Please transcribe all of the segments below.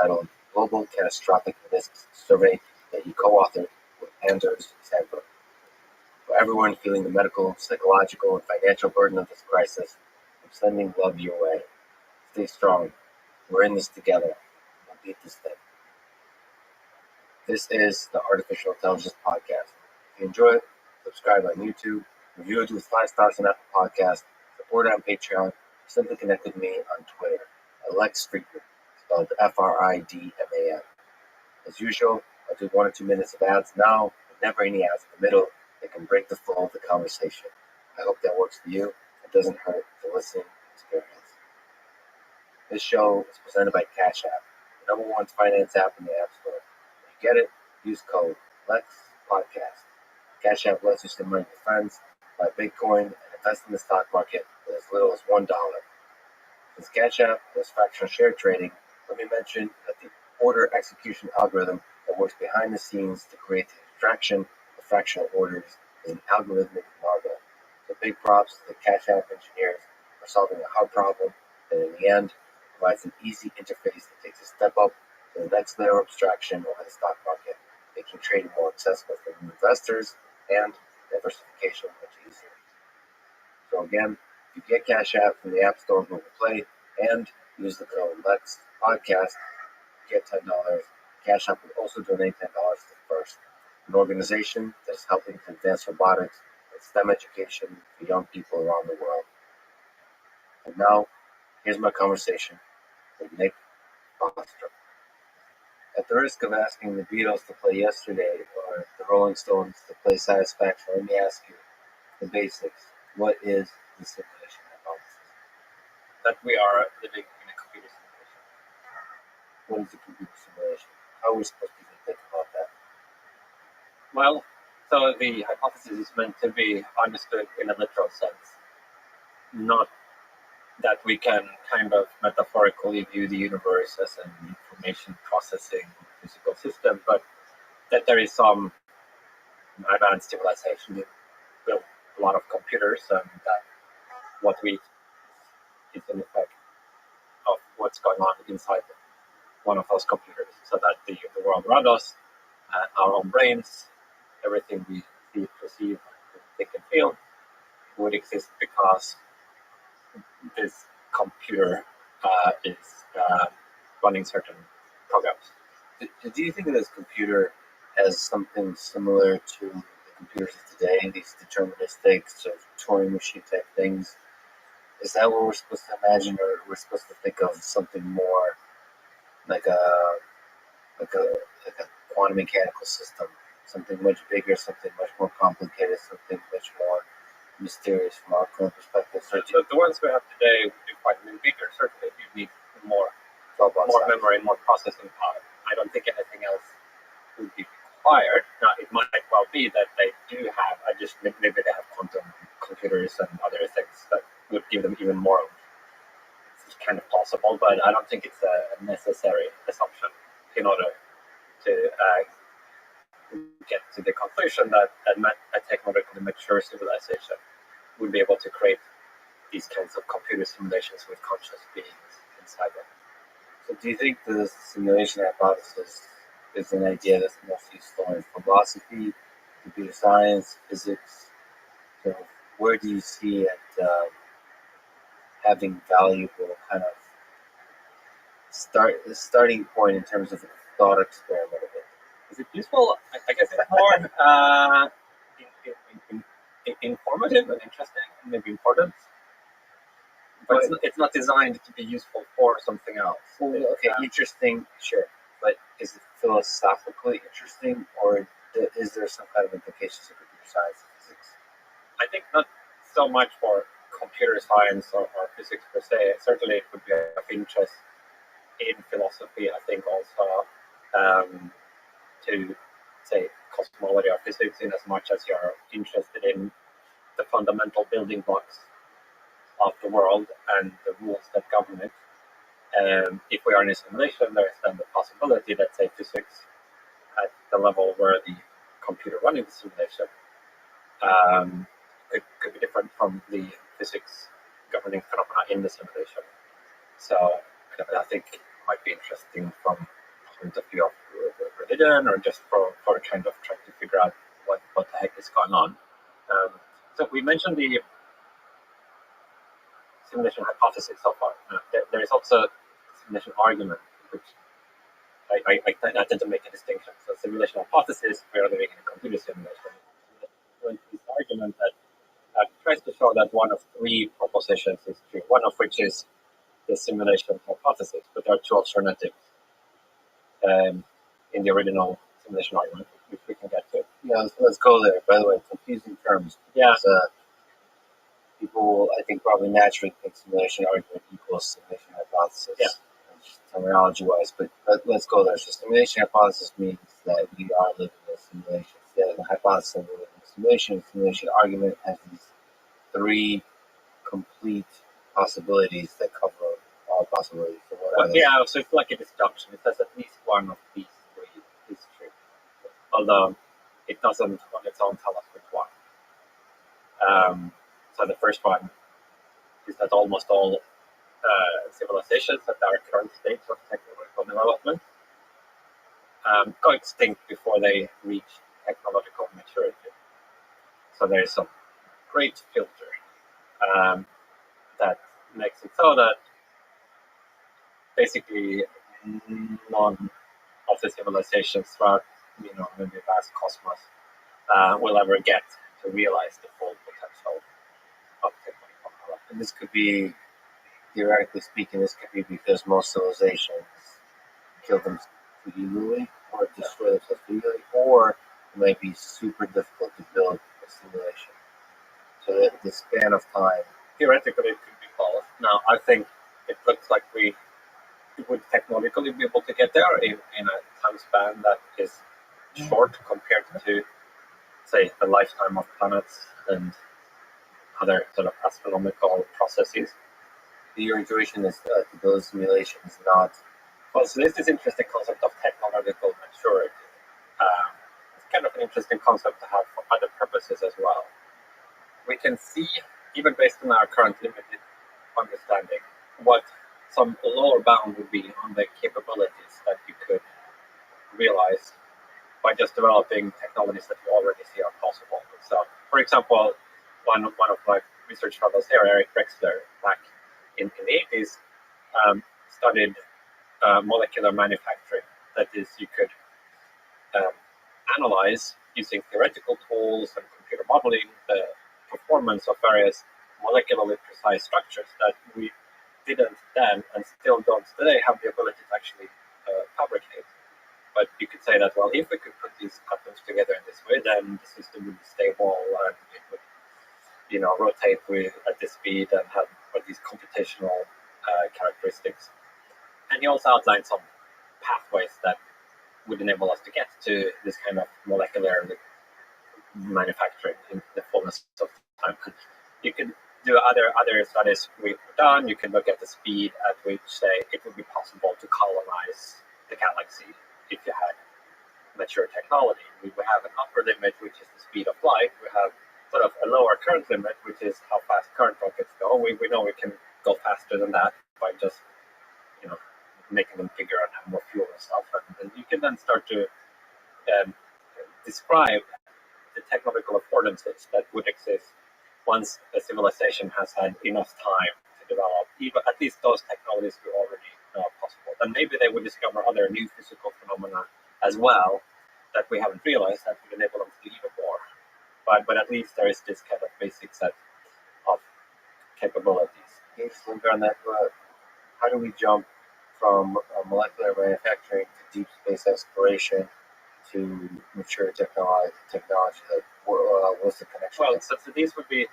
titled Global Catastrophic Risks Survey that he co-authored with Anders Sandberg. For everyone feeling the medical, psychological, and financial burden of this crisis, I'm sending love your way. Stay strong. We're in this together. We'll beat this thing. This is the Artificial Intelligence Podcast. If you enjoy it, subscribe on YouTube, review it with 5 stars on Apple Podcasts, support it on Patreon, or simply connect with me on Twitter at Lex Friedman, spelled Fridman. As usual, I'll do 1 or 2 minutes of ads now, but never any ads in the middle that can break the flow of the conversation. I hope that works for you. It doesn't hurt the listening experience. This show is presented by Cash App, the #1 finance app in the App Store. When you get it, use code LEXPODCAST. Cash App lets you send money to friends, buy Bitcoin, and invest in the stock market with as little as $1. Since Cash App does fractional share trading, let me mention that the order execution algorithm that works behind the scenes to create the abstraction of fractional orders is an algorithmic marvel. So big props to the Cash App engineers for solving a hard problem that in the end provides an easy interface that takes a step up to the next layer of abstraction over the stock market, making trading more accessible for new investors and diversification much easier. So again, if you get Cash App from the App Store or Google Play and use the code LEXPODCAST, get $10. Cash App will also donate $10 to FIRST, an organization that is helping to advance robotics and STEM education for young people around the world. And now, here's my conversation with Nick Bostrom. At the risk of asking the Beatles to play Yesterday or the Rolling Stones to play Satisfaction, let me ask you the basics. What is the simulation hypothesis? That we are living in a computer simulation. What is a computer simulation? How are we supposed to think about that? Well, so the hypothesis is meant to be understood in a literal sense. Not that we can kind of metaphorically view the universe as an information processing physical system, but that there is some advanced civilization that built a lot of computers, and that what we is an effect of what's going on inside one of those computers, so that the world around us, our own brains, everything we see, perceive, think, and feel would exist because this computer is running certain programs. Do you think of this computer as something similar to the computers of today, these deterministic sort of Turing machine type things? Is that what we're supposed to imagine, or we're supposed to think of something more like a quantum mechanical system, something much bigger, something much more complicated, something much more mysterious from our current perspective? So the ones we have today would be quite a bit bigger. Certainly, you need more memory, more processing power. I don't think anything else would be required. Now, it might well be that they do have, maybe they have quantum computers and other things that would give them even more. It's kind of possible, but I don't think it's a necessary assumption in order to get to the conclusion that a technologically mature civilization would be able to create these kinds of computer simulations with conscious beings inside them. So do you think the simulation hypothesis is an idea that's most useful in philosophy, computer science, physics? So where do you see it having valuable kind of starting point in terms of a thought experiment of it? Is it useful? I guess it's more informative and interesting, and maybe important. But it's not designed to be useful for something else. Well, okay, interesting, sure. But is it philosophically interesting, or is there some kind of implications of computer science and physics? I think not so much for computer science or physics per se. Certainly it would be of interest in philosophy. I think also to, say, cosmology or physics, in as much as you're interested in the fundamental building blocks of the world and the rules that govern it. If we are in a simulation, there is then the possibility that, say, physics at the level where the computer running the simulation could be different from the physics governing phenomena in the simulation. So I think it might be interesting from hidden or just for kind of trying to figure out what the heck is going on. So we mentioned the simulation hypothesis so far. There is also simulation argument, which I tend to make a distinction. So simulation hypothesis, we are living in a computer simulation. This argument that tries to show that one of three propositions is true, one of which is the simulation hypothesis, but there are two alternatives in the original simulation argument, which we can get to. Yeah, let's go there. By the way, confusing terms. Yeah. Because, people, I think, probably naturally think simulation argument equals simulation hypothesis. Yeah. Terminology-wise, but let's go there. So simulation hypothesis means that we are living in a simulation. Yeah, the hypothesis of living in a simulation, simulation argument has these three complete possibilities that cover all possibilities. So yeah, so it's like a disjunction. It says at least one of these three is true, although it doesn't on its own tell us which one. So the first one is that almost all civilizations at our current stage of technological development go extinct before they reach technological maturity. So there is some great filter that makes it so that basically none of the civilizations throughout, maybe vast cosmos will ever get to realize the full potential of technological development. And this could be, theoretically speaking, this could be because most civilizations kill them easily or destroy themselves easily, or it might be super difficult to build a simulation. So that the span of time, theoretically, it could be both. Now, I think it looks like we would technologically be able to get there in a time span that is short compared to, say, the lifetime of planets and other sort of astronomical processes. your intuition is to build simulations, not. Well, so there's this interesting concept of technological maturity. It's kind of an interesting concept to have for other purposes as well. We can see, even based on our current limited understanding, what some lower bound would be on the capabilities that you could realize by just developing technologies that you already see are possible. So, for example, one of my research fellows here, Eric Drexler, back in the 80s, studied molecular manufacturing. That is, you could analyze using theoretical tools and computer modeling the performance of various molecularly precise structures that we didn't then and still don't today have the ability to actually fabricate. But you could say that, well, if we could put these atoms together in this way, then the system would be stable and it would, rotate at this speed and have these computational characteristics. And he also outlined some pathways that would enable us to get to this kind of molecular manufacturing in the fullness of time. You can do other studies we've done. You can look at the speed at which, say, it would be possible to colonize the galaxy if you had mature technology. We have an upper limit, which is the speed of light. We have sort of a lower current limit, which is how fast current rockets go. We know we can go faster than that by just, making them bigger and have more fuel and stuff. And you can then start to describe the technological affordances that would exist once a civilization has had enough time to develop at least those technologies we already know are possible. Then maybe they would discover other new physical phenomena as well that we haven't realized that would enable them to do even more. But at least there is this kind of basic set of capabilities. Interesting on that. How do we jump from molecular manufacturing to deep space exploration to mature technology? What's the connection? Well, so these would be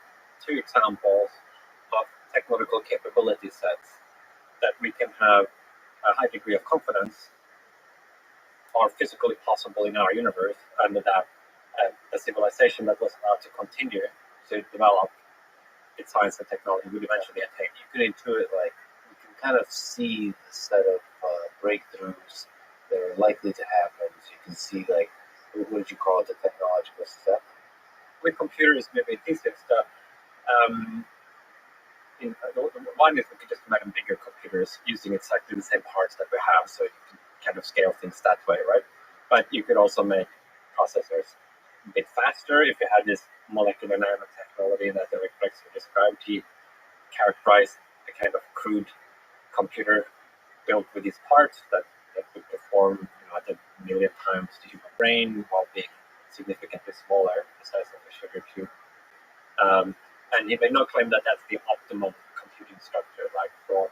two examples of technological capability sets that we can have a high degree of confidence are physically possible in our universe, and that a civilization that was allowed to continue to develop its science and technology would eventually attain. You can intuit, you can kind of see the set of breakthroughs that are likely to happen. So you can see, what would you call it, the technological step? With computers, maybe it's easier stuff. One is we could just imagine bigger computers using exactly the same parts that we have, so you can kind of scale things that way, right? But you could also make processors a bit faster if you had this molecular nanotechnology that Eric Flexner described. He characterized a kind of crude computer built with these parts that could perform at 1 million times the human brain while being significantly smaller, the size of a sugar cube. And he made no claim that that's the optimum computing structure. Like, for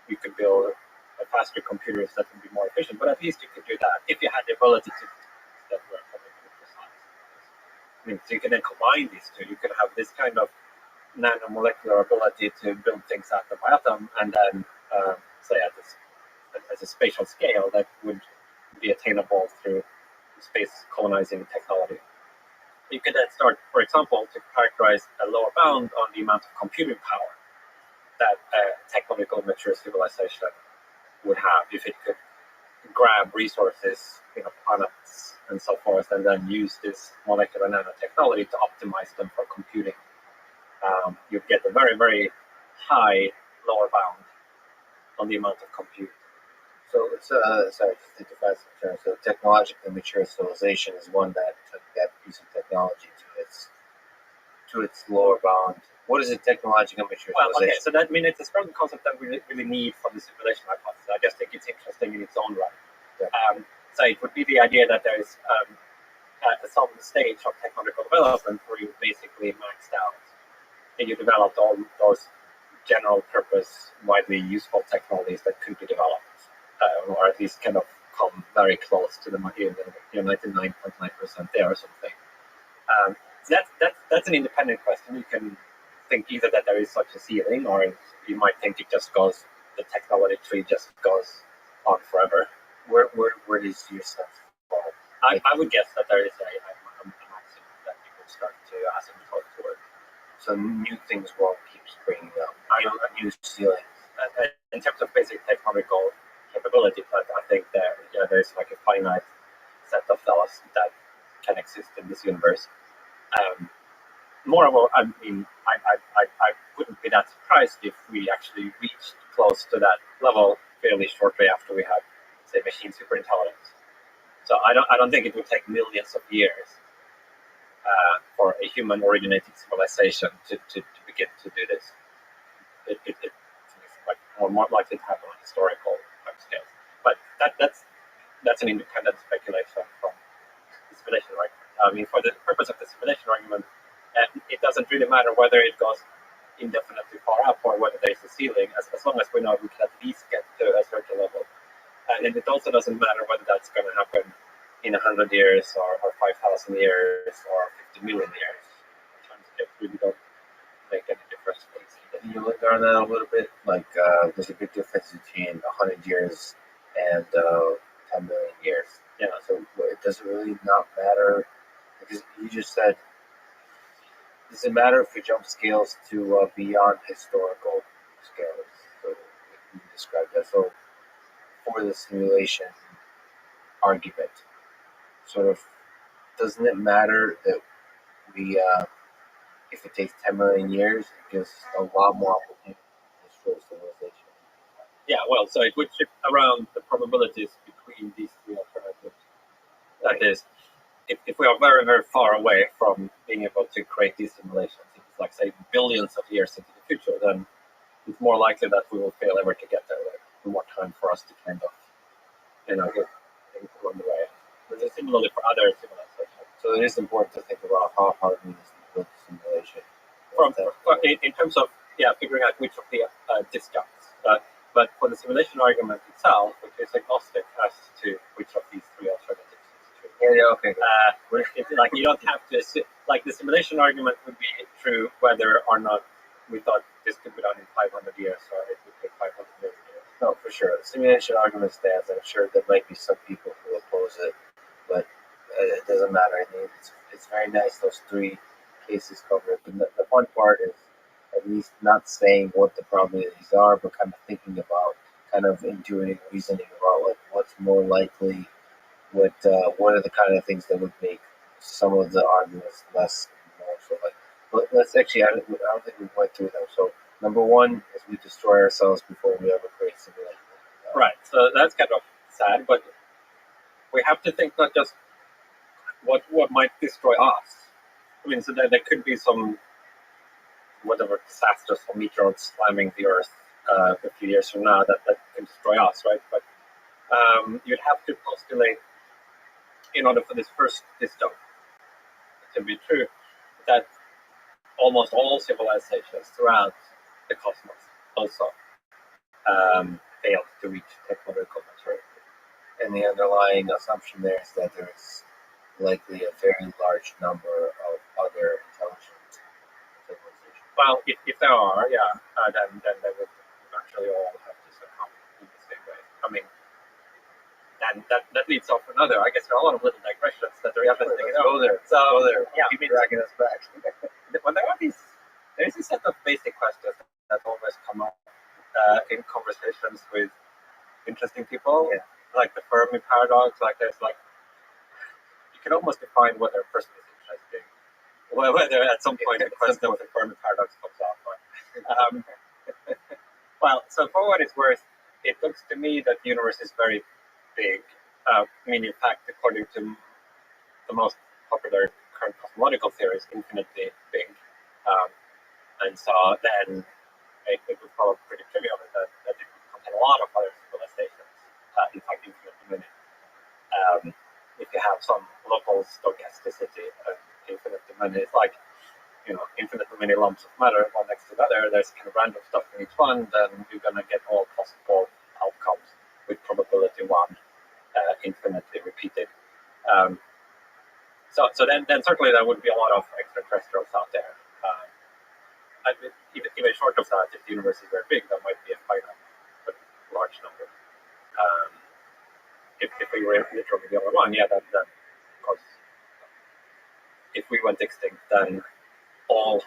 you could build faster computers that would be more efficient, but at least you could do that if you had the ability to that were perfectly precise. I mean, so you can then combine these two. You can have this kind of nanomolecular ability to build things atom by atom, and then say at a spatial scale that would be attainable through space colonizing technology. You could then start, for example, to characterize a lower bound on the amount of computing power that a technological mature civilization would have if it could grab resources, planets and so forth, and then use this molecular nanotechnology to optimize them for computing. You get a very, very high lower bound on the amount of compute. So it's sorry to think about it in terms of technologically mature civilization is one that took that piece of technology to its lower bound. What is a technologically mature civilization? Okay, so that it's a strong concept that we really need for the simulation hypothesis. I just think it's interesting in its own right. Yeah. So it would be the idea that there is some stage of technological development where you basically maxed out and you developed all those general purpose, widely useful technologies that could be developed, or at least kind of come very close to the 99.9% there or something. So that's an independent question. You can think either that there is such a ceiling, or you might think the technology tree just goes on forever. Where does your stuff fall? I would guess that there is a maximum that you can start to asymptote toward. So new things will keep springing up. A new ceiling. In terms of basic technological capability, but I think that there's like a finite set of fellows that can exist in this universe. Moreover, I wouldn't be that surprised if we actually reached close to that level fairly shortly after we had, say, machine superintelligence. So I don't think it would take millions of years for a human-originated civilization to begin to do this. It's more likely to happen on historical scales. But that's an independent speculation from the simulation argument. I mean, for the purpose of the simulation argument, it doesn't really matter whether it goes indefinitely far up or whether there's a ceiling, as long as we know we can at least get to a certain level. And it also doesn't matter whether that's going to happen in 100 years or 5,000 years or 50 million years. It really don't make any difference. Can you look on that a little bit? Like, there's a big difference between 100 years and 10 million years. Yeah. So it doesn't really not matter, because you just said, does it matter if we jump scales to beyond historical scales? So you described that. So for the simulation argument, sort of, doesn't it matter that we, if it takes 10 million years, it gives a lot more opportunity to destroy civilization? Yeah, well, so it would shift around the probabilities between these three alternatives. That is, if we are very, very far away from being able to create these simulations, if it's like, say, billions of years into the future, then it's more likely that we will fail ever to get there. Like, more time for us to kind of, get things along the way. But it's similarly for other civilizations. So it is important to think about how hard it is to build the simulation. In terms of figuring out which of the discounts. But for the simulation argument itself, which is agnostic as to which of these three alternatives is true. Yeah, okay. It's like you don't have to assume, like the simulation argument would be true whether or not we thought this could be done in 500 years or it would take 500 million years. No, for sure. The simulation argument stands. I'm sure there might be some people who oppose it, but it doesn't matter. I mean, it's very nice those three cases covered. But the fun part is at least not saying what the probabilities are, but kind of thinking about, kind of intuiting reasoning about like what's more likely, what are the kind of things that would make some of the arguments less and more. So like, but let's actually, I don't think we went through them. So number one is we destroy ourselves before we ever create simulation. Right. So that's kind of sad, but we have to think not just what might destroy us. I mean, so there could be some whatever disasters or meteors slamming the Earth a few years from now that can destroy us, right? But you'd have to postulate, in order for this stuff to be true, that almost all civilizations throughout the cosmos also failed to reach technological maturity. And the underlying assumption there is that there's likely a very large number of other intelligent civilizations. Well, if there are, then they would eventually all have to succumb in the same way. I mean, and that leads off another. I guess there are a lot of little digressions that we haven't taken Let's go there. So Go there. yeah, Keep dragging us back. well, there's a set of basic questions that always come up in conversations with interesting people, like the Fermi paradox. Like there's you can almost define whether a person is interesting, whether at some point the question of the Fermi paradox comes up. Well, so for what it's worth, it looks to me that the universe is very big. I mean, in fact, according to the most popular current cosmological theory, is infinitely big. And so then it would follow pretty trivial that it would contain a lot of other civilizations, in fact, infinitely many. If you have some local stochasticity and infinitely many, it's like, infinitely many lumps of matter one next to the other, there's kind of random stuff in each one, then you're going to get all possible outcomes with probability 1 infinitely repeated. So then certainly there would be a lot of extraterrestrials out there. Even short of that, if the universe is very big, there might be a finite but large number. If we were literally the only one, then of course, if we went extinct, then all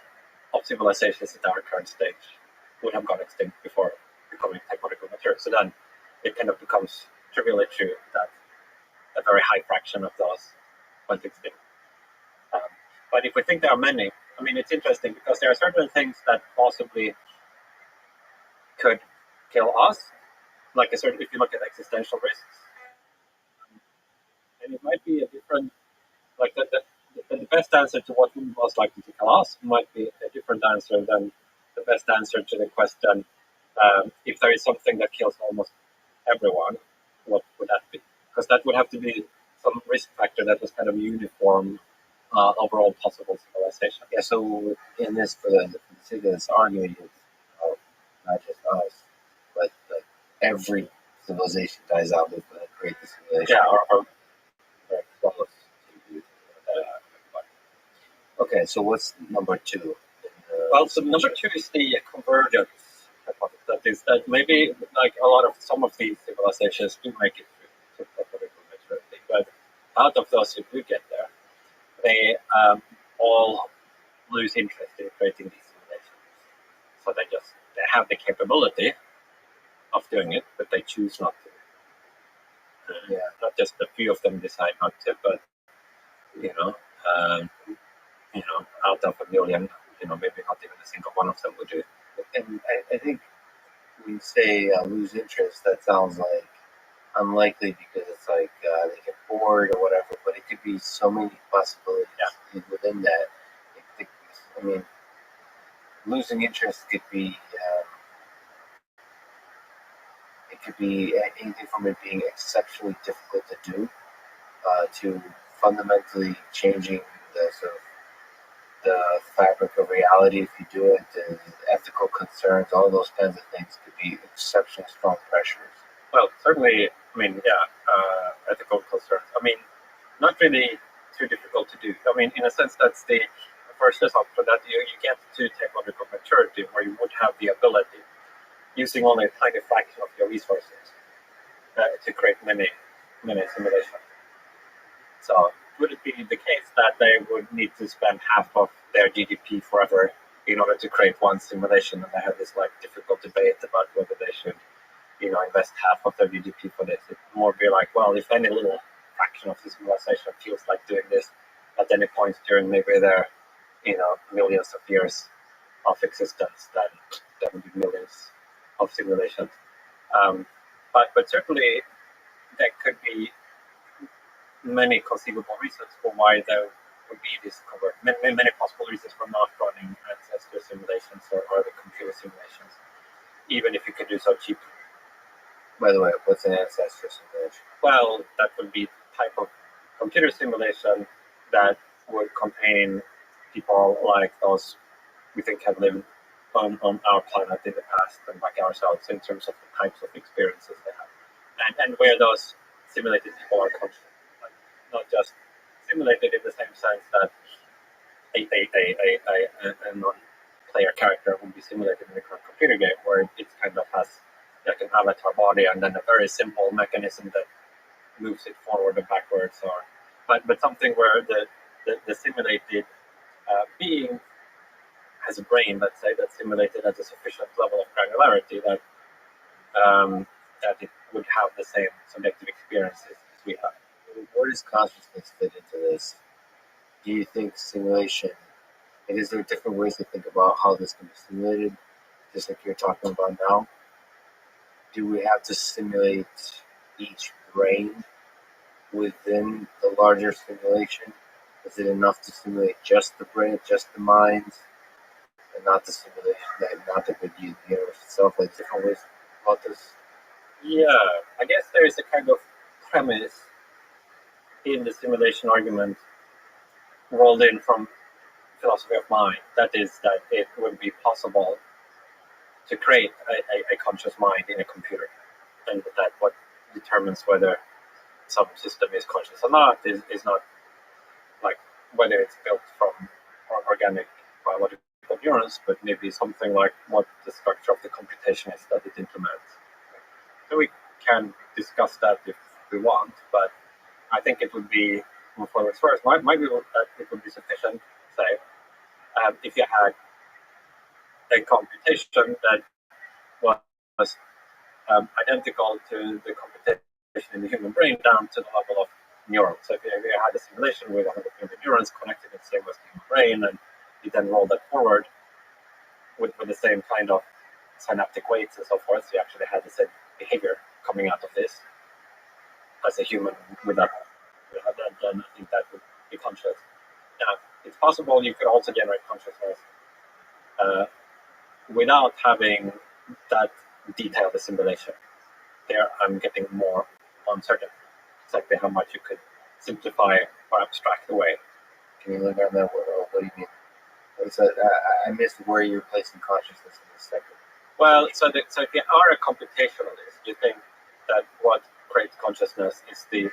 of civilizations at our current stage would have gone extinct before becoming technologically mature. So then it kind of becomes trivially true that a very high fraction of those went extinct. But if we think there are many, I mean, it's interesting because there are certain things that possibly could kill us, if you look at existential risks, and it might be a different, the best answer to what would most likely to kill us might be a different answer than the best answer to the question, if there is something that kills almost everyone, what would that be? Because that would have to be some risk factor that was kind of uniform overall possible civilization. Yeah, so in this, for the sake of this argument, not just us, but every civilization dies out before they create the civilization. Yeah, or very close. Okay, so what's number 2? Well, so number 2 is the convergence hypothesis. That is that maybe some of these civilizations do make it through technological maturity, but out of those who do get there, they all lose interest in creating these simulations. So they have the capability of doing it, but they choose not to. Not just a few of them decide not to, but out of a million, maybe not even a single one of them would do it. And I think when you say lose interest, that sounds like unlikely because it's like they get bored or whatever, but it could be so many possibilities within that. I mean, losing interest could be anything from it being exceptionally difficult to do to fundamentally changing the fabric of reality if you do it, and ethical concerns, all those kinds of things could be exceptionally strong pressures. Well, certainly, ethical concerns. I mean, not really too difficult to do. I mean, in a sense, that's the first assumption that you get to technological maturity where you would have the ability, using only a tiny fraction of your resources, to create many simulations. So would it be the case that they would need to spend half of their GDP forever in order to create one simulation, and they have this difficult debate about whether they should invest half of their GDP for this? It more be like, well, if any little fraction of the civilization feels like doing this at any point during maybe their millions of years of existence, then there would be millions of simulations. But certainly there could be many conceivable reasons for why there would be this many possible reasons for not running ancestor simulations or other computer simulations, even if you could do so cheaply. By the way, what's an ancestor simulation? Well, that would be the type of computer simulation that would contain people like those we think have lived on our planet in the past and like ourselves in terms of the types of experiences they have. And where those simulated people are conscious. Like, not just simulated in the same sense that a non-player character would be simulated in a computer game where it kind of has like an avatar body and then a very simple mechanism that moves it forward and backwards, but something where the simulated being has a brain, let's say, that's simulated at a sufficient level of granularity that it would have the same subjective experiences as we have. Where does consciousness fit into this? Do you think simulation, and is there different ways to think about how this can be simulated, just like you're talking about now? Do we have to simulate each brain within the larger simulation? Is it enough to simulate just the brain, just the minds, and not the simulation, not the universe itself? Like different ways about this? Yeah, I guess there is a kind of premise in the simulation argument rolled in from philosophy of mind. That is that it would be possible to create a conscious mind in a computer, and that what determines whether some system is conscious or not is not like whether it's built from organic biological neurons, but maybe something like what the structure of the computation is that it implements. So we can discuss that if we want, but I think it would be, for what's first, might be that it would be sufficient, say, if you had a computation that was identical to the computation in the human brain down to the level of neurons. So if you had a simulation with 100 million neurons connected in the same way as the human brain, and you then roll that forward with the same kind of synaptic weights and so forth, so you actually had the same behavior coming out of this as a human with that, then I think that would be conscious. Now, it's possible you could also generate consciousness without having that detailed simulation. There, I'm getting more uncertain exactly how much you could simplify or abstract away. Can you look on that? What do you mean? I missed where you're placing consciousness in this second. Well, so if you are a computationalist, you think that what creates consciousness is the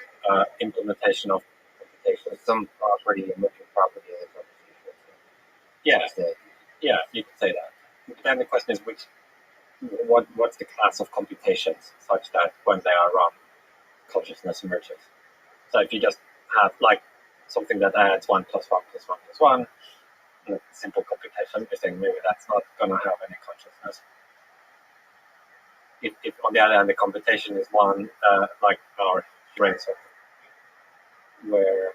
implementation of computation. Some property, emergent property of the computation. Yeah, you could say that. Then the question is what's the class of computations such that when they are run, consciousness emerges. So if you just have like something that adds 1 + 1 + 1 + 1, simple computation, you're saying maybe that's not going to have any consciousness. If on the other hand the computation is one like our brain circuit, where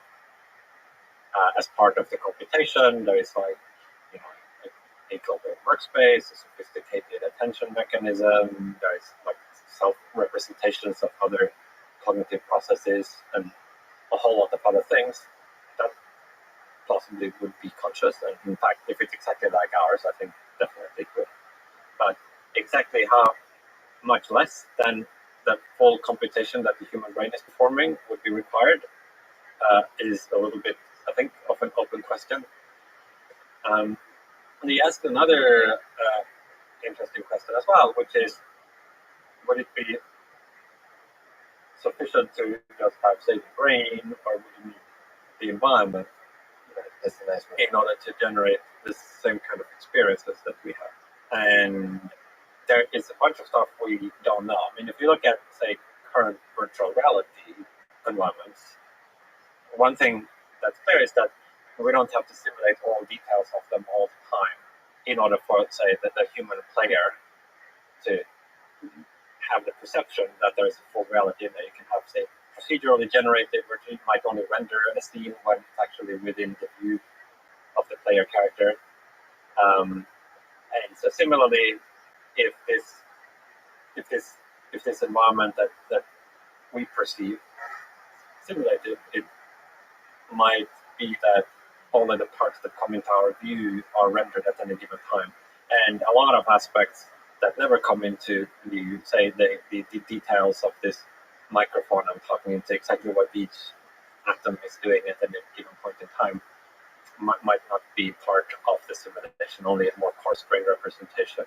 as part of the computation there is like a global workspace, a sophisticated attention mechanism, there is like self-representations of other cognitive processes and a whole lot of other things that possibly would be conscious. And in fact, if it's exactly like ours, I think definitely could. But exactly how much less than the full computation that the human brain is performing would be required is a little bit, I think, of an open question. And he asked another interesting question as well, which is, would it be sufficient to just have, say, the brain, or would you need the environment in order to generate the same kind of experiences that we have? And there is a bunch of stuff we don't know. I mean, if you look at, say, current virtual reality environments, one thing that's clear is that we don't have to simulate all details of them all the time in order for, say, the human player to have the perception that there is a full reality, and that you can have, say, procedurally generated, where you might only render a scene when it's actually within the view of the player character. And so similarly, if this environment that we perceive simulated, it might be that all of the parts that come into our view are rendered at any given time. And a lot of aspects that never come into view, say the details of this microphone I'm talking into, exactly what each atom is doing at any given point in time, might not be part of the simulation, only a more coarse-grained representation.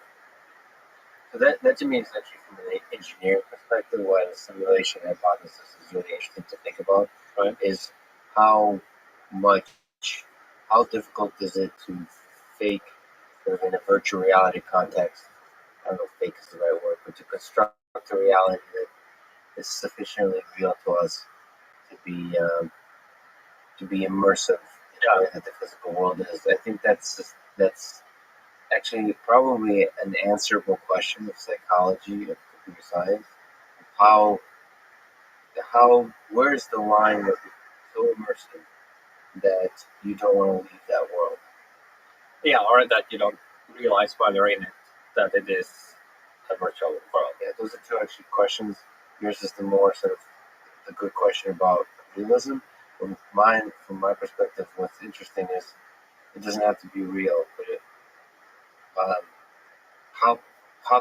So that to me is actually from an engineering perspective, why the simulation hypothesis is really interesting to think about, Right. is how difficult is it to fake, sort of in a virtual reality context, I don't know if fake is the right word, but to construct a reality that is sufficiently real to us to be immersive in the way that the physical world is. I think that's actually probably an answerable question of psychology, of computer science. How where's the line where it's so immersive that you don't want to leave that world? Yeah, or that you don't realize while you're in it that it is a virtual world. Yeah, those are two actually questions. Yours is the more sort of the good question about realism. From my perspective, what's interesting is it doesn't have to be real, but um, how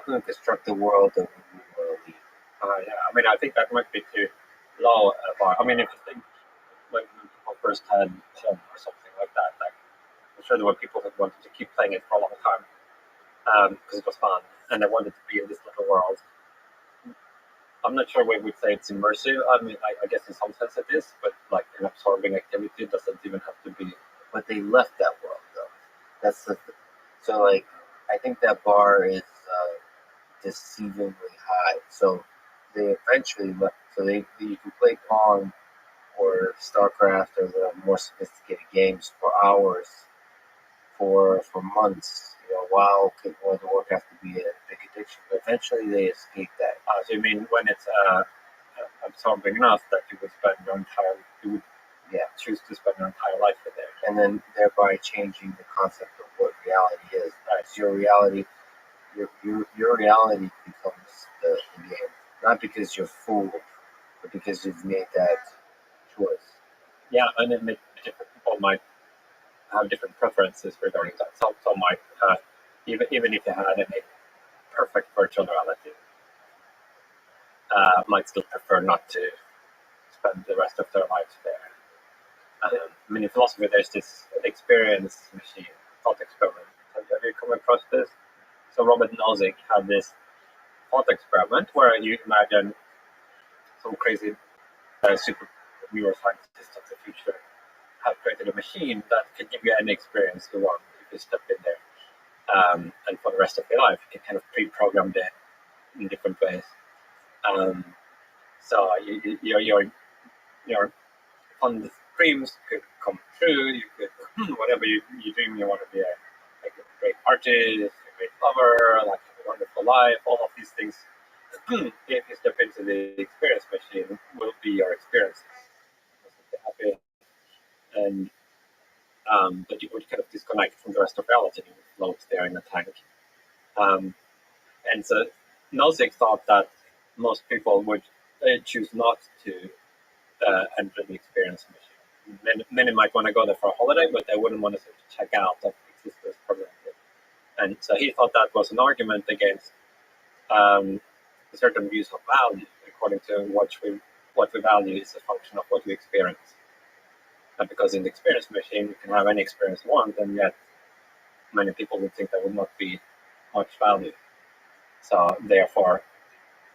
can we construct a world that we want to leave? Yeah, I mean, I think that might be too low a bar. I mean, if you think when people first had home or something like that, like, I'm sure there were people that wanted to keep playing it for a long time because it was fun and they wanted to be in this little world. I'm not sure we would say it's immersive. I mean, I guess in some sense it is, but like an absorbing activity doesn't even have to be. But they left that world though. That's so like I think that bar is deceivingly high. So they eventually left. So you can play Pong or StarCraft or the more sophisticated games for hours, for months. While the work has to be a big addiction. But eventually they escape that. So you mean when it's absorbing enough that you would spend your entire, you would choose to spend your entire life in there, and then thereby changing the concept of what reality is. It's your reality. Your reality becomes the game, not because you're fooled, but because you've made that choice. Yeah, and then different people might have different preferences regarding that. Some might, even if they had a perfect virtual reality, might still prefer not to spend the rest of their lives there. I mean, in philosophy, there's this experience machine, thought experiment. Have you come across this? So Robert Nozick had this thought experiment where you imagine some crazy super neuroscientist of the future have created a machine that can give you any experience you want if you step in there. And for the rest of your life, you can kind of pre-program it in different ways. So your fond dreams could come true. You could, whatever you dream, you want to be a great artist, a great lover, like a wonderful life, all of these things. If you step into the experience machine, will be your experience. Happy, and but you would kind of disconnect from the rest of reality and float there in a tank. And so Nozick thought that most people would choose not to enter the experience machine. Many might want to go there for a holiday, but they wouldn't want to check out of existence permanently. And so he thought that was an argument against certain views of value, according to what we value is a function of what we experience. And because in the experience machine, you can have any experience you want, and yet many people would think there would not be much value. So therefore,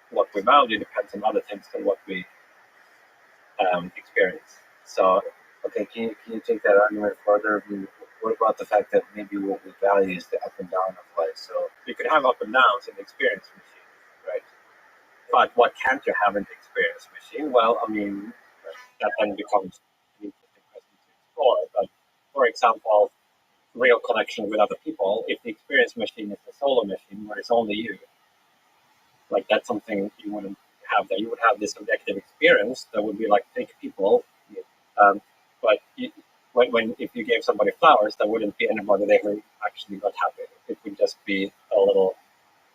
what we value depends on other things than what we experience. So, okay, can you take that argument further? What about the fact that maybe what we value is the up and down of life? So you could have up and downs in the experience machine, right? But what can't you have in the experience machine? Well, I mean, that then becomes an interesting question to explore. But for example, real connection with other people, if the experience machine is a solo machine where it's only you, like that's something you wouldn't have there. You would have this subjective experience that would be like fake people. But if you gave somebody flowers, there wouldn't be anybody there who actually got happy. It would just be a little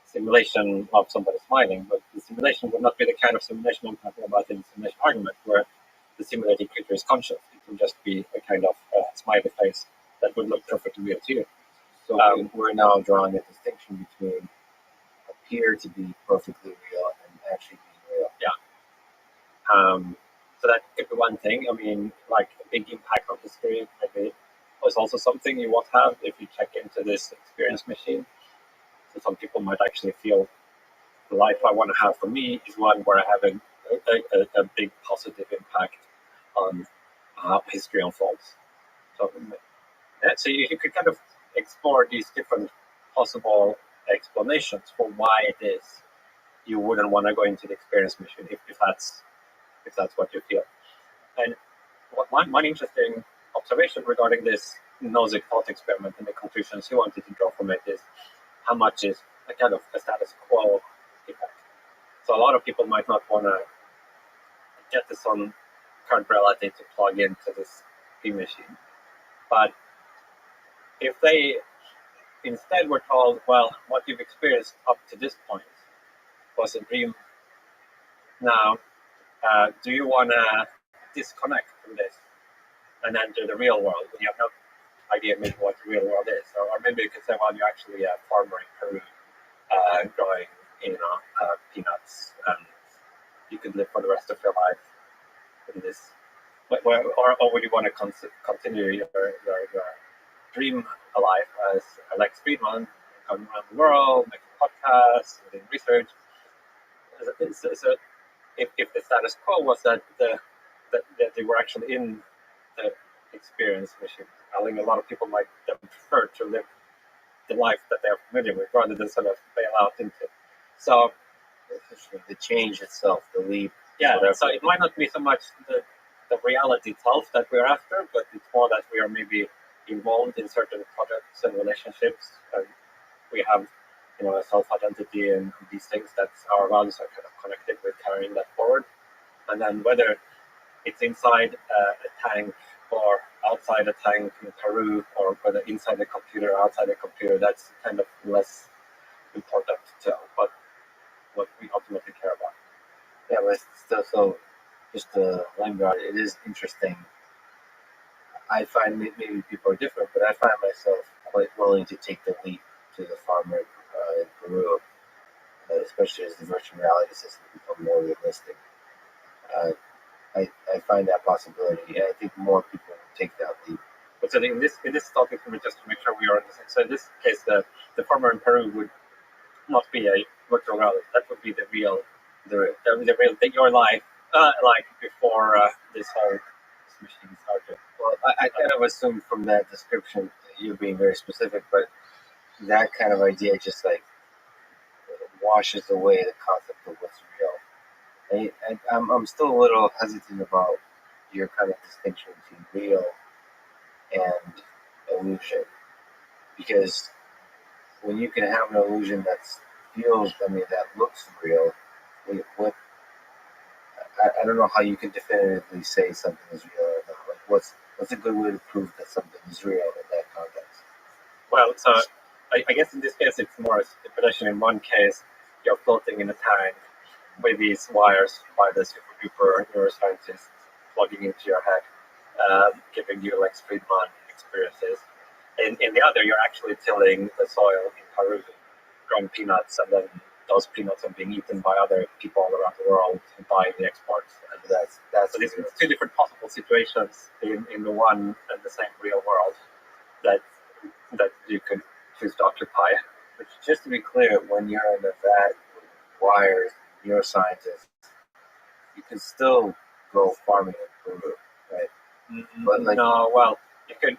simulation of somebody smiling. But the simulation would not be the kind of simulation I'm talking about in the simulation argument, where the simulated creature is conscious. It will just be a kind of smiley face that would look perfectly real to you. So we're now drawing a distinction between appear to be perfectly real and actually being real. Yeah. So that could be one thing. I mean, like a big impact on history maybe was also something you won't have if you check into this experience machine. So some people might actually feel the life I want to have for me is one where I have a big positive impact on how history unfolds. So you could kind of explore these different possible explanations for why it is you wouldn't want to go into the experience mission if that's what you feel. And one interesting observation regarding this Nozick thought experiment and the conclusions he wanted to draw from it is how much is a kind of a status quo effect. So a lot of people might not want to get this on current reality to plug into this P machine, but if they instead were told, well, what you've experienced up to this point was a dream. Now, do you want to disconnect from this and enter the real world? You have no idea maybe what the real world is. Or maybe you could say, well, you're actually a farmer in Peru growing, peanuts, and you could live for the rest of your life in this. Or would you want to continue your dream alive as Alex Friedman, going around the world, making podcasts, doing research? So if the status quo was that they were actually in the experience machine, I think a lot of people might prefer to live the life that they're familiar with rather than sort of bail out into. So the change itself, the leap. Yeah, so it might not be so much the reality itself that we're after, but it's more that we are maybe involved in certain projects and relationships, and we have, a self-identity and these things that our values are kind of connected with carrying that forward. And then whether it's inside a tank or outside a tank in Peru, or whether inside the computer or outside the computer, that's kind of less important to tell, but what we ultimately care about. Yeah, but still, so just to linger on, it is interesting. I find maybe people are different, but I find myself quite willing to take the leap to the farmer in Peru, especially as the virtual reality system become more realistic. I find that possibility, and I think more people will take that leap. But so in this topic, just to make sure we are on the same. So in this case, the farmer in Peru would not be a virtual reality. That would be the real your life, like before this whole machine started. Well, I kind of assumed from that description that you're being very specific, but that kind of idea just like washes away the concept of what's real. I'm still a little hesitant about your kind of distinction between real and illusion, because when you can have an illusion that looks real, what I don't know how you can definitively say something is real or not. Like, what's a good way to prove that something is real in that context? Well, so I guess in this case it's more a stipulation. In one case, you're floating in a tank with these wires by the super duper neuroscientist plugging into your head, giving you Lex Friedman experiences. In the other, you're actually tilling the soil in Peru, growing peanuts, and then those peanuts are being eaten by other people all around the world and buying the exports. And so these are two different possible situations in the one and the same real world that you could choose to occupy. But just to be clear, when you're in the vat with wires, neuroscientists, you can still go farming in Peru, right? Mm-hmm. But no, well, you could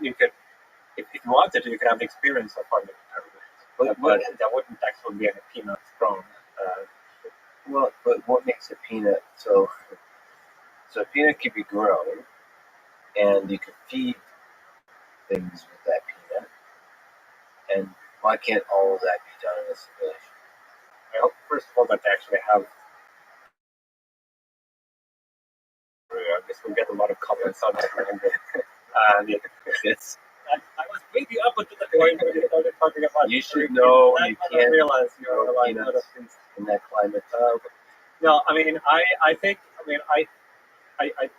if you wanted to, you could have the experience of farming in Peru, but there wouldn't actually be any peanuts grown. But what makes a peanut so a peanut can be grown, and you can feed things with that peanut, and why can't all of that be done in a simulation? I hope, first of all, that they actually have. I guess we'll get a lot of comments on that. I was maybe up until the point where you started talking about. You should know you can't realize grow peanuts in that climate. No, I mean, I think, I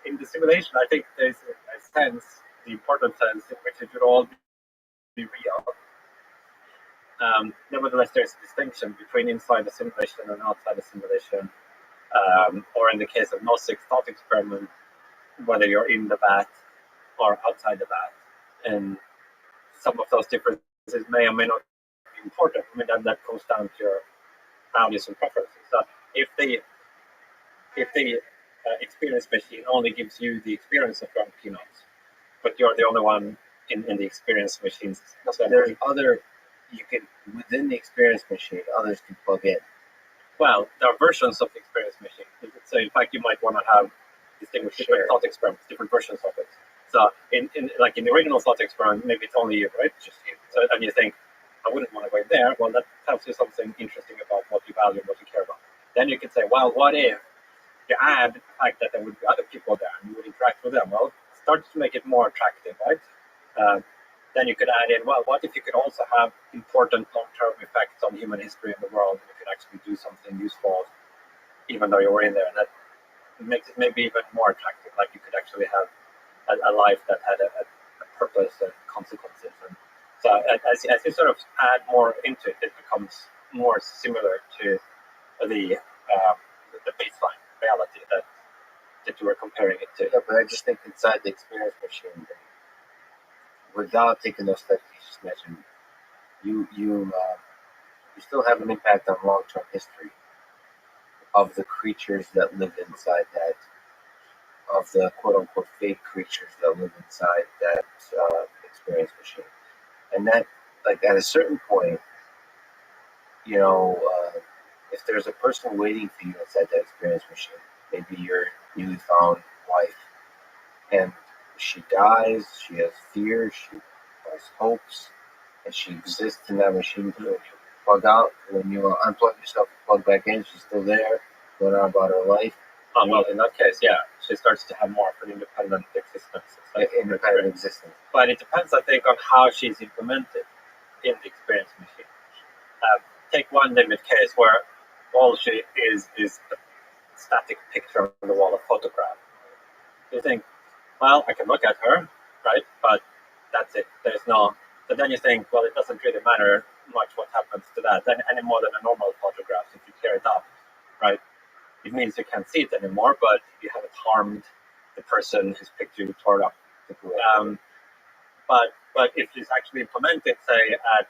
in the simulation, I think there's a sense, the important sense, in which it should all be real. Nevertheless, there's a distinction between inside the simulation and outside the simulation. Or in the case of Nozick's thought experiment, whether you're in the vat or outside the vat. And some of those differences may or may not be important. I mean, that comes down to your values and preferences. So if the experience machine only gives you the experience of drawing peanuts, but you're the only one in the experience machines. So there's other, you can, within the experience machine, others can plug in. Well, there are versions of the experience machine. So in fact, you might want to have distinguished different thought experiments, different versions of it. So in the original thought experiment, maybe it's only you, right? Just you. So, and you think, I wouldn't want to go in there. Well, that tells you something interesting about what you value and what you care about. Then you can say, well, what if you add the fact that there would be other people there and you would interact with them? Well, it starts to make it more attractive, right? Then you could add in, well, what if you could also have important long-term effects on human history in the world, and you could actually do something useful even though you were in there? And that makes it maybe even more attractive, like you could actually have a life that had a purpose and consequences. And so as you sort of add more into it, it becomes more similar to the baseline reality that you were comparing it to. Yeah, but I just think inside the experience machine, without taking those steps you just mentioned, you still have an impact on long-term history of the creatures that live inside that, of the quote-unquote fake creatures that live inside that experience machine. And that, like, at a certain point, if there's a person waiting for you inside that experience machine, maybe your newly found wife, and she dies, she has fears, she has hopes, and she exists in that machine. When you plug out, when you unplug yourself and plug back in, she's still there, going on about her life. Well, in that case, yeah, she starts to have more of an independent existence. Independent existence. But it depends, I think, on how she's implemented in the experience machine. Take one limit case where all she is a static picture on the wall, a photograph. You think, well, I can look at her, right? But that's it. There's no. But then you think, well, it doesn't really matter much what happens to that any more than a normal photograph if you tear it up, right? It means you can't see it anymore, but you haven't harmed the person whose picture you tore up. But if it's actually implemented, say, at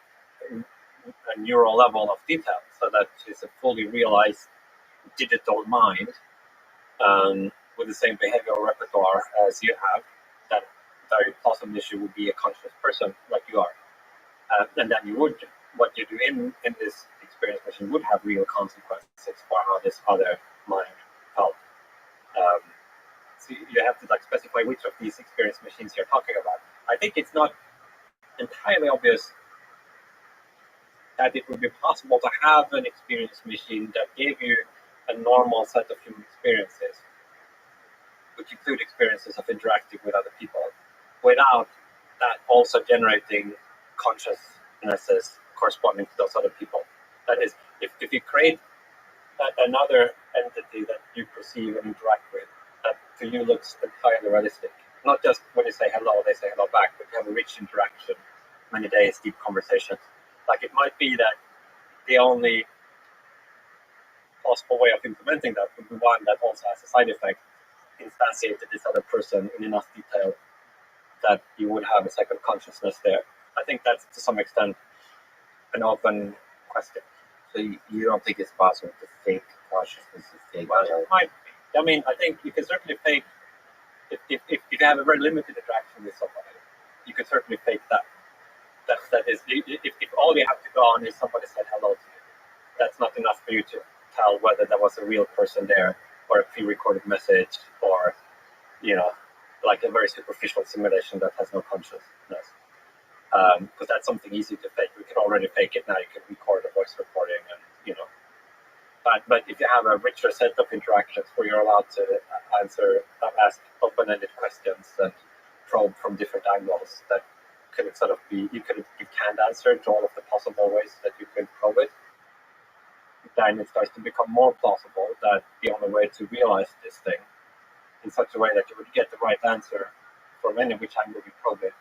a neural level of detail, so that she's a fully realized digital mind with the same behavioral repertoire as you have, that very possibly she would be a conscious person like you are. And then what you do in this experience machine would have real consequences for how this other mind felt. So you have to specify which of these experience machines you're talking about. I think it's not entirely obvious that it would be possible to have an experience machine that gave you a normal set of human experiences, which include experiences of interacting with other people, without that also generating consciousnesses corresponding to those other people. That is, if you create another entity that you perceive and interact with, that to you looks entirely realistic, not just when you say hello, they say hello back, but you have a rich interaction, many days, deep conversations. Like, it might be that the only possible way of implementing that would be one that also has a side effect, instantiated this other person in enough detail that you would have a second consciousness there. I think that's to some extent an open question. So you don't think it's possible to fake consciousness and fake? Well, it might be. I mean, I think you can certainly fake, if you have a very limited interaction with somebody, you can certainly fake that. That is, if all you have to go on is somebody said hello to you, that's not enough for you to tell whether there was a real person there or a pre-recorded message or, like a very superficial simulation that has no consciousness. Because that's something easy to fake. We can already fake it now. You can record a voice recording and, But if you have a richer set of interactions where you're allowed to ask open-ended questions and probe from different angles, that could sort of be, you could give canned answer to all of the possible ways that you could probe it, then it starts to become more plausible that the only way to realize this thing in such a way that you would get the right answer from any which angle you probe it,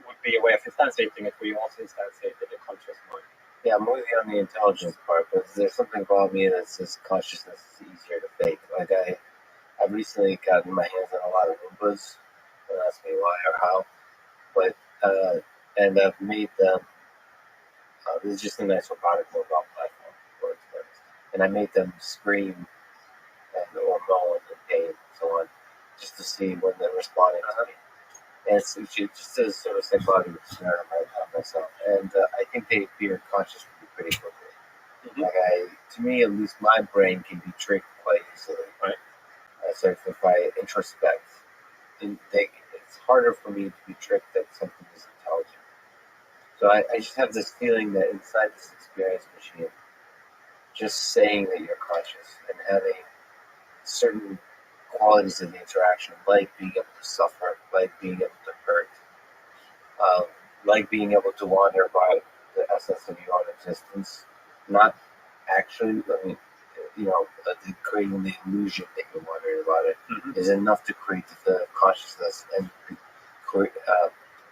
would be a way of instantiating it, where you also instantiated the conscious mind. Yeah, I'm with you on the intelligence part, but there's something about me that says consciousness is easier to fake. Like I've recently gotten my hands on a lot of Roombas. Don't ask me why or how, but and I've made them. This is just a nice robotic mobile platform for experiments, and I made them scream and or moan in pain and so on, just to see when they're responding to me. And it's just a sort of psychological experiment on myself, and I think they appear conscious pretty quickly. Mm-hmm. Like to me, at least, my brain can be tricked quite easily. Right. So if I introspect, it's harder for me to be tricked that something is intelligent. So I just have this feeling that inside this experience machine, just saying that you're conscious and having certain qualities of the interaction, like being able to suffer, like being able to hurt, like being able to wander by the essence of your own existence, not actually, creating the illusion that you're wondering about it, Mm-hmm. is enough to create the consciousness and create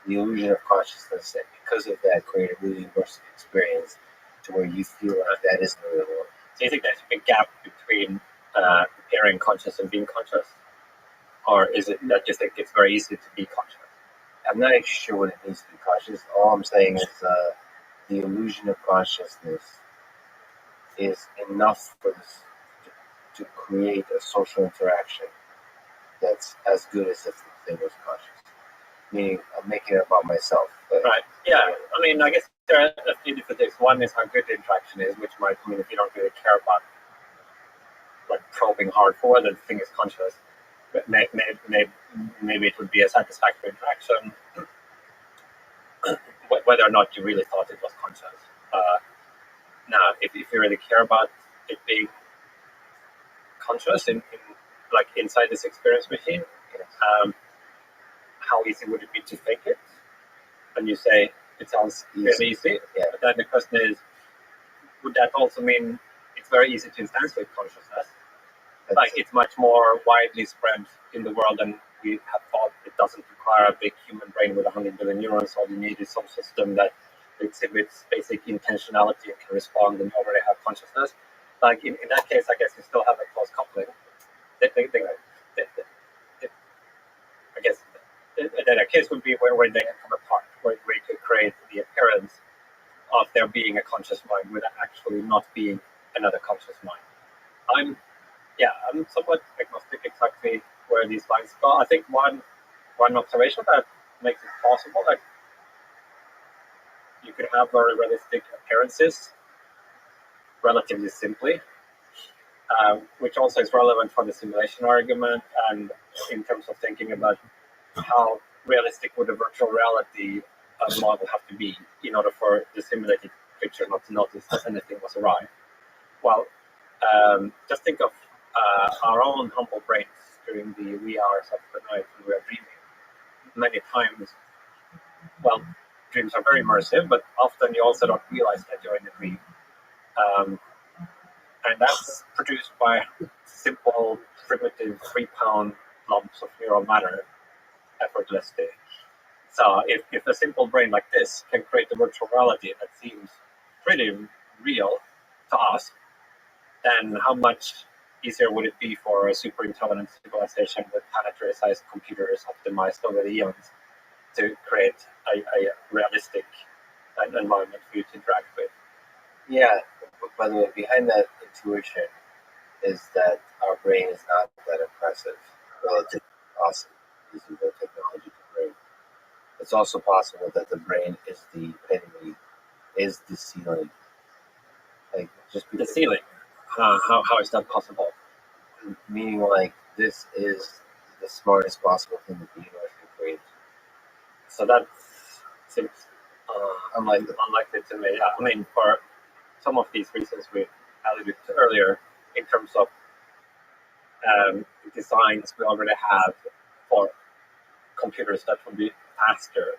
the illusion of consciousness, and because of that, create a really immersive experience to where you feel like that is the real world. Do you think there's a big gap between appearing conscious and being conscious? Or is it that you think it's very easy to be conscious? I'm not actually sure what it means to be conscious. All I'm saying is the illusion of consciousness is enough for this to create a social interaction that's as good as if the thing was conscious. Meaning, I'm making it about myself. Right. Yeah. I mean, I guess there are a few different things. One is how good the interaction is, which might mean if you don't really care about like probing hard for whether the thing is conscious, but maybe it would be a satisfactory interaction, whether or not you really thought it was conscious. Now, if you really care about it being conscious like inside this experience machine, how easy would it be to fake it? And you say it sounds really easy. Yeah. But then the question is, would that also mean it's very easy to instantiate consciousness? Like it's much more widely spread in the world than we have thought. It doesn't require a big human brain with 100 billion neurons. All you need is some system that exhibits basic intentionality and can respond and already have consciousness. Like in that case, I guess you still have a close coupling. I guess then a case would be where they come apart, where you could create the appearance of there being a conscious mind without actually not being another conscious mind. I'm somewhat agnostic exactly where these lines go. I think one observation that makes it possible that you could have very realistic appearances relatively simply, which also is relevant for the simulation argument and in terms of thinking about how realistic would a virtual reality model have to be in order for the simulated picture not to notice that anything was awry. Well, just think of our own humble brains during the wee hours of the night when we are dreaming. Many times, well, dreams are very immersive, but often you also don't realize that you're in a dream. And that's produced by simple, primitive 3-pound lumps of neural matter effortlessly. So if a simple brain like this can create a virtual reality that seems pretty real to us, then how much easier would it be for a super intelligent civilization with planetary-sized computers optimized over the eons to create a realistic environment for you to interact with? Yeah, but by the way, behind that intuition is that our brain is not that impressive relative to us using the technology to brain. It's also possible that the brain is the epitome, is the ceiling. Like just the ceiling. How is that possible? Meaning, like this is the smartest possible thing that the universe can create. So that seems unlikely to me. Yeah, I mean, for some of these reasons we alluded to earlier, in terms of designs we already have for computers that would be faster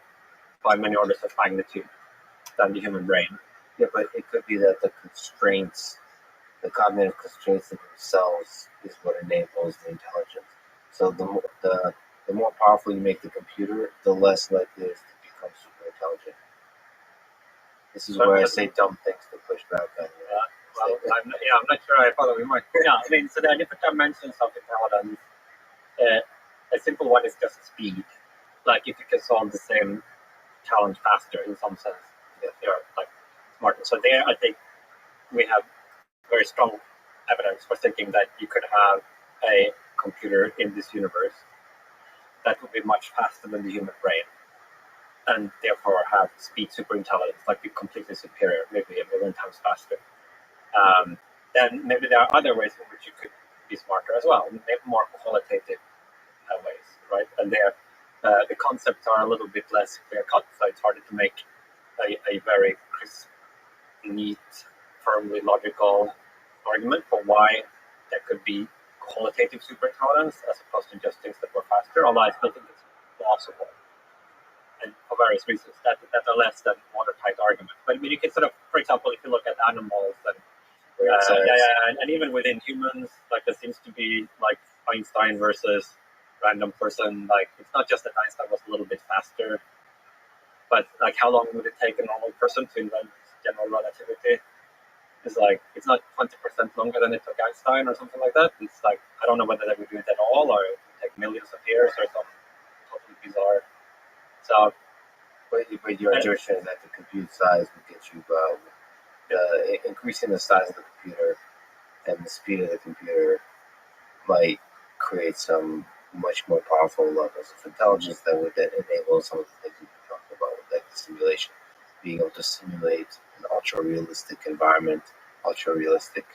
by many orders of magnitude than the human brain. Yeah, but it could be that the constraints, the cognitive constraints in themselves, is what enables the intelligence. So the more powerful you make the computer, the less likely it is to become super intelligent. This is where I say dumb things to push back on you. Well, I'm not sure I follow you much. Yeah, I mean, so there are different dimensions of intelligence. A simple one is just speed. Like if you can solve the same challenge faster in some sense, you're like smarter. So there, I think we have very strong evidence for thinking that you could have a computer in this universe that would be much faster than the human brain, and therefore have speed superintelligence, like be completely superior, maybe a million times faster. Then maybe there are other ways in which you could be smarter as well, maybe more qualitative ways, right? And there, the concepts are a little bit less clear cut, so it's harder to make a very crisp, neat, firmly logical argument for why there could be qualitative superintelligence as opposed to just things that were faster, although I still think it's plausible. And for various reasons that are less than watertight arguments. But I mean, you can sort of, for example, if you look at animals and and even within humans, like there seems to be like Einstein versus random person. Like it's not just that Einstein was a little bit faster, but like how long would it take a normal person to invent general relativity? It's like it's not 20% longer than it took Einstein or something like that. It's like I don't know whether they would do it at all or it would take millions of years or something totally bizarre. So, but your intuition is that the compute size would get you increasing the size of the computer and the speed of the computer might create some much more powerful levels of intelligence that would then enable some of the things we've been talking about, like the simulation, being able to simulate an ultra-realistic environment, ultra-realistic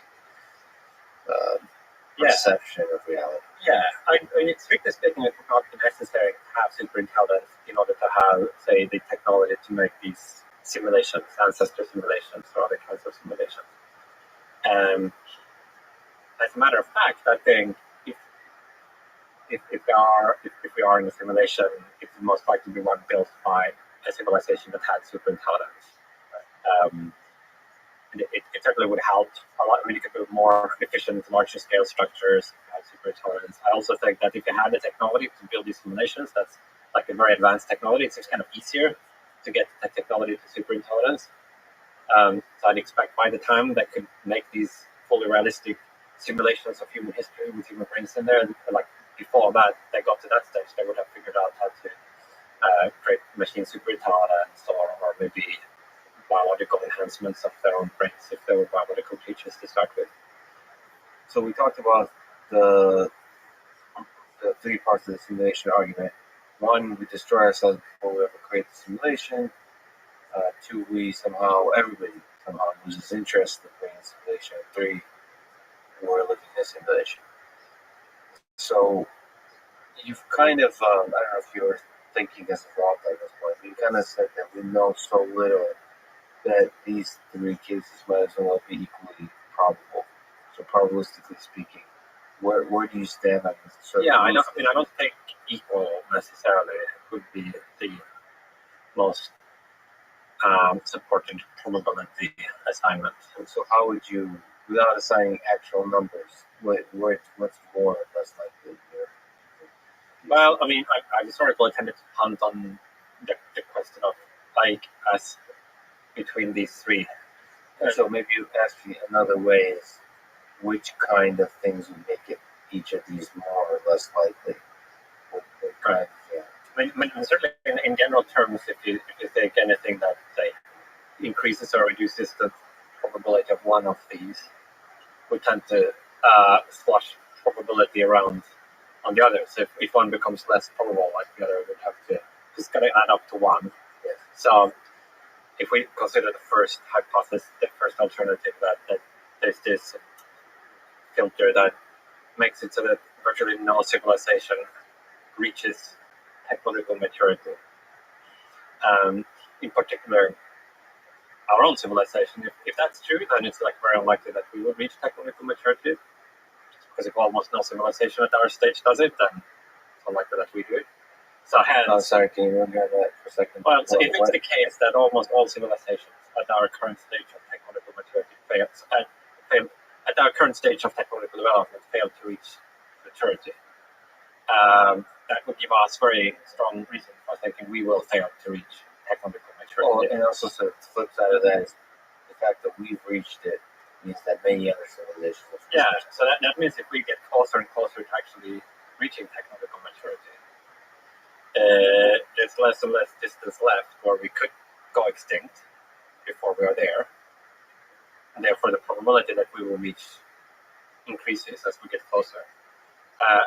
perception of reality. Yeah, I mean, strictly speaking, it's not necessary to have superintelligence in order to have, say, the technology to make these simulations, ancestor simulations, or other kinds of simulations. As a matter of fact, I think if we are in a simulation, it's most likely to be one built by a civilization that had superintelligence. It certainly would help a lot. I mean, you could build more efficient, larger scale structures, superintelligence. I also think that if you had the technology to build these simulations, that's like a very advanced technology. It's just kind of easier to get the technology to superintelligence. So I'd expect by the time they could make these fully realistic simulations of human history with human brains in there, like before that they got to that stage, they would have figured out how to create machine superintelligence or maybe biological enhancements of their own brains if they were biological creatures to start with. So we talked about the three parts of the simulation argument. One, we destroy ourselves before we ever create the simulation. Two, everybody somehow loses interest in creating simulation. Three, we're living in a simulation. So you've kind of, I don't know if you're thinking as a thought at this point, but you kind of said that we know so little that these three cases might as well be equally probable. So probabilistically speaking, where do you stand on this? Yeah, I don't think equal necessarily would be the most supported probability assignment. So how would you, without assigning actual numbers, what's more or less likely here? Well, I mean, I historically tended to punt on the question of like as between these three. So maybe you ask me another way is which kind of things would make it each of these more or less likely? Right. Yeah. I mean, certainly in general terms, if you take anything that say increases or reduces the probability of one of these, we tend to slosh probability around on the others. If one becomes less probable, like the other would have to just kind of add up to one. Yes. So if we consider the first hypothesis, the first alternative, that there's this filter that makes it so that virtually no civilization reaches technological maturity. In particular, our own civilization. If that's true, then it's like very unlikely that we would reach technological maturity. Because if almost no civilization at our stage does it, then it's unlikely that we do it. So hence, sorry, can you remember that for a second? Well, so if it's the case that almost all civilizations at our current stage of technological maturity at our current stage of technological development fail to reach maturity, that would give us very strong reason for thinking we will fail to reach technological maturity. And also, so the flip side of that is the fact that we've reached it means that many other civilizations will. Yeah, so that means if we get closer and closer to actually reaching technological maturity, there's less and less distance left where we could go extinct before we are there. And therefore, the probability that we will reach increases as we get closer.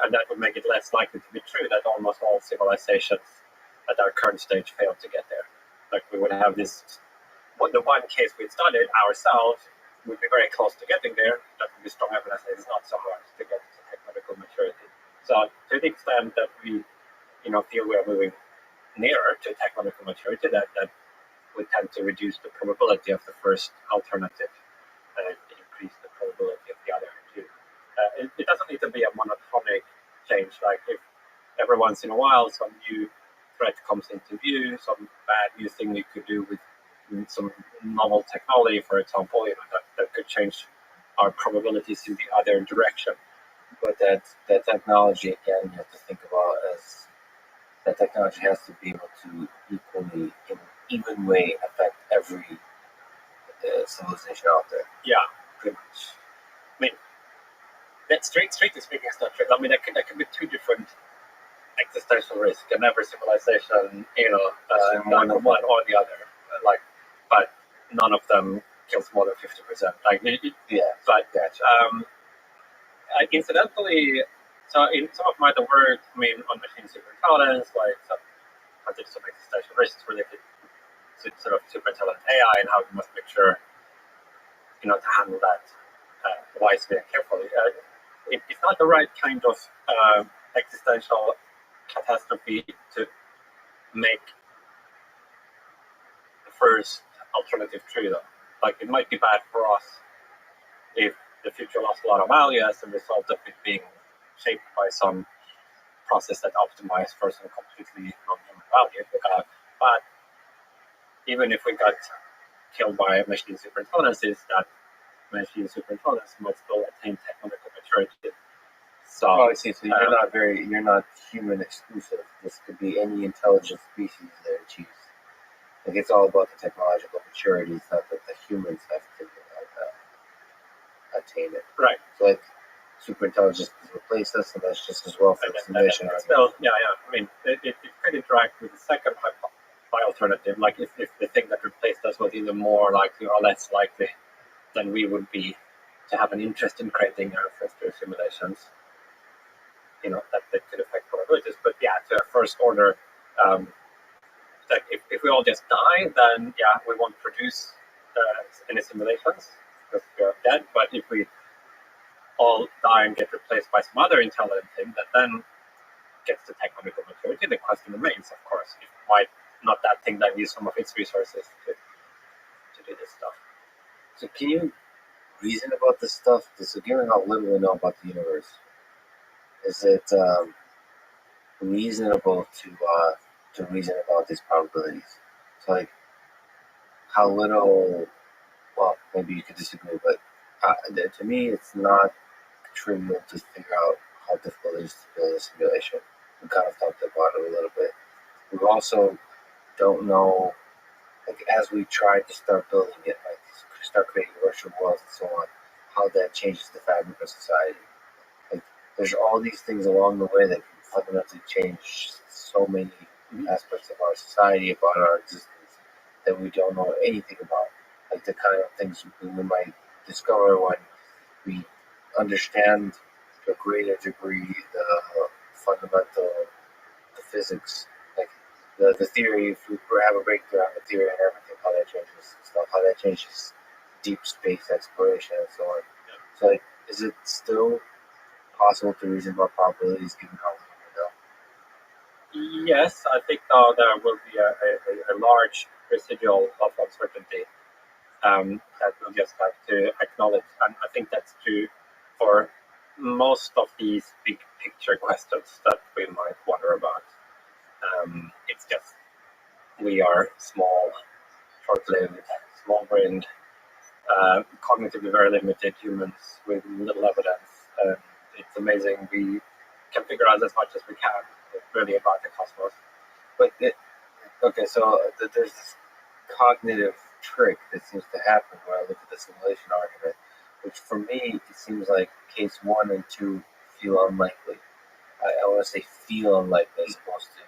And that would make it less likely to be true that almost all civilizations at our current stage fail to get there. Like we would have this, the one case we studied ourselves would be very close to getting there. That would be strong evidence that it's not so hard to get to technological maturity. So to the extent that we, feel we are moving nearer to technological maturity, that would tend to reduce the probability of the first alternative and increase the probability of the other two. It doesn't need to be a monotonic change. Like if every once in a while some new threat comes into view, some bad new thing you could do with some novel technology, for example, that could change our probabilities in the other direction. But that technology, again, you have to think about as that technology has to be able to equally, in an even way, affect every civilization out there. Yeah, pretty much. I mean, that strictly speaking, it's not true. I mean, that could be two different existential risks, and every civilization, one or the other. But none of them kills more than 50%. Incidentally, so in some of my other work, on machine superintelligence, some existential risks related to sort of superintelligent AI and how we must make sure, to handle that wisely and carefully. It's not the right kind of existential catastrophe to make the first alternative true, though. Like, it might be bad for us if the future lost a lot of value as a result of it being shaped by some process that optimized for some completely non-human value. But even if we got killed by machine superintelligence, that machine superintelligence might still attain technological maturity. So, I see. So you're not human exclusive. This could be any intelligent species that achieves. Like, it's all about the technological maturity. It's not that the humans have to attain it. Right. So, like, superintelligence can replace us, and that's just as well for simulation. Still, yeah. I mean, it could interact with the second alternative. Like, if the thing that replaced us was either more likely or less likely than we would be to have an interest in creating our first simulations, that could affect probabilities. But yeah, to a first order, like if we all just die, then yeah, we won't produce any simulations because we are dead. But if we all die and get replaced by some other intelligent thing that then gets to technological maturity, the question remains, of course, if why not that thing that use some of its resources to do this stuff. So can you reason about this stuff? So given how little we know about the universe, is it reasonable to reason about these probabilities? So, like, how little? Well, maybe you could disagree, but to me, it's not trivial to figure out how difficult it is to build a simulation. We kind of talked about it a little bit. We also don't know, like, as we try to start building it, like start creating virtual worlds and so on, how that changes the fabric of society. Like, there's all these things along the way that can fundamentally change so many aspects of our society, about our existence, that we don't know anything about. Like the kind of things we might discover when we understand to a greater degree the fundamental the physics, like the theory. If we have a breakthrough on the theory and everything, how that changes stuff, how that changes deep space exploration and so on. Yeah. So, like, is it still possible to reason about probabilities given how little we know? Yes, I think there will be a large residual of uncertainty that we'll just have to acknowledge. And I think that's true for most of these big picture questions that we might wonder about. It's just we are small, short-lived, small-brained, cognitively very limited humans with little evidence. It's amazing we can figure out as much as we can with really about the cosmos. But so there's this cognitive trick that seems to happen when I look at the simulation argument, which for me it seems like case 1 and 2 feel unlikely. I want to say feel unlikely as opposed to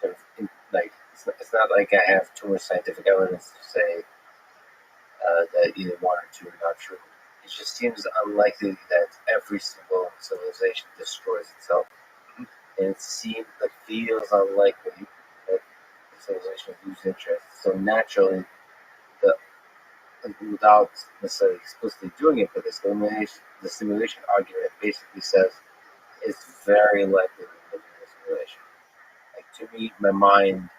sort of like it's not like I have too much scientific evidence to say that either 1 or 2 are not true. It just seems unlikely that every single civilization destroys itself, and it feels unlikely that the civilization will lose interest. So naturally, the without necessarily explicitly doing it, but the simulation argument basically says it's very likely we live in a simulation. Like to me, my mind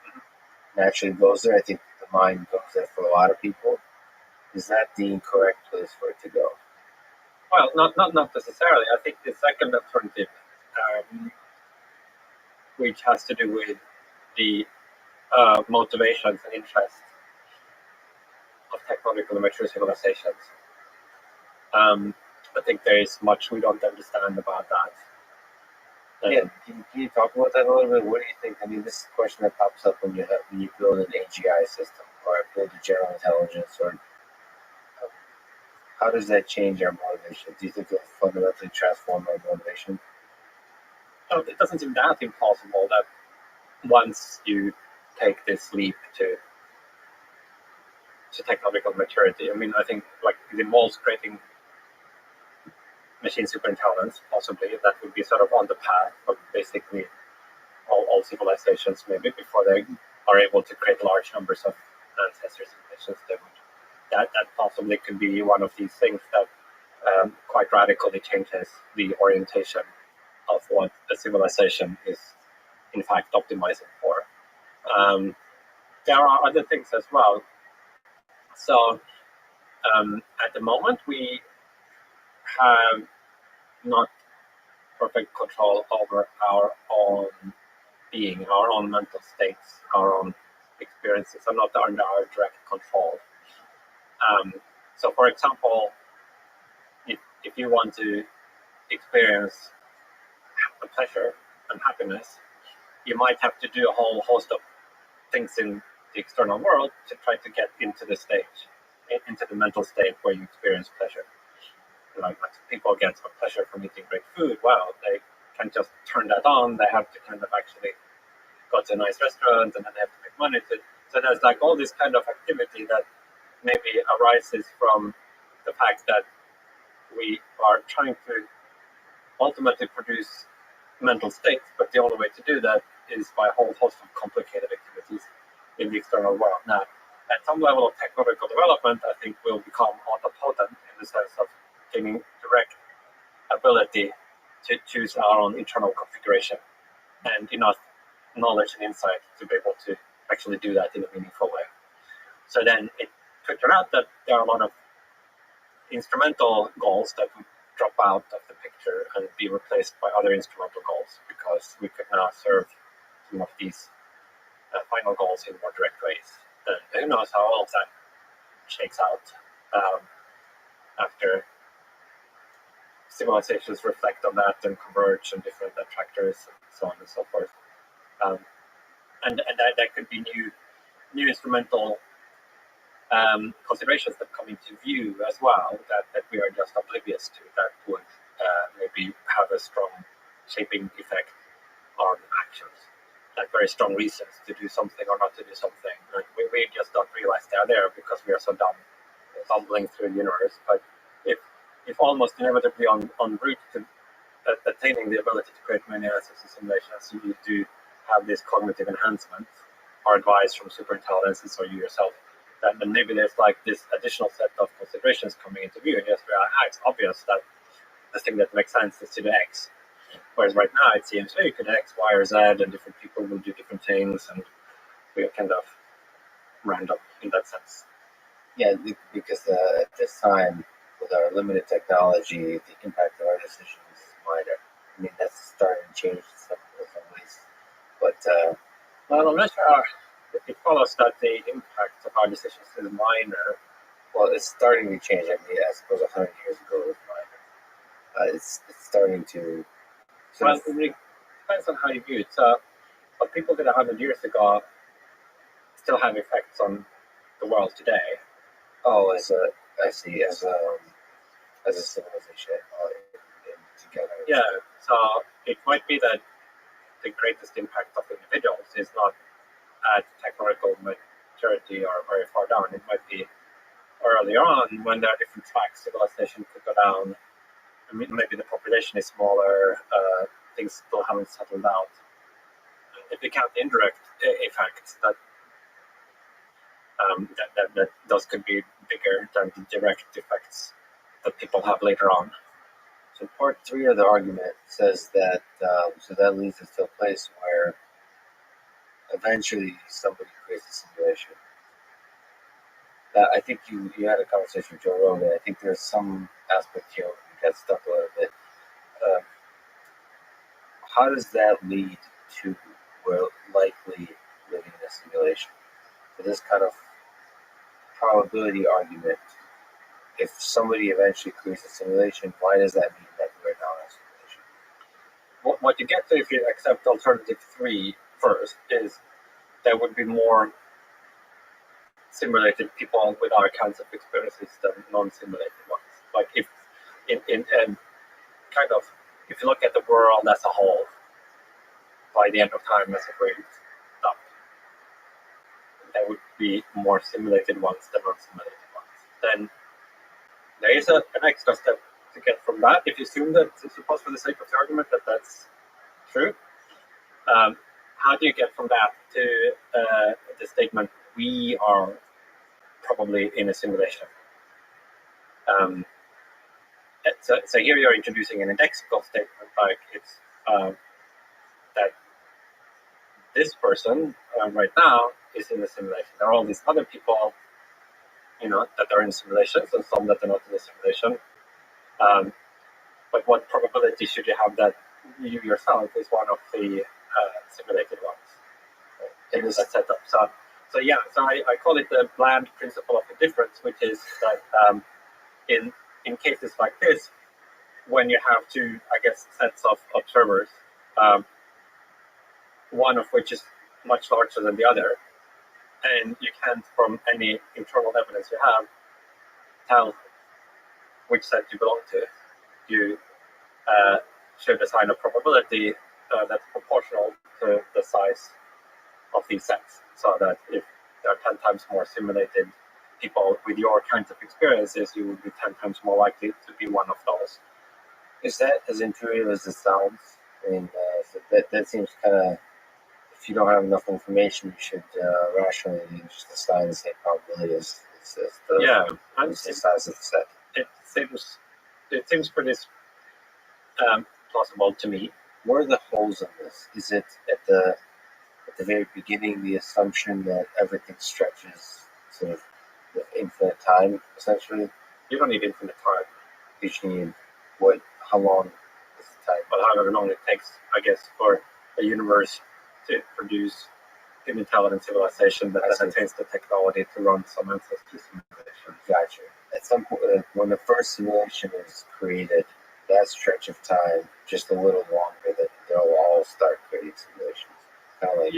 naturally goes there. I think the mind goes there for a lot of people. Is that the incorrect place for it to go? Well, not necessarily. I think the second alternative, which has to do with the motivations and interests of technologically mature civilizations. I think there is much we don't understand about that. Yeah, can you talk about that a little bit? What do you think? I mean, this is a question that pops up when you build an AGI system or build a general intelligence, or how does that change our motivation? Do you think it'll fundamentally transform our motivation? It doesn't seem that impossible that once you take this leap to technological maturity, I mean, I think like it involves creating machine superintelligence, possibly that would be sort of on the path of basically all civilizations, maybe before they are able to create large numbers of ancestors and nations. That possibly could be one of these things that quite radically changes the orientation of what a civilization is in fact optimizing for. There are other things as well. So at the moment we have not perfect control over our own being, our own mental states, our own experiences are not under our direct control. So for example, if you want to experience pleasure and happiness, you might have to do a whole host of things in the external world to try to get into the state, into the mental state where you experience pleasure. Like people get some pleasure from eating great food. Well, they can just turn that on. They have to kind of actually go to a nice restaurant, and then they have to make money. So there's like all this kind of activity that maybe arises from the fact that we are trying to ultimately produce mental states, but the only way to do that is by a whole host of complicated activities in the external world. Now, at some level of technological development, I think we'll become autopotent in the sense of gaining direct ability to choose our own internal configuration and enough knowledge and insight to be able to actually do that in a meaningful way. So then it could turn out that there are a lot of instrumental goals that would drop out of the picture and be replaced by other instrumental goals, because we could now serve some of these final goals in more direct ways. And who knows how all of that shakes out after civilizations reflect on that and converge on different attractors and so on and so forth. And that could be new instrumental considerations that come into view as well, that we are just oblivious to, that would maybe have a strong shaping effect on actions, like very strong reasons to do something or not to do something. And we just don't realize they're there because we are so dumb, stumbling through the universe. But if almost inevitably en route to attaining the ability to create many answers and simulations, you do have this cognitive enhancement or advice from superintelligences or you yourself, then maybe there's like this additional set of considerations coming into view, and just realize, it's obvious that the thing that makes sense is to do X. Whereas right now it seems, you could X, Y, or Z, and different people will do different things, and we are kind of random in that sense. Yeah, because at this time, with our limited technology, the impact of our decisions is minor. I mean, that's starting to change in some ways. But well, I'm not sure it follows that the impact of our decisions is minor. Well, it's starting to change. I mean, I suppose 100 years ago it was minor. It's starting to. Well, depends on how you view it. So what people did 100 years ago still have effects on the world today. Oh, I see, as a civilization together. Yeah, so it might be that the greatest impact of individuals is not at technological maturity or very far down. It might be earlier on when there are different tracks, civilization could go down. I mean, maybe the population is smaller, things still haven't settled out. If you count the indirect effects, that those could be bigger than the direct effects that people have later on. So part 3 of the argument says that, so that leads us to a place where eventually somebody creates a simulation. I think you had a conversation with Joe Rogan. I think there's some aspect here where we got stuck a little bit. How does that lead to we're likely living in a simulation? For this kind of probability argument, if somebody eventually creates a simulation, why does that mean that we're now in a simulation? What you get to if you accept alternative 3 first is there would be more simulated people with our kinds of experiences than non-simulated ones. Like if in kind of if you look at the world as a whole, by the end of time as a great stuff, there would be more simulated ones than non-simulated ones. Then there is an extra step to get from that. If you assume that, suppose for the sake of the argument that that's true, how do you get from that to the statement, we are probably in a simulation? So here you're introducing an indexical statement, like it's that this person right now is in a simulation. There are all these other people, that are in simulations, and some that are not in a simulation. But what probability should you have that you yourself is one of the simulated ones in that setup? So I call it the bland principle of indifference, which is that in cases like this, when you have two, sets of observers, one of which is much larger than the other, and you can't, from any internal evidence you have, tell which set you belong to, you should assign a probability that's proportional to the size of these sets, so that if there are 10 times more simulated people with your kinds of experiences, you would be 10 times more likely to be one of those. Is that as intuitive as it sounds? I mean, so that seems kind of, if you don't have enough information, you should rationally just assign the same probability as the size of the set. It seems pretty plausible to me. Where are the holes in this? Is it at the very beginning the assumption that everything stretches sort of with infinite time, essentially? You don't need infinite time. You just need how long is the time? But however long it takes, for a universe to produce an intelligent civilization that then attains the technology to run some ancestry simulation. Gotcha. At some point, when the first simulation is created, that stretch of time, just a little longer, that they'll all start creating simulations. Kind of like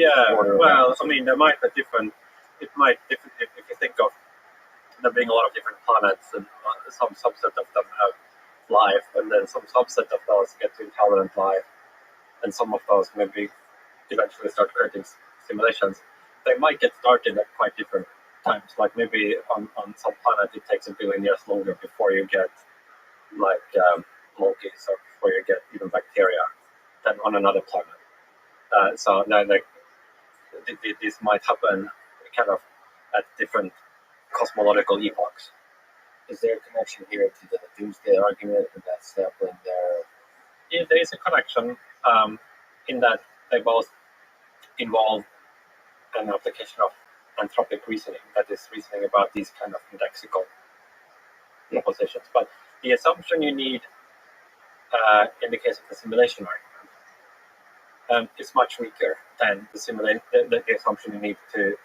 there might be different. If you think of there being a lot of different planets, and some subset of them have life, and then some subset of those get to intelligent life, and some of those maybe eventually start creating simulations. They might get started at quite different times. Like maybe on some planet it takes a billion years longer before you get monkeys, or before you get even bacteria, than on another planet. So now, this might happen kind of at different cosmological epochs. Is there a connection here to the doomsday argument and that sampling there? Yeah, there is a connection in that they both involve an application of anthropic reasoning, that is, reasoning about these kind of indexical propositions. But the assumption you need in the case of the simulation argument is much weaker than the assumption you need to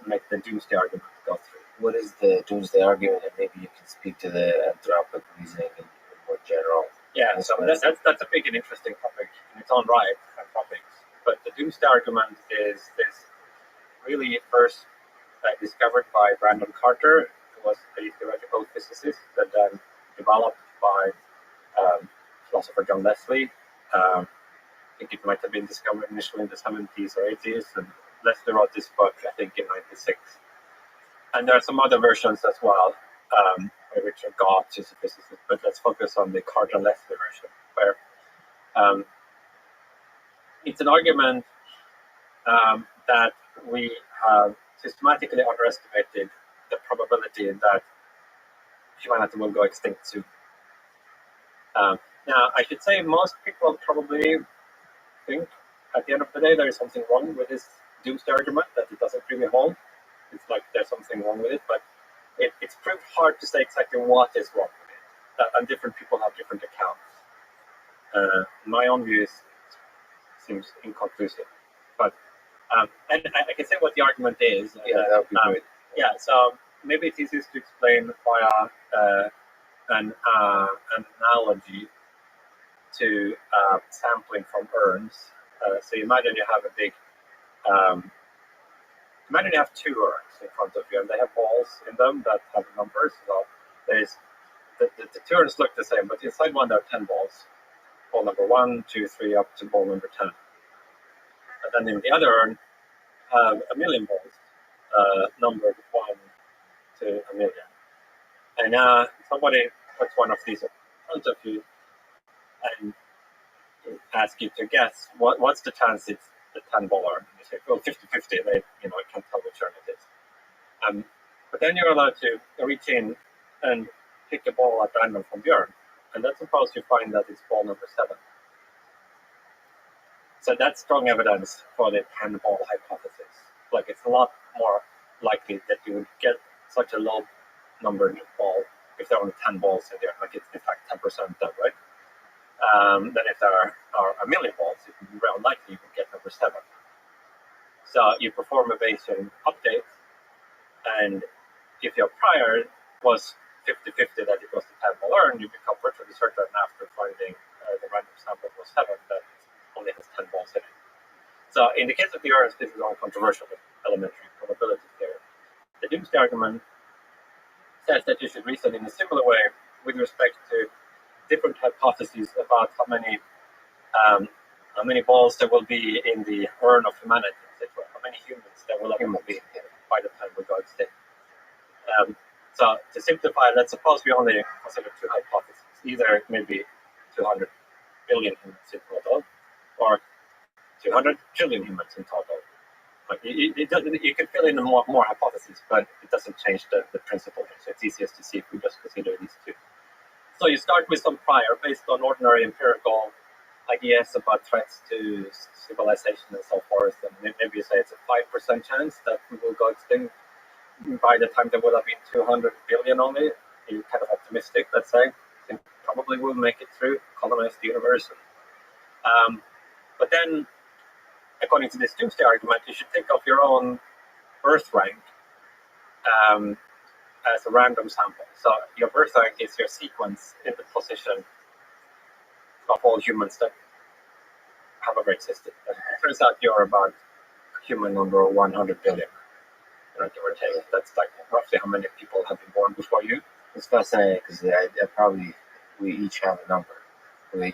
make the doomsday argument go through. What is the doomsday argument? And maybe you can speak to the anthropic reasoning in more general. Yeah, so that's a big and interesting topic in its own right, and topics. But the doomsday argument is this really first discovered by Brandon Carter, who was a theoretical physicist that then developed by philosopher John Leslie. I think it might have been discovered initially in the 70s or 80s, and Leslie wrote this book, I think, in 96. And there are some other versions as well, by Richard Gott, who's a physicist, but let's focus on the Carter-Leslie version, where it's an argument that we have systematically underestimated the probability that humanity will go extinct soon. Now, I should say most people probably think at the end of the day there is something wrong with this doomsday argument, that it doesn't really hold. It's like there's something wrong with it, but it's proved hard to say exactly what is wrong with it. And different people have different accounts. My own view seems inconclusive. But and I can say what the argument is. Yeah, that would be great. Yeah, so maybe it's easiest to explain via an analogy to sampling from urns. So imagine you have a big, imagine you have two urns in front of you, and they have balls in them that have numbers. So there's the two urns look the same, but inside one there are 10 balls. Ball number 1, 2, 3, up to ball number 10. And then in the other urn, have a million balls, numbered 1 to a million. And somebody puts one of these in front of you and ask you to guess what's the chance it's the 10 ball urn. You say, well, 50-50. I can't tell which urn it is. But then you're allowed to reach in and pick a ball at random from the urn. And let's suppose you find that it's ball number 7. So that's strong evidence for the 10 ball hypothesis. Like, it's a lot more likely that you would get such a low numbered ball if there are only 10 balls in there. Like, it's in fact 10% then, right? Then if there are a million balls, it's very unlikely you will get number 7. So you perform a Bayesian update, and if your prior was 50-50 that it was the 10 ball urn, you become virtually certain after finding the random sample was 7 that it only has 10 balls in it. So in the case of the urns, this is uncontroversial with elementary probability theory. The doomsday argument says that you should reason in a similar way with respect to different hypotheses about how many balls there will be in the urn of humanity, etc. How many humans there will be by the time we go extinct. So to simplify, let's suppose we only consider two hypotheses. Either maybe 200 billion humans in total, or 200 trillion humans in total. Like you can fill in more hypotheses, but it doesn't change the principle. So it's easiest to see if we just consider these two. So you start with some prior based on ordinary empirical ideas about threats to civilization and so forth. And maybe you say it's a 5% chance that we will go extinct by the time there will have been 200 billion only. You're kind of optimistic, let's say. I think probably we'll make it through, colonize the universe. But then, according to this doomsday argument, you should think of your own birth rank as a random sample. So your birth rank is your sequence in the position of all humans that have ever existed. And it turns out you're about human number 100 billion. Give or take. That's like roughly how many people have been born before you. I was going to say, because probably we each have a number. We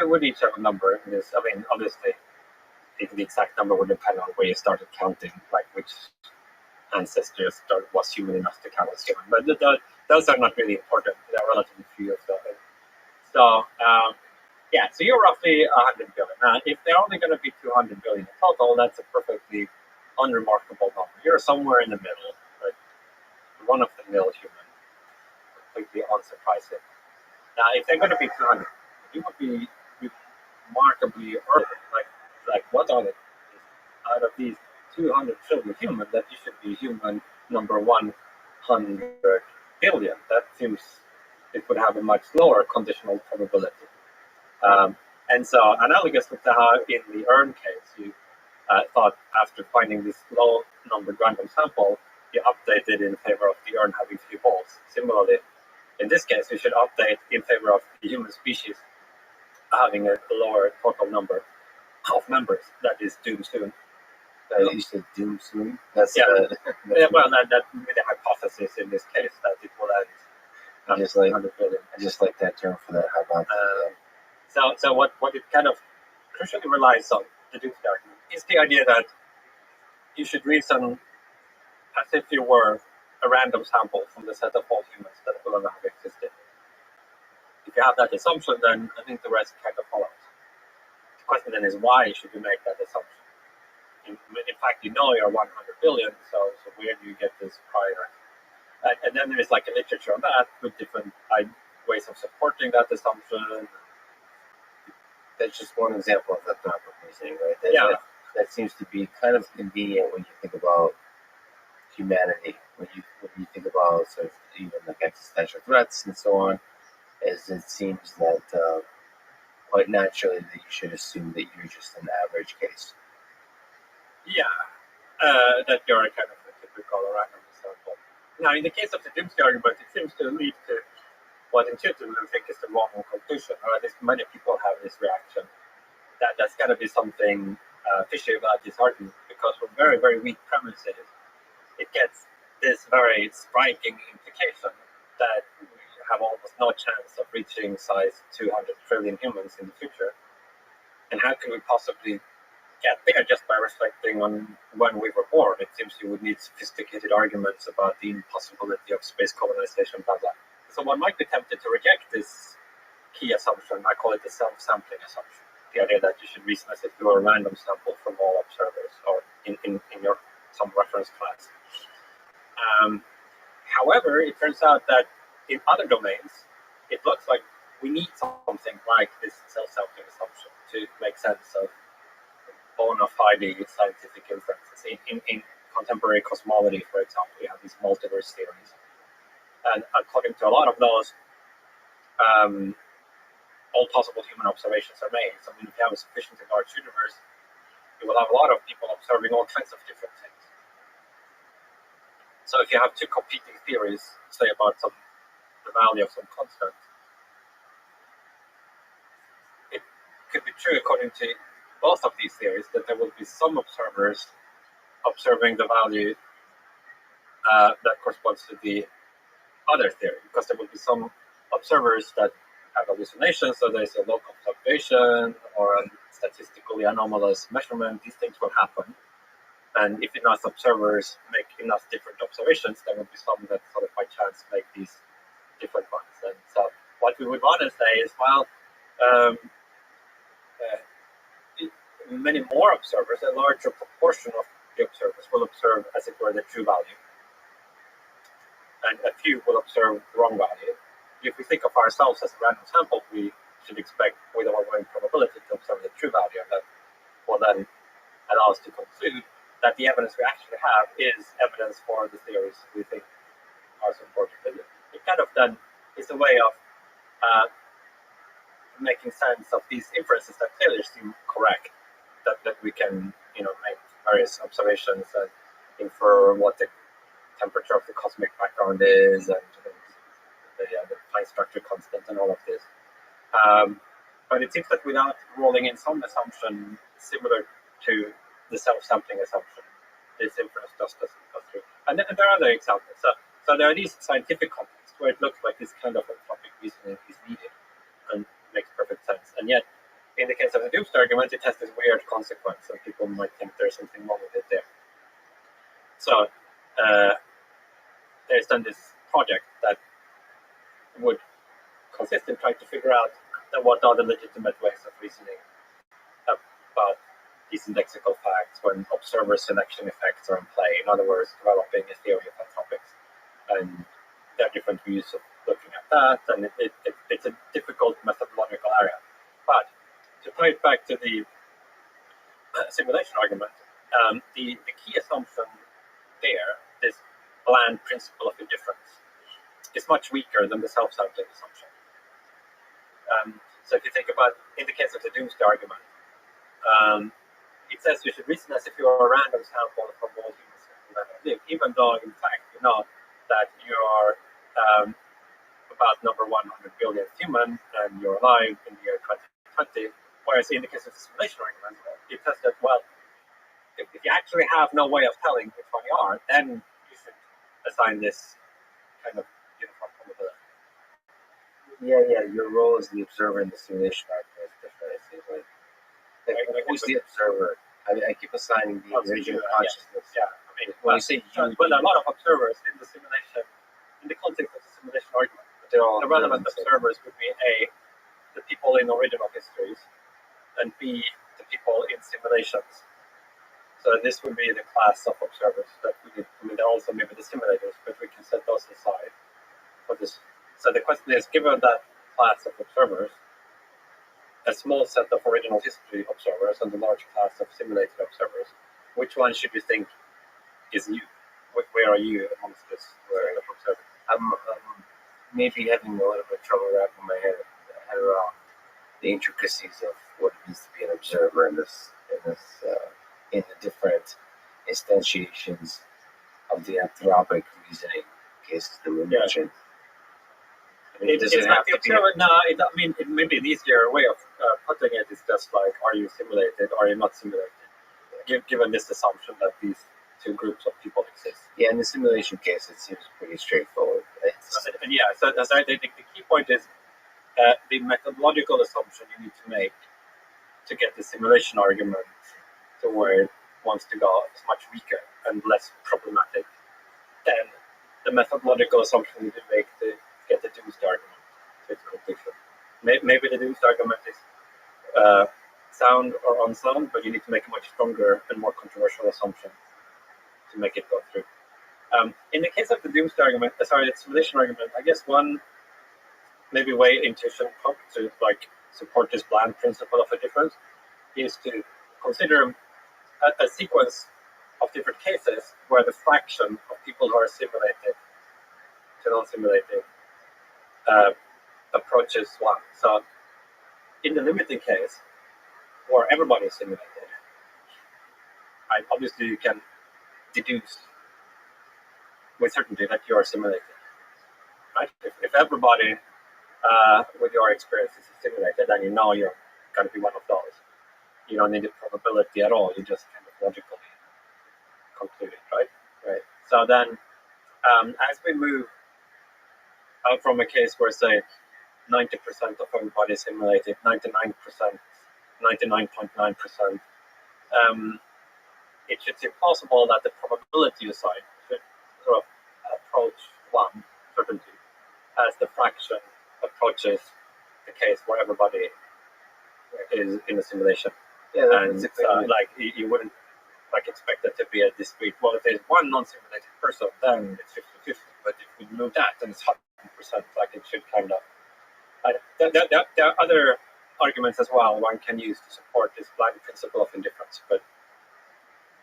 would each have a number. Obviously, the exact number would depend on where you started counting, like which ancestors was human enough to count as human. But those are not really important. They're relatively few of them. So, so you're roughly 100 billion. Now, if they're only going to be 200 billion in total, that's a perfectly unremarkable number. You're somewhere in the middle, right? One of the mill human, completely unsurprising. Now, if they're going to be 200, you would be remarkably early. Like what are they? Out of these 200 trillion humans, that you should be human number 100 billion. That seems it would have a much lower conditional probability. And so, analogous to how in the urn case, you thought after finding this low numbered random sample, you updated in favor of the urn having few balls. Similarly, in this case, we should update in favor of the human species having a lower total number of members that is doomed soon. You said doom soon? That's, Yeah. that's Well, that with the hypothesis in this case that it will end I just like 100 billion. I just like that term for that hypothesis. So what it kind of crucially relies on, the doomsday argument, is the idea that you should reason as if you were a random sample from the set of all humans that will ever have existed. If you have that assumption, then I think the rest kind of follows. The question then is, why should you make that assumption? In fact, you know you're 100 billion, so where do you get this prior? And then there's like a literature on that with different ways of supporting that assumption. That's just one example of the type of reasoning, right? That seems to be kind of convenient when you think about humanity, when you think about sort of even like existential threats and so on, as it seems that quite naturally that you should assume that you're just an average case. Yeah, that you're a kind of a typical random sample. Now, in the case of the doomsday argument, it seems to lead to what intuitively we think is the wrong conclusion, or at least many people have this reaction. That's got to be something fishy about this argument, because from very, very weak premises, it gets this very striking implication that we have almost no chance of reaching size 200 trillion humans in the future. And how can we possibly get there just by reflecting on when we were born? It seems you would need sophisticated arguments about the impossibility of space colonization, blah, blah. So one might be tempted to reject this key assumption. I call it the self-sampling assumption. The idea that you should reason as if you are a random sample from all observers, or in your some reference class. However, it turns out that in other domains, it looks like we need something like this self-sampling assumption to make sense of bona fide scientific inferences. In contemporary cosmology, for example, we have these multiverse theories. And according to a lot of those, all possible human observations are made. So if you have a sufficiently large universe, you will have a lot of people observing all kinds of different things. So if you have two competing theories, say about the value of some constant, it could be true according to both of these theories that there will be some observers observing the value that corresponds to the other theory, because there will be some observers that have hallucinations, so there's a local fluctuation or a statistically anomalous measurement. These things will happen. And if enough observers make enough different observations, there will be some that sort of by chance make these different ones. And so what we would want to say is, well, many more observers, a larger proportion of the observers will observe as it were the true value. And a few will observe the wrong value. If we think of ourselves as a random sample, we should expect with overwhelming probability to observe the true value, and that will then allow us to conclude that the evidence we actually have is evidence for the theories we think are supported. It kind of then is a way of making sense of these inferences that clearly seem correct, that we can make various observations and infer what the temperature of the cosmic background is, and the fine structure constant and all of this. But it seems that without rolling in some assumption similar to the self-sampling assumption, this inference just doesn't go through. And there are other examples. So there are these scientific contexts where it looks like this kind of anthropic reasoning is needed and makes perfect sense. And yet, in the case of the doomsday argument, it has this weird consequence, and people might think there's something wrong with it there. So there's then this project that would consist in trying to figure out what are the legitimate ways of reasoning about these indexical facts when observer selection effects are in play. In other words, developing a theory of anthropics. And there are different views of looking at that, and it's a difficult methodological area. But to tie it back to the simulation argument, the key assumption there, this bland principle of indifference, is much weaker than the self-sampling assumption. So if you think about, in the case of the doomsday argument, it says you should reason as if you are a random sample from all humans who ever live, even though in fact you know that you are about number 100 billionth human and you're alive in the year 20, whereas in the case of the simulation argument, you tested, well, if you actually have no way of telling which one you are, then you should assign this kind of uniform probability. Yeah. Your role as the observer in the simulation argument is different, it seems like. Who's the observer? I keep assigning the individual consciousness. Yeah. I mean, when you say you, but there are a lot of observers in the simulation, in the context of the simulation argument. they're all The relevant observers would be A, the people in original histories, and B, the people in simulations. So this would be the class of observers that we need. I mean, there are also maybe the simulators, but we can set those aside for this. So the question is, given that class of observers, a small set of original history observers and a large class of simulated observers, which one should you think is you? Where are you amongst this set of observers? I'm maybe having a little bit of trouble wrapping my head around the intricacies of what it means to be an observer in the different instantiations of the anthropic reasoning cases that we mentioned. It's like the observer. No, I mean, it may be an easier way of putting it is just like, are you simulated or are you not simulated? Given this assumption that these two groups of people exist. Yeah, in the simulation case, it seems pretty straightforward. So the key point is the methodological assumption you need to make to get the simulation argument to where it wants to go is much weaker and less problematic than the methodological assumption you need to make to get the Doomsday argument to its conclusion. Maybe the Doomsday argument is sound or unsound, but you need to make a much stronger and more controversial assumption to make it go through. In the case of the Doomsday argument, the simulation argument, I guess one maybe way intuition hook to like support this bland principle of a difference is to consider a sequence of different cases where the fraction of people who are simulated to non-simulated approaches 1. So in the limiting case, where everybody is simulated, obviously you can deduce with certainty that you are simulated. Right? If everybody with your experiences is simulated, then you know you're going to be one of those. You don't need a probability at all. You just kind of logically conclude it, right? Right. So then, as we move out from a case where, say, 90% of everybody is simulated, 99.9%, it should seem possible that the probability aside should sort of approach 1 certainty as the fraction approaches the case where everybody is in a simulation. Yeah, and like you wouldn't like expect that to be a discrete. Well, if there's one non-simulated person, then it's 50-50. But if we move that, then it's 100%. Like it should kind of. There are other arguments as well one can use to support this blind principle of indifference, but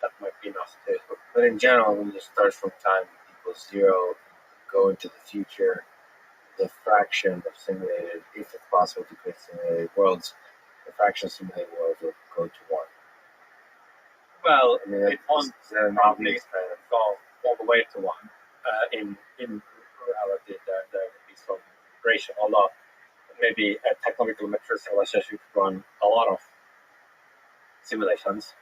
that might be enough too. But in general, when you start from time equals 0, go into the future, the fraction of simulated, if it's possible to create simulated worlds, the fraction of simulated worlds will go to 1. Well, I mean, it won't probably go all the way to 1. In reality, there will be some ratio, although maybe a technological mature civilization could run a lot of simulations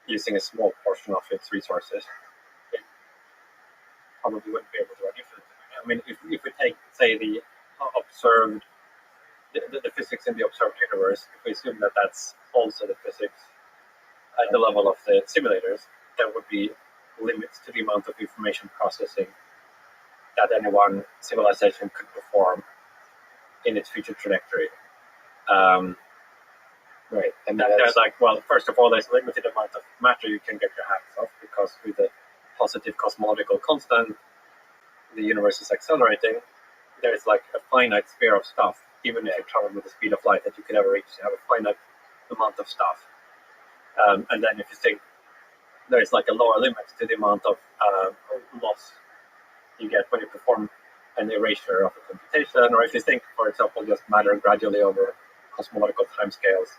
using a small portion of its resources. It probably wouldn't be able to run infinitely. I mean, if we take, say, the observed, the physics in the observed universe, if we assume that that's also the physics at the level of the simulators, there would be limits to the amount of information processing that any one civilization could perform in its future trajectory. Right. And there's like, well, first of all, there's a limited amount of matter you can get your hands off because with the positive cosmological constant, the universe is accelerating. There's like a finite sphere of stuff, even if you travel with the speed of light that you can ever reach. You have a finite amount of stuff. And then if you think there's like a lower limit to the amount of loss you get when you perform an erasure of a computation, or if you think, for example, just matter gradually over cosmological timescales,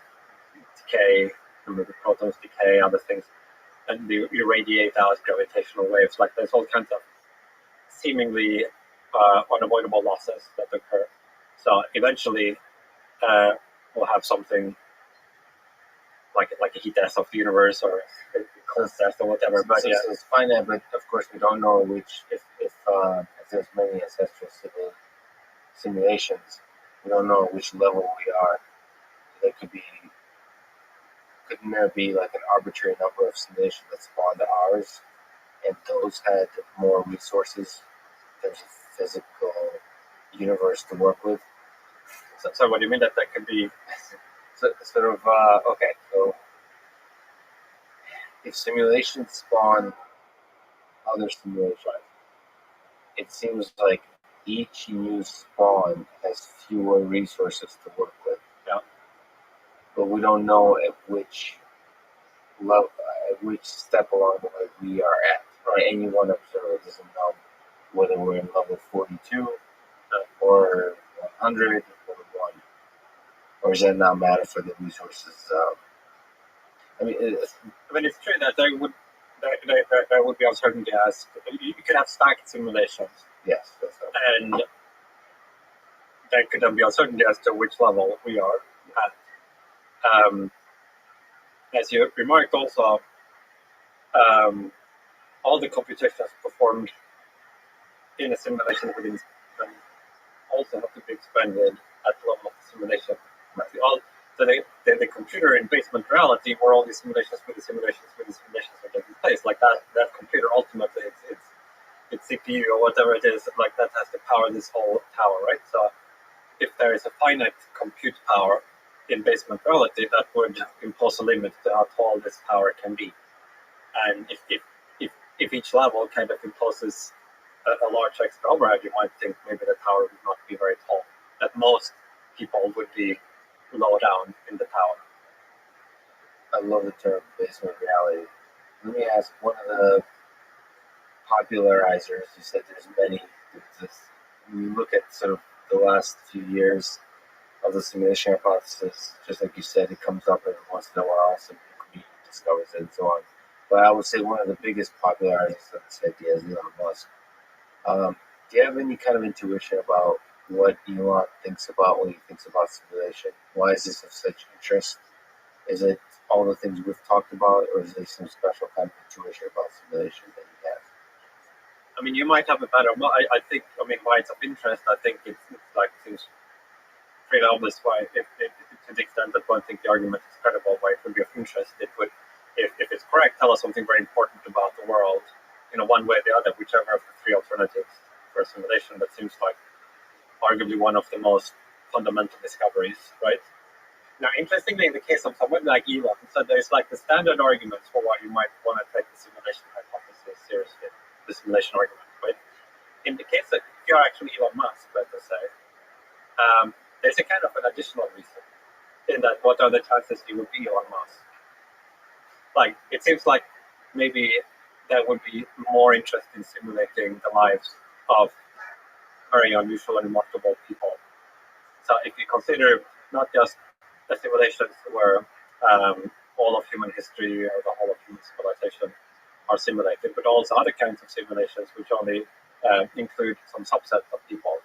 decay, remember the protons decay, other things, and you radiate out gravitational waves. Like there's all kinds of seemingly unavoidable losses that occur. So eventually, we'll have something like a heat death of the universe or a cold death or whatever. But yeah, it's finite, but of course we don't know which if there's many ancestral simulations, we don't know which level we are. There couldn't there be like an arbitrary number of simulations that spawned ours, and those had more resources? There's a physical universe to work with. so what do you mean that could be? So, sort of okay. So if simulations spawn other simulations, it seems like each new spawn has fewer resources to work with. Yeah. But we don't know at which level, at which step along the way we are at. Right? Any one observer doesn't know whether we're in level 42 or 100 or 1. Or does that not matter for the resources? It's true that there would be uncertainty as you could have stacked simulations. Yes. And there could then be uncertainty as to which level we are at. As you remarked also, all the computations performed in a simulation within also have to be expanded at the level of the simulation. So the computer in basement reality, where all these simulations with the simulations are taking place, like that computer ultimately it's CPU or whatever it is, like that has to power this whole tower, right? So if there is a finite compute power in basement reality, that would impose a limit to how tall this tower can be. And if each level kind of imposes a large extra overhead, you might think maybe the tower would not be very tall, that most people would be low down in the tower. I love the term basement reality. Let me ask, one of the popularizers, you said there's many, when you look at sort of the last few years of the simulation hypothesis, just like you said, it comes up every once in a while, some new community discovers it and so on. But I would say one of the biggest popularizers of this idea is Elon Musk. Do you have any kind of intuition about what Elon thinks about when he thinks about simulation? Why is this of such interest? Is it all the things we've talked about, or is there some special kind of intuition about simulation that you have? I mean, you might have a better. I think. I mean, why it's of interest. I think it's like seems pretty obvious why, if to the extent that one thinks the argument is credible, why it would be of interest. It would, if it's correct, tell us something very important about the world, one way or the other, whichever of the three alternatives for simulation. That seems like arguably one of the most fundamental discoveries, right? Now, interestingly, in the case of someone like Elon, so there's like the standard arguments for why you might want to take the simulation hypothesis seriously, the simulation argument, right? In the case that if you're actually Elon Musk, let us say, there's a kind of an additional reason in that what are the chances he would be Elon Musk? Like, it seems like maybe there would be more interest in simulating the lives of very unusual and remarkable people. So if you consider not just the simulations where all of human history or the whole of human civilization are simulated, but also other kinds of simulations which only include some subset of people.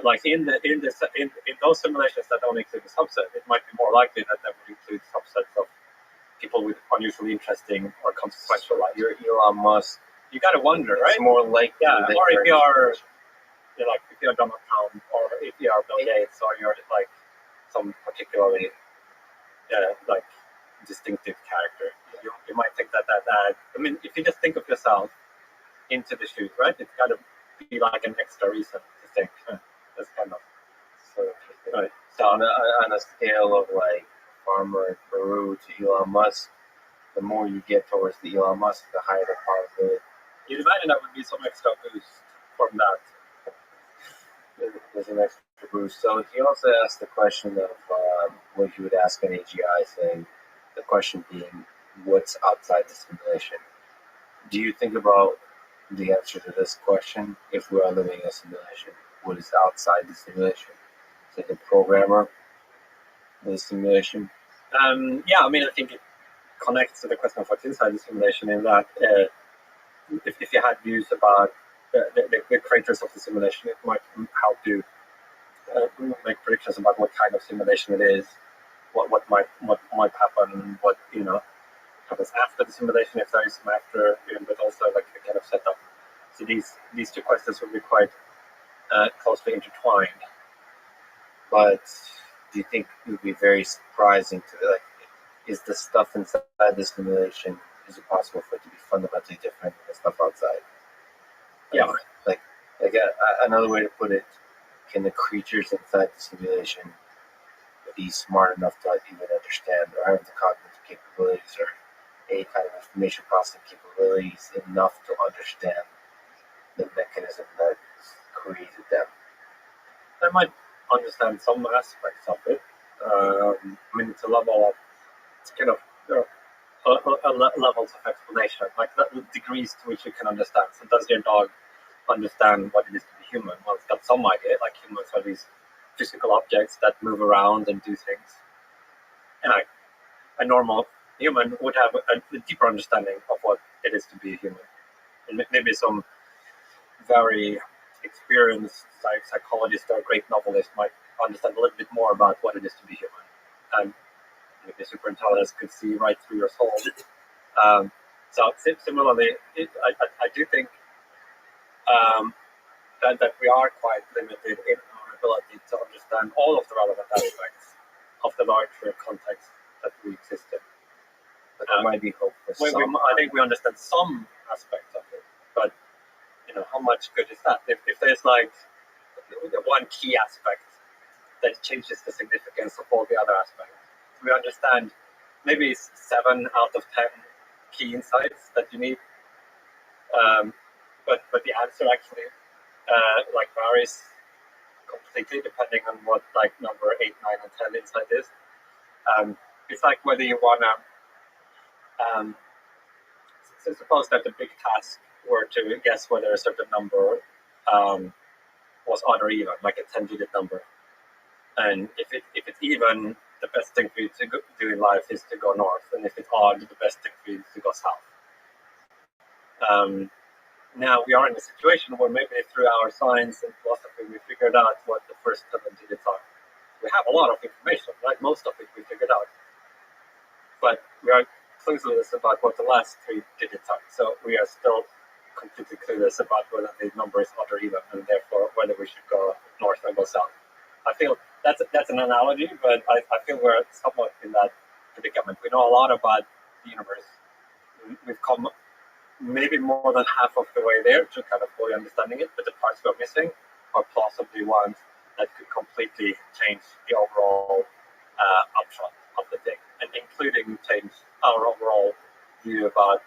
Like in those simulations that only include a subset, it might be more likely that they would include subsets of people with unusually interesting or consequential lives. You're Elon Musk. You gotta wonder, right? It's more likely. Yeah, or if you're Donald Trump, or if you are Bill Gates, or you're like some particularly like distinctive character, you might think that. I mean, if you just think of yourself into the shoes, right? It's got to be like an extra reason to think. That's kind of so interesting. Right. So on a scale of like farmer in Peru to Elon Musk, the more you get towards the Elon Musk, the higher the probability. You'd imagine that would be some extra boost from that. There's an extra boost. So he also asked the question of what you would ask an AGI, saying the question being, what's outside the simulation? Do you think about the answer to this question? If we are living in a simulation, what is outside the simulation? Is it the programmer of the simulation? Yeah, I mean, I think it connects to the question of what's inside the simulation in that if you had views about the creators of the simulation, it might help you make predictions about what kind of simulation it is, what might happen, what happens after the simulation if there is some after, but also like the kind of setup. So these two questions will be quite closely intertwined. But do you think it would be very surprising to is the stuff inside the simulation, is it possible for it to be fundamentally different than the stuff outside? Yeah. Another way to put it, can the creatures inside the simulation be smart enough to even understand or have the cognitive capabilities or any kind of information processing capabilities enough to understand the mechanism that created them? I might understand some aspects of it. It's a level of, it's kind of, levels of explanation, like the degrees to which you can understand. So does your dog understand what it is to be human? Well, it's got some idea, like humans are these physical objects that move around and do things. And a normal human would have a deeper understanding of what it is to be a human. And maybe some very experienced psychologist or great novelist might understand a little bit more about what it is to be human. And maybe superintelligence could see right through your soul. So similarly, I do think that we are quite limited in our ability to understand all of the relevant aspects of the larger context that we exist in. But there might be hope for some. I think we understand some aspects of it, but how much good is that? If there's like one key aspect that changes the significance of all the other aspects, we understand maybe 7 out of 10 key insights that you need, but the answer actually varies completely depending on what number 8, 9, and 10 insight is. It's like whether you wanna so suppose that the big task were to guess whether a certain number was odd or even, like a 10-digit number. And if it's even, the best thing for you to do in life is to go north, and if it's odd, the best thing for you is to go south. Now we are in a situation where maybe through our science and philosophy we figured out what the first 7 digits are. We have a lot of information, right? Most of it we figured out, but we are clueless about what the last 3 digits are. So we are still completely clueless about whether the number is odd or even, and therefore whether we should go north or go south. I feel that's an analogy, but I feel we're somewhat in that predicament. We know a lot about the universe. We've come maybe more than half of the way there to kind of fully understanding it, but the parts we're missing are possibly ones that could completely change the overall upshot of the thing, and including change our overall view about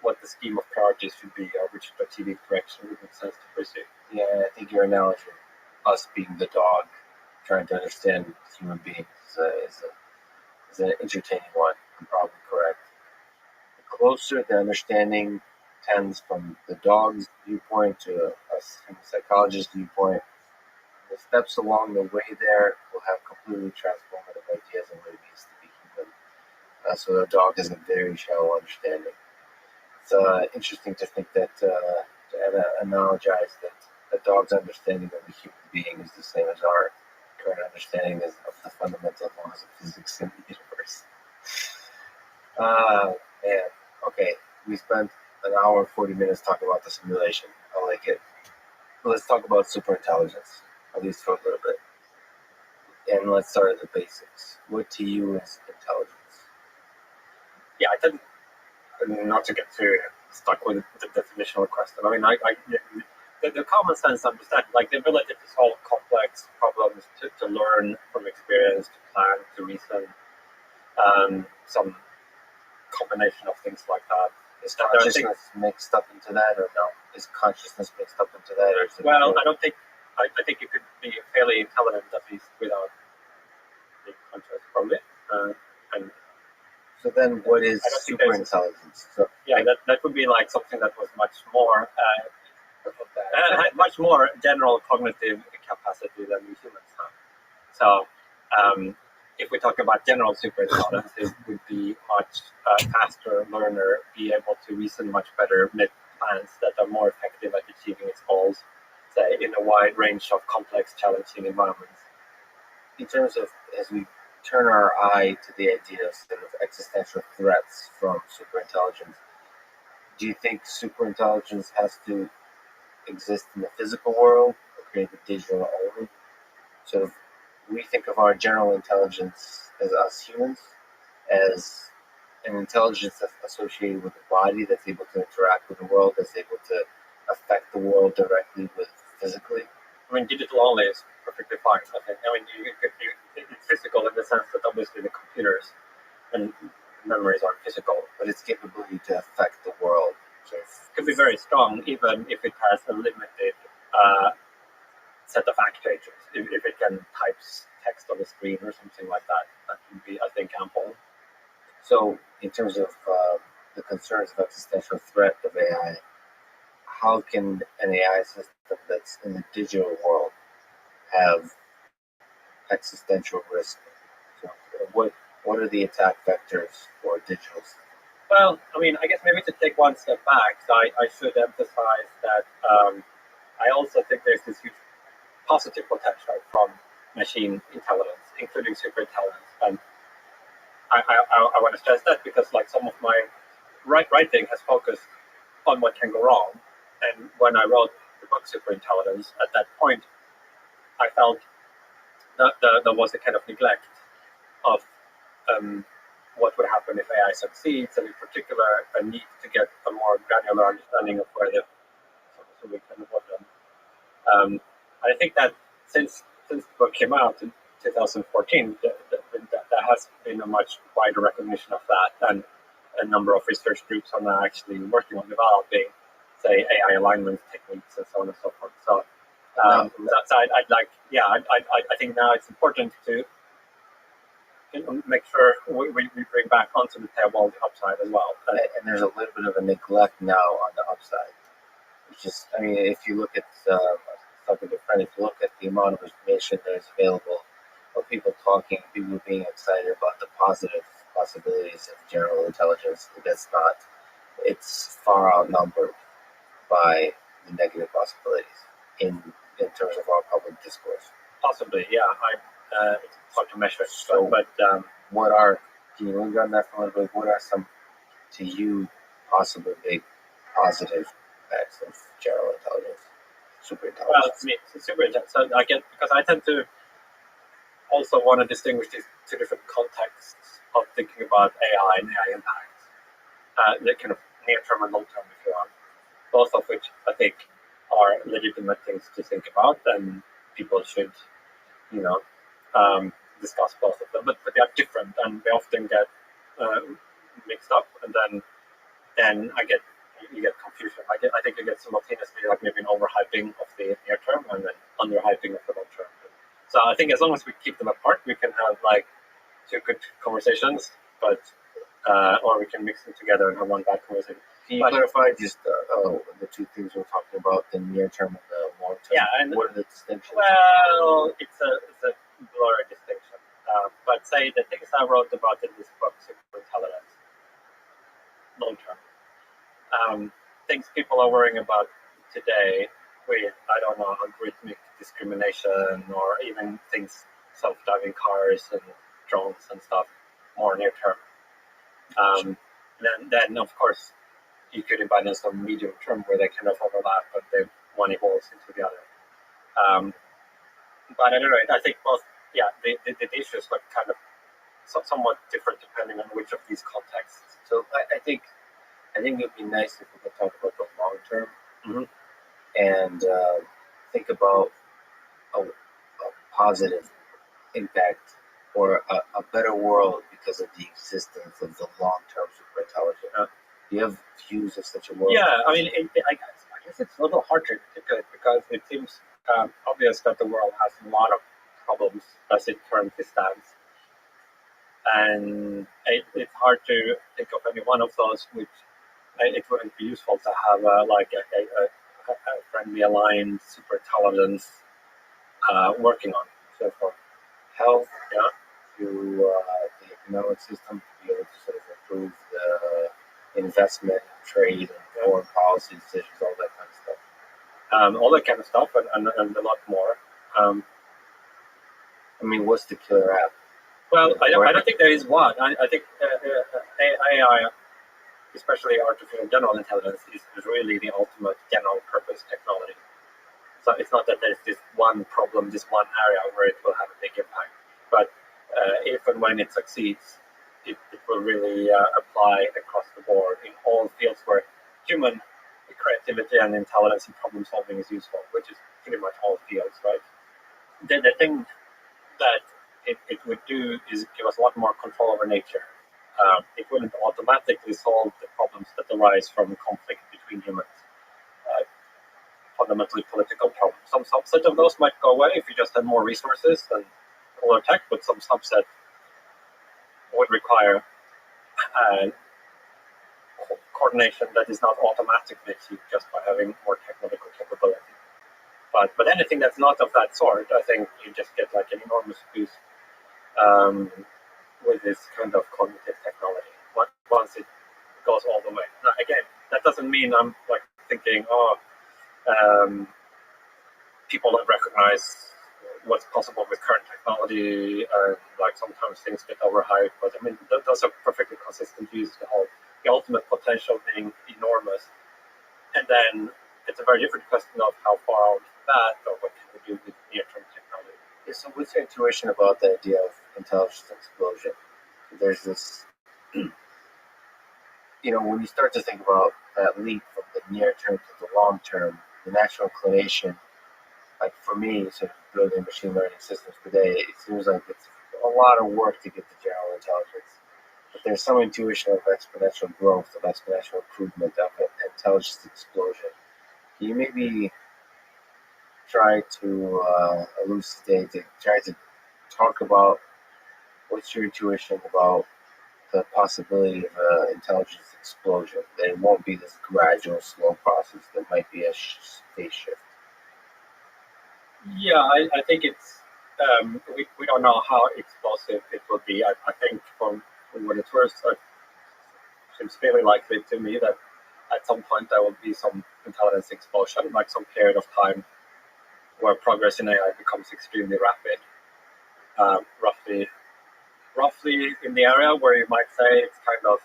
what the scheme of priorities should be or which strategic direction would make sense to pursue. Yeah, I think your analogy, us being the dog, trying to understand human beings, is an entertaining one. I'm probably correct. The closer the understanding tends from the dog's viewpoint to us from the psychologist's viewpoint, the steps along the way there will have completely transformative ideas on what it means to be human. So the dog has a very shallow understanding. It's interesting to think that to analogize that the dog's understanding of the human being is the same as our current understanding of the fundamental laws of physics in the universe. Man. Okay, we spent an hour and 40 minutes talking about the simulation. I like it. Let's talk about superintelligence, at least for a little bit. And let's start at the basics. What to you is intelligence? Yeah, I tend not to get too stuck with the definitional question. I mean, the common sense understanding, like the ability to solve complex problems, to learn from experience, to plan, to reason, some combination of things like that. Is consciousness mixed up into that, or no? Is consciousness mixed up into that? Or is it I don't think. I think you could be fairly intelligent at least without being conscious, probably. And so then, what is superintelligence? So, yeah, that would be like something that was much more general cognitive capacity than we humans have. So, if we talk about general superintelligence, it would be much faster learner, be able to reason much better, make plans that are more effective at achieving its goals, say, in a wide range of complex, challenging environments. In terms of, as we turn our eye to the idea of sort of existential threats from superintelligence, do you think superintelligence has to exist in the physical world or create the digital only? So we think of our general intelligence as us humans, as an intelligence that's associated with the body, that's able to interact with the world, that's able to affect the world directly with physically. I mean, digital only is perfectly fine. I think. I mean, it's physical in the sense that obviously the computers and memories are physical, but its capability to affect the world could be very strong, even if it has a limited set of actuators. If it can type text on the screen or something like that, that would be, I think, ample. So, in terms of the concerns of existential threat of AI, how can an AI system that's in the digital world have existential risk? So what are the attack vectors for digital systems? Well, I mean, I guess maybe to take one step back, so I should emphasize that I also think there's this huge positive potential from machine intelligence, including superintelligence. And I want to stress that because, like, some of my writing has focused on what can go wrong. And when I wrote the book Superintelligence, at that point, I felt that there was a kind of neglect of what would happen if AI succeeds, and in particular, a need to get a more granular understanding of where the so we can avoid them. I think that since the book came out in 2014, there has been a much wider recognition of that, and a number of research groups are now actually working on developing, say, AI alignment techniques and so on and so forth. So, I'd like, yeah, I think now it's important to make sure we bring back onto the table the upside as well. And there's a little bit of a neglect now on the upside. It's just, I mean, if you look at something different, if you look at the amount of information that is available, of people talking, people being excited about the positive possibilities of general intelligence, it's far outnumbered by the negative possibilities in terms of our public discourse. Possibly, yeah. It's hard to measure. So, but can you linger on that for a little bit? What are some, to you, possible big positive effects of general intelligence, superintelligence? Well, I mean, superintelligence. So because I tend to also want to distinguish these two different contexts of thinking about AI and AI impact, the kind of near-term and long-term, if you want, both of which I think are legitimate things to think about, and people should, discuss both of them. But they are different, and they often get mixed up, and then you get confusion. I think you get simultaneously, like, maybe an overhyping of the near term and then underhyping of the long term. So I think as long as we keep them apart, we can have like two good conversations, but or we can mix them together and have one bad conversation. Can you clarify just the two things we're talking about, the near term and the long term? Yeah, and what are the distinctions? Well, it's a blurry distinction. But say the things I wrote about in this book, superintelligence, long term, things people are worrying about today with, I don't know, algorithmic discrimination or even things, self-driving cars and drones and stuff, more near term. Then of course, you could imagine some medium term where they kind of overlap, but one evolves into the other. But at any rate, I think both, the issues are kind of somewhat different depending on which of these contexts. So I think it would be nice if we could talk about the long term, and think about a positive impact or a better world because of the existence of the long-term superintelligence. Do you have views of such a world? Yeah, I mean, I guess it's a little hard to articulate because it seems obvious that the world has a lot of problems as it currently stands. And it's hard to think of any one of those which it wouldn't be useful to have a friendly aligned superintelligence working on. So for health, to the economic system, to be able to sort of improve the investment, trade, and foreign policy decisions, all that kind of stuff. all that kind of stuff, and a lot more. I mean, what's the killer app? Well, I don't think there is one. I think AI, especially artificial general intelligence, is really the ultimate general purpose technology. So it's not that there's this one problem, this one area where it will have a big impact. But if and when it succeeds, it will really apply across the board in all fields where human creativity and intelligence and problem solving is useful, which is pretty much all fields, right? The thing that it would do is give us a lot more control over nature. It wouldn't automatically solve the problems that arise from conflict between humans. Fundamentally political problems. Some subset of those might go away if you just had more resources and cooler tech, but some subset would require coordination that is not automatically achieved just by having more technological capability. But anything that's not of that sort, I think you just get like an enormous boost with this kind of cognitive technology once it goes all the way. Now, again, that doesn't mean I'm like thinking, people don't recognize what's possible with current technology, and like sometimes things get overhyped. But I mean, those are perfectly consistent views. The ultimate potential being enormous, and then it's a very different question of how far out that, or what can we do with near-term technology. Yeah, so what's your intuition about the idea of intelligence explosion? There's this, when you start to think about that leap from the near term to the long term, the natural inclination, like for me, sort of building machine learning systems today, it seems like it's a lot of work to get to general intelligence. But there's some intuition of exponential growth, of exponential improvement, of an intelligence explosion. Can you maybe try to elucidate, try to talk about what's your intuition about the possibility of an intelligence explosion? That it won't be this gradual, slow process. There might be a phase shift. Yeah, I think it's we don't know how explosive it will be. I think from what it's worth, it seems fairly likely to me that at some point there will be some intelligence explosion, like some period of time where progress in AI becomes extremely rapid. Roughly in the area where you might say it's kind of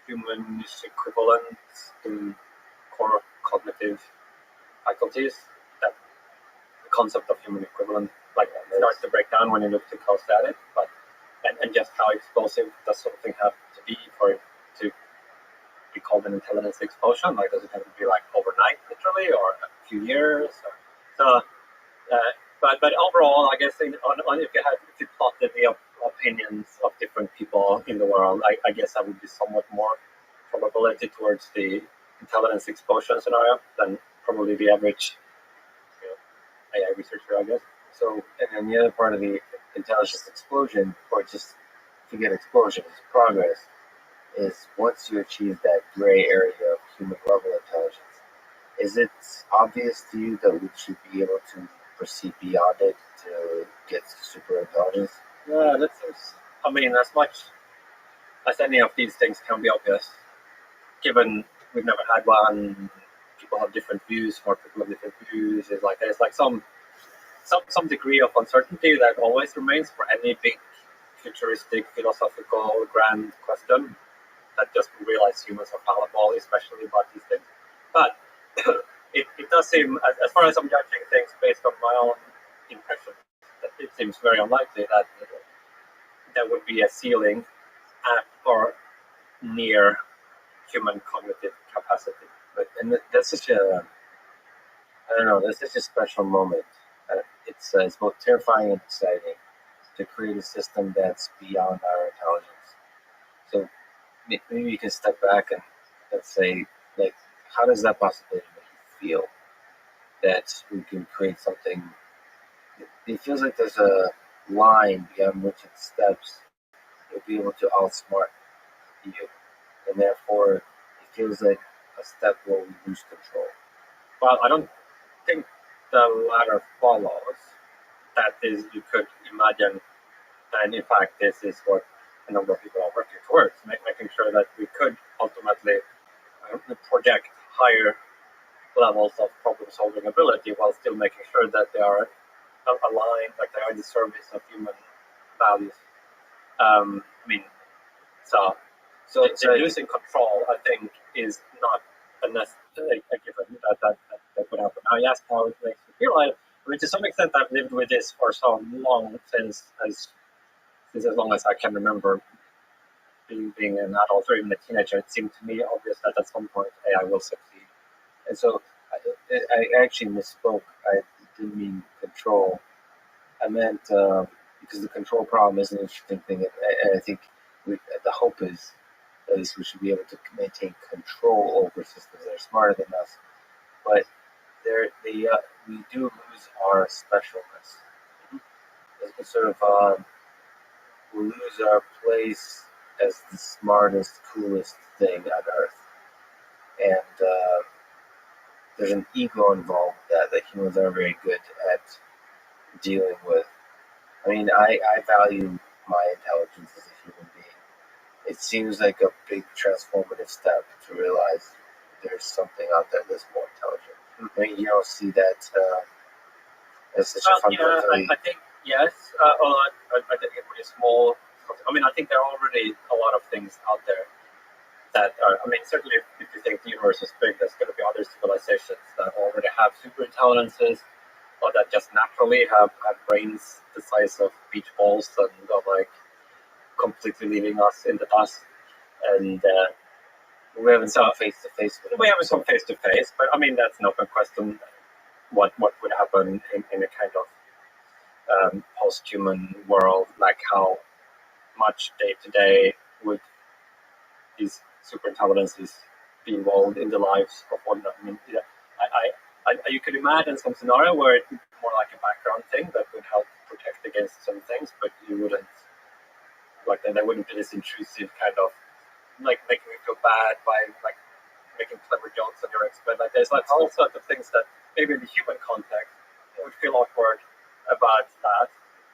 humanish equivalent in core cognitive faculties. That the concept of human equivalent starts to break down when you look too close at it. But and just how explosive does something have to be for it to be called an intelligence explosion? Like, does it have to be like overnight, literally, or a few years? But overall, I guess if you plotted the opinions of different people in the world, I guess I would be somewhat more probability towards the intelligence explosion scenario than probably the average AI researcher, I guess. So, and then the other part of the intelligence explosion, or just forget explosion, is progress, is once you achieve that gray area of human level intelligence, is it obvious to you that we should be able to proceed beyond it to get to super intelligence? Yeah, that seems. I mean, as much as any of these things can be obvious, given we've never had one, people have different views, more people have different views. There's like some degree of uncertainty that always remains for any big futuristic, philosophical, grand question that just we realize humans are fallible, especially about these things. But it does seem, as far as I'm judging things based on my own impression, that it seems very unlikely that there would be a ceiling at or near human cognitive capacity. And that's such a, I don't know, that's such a special moment. It's both terrifying and exciting to create a system that's beyond our intelligence. So maybe you can step back and let's say, like, how does that possibility make you feel that we can create something? It feels like there's a line beyond which it steps. You'll be able to outsmart you, and therefore it feels like a step where we lose control. Well, I don't think the latter follows. That is, you could imagine, and in fact, this is what a number of people are working towards, making sure that we could ultimately project higher levels of problem-solving ability while still making sure that they are aligned, like they are in the service of human values. I mean, so losing control, I think, is not a given that would happen. Now, you asked how it makes me feel. I mean, to some extent, I've lived with this for so long, since as long as I can remember being an adult or even a teenager. It seemed to me obvious that at some point AI will succeed. And so I actually misspoke. I didn't mean control. I meant because the control problem is an interesting thing, and I think the hope is at least we should be able to maintain control over systems that are smarter than us. But we do lose our specialness. It's sort of we lose our place as the smartest, coolest thing on Earth, and there's an ego involved that humans are very good at dealing with. I mean, I value my intelligence as a human being. It seems like a big transformative step to realize there's something out there that's more intelligent. I mean, you don't see that as such a fundamentally. I think yes. I think it pretty small. I mean, I think there are already a lot of things out there that are. I mean, certainly if you think the universe is big, there's going to be other civilizations that already have super intelligences, or that just naturally have brains the size of beach balls and are like completely leaving us in the dust. And we haven't come face to face with them. We haven't come face to face, but I mean that's an open question. What would happen in a kind of post-human world? Like how much day to day would these super intelligences be involved in the lives of one another? I mean, you could imagine some scenario where it's more like a background thing that would help protect against some things, but you wouldn't, like, there wouldn't be this intrusive kind of, like, making me feel bad by, like, making clever jokes on your expert. Like, there's, like, all sorts of things that maybe in the human context would feel awkward about that.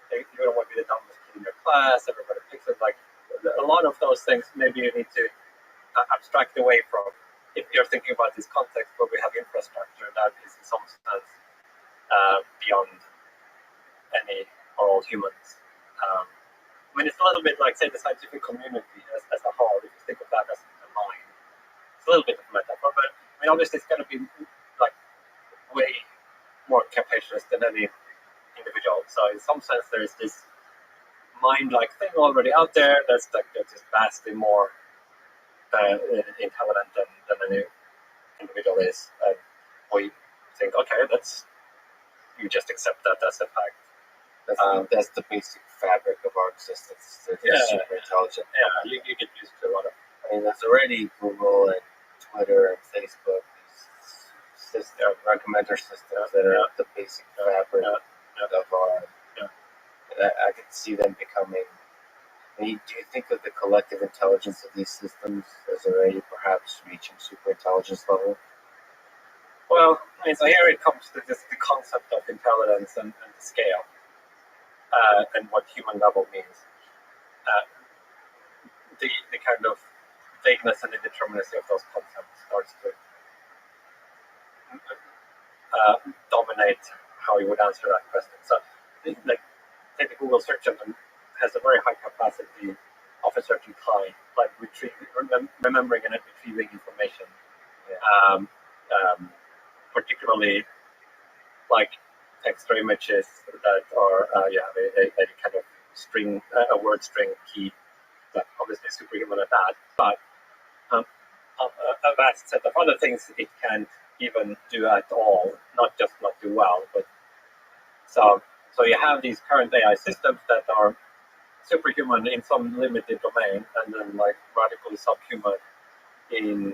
You don't want to be the dumbest kid in your class, everybody picks it. Like, a lot of those things maybe you need to abstract away from if you're thinking about this context where we have infrastructure that is in some sense beyond any or all humans. I mean, it's a little bit like, say, the scientific community as a whole, if you think of that as a mind. It's a little bit of a metaphor, but I mean, obviously it's going to be like way more capacious than any individual. So in some sense, there's this mind-like thing already out there that's like just vastly more intelligent than any individual is. And we think, okay, you just accept that as a fact. That's the basic fabric of our existence. It's super intelligent. Yeah, you get used to a lot of. I mean, there's already Google and Twitter and Facebook, these recommender systems that are the basic fabric of our. I could see them becoming. I mean, do you think of the collective intelligence of these systems as already perhaps reaching super intelligence level? Well, I mean, so here it comes to just the concept of intelligence and the scale. And what human level means. The kind of vagueness and indeterminacy of those concepts starts to dominate how you would answer that question. So, like, take the Google search engine has a very high capacity of a certain kind, like remembering and retrieving information. Particularly, like text or images that are a kind of string, a word string key, that obviously superhuman at that, but a vast set of other things it can't even do at all, not just not do well, but so you have these current AI systems that are superhuman in some limited domain and then like radically subhuman in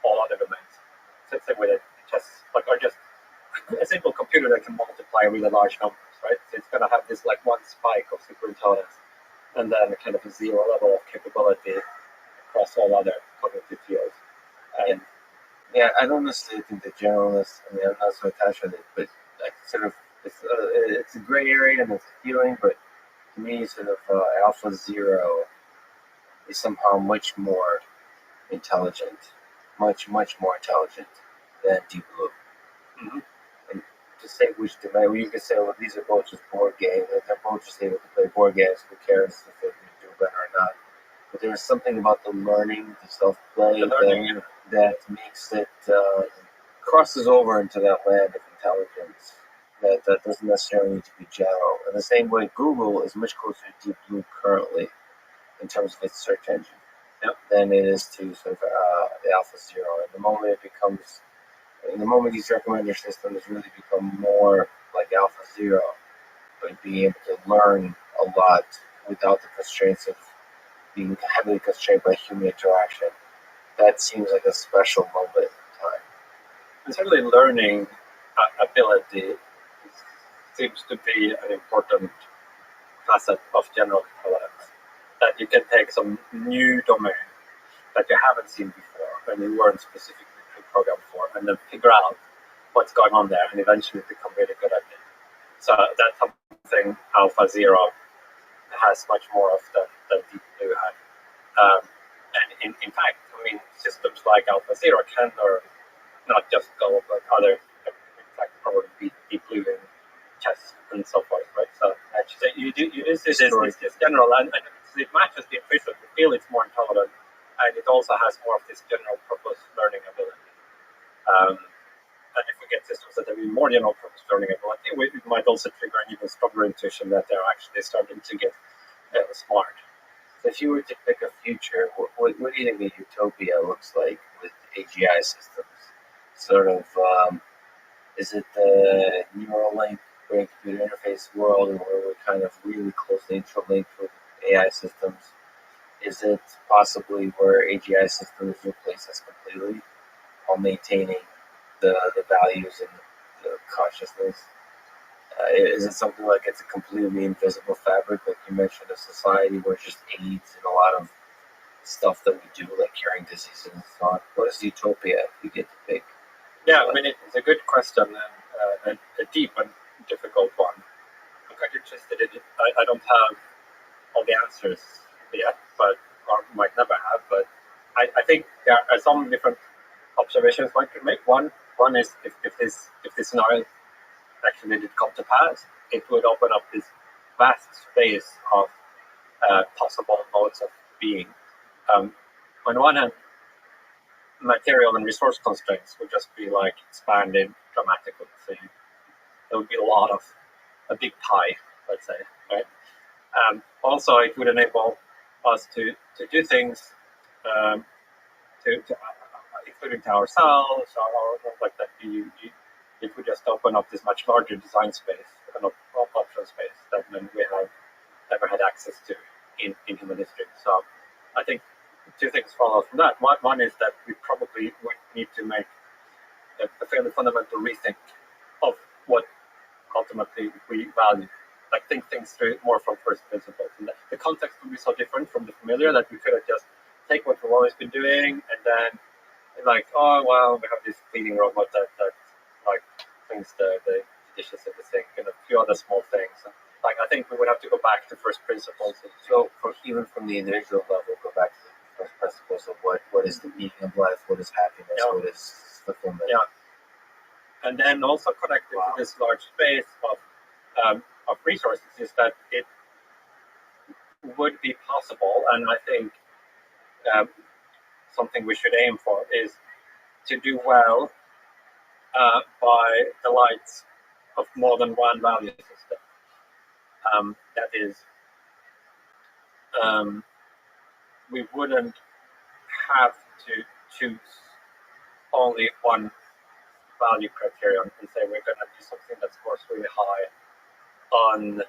all other domains. So it's the way that just like are just a simple computer that can multiply really large numbers, right? So it's going to have this like one spike of superintelligence and then kind of a zero level of capability across all other cognitive fields. Yeah, I don't necessarily think the generalists, I mean, I'm not so attached with it, but like sort of, it's a gray area and it's a feeling, but to me, sort of alpha zero is somehow much more intelligent, much more intelligent than Deep Blue. Mhm. And to say which domain, you could say, well, these are both just board games. They're both just able to play board games. Who cares if they do better or not? But there's something about the learning, the self-play that makes it crosses over into that land of intelligence that doesn't necessarily need to be general. In the same way, Google is much closer to Deep Blue currently in terms of its search engine than it is to sort of the AlphaZero. And the moment these recommender systems really become more like AlphaZero, but being able to learn a lot without the constraints of being heavily constrained by human interaction, that seems like a special moment in time. And certainly learning ability seems to be an important facet of general intelligence. That you can take some new domain that you haven't seen before and you weren't specifically pre-programmed for, and then figure out what's going on there and eventually become really good at it. So that's something AlphaZero has much more of than Deep Blue had. And in fact, I mean, systems like AlphaZero can learn not just Go, but other, in fact, probably Deep Blue in chess and so forth, right? So actually, you do this is general, and it matches the intuition. You feel it's more intelligent, and it also has more of this general purpose learning ability. And if we get systems that have more general purpose learning ability, it might also trigger an even stronger intuition that they're actually starting to get smart. So if you were to pick a future, what do you think a utopia looks like with AGI systems? Sort of, is it the Neuralink brain computer interface world where we're kind of really closely interlinked with AI systems? Is it possibly where AGI systems replace us completely while maintaining the values and the consciousness? Is it something like it's a completely invisible fabric, like you mentioned, a society where it just aids in a lot of stuff that we do, like curing diseases and so on? What is utopia if you get to pick? Yeah, I mean, it's a good question and a deep and difficult one. I'm quite interested in it. I don't have all the answers yet, but or might never have. But I think there are some different observations one could make. One is if this scenario actually did come to pass, it would open up this vast space of possible modes of being. On one hand, material and resource constraints would just be like expanded dramatically. So there would be a big pie, let's say, right? Also, it would enable us to do things, including to ourselves, or like that. It would just open up this much larger design space, an option space that we have never had access to in human history. So I think two things follow from that. One is that we probably would need to make a fairly fundamental rethink of what ultimately we value. Like think things through more from first principles. And the context would be so different from the familiar that we could have just take what we've always been doing and then like, oh well, we have this cleaning robot that like cleans the dishes in the sink and a few other small things. Like I think we would have to go back to first principles. So even from the individual level, go back to the first principles of what is the meaning of life, what is happiness, what is fulfillment. Yeah. And then also connected to this large space of resources is that it would be possible, and I think something we should aim for is to do well by the lights of more than one value system. That is, we wouldn't have to choose only one value criterion and say we're going to do something that scores really high on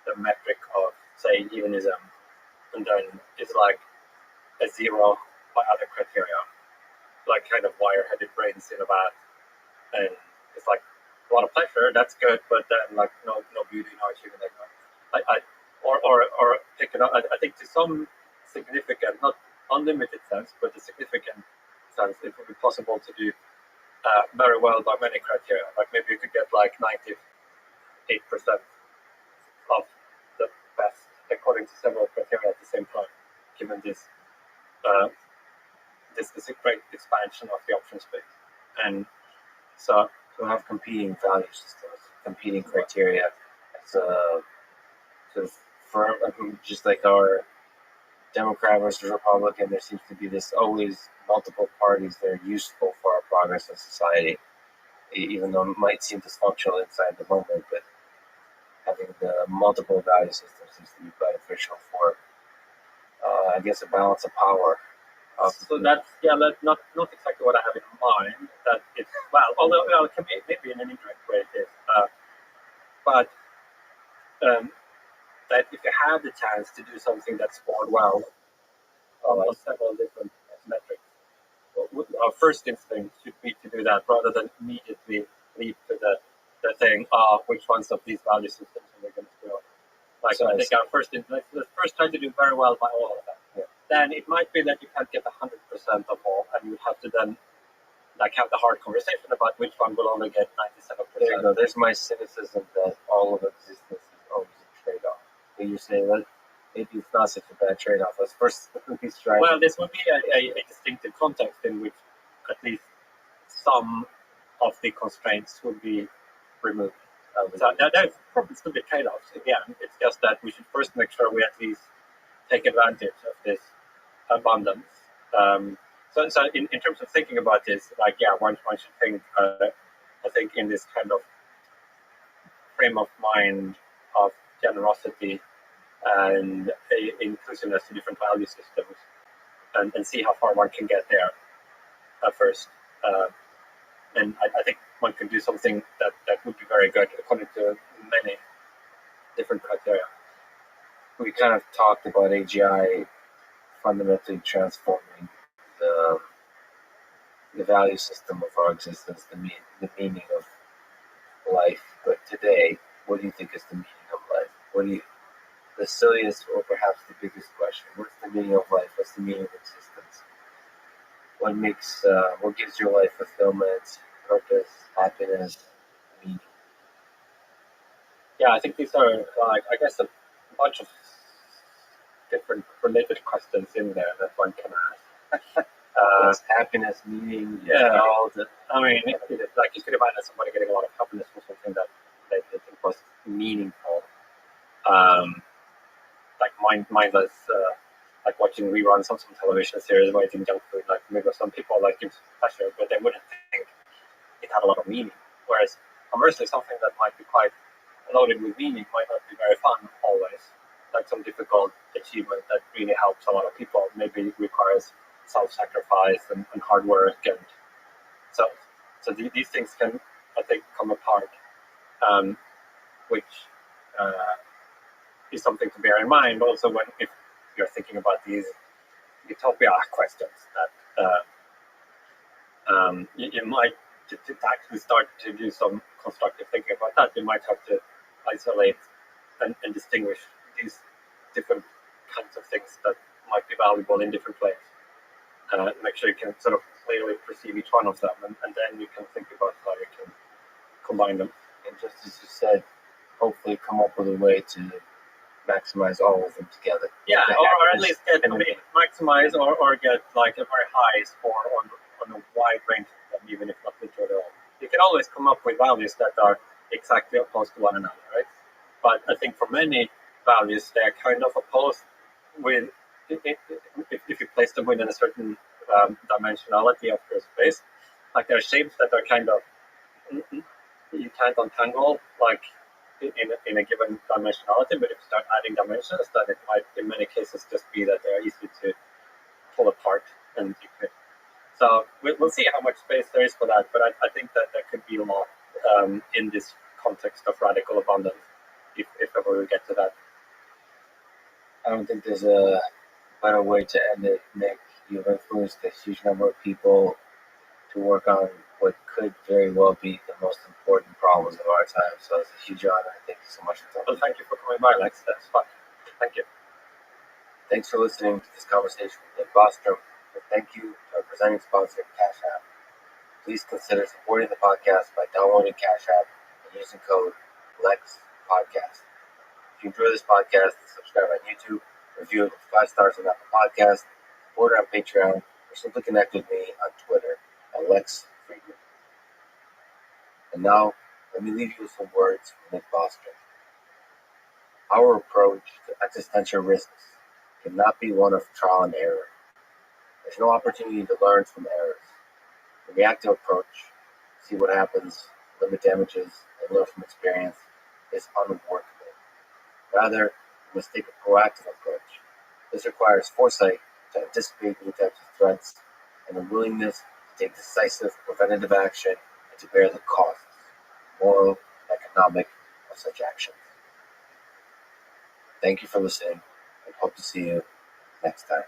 the metric of, say, humanism, and then it's like a zero by other criteria, like kind of wire-headed brains in a vat, and it's like a lot of pleasure, that's good, but then like no beauty, no achievement, like or pick it up. I think to some significant, not unlimited sense, but a significant sense, it would be possible to do very well by many criteria. Like maybe you could get like 98% of the best according to several criteria at the same time, given this this great expansion of the option space. And so, to have competing value systems, competing criteria, as so for just like our Democrat versus Republican, there seems to be this always multiple parties that are useful for our progress in society, even though it might seem dysfunctional inside the moment, but having the multiple value systems seems to be beneficial for, I guess, a balance of power. so that's not exactly what I have in mind. That it's although it can be maybe in an indirect way it is, but that if you have the chance to do something that scored well on several different metrics, our first instinct should be to do that rather than immediately leap to the thing, which ones of these value systems are we going to do? Like, so I think our first instinct, let's first try to do very well by all of them. Yeah. Then it might be that you can't get 100% of all, and you have to then have the hard conversation about which one will only get 97%. There you go. There's my cynicism that all of existence is always a trade-off. And you say, maybe it's not such a bad trade-off. Let's first try. Well, this would be a distinctive context in which at least some of the constraints would be removed. So there probably still be trade-offs. Again, it's just that we should first make sure we at least take advantage of this abundance. So in terms of thinking about this, one should think, I think, in this kind of frame of mind of generosity and inclusiveness to different value systems, and see how far one can get there first. And I think one can do something that would be very good according to many different criteria. We kind of talked about AGI fundamentally transforming the value system of our existence, the meaning of life. But today, what do you think is the meaning of life? The silliest or perhaps the biggest question? What's the meaning of life? What's the meaning of existence? What gives your life fulfillment, purpose, happiness, meaning? Yeah, I think these are I guess a bunch of different related questions in there that one can ask. Happiness, meaning, all the. I mean, you could imagine somebody getting a lot of happiness from something that they think was meaningful, mindless, like watching reruns of some television series about eating junk food. Like maybe some people gives pleasure, but they wouldn't think it had a lot of meaning. Whereas conversely, something that might be quite loaded with meaning might not be very fun always. Like some difficult achievement that really helps a lot of people maybe requires self-sacrifice and hard work, and so these things can, I think, come apart, which is something to bear in mind also if you're thinking about these utopia questions that you might to actually start to do some constructive thinking about that. You might have to isolate and distinguish these different kinds of things that might be valuable in different ways. Make sure you can sort of clearly perceive each one of them, and then you can think about how you can combine them. And just as you said, hopefully come up with a way to maximize all of them together. Yeah, or at least get maximize or get a very high score on a wide range of them, even if not literally all. You can always come up with values that are exactly opposed to one another, right? But I think for many values, they're kind of opposed with, if you place them within a certain dimensionality of your space, there are shapes that are kind of, you can't untangle, in a given dimensionality, but if you start adding dimensions, then it might, in many cases, just be that they're easy to pull apart and decrypt. So we'll see how much space there is for that, but I think that there could be a lot in this context of radical abundance, if ever we get to that. I don't think there's a better way to end it, Nick. You've influenced a huge number of people to work on what could very well be the most important problems of our time. So it's a huge honor. Thank you so much for talking. Well, thank you for coming by, Lex. That's fun. Thank you. Thanks for listening to this conversation with Nick Bostrom. And thank you to our presenting sponsor, Cash App. Please consider supporting the podcast by downloading Cash App and using code LEXPODCAST. If you enjoy this podcast, subscribe on YouTube, review it with 5 stars on Apple Podcasts, support it on Patreon, or simply connect with me on Twitter at Lex Friedman. And now, let me leave you with some words from Nick Bostrom. Our approach to existential risks cannot be one of trial and error. There's no opportunity to learn from errors. The reactive approach, see what happens, limit damages, and learn from experience, is unworkable. Rather, we must take a proactive approach. This requires foresight to anticipate new types of threats and a willingness to take decisive preventative action and to bear the costs, moral and economic, of such actions. Thank you for listening and hope to see you next time.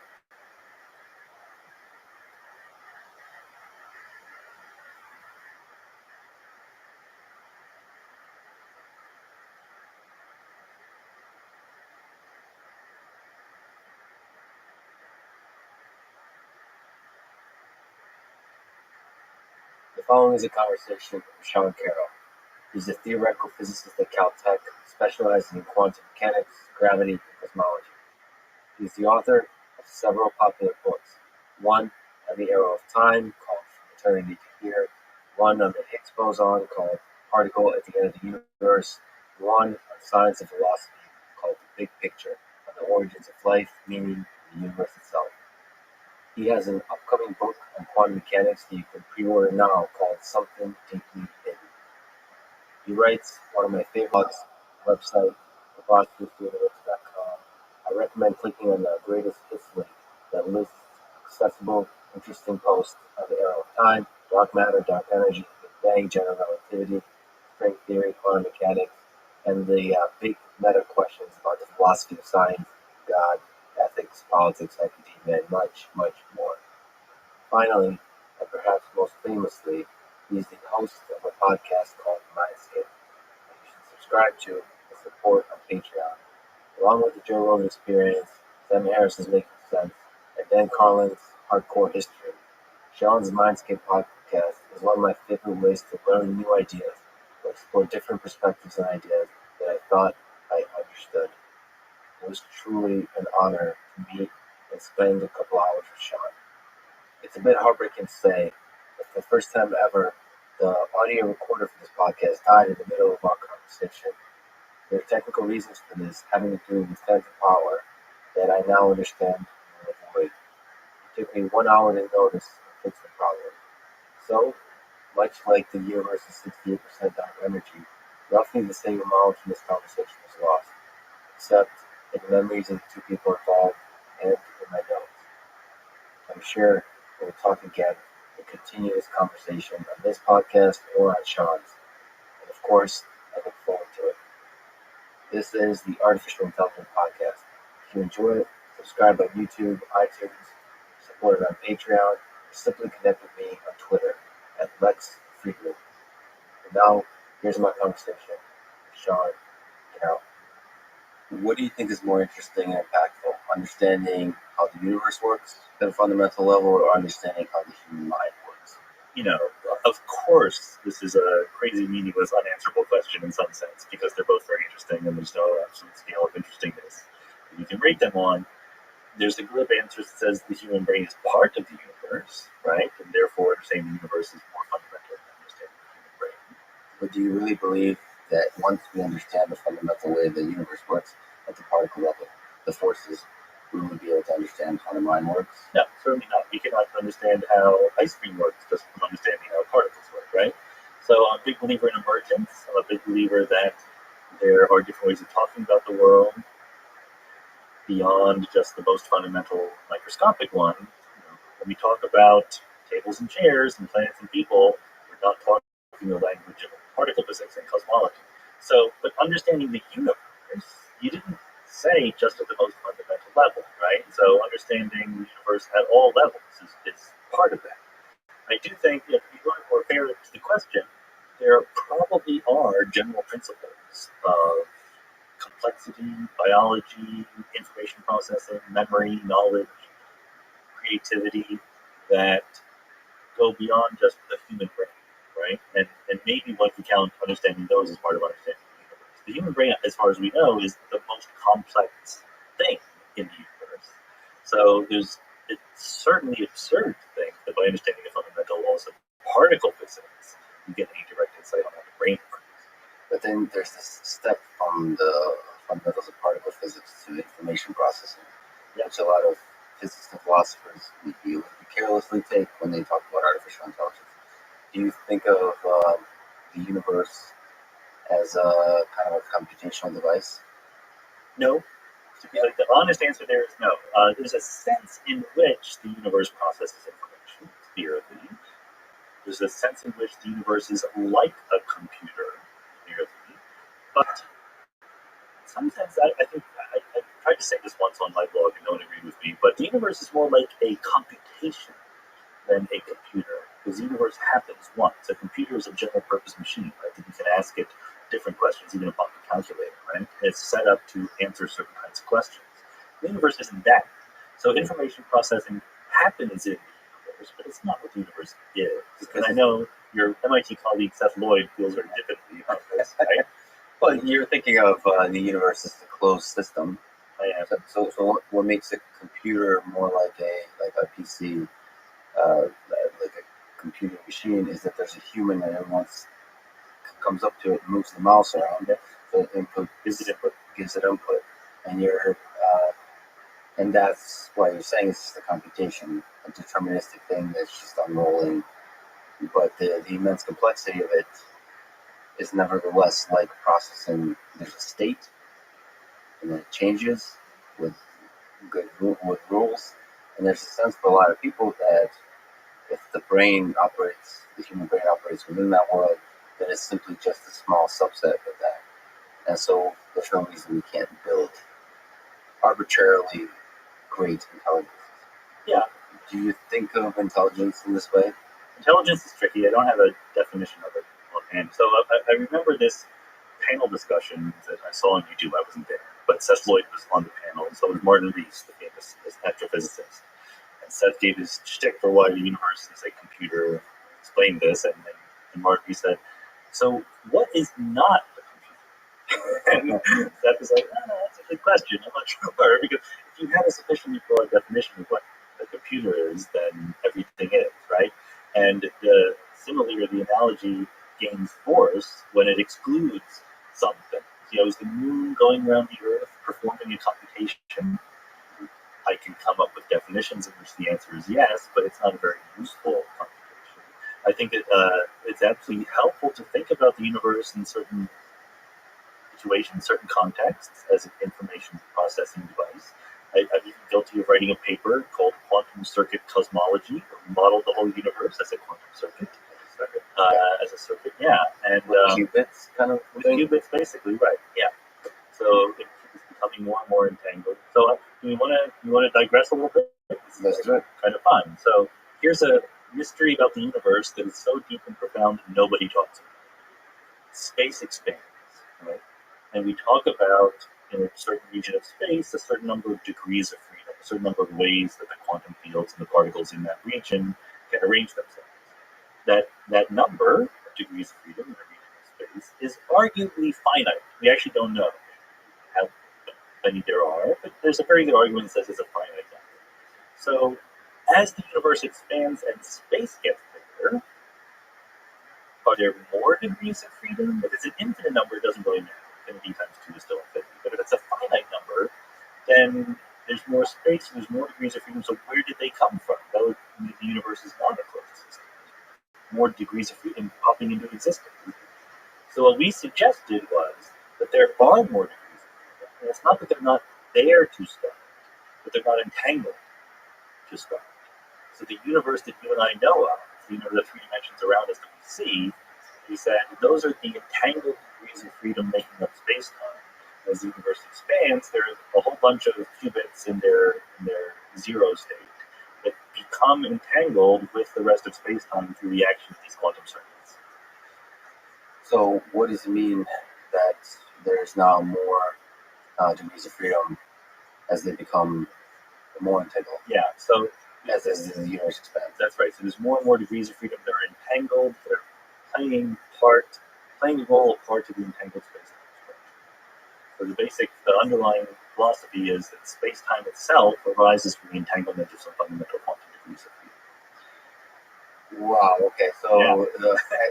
The following is a conversation with Sean Carroll. He's a theoretical physicist at Caltech, specializing in quantum mechanics, gravity, and cosmology. He is the author of several popular books. One on the Arrow of Time, called From Eternity to Here. One on the Higgs boson, called Particle at the End of the Universe. One on science and philosophy, called The Big Picture, on the origins of life, meaning, and the universe itself. He has an upcoming book on quantum mechanics that you can pre-order now called Something Deeply Hidden. He writes one of my favorite blogs on the website, ROTHSCHILD.com. I recommend clicking on the greatest hits link that lists accessible, interesting posts on the Arrow of Time, dark matter, dark energy, Big Bang, general relativity, string theory, quantum mechanics, and the big meta questions about the philosophy of science, God, ethics, politics, academia, and much, much more. Finally, and perhaps most famously, he is the host of a podcast called Mindscape, that you should subscribe to and support on Patreon. Along with the Joe Rogan Experience, Sam Harris's Making Sense, and Dan Carlin's Hardcore History, Sean's Mindscape podcast is one of my favorite ways to learn new ideas or explore different perspectives and ideas that I thought I understood. It was truly an honor to meet and spend a couple hours with Sean. It's a bit heartbreaking to say that for the first time ever, the audio recorder for this podcast died in the middle of our conversation. There are technical reasons for this, having to do with phantom power, that I now understand and will avoid. It took me 1 hour to notice and fix the problem. So, much like the universe's 68% dark energy, roughly the same amount from this conversation was lost, except in the memories of the two people involved and in my notes. I'm sure we'll talk again and continue this conversation on this podcast or on Sean's. And of course, I look forward to it. This is the Artificial Intelligence Podcast. If you enjoy it, subscribe on YouTube, iTunes, support it on Patreon, or simply connect with me on Twitter at LexFriedman. And now, here's my conversation with Sean Carroll. What do you think is more interesting and impactful? Understanding how the universe works at a fundamental level, or understanding how the human mind works? Of course, this is a crazy, meaningless, unanswerable question in some sense, because they're both very interesting and there's no absolute scale of interestingness that you can rate them on. There's the glib answer that says the human brain is part of the universe, right? And therefore, understanding the universe is more fundamental than understanding the human brain. But do you really believe that once we understand the fundamental way the universe works at the particle level, the forces, we will be able to understand how the mind works? No, certainly not. We cannot understand how ice cream works just from understanding how particles work, right? So I'm a big believer in emergence. I'm a big believer that there are different ways of talking about the world beyond just the most fundamental microscopic one. When we talk about tables and chairs and planets and people, we're not talking the language of particle physics and cosmology. So, but understanding the universe, you didn't say just at the most fundamental level, right? So understanding the universe at all levels is part of that. I do think if you want more fair to the question, there probably are general principles of complexity, biology, information processing, memory, knowledge, creativity that go beyond just the human brain, right? And maybe one can count understanding those as part of understanding the universe. The human brain, as far as we know, is the most complex thing in the universe. So it's certainly absurd to think that by understanding the fundamental laws of particle physics, you get any direct insight on Do you think of the universe as a kind of a computational device? No. Like the honest answer there is no. There's a sense in which the universe processes information, theoretically. There's a sense in which the universe is like a computer, theoretically. But sometimes I think I tried to say this once on my blog and no one agreed with me, but the universe is more like a computation than a computer. Because the universe happens once. A computer is a general purpose machine, right? That you can ask it different questions, even about the calculator, right? It's set up to answer certain kinds of questions. The universe isn't that. So information processing happens in the universe, but it's not what the universe is. And I know your MIT colleague Seth Lloyd feels very differently about this, right? Well, you're thinking of the universe as a closed system. I am. So what makes a computer more like a PC, like a computer machine, is that there's a human that once comes up to it and moves the mouse around. So input gives it input, and and that's why you're saying it's just a computation, a deterministic thing that's just unrolling. But the immense complexity of it is nevertheless like processing. There's a state, and then it changes with with rules. And there's a sense for a lot of people that if the human brain operates within that world, then it's simply just a small subset of that. And so there's no reason we can't build arbitrarily great intelligence. Yeah. Do you think of intelligence in this way? Intelligence is tricky. I don't have a definition of it offhand. So I remember this panel discussion that I saw on YouTube. I wasn't there, but Seth Lloyd was on the panel, and so was Martin Rees, the famous astrophysicist. And Seth gave his shtick for why the universe is a computer, explained this, and Martin Rees said, "So what is not a computer?" And Seth was like, "That's a good question. I'm not sure," because if you have a sufficiently broad definition of what a computer is, then everything is, right? And the simile or the analogy gains force when it excludes something. Is the moon going around the Earth performing a computation? I can come up with definitions in which the answer is yes, but it's not a very useful computation. I think it's absolutely helpful to think about the universe in certain situations, certain contexts, as an information processing device. I'm even guilty of writing a paper called Quantum Circuit Cosmology, where we modeled the whole universe as a quantum circuit. As a circuit, yeah. And qubits, kind of. With qubits, basically, right? Yeah. So it's becoming more and more entangled. So do we want to digress a little bit? Let's do it. Kind of fun. So here's a mystery about the universe that is so deep and profound that nobody talks about. Space expands, right? And we talk about, in a certain region of space, a certain number of degrees of freedom, a certain number of ways that the quantum fields and the particles in that region can arrange themselves. That number of degrees of freedom in a region of space is arguably finite. We actually don't know how many there are, but there's a very good argument that says it's a finite number. So as the universe expands and space gets bigger, are there more degrees of freedom? If it's an infinite number, it doesn't really matter. Infinity times 2 is still infinity. But if it's a finite number, then there's more space, there's more degrees of freedom. So where did they come from? That would mean the universe is not a closed system. More degrees of freedom popping into existence. So what we suggested was that there are more degrees of freedom. And it's not that they're not there to start, but they're not entangled to start. So the universe that you and I know of, the 3 dimensions around us that we see, we said those are the entangled degrees of freedom making up space-time. As the universe expands, there's a whole bunch of qubits in their zero state that become entangled with the rest of space-time through the action of these quantum circuits. So what does it mean that there's now more degrees of freedom as they become more entangled? Yeah, so as the universe expands. That's right. So there's more and more degrees of freedom that are entangled, that are playing the role of part of the entangled space-time structure. So the underlying philosophy is that space-time itself arises from the entanglement of some fundamental quantum degrees of freedom. Wow. Okay. So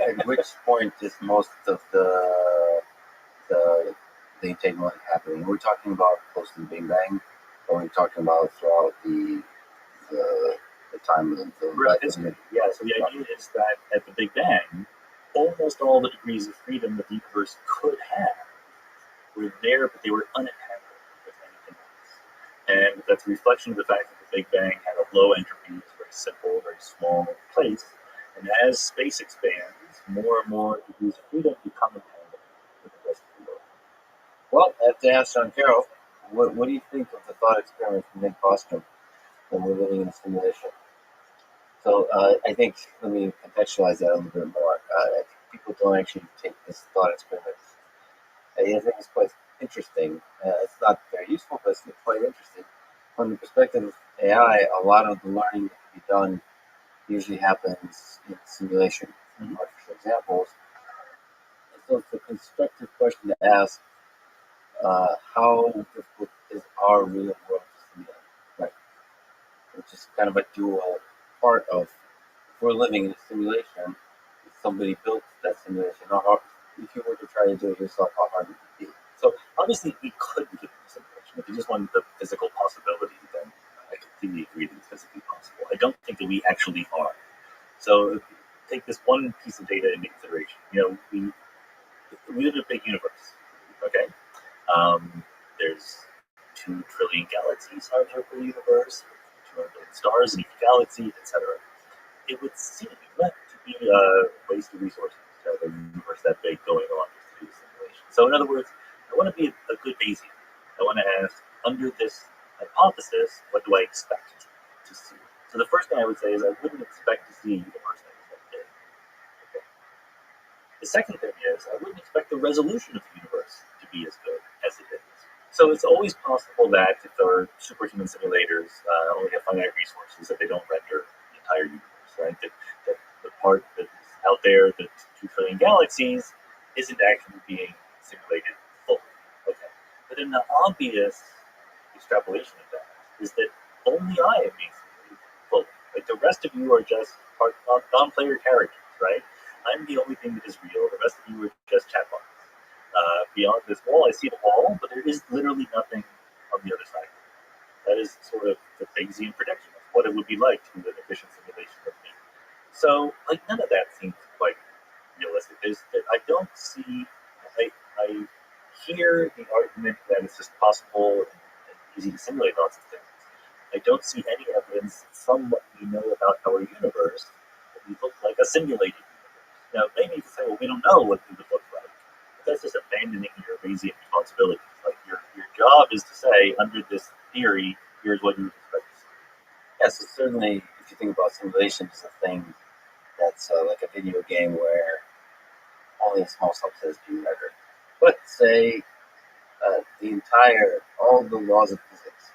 at which point is most of the entanglement happening? Are we talking about close to the Big Bang, or are we talking about throughout the the time of the Right. Yeah, so the idea is that at the Big Bang, almost all the degrees of freedom that the universe could have were there, but they were uninhabitable with anything else. And that's a reflection of the fact that the Big Bang had a low entropy, it's a very simple, very small place. And as space expands, more and more degrees of freedom become inhabitable with the rest of the world. Well, I have to ask John Carroll, what do you think of the thought experiment from Nick Bostrom when we're living in a simulation? So I think, let me contextualize that a little bit more. I think people don't actually take this thought experiment. I think it's quite interesting. It's not very useful, but it's quite interesting. From the perspective of AI, a lot of the learning that can be done usually happens in simulation, artificial examples. And so it's a constructive question to ask, how difficult is our real world to simulate? Right. Which is kind of a dual part of, if we're living in a simulation, if somebody built that simulation, how hard, if you were to try to do it yourself, how hard would it be? So obviously we could live in a simulation. If you just wanted the physical possibility, then I completely agree that it's physically possible. I don't think that we actually are. So take this one piece of data into consideration. We live in a big universe, okay? There's 2 trillion galaxies out there per universe, 200 billion stars in each galaxy, etc. It would seem to be a waste of resources to have a universe that big going on just to do the simulation. So in other words, I want to be a good Bayesian. I want to ask, under this hypothesis, what do I expect to see? So the first thing I would say is I wouldn't expect to see a universe that is that big. Okay. The second thing is I wouldn't expect the resolution of the universe to be as good as it is. So it's always possible that if our superhuman simulators only have finite resources, that they don't render the entire universe, right? That the part that's out there, the 2 trillion galaxies, isn't actually being simulated fully. Okay. But then the obvious extrapolation of that is that only I am being simulated fully. Like the rest of you are just non-player characters, right? I'm the only thing that is real. The rest of you are just chatbots. Beyond this wall, I see the wall, but there is literally nothing on the other side. That is sort of the Bayesian prediction of what it would be like to do an efficient simulation of me. So, like, none of that seems quite realistic. I don't see. I hear the argument that it's just possible and easy to simulate lots of things. I don't see any evidence from what we know about our universe that we look like a simulated universe. Now, maybe you can say, well, we don't know what we would look like. But that's just abandoning your Bayesian responsibilities. Like, your job is to say, under this theory, here's what you would expect to see. Yeah, so certainly, if you think about simulation as a thing that's like a video game where only a small subset is being measured. But say all the laws of physics,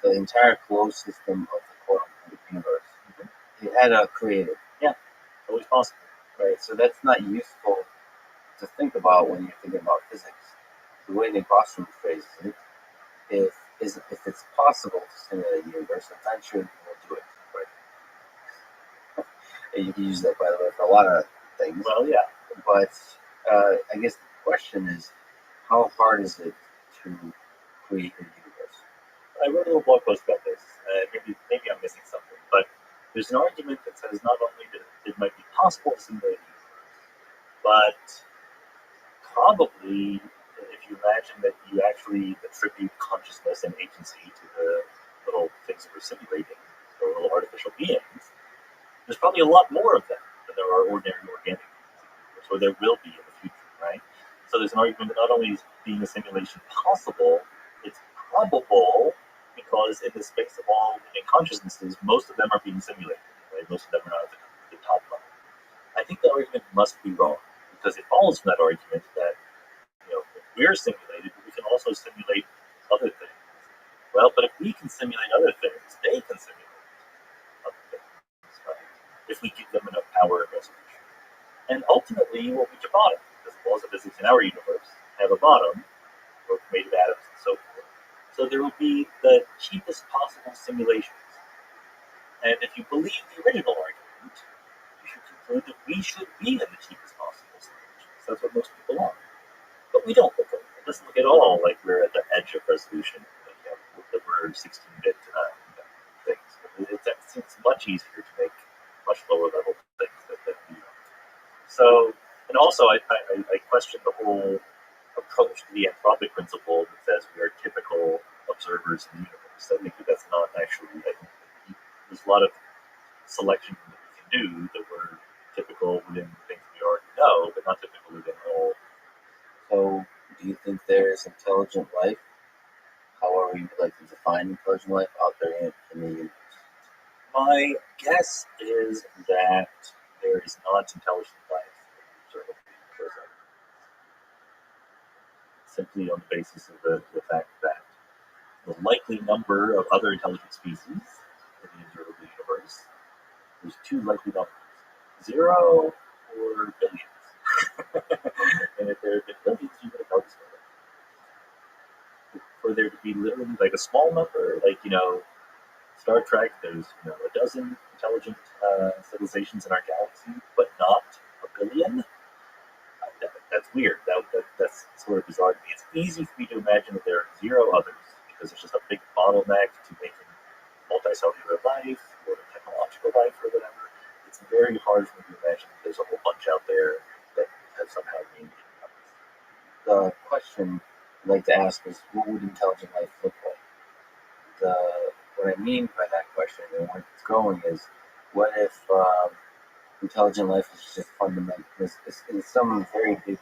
the entire closed system of the quote-unquote universe, it had a creator. Yeah, always possible. Right, so that's not useful to think about when you're thinking about physics. The way Nick Bostrom phrases it, if it's possible to simulate a universe, eventually we'll do it. Right? And you can use that, by the way, for a lot of things. Well, yeah. But I guess the question is, how hard is it to create a universe? I wrote a little blog post about this. Maybe I'm missing something, but there's an argument that says not only that it might be possible to simulate a universe, but probably if you imagine that you actually attribute consciousness and agency to the little things that we're simulating, the little artificial beings, there's probably a lot more of them than there are ordinary organic beings, or there will be in the future, right? So there's an argument that not only is being a simulation possible, it's probable, because in the space of all living consciousnesses, most of them are being simulated, right? Most of them are not at the top level. I think the argument must be wrong, because it follows from that argument that if we're simulated, we can also simulate other things. Well, but if we can simulate other things, they can simulate other things, right? If we give them enough power and resolution. And ultimately, we'll reach a bottom, because the laws of physics in our universe have a bottom, or made of atoms and so forth. So there will be the cheapest possible simulations. And if you believe the original argument, you should conclude that we should be in the cheapest possible simulations. That's what most people are. But we don't look like it. It doesn't look at all like we're at the edge of resolution. That we're 16-bit things. It's much easier to make much lower level things that we know. So, and also I question the whole approach to the anthropic principle that says we are typical observers in the universe. I think that's not actually, there's a lot of selection that we can do that we're typical within things we already know, but not typical within all. So, do you think there is intelligent life, however you would like to define intelligent life, out there in the universe? My guess is that there is not intelligent life in the observable universe, simply on the basis of the fact that the likely number of other intelligent species in the observable universe, there's two likely numbers, 0 or billions. And if there have been billions, you would have noticed it. For there to be literally like a small number, like, Star Trek, there's, a dozen intelligent civilizations in our galaxy, but not a billion. That's weird. That's sort of bizarre to me. It's easy for me to imagine that there are 0 others, because it's just a big bottleneck to making multicellular life or technological life or whatever. It's very hard for me to imagine that there's a whole bunch out there that have somehow gained others. The question I'd like to ask is, what would intelligent life look like? What I mean by that question and where it's going is, what if intelligent life is just fundamental, is some very big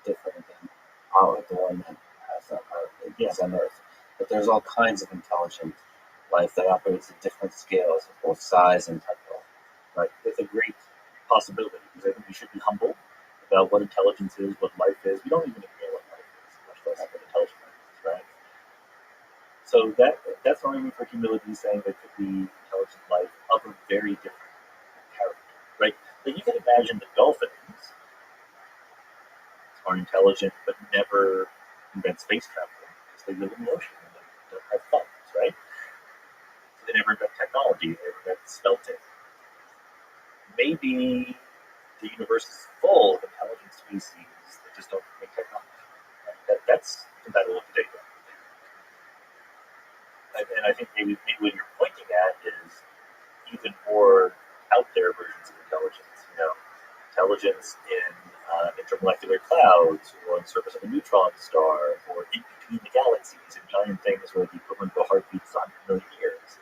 different than the one that is on Earth. But there's all kinds of intelligent life that operates at different scales of both size and tempo. Right? It's a great possibility, because I think we should be humble about what intelligence is, what life is. We don't even know what life is, much less what intelligent life is, right? So that's the argument for humility, saying there could be intelligent life of a very different character, right? But you can imagine that dolphins are intelligent but never invent space travel, because they live in the ocean and they don't have thumbs, right? So they never invent technology, they never invent smelting. Maybe the universe is full of intelligent species that just don't make technology. Right? That's compatible with the data. And I think maybe what you're pointing at is even more out there versions of intelligence. Intelligence in intermolecular clouds, or on the surface of a neutron star, or in between the galaxies, and giant things where the equivalent of a heartbeat is 100 million years.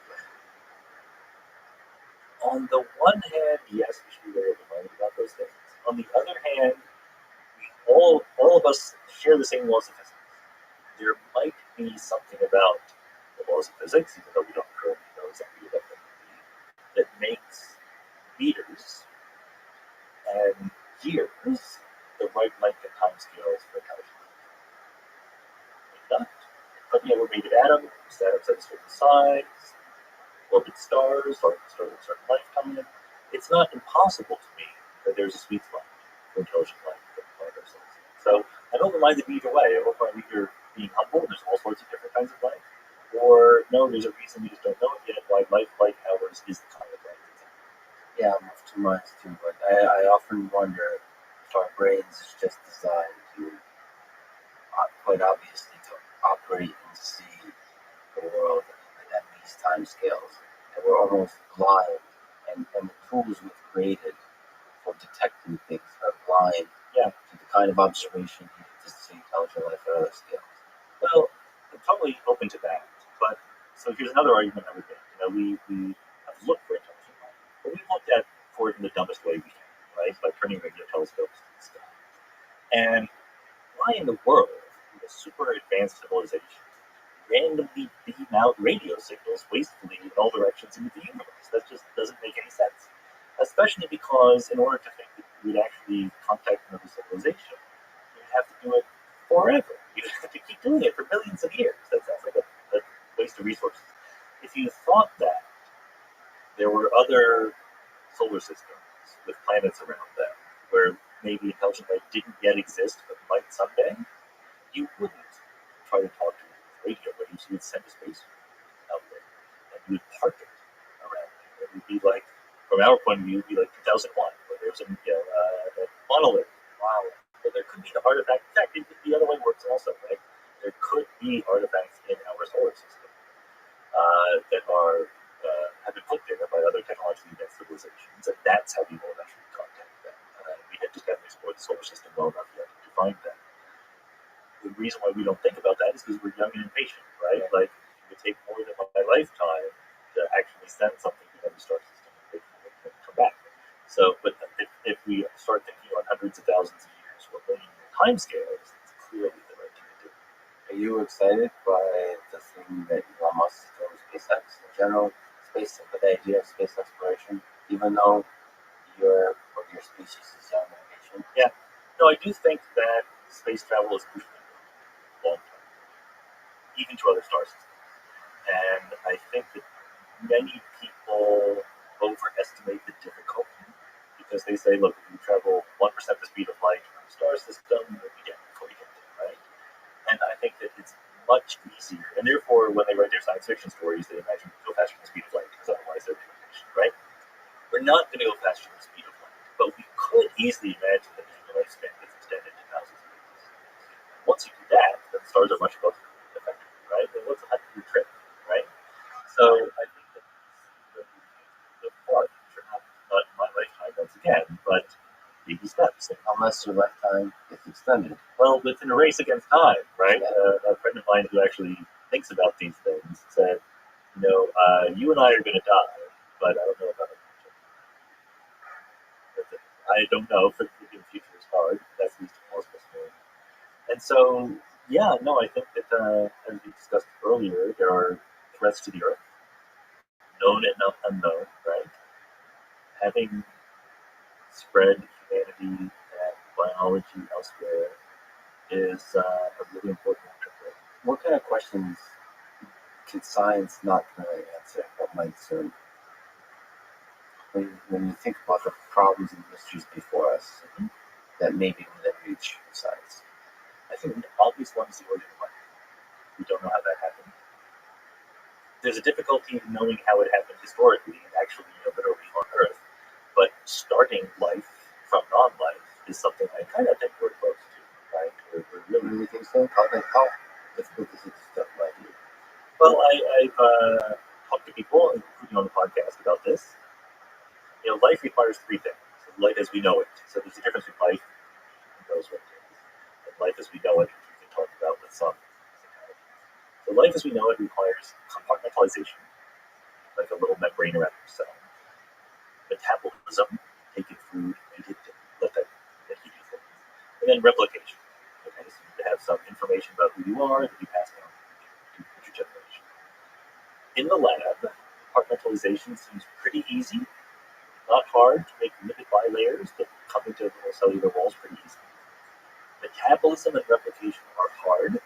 On the one hand, yes, we should be very open-minded about those things. On the other hand, all of us share the same laws of physics. There might be something about the laws of physics, even though we don't currently know exactly what that would be, that makes meters and years the right length and time scales for intelligence. Maybe not. But we're made of atoms, atoms at a certain size, orbit stars, or stars at a certain lifetime. It's not impossible to me that there's a sweet spot for intelligent life that we find ourselves in. So I'm open-minded either way. I'm open-minded either being humble, and there's all sorts of different kinds of life, or no, there's a reason we just don't know it yet, why life like ours is the kind of life that's out there. Yeah, I'm off to mine too, but I often wonder if our brains is just designed to, quite obviously, to operate and see the world at these time scales. And we're almost blind, and the tools we've created for detecting things are blind to the kind of observation needed to see intelligent life at other scales. Well, I'm totally open to that, but so here's another argument I would make. We have looked for intelligent life, but we've looked for it in the dumbest way we can, right? By turning radio telescopes to the sky. And why in the world would a super advanced civilization randomly beam out radio signals wastefully in all directions into the universe? That just doesn't make any sense. Especially because in order to think that you would actually contact another civilization, you'd have to do it forever. You'd have to keep doing it for millions of years. That sounds like a waste of resources. If you thought that there were other solar systems with planets around them where maybe intelligent life didn't yet exist but might someday, you wouldn't try to talk to it with radio waves. You would send a space out there and you would park it around there. It would be like, from our point of view, it would be like 2001, where there's a monolith. Wow. But there could be the artifact. In fact, the other way works also, right? There could be artifacts in our solar system that are have been put there by other technologically advanced civilizations, and that's how we will eventually contact them. We just haven't explored the solar system well enough yet to find them. The reason why we don't think about that is because we're young and impatient, right? Like, it would take more than my lifetime to actually send something to another star system and come back. So, but if we start thinking on hundreds of thousands of years or million-year time scales, it's clearly the right thing to do. Are you excited by the thing that Elon Musk is doing with SpaceX in general? With the idea of space exploration, even though your species is young and impatient? Yeah. No, I do think that space travel is crucial long term, even to other star systems. And I think that many people overestimate the difficulty because they say, look, if you travel 1% the speed of light from the star system, you'll be dead before you get there, right? And I think that it's much easier. And therefore, when they write their science fiction stories, they imagine we go faster than the speed of light because otherwise they're limitation, right? We're not going to go faster than the speed of light, but we could easily imagine that the human lifespan gets extended to thousands of years. Once you do that, then stars are much more effective, right? And what's a 100-year trip, right? So I think that the far future, not in my lifetime once again, but baby steps. Unless your lifetime is extended. Well, it's in a race against time, right? A friend of mine who actually thinks about these things said, you and I are going to die, but I don't know about it. I don't know if the future is hard. That's at least a plausible scenario. And so, I think that, as we discussed earlier, there are threats to the Earth, known and not unknown, right? Having spread humanity and biology elsewhere is a really important one. What kind of questions can science not really answer but might soon? When you think about the problems and mysteries before us, that maybe within reach of science. I think the obvious one is the origin of life. We don't know how that happened. There's a difficulty in knowing how it happened historically and actually, literally on Earth. But starting life from non-life is something I kind of think we're close to, right? We're really think so? How difficult is it to start life? Well, I've talked to people, including on the podcast, about this. Life requires three things. Life as we know it. So there's a difference between life and those what it is. And life as we know it, we can talk about with some. So life as we know it requires compartmentalization, like a little membrane around your cell. Metabolism, take in food, eat it, let that heat you things. And then replication. Okay, so you need to have some information about who you are that you pass down to future generation. In the lab, compartmentalization seems pretty easy. Not hard to make lipid bilayers that come into little cellular walls pretty easily. Metabolism and replication are hard,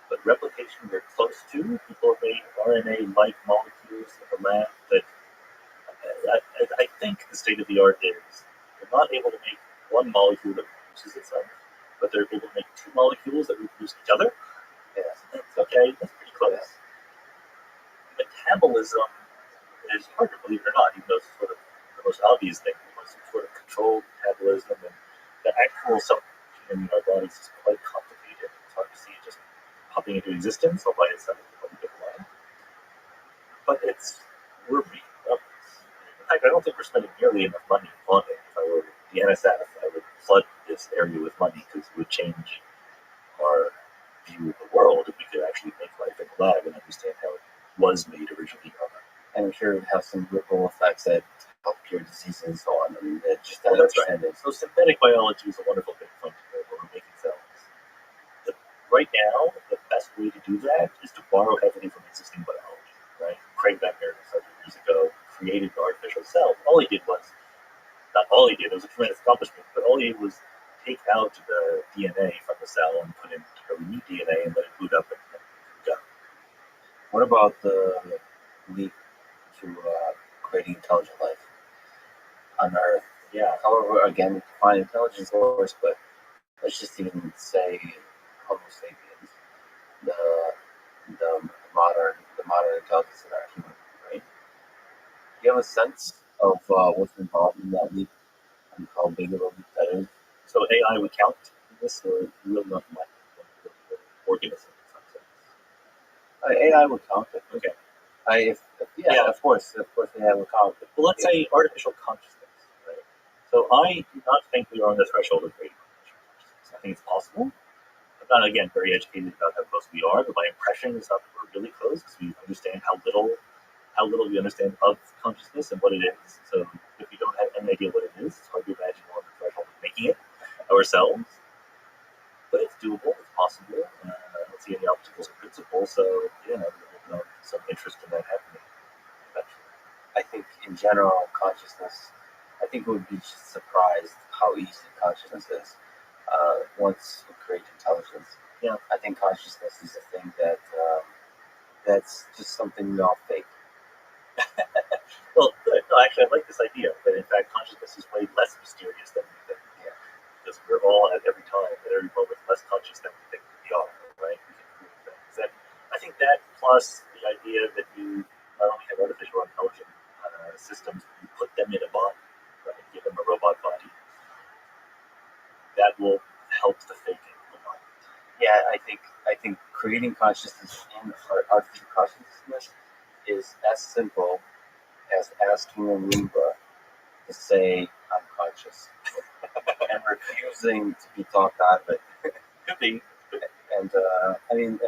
but replication we're close to. People have made RNA-like molecules in the lab that I think the state of the art is they're not able to make one molecule that reproduces itself, but they're able to make two molecules that reproduce each other. Yes, that's okay. That's pretty close. Metabolism is hard to believe it or not, even though it's sort of the most obvious thing. Some sort of controlled metabolism, and the actual substance in our bodies is quite complicated. It's hard to see it just popping into existence all by itself in a different way. But we're reading up this. In fact, I don't think we're spending nearly enough money on it. If I were the NSF, I would flood this area with money because it would change our view of the world if we could actually make life in the lab and understand how it was made originally. And I'm sure it would have some ripple effects that help cure diseases and so on. I mean, just that that's right. So synthetic biology is a wonderful thing when we're making cells. Right now, the best way to do that is to borrow heavily from existing biology, right? Craig Venter, several years ago, created an artificial cell. All he did was, not all he did, it was a tremendous accomplishment, but all he did was take out the DNA from the cell and put in entirely new DNA and let it boot up and go. What about the leap to creating intelligent life on Earth? Yeah. However, again, define intelligence, of course, but let's just even say Homo sapiens, the modern intelligence in our human, right? Do you have a sense of what's involved in that leap and how big of a leap that is? So AI would count in this, or will not like organism in some sense? AI would count it. Okay. Yeah, of course they have a conflict. Well, let's say artificial consciousness, right? So I do not think we are on the threshold of creating artificial consciousness. I think it's possible. I'm not, again, very educated about how close we are, but my impression is that we're really close because we understand how little we understand of consciousness and what it is. So if we don't have any idea what it is, it's hard to imagine we're on the threshold of making it ourselves. But it's doable, it's possible. I don't see any obstacles in principle, so yeah, some interest in that happening eventually. I think in general, consciousness, I think we would be surprised how easy consciousness is once we create intelligence. Yeah. I think consciousness is a thing that's just something not fake. Well, good. No, actually, I like this idea, but in fact, consciousness is way less mysterious than we think. Yeah. Because we're all at every time, at every moment, less conscious than we think we are, right? We can prove things. And I think that plus the idea that you not only have artificial intelligent systems, you put them in a body, right? Give them a robot body. That will help the faking a lot. Yeah, I think creating consciousness in artificial consciousness is as simple as asking a Roomba to say I'm conscious and refusing to be talked out of it. Could be. And I mean,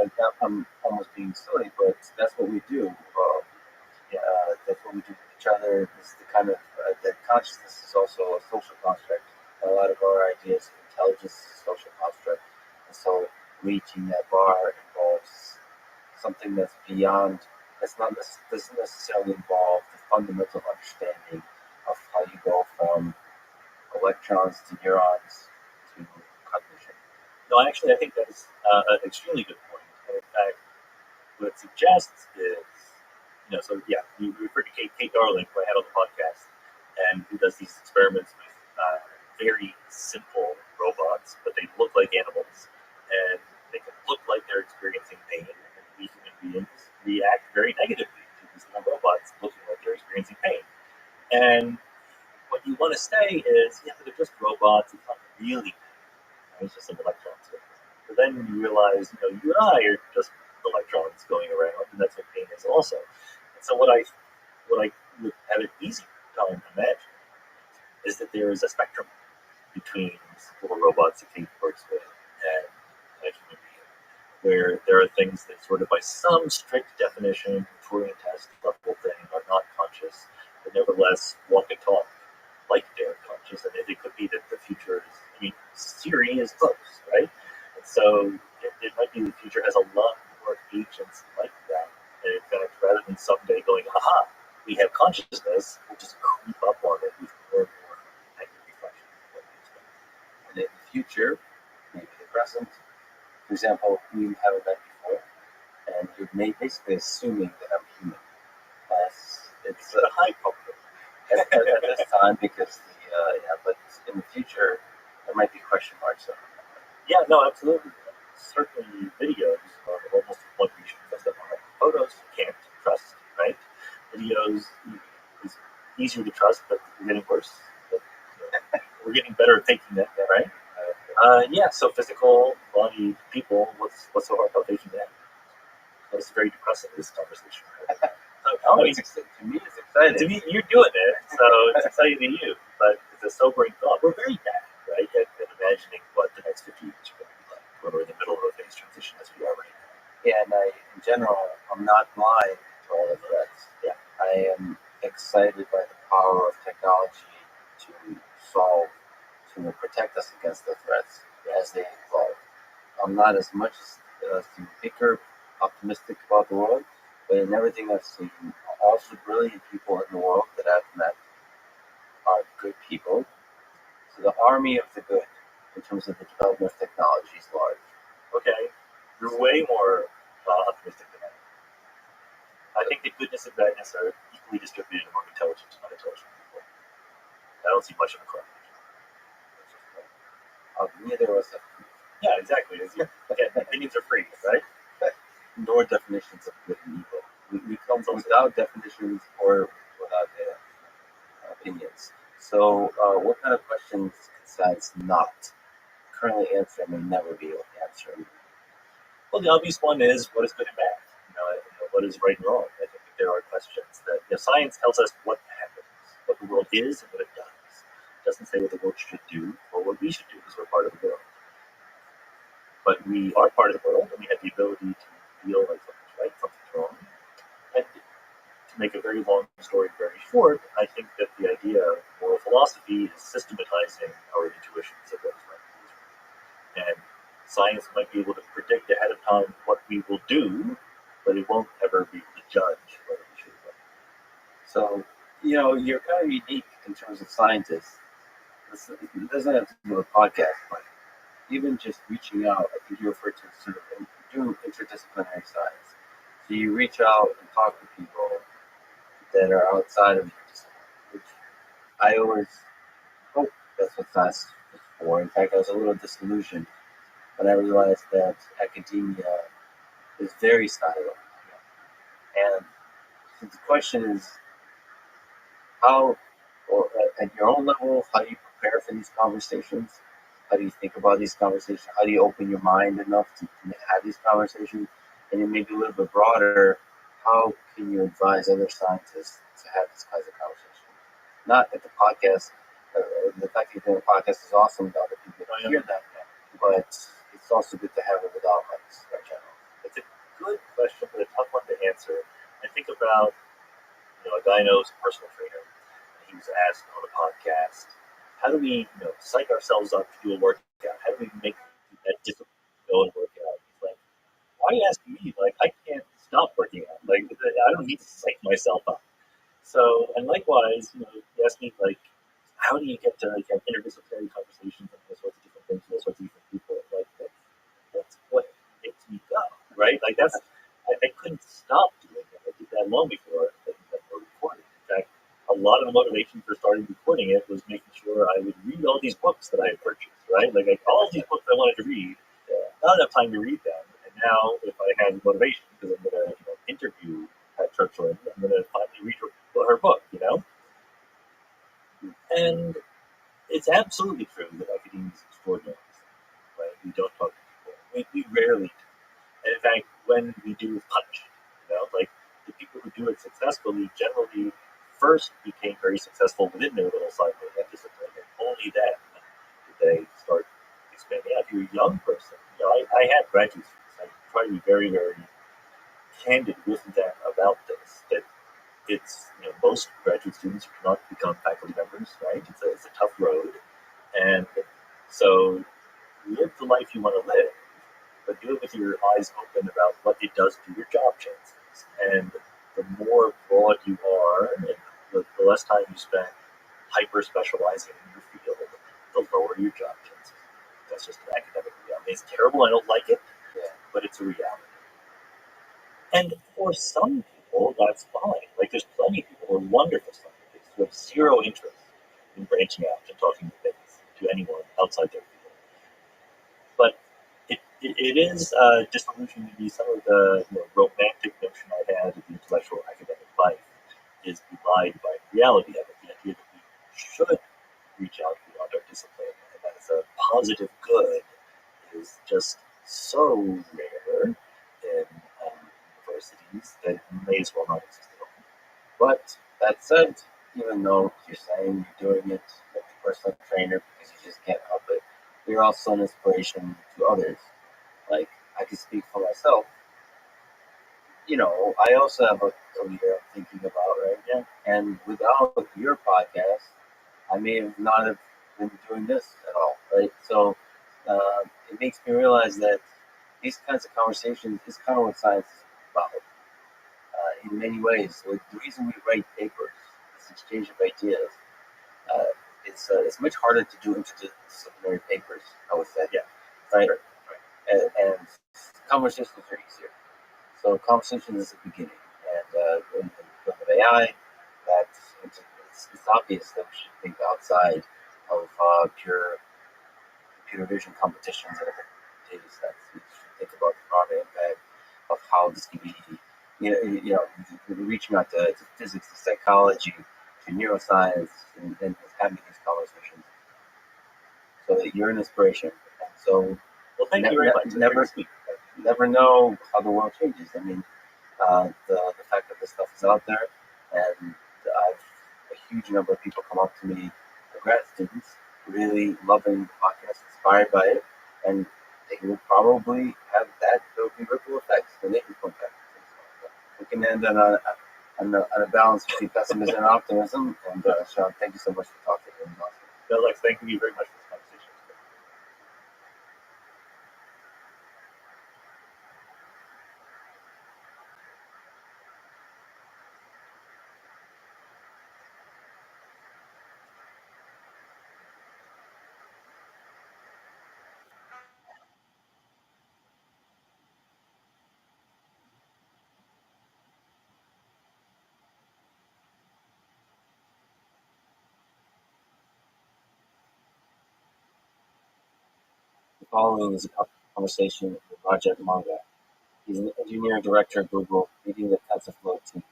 I'm almost being silly, but that's what we do. That's what we do with each other. It's the kind of that consciousness is also a social construct. And a lot of our ideas of intelligence is a social construct, and so reaching that bar involves something that's beyond. Doesn't necessarily involve the fundamental understanding of how you go from electrons to neurons to cognition. No, actually, I think that is an extremely good point. And in fact, what it suggests is, so yeah, you referred to Kate Darling, who I had on the podcast, and who does these experiments with very simple robots, but they look like animals, and they can look like they're experiencing pain, and we human beings react very negatively to these little robots looking like they're experiencing pain. And what you want to say is, yeah, but they're just robots, it's not really pain, it's just some electrons. But then you realize, you and I are just electrons going around, and that's what pain is also. And so what I would have an easy time imagining is that there is a spectrum between little robots that Kate works with and a human being, where there are things that sort of by some strict definition, Turing test level thing, are not conscious, but nevertheless walk and talk like they're conscious. And it could be that the future is, Siri is close, right? And so it might be the future has a lot more agents like that. And in fact, rather than someday going, aha, we have consciousness, we'll just creep up on it with more and more negative reflections of what we expect. And in the future, maybe the present, for example, we haven't met before, and you're basically assuming that I'm human. It's a high problem at this time because but in the future there might be question marks on it. Yeah, no, absolutely. Certainly, videos are almost what we should trust them on. Photos you can't trust, right? Videos is easier to trust, but we're getting worse. But, we're getting better at faking that, right? Yeah. So physical body people, what's so hard about faking that? That's very depressing. This conversation. To me, it's exciting. To me, you're doing it, so it's exciting to you. But it's a sobering thought. We're very bad, right, at imagining what the next 50 years are going to be like when we're in the middle of a phase transition as we are right now. Yeah, and in general, I'm not blind to all the threats. Yeah. I am excited by the power of technology to protect us against the threats as they evolve. I'm not as much as the thinker, optimistic about the world, but in everything I've seen, all the brilliant people in the world that I've met are good people. So the army of the good, in terms of the development of technology, is large. Okay, you're way more optimistic than I am. I think that goodness and badness are equally distributed among intelligent and unintelligent people. I don't see much of a correlation. Neither of us have. Yeah, exactly. Again, opinions are free, right? Nor definitions of good and evil. We come without definitions or without opinions. So, what kind of questions besides not currently answer may never be able to answer? Well, the obvious one is what is good and bad? What is right and wrong? I think there are questions that science tells us what happens, what the world is and what it does. It doesn't say what the world should do or what we should do because we're part of the world. But we are part of the world, and we have the ability to feel like something's right, something's wrong. And to make a very long story very short, I think that the idea of moral philosophy is systematizing our intuitions of what is right and what is wrong. And science might be able to predict ahead of time what we will do, but it won't ever be able to judge whether we should or not. So, you're kind of unique in terms of scientists. It doesn't have to be a podcast, but even just reaching out, I think you refer to sort of doing interdisciplinary science. So you reach out and talk to people that are outside of your discipline, which I always hope that's what science is for. In fact, I was a little disillusioned when I realized that academia is very siloed. And so the question is, how, or at your own level, how do you prepare for these conversations? How do you think about these conversations? How do you open your mind enough to have these conversations? And then maybe a little bit broader, how can you advise other scientists to have these kinds of conversations? Not at the podcast. The fact that you're doing a podcast is awesome that other people don't hear that, but it's also good to have it without mics in general. It's a good question, but a tough one to answer. I think about, a guy knows a personal trainer. He was asked on a podcast, how do we, psych ourselves up to do a workout? How do we make that discipline to go and work out? He's like, why are you asking me? Like, I can't stop working out. Like, I don't need to psych myself up. So, and likewise, he asked me, like, how do you get to have interdisciplinary conversations and all sorts of different things with all sorts of different people? Like, that's what makes me go, right? Like, I couldn't stop doing it. I did that long before I recorded. In fact, a lot of the motivation for starting recording it was making sure I would read all these books that I had purchased, right? Like all these books I wanted to read, not enough time to read them. And now, if I had motivation, because I'm going to interview Pat Churchland, I'm going to finally read her book, And it's absolutely true that academia is extraordinary, right? We don't talk to people. We rarely do. And in fact, when we do, it's punished. Like the people who do it successfully generally first became very successful within their little silo of that discipline, and only then did they start expanding out. If you're a young person, I have graduate students. I try to be very, very candid with them about this. That it's most graduate students cannot become faculty members, right? It's a tough road, and so live the life you want to live, but do it with your eyes open about what it does to your job chances. And the more broad you are, and the less time you spend hyper specializing in your field, the lower your job chances. That's just an academic reality. It's terrible. I don't like it, but it's a reality. And for some people, that's fine. Like there's plenty of people who are wonderful scientists who have zero interest in branching out and talking to anyone outside their field. But it is disillusioning to me. Some of the romantic notion I had of the intellectual academic life is belied by the reality of it. The idea that we should reach out beyond our discipline and that it's a positive good is just so rare in universities that it may as well not exist at all. But that said, even though you're saying you're doing it with a personal trainer because you just can't help it, you're also an inspiration to others. Like, I can speak for myself. I also have a career I'm thinking about, right? Yeah. And without your podcast, I may have not have been doing this at all, right? So it makes me realize that these kinds of conversations is kind of what science is about. In many ways, the reason we write papers, this exchange of ideas, it's much harder to do interdisciplinary papers, I would say. Yeah. Right? Right. And conversations are easier. So conversation is the beginning. And with AI, it's obvious that we should think outside of pure computer vision competitions and data sets. We should think about the broader impact of how this can be, reaching out to physics, to psychology, to neuroscience, and having these conversations. So that you're an inspiration. And so Well, thank you very much. Never know how the world changes. I mean, The fact that this stuff is out there, and I've a huge number of people come up to me, grad students, really loving the podcast, inspired by it, and they will probably have that. There will be ripple effects when they become practices. We can end on a balance between pessimism and optimism. And Sean, thank you so much for talking. It was awesome. Alex, thank you very much for this conversation. The following is a conversation with Raja Manga. He's an engineering director at Google, leading the TensorFlow team.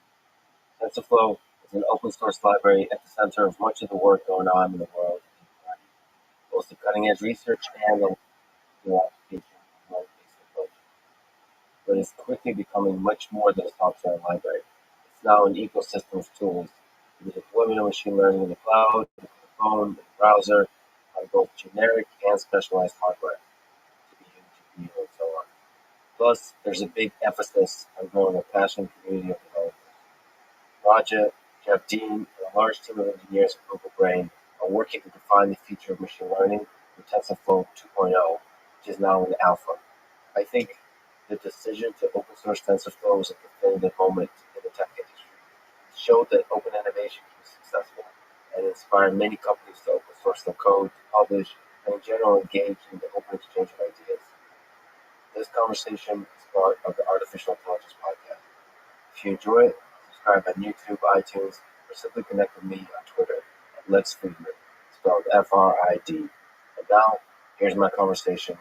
TensorFlow is an open source library at the center of much of the work going on in the world of deep learning, both the cutting edge research and the application of knowledge-based approach. But it's quickly becoming much more than a software library. It's now an ecosystem of tools for the deployment of machine learning in the cloud, the phone, the browser, on both generic and specialized hardware, CPU, GPU, and so on. Plus, there's a big emphasis on growing a passionate community of developers. Raja, Jeff Dean, and a large team of engineers at Google Brain are working to define the future of machine learning with TensorFlow 2.0, which is now in alpha. I think the decision to open source TensorFlow was a definitive moment in the tech industry. It showed that open innovation can be successful and inspired many companies to open source their code, to publish, and in general engage in the open exchange of ideas. This conversation is part of the Artificial Intelligence Podcast. If you enjoy it, subscribe on YouTube, iTunes, or simply connect with me on Twitter at Lex Friedman, spelled F-R-I-D. And now, here's my conversation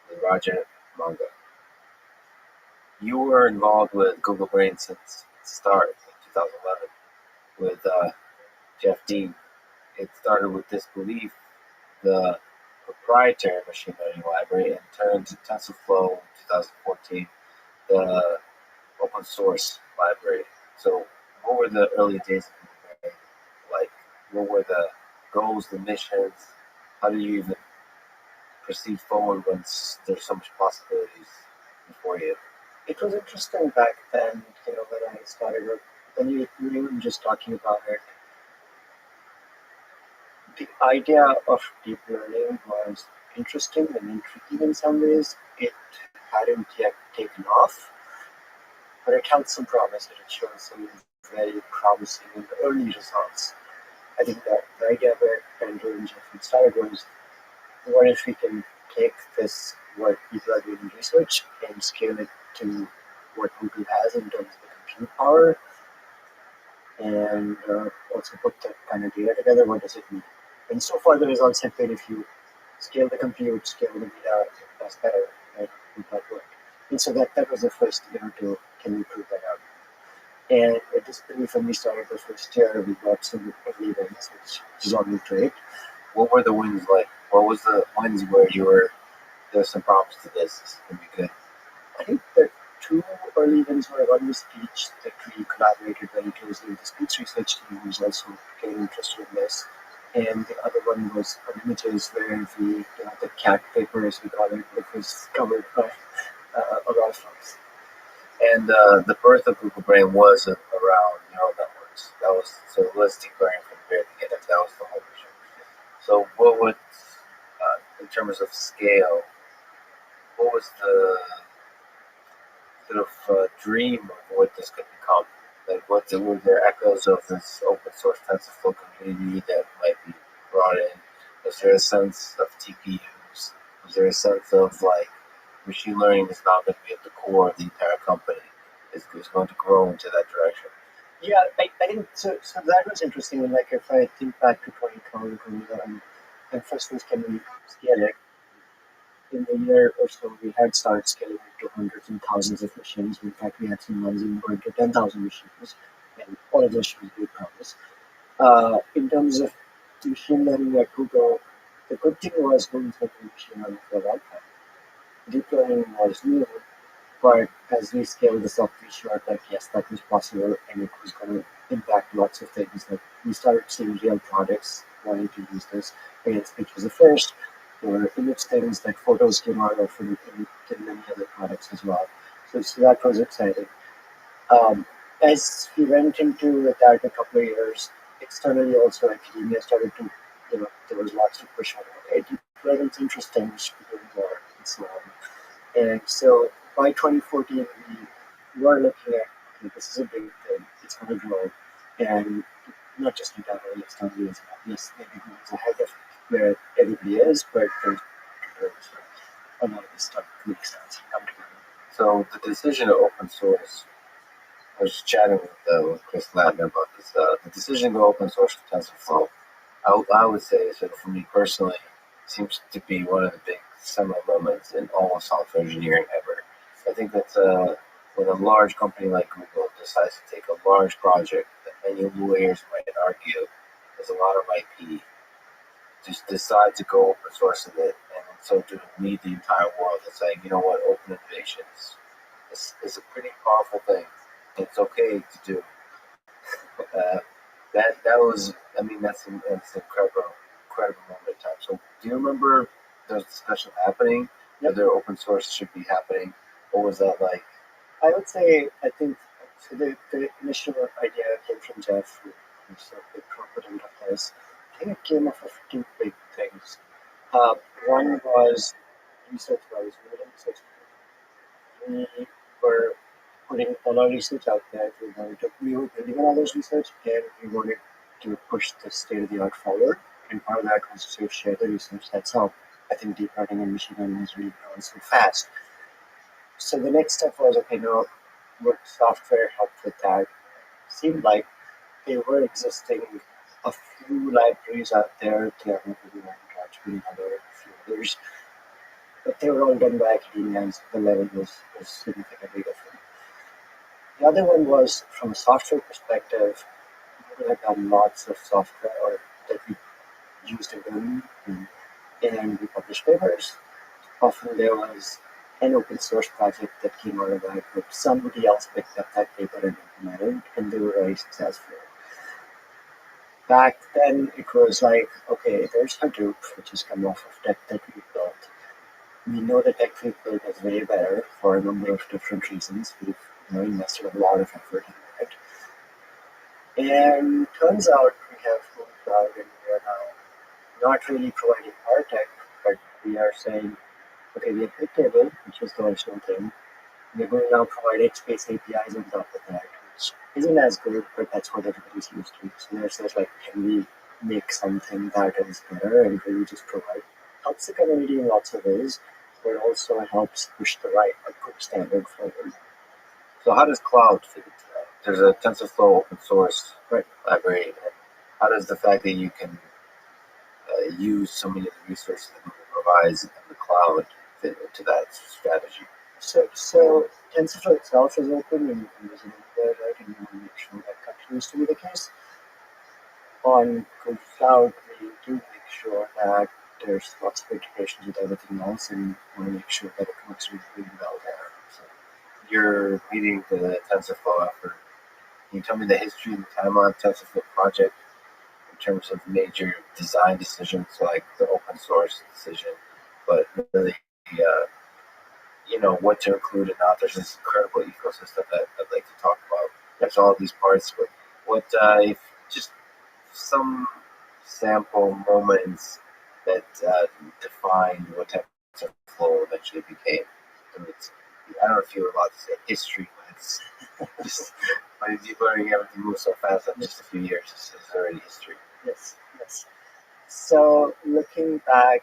with Raja Manga. You were involved with Google Brain since its start in 2011 with Jeff Dean. It started with this belief, the proprietary machine learning library, and turned to TensorFlow in 2014, the open source library. So what were the early days of Google Brain like? What were the goals, the missions? How do you even proceed forward when there's so much possibilities before you? It was interesting back then, when I started, when you were even just talking about it. The idea of deep learning was interesting and intriguing in some ways. It hadn't yet taken off, but it held some promise and it showed some very promising and early results. I think that the idea where Andrew and Jeff had started was, what if we can take this, what people are doing in research, and scale it to what Google has in terms of the compute power, and also put that kind of data together? What does it mean? And so far, the results have been, if you scale the compute, scale the data, that's better, right? With that work. And so that was the first year to, can we prove that out? And with this belief, when we started the first year, we got some early wins, which is always great. What were the wins like? What was the wins where there's some promise to this is going to be good? I think the two early wins were, one was speech, that we collaborated very closely with the speech research team, who's also getting interested in this. And the other one was on images, where we, the cat paper, as we call it, which was covered by a lot of folks. And the birth of Google Brain was around neural networks. That was, so let's deep learning from the very beginning. That was the whole mission. So what would, in terms of scale, what was the sort of dream of what this could become? Like, were there echoes of this open source TensorFlow community that might be brought in? Was there a sense of TPUs? Was there a sense of like machine learning is now going to be at the core of the entire company? Is going to grow into that direction? Yeah, I think so. So that was interesting. And like, if I think back to 2012, and first things, can we scale it? In a year or so, we had started scaling it to hundreds and thousands of machines. In fact, we had some ones even going to 10,000 machines, and all of those shows great promise. In terms of machine learning at Google, the good thing was Google's been doing machine learning for a long time. Deep learning was new, But as we scaled this up, we showed that yes, that was possible and it was going to impact lots of things. Like we started seeing real products wanting to use this. Again, speech was the first. There were image things like photos came out of and many other products as well. So that was exciting. As we went into that a couple of years, externally also academia started to, there was lots of push on it. Deep learning's interesting, we should be doing more, and so on. And so by 2014, we were looking at, okay, this is a big thing, it's going to grow, and not just internally, externally as well. Yes, maybe Google's ahead of where everybody is, but there's a lot of this stuff makes sense and come together. So the decision to open source, I was chatting with Chris Ladner about this. The decision to open source TensorFlow, I would say, so for me personally, seems to be one of the big seminal moments in all of software engineering ever. I think that when a large company like Google decides to take a large project that many lawyers might argue has a lot of IP, just decide to go open source with it, and so to lead the entire world and saying, you know what, open innovation is a pretty powerful thing. It's okay to do. That was, I mean, that's an incredible moment in time. So do you remember those discussions happening? Whether open source should be happening? What was that like? I would say, I think, so the initial idea came from Jeff, who sort of the proponent of this. I think it came off of two big things. One was research-wise. We were putting all our research out there. We were building on all those research, and we wanted to push the state-of-the-art forward. And part of that was to share the research. That's how I think deep learning and machine learning has really grown so fast. So the next step was, okay, now would software help with that? Seemed like there were existing a few libraries out there, Tiago, and other few others, but they were all done by academia, and the level was significantly different. The other one was, from a software perspective, Google had done lots of software that we used in learning, and we published papers. Often there was an open source project that came out of that, but somebody else picked up that paper and implemented, and they were very successful. Back then, it was like, okay, there's Hadoop, which has come off of tech that we built. We know the tech we built is way better for a number of different reasons. We've invested a lot of effort in that. And turns out we have Google Cloud, and we are now not really providing our tech, but we are saying, okay, we have Bigtable, which is the original thing. We're going to now provide H-based APIs on top of that, which isn't as good, but that's what everybody's used to. So there's like, can we make something that is better and really just provide? Helps the community in lots of ways, but also helps push a good standard forward. So how does cloud fit into that? There's a TensorFlow open source library. And how does the fact that you can use so many of the resources that Google provides in the cloud fit into that strategy? So TensorFlow itself is open and there's an there, right? And we want to make sure that continues to be the case. On Google Cloud, we do make sure that there's lots of integrations with everything else, and want to make sure that it works really well there. So you're leading the TensorFlow effort. Can you tell me the history and the timeline of the TensorFlow project in terms of major design decisions like the open source decision, but really, what to include and not? There's this incredible ecosystem that I'd like to talk about. There's all these parts, but what if just some sample moments that defined what TensorFlow eventually became? I don't know if you're allowed to say history, but it's just by deep learning, everything moves so fast that just a few years is already history. Yes. So looking back,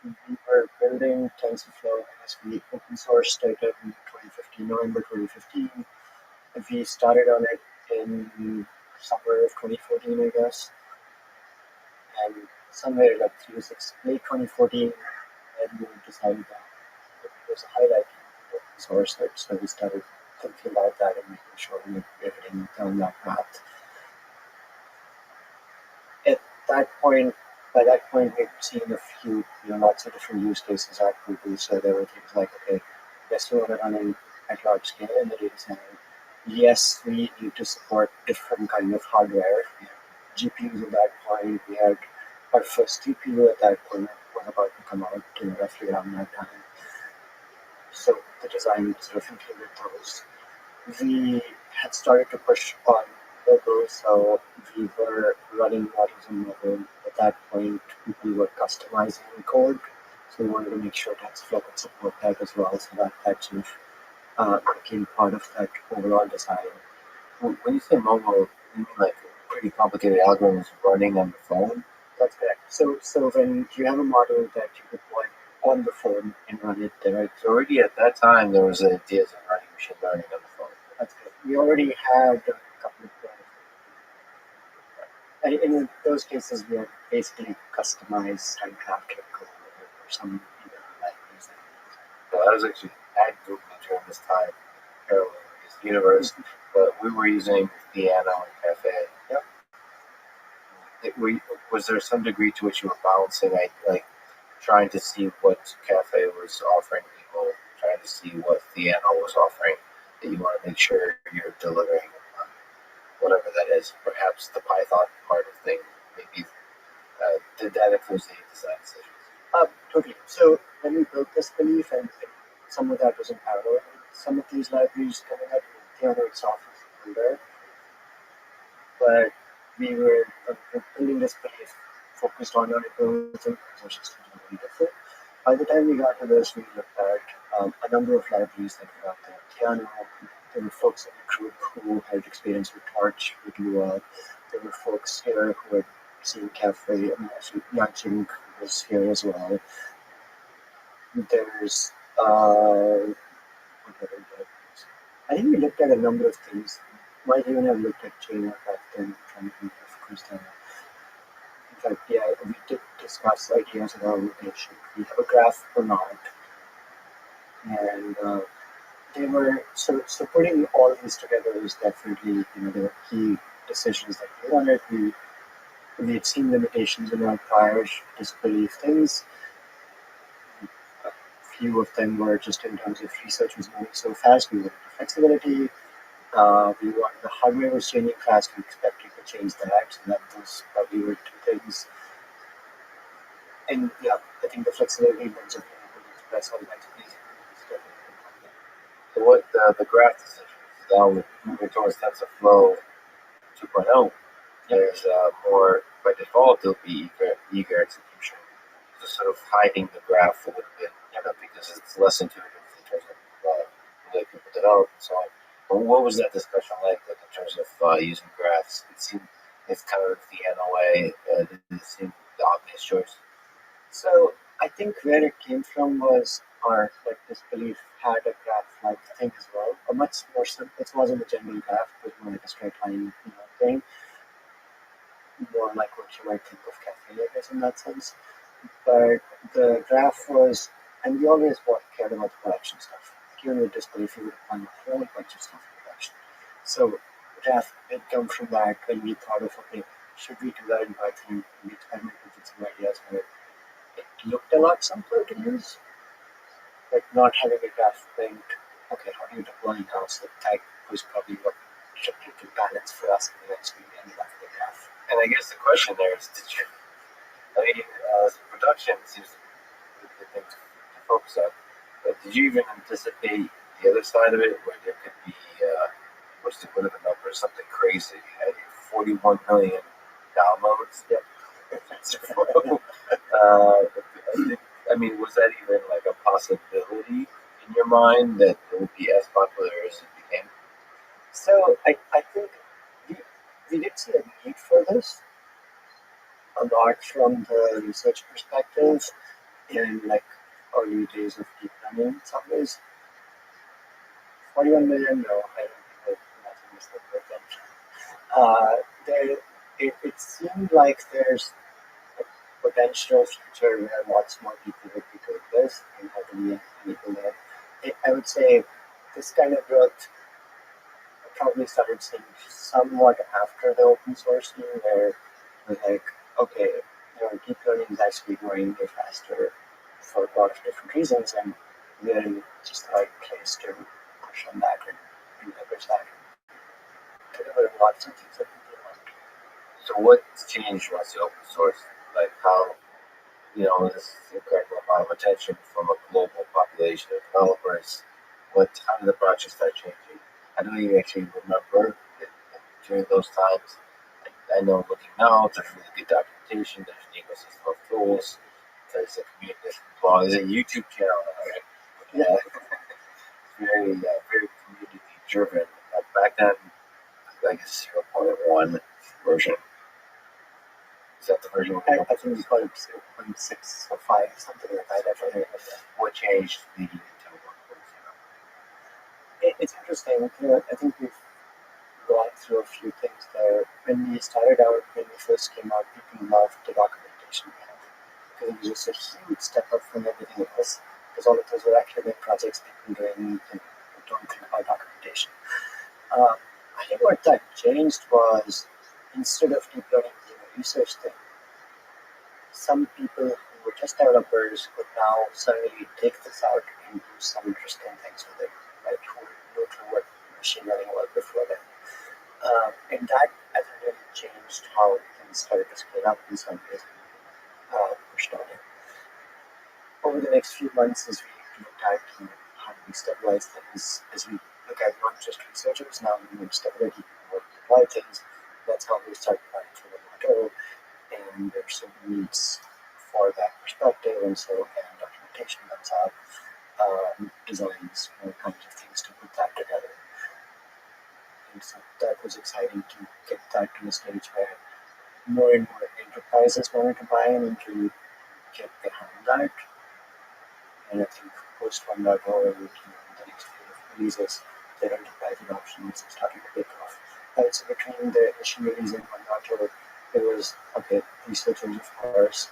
we were building TensorFlow as we open sourced it in 2015, November 2015. We started on it in summer of 2014, I guess. And somewhere like late 2014, and we decided that it was a highlight of open source. So we started thinking about that and making sure we were heading down that path. By that point, we'd seen a few, lots of different use cases at Google. So there were things like, okay, best we want to run at large scale in the data center. Yes, we need to support different kind of hardware. GPUs at that point, we had our first GPU at that point was about to come out roughly around that time. So the design sort of included those. We had started to push on mobile, so we were running models on mobile. At that point, we were customizing code, so we wanted to make sure TensorFlow could support that as well, so that sort of became part of that overall design. When you say mobile, you mean like pretty complicated algorithms running on the phone? That's correct. So when you have a model that you deploy on the phone and run it there, So already at that time, there was ideas of running machine learning on the phone. that's good. We already had a couple of and in those cases, we had basically customized and crafted code or some libraries. So I was actually at Google during this time, parallel with this universe, but we were using Piano and Cafe. Yep. Was there some degree to which you were balancing, like trying to see what Cafe was offering people, trying to see what Piano was offering, that you want to make sure you're delivering whatever that is, perhaps the Python part of things, maybe did that influence the design decisions? Totally. So when we built this belief, and some of that was in parallel, some of these libraries coming up, Piano itself is there, but we were building this belief focused on our algorithms, which is totally different. By the time we got to this, we looked at a number of libraries that were out there. Piano, there were folks in the group who had experience with Torch, with Lua. There were folks here who had seen Cafe, and actually Yanqing was here as well. There's, I think we looked at a number of things. Might even have looked at China back then, trying to think of course. In fact, yeah, we did discuss ideas around should we have a graph or not. And they were so putting all these together was definitely there were key decisions that we wanted. We had seen limitations in our prior disbelief things. A few of them were just in terms of research was moving so fast. We wanted flexibility. We wanted the hardware was changing fast. We expected to change that. So that those probably were two things. And yeah, I think the flexibility in terms of being able to express all that is definitely. So what the graph decisions, now we're moving towards TensorFlow 2.0, there's more, by default, there'll be eager execution, just sort of hiding the graph a little bit, because it's less intuitive in terms of the way people develop and so on. But what was that discussion like in terms of using graphs? It seemed it's kind of the way. Did it seem the obvious choice? So I think where it came from was our this belief had a graph-like thing as well. A much more simple. It wasn't a general graph, it was more like a straight line thing. More like what you might think of Cafe, I guess, in that sense. But the graph was, and we always cared about the collection stuff. Even with disbelief, you would find a whole bunch of stuff in collection. So graph did come from that when we thought of, okay, should we do that in Python? We experimented with some ideas where it looked a lot simpler to use, but not having a graph linked. Okay, how do you deploy now? So Taik was probably what shifted to balance for us, and eventually we ended up with a graph. And I guess the question there is, did you, production seems to be the thing to focus on, but did you even anticipate the other side of it, where there could be, what are the numbers, something crazy, 41 million downloads? Yep. I mean, was that even like a possibility in your mind that it would be as popular as it became? So I think we did see a need for this a lot from the research perspective in early days of deep learning in some ways. 41 million, no, I don't think nothing is the it seemed like there's a potential future where lots more people would be doing this and having people there. I would say this kind of growth probably started seeing somewhat after the open source thing, where it was like, okay, deep learning is actually growing way faster for a lot of different reasons, and really just the right place to push on that and leverage that and deliver lots of things that people want. So what's changed once you open source? Like how, this incredible amount of attention from a global population of developers. How did the project start changing? I don't even actually remember it during those times. I know looking now, there's really good documentation, there's an ecosystem of tools, there's a community, there's a YouTube channel, right? Yeah, very community driven. Back then, I guess 0.1 version. Is that the version? I think we call it 0.6 or 5, something like that. I forget. What changed leading into 1.0? It's interesting. I think we've gone through a few things there. When we started out, when we first came out, people loved the documentation we had because it was just a huge step up from everything else. Because all of those were academic projects people doing and don't think about documentation. I think what that changed was instead of deep learning being a research thing, some people who were just developers could now suddenly take this out and do some interesting things with it, right? Who had no clue what machine learning was before then. And that hasn't really changed how things started to scale up in some ways, pushed on it. Over the next few months, as we looked at how do we stabilize things, as we look at not just researchers, now we need stability, more deploy things. That's how we started planning for the model. And there's some needs for that perspective, and so again, documentation comes out, designs, all kinds of things to put that together. And so that was exciting to get that to a stage where more and more enterprises wanted to buy in and to get behind that. And I think post 1.0 and the next few releases, their enterprise adoption is starting to take off. Right, so between the initial release and 1.0, there was, okay, researchers, of course.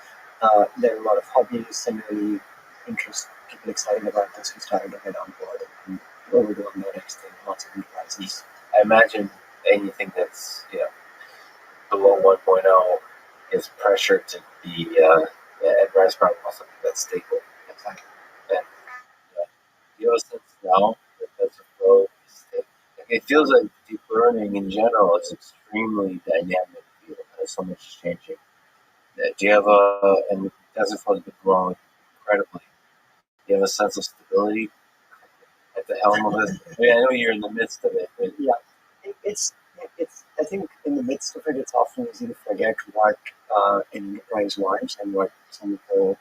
There are a lot of hobbies, similarly, interest, people excited about this who started to get on board and overdoing the next thing, lots of enterprises. I imagine anything that's below 1.0 is pressured to be enterprise probably wants something that's stable. Exactly. And you have a sense now that that's a flow. It feels like deep learning in general is extremely dynamic field. There's so much changing. Do you have and TensorFlow has been growing incredibly. Do you have a sense of stability at the helm of it? I mean, I know you're in the midst of it, but yeah, it's. I think in the midst of it, it's often easy to forget what an enterprise wants and what some of the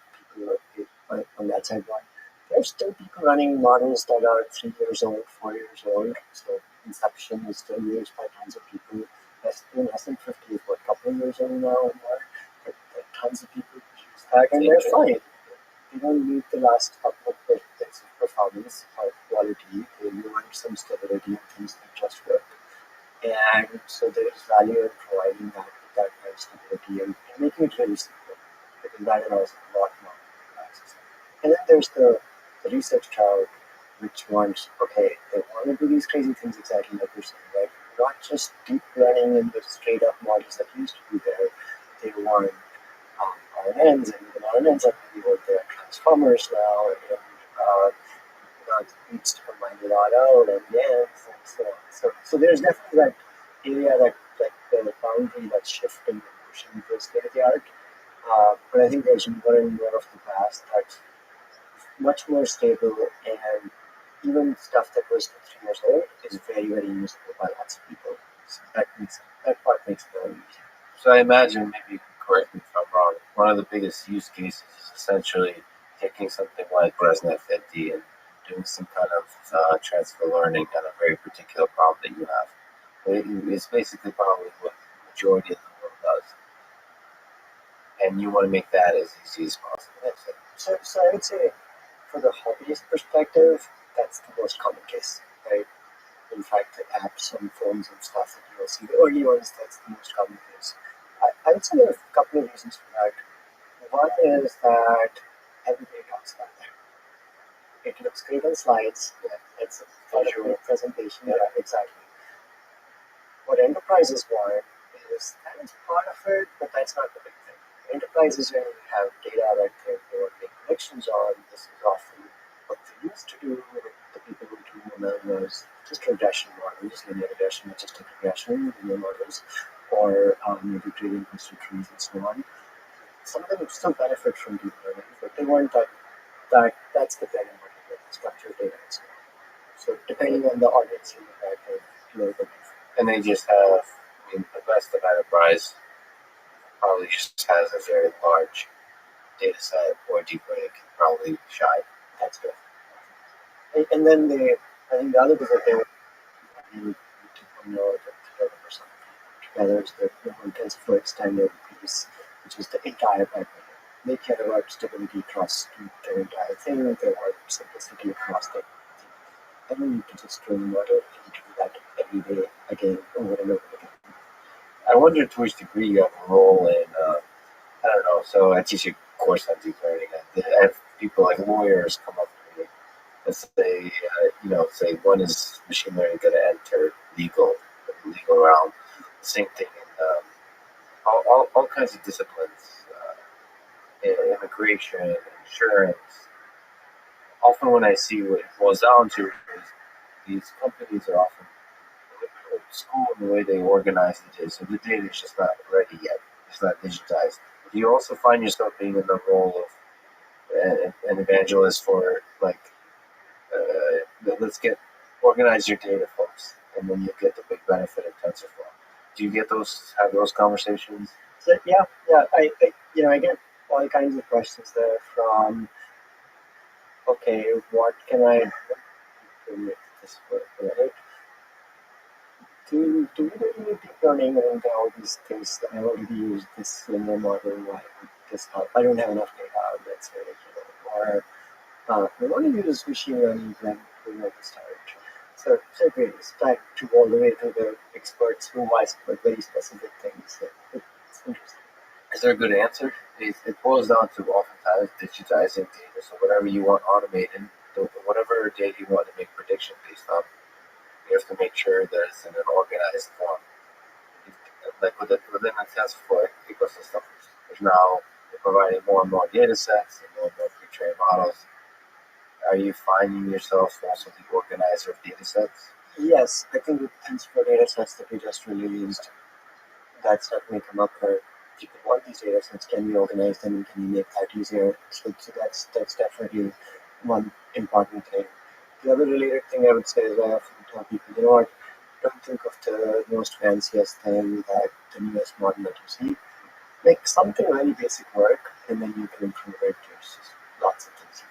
people on that side want. There's still people running models that are 3 years old, 4 years old. So inception is still used by tons of people. Less than 50 is what, a couple of years old now or more. But tons of people use that and they're fine. They don't need the last couple of bits of performance or quality. They want some stability and things that just work. And so there is value in providing that with that kind of stability and making it really simple because that allows a lot more access. And then there's the research crowd, which wants, okay, they want to do these crazy things exactly like you're saying, right? Not just deep learning in the straight up models that used to be there. They want RNNs, and even RNNs are really what they're transformers now, and it needs to combine with RL and YAMs and so on. So there's definitely that area that the boundary that's shifting and pushing to state of the art. But I think there's more and more of the past that's much more stable, and even stuff that was 3 years old is very, very usable by lots of people. So that part makes it very easy. so I imagine, maybe you can correct me if I'm wrong, one of the biggest use cases is essentially taking something like ResNet 50 and doing some kind of transfer learning on a very particular problem that you have. It's basically probably what the majority of the world does. And you want to make that as easy as possible. That's it. So I would say, for the hobbyist perspective, that's the most common case, right? In fact, the apps on phones and stuff that you'll see, the early ones, that's the most common case. I would say there are a couple of reasons for that. One is that everybody talks about that. It looks great on slides. It's a visual presentation. Yeah, exactly. What enterprises want is that is part of it, but that's not the big thing. Enterprises really have data that they want to make predictions on. This is often what they used to do with the people who do ML was just regression models, linear regression, logistic regression, linear models, or maybe trading cluster trees and so on. Some of them still benefit from deep learning, but they weren't that's the bread and butter with structured data and so on. So depending on the audience you look at, a little bit different. And they just have, I mean, the best of enterprise probably just has a very large data set, or deep learning can probably shine. That's good. And then I think the other thing that they would know together or something. Together is the whole TensorFlow extended piece, which is the entire pipeline. They care about stability across their entire thing, they want simplicity across their thing. I don't need to just train a model, I need to do that every day, again, over and over again. I wonder to which degree you have a role in, I don't know, so I teach a course on deep learning. I have people like lawyers come up to me and say, say one is machine learning going to enter the legal realm. The same thing in all kinds of disciplines, immigration, insurance. Often when I see what it boils down to is these companies are often old school in the way they organize the data. So the data is just not ready yet. It's not digitized. Do you also find yourself being in the role of an evangelist for let's organize your data, folks, and then you get the big benefit of TensorFlow? Do you have those conversations? So yeah, I get all kinds of questions there from, okay, what can I do to make this work, right? To really deep learning and all these things that I already use this linear model, why would this help? I don't have enough data, let's say, or I want to use machine learning when we want to start. So it varies, back to all the way to the experts who ask for very specific things. It's interesting. Is there a good answer? It boils down to oftentimes digitizing data. So whatever you want automated, whatever data you want to make prediction based on, you have to make sure that it's in an organized form. Like within the TensorFlow ecosystem, there's now they're providing more and more data sets and more pre-trained models. Are you finding yourself also the organizer of data sets? Yes, I think with TensorFlow data sets that we just released, that's definitely come up where people want these data sets, can we organize them and can we make that easier? So that's definitely one important thing. The other related thing I would say is I often tell people, what, don't think of the most fanciest thing, that the newest model that you see. Make something really basic work, and then you can improve it. There's just lots of things you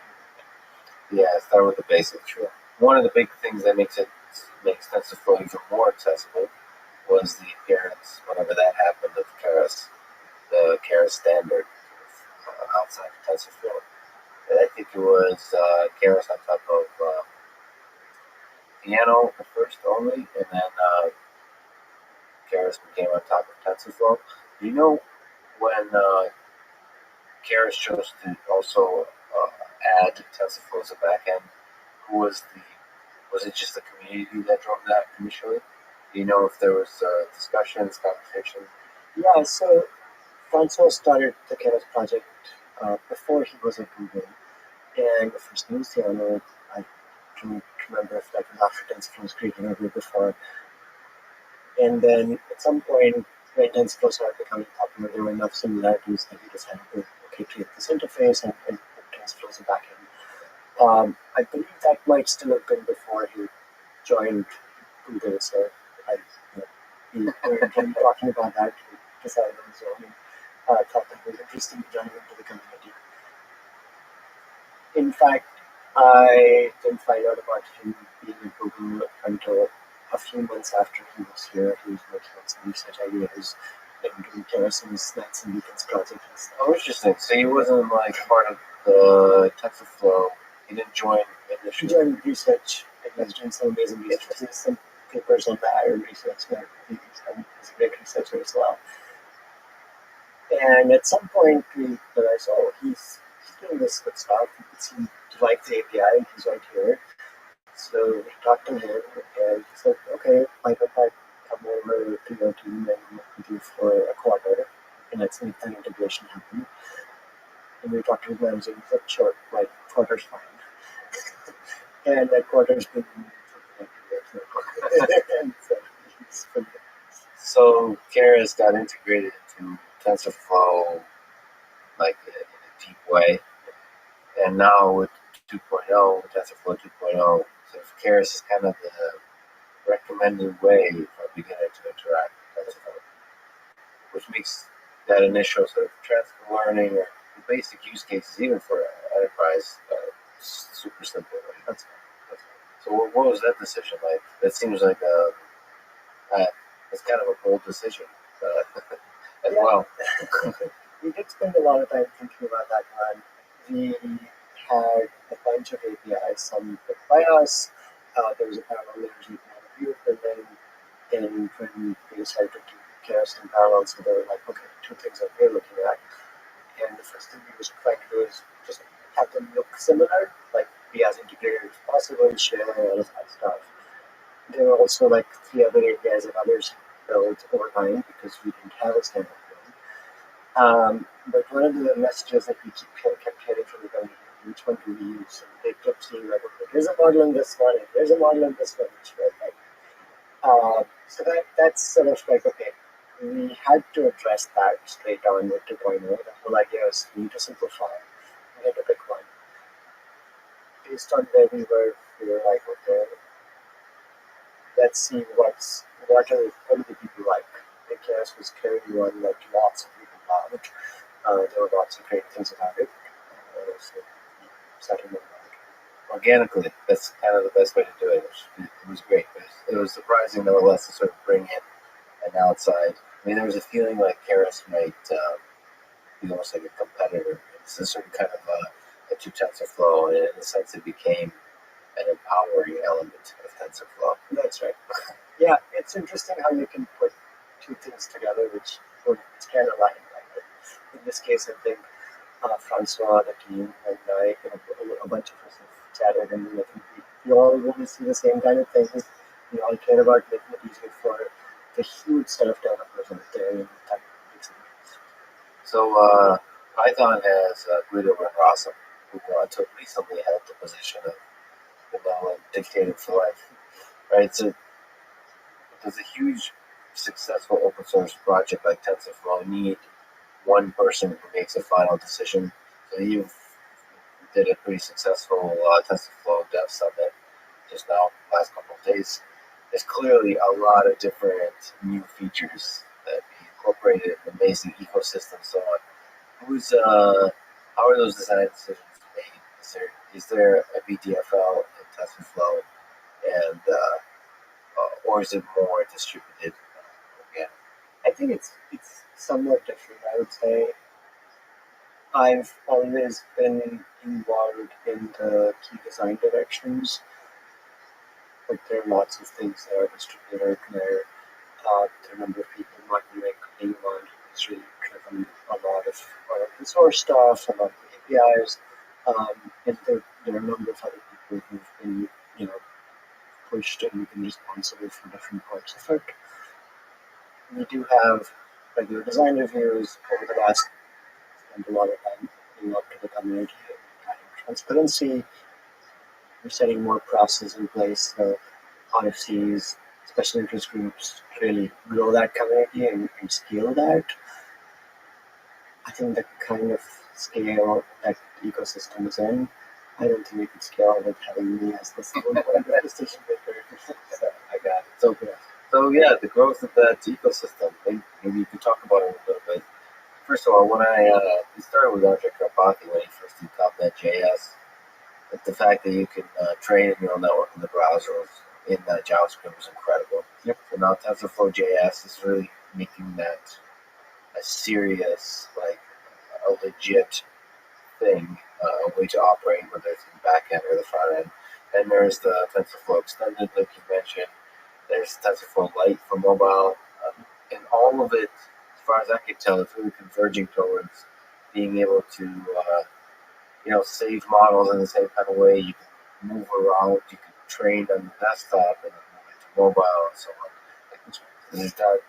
can do. Yeah, start with the basics. Sure. One of the big things that makes TensorFlow even more accessible was the appearance, whenever that happened, of Keras, the Keras standard outside of TensorFlow. And I think it was Keras on top of Piano at first only, and then Keras became on top of TensorFlow. Do you know when Keras chose to also add TensorFlow as a backend? Was it just the community that drove that initially? Do you know if there was discussions, conversations? Yeah, so Francois started the Keras project before he was at Google, and the first news I don't remember if that was after TensorFlow was created or before. And then at some point, when TensorFlow started becoming popular, there were enough similarities that he decided to create this interface and put TensorFlow as a backend. I believe that might still have been before he joined Google, so we were talking about that. We decided on his own and thought that was interesting to join into the community. In fact, I didn't find out about him being at Google until a few months after he was here. He was working on some research ideas and doing Keras and Snacks and Beacons project and stuff. Oh, interesting. So he wasn't like part of the TensorFlow. He didn't join He initially. joined research and he was doing some amazing research. There's some papers on the iron research where he's a great researcher as well. And at some point we realized, he's doing this good stuff. He seemed to like the API, he's right here. So we talked to him and he said, okay, why don't I come over to your team and work with you for a quarter and let's make that integration happen. And we talked to his manager and he said, sure, quarter's fine. and that quarter's been something like 2 years now. And so it's been, So Keras got integrated into TensorFlow like in a deep way, and now with 2.0, TensorFlow 2.0, so Keras is kind of the recommended way for a beginner to interact with TensorFlow, which makes that initial sort of transfer learning or the basic use cases, even for enterprise, super simple. Right? So what was that decision like? That seems like it's kind of a bold decision as well. we did spend a lot of time thinking about that one. We had a bunch of APIs, some built by us. There was a parallel language we had a few, and then when we decided to do Keras in parallel, so they were like, okay, two things that we're looking at. And the first thing we was trying to do is just have them look similar, like be as integrated as possible, share all of that stuff. There were also like 3 other APIs that others built over time because we didn't have a standard one. But one of the messages that we kept hearing from the community, which one do we use? And they kept saying like, okay, there's a model in this one, and there's a model in this one, which were like, so that's sort of like, okay, we had to address that straight on with 2.0. The whole idea is we need to simplify. We had to pick one. Based on where we were like, okay, let's see what do the people like. Keras was clearly one like lots of people loved. There were lots of great things about it. So setting them out. Organically, that's kind of the best way to do it. It was great. It was surprising, nevertheless, to sort of bring in an outside. I mean, there was a feeling like Keras might be almost like a competitor. It's a certain kind of to TensorFlow, and in a sense, it became an empowering element of TensorFlow. That's right. Yeah, it's interesting how you can put two things together which can align. Right? In this case, I think Francois, the team, and I, a bunch of us have chatted, and I think we all want to see the same kind of things. We all care about making it easier for the huge set of developers out there, and that makes a difference. So Python has Guido Rossom, who took recently held the position of dictator for life. Right? So does a huge, successful open source project like TensorFlow need one person who makes a final decision? So you did a pretty successful TensorFlow Dev Summit just now, last couple of days. There's clearly a lot of different new features that be incorporated in an amazing ecosystem. So on. How are those design decisions made? Is there a BDFL in TensorFlow, and or is it more distributed? Again, I think it's somewhat different. I would say I've always been involved in the key design directions, but there are lots of things that are distributed there. The number of people might be like being one who's really driven a lot of open source stuff, a lot of APIs, and there are a number of other people who've been, pushed and been responsible for different parts of it. We do have regular design reviews over the last, spent a lot of time being up to the community and adding transparency. We're setting more processes in place, so RFCs, special interest groups, really grow that community and scale that. I think the kind of scale that ecosystem is in, I don't think we could scale with having me as the single point of decision maker. So I got it. So yeah, the growth of that ecosystem. Maybe you could talk about it a little bit. First of all, when we started with Andre Karpathy when he first did .NET.js, the fact that you can train a neural network in the browser in JavaScript was incredible. Yep. So now TensorFlow.js is really making that a serious, like a legit thing, a way to operate, whether it's in the back end or the front end. And there's the TensorFlow Extended, like you mentioned. There's TensorFlow Lite for mobile. And all of it, as far as I can tell, is really converging towards being able to, save models in the same kind of way. You can move around, you can train on the desktop and then move it to mobile and so on. There's that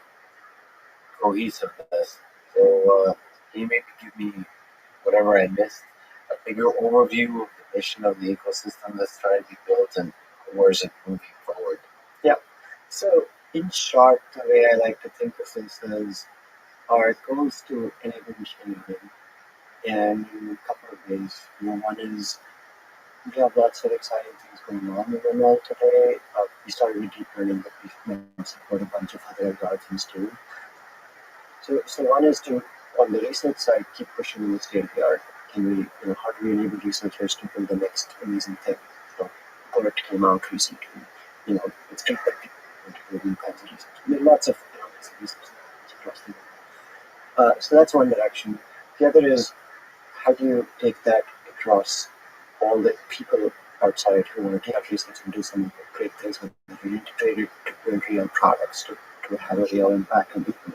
cohesiveness. So can you maybe give me, whatever I missed, a bigger overview of the definition of the ecosystem that's trying to be built, and where is it moving forward? Yeah. So, in short, the way I like to think of this is our goal is to enable machine learning, and in a couple of ways. One is we have lots of exciting things going on in ML today. We started with deep learning, but we now support a bunch of other algorithms too. So one is to, on the research side, keep pushing the state of the art. Can we, how do we enable researchers to build the next amazing thing? Bullet came out recently. It's great that people want to do new kinds of research. There are lots of research across the world. So that's one direction. The other is, how do you take that across all the people outside who want to take out research and do some great things with it, and integrate it to build real products, to have a real impact on people.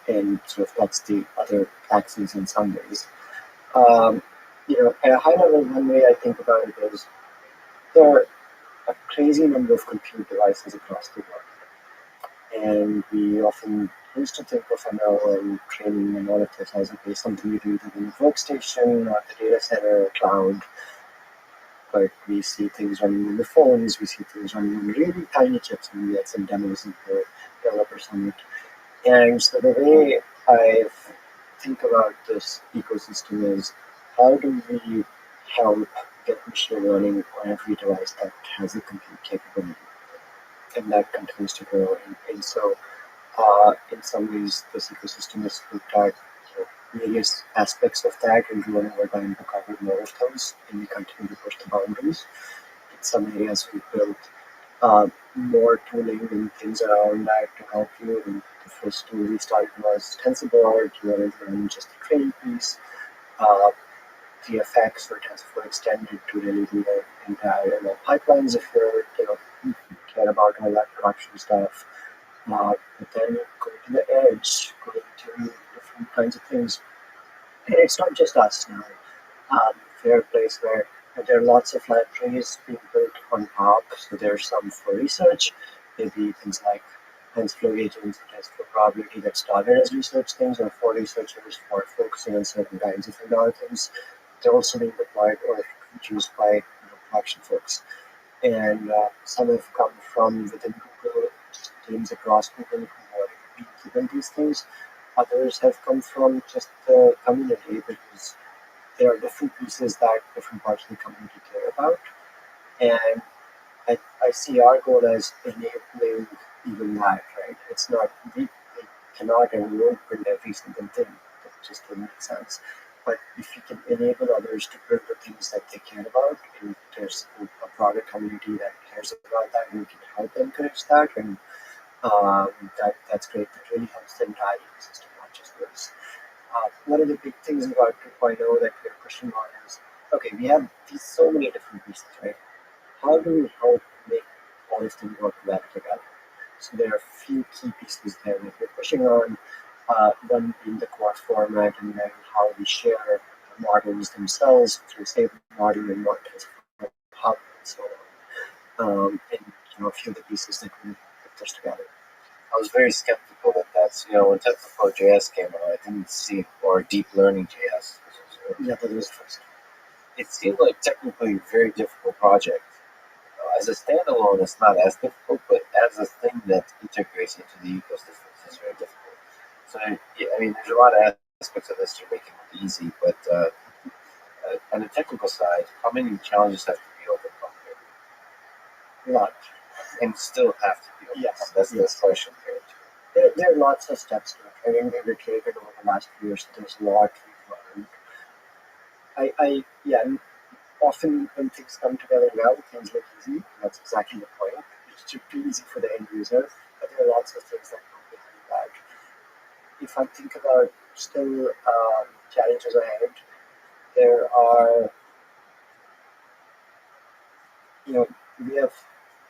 And sort of that's the other axis in some ways. At a high level, one way I think about it is there are a crazy number of compute devices across the world. And we often used to think of ML and training and all of this as something you do either in the workstation or the data center or cloud. But we see things running on the phones, we see things running on really tiny chips, and we had some demos in the developer summit. And so the way I think about this ecosystem is, how do we help get machine learning on every device that has a compute capability? And that continues to grow. And so in some ways, this ecosystem is looked at various aspects of that and grown over time to cover more of those, and we continue to push the boundaries. In some areas, we built more tooling and things around that to help you. And the first tool we started was TensorBoard. You wanted to run just the training piece. The effects for TensorFlow extended to really do the entire ML pipelines if you're, care about all that production stuff. But then going to the edge, going to different kinds of things. And it's not just us now. They're a place where there are lots of libraries being built on top. So there's some for research, maybe things like TensorFlow agents, TensorFlow probability that started as research things, or for researchers for focusing on certain kinds of algorithms. They're also being deployed or used by production folks. And some have come from within Google, teams across Google who are being given these things. Others have come from just the community, because there are different pieces that different parts of the community care about. And I see our goal as enabling even that, right? It's not, we cannot and we won't build every single thing. That just doesn't make sense. But if you can enable others to build the things that they care about, and there's a broader community that cares about that, and we can help encourage that, and that's great. That really helps the entire ecosystem, not just those. One of the big things about 2.0 that we're pushing on is, okay, we have these so many different pieces, right? How do we help make all of them work well together? So there are a few key pieces there that we're pushing on. One being the core format, and then how we share the models themselves through stable model and models for hub and so on. And a few of the pieces that we put this together. I was very skeptical that that's, when TensorFlow JS came out, I didn't see, or Deep Learning JS. Yeah, that was first. It seemed like technically a very difficult project. As a standalone, it's not as difficult, but as a thing that integrates into the ecosystem, it's very difficult. So, yeah, there's a lot of aspects of this to make it easy, but on the technical side, how many challenges have to be overcome here? A lot. And still have to be overcome. Yes. That's the question here. There are lots of steps to it. I think we've iterated over the last few years. There's a lot we've learned. Often when things come together well, things look easy. That's exactly the point. It should be easy for the end user, but there are lots of things that come behind that. If I think about still challenges ahead, there are, we have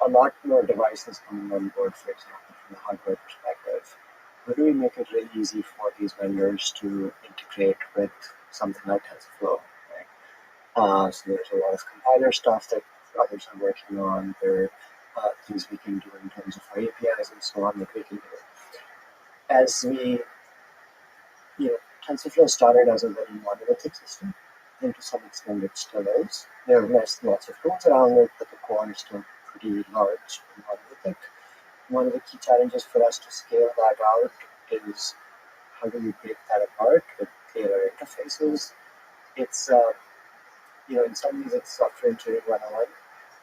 a lot more devices coming on board, for example, from the hardware perspective. How do we make it really easy for these vendors to integrate with something like TensorFlow? So there's a lot of compiler stuff that others are working on. There are things we can do in terms of our APIs and so on that we can do. As we, TensorFlow started as a very monolithic system, and to some extent it still is. There are lots of tools around it, but the core is still pretty large and monolithic. One of the key challenges for us to scale that out is how do we break that apart with clearer interfaces. It's, in some ways it's software engineering 101,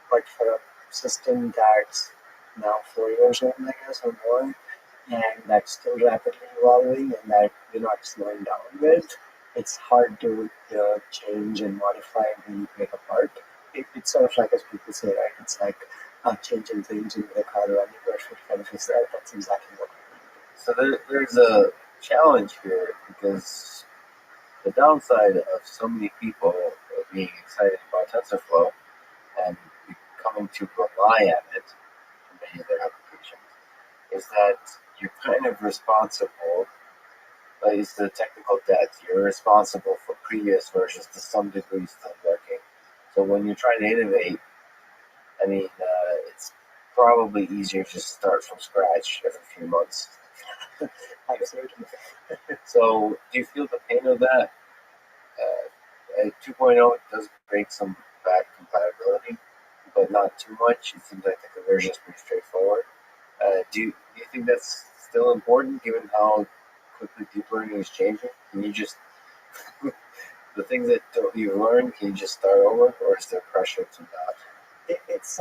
but for a system that's now 4 years old, I guess, or more, and that's still rapidly evolving and that we're not slowing down with, it's hard to change and modify and really break apart. It's sort of like, as people say, right? It's like changing things in the car running perfect kind of is that. That's exactly what we're doing. So there's a challenge here because the downside of so many people being excited about TensorFlow and coming to rely on it for many of their applications is that you're kind of responsible, it's the technical debt. You're responsible for previous versions to some degree still working. So when you're trying to innovate, I mean, it's probably easier to just start from scratch every few months. Absolutely. So do you feel the pain of that? 2.0 does break some back compatibility, but not too much. It seems like the conversion is pretty straightforward. Do you think that's still important given how quickly deep learning is changing? Can you just the things that you learn, can you just start over, or is there pressure to not? It's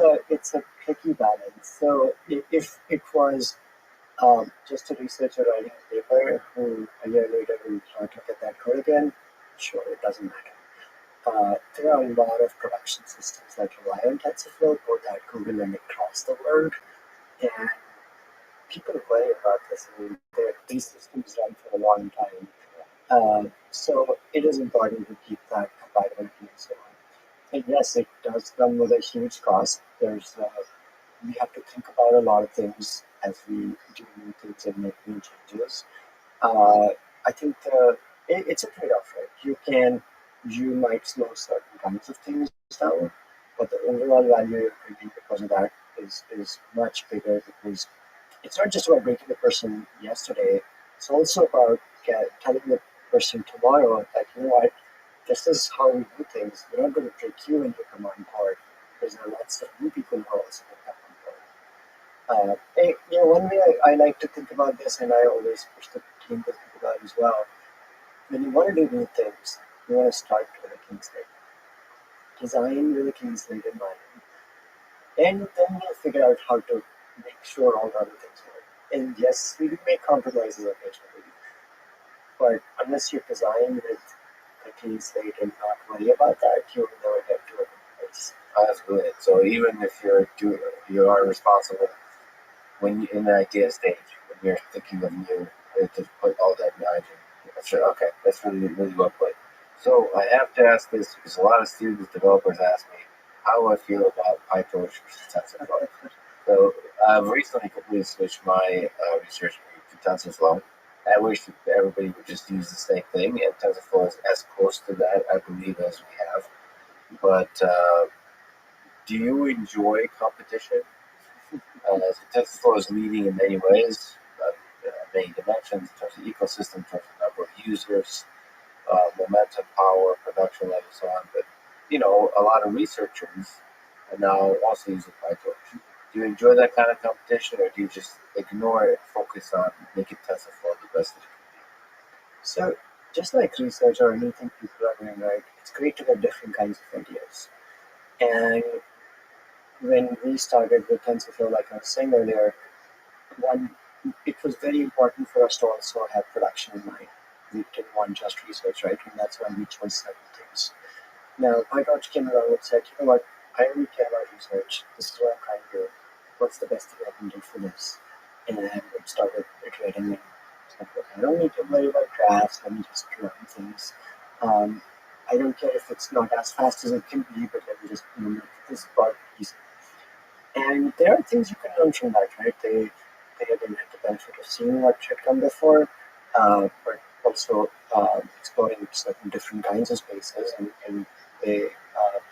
a tricky balance. So if it was just a researcher writing a paper who a year later will not look at that code again, sure, it doesn't matter. There are a lot of production systems that rely on TensorFlow, both at Google and across the world, and people worry about this. I mean, these systems run for a long time. So it is important to keep that compatibility and so on. And yes, it does come with a huge cost. We have to think about a lot of things as we do new things and make new changes. I think it's a trade-off, right? You might slow certain kinds of things down, but the overall value you're creating because of that is much bigger, because it's not just about breaking the person yesterday. It's also about telling the person tomorrow that, you know what, this is how we do things. We're not going to break you when you come on board, because there are lots of new people who are also going to come on board. One way I like to think about this, and I always push the team to think about it as well, when you want to do new things, you want to start with a clean slate. Design with a clean slate in mind. And then you figure out how to make sure all the other things work. And yes, we do make compromises occasionally, but unless you design with a clean slate and not worry about that, you'll never get to a good place. That's good. So even if you are responsible when in the idea stage, when you're thinking of new, to put all that behind you. Okay, that's really, really well put. So I have to ask this because a lot of students, developers ask me how I feel about PyTorch versus TensorFlow. So I've recently completely switched my research to TensorFlow. I wish that everybody would just use the same thing, and TensorFlow is as close to that, I believe, as we have. But do you enjoy competition? TensorFlow is leading in many ways, many dimensions, in terms of ecosystem, in terms of number of users, momentum, power, production level, so on. But a lot of researchers are now also using PyTorch. Do you enjoy that kind of competition, or do you just ignore it and focus on making TensorFlow the best that it can be? So just like research or anything people are doing, right, it's great to get different kinds of ideas. And when we started with TensorFlow, like I was saying earlier, it was very important for us to also have production in mind. We didn't want just research, right? And that's why we chose certain things. Now, PyTorch came along and said, you know what, I only care about research. This is what I'm trying to do. What's the best thing I can do for this? And it started iterating. And it's like, okay, I don't need to worry about graphs. Let me just run things. I don't care if it's not as fast as it can be, but let me just make this part easy. And there are things you can learn from that, right? They again had the benefit of seeing what had come before, but also exploring certain different kinds of spaces, and they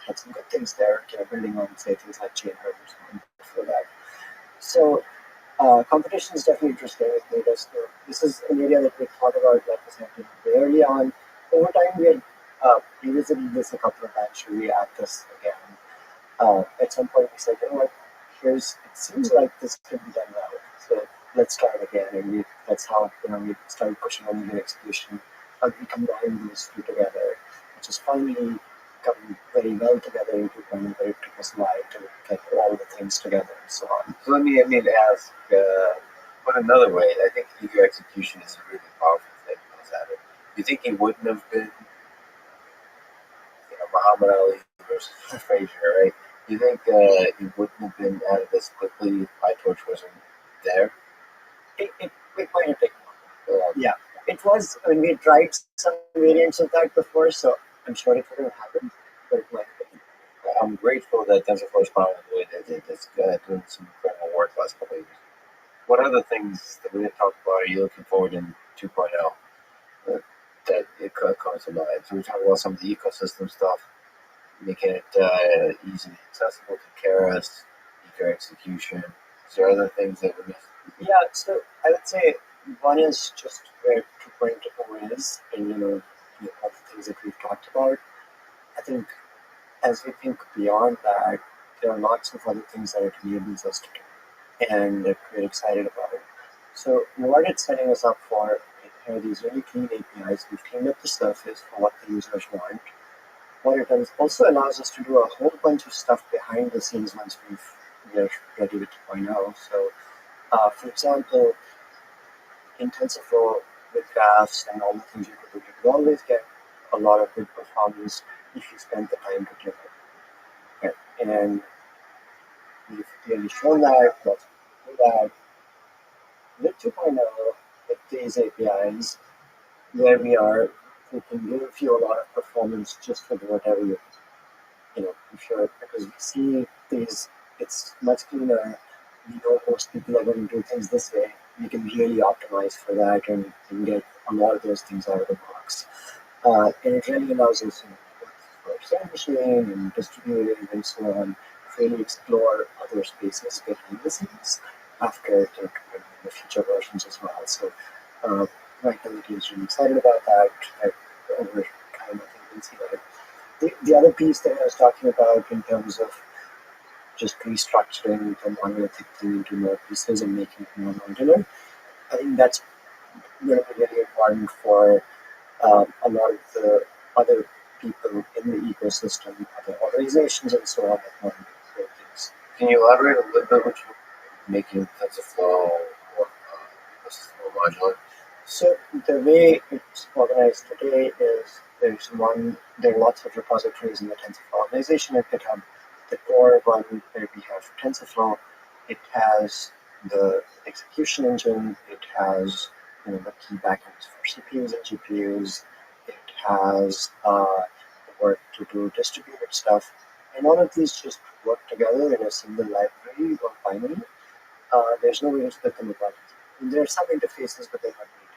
had some good things there, building on, say, things like chain herders and before that. So competition is definitely interesting. It made us this is an area that we thought about, like I said, very early on. Over time, we had revisited this a couple of times to re-add this again. At some point, we said, you know what, it seems like this could be done well. So let's try it again. And that's how we started pushing on the execution. We combined those two together, which has finally come very well together in 2.0, but it took us a while to get all the things together and so on. So let me ask, put another way, I think eager execution is a really powerful thing at it. Do you think he wouldn't have been, Muhammad Ali versus Frazier, right? Do you think he wouldn't have been out of this quickly if PyTorch wasn't there? It might have taken longer. Yeah, it was. I mean, we tried some variants of that before, so I'm sure it would have happened, but it might have taken. I'm grateful that TensorFlow is finally doing it. It's doing some incredible work the last couple of years. What other things that we didn't talk about are you looking forward in 2.0 that it comes to mind? So we talked about some of the ecosystem stuff, making it easily accessible to Keras, eager execution. Is there other things that we missed? Yeah, so I would say one is just where 2.0 is, and all the things that we've talked about. I think as we think beyond that, there are lots of other things that it enables us to do, and that we're excited about it. So what it's setting us up for are these really clean APIs. We've cleaned up the surface for what the users want. What it also allows us to do a whole bunch of stuff behind the scenes once we're ready with 2.0. So, for example, in TensorFlow with graphs and all the things you could do, you could always get a lot of good performance if you spend the time to clean it. Okay. And we've clearly shown that, let's do that. With 2.0, with these APIs, where we can give you a lot of performance just for whatever if you're, because we see these, it's much cleaner. We know most people are going to do things this way. We can really optimize for that and get a lot of those things out of the box. And it really allows us for sandwiching and distributing and so on, to really explore other spaces behind the scenes after the future versions as well. So right now the team is really excited about that. Over time, I think we'll see that. The other piece that I was talking about in terms of just restructuring the monolithic thing into more pieces and making it more modular, I think that's going to be really important for a lot of the other people in the ecosystem, other organizations, and so on that want to do things. Can you elaborate a little bit what you're making TensorFlow or modular? So the way it's organized today is there are lots of repositories in the TensorFlow organization at GitHub. The core one where we have TensorFlow, it has the execution engine, it has the key backends for CPUs and GPUs, it has work to do distributed stuff, and all of these just work together in a single library or binary. There's no way to split them apart. There are some interfaces, but they're not needed.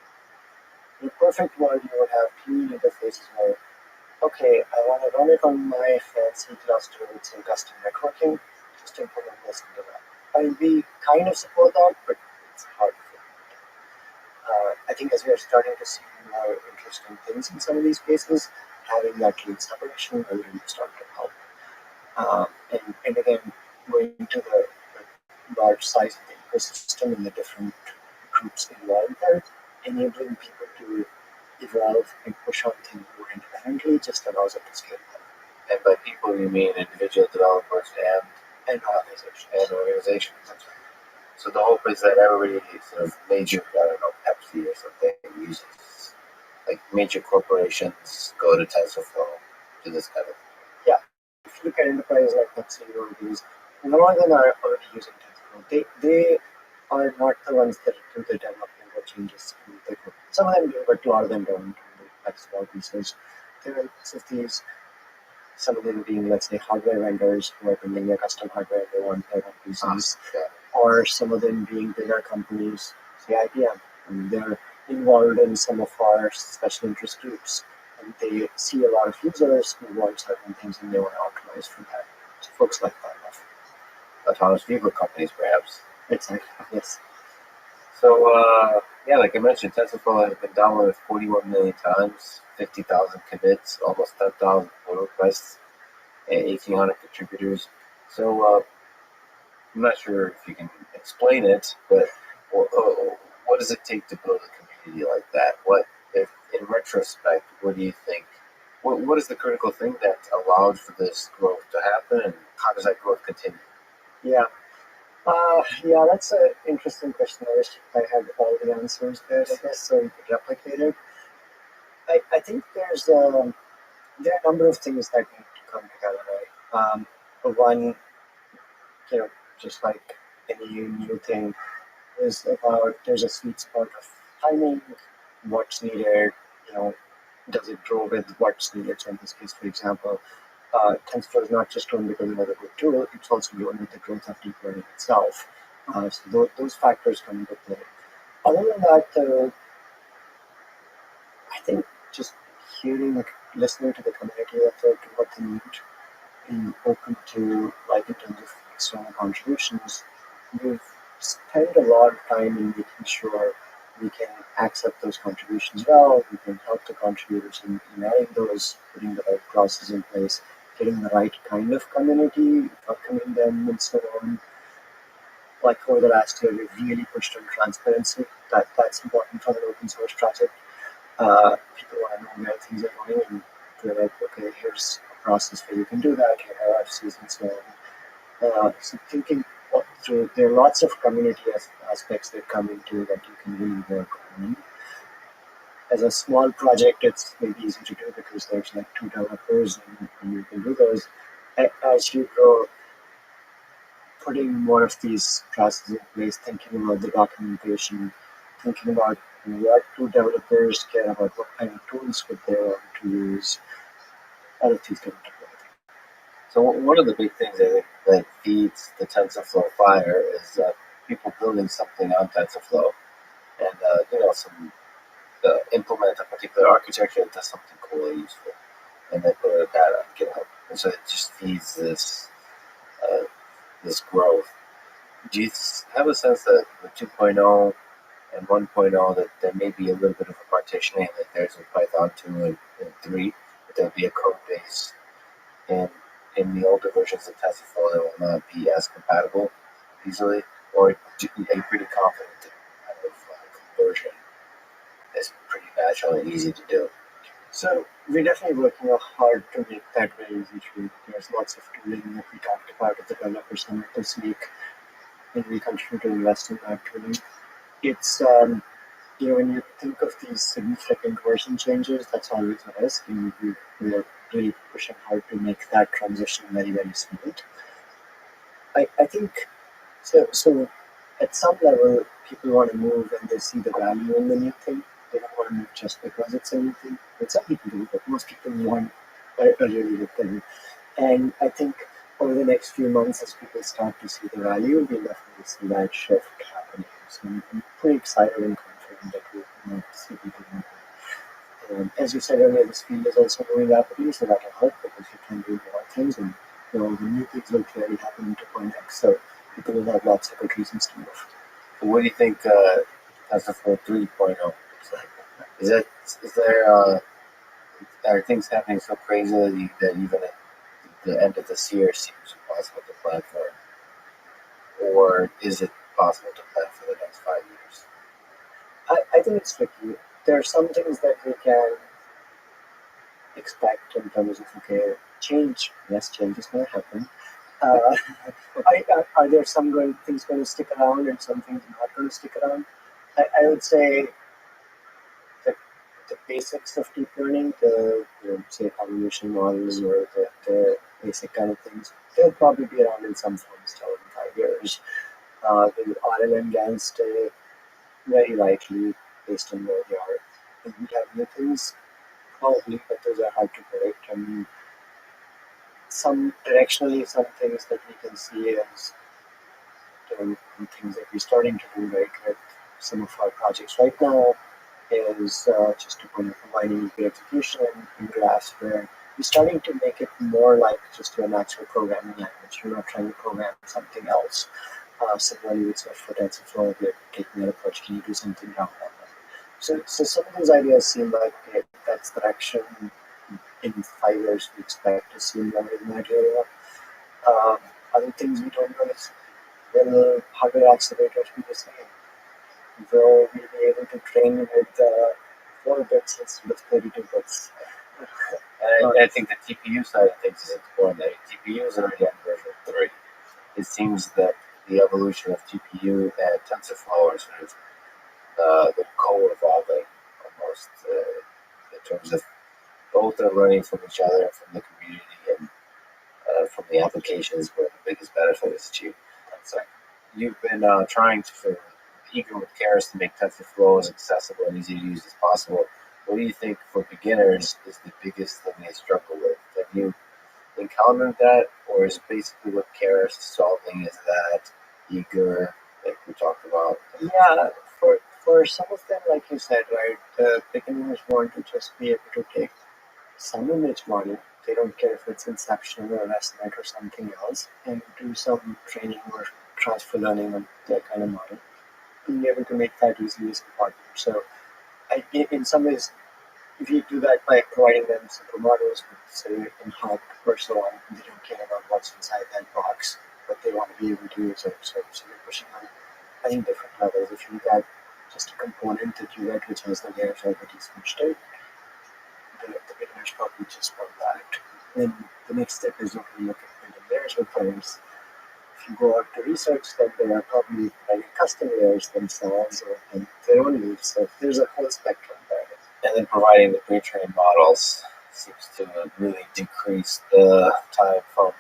In a perfect world, you would have clean interfaces where, okay, I want to run it on my fancy cluster with some custom networking, just implement this into that. I mean, we kind of support that, but it's hard to implement. I think as we are starting to see more interesting things in some of these cases, having that clean separation will really start to help. And again, going into the large size of the ecosystem and the different groups involved there, enabling people to evolve and push on things more independently just allows it to scale up. And by people, you mean individual developers and organizations. So the hope is that everybody, sort of major, Pepsi or something, uses, like major corporations go to TensorFlow to this kind of thing. Yeah. If you look at enterprises like Pepsi or these, a lot of them are already using TensorFlow. They are not the ones that do the development or changes. Some of them do, but a lot of them don't. Like small pieces. There are lots of these. Some of them being, let's say, hardware vendors who are building their custom hardware. They want their own pieces, or some of them being bigger companies, say IBM. And they're involved in some of our special interest groups, and they see a lot of users who want certain things, and they want to optimize for that. So folks like that. Autonomous vehicle companies, perhaps. Exactly. Yes. So, yeah, like I mentioned, TensorFlow has been downloaded 41 million times, 50,000 commits, almost 10,000 pull requests, and 1,800 contributors. So, I'm not sure if you can explain it, but what does it take to build a community like that? If, in retrospect, what do you think? What is the critical thing that allowed for this growth to happen, and how does that growth continue? Yeah. Yeah, that's an interesting question. I wish I had all the answers there, I guess, so you could replicate it. I think there are a number of things that need to come together, right? One, just like any new thing, there's a sweet spot of timing, what's needed, you know, does it grow with what's needed? So in this case, for example, TensorFlow is not just grown because of another good tool, it's also grown with the growth of deep learning itself. So those factors come into play. Other than that, I think just listening to the community effort, what they need, being open to, like in terms of external contributions, we've spent a lot of time in making sure we can accept those contributions well, we can help the contributors in adding those, putting the right process in place, getting the right kind of community, welcoming them, and so on. Like over the last year, we've really pushed on transparency. That's important for an open source project. People want to know where things are going, and we're like, okay, here's a process where you can do that, here are RFCs and so on. So thinking through, there are lots of community aspects that come into that you can really work on. As a small project, it's maybe easy to do because there's like 2 developers and you can do those. As you grow, putting more of these processes in place, thinking about the documentation, thinking about what do developers care about, what kind of tools would they want to use, all of these come into play. So one of the big things I think that feeds the TensorFlow fire is people building something on TensorFlow, and implement a particular architecture that does something cool or useful, and they put it on GitHub, and so it just feeds uh, this growth. Do you have a sense that the 2.0 and 1.0 that there may be a little bit of a partitioning, like there's with Python 2 and 3, that there'll be a code base in the older versions of TensorFlow that will not be as compatible easily, or are you pretty confident that kind of conversion is pretty natural and easy to do? So we're definitely working hard to make that very easy to do. There's lots of tooling that we talked about at the Developer Summit this week, and we continue to invest in that tooling. It's when you think of these significant version changes, that's always a risk, and we're really pushing hard to make that transition very, very smooth. I think so at some level, people want to move and they see the value in the new thing. They don't want to move just because it's a new thing. But some people do, but most people want a really good thing. And I think over the next few months, as people start to see the value, we'll definitely see that shift happening. So I'm pretty excited and confident that we'll see people moving. As you said earlier, this field is also growing rapidly, so that will help because you can do more things, and the new things will clearly happen in 2.x. So people will have lots of good reasons to move. So what do you think TensorFlow 3.0 looks like? Is there are things happening so crazily that even at the end of this year seems impossible to plan for, or is it possible to plan for the next 5 years? I think it's tricky. There are some things that we can expect in terms of, okay, change. Yes, change is going to happen. Are there some things going to stick around and some things not going to stick around? I would say the basics of deep learning, say convolution models or the basic kind of things, they'll probably be around in some form still in 5 years. The RLM GANs stay very likely based on where they are. And we have new things, probably, but those are hard to predict. I mean, some things that we can see as things that we're starting to do right with some of our projects right now is just to combining the execution in graphs where we're starting to make it more like just an actual programming language. You're not trying to program something else. Similarly with software TensorFlow, we're taking that approach. Can you do something down that line? So some of those ideas seem like that's the direction. In 5 years, we expect to see more in that area. Other things we don't know is, will hardware accelerators be the same? Will we be able to train with 4 bits instead of 32 bits? I think the TPU side of things is important. TPU is already on version 3. It seems that the evolution of TPU and TensorFlow are sort of the co-evolving almost in terms of both are learning from each other, from the community, and from the applications where the biggest benefit is achieved. So you've been trying to, even with Keras, to make TensorFlow as accessible and easy to use as possible. What do you think for beginners is the biggest thing they struggle with? Have you encountered that, or is basically what Keras is solving is that eager, like we talked about? Yeah, for some of them, like you said, right, the beginners want to just be able to take some image model. They don't care if it's Inception or Estimate or something else, and do some training or transfer learning on that kind of model. Being able to make that easy is important. So, in some ways, if you do that by providing them simple models with, say, in HUB or so on, they don't care about what's inside that box, but they want to be able to use it. So you're pushing on, I think, different levels. If you look at just a component that you get, which has the layers already switched in, the beginners probably just want that. Then the next step is okay, look at building layers with layers. If you go out to research, then they are probably writing custom layers themselves or in their own needs. So there's a whole spectrum there. And then providing the pre-trained models seems to really decrease the time from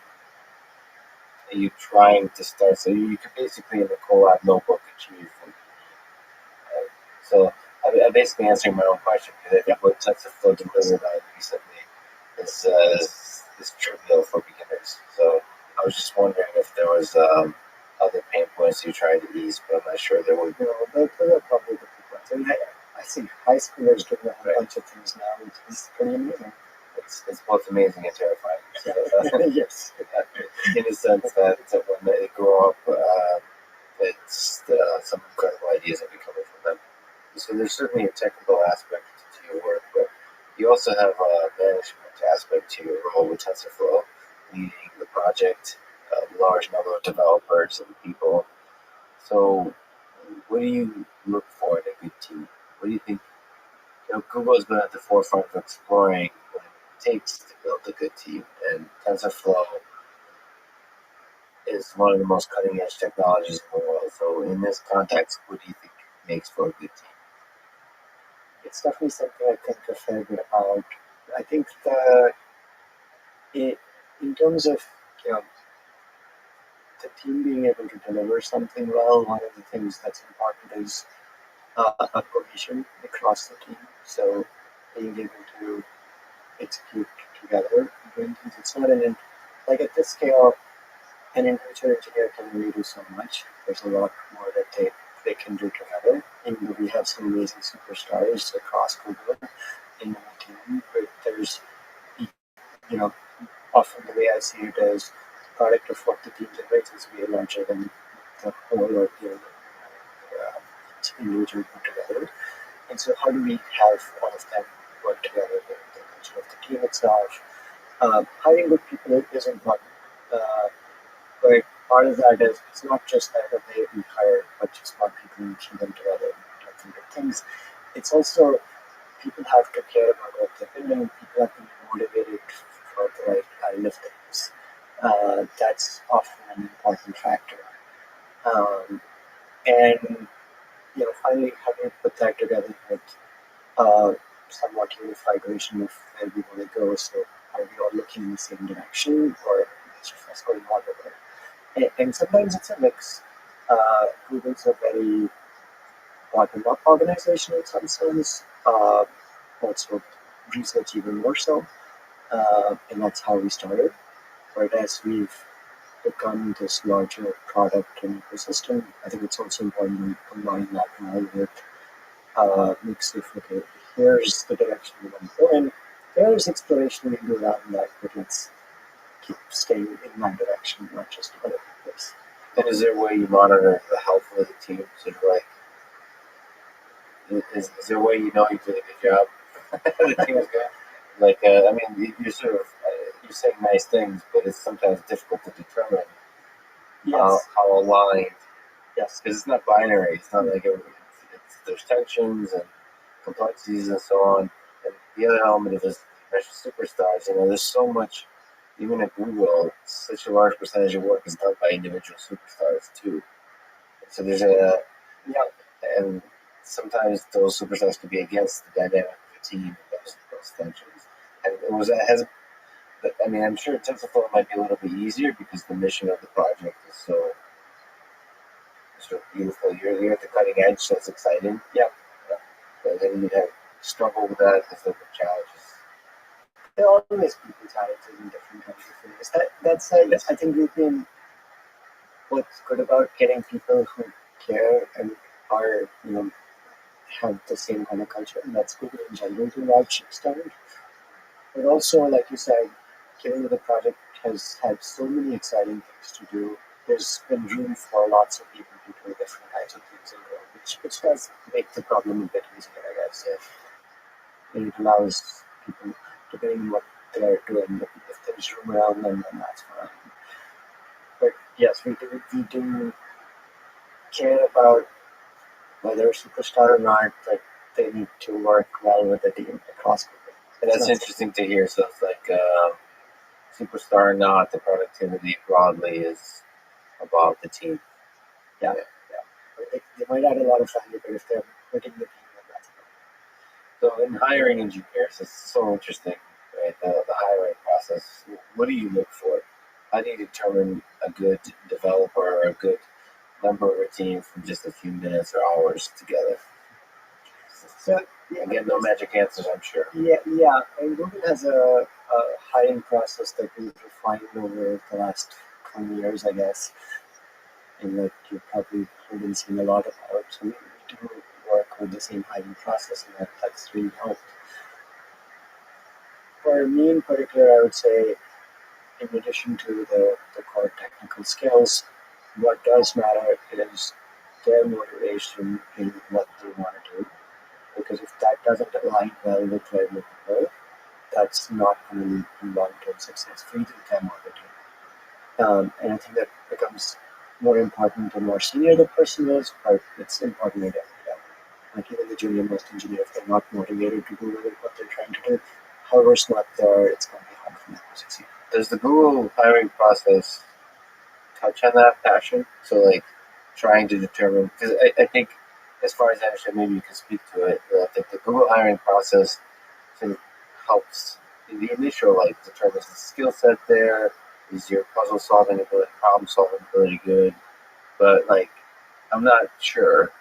you trying to start. So you could basically in the Colab notebook achieve. So I'm basically answering my own question because I think what TensorFlow delivered on recently is trivial for beginners. So I was just wondering if there was other pain points you tried to ease, but I'm not sure there would be. No, those are probably the big ones. I mean, I see high schoolers doing a whole bunch of things now, which is pretty amazing. It's both amazing and terrifying. So, yes. In a sense that when they grow up, it's some incredible ideas that be coming from them. So there's certainly a technical aspect to your work, but you also have a management aspect to your role with TensorFlow, leading the project, a large number of developers and people. So what do you look for in a good team? What do you think? Google has been at the forefront of exploring what it takes to build a good team, and TensorFlow is one of the most cutting-edge technologies in the world. So in this context, what do you think makes for a good team? It's definitely something I think a fair bit about. I think in terms of the team being able to deliver something well, one of the things that's important is a cohesion across the team. So being able to execute together, doing things. It's not like at this scale, an individual engineer can only do so much. There's a lot more that they can do together. And we have some amazing superstars across Google in the team, but there's, often the way I see it is the product of what the team generates is way larger than the whole of each individual put together. And so how do we have all of them work together, the culture of the team itself? Hiring good people is important. But part of that is it's not just that okay, we hire a bunch of smart people and keep them together and do good things. It's also people have to care about what they're building. People have to be motivated for the right kind of things. That's often an important factor. And finally, how do you put that together with somewhat unified vision of where we want to go? So are we all looking in the same direction, or each of us going one way? And sometimes it's a mix. Google's a very bottom-up organization in some sense, also research even more so, and that's how we started. But as we've become this larger product and ecosystem, I think it's also important to combine that now with mix of, okay, here's the direction we want to go in, there's exploration we can do around that, but let's keep staying in that direction, not just other place. And is there a way you monitor the health of the team? So like, is there a way you know you did a good job? The team is good. Like, I mean, you're sort of you're saying nice things, but it's sometimes difficult to determine how aligned. Yes. Because it's not binary. It's not like there's tensions and complexities and so on. And the other element of this superstars, there's so much. Even at Google, such a large percentage of work is done by individual superstars too. So there's and sometimes those superstars can be against the dynamic of the team, those tensions. And I'm sure TensorFlow might be a little bit easier because the mission of the project is so sort of beautiful. You're at the cutting edge, so it's exciting. Yeah. But then you have struggle with that because of the challenges. There are always people talented in different kinds of things. That said, Yes. I think what's good about getting people who care and are, have the same kind of culture, and that's good in general to a large extent. But also, like you said, given that the project has had so many exciting things to do, there's been room for lots of people to do different kinds of things and grow, which does make the problem a bit easier, I guess. If it allows people to bring what they're doing. If there's room around them, then that's fine. But yes, we do care about whether a superstar or not, that they need to work well with the team across Google. And that's interesting to hear. So it's like superstar or not, the productivity broadly is about the team. Yeah. They might add a lot of value, but if they're hurting the team, then that's So in hiring engineers, it's so interesting, right? The hiring process. What do you look for? How do you determine a good developer or a good member of a team from just a few minutes or hours together? So again, no magic answers, I'm sure. Yeah. And Google has a hiring process that we've refined over the last 20 years, I guess, and that you probably haven't seen a lot about. So we do work with the same hiring process, and that's really helped. For me in particular, I would say, in addition to the core technical skills, what does matter is their motivation in what they want to do. Because if that doesn't align well with their goal, that's not going to lead to long-term success for either them or the team. And I think that becomes more important the more senior the person is, but it's important at every level. Like even the junior most engineer, if they're not motivated to do what they're trying to do, however smart they are, it's going to be hard for them to succeed. Does the Google hiring process touch on that passion? So like trying to determine, because I think as far as I understand, maybe you can speak to it, I think the Google hiring process sort of helps in the initial, like determines the skill set there, is your puzzle solving ability, problem solving ability good, but like I'm not sure,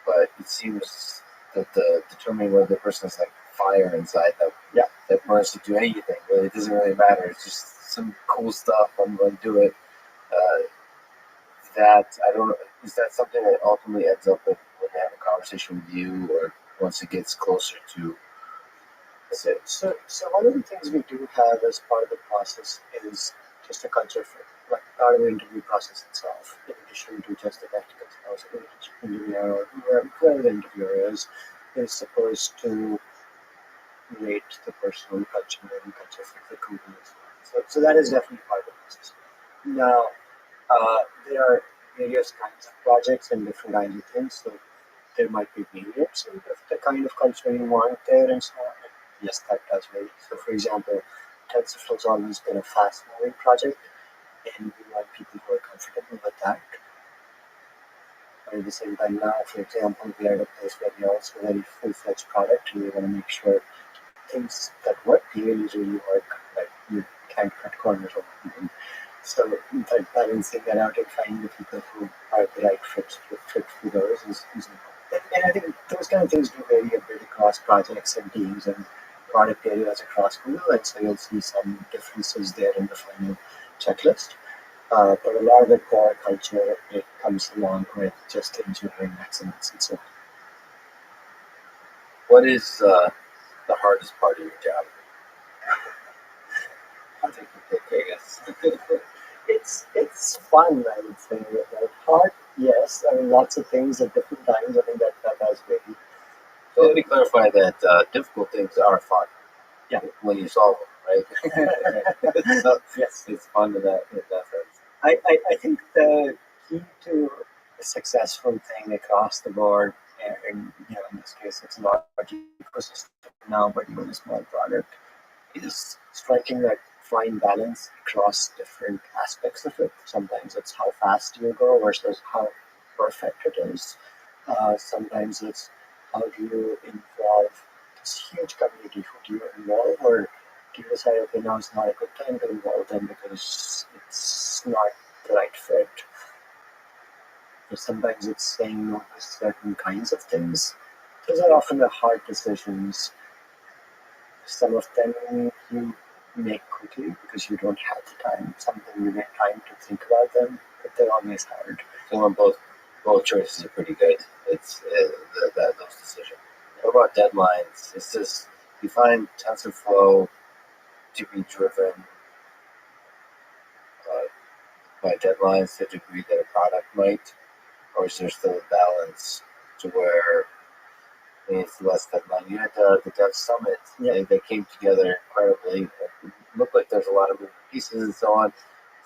but it seems that the determining whether the person is like fire inside them, that burns to do anything. Really, it doesn't really matter. It's just some cool stuff. I'm going to do it. That I don't know. Is that something that ultimately ends up with when they have a conversation with you, or once it gets closer to? So one of the things we do have as part of the process is just a culture fit, like part of the interview process itself, in addition to just the technical skills. Each engineer or whoever the interviewer is supposed to rate the personal culture and culture fit for company as well. So that is definitely part of the process. Now, there are various kinds of projects and different kinds of things, so there might be variants of the kind of culture you want there and so on. Yes, that does vary. So, for example, TensorFlow has always been a fast-moving project, and we want people who are comfortable with that. But at the same time, now, for example, we are at a place where we are also a very full-fledged product, and we want to make sure things that work really, really work. Like you can't cut corners on them. So, that balancing that out and finding the people who are the right fit for those is important. And I think those kind of things do vary a bit across projects and teams and product areas across Google, and so you'll see some differences there in the final checklist. But a lot of the core culture, it comes along with just engineering excellence and so on. What is the hardest part of your job? I think I guess. It's fun, I would say. Like hard, yes. I mean, lots of things at different times. I think that does vary. So let me clarify that difficult things are fun. Yeah. When you solve them, right? So Yes. it's fun in that sense. I think the key to a successful thing across the board, and in this case, it's a large ecosystem now, but even a small product, is striking that fine balance across different aspects of it. Sometimes it's how fast you go versus how perfect it is. Sometimes it's how do you involve this huge community? Who do you involve, or do you decide, okay, now it's not a good time to involve them because it's not the right fit? Or sometimes it's saying no to certain kinds of things. Those are often the hard decisions. Some of them you make quickly because you don't have the time. Some of them you make time to think about them, but they're always hard. So when both choices are pretty good. It's those decisions. What about deadlines? Is this you find TensorFlow to be driven uh, by deadlines to a degree that a product might, or is there still a balance to where it's less deadline? You had the Dev Summit. Yeah. They came together incredibly. It looked like there's a lot of moving pieces and so on.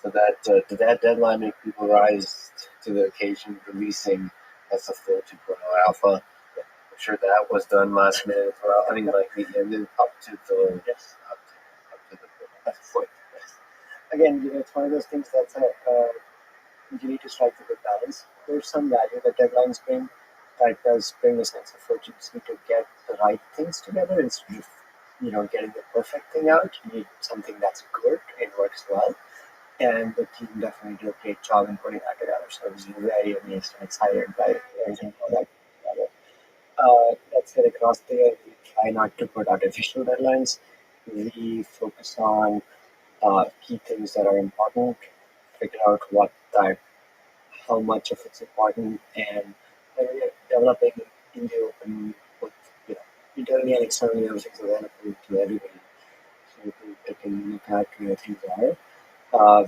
So that did that deadline make people rise to the occasion, releasing TensorFlow 2.0 Alpha? I'm sure that was done last minute as well. I mean, like the ended up to the Yes. up to the point. Again, it's one of those things that's you need to strike a good balance. There's some value that deadlines bring. That does bring a sense of urgency to get the right things together instead of getting the perfect thing out. You need something that's good and works well. And the team definitely did a great job in putting that together. So I was very amazed and excited by everything all that together. Let's get across there. We try not to put artificial deadlines. We focus on key things that are important, figure out how much of it's important, and developing in the open with internally and externally everything's available to everybody. So they can look at where things are.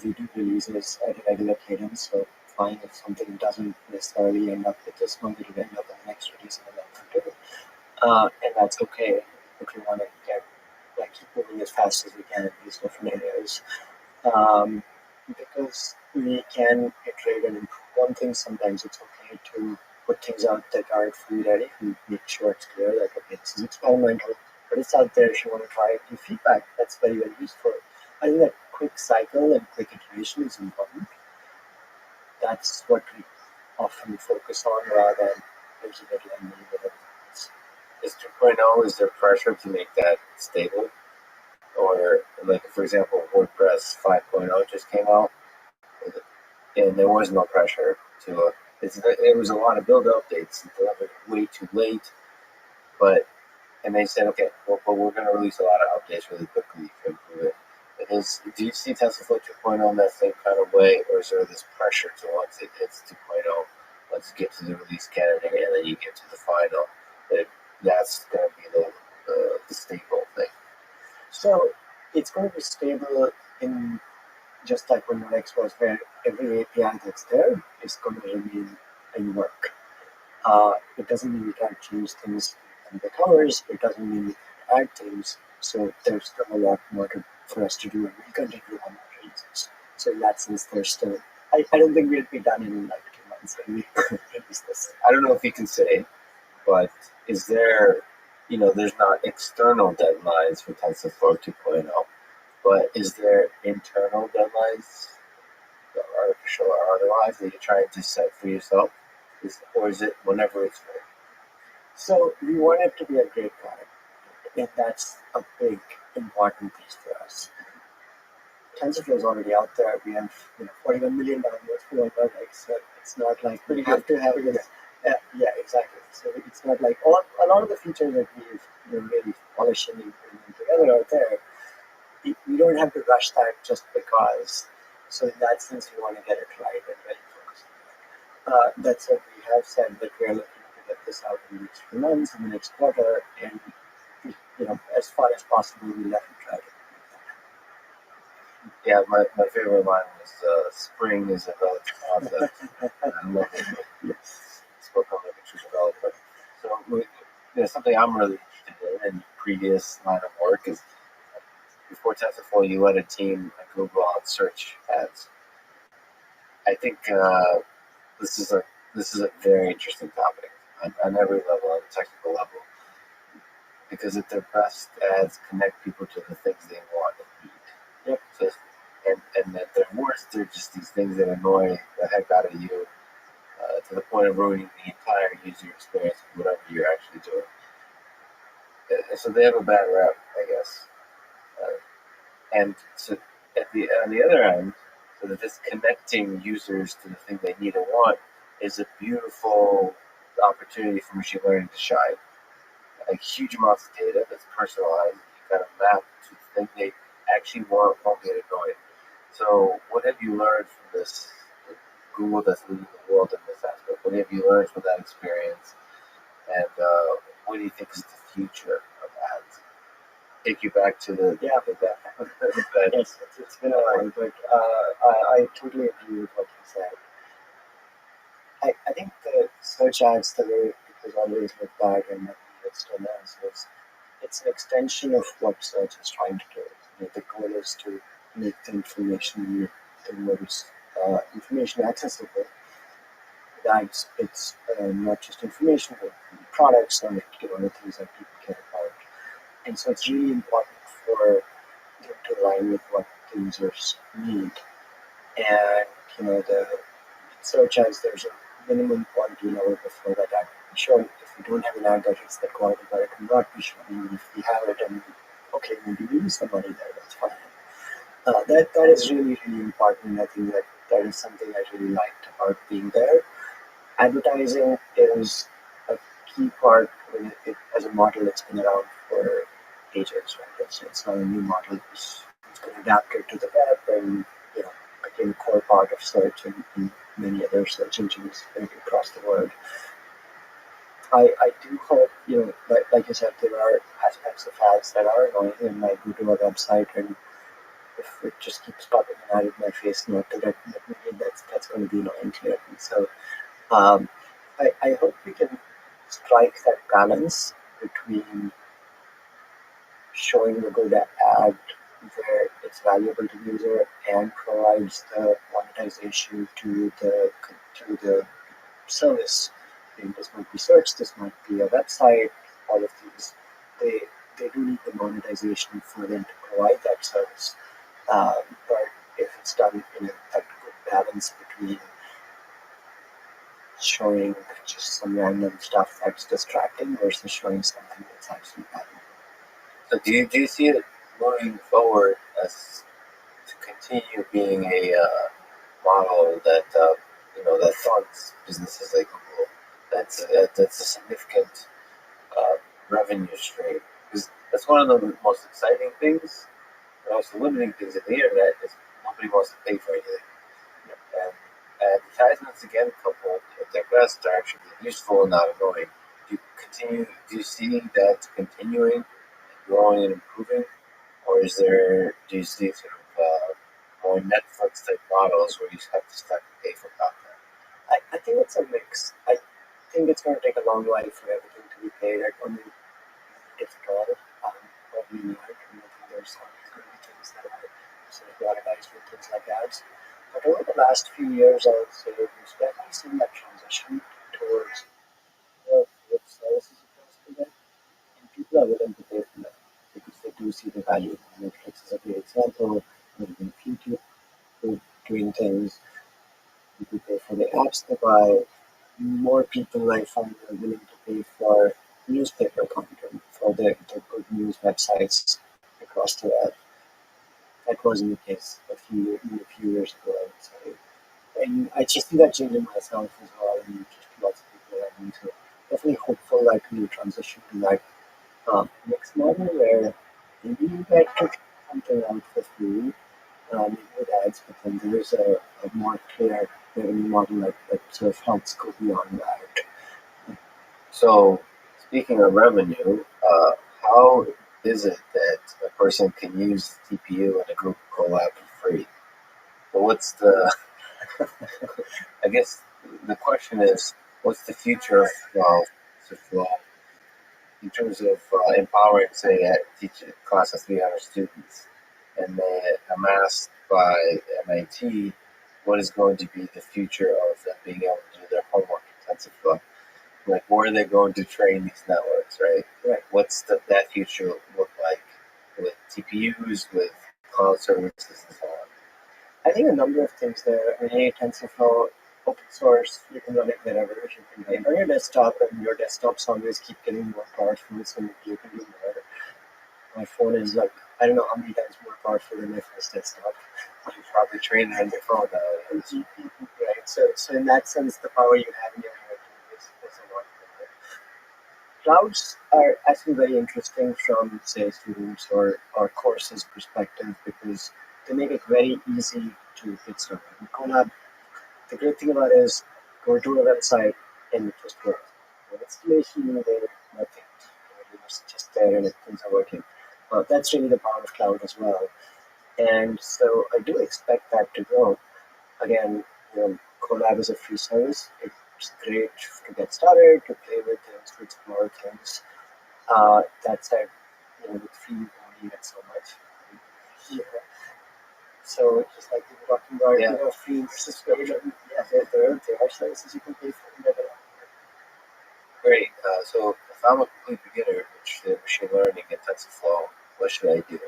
We do releases at a regular cadence, so fine if something doesn't necessarily end up with this month, it'll end up in the next release in a month or two. And that's okay. But we want to keep moving as fast as we can in these different areas. Because we can iterate and improve on things. Sometimes it's okay to put things out that aren't fully ready and make sure it's clear that okay, this is experimental, but it's out there if you want to try it. Give feedback. That's very, very useful. I think that quick cycle and quick iteration is important. That's what we often focus on rather than there's a deadline. Is 2.0, is there pressure to make that stable? Or, like, for example, WordPress 5.0 just came out, and there was no pressure to it was a lot of build updates and delivered way too late. And they said, okay, well, but we're going to release a lot of updates really quickly to improve it. Do you see TensorFlow 2.0 in that same kind of way, or is there this pressure to once it hits 2.0, let's get to the release candidate and then you get to the final, that's going to be the stable thing? So it's going to be stable in just like when Monex was, where every API that's there is going to remain in work. It doesn't mean we can't change things and the covers. It doesn't mean we can't add things. So there's still a lot more for us to do, and we'll continue to run more releases. So in that sense, there's still. I don't think we'll be done in like 2 months when we release this. I don't know if you can say, but is there, there's not external deadlines for TensorFlow 2.0, but is there internal deadlines, artificial or otherwise, that you're trying to set for yourself? Or is it whenever it's ready? So we want it to be a great product, and that's a big important piece for us. TensorFlow is already out there. We have 41 million downloads for our product, so it's not like we have to have this. Yeah, exactly. So it's not like a lot of the features that we've really polishing and putting together out there. We don't have to rush that just because. So in that sense, we want to get it right and really focus on that. That said, we have said that we are looking to get this out in the next few months, in the next quarter, and as far as possible, we'll let it try to. Yeah, my favorite line was spring is a relative concept. I love it. Yes. Spoke on like a true developer. So something I'm really interested in previous line of work is before TensorFlow, you led a team at Google on search ads. I think this is a very interesting topic on every level, on the technical level, because at their best, ads connect people to the things they want and need. Yep. So, and at their worst, they're just these things that annoy the heck out of you to the point of ruining the entire user experience of whatever you're actually doing. So they have a bad rep, I guess. And so on the other end, so that this connecting users to the thing they need and want is a beautiful opportunity for machine learning to shine. Like huge amounts of data that's personalized, you kind of map to the thing they actually want, won't get annoyed. So what have you learned from this Google that's leading the world in this aspect? What have you learned from that experience? And what do you think is the future of ads? Take you back to the Yes, it's been a while, but I totally agree with what you said. I think the search ads, the way it has always looked back and it still is it's an extension of what search is trying to do. The goal is to make the information information accessible. That it's not just information, but products and other things that people care about. And so it's really important for them to align with what the users need. And the search ads, there's a minimum quantity level before that ad can be shown. If we don't have an ad that hits that quality, but it cannot be shown. Even if we have it, and okay, maybe we use the money there, that's fine. That is really, really important. I think that is something I really liked about being there. Advertising is a key part. As a model, it's been around for ages, right? It's not a new model. It's been adapted to the web and became a core part of search and many other search engines across the world. I do hope, like you said, there are aspects of ads that are annoying, and I go to a website and if it just keeps popping an ad in my face, not to let me in, that's going to be annoying to me. So I hope we can strike that balance between showing a good ad where it's valuable to the user and provides the monetization to the service. This might be search, this might be a website, all of these. They do need the monetization for them to provide that service. But if it's done in that good balance between showing just some random stuff that's distracting versus showing something that's actually valuable. So do you see it moving forward as to continue being a model that that funds businesses like Google? That's a significant revenue stream, because that's one of the most exciting things, but also limiting things of the internet is nobody wants to pay for anything. And advertisements, again, coupled at their best, are actually useful and not annoying. Do you see that continuing, growing and improving, or do you see sort of more Netflix type models where you have to start to pay for content? I think it's a mix. I think it's going to take a long while for everything to be paid. I don't think it's at all. Probably not. I think there's always going to be things that are sort of monetized with things like ads. But over the last few years, I would say we've definitely seen that transition towards with services across the web, and people are willing to pay for that because they do see the value. Netflix is a great example. Even YouTube doing things, people pay for the apps they buy. More people I find are willing to pay for newspaper content, for the good news websites across the web. That wasn't the case a few years ago, I would say. And I just see that changing myself as well, and just lots of people around me. So definitely hopeful that we transition to that next model where maybe you get to something out for free, maybe with ads, but then there is a more clear revenue model that sort of helps go beyond that. So, speaking of revenue, how is it that a person can use TPU and a Google Colab for free? what's the? I guess the question is, what's the future of in terms of empowering, say, teach a class of 300 students, and they amassed by MIT, what is going to be the future of them being able to do their homework in TensorFlow? Like, where are they going to train these networks, right? Right. What's that future look like with TPUs, with cloud services, and so on? I think a number of things there. I mean, TensorFlow, open source, you can run it wherever. You can run it on your desktop, and your desktops always keep getting more powerful, so you can do more. My phone is like, I don't know how many times more powerful than my first desktop. You probably train it on your phone now. Right. So in that sense, the power you have in your hand is a lot more. Clouds are actually very interesting from, say, students or courses perspective because they make it very easy to get started. In Colab, the great thing about it is go to a website and it just works. No installation needed, nothing. It's just there and things are working. Well, that's really the power of cloud as well. And so I do expect that to grow. Again, Colab is a free service. It's great to get started, to play with things, to explore things. That said, with free you only get so much. Yeah. So just like we were talking about, free subscription, there are services you can pay for. Great. So if I'm a complete beginner, in machine learning and TensorFlow, what should I do?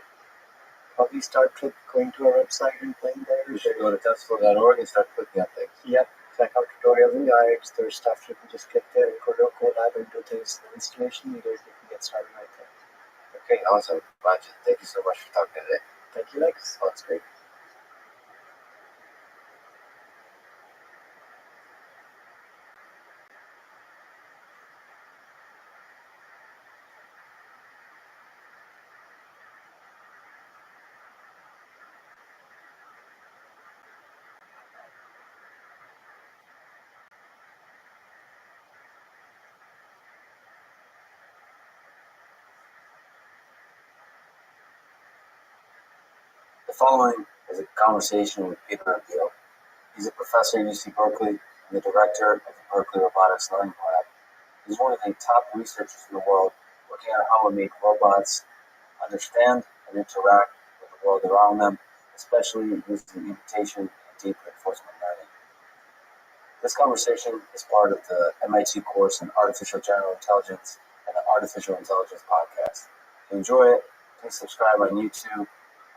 Probably start with going to our website and playing there. You should go to TensorFlow.org and start clicking on things. Yep. Check out tutorials and guides. There's stuff you can just click there and go to Colab and do things. The installation needed, you can get started right there. Okay, awesome. Roger, thank you so much for talking today. Thank you, Lex. Oh, that's great. The following is a conversation with Peter Rabbi. He's a professor at UC Berkeley and the director of the Berkeley Robotics Learning Lab. He's one of the top researchers in the world working on how we make robots understand and interact with the world around them, especially using imitation and deep reinforcement learning. This conversation is part of the MIT course in Artificial General Intelligence and the Artificial Intelligence podcast. If you enjoy it, please subscribe on YouTube,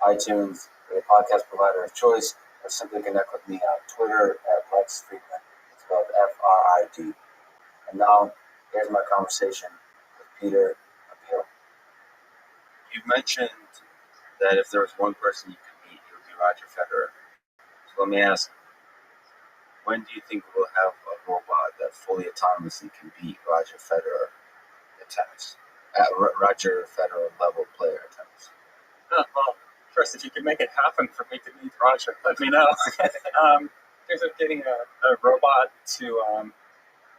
iTunes, or your podcast provider of choice, or simply connect with me on Twitter at Lex Friedman. It's spelled F-R-I-D. And now, here's my conversation with Peter Rabbi. You mentioned that if there was one person you could beat, it would be Roger Federer. So let me ask, when do you think we'll have a robot that fully autonomously can beat Roger Federer at tennis? Roger Federer level player at tennis? Well, first, if you could make it happen for me to meet Roger, let me know. There's getting a robot to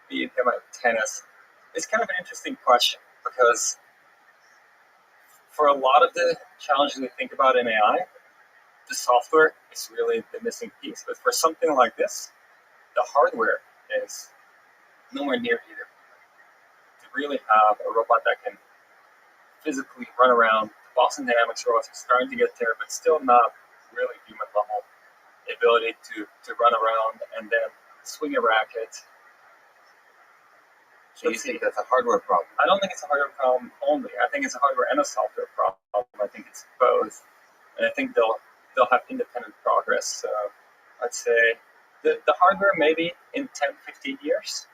beat him at tennis. It's kind of an interesting question because for a lot of the challenges we think about in AI, the software is really the missing piece. But for something like this, the hardware is nowhere near either. To really have a robot that can physically run around, the Boston Dynamics robots are starting to get there, but still not really human level. The ability to run around and then swing a racket. So you think that's a hardware problem? I don't think it's a hardware problem only. I think it's a hardware and a software problem. I think it's both. And I think they'll have independent progress. So I'd say the hardware maybe in 10, 15 years.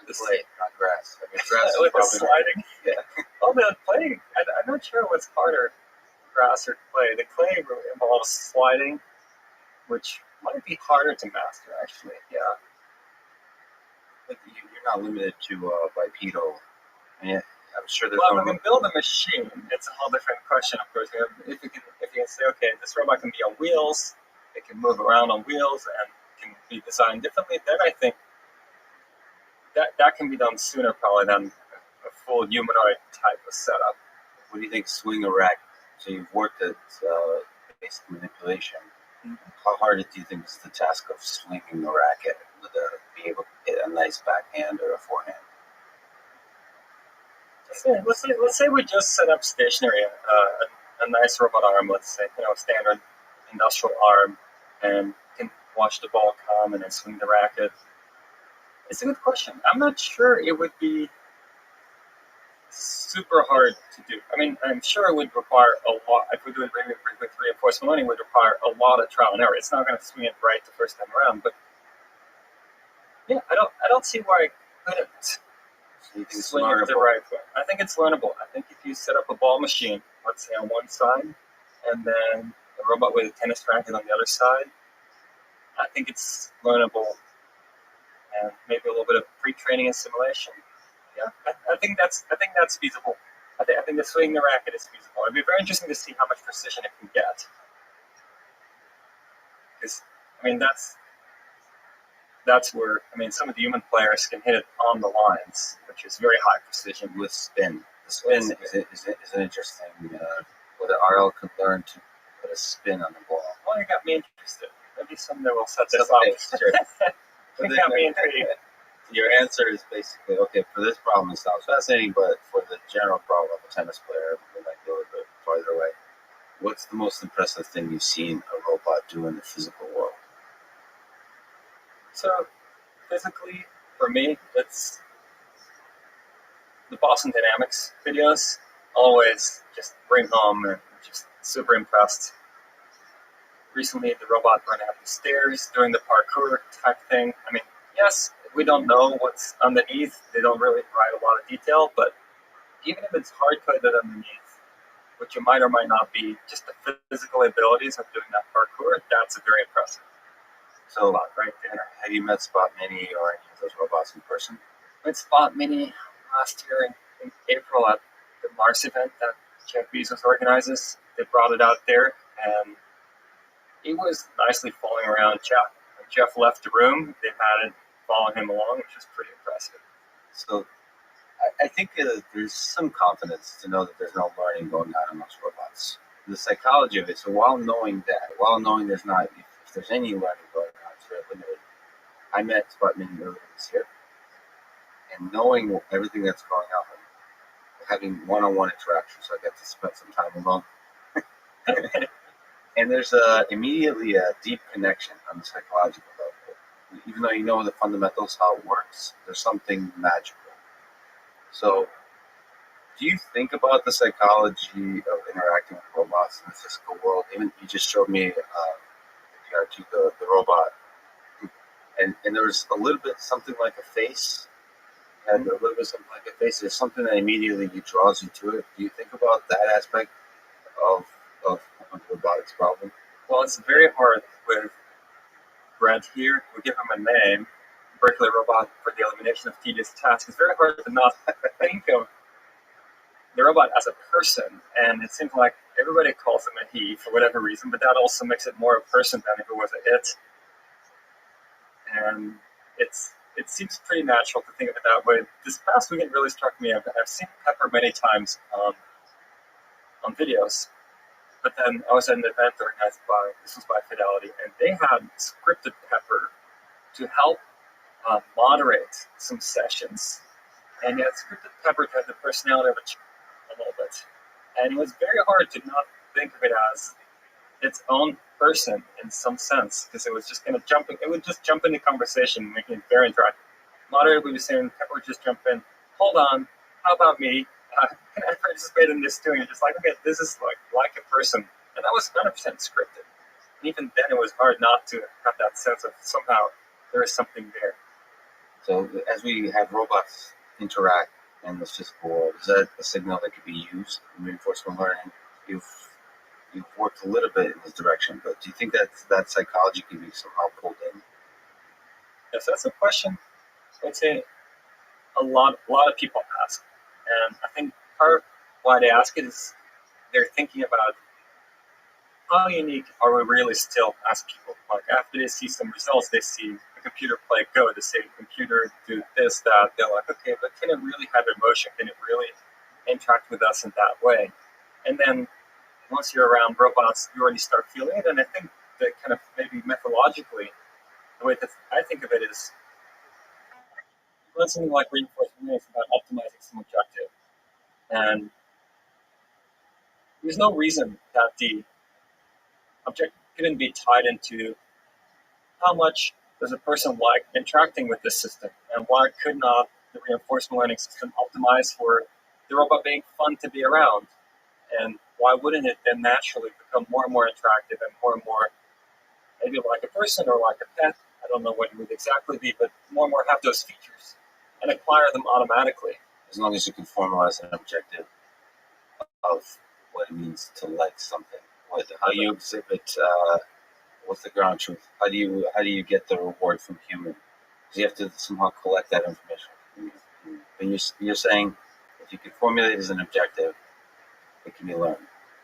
The clay, not grass. I mean, grass with the is sliding. Yeah. Oh, the clay. I'm not sure what's harder, grass or clay. The clay involves sliding, which might be harder to master, actually. Yeah. But you're not limited to bipedal. I mean, I'm sure there's Well, if we can build a machine, it's a whole different question, of course. If you can say, okay, this robot can be on wheels, it can move around on wheels, and can be designed differently, then I think that can be done sooner probably than a full humanoid type of setup. What do you think swing a rack? So you've worked at basic manipulation. how hard do you think is the task of swinging a racket with be able to hit a nice backhand or a forehand? Let's say we just set up stationary, a nice robot arm, let's say, standard industrial arm, and can watch the ball come and then swing the racket. It's a good question. I'm not sure it would be super hard to do. I mean, I'm sure it would require a lot. If we're doing with reinforcement learning, it would require a lot of trial and error. It's not going to swing it right the first time around, but yeah, I don't see why I couldn't. So you think it's Swing it the learnable? right way. I think it's learnable. I think if you set up a ball machine, let's say on one side, and then a robot with a tennis racket on the other side, I think it's learnable, and maybe a little bit of pre-training and simulation. Yeah, I think that's feasible. I think the swinging the racket is feasible. It'd be very interesting to see how much precision it can get, because I mean that's where some of the human players can hit it on the lines, which is very high precision With spin. The spin is an interesting. What the RL could learn to put a spin on the ball. Well, you got me interested. Maybe someday we'll set this Someday, up. sure. You got me intrigued. Your answer is basically, okay, for this problem it sounds fascinating, but for the general problem of a tennis player, we might go a bit farther away. What's the most impressive thing you've seen a robot do in the physical world? So, physically, for me, it's the Boston Dynamics videos. Always just bring home and just super impressed. Recently, the robot running up the stairs, doing the parkour type thing. I mean, yes, we don't know what's underneath. They don't really write a lot of detail, but even if it's hard-coded underneath, which you might or might not be, just the physical abilities of doing that parkour, that's very impressive. So, Right there. have you met Spot Mini or any of those robots in person? With Spot Mini last year in April at the Mars event that Jeff Bezos organizes. They brought it out there, and it was nicely following around Jeff. When Jeff left the room, they had it following him along, which was pretty impressive. So, I think there's some confidence to know that there's no learning going on amongst robots. The psychology of it. So, while knowing there's not, if there's any learning going on, it's very limited. I met Spot Mini earlier this year, and knowing everything that's going on, having one-on-one interaction, so I got to spend some time alone. And there's immediately a deep connection on the psychological level. Even though you know the fundamentals, how it works, there's something magical. So, do you think about the psychology of interacting with robots in the physical world? Even you just showed me the robot, and there was a little bit something like a face, and a little bit something like a face. There's something that immediately draws you to it. Do you think about that aspect of the robotics problem? Well, it's very hard with Brent here. We give him a name, Berkeley Robot for the Elimination of Tedious Tasks. It's very hard to not think of the robot as a person, and it seems like everybody calls him a he for whatever reason, but that also makes it more a person than if it was a it. And it seems pretty natural to think of it that way. This past weekend really struck me. I've seen Pepper many times on videos, but then I was at an event organized by Fidelity, and they had scripted Pepper to help moderate some sessions. And yet scripted Pepper had the personality of a child a little bit. And it was very hard to not think of it as its own person in some sense, because it was just kind of jumping. It would just jump into conversation, making it very interactive. Moderator would be saying, Pepper would just jump in. Hold on, how about me? Can I participate in this too? And you're just like, okay, this is like a person, and that was 100% scripted. And even then, it was hard not to have that sense of somehow there is something there. So, as we have robots interact in this physical world, is that a signal that could be used in reinforcement learning? You've worked a little bit in this direction, but do you think that psychology can be somehow pulled in? Yes, that's a question I'd say a lot of people ask. And I think part of why they ask it is they're thinking about how unique are we really still as people. Like after they see some results, they see a computer play code, they say computer do this, that, they're like, okay, but can it really have emotion? Can it really interact with us in that way? And then once you're around robots, you already start feeling it, and I think the kind of maybe learn something like reinforcement learning is about optimizing some objective. And there's no reason that the objective couldn't be tied into how much does a person like interacting with this system, and why could not the reinforcement learning system optimize for the robot being fun to be around? And why wouldn't it then naturally become more and more attractive and more, maybe like a person or like a pet? I don't know what it would exactly be, but more and more have those features and acquire them automatically. As long as you can formalize an objective of what it means to like something, how you exhibit, what's the ground truth? How do you get the reward from human? Because you have to somehow collect that information. But you're saying if you can formulate it as an objective, it can be learned.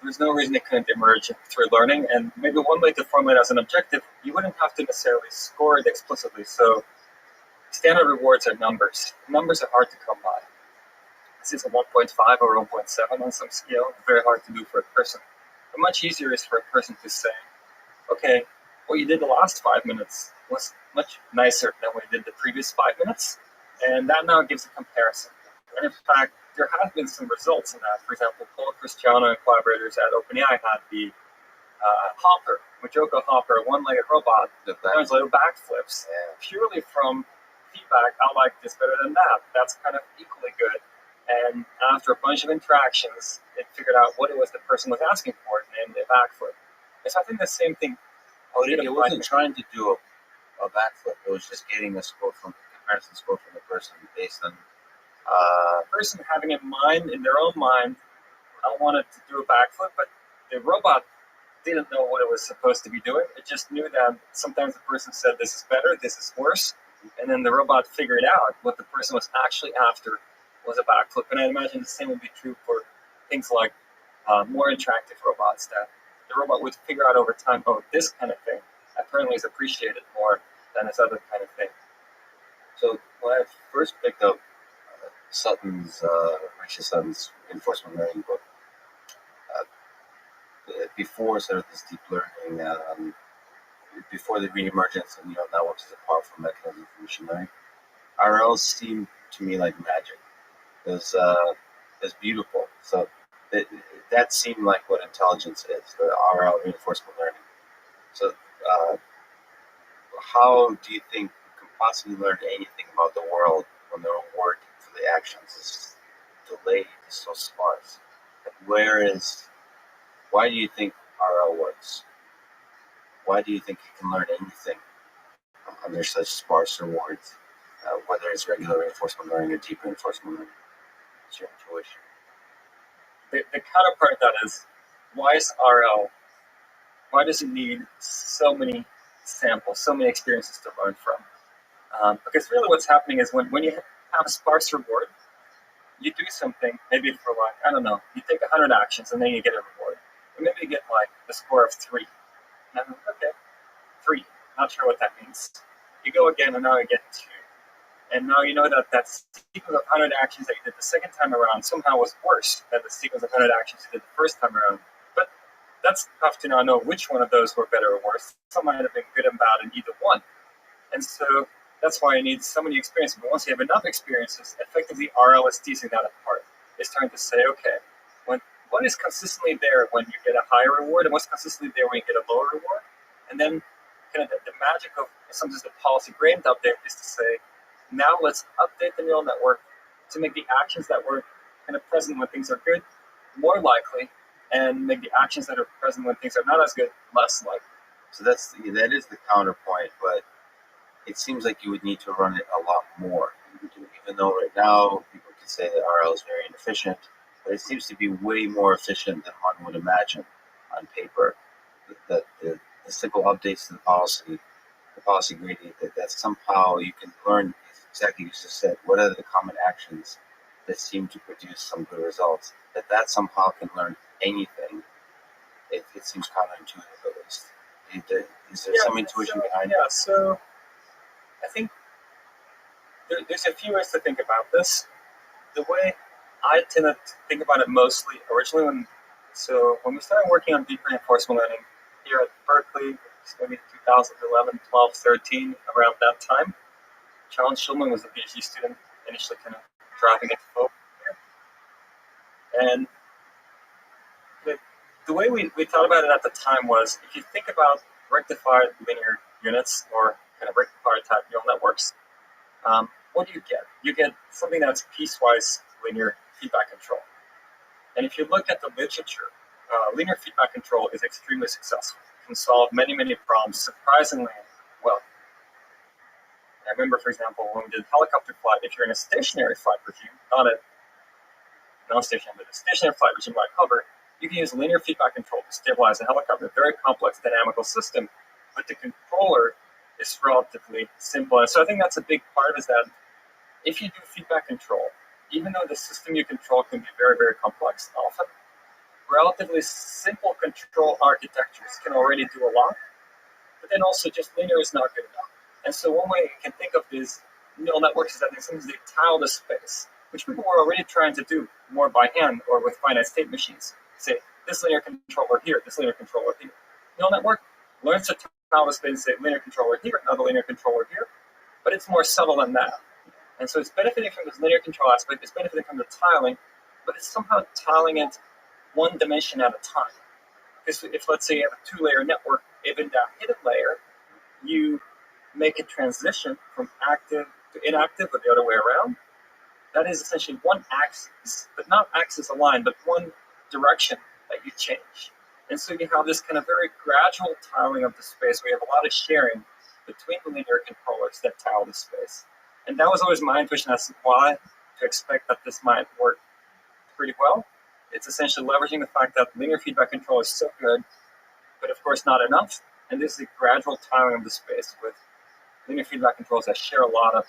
There's no reason it couldn't emerge through learning, and maybe one way to formulate as an objective, you wouldn't have to necessarily score it explicitly. So standard rewards are numbers. Numbers are hard to come by. This is a 1.5 or 1.7 on some scale. Very hard to do for a person. But much easier is for a person to say, okay, what you did the last 5 minutes was much nicer than what you did the previous 5 minutes, and that now gives a comparison. And in fact, there have been some results in that. For example, Paul Cristiano and collaborators at OpenAI had the Hopper, Majoko Hopper, a one-legged robot that learns little backflips, purely from feedback. I like this better than that. That's kind of equally good. And after a bunch of interactions, it figured out what it was the person was asking for, and named it backflip. And so I think the same thing. It wasn't trying to do a backflip. It was just getting a score from comparison score from the person based on person having in mind, in their own mind, I wanted to do a backflip, but the robot didn't know what it was supposed to be doing. It just knew that sometimes the person said, this is better, this is worse, and then the robot figured out what the person was actually after was a backflip. And I imagine the same would be true for things like more interactive robots, that the robot would figure out over time, oh, this kind of thing apparently is appreciated more than this other kind of thing. So when I first picked up Richard Sutton's reinforcement learning book, before sort of this deep learning, before the reemergence of neural networks as a powerful mechanism for machine learning, RLs seemed to me like magic. It was beautiful. So that seemed like what intelligence is, the RL, reinforcement learning. So how do you think you can possibly learn anything about the world when the reward for the actions is delayed, is so sparse? Why do you think RL works? Why do you think you can learn anything under such sparse rewards, whether it's regular reinforcement learning or deep reinforcement learning? It's your intuition. The counterpart of that is, why is RL, why does it need so many samples, so many experiences to learn from? Because really what's happening is when you have a sparse reward, you do something, maybe for like, I don't know, you take 100 actions and then you get a reward. Or maybe you get like the score of 3. And I'm like, okay, 3, not sure what that means. You go again and now you get 2. And now you know that that sequence of 100 actions that you did the second time around somehow was worse than the sequence of 100 actions you did the first time around. But that's tough to now know which one of those were better or worse. Some might have been good and bad in either one. And so that's why you need so many experiences. But once you have enough experiences, effectively RL is teasing that apart. It's trying to say, okay, what is consistently there when you get a higher reward, and what's consistently there when you get a lower reward? And then kind of the magic of sometimes the policy gradient update is to say, now let's update the neural network to make the actions that were kind of present when things are good more likely, and make the actions that are present when things are not as good less likely. So that is the counterpoint, but it seems like you would need to run it a lot more. Even though right now people could say that RL is very inefficient, but it seems to be way more efficient than one would imagine on paper. That the simple updates to the policy gradient, that somehow you can learn exactly as you just said, what are the common actions that seem to produce some good results, that somehow can learn anything. It seems counterintuitive at least. Is there some intuition behind it? Yeah, so I think there's a few ways to think about this. The way I tend to think about it mostly originally when we started working on deep reinforcement learning here at Berkeley, maybe 2011, 12, 13, around that time, John Schulman was a PhD student initially kind of driving it forward here. And the way we thought about it at the time was, if you think about rectified linear units or kind of rectified type neural networks, what do you get? You get something that's piecewise linear feedback control. And if you look at the literature, linear feedback control is extremely successful. It can solve many, many problems surprisingly well. I remember, for example, when we did helicopter flight, if you're in a stationary flight regime, not a non-stationary, but a stationary flight regime like hover, you can use linear feedback control to stabilize a helicopter, a very complex dynamical system, but the controller is relatively simple. And so I think that's a big part, is that if you do feedback control, even though the system you control can be very, very complex, often relatively simple control architectures can already do a lot, but then also just linear is not good enough. And so one way you can think of these neural networks is that sometimes they tile the space, which people were already trying to do more by hand or with finite state machines. Say, this linear controller here, this linear controller here. Neural network learns to tile the space and say linear controller here, another linear controller here, but it's more subtle than that. And so it's benefiting from this linear control aspect, it's benefiting from the tiling, but it's somehow tiling it one dimension at a time. Because if, let's say, you have a two-layer network, even that hidden layer, you make a transition from active to inactive or the other way around. That is essentially one axis, but not axis aligned, but one direction that you change. And so you have this kind of very gradual tiling of the space where you have a lot of sharing between the linear controllers that tile the space. And that was always my intuition as to why to expect that this might work pretty well. It's essentially leveraging the fact that linear feedback control is so good, but of course not enough. And this is a gradual tiling of the space with linear feedback controls that share a lot of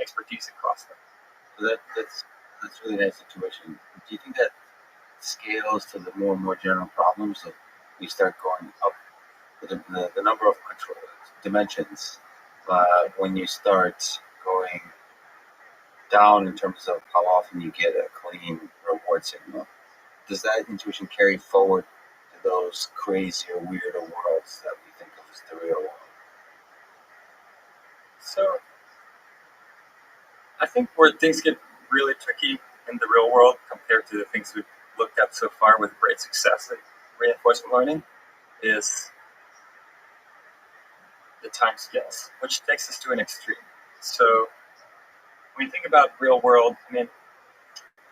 expertise across them. So that's really nice situation. Do you think that scales to the more and more general problems of we start going up with the number of control dimensions, when you start going down in terms of how often you get a clean reward signal? Does that intuition carry forward to those crazier, weirder worlds that we think of as the real world? So I think where things get really tricky in the real world compared to the things we've looked at so far with great success in reinforcement learning is the time scales, which takes us to an extreme. So when you think about real world, I mean,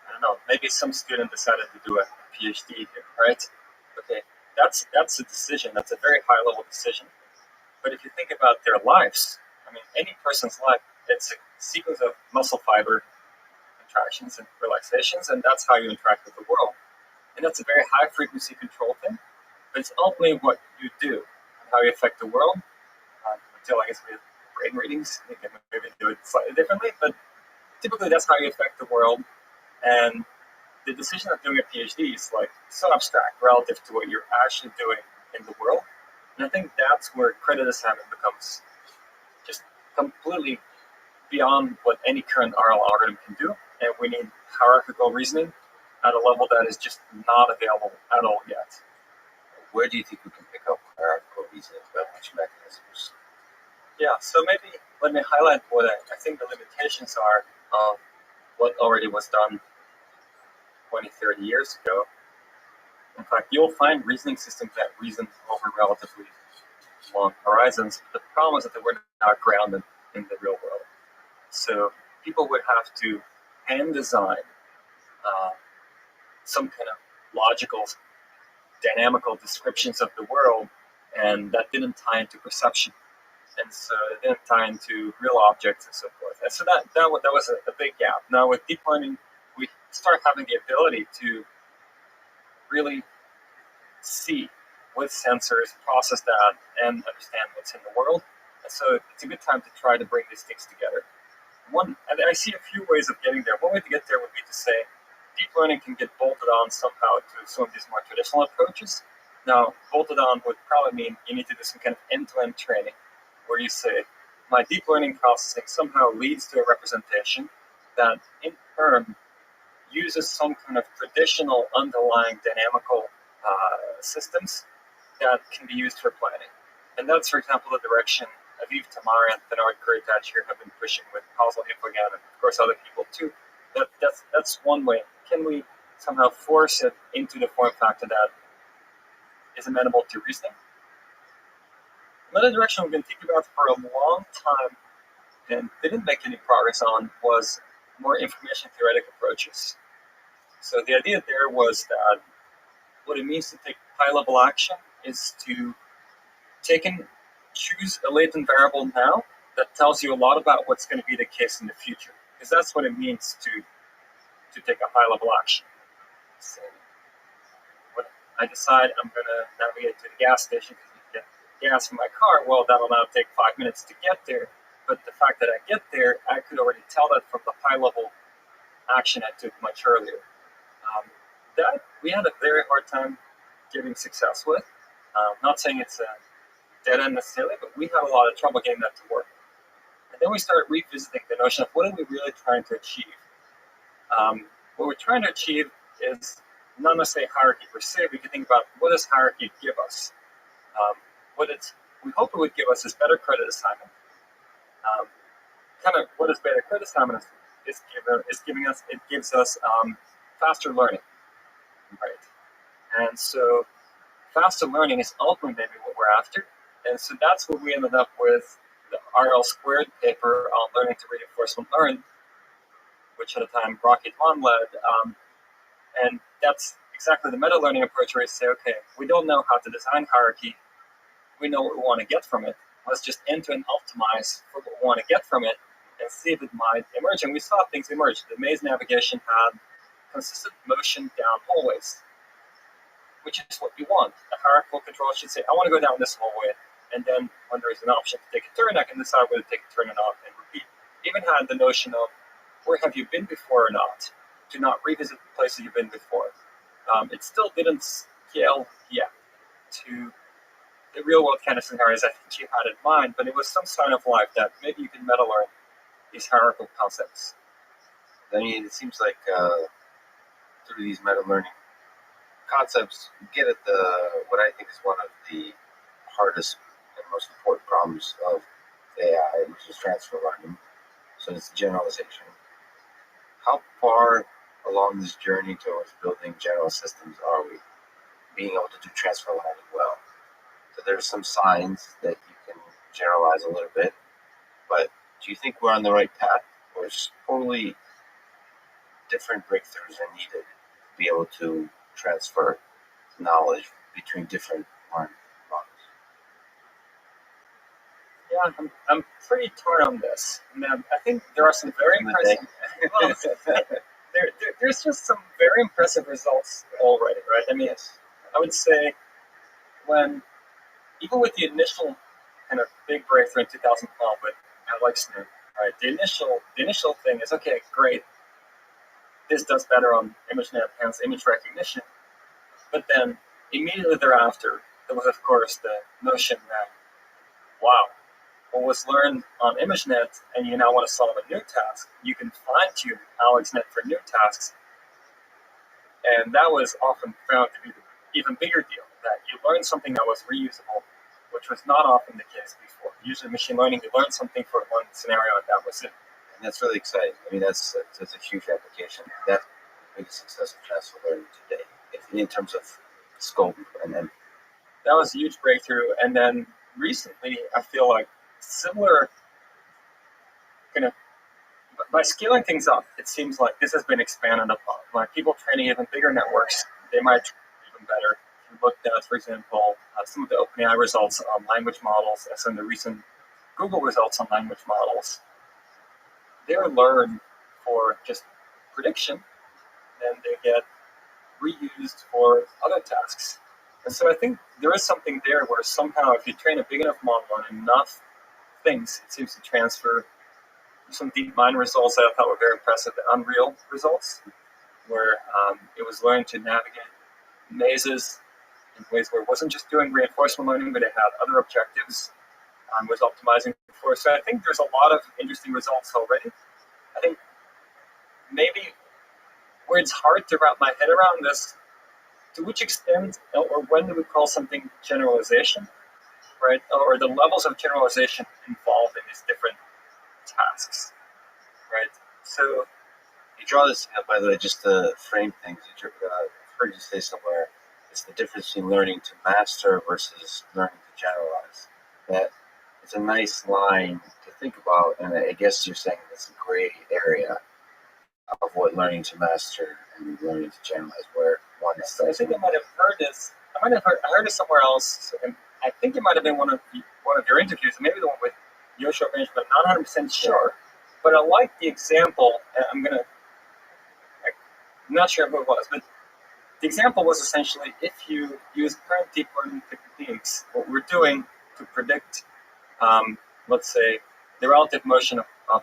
I don't know, maybe some student decided to do a PhD here, right? Okay, that's a decision. That's a very high level decision. But if you think about their lives, I mean, any person's life, it's a sequence of muscle fiber contractions and relaxations, and that's how you interact with the world. And that's a very high frequency control thing, but it's ultimately what you do and how you affect the world. Until I guess we have brain readings, you can maybe do it slightly differently, but typically that's how you affect the world. And the decision of doing a PhD is like so abstract relative to what you're actually doing in the world. And I think that's where credit assignment becomes just completely beyond what any current RL algorithm can do. And we need hierarchical reasoning at a level that is just not available at all yet. Where do you think we can pick up hierarchical reasoning about which mechanisms? Yeah, so maybe let me highlight what I think the limitations are of what already was done 20, 30 years ago. In fact, you'll find reasoning systems that reason over relatively long horizons. The problem is that they were not grounded in the real world. So people would have to hand design some kind of logical, dynamical descriptions of the world, and that didn't tie into perception. And so it didn't tie into real objects and so forth. And so that was a big gap. Now with deep learning, we start having the ability to really see with sensors, process that, and understand what's in the world. And so it's a good time to try to bring these things together. And I see a few ways of getting there. One way to get there would be to say deep learning can get bolted on somehow to some of these more traditional approaches. Now, bolted on would probably mean you need to do some kind of end-to-end training where you say, my deep learning processing somehow leads to a representation that in turn uses some kind of traditional underlying dynamical systems that can be used for planning. And that's, for example, the direction a Aviv Tamar and Bernard Kurtach here have been pushing with causal infogam, and of course other people too. That's one way. Can we somehow force it into the form factor that is amenable to reasoning? Another direction we've been thinking about for a long time and didn't make any progress on was more information theoretic approaches. So the idea there was that what it means to take high-level action is to take and choose a latent variable now that tells you a lot about what's going to be the case in the future, because that's what it means to take a high-level action. So when I decide I'm going to navigate to the gas station to get gas in my car, well, that'll now take 5 minutes to get there, but the fact that I get there, I could already tell that from the high-level action I took much earlier. That we had a very hard time getting success with. Not saying it's a dead end necessarily, but we had a lot of trouble getting that to work. And then we started revisiting the notion of what are we really trying to achieve? What we're trying to achieve is not necessarily hierarchy per se. We can think about what does hierarchy give us? We hope it would give us is better credit assignment. Kind of what is better credit assignment is giving us? It gives us faster learning, right? And so faster learning is ultimately maybe what we're after. And so that's what we ended up with the RL squared paper on learning to reinforcement learn, which at the time Rocky Twan led. And that's exactly the meta-learning approach where you say, okay, we don't know how to design hierarchy. We know what we want to get from it. Let's just end-to-end optimize for what we want to get from it and see if it might emerge. And we saw things emerge. The maze navigation had consistent motion down hallways, which is what you want. A hierarchical control should say, I want to go down this hallway, and then when there is an option to take a turn, I can decide whether to take a turn or not and repeat. Even had the notion of where have you been before or not, to not revisit the places you've been before. It still didn't scale yet to the real world kind of scenarios I think you had in mind, but it was some sign of life that maybe you can meta-learn these hierarchical concepts. I mean, it seems like through these meta-learning concepts, you get at what I think is one of the hardest and most important problems of AI, which is transfer learning. So it's generalization. How far along this journey towards building general systems are we? Being able to do transfer learning well. So there's some signs that you can generalize a little bit, but do you think we're on the right path, or is totally different breakthroughs are needed to be able to transfer knowledge between different learning models? Yeah, I'm pretty torn on this. And I think there are some very impressive. There's just some very impressive results already, right? I mean, Yes. I would say even with the initial kind of big breakthrough in 2012 with AlexNet, right? The initial thing is, okay, great. This does better on ImageNet, hence image recognition. But then immediately thereafter, there was of course the notion that, wow, what was learned on ImageNet and you now want to solve a new task, you can fine-tune AlexNet for new tasks. And that was often found to be the even bigger deal, that you learned something that was reusable, which was not often the case before. Usually machine learning, you learn something for one scenario and that was it. And that's really exciting. I mean, that's a huge application. That's the biggest success of transfer learning today, in terms of scope. And then that was a huge breakthrough. And then recently, I feel like similar kind of, by scaling things up, it seems like this has been expanded upon. Like people training even bigger networks, they might train even better. If you looked at, for example, some of the OpenAI results on language models, and some of the recent Google results on language models, they're learned for just prediction, and they get reused for other tasks. And so I think there is something there where somehow if you train a big enough model on enough things, it seems to transfer some DeepMind results that I thought were very impressive, the Unreal results, where it was learning to navigate mazes in ways where it wasn't just doing reinforcement learning, but it had other objectives, was optimizing for. So I think there's a lot of interesting results already. I think maybe where it's hard to wrap my head around this, to which extent or when do we call something generalization? right? Or the levels of generalization involved in these different tasks, right? So You draw this, by the way, just to frame things. I've heard you say somewhere, it's the difference between learning to master versus learning to generalize. That it's a nice line to think about, and I guess you're saying it's a gray area of what learning to master and learning to generalize, where one is. So I think I might have heard this. I heard it somewhere else, and I think it might have been one of your interviews, maybe the one with Yoshua Benjamin. I'm not 100% sure, but I like the example. And I'm not sure who it was, but the example was essentially if you use current deep learning techniques, what we're doing to predict, let's say, the relative motion of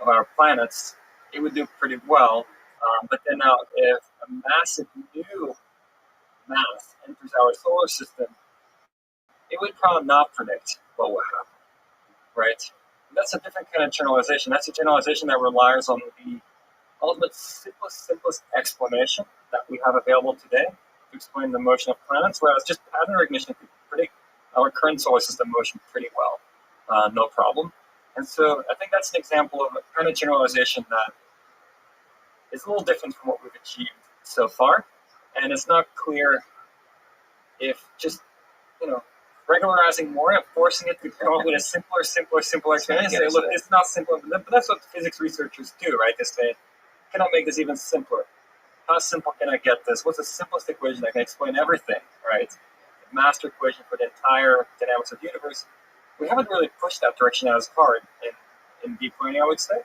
our planets, it would do pretty well. But then now, if a massive new mass enters our solar system, it would probably not predict what will happen, right? That's a different kind of generalization. That's a generalization that relies on the ultimate simplest explanation that we have available today to explain the motion of planets, whereas just pattern recognition could predict our current solar system motion pretty well, no problem. And so I think that's an example of a kind of generalization that is a little different from what we've achieved so far. And it's not clear if just, regularizing more and forcing it to come up with a simpler explanation. Say, look, it's not simple, but that's what physics researchers do, right? They say, can I make this even simpler? How simple can I get this? What's the simplest equation that can explain everything, right? The master equation for the entire dynamics of the universe. We haven't really pushed that direction as hard in deep learning, I would say.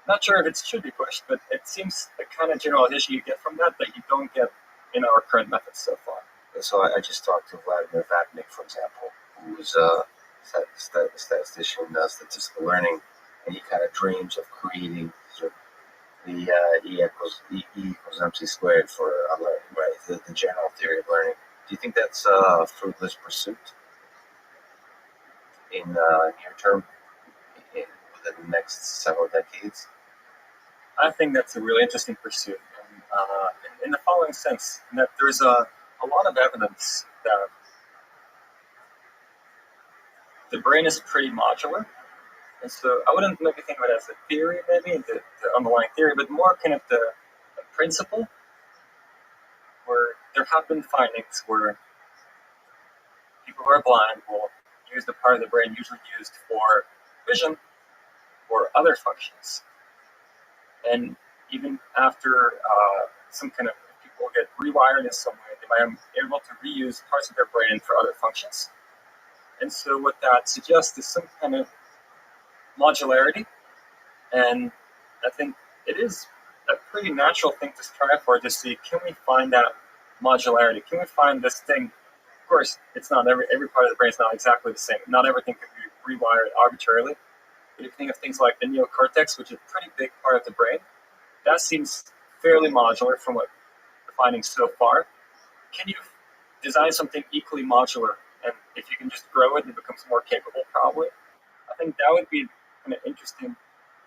Not sure if it should be pushed, but it seems the kind of generalization you get from that you don't get in our current methods so far. So I just talked to Vladimir Vatnik, for example, who's a statistician, statistical learning, and he kind of dreams of creating sort of the E equals MC squared for learning, right? The general theory of learning. Do you think that's a fruitless pursuit in near term, within the next several decades? I think that's a really interesting pursuit, in the following sense, that there's a lot of evidence that the brain is pretty modular. And so I wouldn't maybe think of it as a theory, maybe, the underlying theory, but more kind of the principle, where there have been findings where people who are blind will use the part of the brain usually used for vision or other functions. And even after some kind of people get rewired in some way, they might be able to reuse parts of their brain for other functions. And so what that suggests is some kind of modularity, and I think it is a pretty natural thing to strive for, to see, can we find that modularity? Can we find this thing? Of course, it's not every part of the brain is not exactly the same. Not everything can be rewired arbitrarily. But if you think of things like the neocortex, which is a pretty big part of the brain, that seems fairly modular from what the findings so far. Can you design something equally modular? And if you can just grow it, it becomes more capable, probably. I think that would be an interesting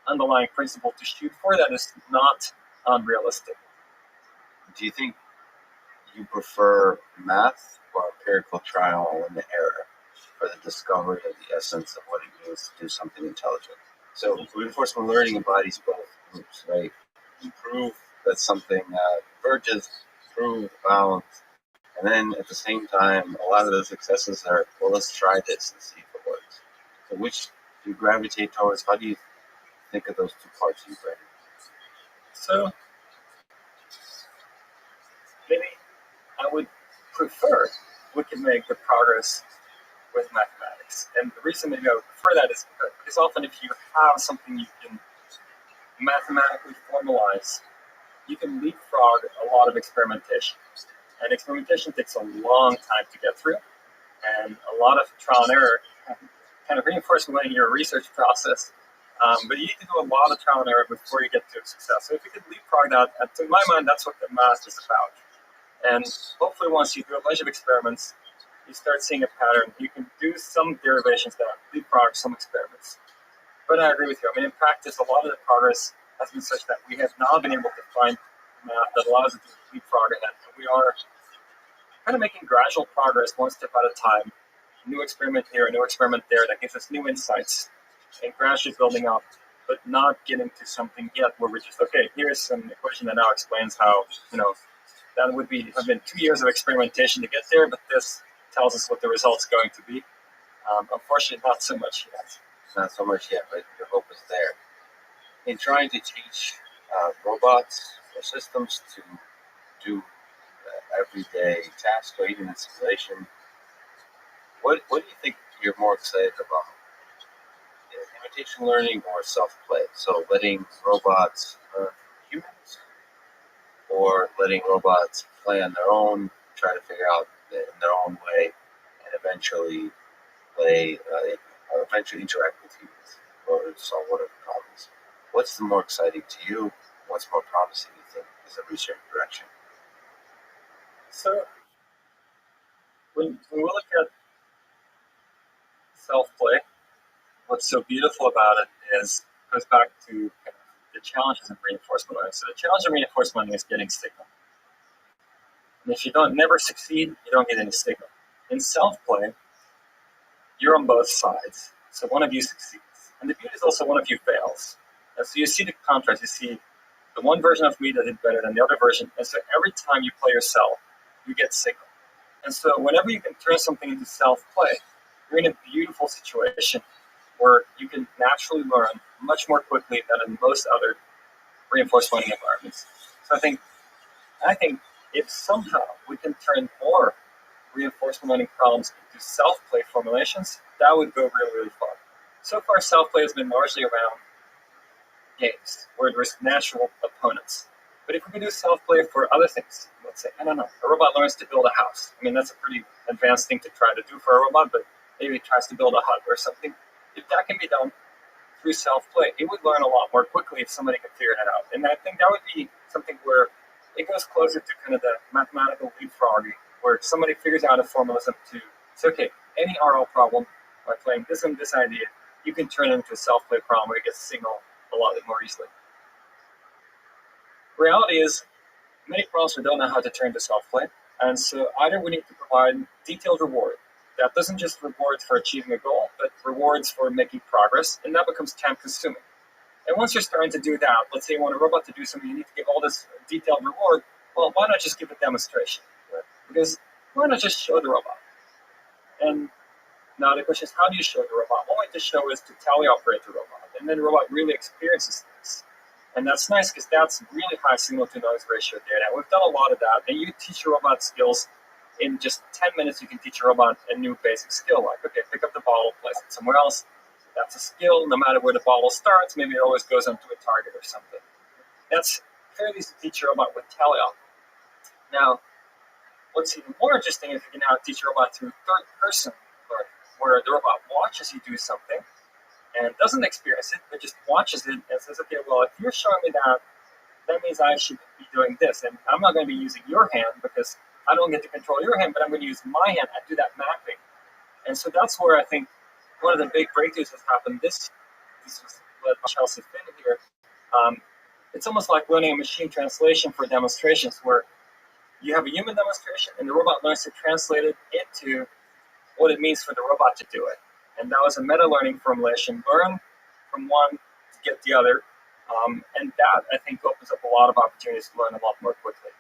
underlying principle to shoot for that is not unrealistic. Do you think you prefer math or empirical trial and error for the discovery of the essence of what it means to do something intelligent? So reinforcement learning embodies both groups, right? You prove that something converges, prove bounds, and then at the same time, a lot of the successes are, well, let's try this and see if it works. So which do you gravitate towards? How do you think of those two parts of your brain? So maybe I would prefer we can make good progress with mathematics. And the reason maybe I would prefer that is because often if you have something you can mathematically formalize, you can leapfrog a lot of experimentation. And experimentation takes a long time to get through, and a lot of trial and error kind of reinforcement in your research process. But you need to do a lot of trial and error before you get to success. So if you could leapfrog that, to my mind, that's what the math is about. And hopefully once you do a bunch of experiments, you start seeing a pattern. You can do some derivations that leapfrog some experiments. But I agree with you. I mean, in practice, a lot of the progress has been such that we have now been able to find math that allows it to leapfrog ahead. And we are kind of making gradual progress, one step at a time. New experiment here, a new experiment there that gives us new insights, and gradually building up, but not getting to something yet where we're just, okay, here's some equation that now explains how, that would have been 2 years of experimentation to get there, but this tells us what the result's going to be. Unfortunately, not so much yet. Not so much yet, but your hope is there. In trying to teach robots or systems to do everyday tasks or even in simulation, what do you think you're more excited about? Imitation learning or self-play? So letting robots learn from humans, or letting robots play on their own, try to figure out in their own way, and eventually eventually interact with humans or solve whatever problems. What's the more exciting to you? What's more promising, you think, is a research direction? So when we look at self-play, what's so beautiful about it goes back to kind of the challenges of reinforcement learning. So the challenge of reinforcement learning is getting signal. And if you never succeed, you don't get any signal. In self-play, you're on both sides. So one of you succeeds. And the beauty is also one of you fails. And so you see the contrast. You see the one version of me that did better than the other version. And so every time you play yourself, you get signal. And so whenever you can turn something into self-play, you're in a beautiful situation where you can naturally learn much more quickly than in most other reinforcement learning environments. So I think if somehow we can turn more reinforcement learning problems into self-play formulations, that would go really, really far. So far, self-play has been largely around games where there's natural opponents. But if we could do self-play for other things, let's say, I don't know, a robot learns to build a house. I mean, that's a pretty advanced thing to try to do for a robot, but maybe it tries to build a hut or something. If that can be done through self-play, it would learn a lot more quickly if somebody could figure that out. And I think that would be something where it goes closer to kind of the mathematical leapfrogging, where somebody figures out a formalism to say, okay, any RL problem by playing this and this idea, you can turn it into a self-play problem where you get a signal a lot more easily. Reality is, many problems we don't know how to turn to self-play, and so either we need to provide detailed reward that doesn't just reward for achieving a goal, but rewards for making progress, and that becomes time-consuming. And once you're starting to do that, let's say you want a robot to do something, you need to give all this detailed reward. Well, why not just give a demonstration? Because why not just show the robot? And now the question is, how do you show the robot? One way to show is to tally-operate the robot, and then the robot really experiences things. And that's nice because that's really high signal-to-noise ratio data. We've done a lot of that, and you teach your robot skills. In just 10 minutes, you can teach a robot a new basic skill, like, okay, pick up the bottle, place it somewhere else. That's a skill. No matter where the bottle starts, maybe it always goes onto a target or something. That's fairly easy to teach a robot with tally-op. Now, what's even more interesting is you can now teach a robot through third-person learning, where the robot watches you do something and doesn't experience it, but just watches it and says, okay, well, if you're showing me that, that means I should be doing this. And I'm not going to be using your hand because I don't get to control your hand, but I'm going to use my hand and do that mapping. And so that's where I think one of the big breakthroughs has happened. This was led by Chelsea Finn here. It's almost like learning a machine translation for demonstrations where you have a human demonstration and the robot learns to translate it into what it means for the robot to do it. And that was a meta-learning formulation. Learn from one to get the other. And that, I think, opens up a lot of opportunities to learn a lot more quickly.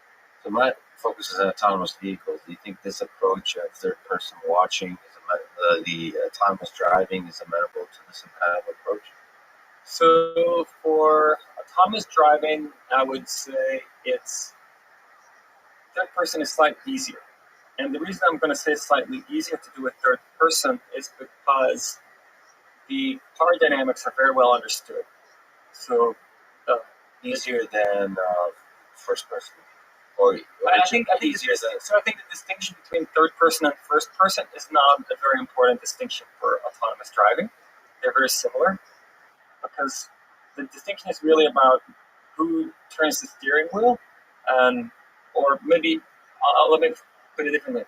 So my focus is on autonomous vehicles. Do you think this approach of third-person watching, the autonomous driving, is amenable to this kind of approach? So for autonomous driving, I would say it's third person is slightly easier. And the reason I'm going to say it's slightly easier to do with third person is because the power dynamics are very well understood. So easier than first person, or I think easier than. So I think the distinction between third person and first person is not a very important distinction for autonomous driving. They're very similar because the distinction is really about who turns the steering wheel, and or maybe let me put it differently.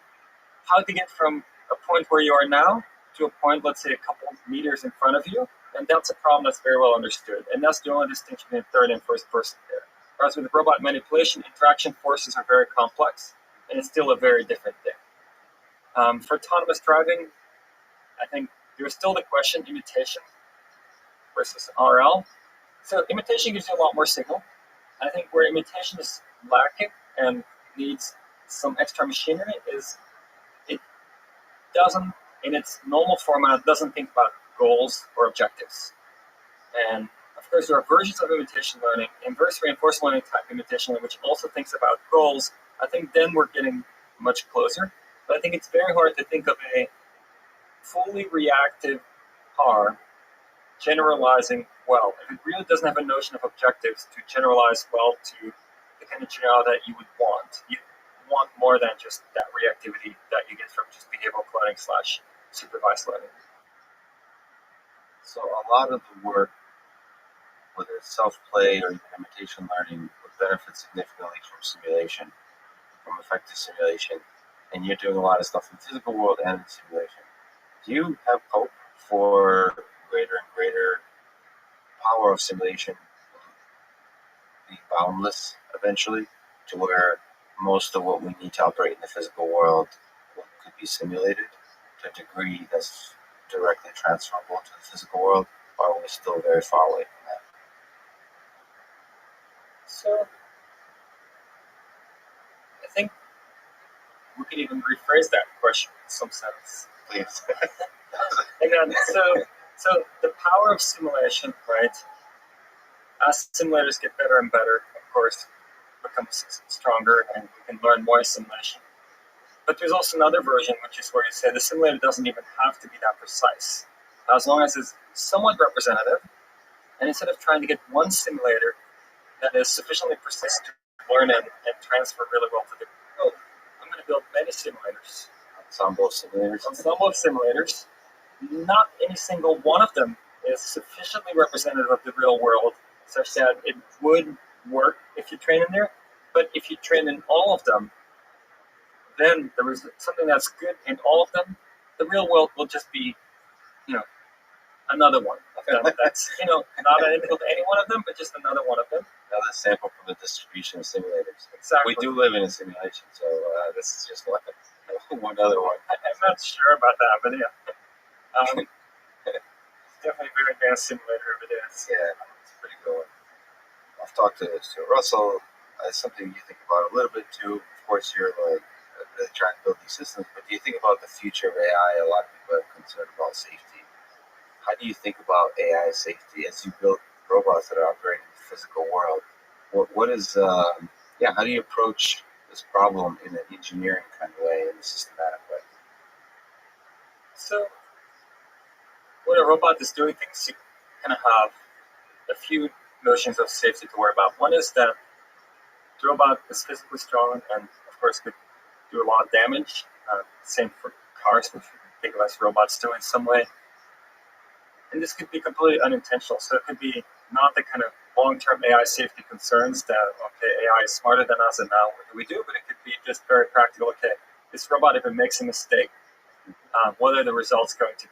How to get from a point where you are now to a point, let's say, a couple meters in front of you, and that's a problem that's very well understood. And that's the only distinction between third and first person there. Whereas with robot manipulation, interaction forces are very complex. and it's still a very different thing. For autonomous driving, I think there's still the question imitation versus RL. So imitation gives you a lot more signal. I think where imitation is lacking and needs some extra machinery is it doesn't, in its normal format, doesn't think about goals or objectives. And of course, there are versions of imitation learning, inverse reinforcement learning type imitation learning, which also thinks about goals. I think then we're getting much closer. But I think it's very hard to think of a fully reactive car generalizing well. If it really doesn't have a notion of objectives to generalize well to the kind of generality that you would want. You want more than just that reactivity that you get from just behavioral cloning / supervised learning. So a lot of the work, whether it's self-play or even imitation learning, would benefit significantly from simulation, from effective simulation. And you're doing a lot of stuff in the physical world and in simulation. Do you have hope for greater and greater power of simulation being boundless eventually, to where most of what we need to operate in the physical world could be simulated to a degree that's directly transferable to the physical world, or are we still very far away from that? So I think we can even rephrase that question in some sense. Please. And then, so the power of simulation, right? As simulators get better and better, of course, becomes stronger, and we can learn more simulation. But there's also another version, which is where you say the simulator doesn't even have to be that precise, as long as it's somewhat representative. And instead of trying to get one simulator that is sufficiently precise to learn and transfer really well to the world, I'm going to build many simulators. Ensemble of simulators. Ensemble of simulators. Not any single one of them is sufficiently representative of the real world such that it would work if you train in there. But if you train in all of them, then there is something that's good in all of them. The real world will just be, another one of them. That's, not identical to any one of them, but just another one of them. Another sample from the distribution of simulators. Exactly. We do live in a simulation, so this is just one other one. I'm not sure about that, but yeah. Definitely a very advanced simulator if it is. Yeah, it's pretty cool. I've talked to Russell. It's something you think about a little bit too. Of course, you're really trying to build these systems, but do you think about the future of AI? A lot of people are concerned about safety. How do you think about AI safety as you build robots that are operating in the physical world? What is, how do you approach this problem in an engineering kind of way, in a systematic way? So, when a robot is doing things, you kind of have a few notions of safety to worry about. One is that the robot is physically strong and, of course, could do a lot of damage. Same for cars, which we think of as robots do in some way. And this could be completely unintentional. So it could be not the kind of long-term AI safety concerns that, okay, AI is smarter than us and now what do we do? But it could be just very practical. Okay, this robot, if it makes a mistake, what are the results going to be?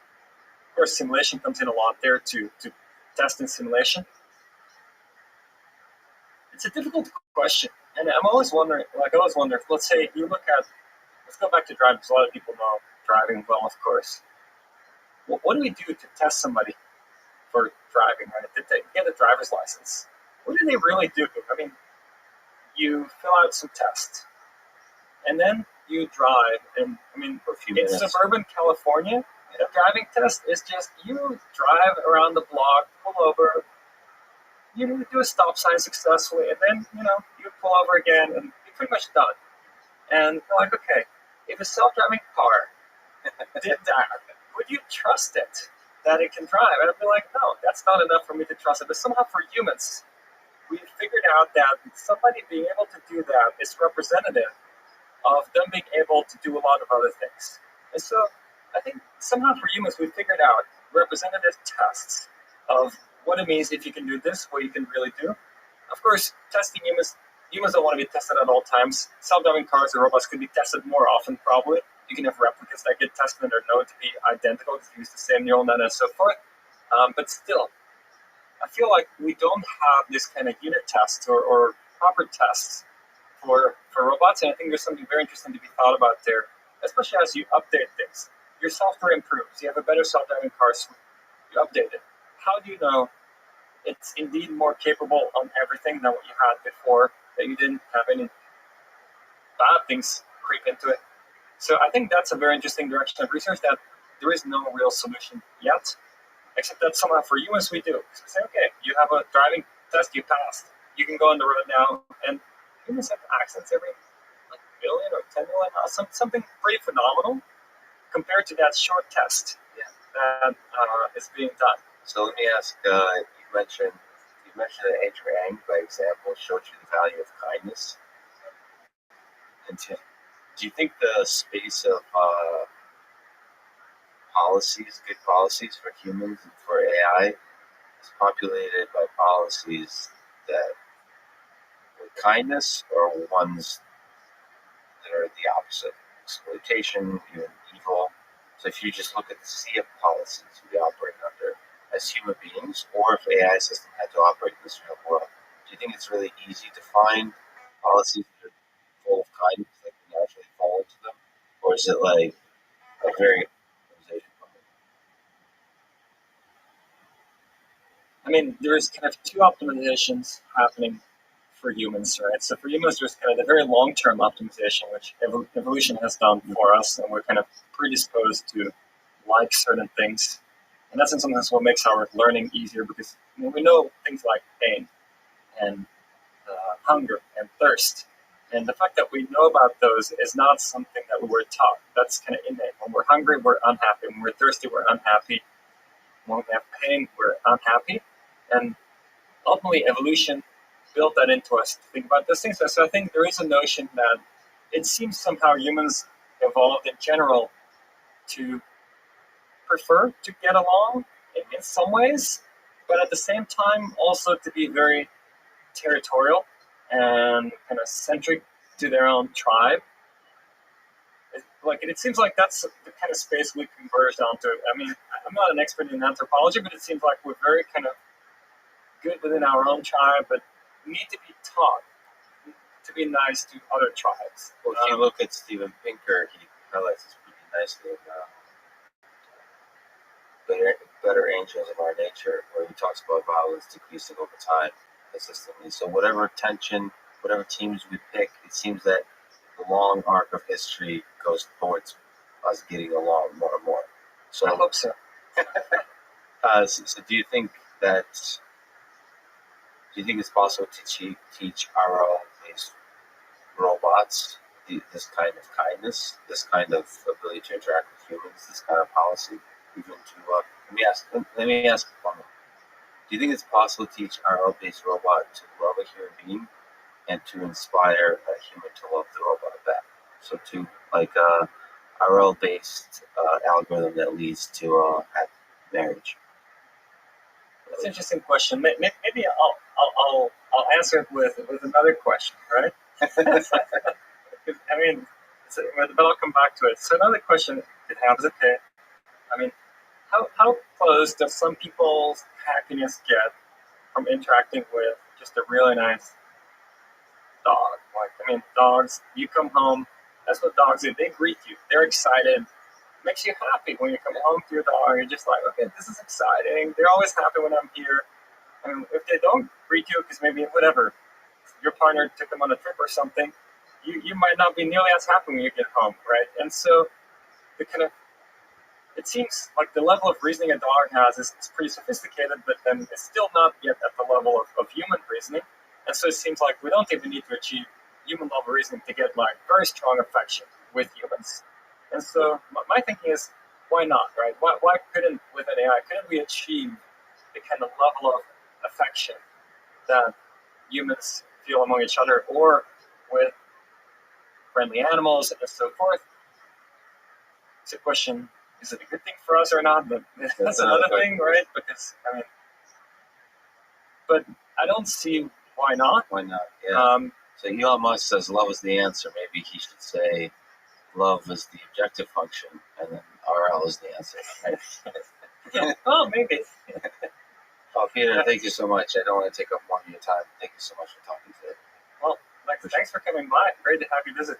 Of course, simulation comes in a lot there to test in simulation. It's a difficult question. And I'm always wondering, if, let's say, you look at, let's go back to driving, because a lot of people know driving well, of course. What do we do to test somebody for driving, right? Did they get a driver's license? What do they really do? I mean, you fill out some tests, and then you drive. And I mean, in suburban California, a driving test is just you drive around the block, pull over, you do a stop sign successfully, and then you pull over again, and you're pretty much done. And you're like, okay, if a self-driving car did that, would you trust it that it can drive? And I'd be like, no, that's not enough for me to trust it. But somehow for humans, we figured out that somebody being able to do that is representative of them being able to do a lot of other things. And so I think somehow for humans, we figured out representative tests of what it means if you can do this, what you can really do. Of course, testing humans don't want to be tested at all times. Self-driving cars or robots could be tested more often, probably. You can have replicas that get tested and are known to be identical because they use the same neural net and so forth. But still, I feel like we don't have this kind of unit tests or proper tests for robots, and I think there's something very interesting to be thought about there, especially as you update things. Your software improves. You have a better self-driving car suite. You update it. How do you know it's indeed more capable on everything than what you had before, that you didn't have any bad things creep into it? So I think that's a very interesting direction of research that there is no real solution yet, except that somehow for humans we do. So we say, okay, you have a driving test you passed. You can go on the road now, and humans have accidents every like million or 10 million, something pretty phenomenal compared to that short test that is being done. So let me ask, you mentioned that Andrew Yang, by example, showed you the value of kindness. And do you think the space of good policies for humans and for AI, is populated by policies that with kindness or ones that are the opposite? Exploitation, even evil. So if you just look at the sea of policies we operate under as human beings, or if AI system had to operate in this real world, do you think it's really easy to find policies that are full of kindness that can naturally fall into them? Or is it like a very organization? I mean, there's kind of two optimizations happening for humans, right? So for humans, there's kind of the very long-term optimization, which evolution has done for us, and we're kind of predisposed to like certain things. And that's in some sense what makes our learning easier, because we know things like pain and hunger and thirst. And the fact that we know about those is not something that we were taught. That's kind of innate. When we're hungry, we're unhappy. When we're thirsty, we're unhappy. When we have pain, we're unhappy. And ultimately, evolution built that into us to think about those things. So I think there is a notion that it seems somehow humans evolved in general to prefer to get along in some ways, but at the same time also to be very territorial and kind of centric to their own tribe. It seems like that's the kind of space we converged onto. I mean, I'm not an expert in anthropology, but it seems like we're very kind of good within our own tribe, but we need to be taught to be nice to other tribes. Well, if you look at Steven Pinker, he highlights this pretty nicely in Better Angels of Our Nature, where he talks about violence decreasing over time consistently. So whatever tension, whatever teams we pick, it seems that the long arc of history goes towards us getting along more and more. So I hope so. So do you think it's possible to teach RL-based robots this kind of kindness, this kind of ability to interact with humans, this kind of policy? Even to let me ask one more. Do you think it's possible to teach RL-based robot to love a human being and to inspire a human to love the robot back? So to like a RL-based algorithm that leads to happy marriage. That's an interesting question. Maybe I'll answer it with another question, right? I mean, but I'll come back to it. So another question it has, okay, I mean, how close does some people's happiness get from interacting with just a really nice dog? Dogs, you come home, that's what dogs do. They greet you. They're excited. It makes you happy when you come home to your dog. You're just like, okay, this is exciting. They're always happy when I'm here. I mean, if they don't greet you because maybe whatever, your partner took them on a trip or something, you might not be nearly as happy when you get home, right? And so it seems like the level of reasoning a dog has is pretty sophisticated, but then it's still not yet at the level of human reasoning. And so it seems like we don't even need to achieve human level reasoning to get like very strong affection with humans. And so my thinking is, why not, right? Why couldn't, with an AI, couldn't we achieve the kind of level of affection that humans feel among each other or with friendly animals and so forth? It's a question, is it a good thing for us or not? But that's another thing, right? Because, but I don't see why not. Why not? Yeah. So Elon Musk says love is the answer. Maybe he should say love is the objective function, and then RL is the answer. Right? Yeah, well, maybe. Peter, thank you so much. I don't want to take up more of your time. Thank you so much for talking today. Well, Lex, For thanks for coming by. Great to have you visit.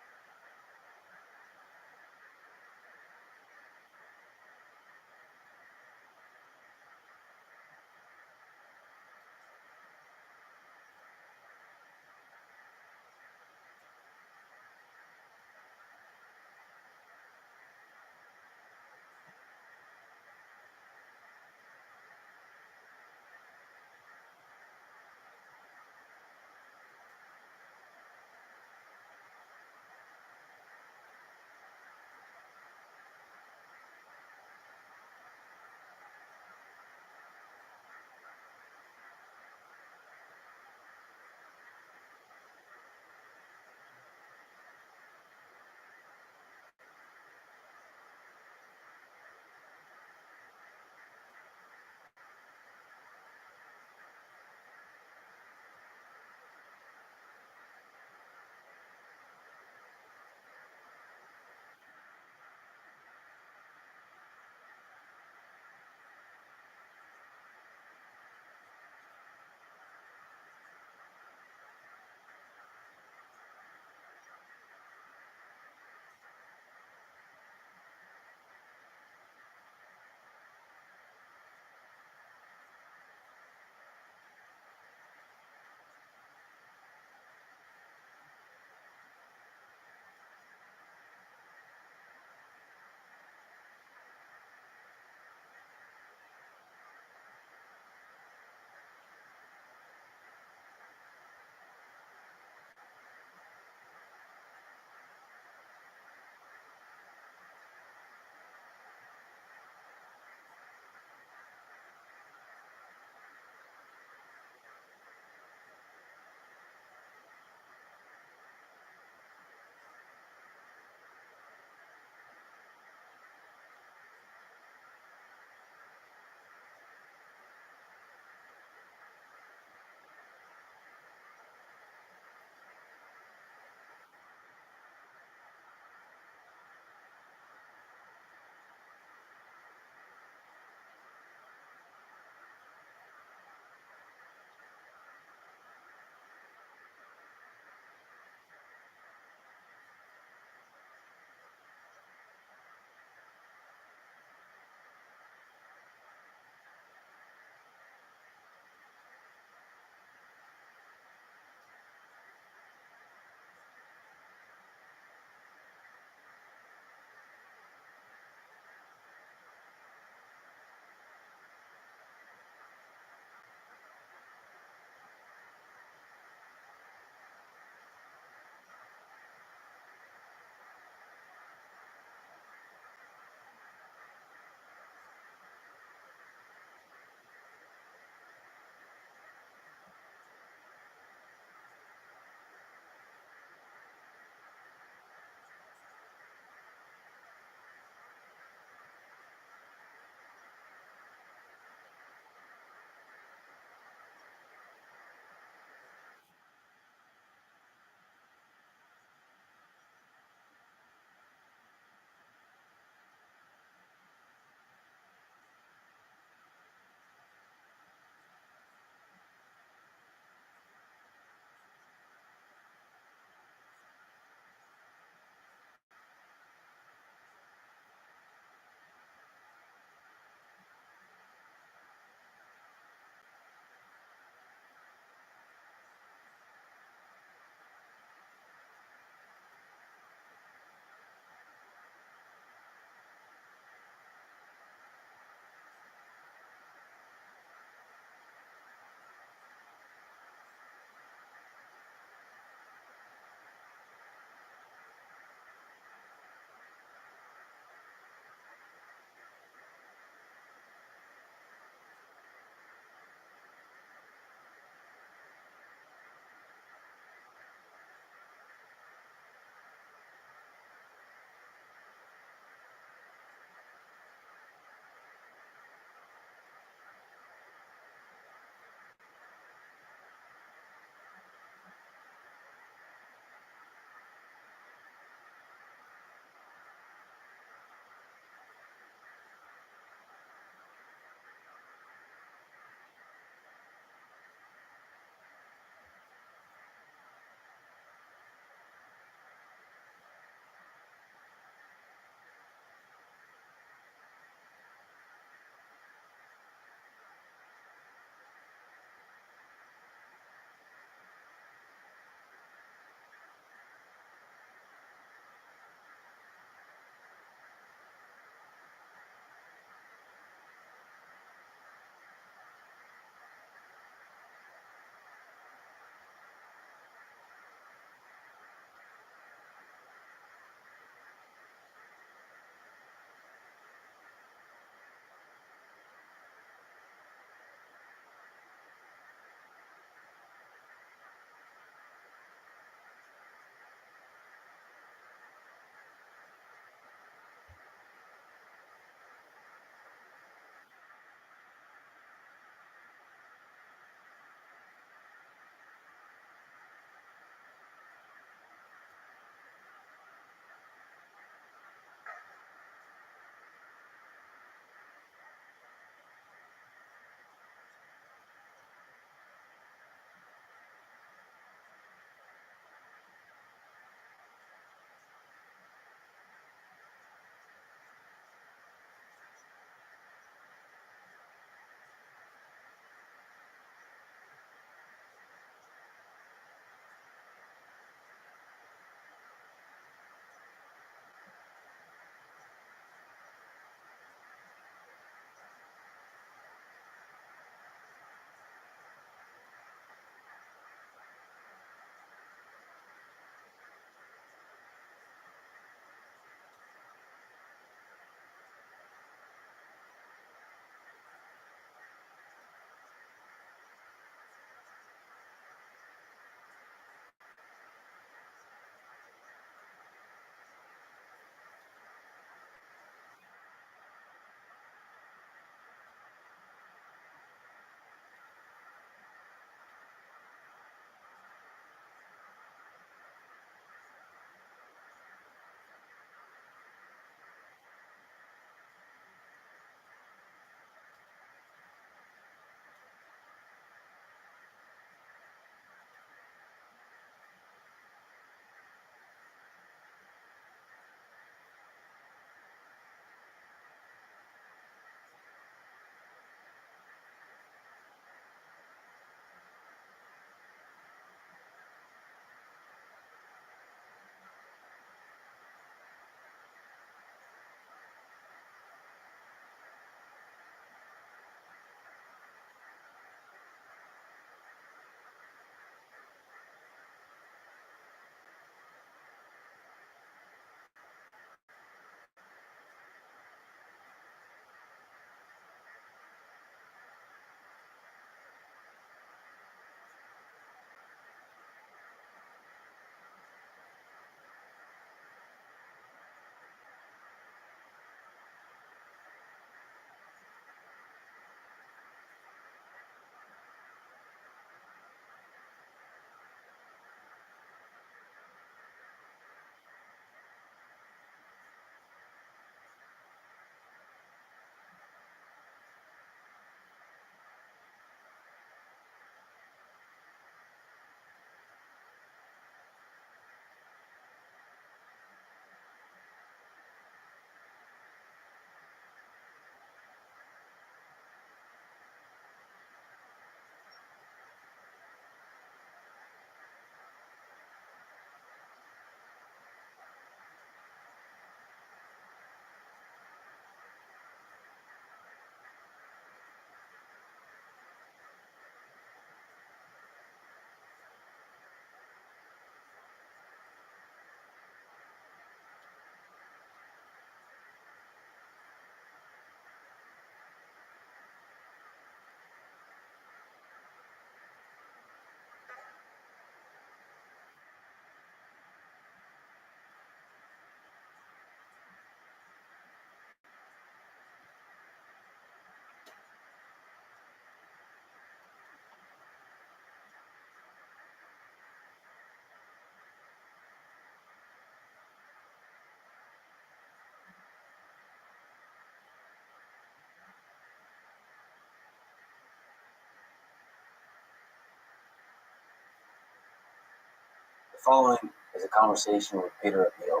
following is a conversation with Peter Rabbi.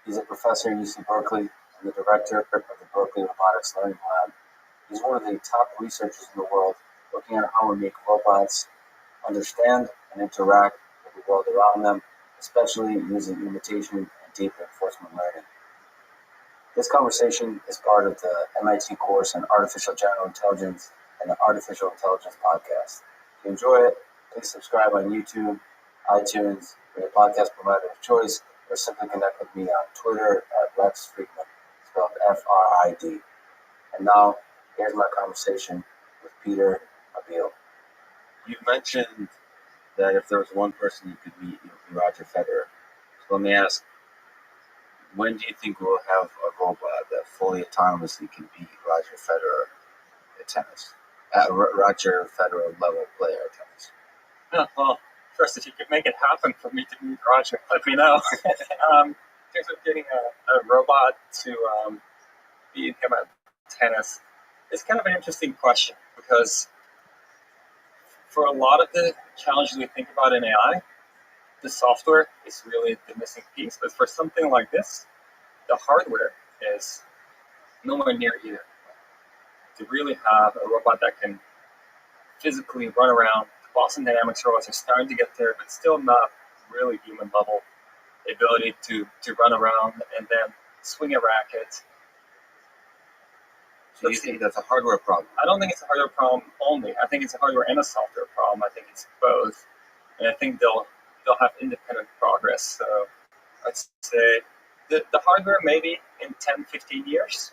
He's a professor at UC Berkeley and the director of the Berkeley Robotics Learning Lab. He's one of the top researchers in the world looking at how we make robots understand and interact with the world around them, especially using imitation and deep reinforcement learning. This conversation is part of the MIT course on Artificial General Intelligence and the Artificial Intelligence podcast. If you enjoy it, please subscribe on YouTube, iTunes, or your podcast provider of choice, or simply connect with me on Twitter at Lex Friedman, spelled F-R-I-D. And now, here's my conversation with Peter Rabbi. You mentioned that if there was one person you could meet, it would be Roger Federer. So let me ask, when do you think we'll have a robot that fully autonomously can beat Roger Federer at tennis? At Roger Federer level player at tennis? Well, first, if you could make it happen for me to meet Roger, let me know. In terms of getting a robot to beat him at tennis, it's kind of an interesting question because for a lot of the challenges we think about in AI, the software is really the missing piece. But for something like this, the hardware is nowhere near either. To really have a robot that can physically run around, the Boston Dynamics robots are starting to get there, but still not really human level. The ability to run around and then swing a racket. So you think that's a hardware problem? I don't think it's a hardware problem only. I think it's a hardware and a software problem. I think it's both. And I think they'll have independent progress. So I'd say the hardware maybe in 10, 15 years.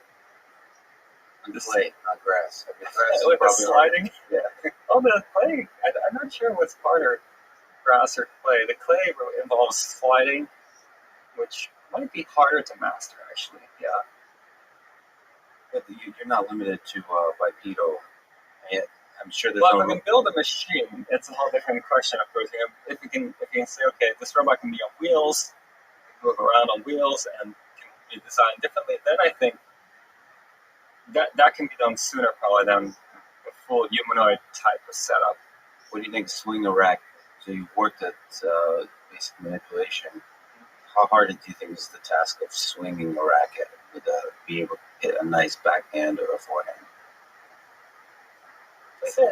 On the clay, not grass. I mean, grass With the sliding. Yeah. Oh, the clay. I'm not sure what's harder, grass or clay. The clay involves sliding, which might be harder to master, actually. Yeah. But you're not limited to bipedal. I'm sure there's Well, no. if we can build a machine, it's a whole different question, of course. If you can say, okay, this robot can be on wheels, move around on wheels, and can be designed differently, then I think that can be done sooner probably than a full humanoid type of setup. What do you think swing a racket? So you worked at basic manipulation. How hard do you think is the task of swinging a racket with be able to hit a nice backhand or a forehand?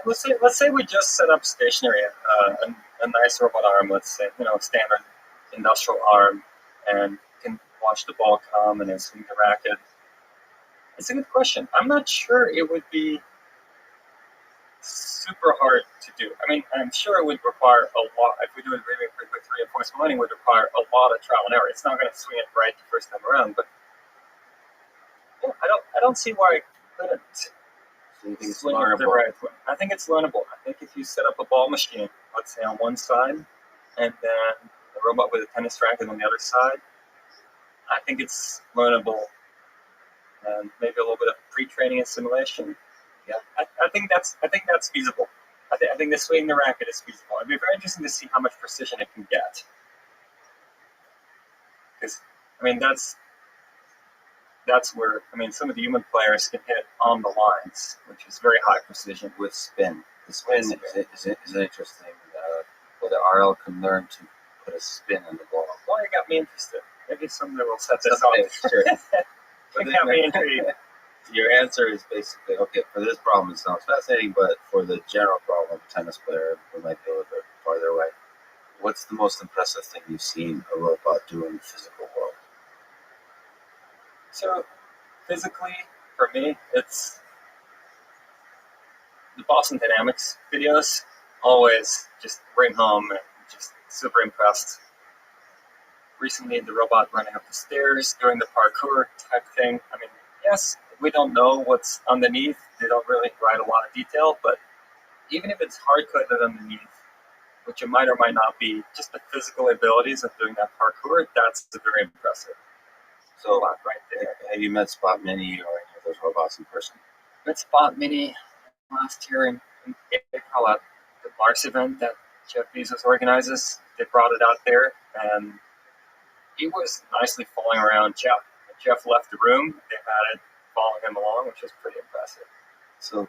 Let's say we just set up stationary, a nice robot arm. Let's say standard industrial arm, and can watch the ball come and then swing the racket. It's a good question. I'm not sure it would be super hard to do. I mean, I'm sure it would require a lot. If we do it really with reinforcement learning, it would require a lot of trial and error. It's not going to swing it right the first time around, but yeah, I don't see why it couldn't. So you think it's Swing it learnable? the right way. I think it's learnable. I think if you set up a ball machine, let's say on one side, and then a robot with a tennis racket on the other side, I think it's learnable. And maybe a little bit of pre-training and simulation. Yeah, I think that's feasible. I think the swinging the racket is feasible. It'd be very interesting to see how much precision it can get. Because I mean that's where some of the human players can hit on the lines, which is very high precision With spin. The spin is interesting. Whether RL can learn to put a spin on the ball. Well, you got me interested. Maybe someday we'll set this Someday, up. sure. You got me intrigued. Your answer is basically, okay, for this problem it sounds fascinating, but for the general problem of a tennis player, we might be a little bit farther away. What's the most impressive thing you've seen a robot do in the physical world? So, physically, for me, it's the Boston Dynamics videos. Always just bring home and just super impressed. Recently, the robot running up the stairs, doing the parkour type thing. I mean, yes, we don't know what's underneath. They don't really write a lot of detail, but even if it's hard-coded underneath, which it might or might not be, just the physical abilities of doing that parkour, that's very impressive. So, Robot right there. have you met Spot Mini or any of those robots in person? Met Spot Mini last year in April at the Mars event that Jeff Bezos organizes. They brought it out there, and he was nicely following around Jeff. When Jeff left the room, they had it following him along, which was pretty impressive. So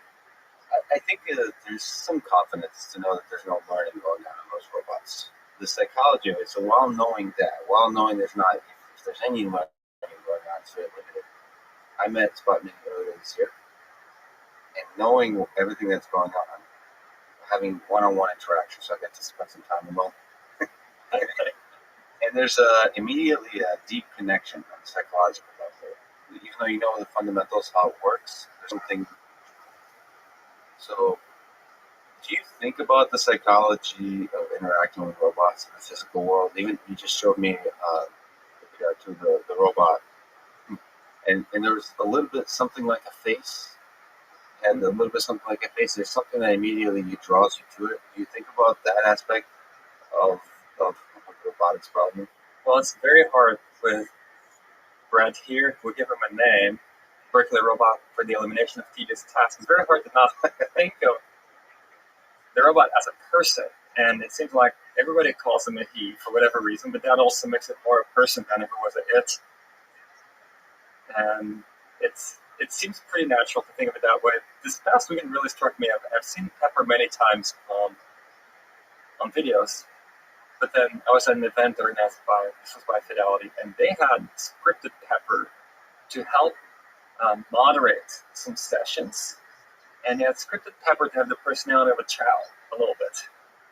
I think there's some confidence to know that there's no learning going on in those robots. the psychology of it. So while knowing there's not, if there's any money going on, it's very limited. I met Sputnik earlier this year, and knowing everything that's going on, having one-on-one interaction, so I get to spend some time alone. And there's immediately a deep connection on the psychological level. Even though you know the fundamentals, how it works, there's something. So, do you think about the psychology of interacting with robots in the physical world? Even you just showed me with regard to the robot, and there was a little bit something like a face, and a little bit something like a face. There's something that immediately draws you to it. Do you think about that aspect of robotics problem? Well, it's very hard with Brent here. We give him a name, Berkeley Robot for the elimination of tedious tasks. It's very hard to not think of the robot as a person. And it seems like everybody calls him a he for whatever reason, but that also makes it more a person than if it was a it. And it seems pretty natural to think of it that way. This past weekend really struck me. I've seen Pepper many times on videos, but then I was at an event organized this was by Fidelity, and they had scripted Pepper to help moderate some sessions, and they had scripted Pepper to have the personality of a child a little bit.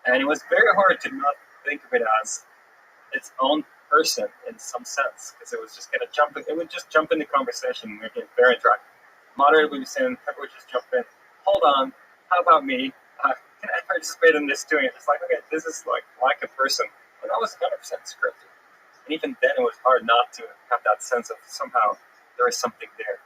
And it was very hard to not think of it as its own person in some sense, because it was just going to it would just jump into conversation and make it very interactive. Moderator would be saying, Pepper would just jump in, hold on, how about me? Can I participate in this doing it? It's like, okay, this is like a person. And that was 100% scripted. And even then it was hard not to have that sense of somehow there is something there.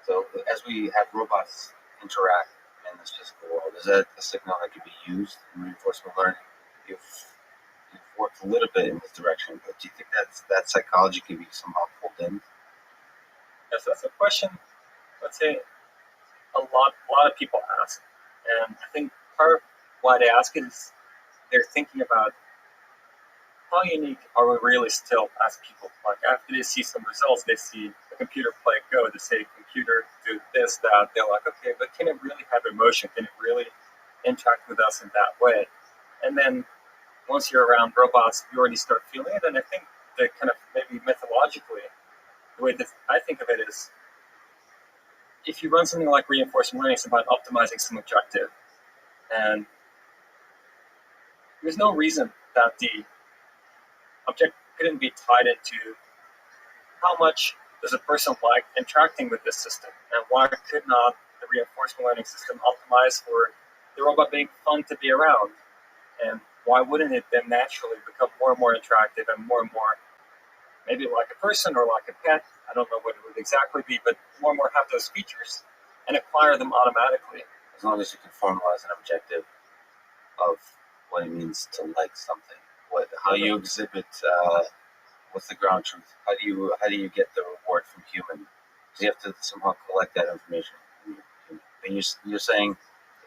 So as we have robots interact in this physical world, is that a signal that could be used in reinforcement learning? You've worked a little bit in this direction, but do you think that psychology can be somehow pulled in? Yes, that's a question, let's say, a lot of people ask. And I think part of why they ask it is they're thinking about how unique are we really still as people? Like after they see some results, they see a computer play Go, they say computer do this, that, they're like, okay, but can it really have emotion? Can it really interact with us in that way? And then once you're around robots, you already start feeling it. And I think that kind of maybe methodologically, the way that I think of it is, if you run something like reinforcement learning, it's about optimizing some objective. And there's no reason that the object couldn't be tied into how much does a person like interacting with this system, and why could not the reinforcement learning system optimize for the robot being fun to be around? And why wouldn't it then naturally become more and more interactive and more, maybe like a person or like a pet? I don't know what it would exactly be, but more and more have those features and acquire them automatically. As long as you can formalize an objective of what it means to like something, how you exhibit, what's the ground truth? How do you get the reward from human? Because you have to somehow collect that information. And you're saying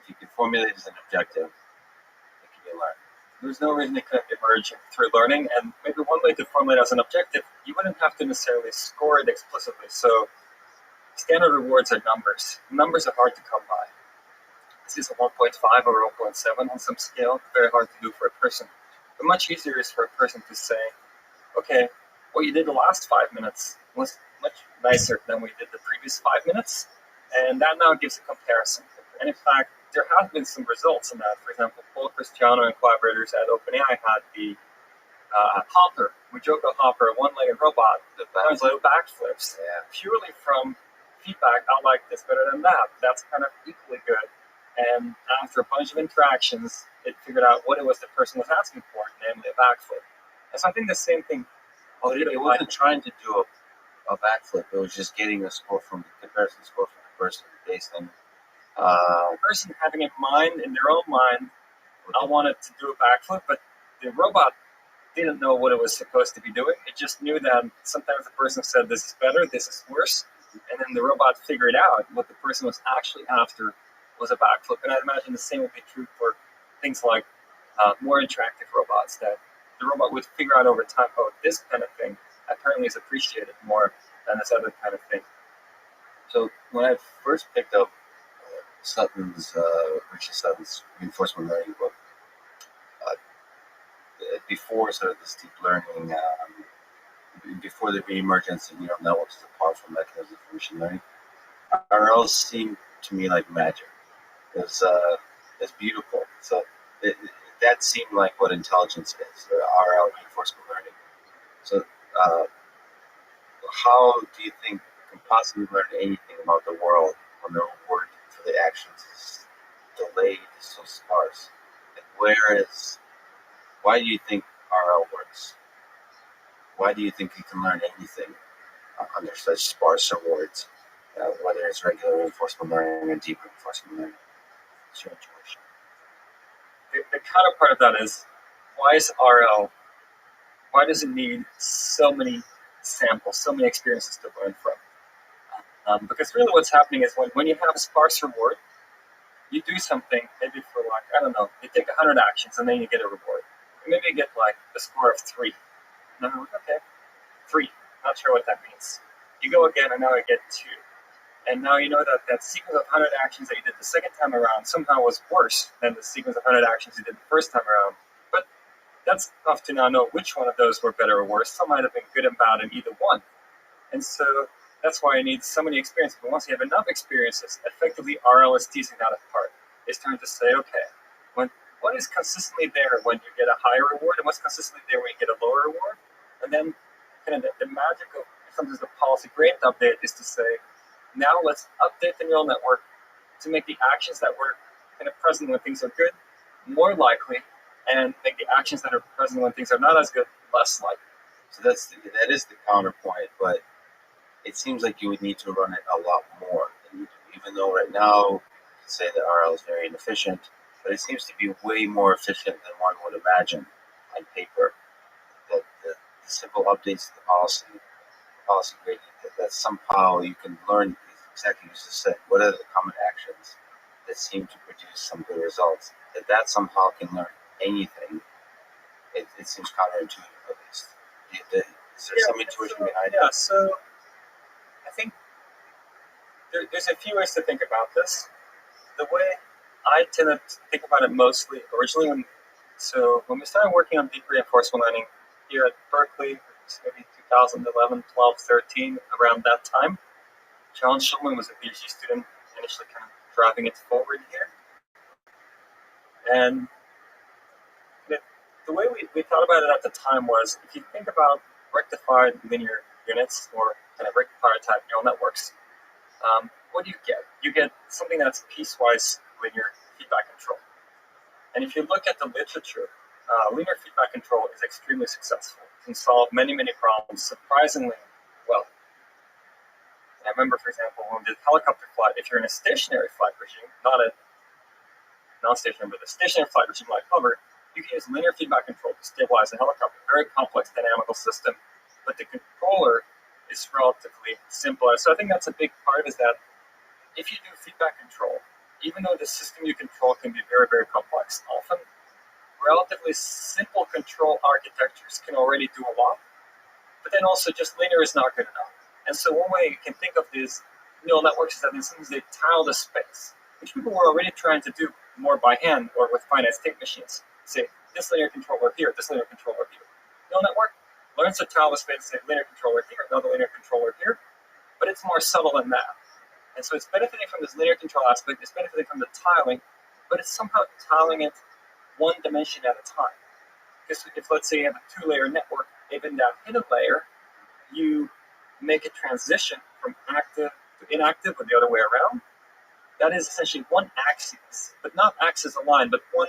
if you can formulate it as an objective, it can be learned. There's no reason it couldn't emerge through learning, and maybe one way to formulate as an objective, you wouldn't have to necessarily score it explicitly. So standard rewards are numbers. Numbers are hard to come by. This is a 1.5 or 1.7 on some scale, very hard to do for a person. But much easier is for a person to say, okay, what you did the last 5 minutes was much nicer than we did the previous 5 minutes, and that now gives a comparison. And in fact, there have been some results in that. For example, Paul Cristiano and collaborators at OpenAI had the Hopper, Mujoko Hopper, a one-legged robot that does little backflips, purely from feedback, I like this better than that. That's kind of equally good. And after a bunch of interactions, it figured out what it was the person was asking for, namely a backflip. And so I think the same thing. Oh, it wasn't trying to do a backflip. It was just getting a score from the comparison score from the person based on the person having in their own mind, I wanted to do a backflip, but the robot didn't know what it was supposed to be doing. It just knew that sometimes the person said, this is better, this is worse, and then the robot figured out what the person was actually after was a backflip. And I'd imagine the same would be true for things like more interactive robots, that the robot would figure out over time, oh, this kind of thing apparently is appreciated more than this other kind of thing. So when I first picked up Richard Sutton's reinforcement learning book, before sort of this deep learning, before the reemergence of neural networks as a powerful mechanism for machine learning, RLs seemed to me like magic. It's beautiful. So that seemed like what intelligence is, RL, reinforcement learning. So how do you think we can possibly learn anything about the world when the reward for the actions is delayed, is so sparse? Like why do you think RL works? Why do you think you can learn anything under such sparse rewards, whether it's regular reinforcement learning or deep reinforcement learning? What's your intuition? The counterpart of that is, why is RL, why does it need so many samples, so many experiences to learn from? Because really what's happening is when you have a sparse reward, you do something maybe for like, I don't know, you take 100 actions and then you get a reward. And maybe you get like a score of 3. And I'm like, okay, 3, not sure what that means. You go again and now I get 2. And now you know that sequence of 100 actions that you did the second time around somehow was worse than the sequence of 100 actions you did the first time around. But that's enough to now know which one of those were better or worse. Some might have been good and bad in either one. And so that's why you need so many experiences. But once you have enough experiences, effectively RL is teasing that apart. It's trying to say, okay, what is consistently there when you get a higher reward and what's consistently there when you get a lower reward? And then kind of the magic of sometimes the policy gradient update is to say, now let's update the neural network to make the actions that were kind of present when things are good more likely, and make the actions that are present when things are not as good less likely. So that is the counterpoint, but it seems like you would need to run it a lot more than you do. Even though right now you can say that RL is very inefficient, but it seems to be way more efficient than one would imagine on paper. That the simple updates to the policy gradient, that somehow you can learn exactly what you just said. What are the common actions that seem to produce some good results? That somehow can learn anything. It seems counterintuitive, at least. Is there some intuition behind it? Yeah, so I think there's a few ways to think about this. The way I tended to think about it mostly originally when we started working on deep reinforcement learning here at Berkeley, it was maybe 2011, 12, 13, around that time. John Schulman was a PhD student initially kind of driving it forward here. And the way we thought about it at the time was, if you think about rectified linear units or kind of rectifier type neural networks, what do you get? You get something that's piecewise linear feedback control. And if you look at the literature, linear feedback control is extremely successful. It can solve many, many problems surprisingly well. I remember, for example, when we did helicopter flight, if you're in a stationary flight regime, not a non-stationary, but a stationary flight regime like hover, you can use linear feedback control to stabilize a helicopter. Very complex dynamical system, but the controller is relatively simple. So I think that's a big part, is that if you do feedback control, even though the system you control can be very, very complex, often relatively simple control architectures can already do a lot, but then also just linear is not good enough. And so one way you can think of these neural networks is that in some ways they tile the space, which people were already trying to do more by hand or with finite state machines. Say, this linear controller here, this linear controller here. Neural network learns to tile the space, say linear controller here, another linear controller here, but it's more subtle than that. And so it's benefiting from this linear control aspect, it's benefiting from the tiling, but it's somehow tiling it one dimension at a time. Because if, let's say, you have a 2-layer network, even that hidden layer, you make a transition from active to inactive or the other way around. That is essentially one axis, but not axis aligned, but one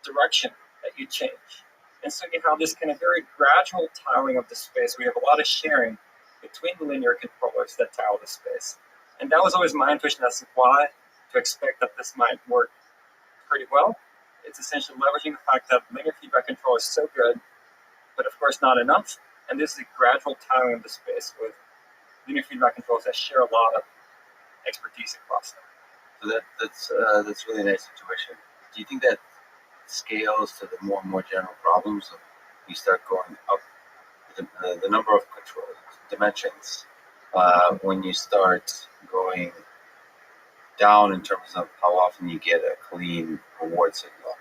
direction that you change. And so you have this kind of very gradual tiling of the space. We have a lot of sharing between the linear controllers that tile the space. And that was always my intuition as to why to expect that this might work pretty well. It's essentially leveraging the fact that linear feedback control is so good, but of course not enough. And this is a gradual tiling of the space with linear feedback controls that share a lot of expertise across them. So that's really nice intuition. Do you think that scales to the more and more general problems of you start going up the number of control dimensions when you start going down in terms of how often you get a clean reward signal?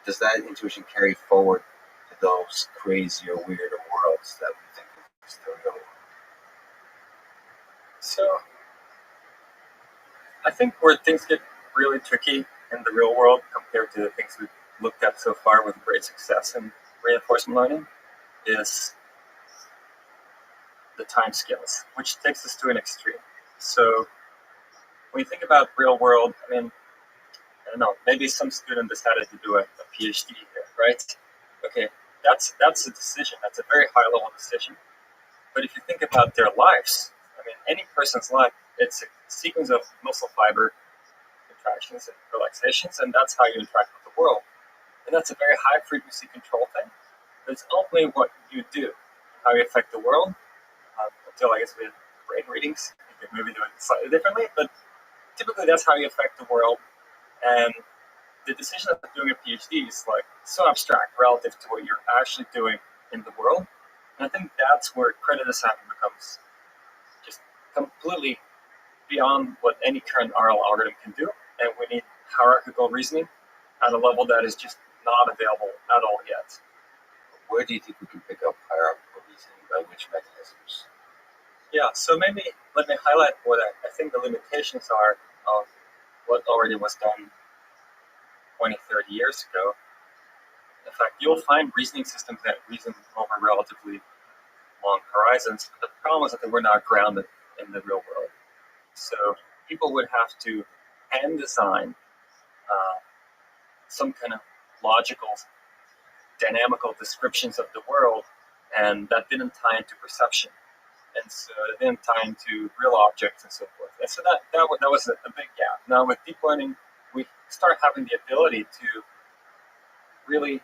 Does that intuition carry forward to those crazier, weirder worlds that we think is the real world? So I think where things get really tricky in the real world compared to the things we've looked at so far with great success in reinforcement learning is the time scales, which takes us to an extreme. So when you think about real world, I mean, I don't know, maybe some student decided to do a PhD here, right? Okay, that's a decision. That's a very high level decision. But if you think about their lives, I mean, any person's life, it's a sequence of muscle fiber contractions and relaxations, and that's how you interact with the world. And that's a very high frequency control thing. But it's ultimately what you do, how you affect the world. Until I guess with brain readings, you can maybe do it slightly differently, but typically that's how you affect the world. And the decision of doing a PhD is like so abstract relative to what you're actually doing in the world. And I think that's where credit assignment becomes just completely beyond what any current RL algorithm can do. And we need hierarchical reasoning at a level that is just not available at all yet. Where do you think we can pick up hierarchical reasoning? By which mechanisms? Yeah, so maybe let me highlight what I think the limitations are of what already was done 20, 30 years ago. In fact, you'll find reasoning systems that reason over relatively long horizons, but the problem is that they were not grounded in the real world. So people would have to hand design some kind of logical, dynamical descriptions of the world, and that didn't tie into perception. And so it didn't tie into real objects and so forth. And so that was a big gap. Now with deep learning, we start having the ability to really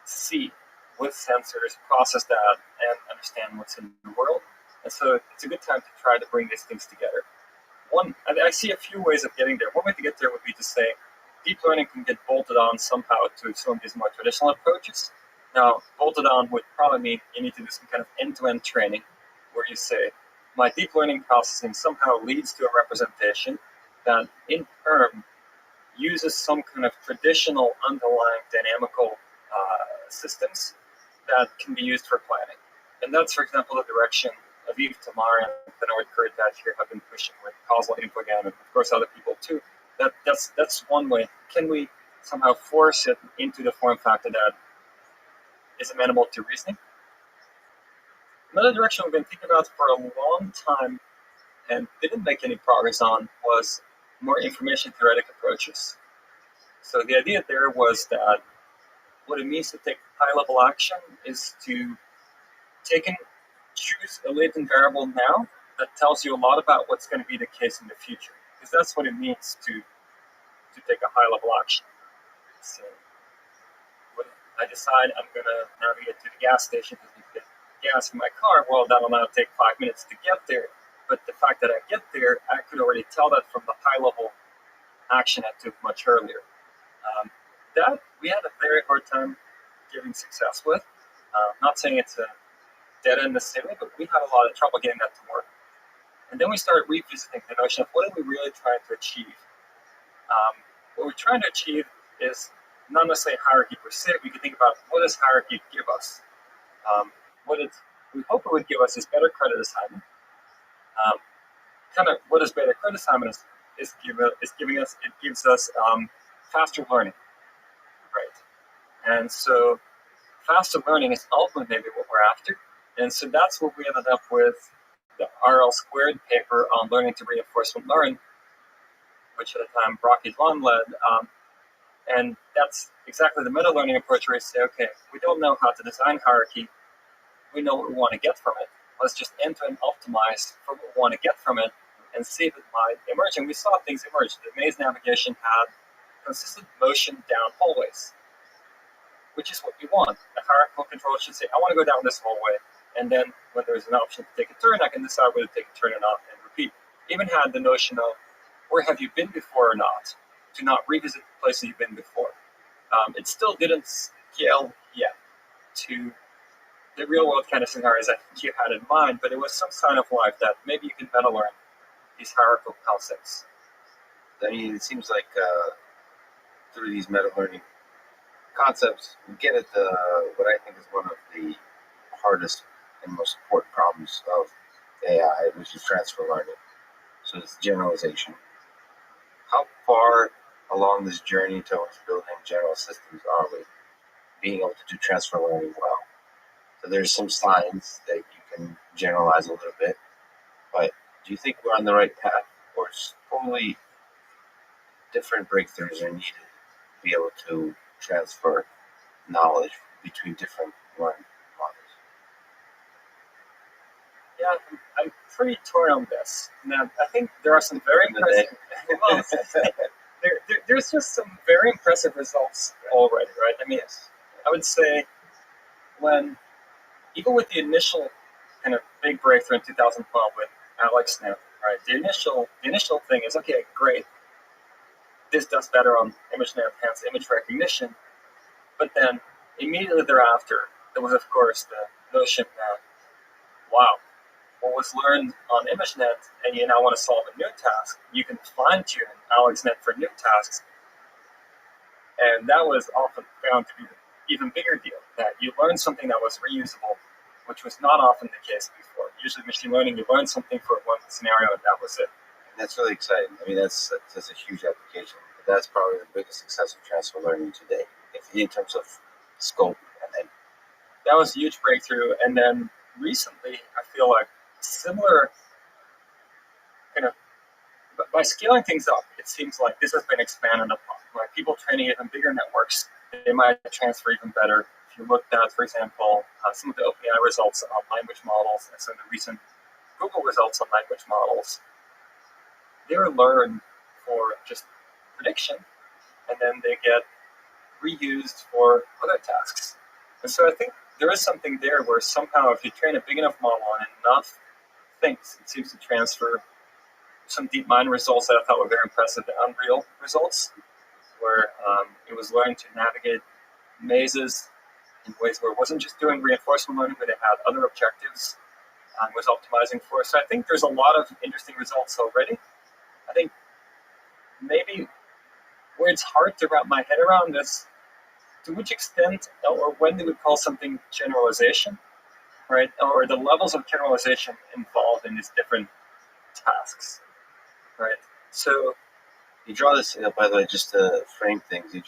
see with sensors, process that, and understand what's in the world. And so it's a good time to try to bring these things together. I see a few ways of getting there. One way to get there would be to say deep learning can get bolted on somehow to some of these more traditional approaches. Now, bolted on would probably mean you need to do some kind of end-to-end training where you say, my deep learning processing somehow leads to a representation that in turn uses some kind of traditional underlying dynamical systems that can be used for planning. And that's, for example, the direction Aviv Tamar and Benoit Kurtaj here have been pushing with causal infogram, and of course other people too. That's one way. Can we somehow force it into the form factor that is amenable to reasoning? Another direction we've been thinking about for a long time and didn't make any progress on was more information theoretic approaches. So the idea there was that what it means to take high-level action is to choose a latent variable now that tells you a lot about what's going to be the case in the future, because that's what it means to take a high-level action. So when I decide I'm going to navigate to the gas station to get gas in my car, well, that'll now take 5 minutes to get there. But the fact that I get there, I could already tell that from the high-level action I took much earlier. That we had a very hard time getting success with. Not saying it's a dead end necessarily, but we had a lot of trouble getting that to work. And then we started revisiting the notion of what are we really trying to achieve? What we're trying to achieve is not necessarily hierarchy per se. We can think about what does hierarchy give us? What we hope it would give us is better credit assignment. Kind of what does better credit assignment is giving us? It gives us faster learning, right? And so faster learning is ultimately maybe what we're after. And so that's what we ended up with the RL squared paper on learning to reinforcement learn, which at the time Brock Yvonne led. And that's exactly the meta learning approach where you say, okay, we don't know how to design hierarchy. We know what we want to get from it. Let's just end-to-end optimize for what we want to get from it and see if it might emerge. And we saw things emerge. The maze navigation had consistent motion down hallways, which is what you want. The hierarchical control should say, I want to go down this hallway. And then when there's an option to take a turn, I can decide whether to take a turn or not and repeat. Even had the notion of where have you been before or not, to not revisit the places you've been before. It still didn't scale yet to the real world kind of scenarios I think you had in mind, but it was some sign of life that maybe you can better learn these hierarchical concepts. I mean, it seems like through these meta learning concepts, we get at what I think is one of the hardest and most important problems of AI, which is transfer learning. So it's generalization. How far along this journey towards building general systems are we? Being able to do transfer learning well. So there's some signs that you can generalize a little bit, but do you think we're on the right path, or totally different breakthroughs are needed to be able to transfer knowledge between different learning models? Yeah, I'm pretty torn on this. Now, I think there are some very impressive. Well, there's just some very impressive results already, right? I mean, I would say even with the initial kind of big breakthrough in 2012 with AlexNet, right? The initial thing is, okay, great. This does better on ImageNet enhanced image recognition, but then immediately thereafter, there was of course the notion that, wow, what was learned on ImageNet, and you now want to solve a new task, you can fine-tune AlexNet for new tasks, and that was often found to be the even bigger deal, that you learned something that was reusable, which was not often the case before. Usually machine learning, you learn something for one scenario and that was it. And that's really exciting. I mean, that's a huge application. That's probably the biggest success of transfer learning today, in terms of scope. And then that was a huge breakthrough. And then recently, I feel like similar kind of, by scaling things up, it seems like this has been expanded upon. Like people training even bigger networks, they might transfer even better. If you looked at, for example, some of the OpenAI results on language models and some of the recent Google results on language models, they're learned for just prediction, and then they get reused for other tasks. And so I think there is something there where somehow if you train a big enough model on enough things, it seems to transfer some DeepMind results that I thought were very impressive, the Unreal results, where it was learning to navigate mazes in ways where it wasn't just doing reinforcement learning, but it had other objectives and was optimizing for. So I think there's a lot of interesting results already. I think maybe where it's hard to wrap my head around is to which extent or when do we call something generalization, right? Or the levels of generalization involved in these different tasks, right? So you draw this, by the way, just to frame things. I've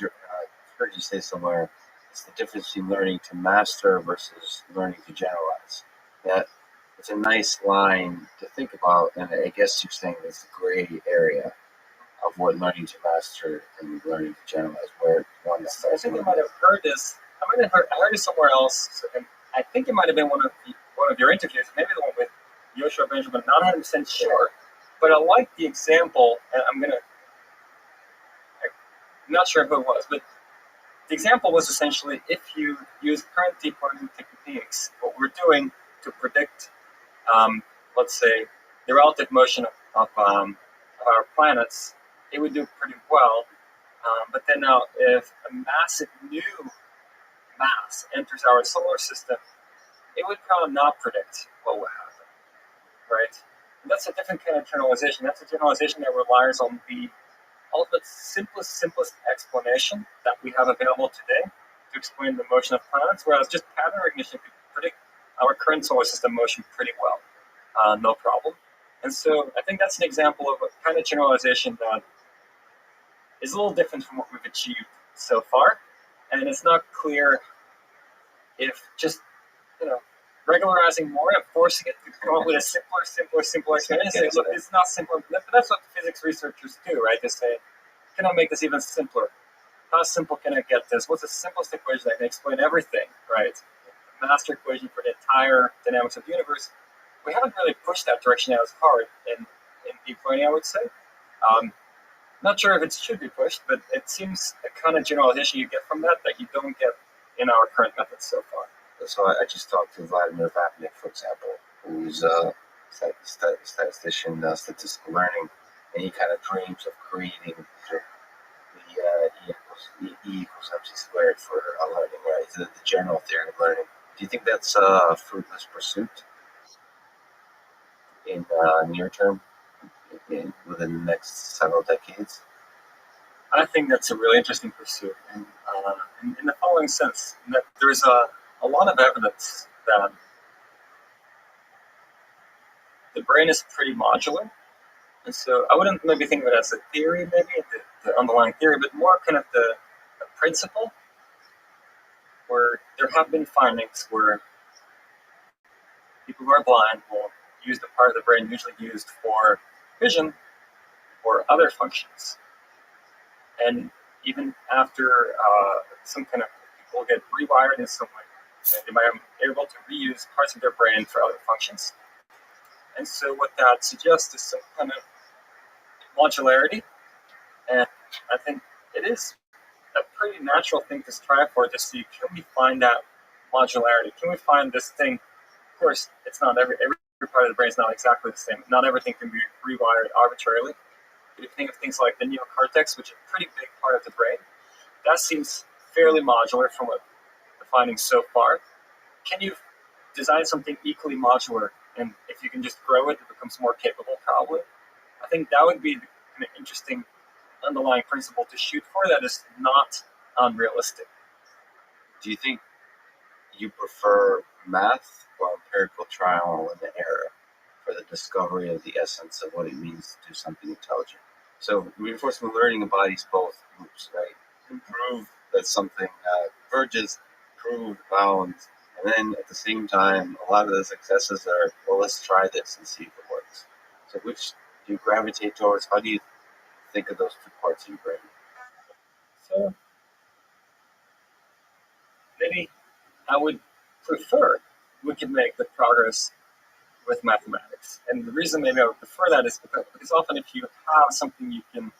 heard you say somewhere, it's the difference between learning to master versus learning to generalize. That it's a nice line to think about, and I guess you're saying it's the gray area of what learning to master and learning to generalize, where one I starts. think I might have heard this. I heard it somewhere else, and I think it might have been one of your interviews, maybe the one with Yoshua Benjamin. Not 100% sure, but I like the example, and I'm not sure who it was, but the example was essentially if you use current deep learning techniques, what we're doing to predict, let's say, the relative motion of our planets, it would do pretty well. But then now, if a massive new mass enters our solar system, it would probably not predict what will happen, right? And that's a different kind of generalization. That's a generalization that relies on the ultimate simplest explanation that we have available today to explain the motion of planets, whereas just pattern recognition could predict our current solar system motion pretty well, no problem. And so I think that's an example of a kind of generalization that is a little different from what we've achieved so far. And it's not clear if just, regularizing more and forcing it to come up with a simpler explanation. Look, it's not simple, but that's what physics researchers do, right? They say, can I make this even simpler? How simple can I get this? What's the simplest equation that can explain everything, right? The master equation for the entire dynamics of the universe. We haven't really pushed that direction as hard in deep learning, I would say. Not sure if it should be pushed, but it seems a kind of generalization you get from that you don't get in our current methods so far. So I just talked to Vladimir Vapnik, for example, who's a statistician, statistical learning, and he kind of dreams of creating the E equals MC squared for learning, right? The general theory of learning. Do you think that's a fruitless pursuit in near term, within the next several decades? I think that's a really interesting pursuit, and in the following sense, that there's a lot of evidence that the brain is pretty modular. And so I wouldn't maybe think of it as a theory, maybe the underlying theory, but more kind of the principle, where there have been findings where people who are blind will use the part of the brain usually used for vision or other functions. And even after some kind of people get rewired in some way, they might be able to reuse parts of their brain for other functions. And so what that suggests is some kind of modularity. And I think it is a pretty natural thing to strive for, to see, can we find that modularity? Can we find this thing? Of course, it's not every part of the brain is not exactly the same. Not everything can be rewired arbitrarily. But if you think of things like the neocortex, which is a pretty big part of the brain, that seems fairly modular from what the findings so far. Can you design something equally modular, and if you can just grow it, it becomes more capable, probably? I think that would be the kind of interesting underlying principle to shoot for that is not unrealistic. Do you think you prefer math or empirical trial and error for the discovery of the essence of what it means to do something intelligent? So reinforcement learning embodies both groups, right? Prove that something converges, prove bounds, and then at the same time, a lot of the successes are, well, let's try this and see if it works. So which do you gravitate towards? How do you think of those two parts of your brain? So maybe I would prefer we could make the progress with mathematics. And the reason maybe I would prefer that is because often if you have something you can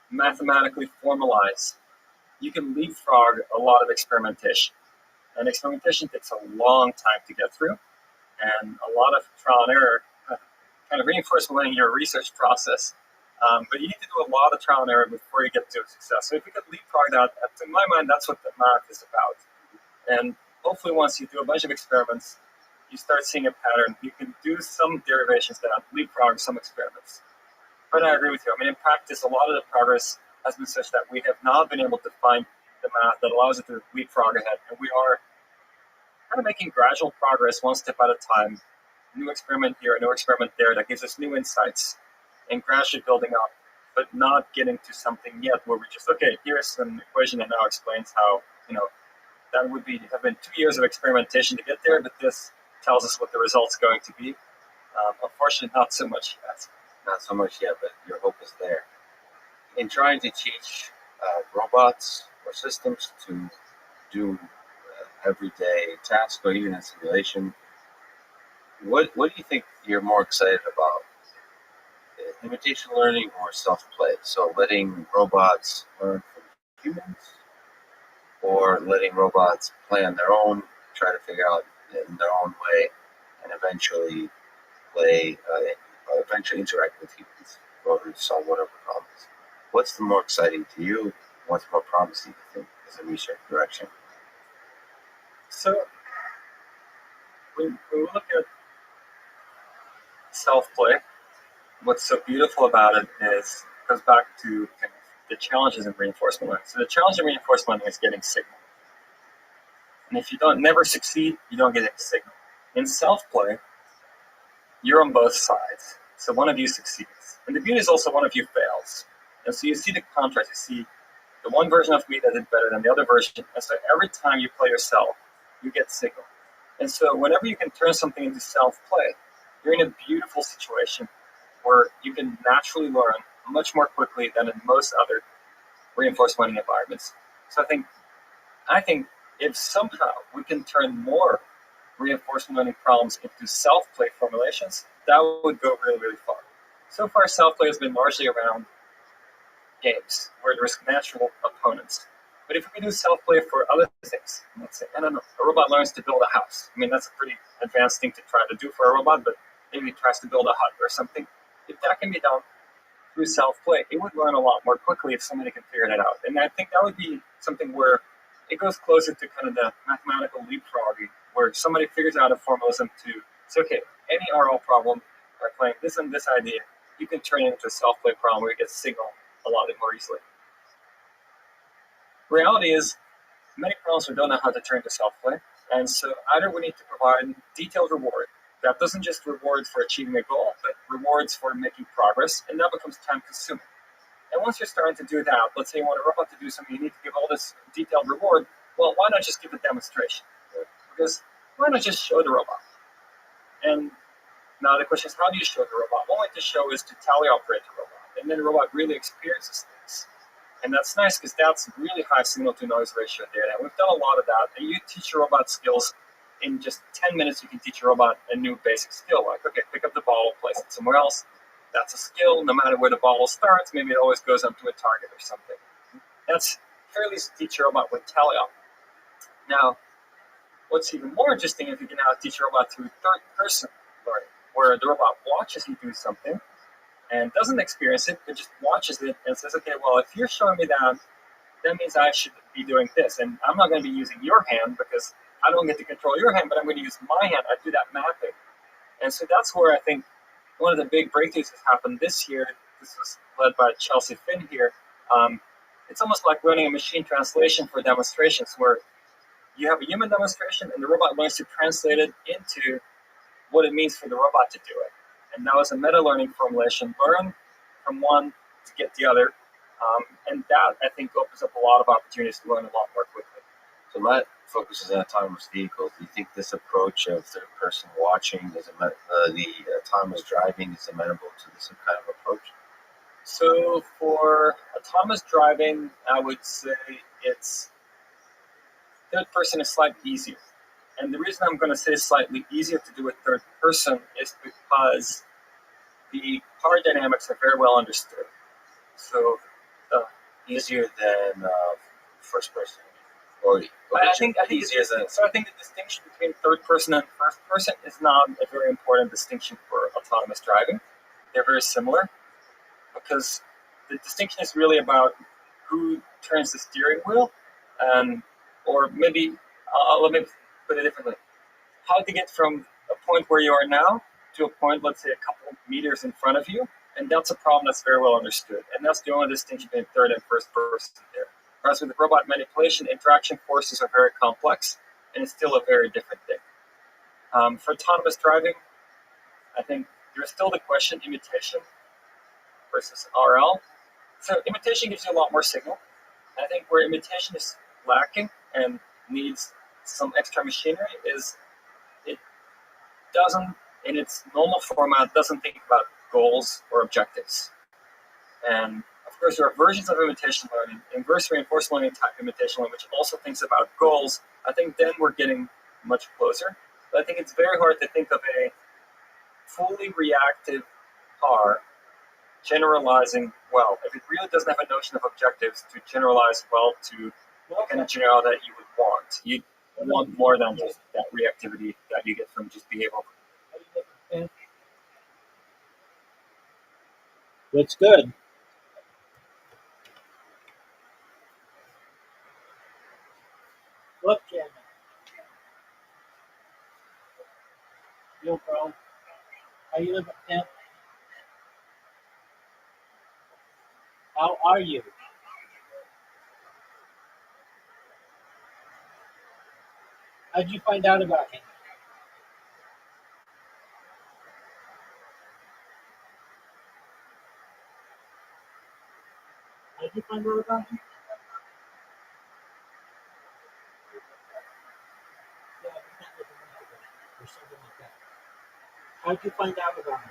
mathematically formalize, you can leapfrog a lot of experimentation. And experimentation takes a long time to get through, and a lot of trial and error kind of reinforcement learning your research process. But you need to do a lot of trial and error before you get to success. So if you could leapfrog that, in my mind, that's what the math is about. And hopefully once you do a bunch of experiments, you start seeing a pattern. You can do some derivations that leapfrog some experiments. But I agree with you. I mean, in practice, a lot of the progress has been such that we have not been able to find the math that allows it to leapfrog ahead. And we are kind of making gradual progress one step at a time. New experiment here, a new experiment there that gives us new insights, and gradually building up, but not getting to something yet where we just, okay, here's an equation that now explains how, that would have been 2 years of experimentation to get there, but this tells us what the result's going to be. Unfortunately, not so much yet. Not so much yet, but your hope is there. In trying to teach robots or systems to do everyday tasks or even in simulation, what do you think you're more excited about? Imitation learning or self-play? So letting robots learn from humans, or letting robots play on their own, try to figure out in their own way, and eventually eventually interact with humans in order to solve whatever problems. What's the more exciting to you? What's more promising, you think, as a research direction? So when we look at self-play, what's so beautiful about it goes back to kind of the challenges in reinforcement learning. So the challenge in reinforcement learning is getting signal. And if you never succeed, you don't get any signal. In self-play, you're on both sides. So one of you succeeds. And the beauty is also one of you fails. And so you see the contrast. You see the one version of me that did better than the other version. And so every time you play yourself, you get signal. And so whenever you can turn something into self-play, you're in a beautiful situation where you can naturally learn much more quickly than in most other reinforcement learning environments. So I think if somehow we can turn more reinforcement learning problems into self-play formulations, that would go really, really far. So far, self-play has been largely around games where there's natural opponents. But if we do self-play for other things, let's say, I don't know, a robot learns to build a house. I mean, that's a pretty advanced thing to try to do for a robot, but maybe it tries to build a hut or something. If that can be done through self-play, it would learn a lot more quickly if somebody can figure it out. And I think that would be something where it goes closer to kind of the mathematical leapfrogging, where somebody figures out a formalism to say, okay, any RL problem by playing this and this idea, you can turn it into a self-play problem where you get signal a lot more easily. reality is many programmers don't know how to train the software, and so either we need to provide detailed reward that doesn't just reward for achieving a goal, but rewards for making progress, and that becomes time consuming. And once you're starting to do that, let's say you want a robot to do something, you need to give all this detailed reward. Well, why not just give a demonstration? Because why not just show the robot? And now the question is, how do you show the robot? One way to show is to teleoperate the robot, and then the robot really experiences things. And that's nice because that's really high signal-to-noise ratio data. And we've done a lot of that. And you teach your robot skills in just 10 minutes. You can teach your robot a new basic skill, like, okay, pick up the bottle, place it somewhere else. That's a skill. No matter where the bottle starts, maybe it always goes up to a target or something. That's fairly easy to teach your robot with teleop. Now, what's even more interesting is you can now teach your robot through third-person learning, where the robot watches you do something and doesn't experience it, but just watches it and says, okay, well, if you're showing me that, that means I should be doing this. And I'm not going to be using your hand because I don't get to control your hand, but I'm going to use my hand. I do that mapping. And so that's where I think one of the big breakthroughs has happened this year. This was led by Chelsea Finn here. It's almost like running a machine translation for demonstrations where you have a human demonstration and the robot learns to translate it into what it means for the robot to do it. And that was a meta-learning formulation, learn from one to get the other. And that, I think, opens up a lot of opportunities to learn a lot more quickly. So my focus is on autonomous vehicles. Do you think this approach of third-person watching, the autonomous driving is amenable to this kind of approach? So for autonomous driving, I would say it's third person is slightly easier. And the reason I'm going to say it's slightly easier to do with third person is because the power dynamics are very well understood. So easier than first person, or I think easier than. So I think the distinction between third person and first person is not a very important distinction for autonomous driving. They're very similar because the distinction is really about who turns the steering wheel, or maybe let me put it differently: how to get from a point where you are now to a point, let's say, a couple of meters in front of you. And that's a problem that's very well understood. And that's the only distinction between third and first person there. Whereas with robot manipulation, interaction forces are very complex, and it's still a very different thing. For autonomous driving, I think there's still the question, imitation versus RL. So imitation gives you a lot more signal. I think where imitation is lacking and needs some extra machinery is it doesn't, in its normal format, doesn't think about goals or objectives. And of course, there are versions of imitation learning, inverse reinforcement learning type imitation learning, which also thinks about goals. I think then we're getting much closer. But I think it's very hard to think of a fully reactive car generalizing well. If it really doesn't have a notion of objectives to generalize well to the kind of general that you would want. You want more than just that reactivity that you get from just behavioral. That's good. Look, Jim. Yo, bro. How you living, Tim? How are you? How'd you find out about him? How'd you find out about him? Yeah, we met like a month ago or something like that. How'd you find out about him?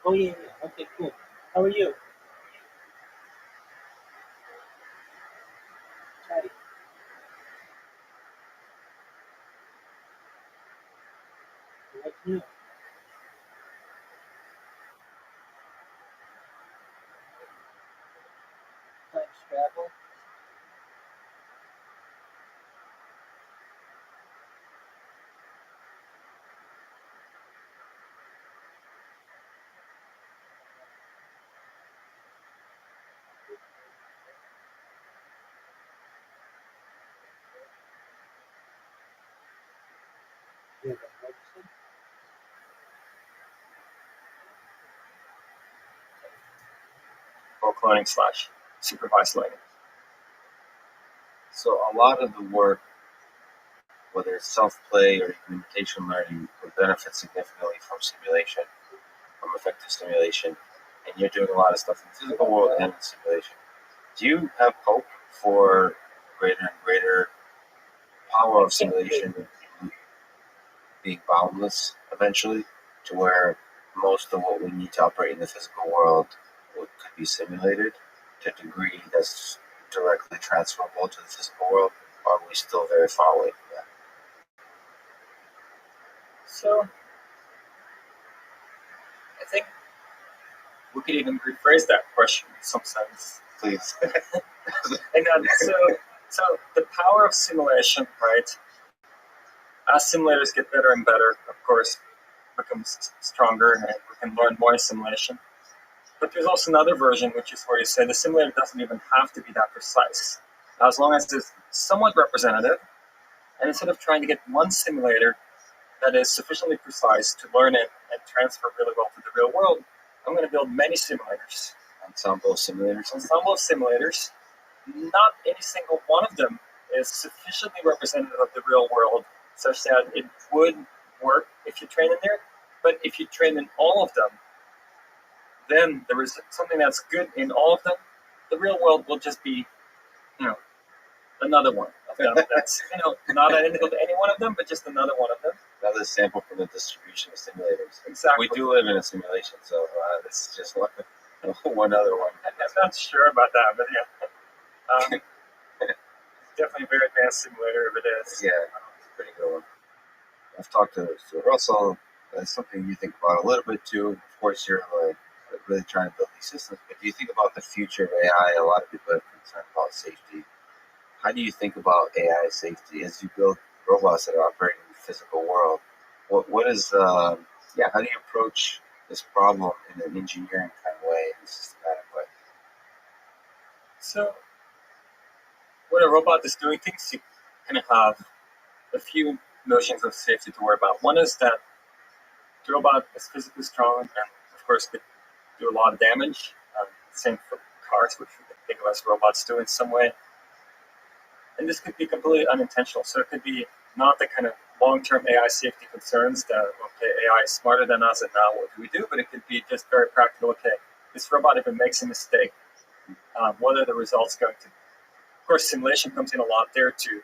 Oh, yeah, yeah. Okay, cool. How are you? Taik. What's new? Playing Scrabble? You have a medicine? reinforcement cloning / supervised learning. So a lot of the work, whether it's self-play or implementation learning, would benefit significantly from simulation, from effective simulation, and you're doing a lot of stuff in the physical world and in simulation. Do you have hope for greater and greater power of simulation being boundless eventually, to where most of what we need to operate in the physical world could be simulated to a degree that's directly transferable to the physical world? Or are we still very far away from that? So I think we could even rephrase that question in some sense. Please. And so the power of simulation, right? As simulators get better and better, of course, becomes stronger, and we can learn more in simulation. But there's also another version, which is where you say the simulator doesn't even have to be that precise. As long as it's somewhat representative, and instead of trying to get one simulator that is sufficiently precise to learn it and transfer really well to the real world, I'm going to build many simulators. Ensemble simulators. Ensemble of simulators. Not any single one of them is sufficiently representative of the real world such that it would work if you train in there. But if you train in all of them, then there is something that's good in all of them. The real world will just be, another one of them. That's, not identical to any one of them, but just another one of them. Another sample from the distribution of simulators. Exactly. We do live in a simulation, so this is just one other one. I'm not sure about that, but yeah. Definitely a very advanced simulator if it is. Yeah, it's a pretty good one. I've talked to Russell. That's something you think about a little bit too. Of course, you're really trying to build these systems, but do you think about the future of AI? A lot of people are concerned about safety. How do you think about AI safety as you build robots that are operating in the physical world? What is how do you approach this problem in an engineering kind of way, in a systematic way? So when a robot is doing things, you kind of have a few notions of safety to worry about. One is that the robot is physically strong and, of course, could do a lot of damage. Same for cars, which we can think of as robots do in some way. And this could be completely unintentional. So it could be not the kind of long-term AI safety concerns that, okay, AI is smarter than us and now what do we do? But it could be just very practical, okay, this robot, if it makes a mistake, what are the results going to be? Of course, simulation comes in a lot there to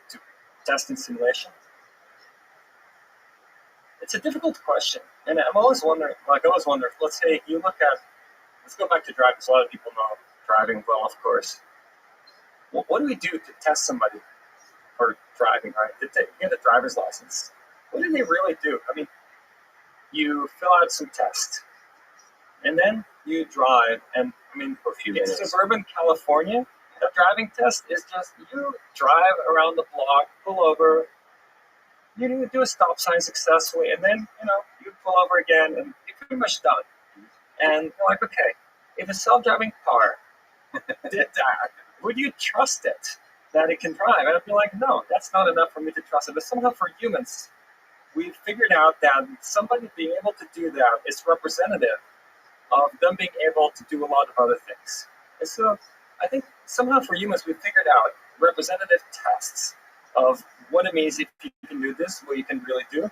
test in simulation. It's a difficult question. And I'm always wondering, let's say you look at, let's go back to driving, because a lot of people know driving well, of course. What do we do to test somebody for driving, right? To get a driver's license? What do they really do? I mean, you fill out some tests, and then you drive, and I mean, For a few in minutes. suburban California, the driving test is just you drive around the block, pull over, you do a stop sign successfully, and then, you pull over again, and you're pretty much done. And you're like, okay, if a self-driving car did that, would you trust it that it can drive? And I'd be like, no, that's not enough for me to trust it. But somehow for humans, we've figured out that somebody being able to do that is representative of them being able to do a lot of other things. And so I think somehow for humans, we've figured out representative tests of what it means if you can do this, what you can really do.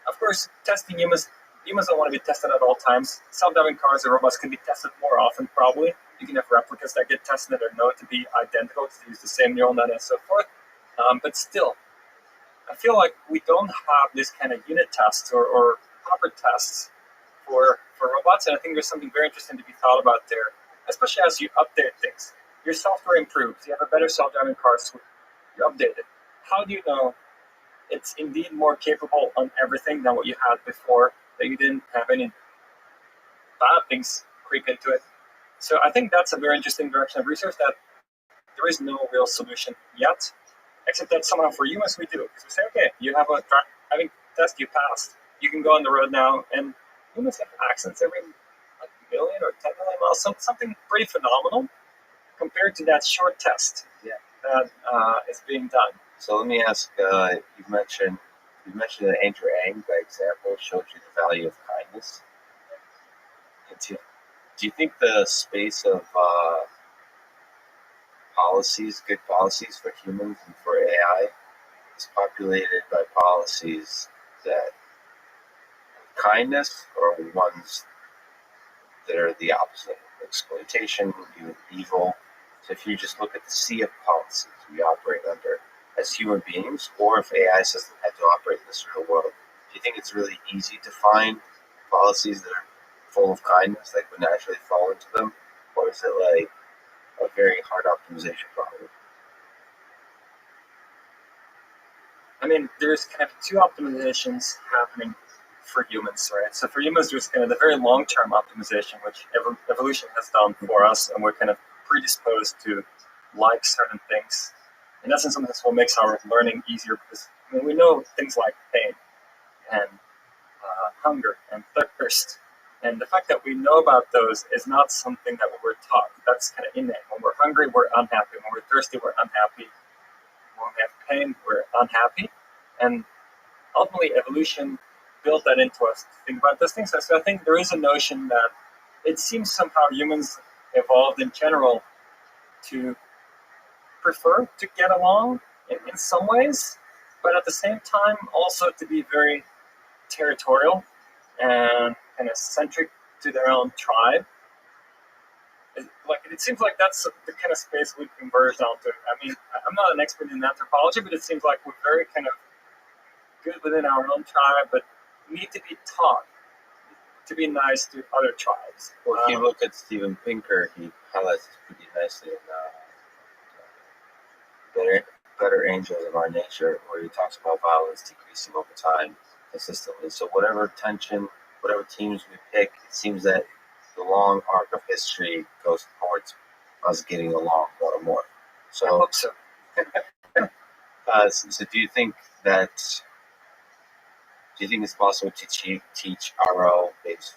Of course, testing humans don't want to be tested at all times. Self-driving cars and robots can be tested more often, probably. You can have replicas that get tested that are known to be identical, to use the same neural net and so forth. But still, I feel like we don't have this kind of unit tests or proper tests for robots, and I think there's something very interesting to be thought about there, especially as you update things. Your software improves. You have a better self-driving car suite. You update it. How do you know it's indeed more capable on everything than what you had before, that you didn't have any bad things creep into it? So I think that's a very interesting direction of research that there is no real solution yet, except that somehow for humans we do. Because we say, okay, you have a driving test, you passed. You can go on the road now, and humans have accidents every million or 10 million miles, something pretty phenomenal compared to that short test that is being done. So let me ask, you mentioned that Andrew Ng, by example, showed you the value of kindness. Do you think the space of policies, good policies for humans and for AI, is populated by policies that kindness or ones that are the opposite, exploitation, even evil. So if you just look at the sea of policies we operate under as human beings, or if AI systems had to operate in this real world, do you think it's really easy to find policies that are full of kindness that would naturally fall into them? Or is it like a very hard optimization problem? I mean, there's kind of two optimizations happening for humans, right? So for humans, there's kind of the very long-term optimization, which evolution has done for us, and we're kind of predisposed to like certain things. And that's in some sense what makes our learning easier, because I mean, we know things like pain and hunger and thirst. And the fact that we know about those is not something that we're taught. That's kind of innate. When we're hungry, we're unhappy. When we're thirsty, we're unhappy. When we have pain, we're unhappy. And ultimately, evolution built that into us to think about those things. So I think there is a notion that it seems somehow humans evolved in general to prefer to get along in some ways, but at the same time also to be very territorial and kind of centric to their own tribe. It seems like that's the kind of space we've converged onto. I mean, I'm not an expert in anthropology, but it seems like we're very kind of good within our own tribe, but need to be taught to be nice to other tribes. Well, if you look at Steven Pinker, he highlights this pretty nicely in Better Angels of Our Nature, where he talks about violence decreasing over time consistently. So whatever tension, whatever teams we pick, it seems that the long arc of history goes towards us getting along more and more. So, I hope so. so do you think it's possible to teach RO-based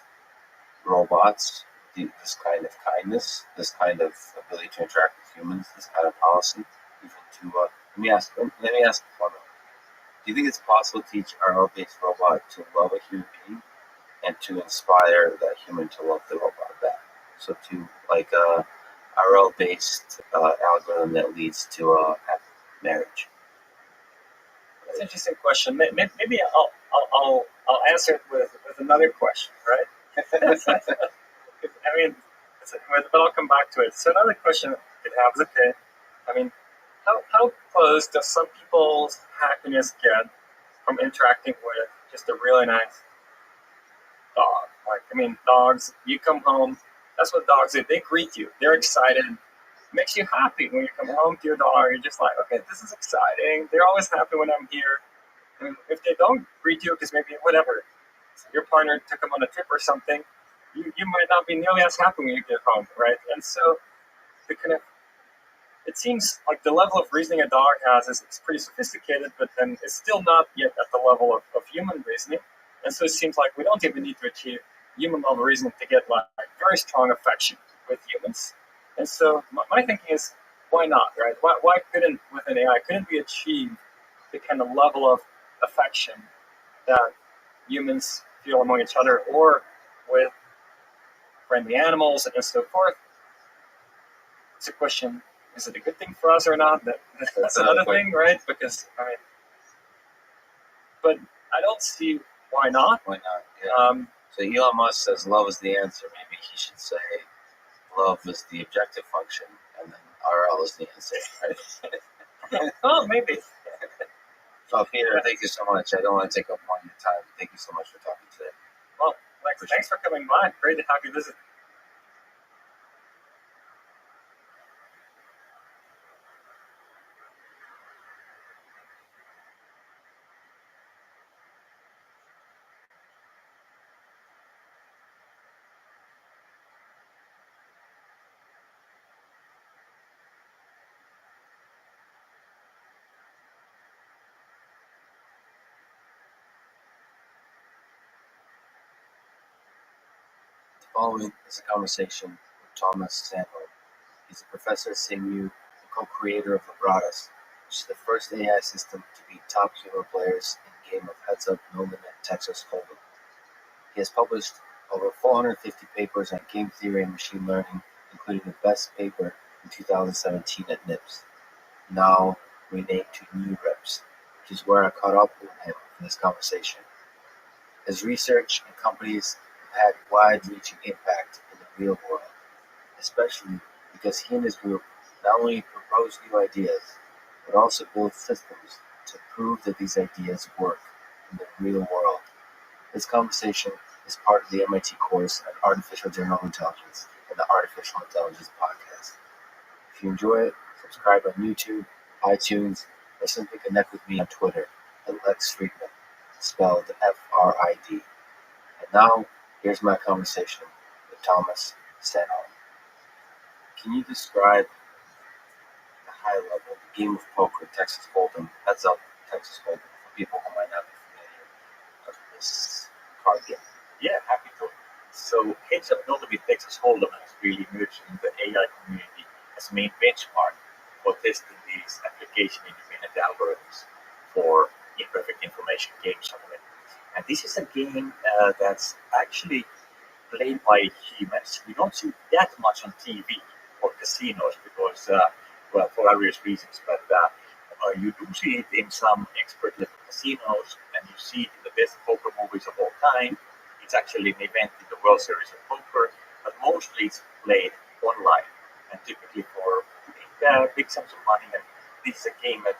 robots this kind of kindness, this kind of ability to interact with humans, this kind of policy? Even to let me ask one more. Do you think it's possible to teach RO-based robot to love a human being and to inspire that human to love the robot back? So to like a RO-based algorithm that leads to a happy marriage. That's an interesting question. Maybe I'll answer it with another question, right? I mean, but I'll come back to it. So another question it has, okay, I mean, how close does some people's happiness get from interacting with just a really nice dog? Like, I mean, dogs, you come home, that's what dogs do. They greet you. They're excited. It makes you happy when you come home to your dog. You're just like, okay, this is exciting. They're always happy when I'm here. And if they don't greet you, because maybe whatever, your partner took them on a trip or something, you might not be nearly as happy when you get home, right? And so the kind of, it seems like the level of reasoning a dog has is pretty sophisticated, but then it's still not yet at the level of human reasoning. And so it seems like we don't even need to achieve human level reasoning to get like very strong affection with humans. And so my thinking is, why not, right? Why couldn't, with an AI, couldn't we achieve the kind of level of affection that humans feel among each other or with friendly animals and so forth? It's a question, is it a good thing for us or not? That's another thing, right? Because, I mean, but I don't see why not. Why not? Yeah. So Elon Musk says love is the answer. Maybe he should say love is the objective function, and then RL is the answer, right? Oh, maybe. So Peter, thank you so much. I don't want to take up more of your time. Thank you so much for talking today. Well, thanks for coming by. Great to have you visit. The following is a conversation with Thomas Sandholm. He's a professor at CMU and co-creator of Vibratus, which is the first AI system to beat top human players in the game of Heads Up, No Limit, Texas Hold'em. He has published over 450 papers on game theory and machine learning, including the best paper in 2017 at NIPS. Now renamed to New Reps, which is where I caught up with him in this conversation. His research and companies have had wide-reaching impact in the real world, especially because he and his group not only propose new ideas, but also build systems to prove that these ideas work in the real world. This conversation is part of the MIT course on Artificial General Intelligence and the Artificial Intelligence podcast. If you enjoy it, subscribe on YouTube, iTunes, or simply connect with me on Twitter at Lex Friedman, spelled F-R-I-D. And now, here's my conversation with Thomas Stenholm. Can you describe at a high level the game of poker, Texas Hold'em, heads up Texas Hold'em, for people who might not be familiar with this card game? Yeah, happy to. So heads up not with Texas Hold'em has really emerged in the AI community as a main benchmark for testing these application-independent algorithms for imperfect information games. And this is a game that's actually played by humans. We don't see that much on TV or casinos because, well, for various reasons, but you do see it in some expert-level casinos, and you see it in the best poker movies of all time. It's actually an event in the World Series of Poker, but mostly it's played online, and typically for big sums of money. And this is a game that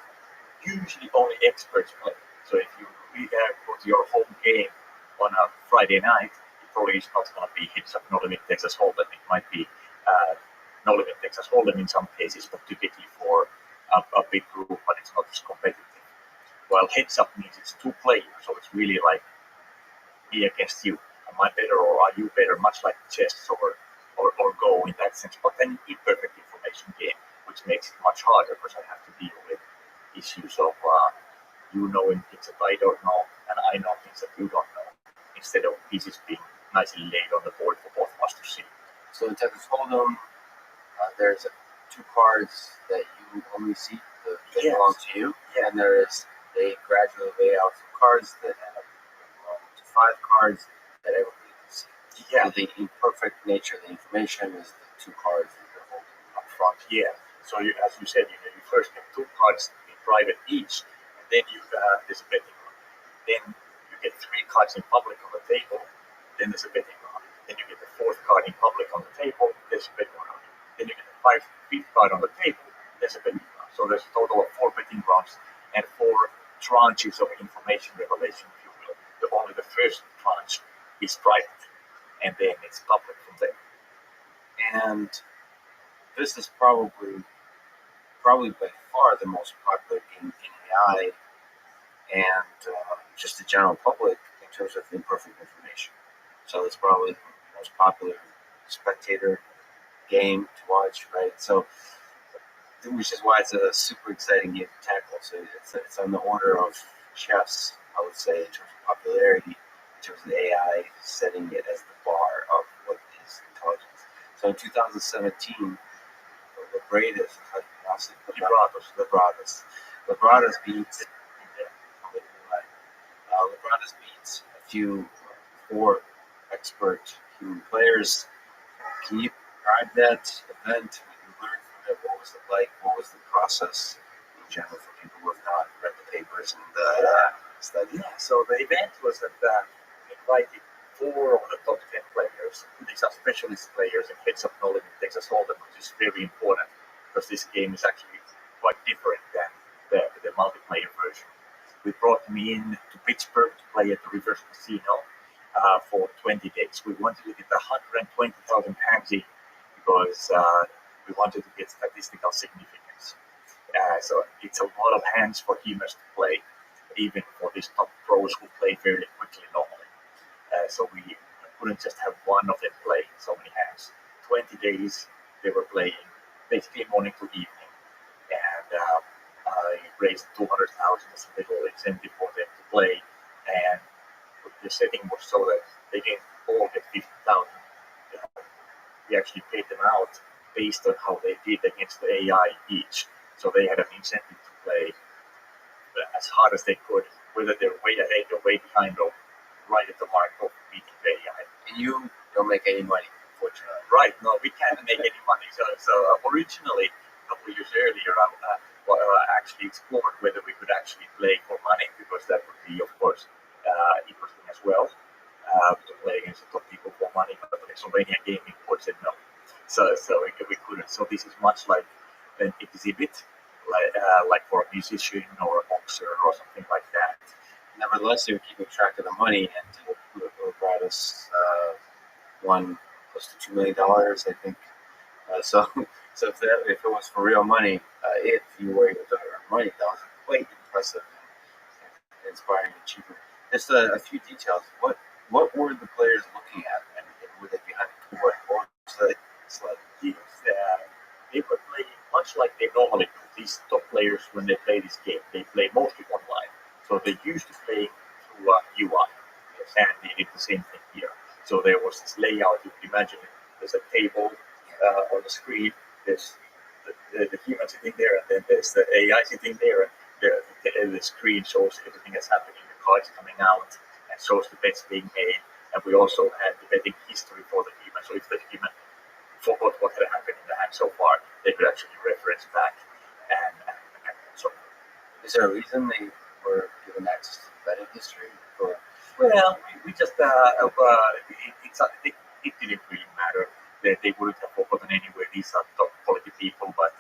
usually only experts play. So if you go to your home game on a Friday night, it probably is not going to be Heads Up No Limit Texas Hold'em. It might be No Limit Texas Hold'em in some cases, but typically for a big group, but it's not as competitive. While Heads Up means it's two players, so it's really like me against you. Am I better or are you better? Much like chess or Go in that sense, but then imperfect information game, which makes it much harder because I have to deal with issues of you knowing things that I don't know and I know things that you don't know, instead of pieces being nicely laid on the board for both of us to see. So in Texas Hold'em, there's two cards that you only see that belong to you, and they gradually lay out some cards that have to 5 cards that everybody can see. Yeah. So the imperfect nature of the information is the 2 cards that you're holding up front. Yeah. So as you said, you first get 2 cards in private each, and then you there's a betting round. Then you get 3 cards in public on the table. Then there's a betting round. Then you get the 4th card in public on the table. There's a betting round. Then you get the 5th card on the table. There's a betting round. So there's a total of 4 betting rounds and 4 tranches of information revelation, if you will. Only the first tranche is private, and then it's public from there. And this is probably by far the most popular game in AI and just the general public in terms of imperfect information. So it's probably the most popular spectator game to watch, right? So, which is why it's a super exciting game to tackle. So it's on the order of chess, I would say, in terms of popularity, in terms of AI setting it as the bar of what is intelligence. So in 2017, Lebradas beats a few 4 expert human players. Can you describe that event? What you learned from it? What was it like? What was the process in general for people who have not read the papers and the study? Yeah, so the event was that invited 4 of the top 10 players. These are specialist players in Heads Up No Limit Texas Hold'em, which is very important because this game is actually quite different than the multiplayer version. We brought them in to Pittsburgh to play at the Rivers Casino for 20 days. We wanted to get 120,000 hands in because we wanted to get statistical significance. So it's a lot of hands for humans to play, even for these top pros who play very quickly normally. So we couldn't just have one of them play so many hands. 20 days they were playing, basically morning to evening, and I raised 200,000 as a little incentive for them to play, and the setting was so that they didn't all get 50,000. We actually paid them out based on how they did against the AI each. So they had an incentive to play as hard as they could, whether they're way ahead or way behind or right at the mark of beating the AI. And you don't make any money, unfortunately. Right. No, we can't make any money. So originally, a couple of years earlier, actually explored whether we could actually play for money, because that would be, of course, interesting as well. To play against the top people for money, but the Pennsylvania Gaming Board said no. So we couldn't. So this is much like an exhibit, like for a musician or a boxer or something like that. Nevertheless, they were keeping track of the money, and it brought us one close to $2 million, I think. So if it was for real money, if you were able to earn money, that was quite impressive and inspiring and achievement. Just a few details. What were the players looking at, and were they behind the keyboard? Or was it's like They were playing much like they normally do. These top players, when they play this game, they play mostly online. So they used to play through UI. Yes, and they did the same thing here. So there was this layout. You can imagine it. There's a table on the screen. There's the human sitting there, and then there's the AI sitting there. And the screen shows everything that's happening. The cards coming out and shows the bets being made. And we also had the betting history for the human. So if the human forgot what had happened in the hand so far, they could actually reference back and so. Is there a reason they were given access to betting history? Or Well, we just it didn't really matter. They wouldn't have forgotten anyway. These are top quality people, but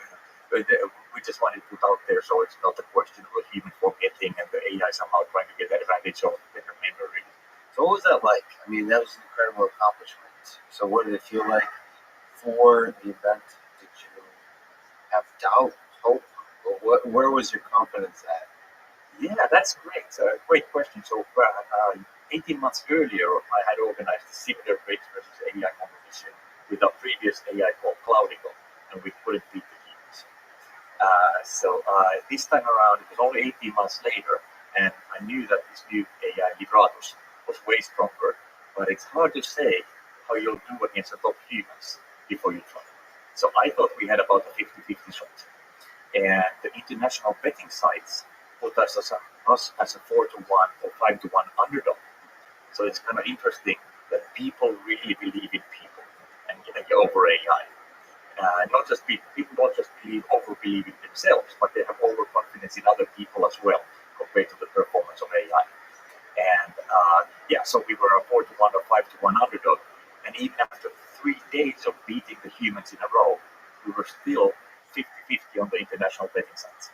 we just wanted to put out there so it's not a question of a human forgetting and the AI somehow trying to get advantage of better memory. so what was that like? I mean, that was an incredible accomplishment. So what did it feel like for the event? Did you have doubt, hope, or where was your confidence at? Yeah, that's great. Great question. So 18 months earlier, I had organized a similar Breaks versus AI competition with our previous AI called Cloudical, and we couldn't beat the humans. This time around, it was only 18 months later, and I knew that this new AI, Vibratos, was way stronger. But it's hard to say how you'll do against the top humans before you try. So I thought we had about a 50-50 shot. And the international betting sites put us as a 4-1 or 5-1 underdog. So it's kind of interesting that people really believe in people and over AI. Not just people don't just over believe in themselves, but they have overconfidence in other people as well compared to the performance of AI. And so we were a 4-1 or 5-1 underdog. And even after 3 days of beating the humans in a row, we were still 50-50 on the international betting sites.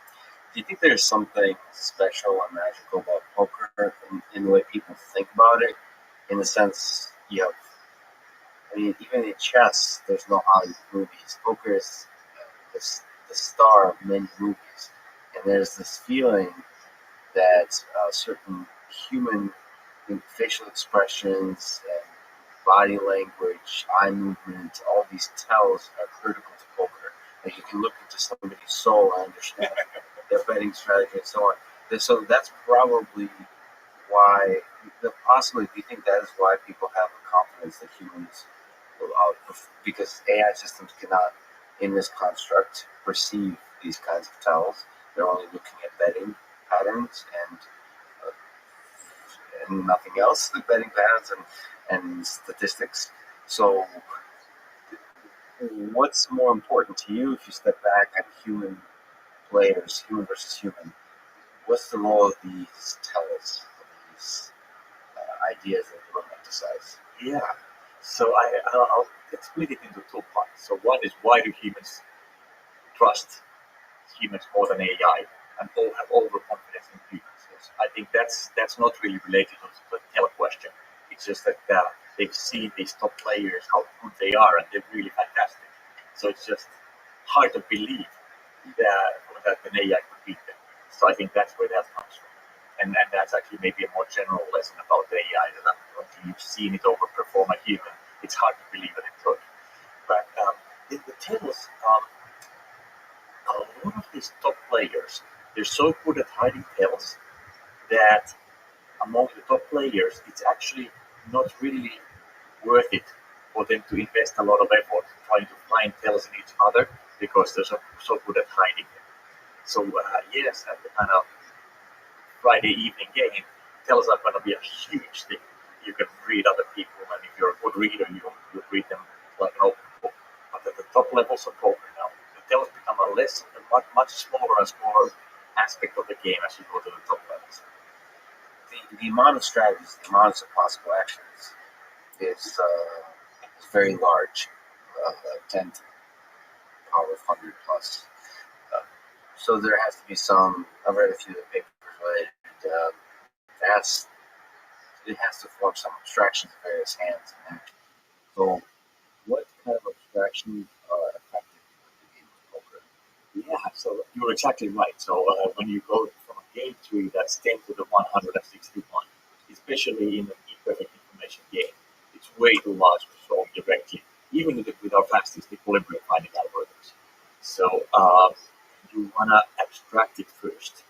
Do you think there's something special or magical about poker in the way people think about it? In the sense, even in chess, there's no Hollywood movies. Poker is the star of many movies. And there's this feeling that certain human facial expressions and body language, eye movement, all these tells are critical to poker. Like you can look into somebody's soul and understand their betting strategy and so on. So that's probably why, possibly, do you think that is why people have a confidence that humans will outperform? Because AI systems cannot, in this construct, perceive these kinds of tells. They're only looking at betting patterns and nothing else, the betting patterns and statistics. So what's more important to you if you step back at human players, human versus human? What's the role of these tells, of these ideas that you romanticize? Yeah. So I'll split it into 2 parts. So one is, why do humans trust humans more than AI and all have overconfidence in humans? Yes. I think that's not really related to the tell question. It's just that they've seen these top players, how good they are, and they're really fantastic. So it's just hard to believe that an AI could beat them. So I think that's where that comes from. And that's actually maybe a more general lesson about the AI, that until you've seen it overperform a human, it's hard to believe that it could. But in the tells, a lot of these top players, they're so good at hiding tells that among the top players, it's actually not really worth it for them to invest a lot of effort trying to find tells in each other, because they're so good at hiding them. So yes, at the kind of Friday evening game, tells are going to be a huge thing. You can read other people, and if you're a good reader, you read them like also poker now. The tables become a much smaller and smaller aspect of the game as you go to the top levels. The amount of strategies, the amount of possible actions is very large, 10 to the power of 100 plus. So there has to be some. I've read a few of the papers related. It has to form some abstractions of various hands and actions. So, what kind of abstractions are effective in the game of poker? Yeah, so you're exactly right. So when you go from a game tree that's 10 to the 161, especially in an imperfect information game, it's way too large to solve directly, even with our fastest equilibrium finding algorithms. So you want to abstract it first.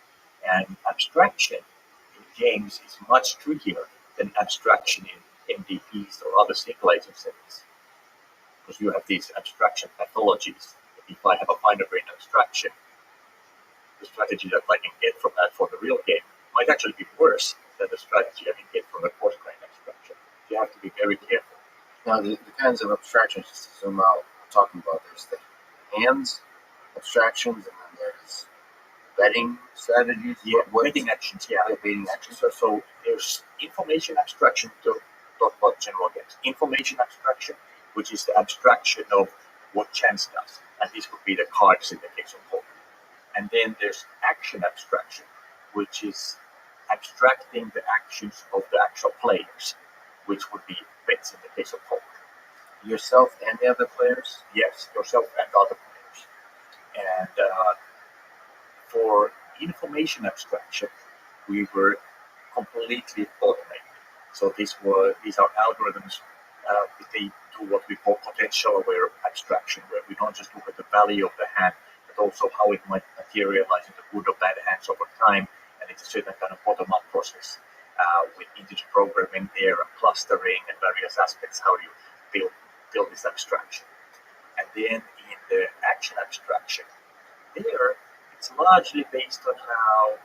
And abstraction in games is much trickier than abstraction in MDPs or other single agent settings. Because you have these abstraction pathologies. If I have a finer grained abstraction, the strategy that I can get from that for the real game might actually be worse than the strategy I can get from the coarse grained abstraction. You have to be very careful. Now, the kinds of abstractions, just to zoom out, we're talking about, there's the hands abstractions, and then there's betting strategies. Yeah, betting actions. Yeah, betting actions. So there's information abstraction to talk about general games. Information abstraction, which is the abstraction of what chance does, and this would be the cards in the case of poker. And then there's action abstraction, which is abstracting the actions of the actual players, which would be bets in the case of poker. Yourself and the other players? Yes, yourself and other players. And for information abstraction, we were completely automated. So these are algorithms. They do what we call potential aware abstraction, where we don't just look at the value of the hand, but also how it might materialize into good or bad hands over time. And it's a certain kind of bottom-up process with integer programming there and clustering and various aspects. How do you build this abstraction? And then in the action abstraction, there it's largely based on how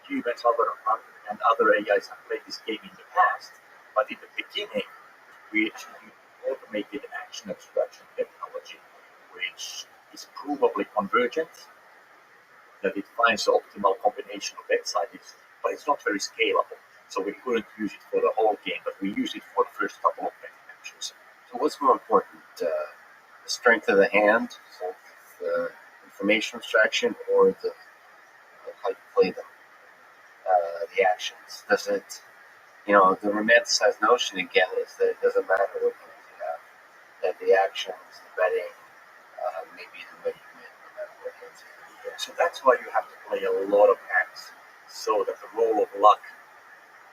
humans and other AIs have played this game in the past. But in the beginning, we actually used automated action abstraction technology, which is provably convergent, that it finds the optimal combination of bet sizes, but it's not very scalable. So we couldn't use it for the whole game, but we used it for the first couple of betting actions. So what's more important, the strength of the hand, so the information abstraction, or how you play them, the actions? Does it, the romanticized notion again is that it doesn't matter what hands you have, that the actions, the betting, maybe the way you win, no matter what hands you have. Yeah, so that's why you have to play a lot of hands, so that the roll of luck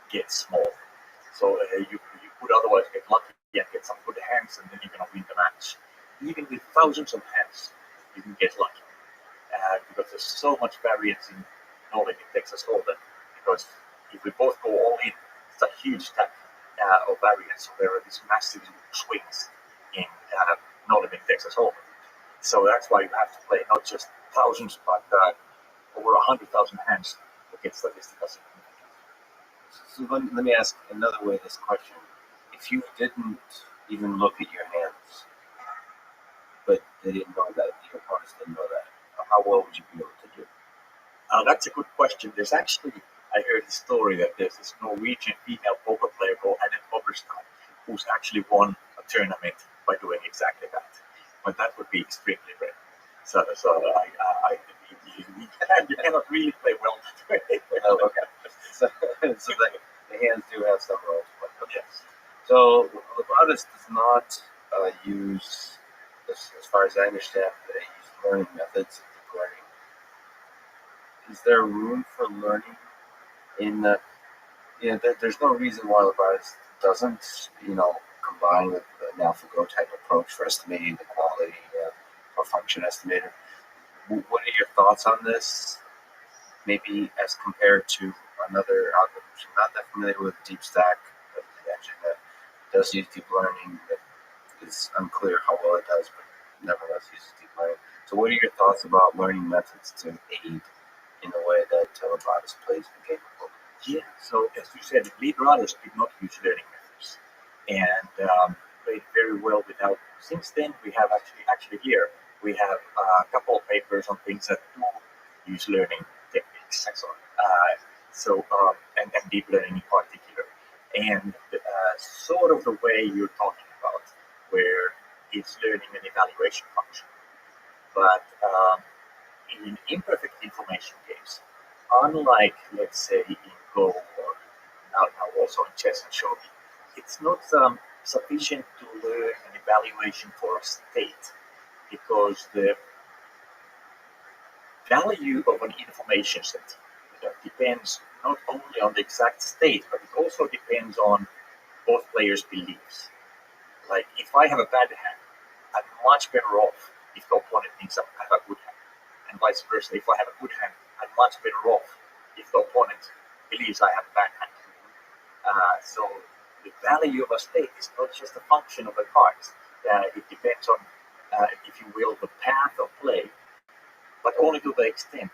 gets small. So you could otherwise get lucky and get some good hands, and then you're going to win the match. Even with thousands of hands, you can get lucky. Because there's so much variance in knowledge in Texas Hold'em. Because if we both go all in, it's a huge stack of variance. So there are these massive swings in knowledge in Texas Hold'em. So that's why you have to play not just thousands, but over 100,000 hands to get statistical significance. So let me ask another way this question. If you didn't even look at your hands, but they didn't know that, your opponents didn't know that, how well would you be able to do? That's a good question. There's actually, I heard the story that there's this Norwegian female poker player called Annette Oberstein, who's actually won a tournament by doing exactly that. But that would be extremely rare. So you cannot really play well that way. Oh, okay. So the hands do have some role to play. Yes. So Lebradas does not use, as far as I understand, they use learning methods of deep learning. Is there room for learning in the, there's no reason why Lebradas doesn't, combine with an AlphaGo type approach for estimating the quality or function estimator. What are your thoughts on this? Maybe as compared to another algorithm. I'm not that familiar with DeepStack, the engine that does use deep learning. It's unclear how well it does, but nevertheless uses deep learning. So what are your thoughts about learning methods to aid in the way that Lebradas plays the game of poker? Yeah, so as you said, Lebradas did not use learning methods. And played very well without. Since then, we have actually here we have a couple of papers on things that do use learning techniques. Excellent. And deep learning in particular, and sort of the way you're talking about, where it's learning an evaluation function, but in imperfect information games, unlike let's say in Go or now also in chess and shogi, it's not sufficient to learn an evaluation for a state, because the value of an information set depends not only on the exact state, but it also depends on both players' beliefs. Like if I have a bad hand, I'm much better off if the opponent thinks I have a good hand, and vice versa. If I have a good hand, I'm much better off if the opponent believes I have a bad hand. So the value of a state is not just a function of the cards. It depends on, if you will, the path of play, but only to the extent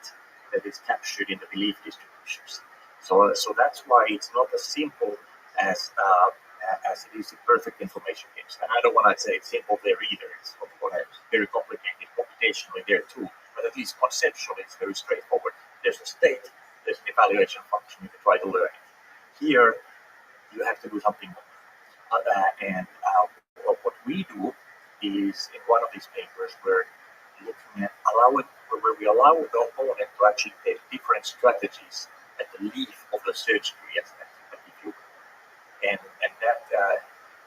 that is captured in the belief distributions. So that's why it's not as simple as it is in perfect information games. And I don't want to say it's simple there either. It's of course very complicated computationally there too. But at least conceptually, it's very straightforward. There's a state, there's an evaluation function, you can try to learn it. Here, you have to do something more. What we do is, in one of these papers, we're looking at where we allow the opponent to actually take different strategies at the leaf of the search tree, and that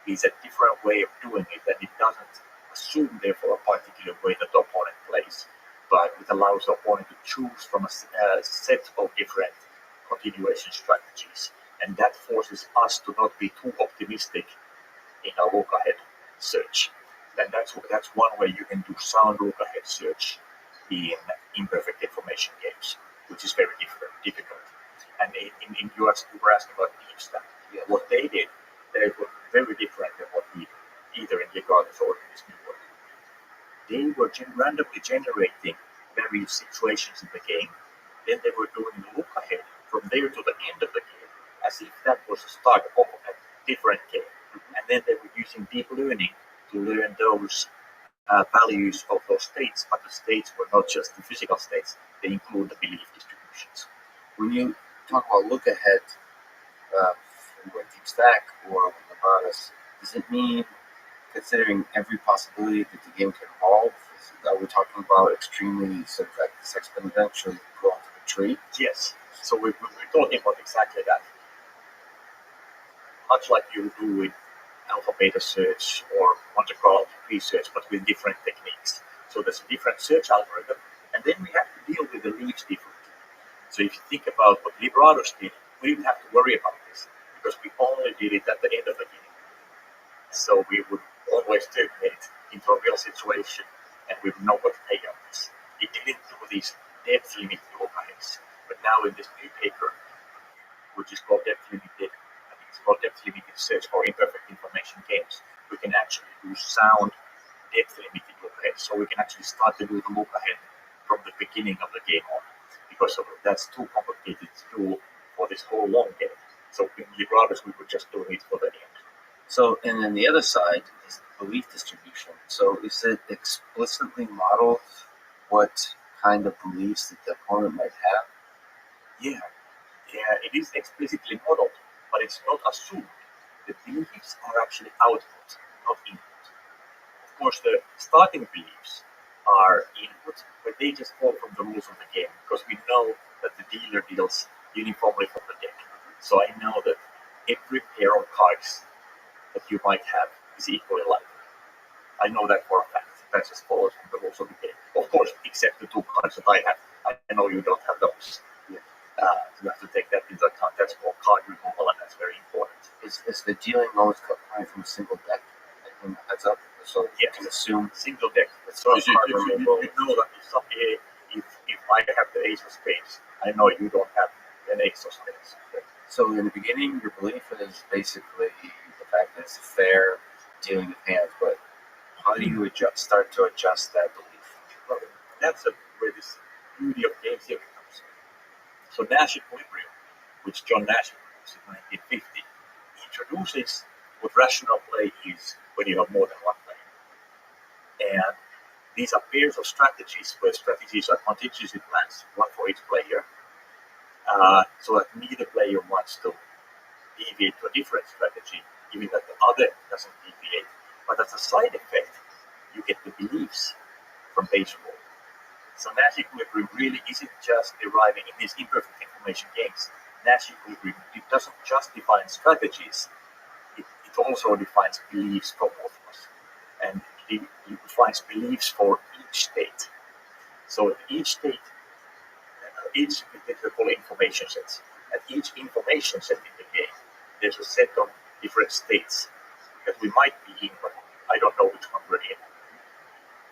is a different way of doing it, and it doesn't assume therefore a particular way that the opponent plays, but it allows the opponent to choose from a set of different continuation strategies, and that forces us to not be too optimistic in a look ahead search. And that's one way you can do sound look ahead search in imperfect information games, which is very difficult. And in you were asking about deep stack. Yeah, what they did, they were very different than what we do, either in Legatus or in this new work. They were randomly generating various situations in the game. Then they were doing the look ahead from there to the end of the game, as if that was the start of a different game. And then they were using deep learning to learn those values of those states, but the states were not just the physical states, they include the belief distributions. When you talk about look ahead, with deep stack or with Legatus, does it mean considering every possibility that the game can evolve? Are we talking about extremely sort of like this exponentially go onto the tree? Yes. So we're talking about exactly that. Much like you do with alpha beta search or Monte Carlo research, but with different techniques. So there's a different search algorithm, and then we have to deal with the leaves differently. So if you think about what Legatus did, we didn't have to worry about this because we only did it at the end of the game. So we would always terminate into a real situation, and we would know what the payout is. It didn't do these depth limit overheads, but now in this new paper, which is called depth limited search for imperfect information games, we can actually do sound depth limited look ahead. So we can actually start to do the look ahead from the beginning of the game on, because that's too complicated to do for this whole long game. So in Legatus, we would just do it for the end. So, and then the other side is belief distribution. So is it explicitly modeled what kind of beliefs that the opponent might have? Yeah, it is explicitly modeled, but it's not assumed. The beliefs are actually output, not input. Of course, the starting beliefs are input, but they just fall from the rules of the game, because we know that the dealer deals uniformly from the deck. So I know that every pair of cards that you might have is equally likely. I know that for a fact. That just follows from the rules of the game. Of course, except the two cards that I have. I know you don't have those. Yeah. You have to take that into account. That's called card removal, and that's very important. Is the dealing always coming from a single deck? Like heads up, so you can assume single deck. So you know that if I have the ace of spades, I know you don't have an ace of spades. So in the beginning, your belief is basically the fact that it's fair dealing with hands, but how do you start to adjust that belief? Well, that's where this beauty of game theory comes in. So Nash equilibrium, which John Nash introduced in 1950, introduces what rational play is when you have more than one player. And these are pairs of strategies where strategies are contingency plans, one for each player, so that neither player wants to deviate to a different strategy, given that the other doesn't deviate. But as a side effect, you get the beliefs from base rule. So Nash equilibrium really isn't just deriving in these imperfect information games. Nash equilibrium, it doesn't just define strategies, it also defines beliefs for both of us. And it defines beliefs for each state. So each state, each called information sets. At each information set in the game, there's a set of different states that we might be in, but I don't know which one we're in.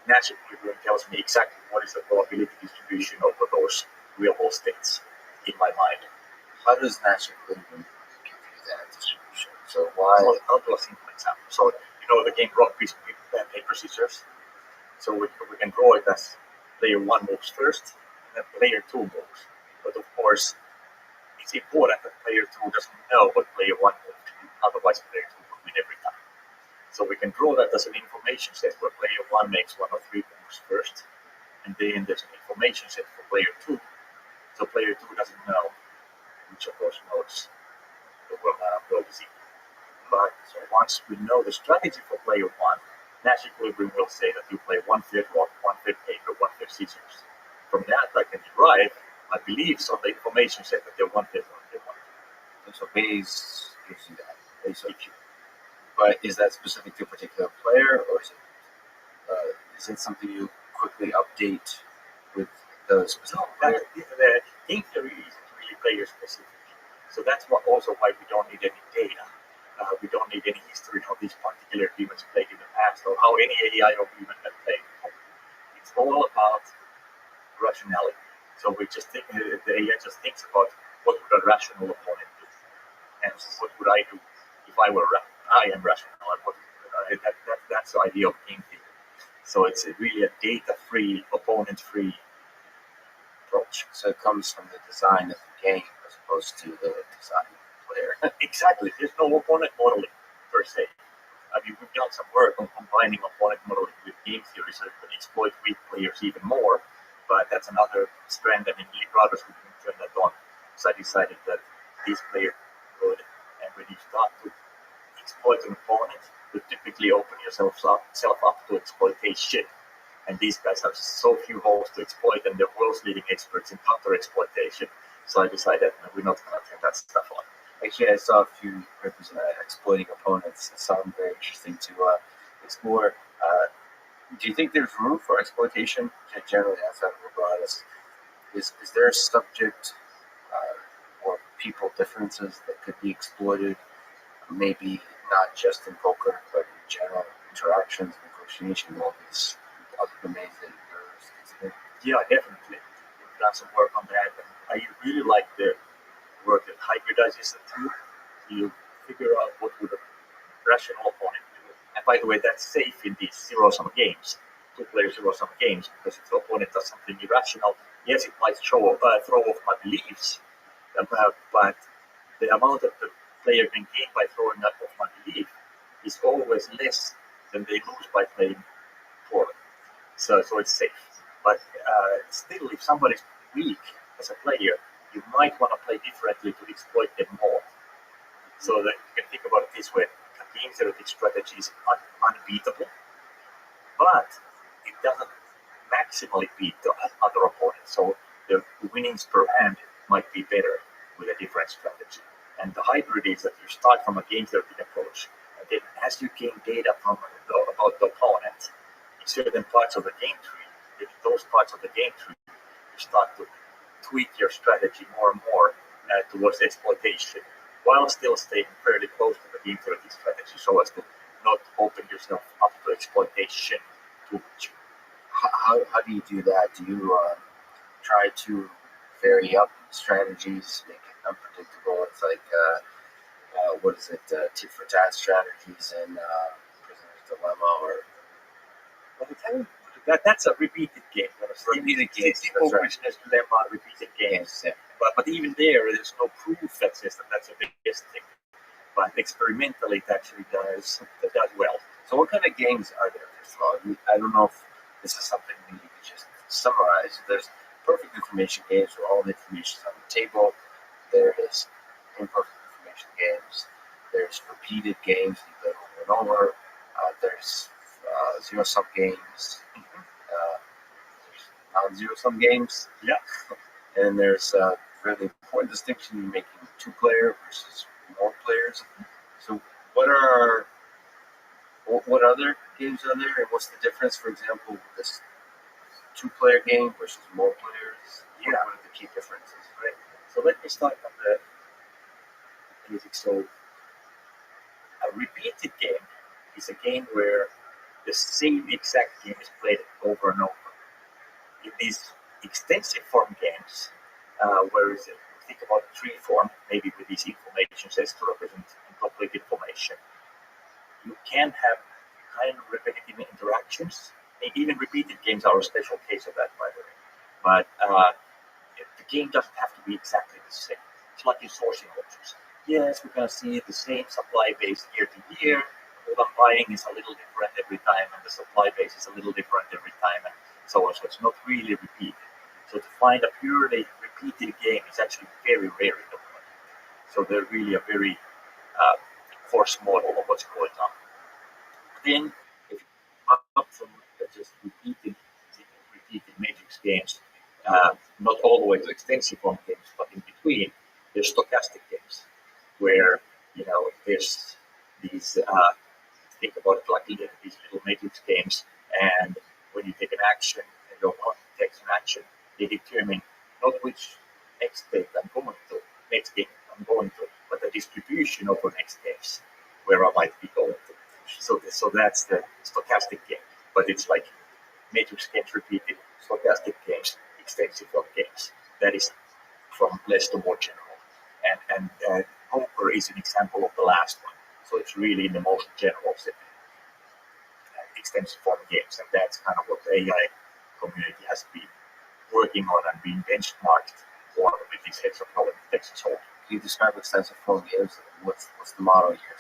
Nash equilibrium tells me exactly what is the probability distribution of those real-world states in my mind. How does Nash equilibrium give you that distribution? So why? I'll do a simple example. So you know the game rock, paper, scissors. So we can draw it as player 1 moves first, and then player 2 moves. But of course, it's important that player 2 doesn't know what player 1 moved. Otherwise, player 2 will win every time. So we can draw that as an information set where player 1 makes 1 or 3 moves first, and then there's an information set for player 2. So player 2 doesn't know which of those moves will see. But so once we know the strategy for player 1, Nash equilibrium will say that you play 1/3 rock, 1/3 paper, 1/3 scissors. From that, I can derive my beliefs on the information set that they're 1/5, 1/5, 1/5. So Bayes gives you that. Bayes gives you. But is that specific to a particular player, or is it something you quickly update with the specific player? The game theory is really player specific. So that's also why we don't need any data. We don't need any history of these particular demons played in the past or how any AI or demon has played. It's all about rationality. So we just think the AI just thinks about what would a rational opponent do, and what would I do if I were I am rational, and that's the idea of game theory. So it's really a data-free, opponent-free approach. So it comes from the design of the game as opposed to the design of the player. Exactly. There's no opponent modeling per se. I mean, we've done some work on combining opponent modeling with game theory so it can exploit weak players even more. But that's another strand, and in Liberados we didn't turn that on. So I decided that this player could, and when you start to exploit an opponent, you typically open yourself up to exploitation. And these guys have so few holes to exploit, and they're world's leading experts in counter exploitation. So I decided we're not going to turn that stuff on. Actually, I saw a few exploiting opponents. It sounded very interesting to explore. Do you think there's room for exploitation generally outside of Rabbi? Is there a subject or people differences that could be exploited? Maybe not just in poker, but in general interactions, negotiation, all these other domains that you're considering? Yeah, definitely. We've done some work on that, and I really like the work that hybridizes the two. You figure out what would a rational opponent do. And by the way, that's safe in these zero-sum games, two-player zero-sum games, because if the opponent does something irrational, yes, it might throw off my beliefs, but the amount that the player can gain by throwing off my belief is always less than they lose by playing poorly. So it's safe. But still, if somebody's weak as a player, you might want to play differently to exploit them more. So that you can think about it this way: a game theoretic strategy is unbeatable, but it doesn't maximally beat the other opponent. So the winnings per hand might be better with a different strategy. And the hybrid is that you start from a game theoretic approach, and then as you gain data about the opponent in certain parts of the game tree, in those parts of the game tree, you start to tweak your strategy more and more towards exploitation, while still staying fairly close to the game theoretic strategy, so as to not open yourself up to exploitation too much. How do you do that? Do you try to vary up strategies, make it unpredictable? It's like, what is it, tit for tat strategies in Prisoner's Dilemma, or? That's a repeated game. Repeated games. Prisoner's Dilemma, repeated games. Yeah. But even there's no proof that says that that's a best thing. But experimentally, it actually does well. So what kind of games are there? First of all, I don't know if this is something that you could just summarize. There's perfect information games where all the information is on the table. There is imperfect information games. There's repeated games that you play over and over. There's zero-sum games. There's non-zero-sum games. Yeah. And there's a really important distinction in making two-player versus more players. So what other games are there, and what's the difference, for example, with this two-player game versus more players? Yeah. What are the key differences? Right. So let me start on the basics. So a repeated game is a game where the same exact game is played over and over. In these extensive form games, whereas think about tree form, maybe with these information sets to represent incomplete information, you can have kind of repetitive interactions. Even repeated games are a special case of that, by the way. But the game doesn't have to be exactly the same. It's like in sourcing options. Yes, we're going to see the same supply base year to year. What I'm buying is a little different every time, and the supply base is a little different every time, and so on. So it's not really repeated. So to find a purely repeated game is actually very rare in the world. So they're really a very coarse model of what's going on. Then, if you up from just repeated matrix games, not all the way to extensive form games, but in between, there's stochastic games, where there's these think about it like these little matrix games, and when you take an action and your opponent takes an action, they determine not which next game I'm going to, but the distribution of the next games where I might be going to. So that's the stochastic game, but it's like matrix games repeated, stochastic games, extensive form games. That is from less to more general, and poker is an example of the last one. So it's really in the most general setting, extensive form games, and that's kind of what the AI community has been working on and being benchmarked on with these heads of knowledge Texas Hold. Can you describe extensive form games? What's the model here?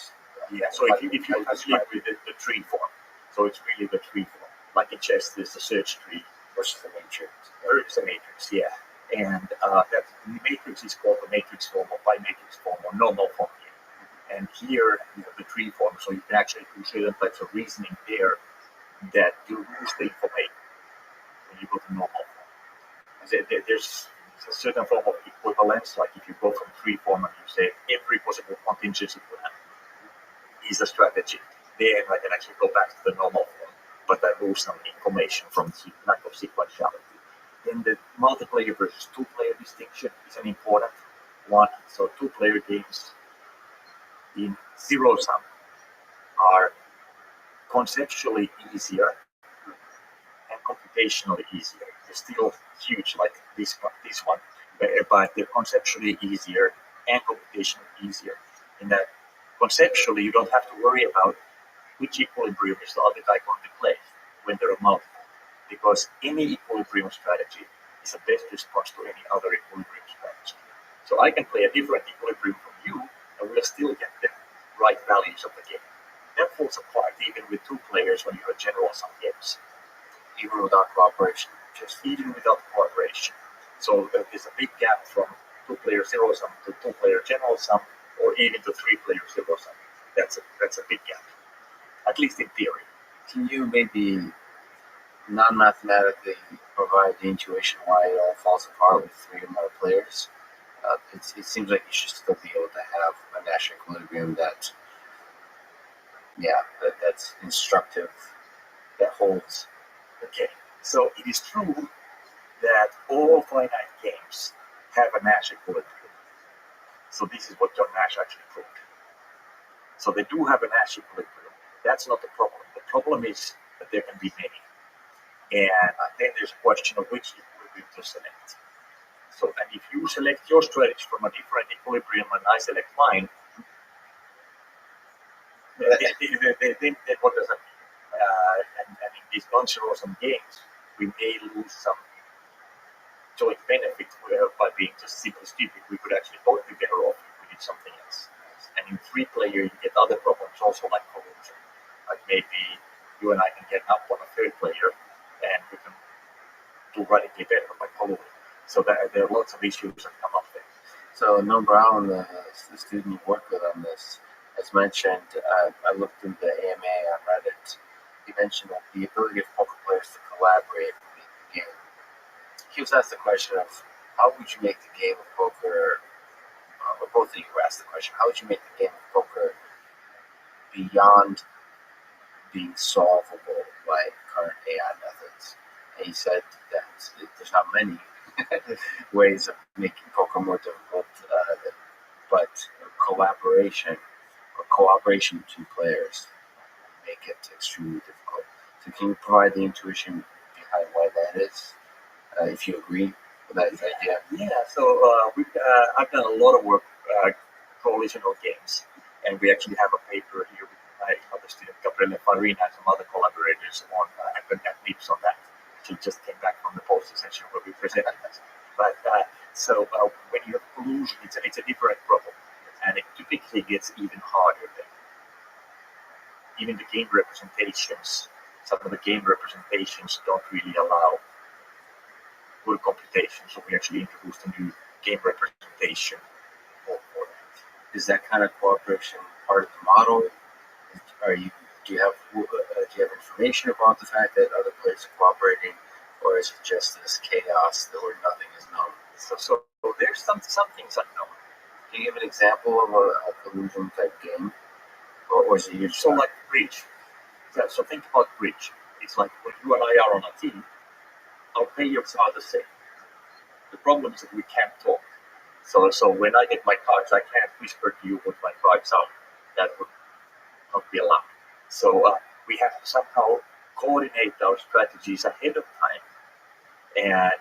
Yeah, so if you describe with the tree form, so it's really the tree form. Like in chess, there's the search tree versus the matrix. Versus the matrix, yeah. And that matrix is called the matrix form or bimatrix form or normal form game. And here you have the tree form, so you can actually do certain types of reasoning there that you lose the information when you go to normal form. There's a certain form of equivalence, like if you go from tree form and you say every possible contingency plan is a strategy, then I can actually go back to the normal form, but I lose some information from the lack of sequentiality. Then the multiplayer versus two-player distinction is an important one. So two-player games in zero-sum are conceptually easier and computationally easier. They're still huge like this one, but they're conceptually easier and computationally easier. In that conceptually, you don't have to worry about which equilibrium result that I'm going to play when there are multiple, because any equilibrium strategy is a best response to any other equilibrium strategy. So I can play a different equilibrium from you, and we'll still get the right values of the game. That falls apart even with two players when you have general sum games. Even without cooperation. Even without cooperation. So there's a big gap from two-player zero-sum to two-player general sum, or even to three-player zero-sum. That's a big gap, at least in theory. Can you maybe non-mathematically provide the intuition why it all falls apart with three or more players? It seems like you should still be able to have a Nash equilibrium that's instructive, that holds. Okay, so it is true that all finite games have a Nash equilibrium. So this is what John Nash actually proved. So they do have a Nash equilibrium. That's not the problem. The problem is that there can be many. And then there's a question of which equilibrium to select. So, and if you select your strategy from a different equilibrium and I select mine, then what does that mean? And in these non-zero-sum games, we may lose some joint benefit by being just simply stupid. We could actually both be better off if we did something else. And in three-player, you get other problems also like collusion. Like maybe you and I can get up on a third player, and we can do radically better by following. So there are lots of issues that come up there. So Noam Brown, the student you work with on this, as mentioned, I looked into the AMA on Reddit. He mentioned that the ability of poker players to collaborate and make the game. He was asked the question of how would you make the game of poker, or both of you were asked the question, how would you make the game of poker beyond being solvable by current AI methods? And he said that there's not many ways of making poker more difficult, but collaboration or cooperation between players make it extremely difficult. So can you provide the intuition behind why that is, if you agree with that idea? Yeah, so I've done a lot of work coalitional games, and we actually have a paper here with my other student Gabriele Farina and some other collaborators on at NIPS on that. She just came back from the poster session where we presented that. But when you have collusion, it's a different problem, and it typically gets even harder then. Even the game representations, some of the game representations don't really allow good computation, so we actually introduced a new game representation for that. Is that kind of cooperation part of the model? Do you have information about the fact that other players are cooperating, or is it just this chaos where nothing is known? So there's some things unknown. Can you give an example of a collusion type game, or is it usually so like bridge? Yeah, so think about bridge. It's like when you and I are on a team, our players are the same. The problem is that we can't talk. So when I get my cards, I can't whisper to you what my cards are. That would not be allowed. So we have to somehow coordinate our strategies ahead of time, and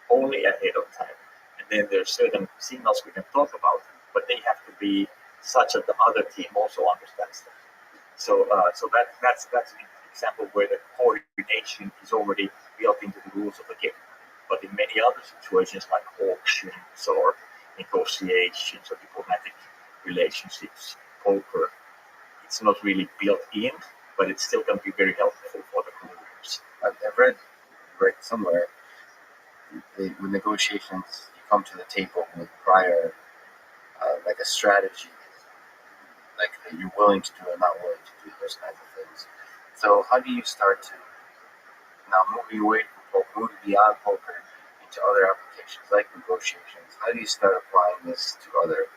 only ahead of time. And then there's certain signals we can talk about, but they have to be such that the other team also understands them. So that's an example where the coordination is already built into the rules of the game. But in many other situations like auctions or negotiations or diplomatic relationships, poker, it's not really built in, but it's still going to be very helpful for the collusions. I've read somewhere with negotiations, you come to the table with prior, like a strategy, like that you're willing to do or not willing to do those kinds of things. So how do you start to now moving away from poker, moving beyond poker into other applications like negotiations? How do you start applying this to other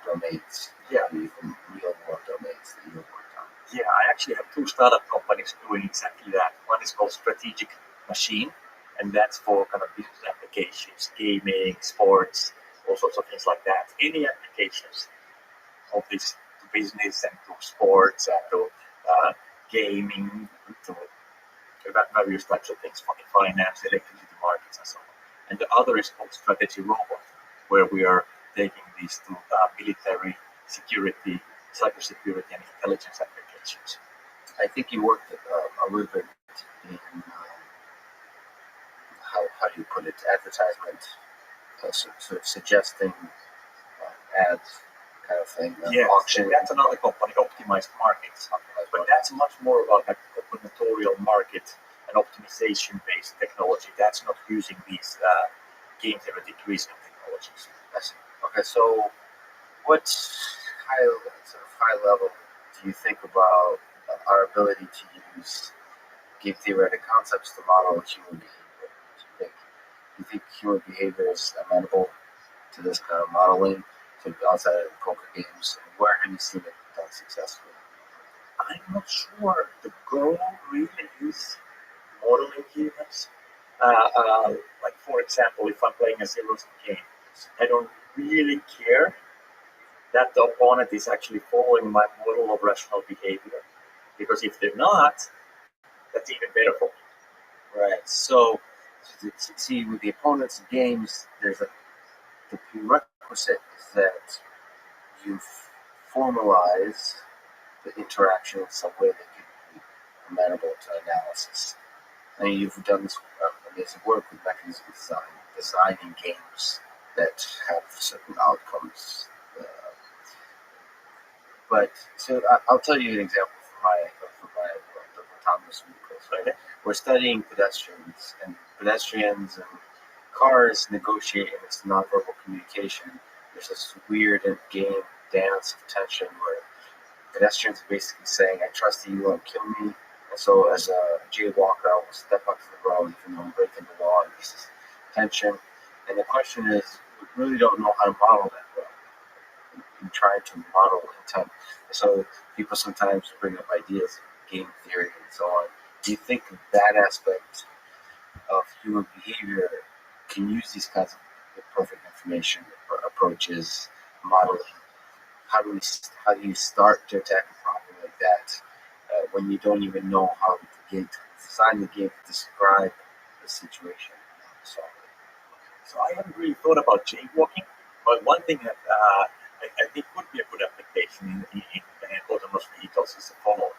domains? Yeah, even real world domains that you have worked on. Yeah, I actually have 2 startup companies doing exactly that. One is called Strategic Machine, and that's for kind of business applications, gaming, sports, all sorts of things like that. Any applications of this to business and to sports and to gaming, to various types of things, finance, electricity markets, and so on. And the other is called Strategy Robot, where we are taking these to military security, cybersecurity, and intelligence applications. I think you worked a little bit in how do you put it, advertisement, suggesting ads kind of thing. Yeah, auction. That's another company, Optimized Markets, but that's much more about like combinatorial market and optimization-based technology. That's not using these game theoretic reasoning technologies. I see. Okay, so what high level do you think about our ability to use game theoretic concepts to model human behavior? Do you think human behavior is amenable to this kind of modeling? So outside of poker games, and where have you seen it done successfully? I'm not sure the goal really is modeling humans. Like for example, if I'm playing a zero-sum game, I don't really care that the opponent is actually following my model of rational behavior, because if they're not, that's even better for me. Right. So see, with the opponents in games, there's the prerequisite is that you formalize the interaction in some way that can be amenable to analysis. And you've done this amazing work with mechanism designing games that have certain outcomes. But so I'll tell you an example my autonomous vehicles. Right, we're studying pedestrians and cars negotiate in this nonverbal communication. There's this weird game dance of tension where pedestrians are basically saying, "I trust that you won't kill me." And so, as a jaywalker, I will step up to the road even though I'm breaking the law. And there's this tension. And the question is, we really don't know how to model that well. In trying to model intent. So people sometimes bring up ideas of game theory and so on. Do you think that aspect of human behavior can use these kinds of perfect information or approaches, modeling? How do you start to attack a problem like that when you don't even know how to design the game to describe the situation? So I haven't really thought about jaywalking, but one thing that I think would be a good application in autonomous vehicles is the following.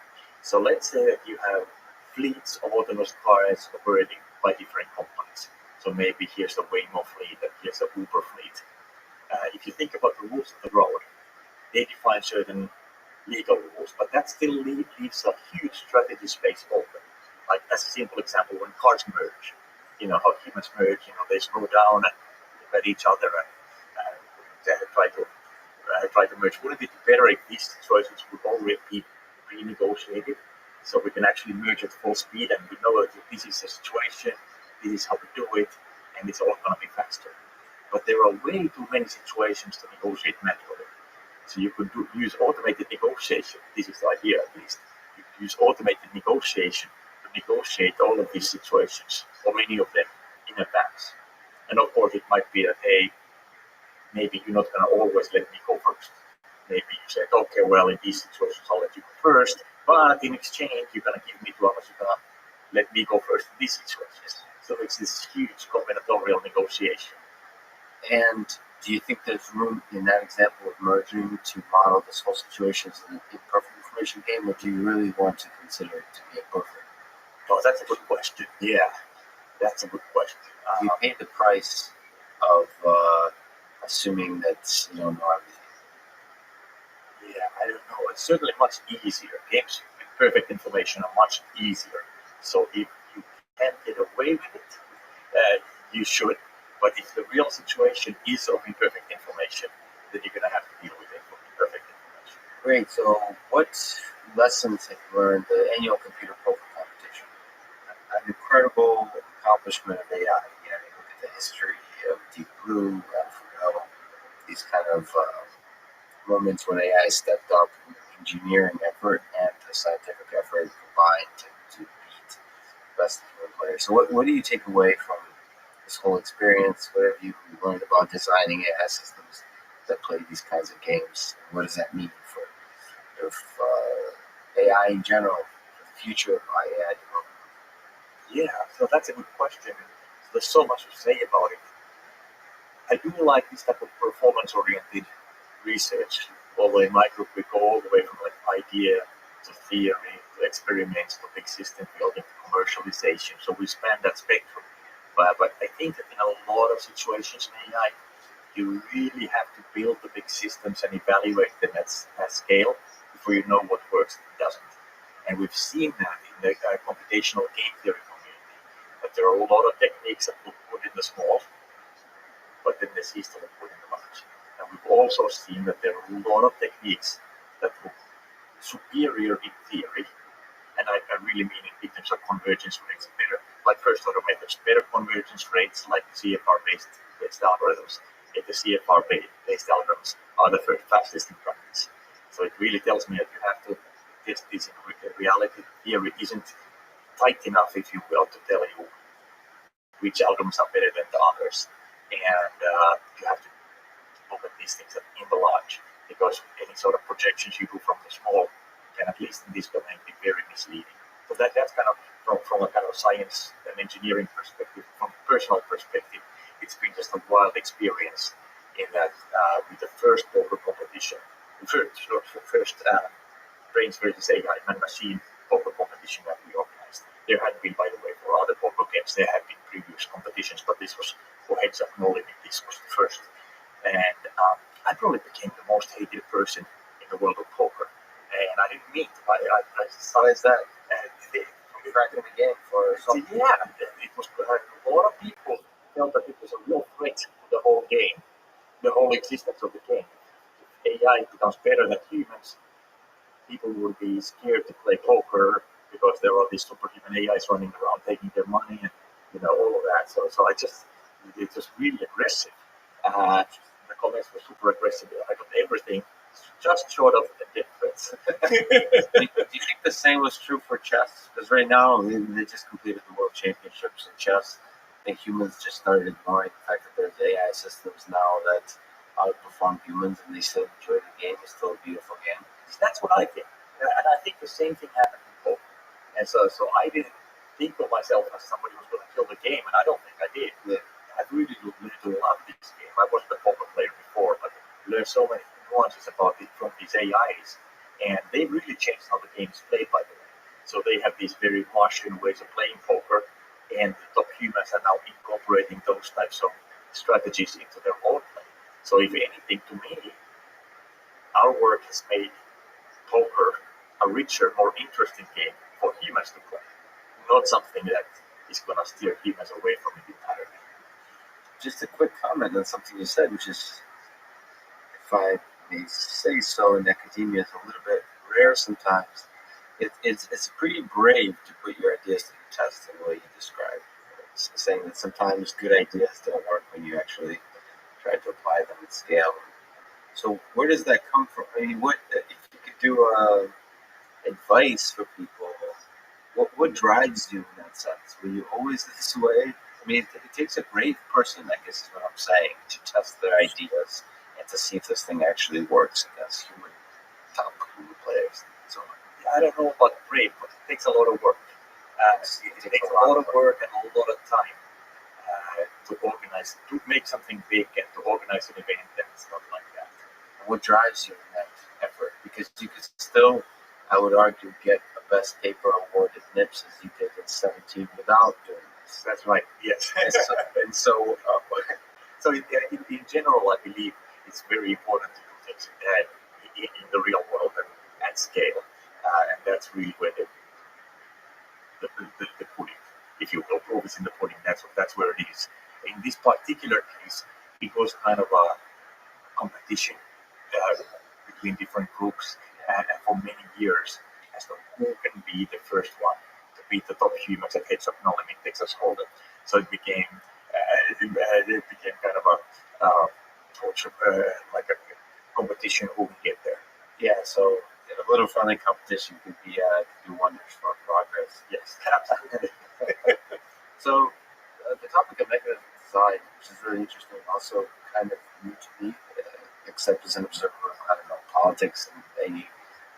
So let's say that you have fleets of autonomous cars operating by different companies. So maybe here's a Waymo fleet and here's a Uber fleet. If you think about the rules of the road, they define certain legal rules, but that still leaves a huge strategy space open. Like as a simple example, when cars merge, how humans merge, they slow down and look at each other and try to merge. Wouldn't it be better if these situations would already be pre-negotiated, so we can actually merge at full speed and we know that this is the situation, this is how we do it, and it's all going to be faster. But there are way too many situations to negotiate manually. So you could use automated negotiation. This is the idea, at least. You could use automated negotiation to negotiate all of these situations, or many of them, in advance. And of course, it might be that, hey, maybe you're not going to always let me go first. Maybe you said, okay, well, in these situations, I'll let you go first, but in exchange, you're going to give me 2 hours, you're going to let me go first in these situations. So it's this huge combinatorial negotiation. And do you think there's room in that example of merging to model this whole situation as an imperfect information game, or do you really want to consider it to be a perfect? Oh, that's a good question. Yeah, that's a good question. You pay the price of assuming that you don't know everything. Yeah, I don't know. It's certainly much easier. Games with perfect information are much easier. So if you can get away with it, you should. But if the real situation is of imperfect information, then you're going to have to deal with imperfect information. Great. So what lessons have you learned the annual computer poker competition? An incredible accomplishment of AI. Look at the history of Deep Blue, AlphaGo, these kind of moments when AI stepped up, engineering effort and the scientific effort combined to beat the best human players. So what do you take away from this whole experience? What have you learned about designing AI systems that play these kinds of games? And what does that mean for AI in general, for the future of AI development? Yeah, so that's a good question. There's so much to say about it. I do like this type of performance-oriented research. Although in my group we go all the way from idea to theory to experiments to big system building to commercialization. So we span that spectrum. But I think that in a lot of situations in AI, you really have to build the big systems and evaluate them at scale before you know what works and doesn't. And we've seen that in the computational game theory community, that there are a lot of techniques that look good in the small, but then the system will put in the large. And we've also seen that there are a lot of techniques that look superior in theory, and I really mean in terms of convergence rates, better, like first order methods, better convergence rates like CFR-based algorithms. If the CFR-based algorithms are the fastest in practice. So it really tells me that you have to test this in reality. Theory isn't tight enough, if you will, to tell you which algorithms are better than the others. And you have to look at these things in the large, because any sort of projections you do from the small can, at least in this domain, be very misleading. So that's kind of from a kind of science and engineering perspective. From a personal perspective, it's been just a wild experience in that with the first poker competition, first brains versus AI man-machine poker competition that we organized. There had been, by the way, for other poker games, there had been previous competitions, but this was, for Heads Up No Limit, this was the first. And I probably became the most hated person in the world of poker. And I didn't meet. I Besides that, they, cracking the game for some. yeah, it was a lot of people felt that it was a real threat to the whole game, the whole existence of the game. If AI becomes better than humans, people would be scared to play poker because there are these superhuman AIs running around taking their money and all of that. So it was really aggressive. The comments were super aggressive. I got everything just short of indifference. Do you think the same was true for chess? Because right now they just completed the world championships in chess. I think humans just started ignoring the fact that there's AI systems now that outperform humans, and they still enjoy the game. It's still a beautiful game. That's what I think. And I think the same thing happened in poker. And so I didn't think of myself as somebody who was going to kill the game, and I don't think I did. Yeah. I really do love this game. I wasn't a poker player before, but I learned so many nuances about it from these AIs, and they really changed how the game is played, by the way. So they have these very Martian ways of playing poker, and the top humans are now incorporating those types of strategies into their own play. So if anything, to me, our work has made poker a richer, more interesting game for humans to play, not something that is going to steer humans away from it entirely. Just a quick comment on something you said, which is, if I may say so, in academia, is a little bit rare sometimes. It's pretty brave to put your ideas to the test in the way you describe. It's saying that sometimes good ideas don't work when you actually try to apply them at scale. So where does that come from? I mean, what if you could do advice for people? What drives you in that sense? Were you always this way? I mean, it takes a brave person, I guess is what I'm saying, to test their ideas and to see if this thing actually works against top human players. So I don't know about brave, but it takes a lot of work. It takes a lot of work and a lot of time to organize, to make something big and to organize an event and stuff like that. what drives you in that effort? Because you could still, I would argue, get a best paper award at NIPS as you did in 17 without doing this. That's right, yes. And so So in general, I believe it's very important to do things in the real world and at scale. And that's really where the pudding, if you will, proof is in the pudding. That's where it is. In this particular case, it was kind of a competition between different groups for many years as to who can be the first one to beat the top humans at Heads Up No Limit Texas Hold'em. So it became kind of like a competition who can get there. yeah, so a little friendly competition could do wonders for progress. Yes, absolutely. So the topic of mechanism design, which is really interesting, also kind of new to me, except as an observer of, I don't know, politics and maybe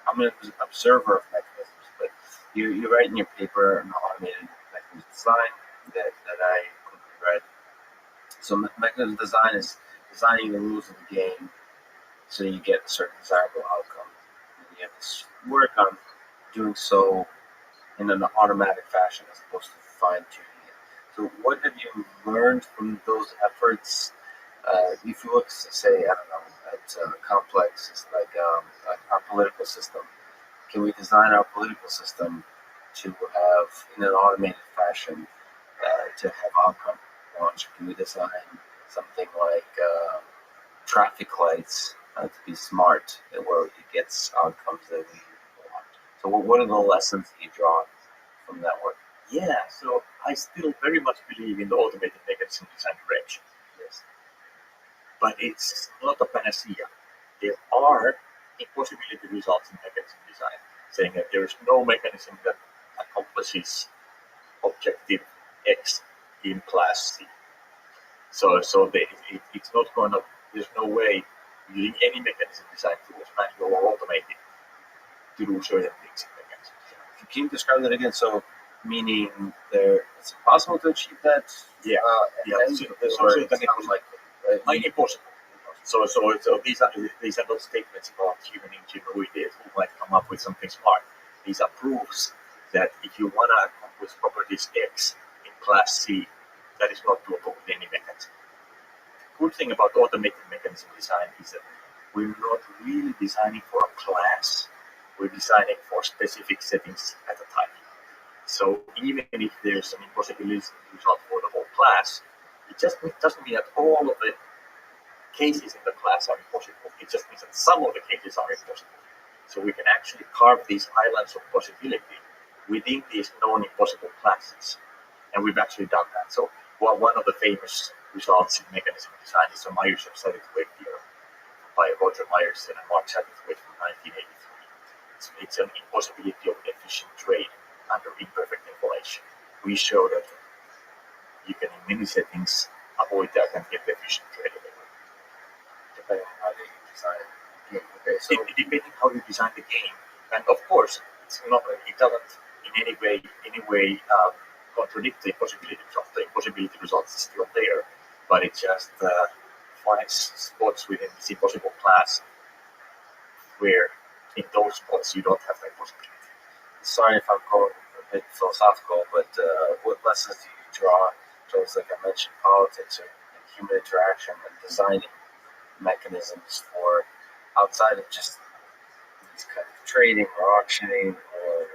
I'm an observer of mechanisms, but you write in your paper an automated mechanism design that I quickly read. So mechanism design is designing the rules of the game so you get a certain desirable outcome. And you have to work on doing so in an automatic fashion as opposed to fine tuning it. So what have you learned from those efforts? If you look, say, I don't know, at complexes like our political system, can we design our political system to have, in an automated fashion, to have outcome launch? Can we design something like traffic lights to be smart, where it gets outcomes that we want? So what are the lessons that you draw from that work? Yeah, so I still very much believe in the automated mechanism design direction. Yes. But it's not a panacea. There are impossibility results in mechanism design, saying that there is no mechanism that accomplishes objective X in class C. So it's not going to, there's no way using any mechanism design tools, manual or automated, to do certain things in mechanism design. Can you describe that again? So, meaning it's impossible to achieve that? Yeah. Certainly Like impossible. So these are not statements about human ingenuity who might come up with something smart. These are proofs that if you want to accomplish properties X in class C, that is not doable with any mechanism. The good thing about automated mechanism design is that we're not really designing for a class. We're designing for specific settings at a time. So even if there's an impossibility result for the whole class, it doesn't mean that all of the cases in the class are impossible. It just means that some of the cases are impossible. So we can actually carve these islands of possibility within these non-impossible classes. And we've actually done that. So one of the famous results in mechanism design is the Myers-Upside weight theorem by Roger Myerson and Mark Satterthwaite from 1983. It's an impossibility of efficient trade under imperfect information. We show that you can, in many settings, avoid that and get efficient trade everywhere. Depending on how you design the game. Okay, so Depending how you design the game, and of course, it doesn't in any way contradict the impossibility result. The impossibility result is still there, but it just finds spots within this impossible class where in those spots you don't have that possibility. sorry if I'm going a bit philosophical, but what lessons do you draw towards, like I mentioned, politics and human interaction and designing mechanisms for outside of just these kind of trading or auctioning or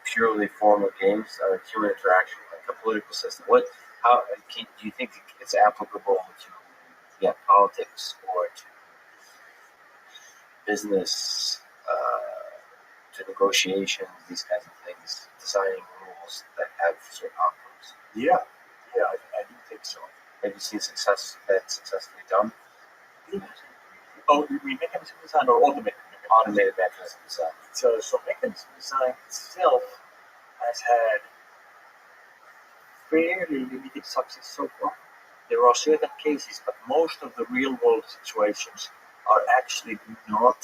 purely formal games, human interaction, like a political system? Do you think it's applicable to politics or to business, to negotiations, these kinds of things, designing rules that have certain outcomes? Yeah, I do think so. Have you seen that successfully done? Oh, you mean mechanism design or automated mechanism? Automated mechanism design. So mechanism design itself has had fairly limited success so far. There are certain cases, but most of the real-world situations are actually not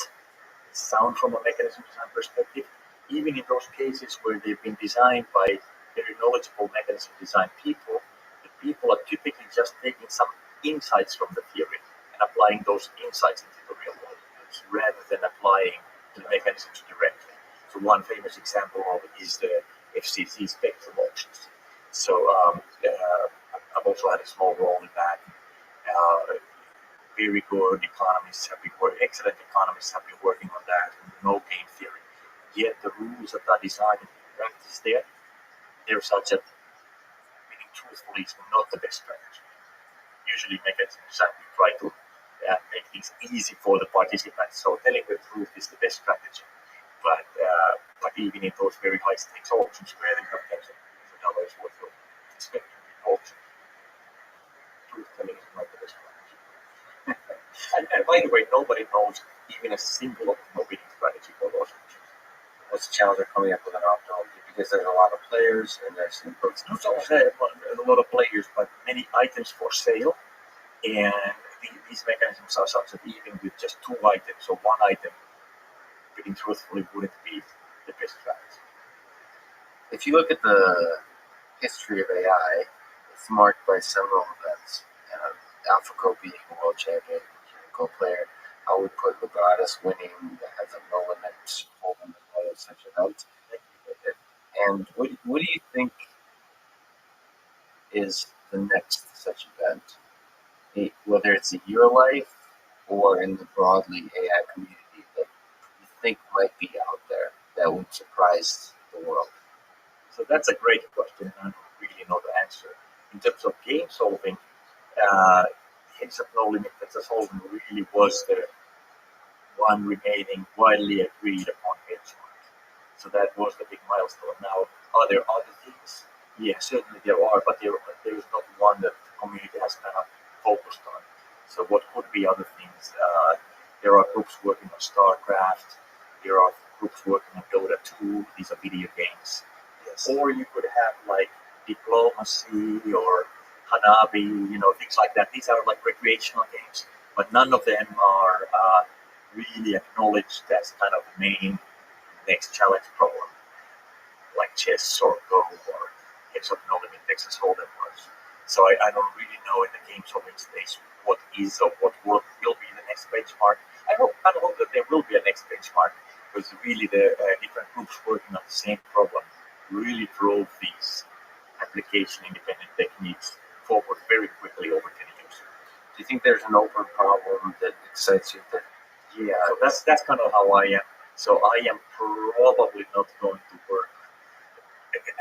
sound from a mechanism design perspective. Even in those cases where they've been designed by very knowledgeable mechanism design people, the people are typically just taking some insights from the theory and applying those insights into the real world rather than applying the mechanisms directly. So one famous example of it is the FCC spectrum auctions. So I've also had a small role in that. Very good economists have been working, excellent economists have been working on that, no game theory. Yet the rules that are designed in practice there, they're such that winning truthfully is not the best strategy. Usually mechanism design we try to make things easy for the participants, so telling the truth is the best strategy. But even in those very high stakes auctions where they have tens of millions of dollars worth of spectrum in auction, truth telling is not the best strategy. and by the way, nobody knows even a single optimal winning strategy for those auctions. What's the challenge of coming up with an optimal? Because there's a lot of players and there's some It's not so a lot of players, but many items for sale, and these mechanisms are such that even with just two items or one item, bidding truthfully wouldn't be the best strategy. If you look at the history of AI, it's marked by several events. AlphaGo being a world champion, Go player. I would put Legatus winning that has a no limit holding the such event. And what do you think is the next such event? Whether it's in your life or in the broadly AI community that you think might be out there that would surprise the world? So that's a great question, and I don't really know the answer. In terms of game solving, Heads of No Limit Texas Hold'em really was the one remaining widely agreed upon benchmark. So that was the big milestone. Now, are there other things? Yeah, certainly there are, but there is not one that the community has kind of focused on. So what could be other things? There are groups working on StarCraft. There are groups working on Dota 2. These are video games. Yes. Or you could have like Diplomacy or Hanabi, things like that. These are like recreational games, but none of them are really acknowledged as kind of the main next challenge problem, like chess or Go or Heads of No Limit Texas Hold'em was. So I don't really know in the game solving space what is or what will be the next benchmark. I hope that there will be a next benchmark, because really the different groups working on the same problem really drove these application-independent techniques forward very quickly over 10 years. Do you think there's an open problem that excites you that Yeah, so that's kind of how I am. So I am probably not going to work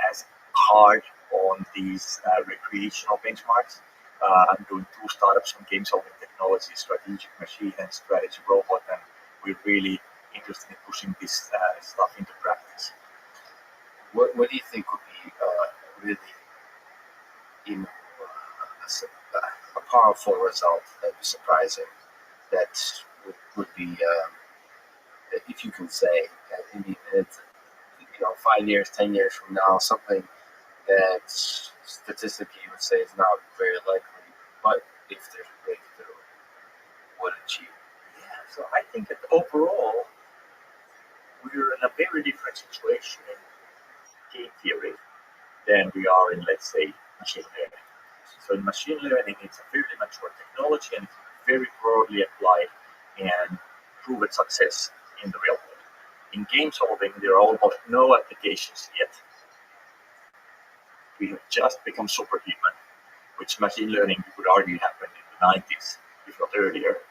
as hard on these recreational benchmarks. I'm doing 2 startups on game solving technology, strategic machine, and strategy robot, and we're really interested in pushing this stuff into practice. What do you think would be really a powerful result that would be surprising, that would be, if you can say, in it's, 5 years, 10 years from now, something that statistically you would say is not very likely, but if there's a breakthrough, would achieve? Yeah, so I think that overall, we're in a very different situation in game theory than we are in, let's say, machine learning. So in machine learning, it's a fairly mature technology and it's very broadly applied and proven success in the real world. In game solving, there are almost no applications yet. We have just become superhuman, which machine learning, you could argue, happened in the 90s, if not earlier.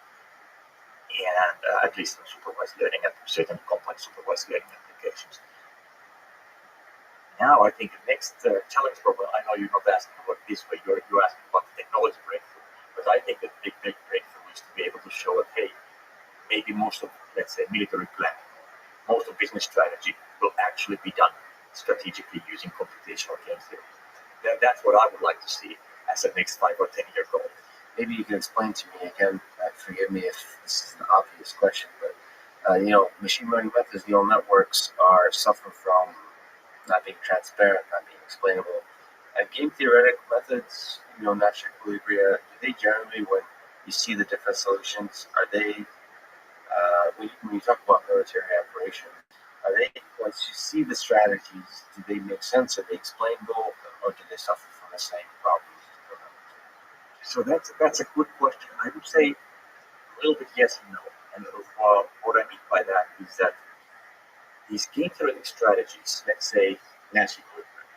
And at least in supervised learning and certain complex supervised learning applications. Now, I think the next challenge problem, I know you're not asking about this, but you're asking about the technology breakthrough. But I think that the big breakthrough is to be able to show that, hey, maybe most of, let's say, military planning, most of business strategy will actually be done strategically using computational game theory. That's what I would like to see as a next 5 or 10 year goal. Maybe you can explain to me again, forgive me if this is an obvious question, but machine learning methods, neural networks suffer from not being transparent, not being explainable. And game theoretic methods, natural equilibria, do they generally, when you see the different solutions, are they, when you talk about military operations, are they, once you see the strategies, do they make sense? Are they explainable, or do they suffer from the same problems? So that's a good question. I would say a little bit yes and no. And what I mean by that is that these game theoretic strategies, let's say natural equilibrium,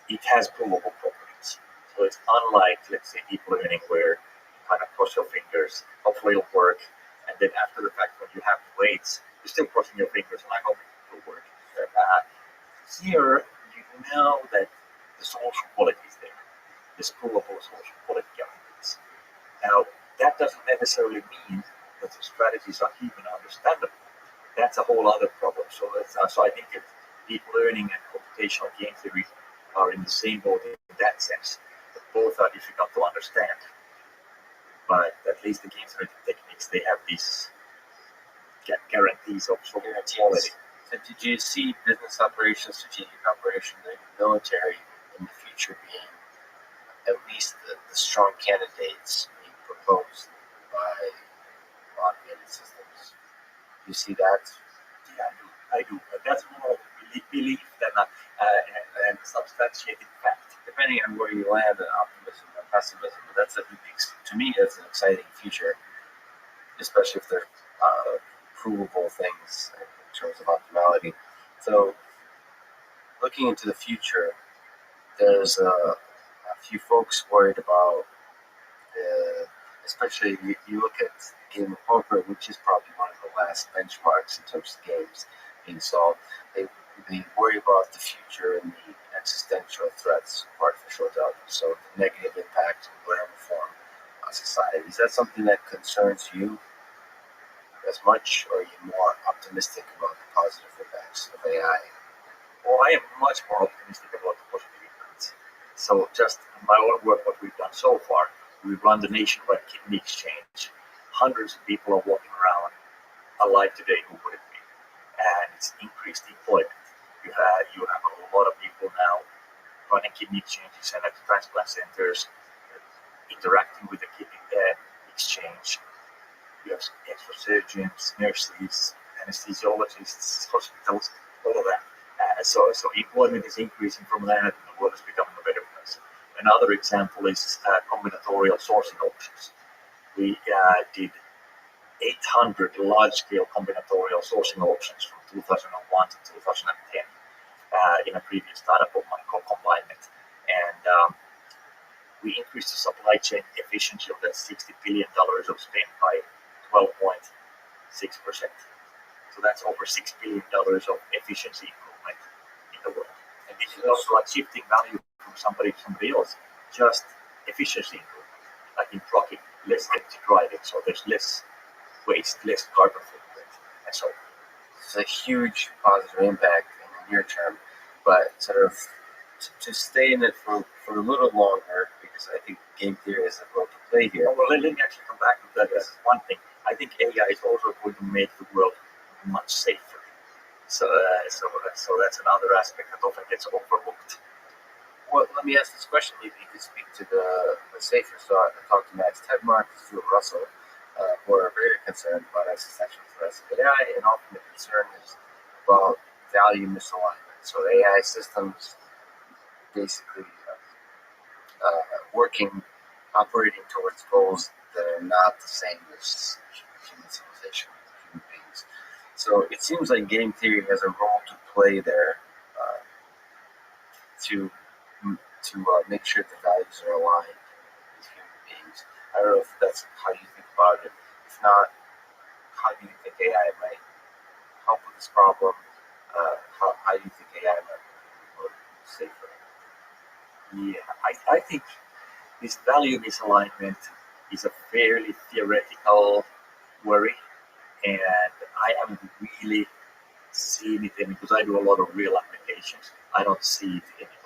it has provable properties. So it's unlike, let's say, deep learning where you kind of cross your fingers, hopefully it'll work, and then after the fact, when you have the weights, you're still crossing your fingers, and I hope it will work. Here, you know that the social quality is there. There's provable social quality guarantees. Now, that doesn't necessarily mean that the strategies are even understandable. That's a whole other problem. So I think that deep learning and computational game theory are in the same boat in that sense. But both are difficult to understand. But at least the game theory techniques, they have these guarantees of social quality. So did you see business operations, strategic operations, and military in the future being at least the strong candidates being proposed by automated systems? Do you see that? Yeah, I do. But that's more of a belief than a substantiated fact. Depending on where you land in optimism or pessimism, but to me, that's an exciting future, especially if they're provable things in terms of optimality. So, looking into the future, there's a few folks worried about, especially you look at Game of Poker, which is probably one of the last benchmarks in terms of games being solved. They worry about the future and the existential threats of artificial intelligence, so the negative impact in whatever form on society. Is that something that concerns you as much, or are you more optimistic about the positive impacts of AI? Well, I am much more optimistic about the positive impacts. So just in my own work, what we've done so far, we've run the nationwide kidney exchange. Hundreds of people are walking around alive today who wouldn't be. And it's increased employment. You have a lot of people now running kidney exchanges and at transplant centers, interacting with the kidney exchange. You have extra surgeons, nurses, anesthesiologists, hospitals, all of that. So employment is increasing from that, and the world is becoming a better place. Another example is combinatorial sourcing options. We did 800 large-scale combinatorial sourcing options from 2001 to 2010 in a previous startup of mine called Combined. And we increased the supply chain efficiency of that $60 billion of spend by 12.6%. 6%. So that's over $6 billion of efficiency improvement in the world. And this is also like shifting value from somebody to somebody else, just efficiency improvement. Like in trucking, less empty driving, so there's less waste, less carbon footprint, and so on. It's a huge positive impact in the near term, but sort of to stay in it for a little longer, because I think game theory has a role to play here. Well, let me actually come back to that. That's one thing. I think AI is also going to make the world much safer. So that's another aspect that often gets overlooked. Well, let me ask this question. Maybe you could speak to the safer. So I talked to Max Tegmark, Stuart Russell, who are very concerned about existential threats of AI, and often the concern is about value misalignment. So AI systems basically operating towards goals that are not the same as human civilization, human beings. So it seems like game theory has a role to play there to make sure the values are aligned with human beings. I don't know if that's how you think about it. If not, how do you think AI might help with this problem? How do you think AI might be more safer? Yeah, I think this value misalignment is a fairly theoretical worry, and I haven't really seen it in, because I do a lot of real applications. I don't see it anywhere.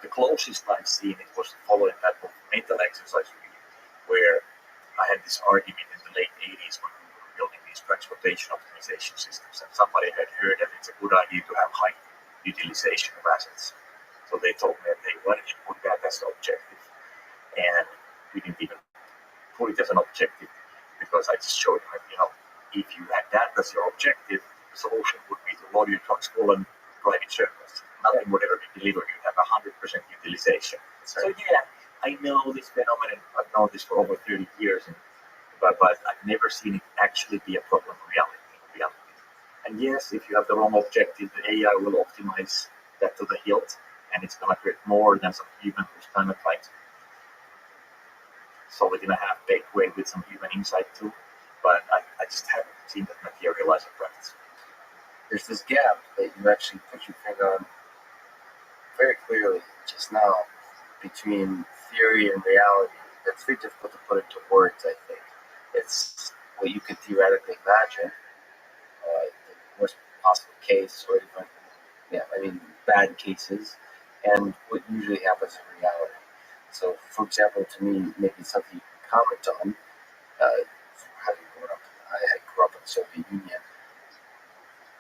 The closest I've seen it was following that of mental exercise really, where I had this argument in the late 80s when we were building these transportation optimization systems, and somebody had heard that it's a good idea to have high utilization of assets. So they told me, hey, why don't you put that as an objective? And we didn't even put it as an objective, because I just showed them, if you had that as your objective, the solution would be to load your trucks full and drive in circles. Nothing would ever be delivered. You'd have 100% utilization. So yeah, I know this phenomenon. I've known this for over 30 years, but I've never seen it actually be a problem in reality. And yes, if you have the wrong objective, the AI will optimize that to the hilt, and it's going to create more than some human who's kind of trying to solve it in a half-baked way with some human insight too. But I just haven't seen that materialize in practice. There's this gap that you actually put your finger on very clearly just now between theory and reality. It's very difficult to put into words, I think. It's what you can theoretically imagine, the worst possible case, or even, bad cases, and what usually happens in reality. So, for example, to me, maybe something you can comment on, having grown up, I grew up in the Soviet Union.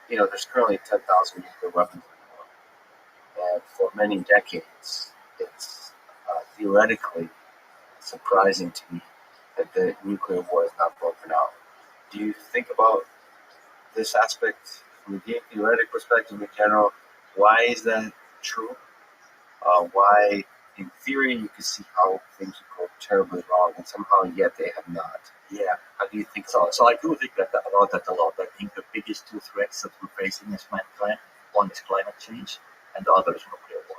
There's currently 10,000 nuclear weapons in the world, and for many decades, it's theoretically surprising to me that the nuclear war is not broken out. Do you think about this aspect from a game theoretic perspective in general? Why is that true? Why, in theory, you can see how things would go terribly wrong, and somehow yet they have not. Yeah. How do you think so? So I do think about that a lot. I think the biggest two threats that we're facing as mankind, one is climate change, and the other is nuclear war.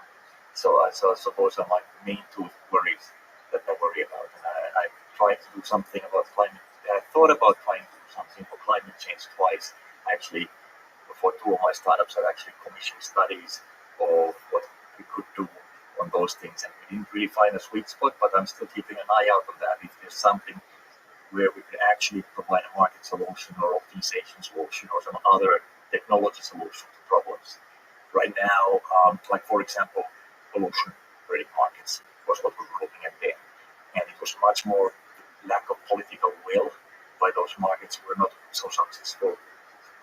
So those are my main two worries that I worry about. And I tried to do something about climate. I thought about trying to do something for climate change twice. Actually, for two of my startups, I've actually commissioned studies of what we could do on those things, and we didn't really find a sweet spot, but I'm still keeping an eye out on that. If there's something where we can actually provide a market solution or optimization solution or some other technology solution to problems. Right now, like for example, pollution trading markets was what we were looking at there, and it was much more lack of political will by those markets who were not so successful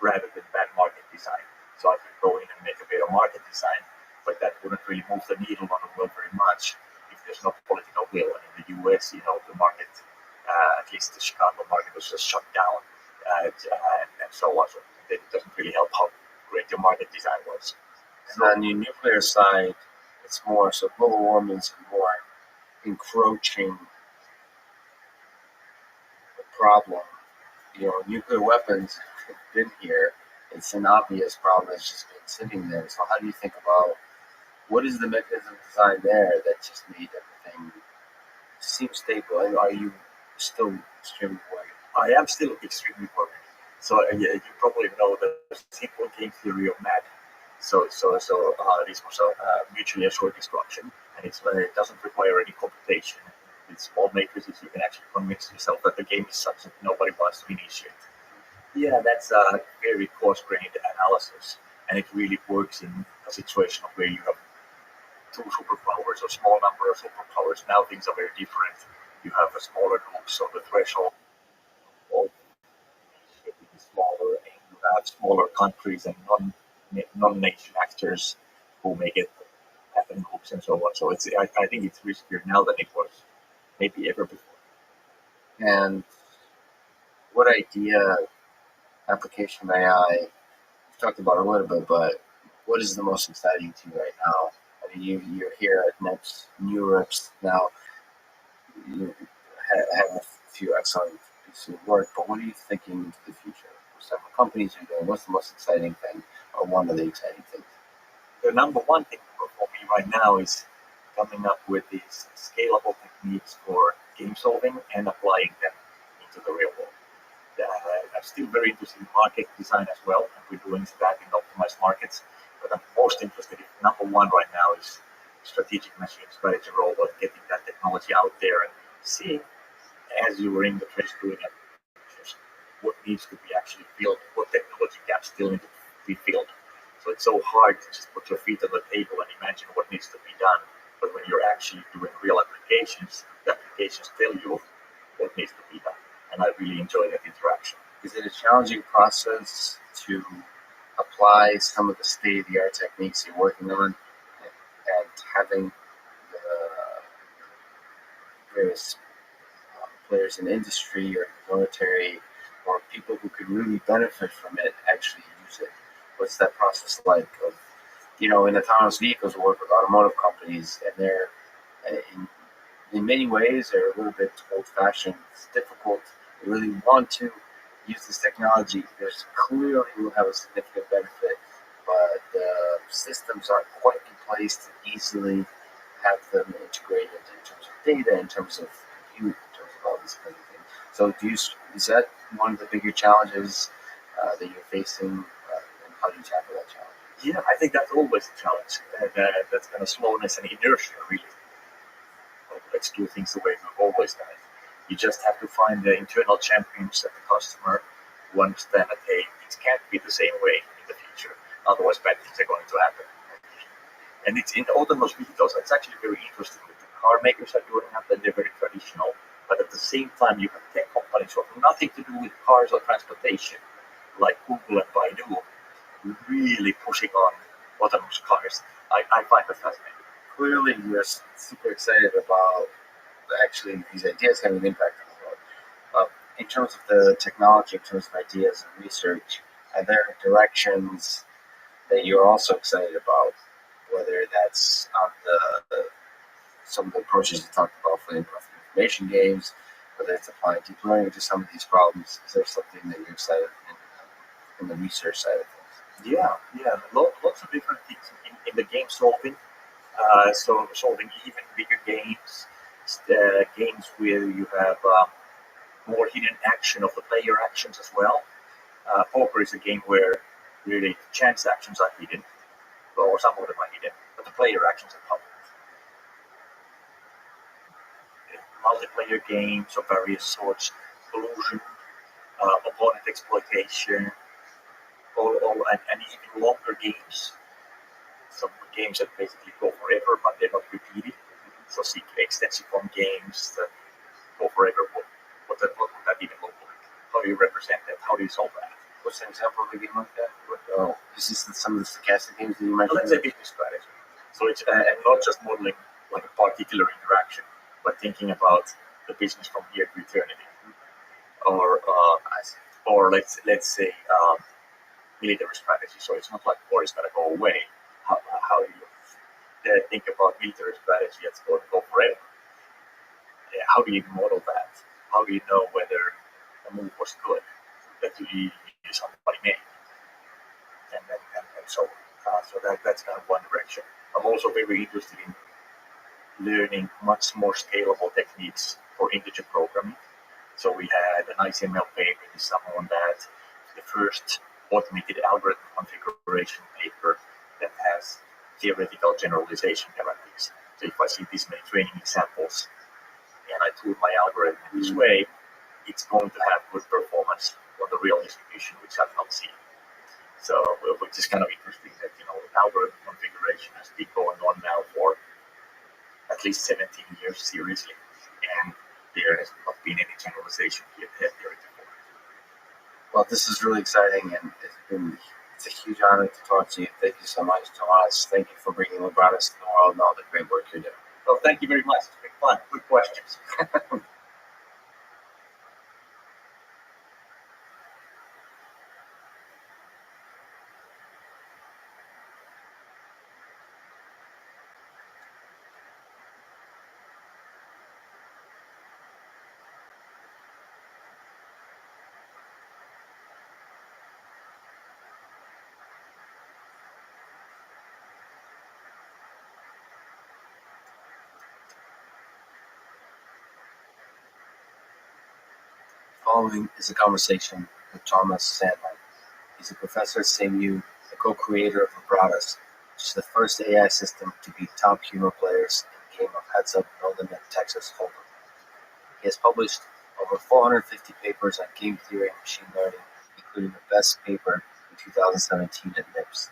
rather than bad market design. So I could go in and make a better market design, but that wouldn't really move the needle on the world very much if there's not political will. And in the US, the market, at least the Chicago market, was just shut down, and so on. So it doesn't really help how great your market design was. And on the nuclear side, it's more, so global warming is more encroaching the problem. Nuclear weapons have been here. It's an obvious problem that's just been sitting there. So how do you think about what is the mechanism design there that just made everything seem stable? And are you still extremely worried? I am still extremely worried. So you probably know the simple game theory of MAD. This was a mutually assured destruction, and it doesn't require any computation. With small matrices, you can actually convince yourself that the game is such that nobody wants to initiate. Yeah, that's a very coarse-grained analysis, and it really works in a situation where you have two superpowers or small number of superpowers. Now things are very different. You have a smaller group, so the threshold of is smaller, and you have smaller countries and non-nation actors who make it happen groups and so on. So I think it's riskier now than it was maybe ever before. And what idea, application of AI, we've talked about it a little bit, but what is the most exciting to you right now? I mean, you're here at NEPS, NeurIPS now. You have a few excellent pieces of work, but what are you thinking into the future? What type of companies are you doing? What's the most exciting thing, or one of the exciting things? The number one thing for me right now is coming up with these scalable techniques for game solving and applying them into the real world. I'm still very interested in market design as well, and we're doing that in optimized markets. But I'm most interested in number one right now is strategic machine strategy robot, getting that technology out there and seeing, as you were in the trench doing it, what needs to be actually filled, what technology gaps still need to be filled. So it's so hard to just put your feet on the table and imagine what needs to be done. But when you're actually doing real applications, the applications tell you what needs to be done. And I really enjoy that interaction. Is it a challenging process to apply some of the state-of-the-art techniques you're working on and having the various players in industry or military or people who could really benefit from it actually use it? What's that process like? Of, in autonomous vehicles, we work with automotive companies, and they're in many ways they're a little bit old-fashioned. It's difficult. They really want to use this technology. There's clearly will have a significant benefit, but the systems aren't quite in place to easily have them integrated in terms of data, in terms of compute, in terms of all these kind of things. So is that one of the bigger challenges that you're facing, and how do you tackle that challenge? Yeah, I think that's always a challenge. That's kind of slowness and inertia, really. Let's do things the way we've always done it. You just have to find the internal champions at the customer who understand that, hey, things can't be the same way in the future. Otherwise, bad things are going to happen. And it's in autonomous vehicles, it's actually very interesting. The car makers are doing that, they're very traditional. But at the same time, you have tech companies who have nothing to do with cars or transportation, like Google and Baidu, really pushing on autonomous cars. I find that fascinating. Clearly, you're super excited about actually these ideas having an impact on the world. In terms of the technology, in terms of ideas and research, are there directions that you're also excited about? Whether that's on some of the approaches you talked about for the information games, whether it's applying deep learning to some of these problems, is there something that you're excited in the research side of things? Yeah. Lots of different things in the game solving. So solving even bigger games, games where you have more hidden action of the player actions as well. Poker is a game where really chance actions are hidden, or some of them are hidden, but the player actions are public. Multiplayer games of various sorts, collusion, opponent exploitation, and even longer games. Some games that basically go forever, but they're not repeated. So see extensive form games that go forever. What would that even look like? How do you represent that? How do you solve that? What's an example of a game like that? This is some of the stochastic games that you mentioned. Let's say business strategy. So it's and not just modeling like a particular interaction, but thinking about the business from here to eternity. Or let's say military strategy. So it's not like war is going to go away. How do you think about military strategy that's going to go forever? How do you model that? How do you know whether a move was good that somebody made? And so on. So that's kind of one direction. I'm also very interested in learning much more scalable techniques for integer programming. So we had an ICML paper this summer on that. the first automated algorithm configuration paper that has theoretical generalization guarantees. So if I see this many training examples and I tune my algorithm in this way, it's going to have good performance on the real distribution, which I've not seen. So, which is kind of interesting that, algorithm configuration has been going on now for at least 17 years seriously, and there has not been any generalization yet heretofore. Well, this is really exciting, and it's a huge honor to talk to you. Thank you so much, Tomas. Thank you for bringing LeBronis to the world and all the great work you're doing. Well, thank you very much. It's been fun. Good questions. Following is a conversation with Thomas Sandman. He's a professor at SAMU, a co-creator of LeBronis, which is the first AI system to beat top humor players in the game of Heads Up, No Limit, Texas Hold'em. He has published over 450 papers on game theory and machine learning, including the best paper in 2017 at NIPS,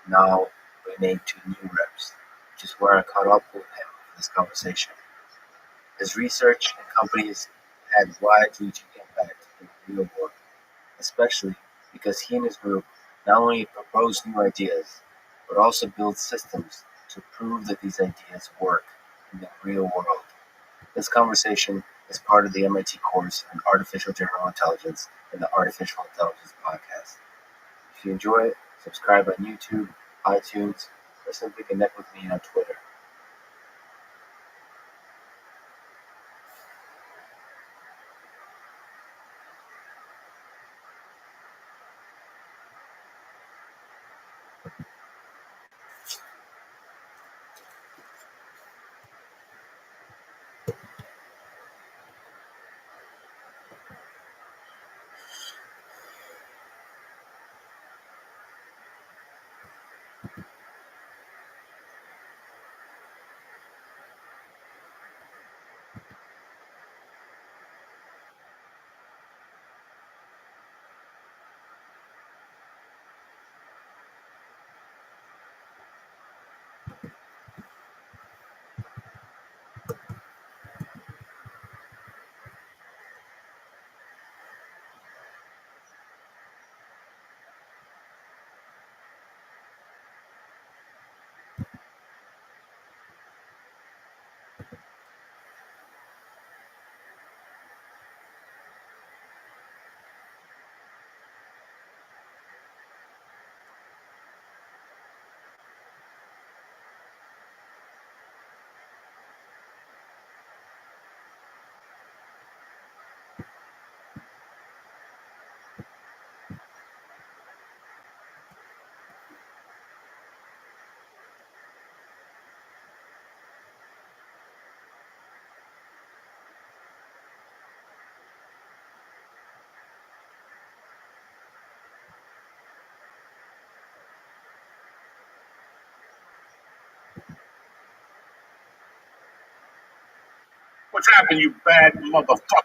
now renamed to New Reps, which is where I caught up with him for this conversation. His research and companies had wide-reaching impact in the real world, especially because he and his group not only propose new ideas, but also build systems to prove that these ideas work in the real world. This conversation is part of the MIT course on Artificial General Intelligence and the Artificial Intelligence Podcast. If you enjoy it, subscribe on YouTube, iTunes, or simply connect with me on Twitter. What's happened, you bad motherfucker?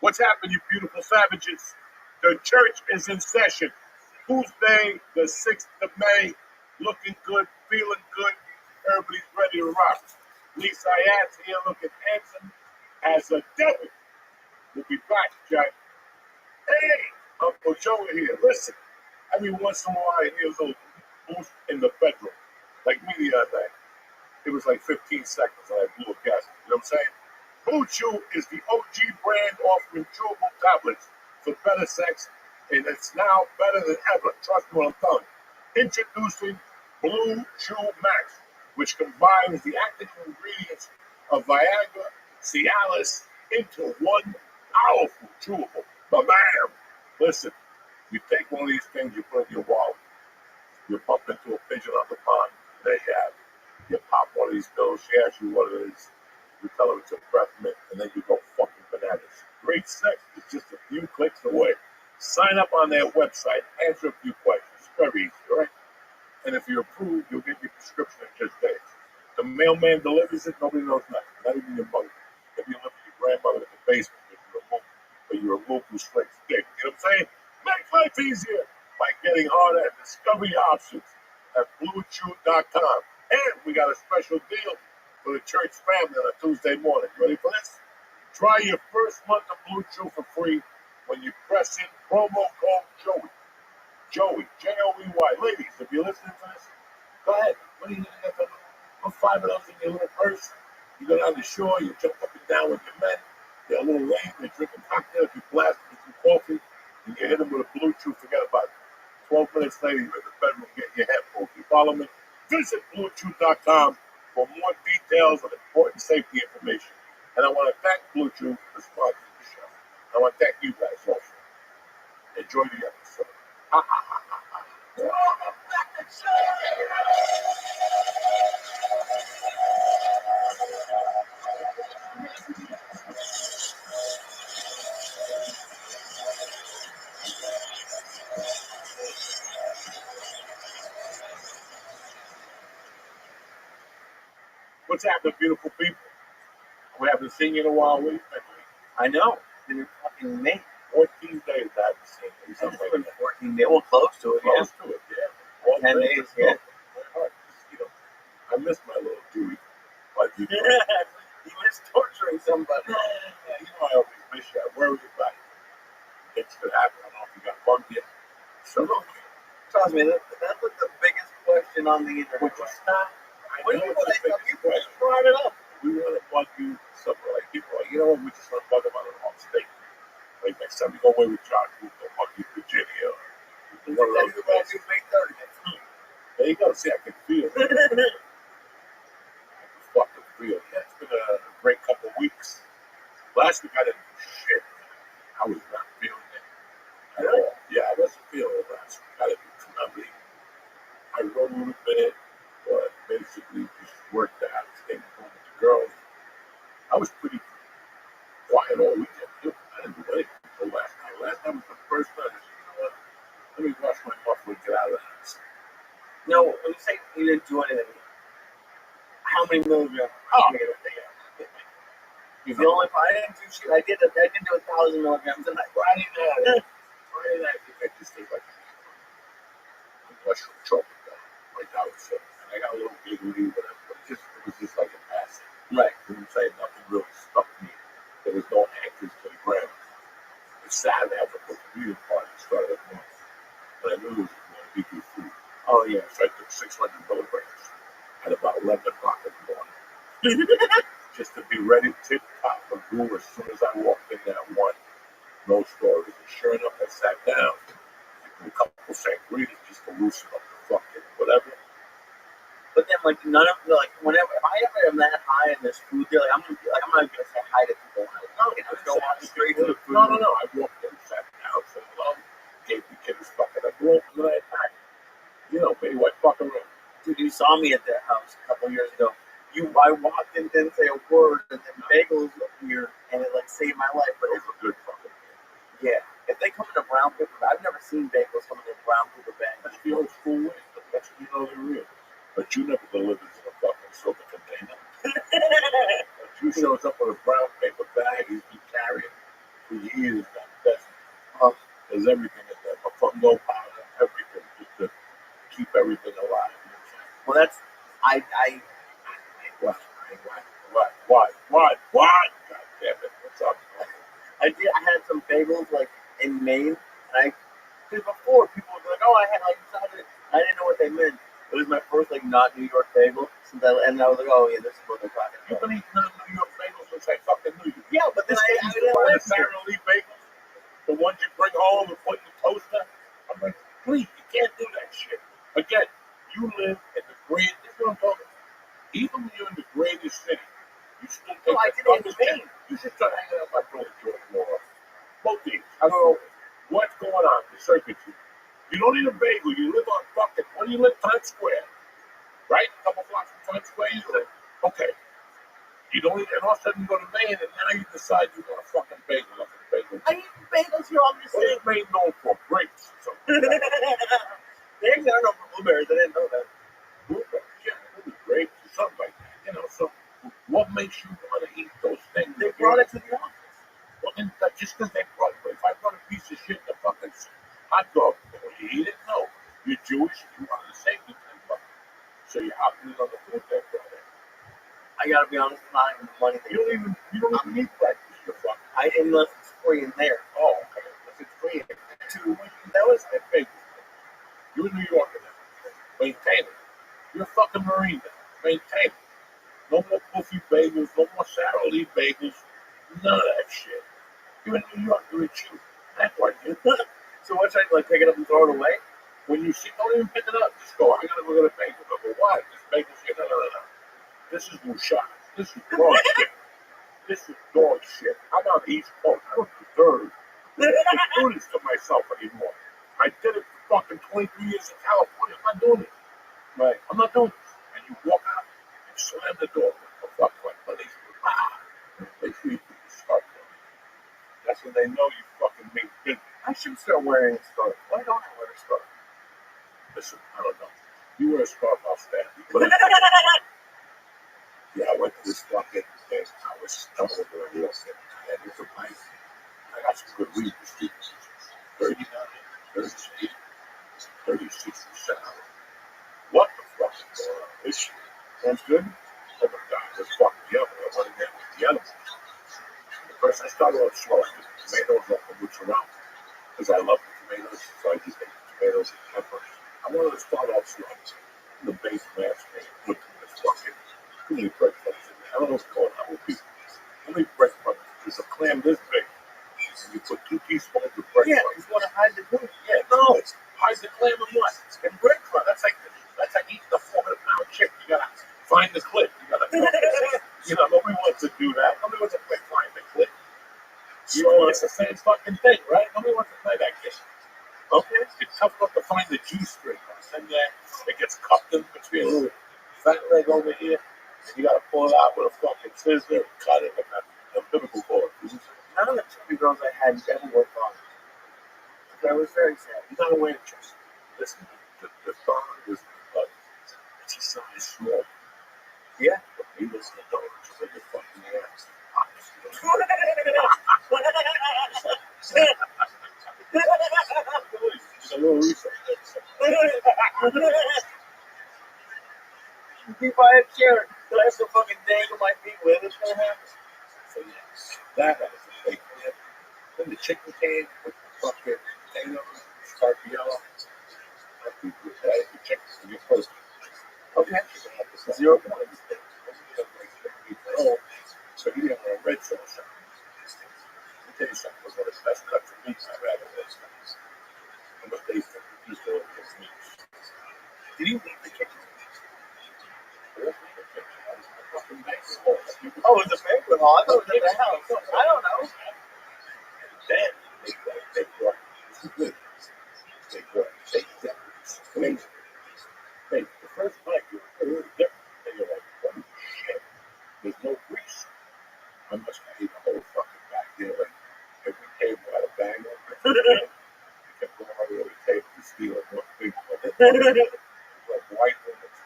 What's happened, you beautiful savages? The church is in session. Tuesday, the 6th of May. Looking good, feeling good. Everybody's ready to rock. Lisa Ayat's here looking handsome as a devil. We'll be back, Jack. Hey, Uncle Joe here. Listen, every once in a while I hear a little boost in the bedroom. Like me the other day. It was like 15 seconds and I blew a gasket. You know what I'm saying? Blue Chew is the OG brand offering chewable tablets for better sex, and it's now better than ever. Trust me when I'm telling you. Introducing Blue Chew Max, which combines the active ingredients of Viagra, Cialis into one powerful chewable. Bam! Listen, you take one of these things, you put it in your wallet. You bump into a pigeon on the pond. There you have it. You pop one of these pills. She asks you what it is. You tell her it's a breath mint, and then you go fucking bananas. Great sex is just a few clicks away. Sign up on their website. Answer a few questions. It's very easy, all right? And if you're approved, you'll get your prescription in just days. The mailman delivers it. Nobody knows nothing. Not even your mother. Maybe you live with your grandmother in the basement but you're a local straight stick. You know what I'm saying? Make life easier by getting harder and discover your options at BlueChew.com. And we got a special deal for the church family on a Tuesday morning. You ready for this? Try your first month of Blue Chew for free when you press in promo code Joey. Joey, Joey. Ladies, if you're listening to this, go ahead. What are you going to get? Put 5 of those in your little purse. You go down the shore, you jump up and down with your men. They're a little lame, they're drinking cocktails, you blast them with some coffee, and you hit them with a Blue Chew, forget about it. 12 minutes later, you're in the bedroom getting your head pulled. You follow me? Visit BlueChew.com for more details and important safety information. And I want to thank Blue Chew for sponsoring the show. I want to thank you guys also. Enjoy the episode. What's happening, beautiful people? We haven't seen you in a while. Where you been? I know. It's been fucking May. 14 days I haven't seen you. Something like 14 days. Well, close to it, Close to it, yeah. All 10 days, yeah. You know, I miss my little Dewey. But you know, You miss torturing somebody. yeah, you know I always miss you. I worry about it. It's gonna happen. I don't know if you got bugged yet. So, Trust me, that's like the biggest question on the internet. which is not. I What do know you it's the want? biggest People question. just brought it up. We want to bug you something like people like, you know what, we just want to bug them on an off state. Like next time you go away with John, we'll go bug you Virginia. Or one of those places. There you go. See, I can feel it. I can fucking feel it. Yeah, it's been a great couple of weeks. Last week I didn't do shit. I was not feeling it at all. Yeah, I wasn't feeling it last week. I didn't do nothing. I wrote a little bit, but basically just worked out, stayed home with the girls. I was pretty quiet all weekend. I didn't do anything until last night. Last night was the first night. I said, you know what? Let me wash my muffler and get out of the house. No, when you say you didn't do anything, how many milligrams? Oh. You feel like I didn't do shit. I did 1,000 milligrams a night. Friday night, I just did like mushroom chocolate though. Like I was saying. And I got a little giggly, but it was just like a passing. Right. You know what I'm saying? Nothing really stuck me. There was no anchors to the ground. It's Saturday after the community party started at 1. But I knew it was going to be good food. Oh, yeah. So I took 600 milligrams at about 11 o'clock in the morning. Just to be ready to top the room as soon as I walked in that one. No stories. And sure enough, I sat down. A couple of sangrias just to loosen up the fucking whatever. But then, like, none of the, like, whenever, if I ever am that high and there's food there, like, I'm not gonna say hi to people. No, I just go walk straight to the food. No. I walked in, sat down, said hello, gave the kid his fucking envelope, and then I attacked. You know, maybe white fucking around. Dude, you saw me at their house a couple years ago. I walked in, didn't say a word, and then bagels appeared, and it, like, saved my life. But Those are good fucking things. yeah, if they come in a brown paper bag, I've never seen bagels come in a brown paper bag. That's the old school way. That's what you know they're real. But you never delivered in a fucking silver container. But you shows up with a brown paper bag he's been carrying for years now. There's everything in there. From no powder, everything, just to keep everything alive. You know what I'm saying? Well, that's What? God damn it. What's up? I had some bagels like in Maine, and because before people would be like, oh, I had like something. I didn't know what they meant. It was my first like not New York bagel, and I was like, oh yeah, this is what they're talking You've about. been eating New York bagels since I fucking knew you. Yeah, but then I used to buy the Sara Lee bagels, the ones you bring home and put in the toaster. I'm like, please, you can't do that shit. Again, you live in the great. This is what I'm talking about. Even when you're in the greatest city, you still take I did it in Maine. You should start hanging out with my brother George more. Both these. I don't know what's going on. The circuitry. You don't need a bagel. You live on fucking, where do you live? Times Square. Right? A couple blocks from Times Square, you live. Okay. You don't eat, and all of a sudden you go to Maine, and now you decide you want a fucking bagel. Like a bagel. I eat bagels here, I'm just What saying. is Maine known for? Grapes. So, They're known for blueberries, I didn't know that. blueberries, yeah, maybe grapes or something like that. You know, so what makes you want to eat those things? They brought it to the office. Well, then, just because they brought it, if I brought a piece of shit in a fucking hot dog, will you eat it? No. You're Jewish, you want to save me $10. So you have to eat on the food they brought in. I gotta be honest, not even the money You don't even need breakfast. You're fucking. I unless it's free in there. Oh, okay. If it's free, that was that big. You're in New York now. Maintain it. You're a fucking Marine now. Maintain it. No more puffy bagels, no more Sara Lee bagels. None of that shit. You're in New York, you're a Jew. That's what you So what should I like? Pick it up and throw it away? When you see, don't even pick it up. Just go, I gotta go get a bagel. I go, why? This bagel's here. No. This is Mushak. This is dog shit. This is dog shit. I'm on the East Coast. I don't deserve to do this to myself anymore. I did it for fucking 23 years in California. I'm not doing it. Right. I'm not doing this. And you walk out and slam the door with a fuck like police. They see you start doing it. That's when they know you fucking mean business. I should start wearing a scarf. Why don't I wear a scarf? Listen, I don't know. You wear a scarf, I'll stand you. But yeah, I went to this fucking thing. I was stumbling over real estate. And it's a place. I got some good weed. 39, 38, 36%. What the fuck is going on? This shit. Sounds good? Oh my god, this fucking yellow. I want to get with the yellow. At first I started off slow. I did the tomatoes off the roots around. Because I love the tomatoes, so I just take the tomatoes and peppers. I wanted to start off slow. The base mask and put this fucking too many breadcrumbs in there. I don't know what's going on with people. How many breadcrumbs? There's a clam this big. And you put 2 teaspoons of breadcrumbs. Yeah, you want to hide the food. Yeah, no. Hide the clam in what? In breadcrumbs. That's like eating a 400-pound chicken. You gotta find the clip. You gotta you know, nobody wants to do that. Nobody wants to find the clip. You know, it's the same fucking thing, right? Nobody wants to play that game. Okay? It's tough enough to find the G string. And then it gets cupped in between the fat leg over here. And you gotta pull it out with a fucking scissor and cut it like a biblical cord. None of the chubby girls I had ever worked on. I was very sad. You're not a waitress. Listen, the thong is it's a size small. Yeah. But he listen to donuts so they fucking ass. It's a little research. If I had carrot, do I have to fucking dangle my feet with it? Gonna happen. So yes, that has a big hit. Then the chicken came with the fucking potatoes, scarpiola. The chicken, you're supposed to. Okay. 0 points. So you didn't want a red sauce. Let me tell you something. It was one of the best cuts of meat I've had in those days. And what they think he's doing is meat. Did he leave the kitchen? Oh, it's a banquet hall. I thought it was in the house. I don't know. Then they brought this is good. They brought steak dinners. Amazing. Hey, the first night you were different. And you're like, holy shit. There's no grease. I must have eaten the whole fucking back there. Like every table had a bag on it. You kept going over every table to steal one big one. Like white ones.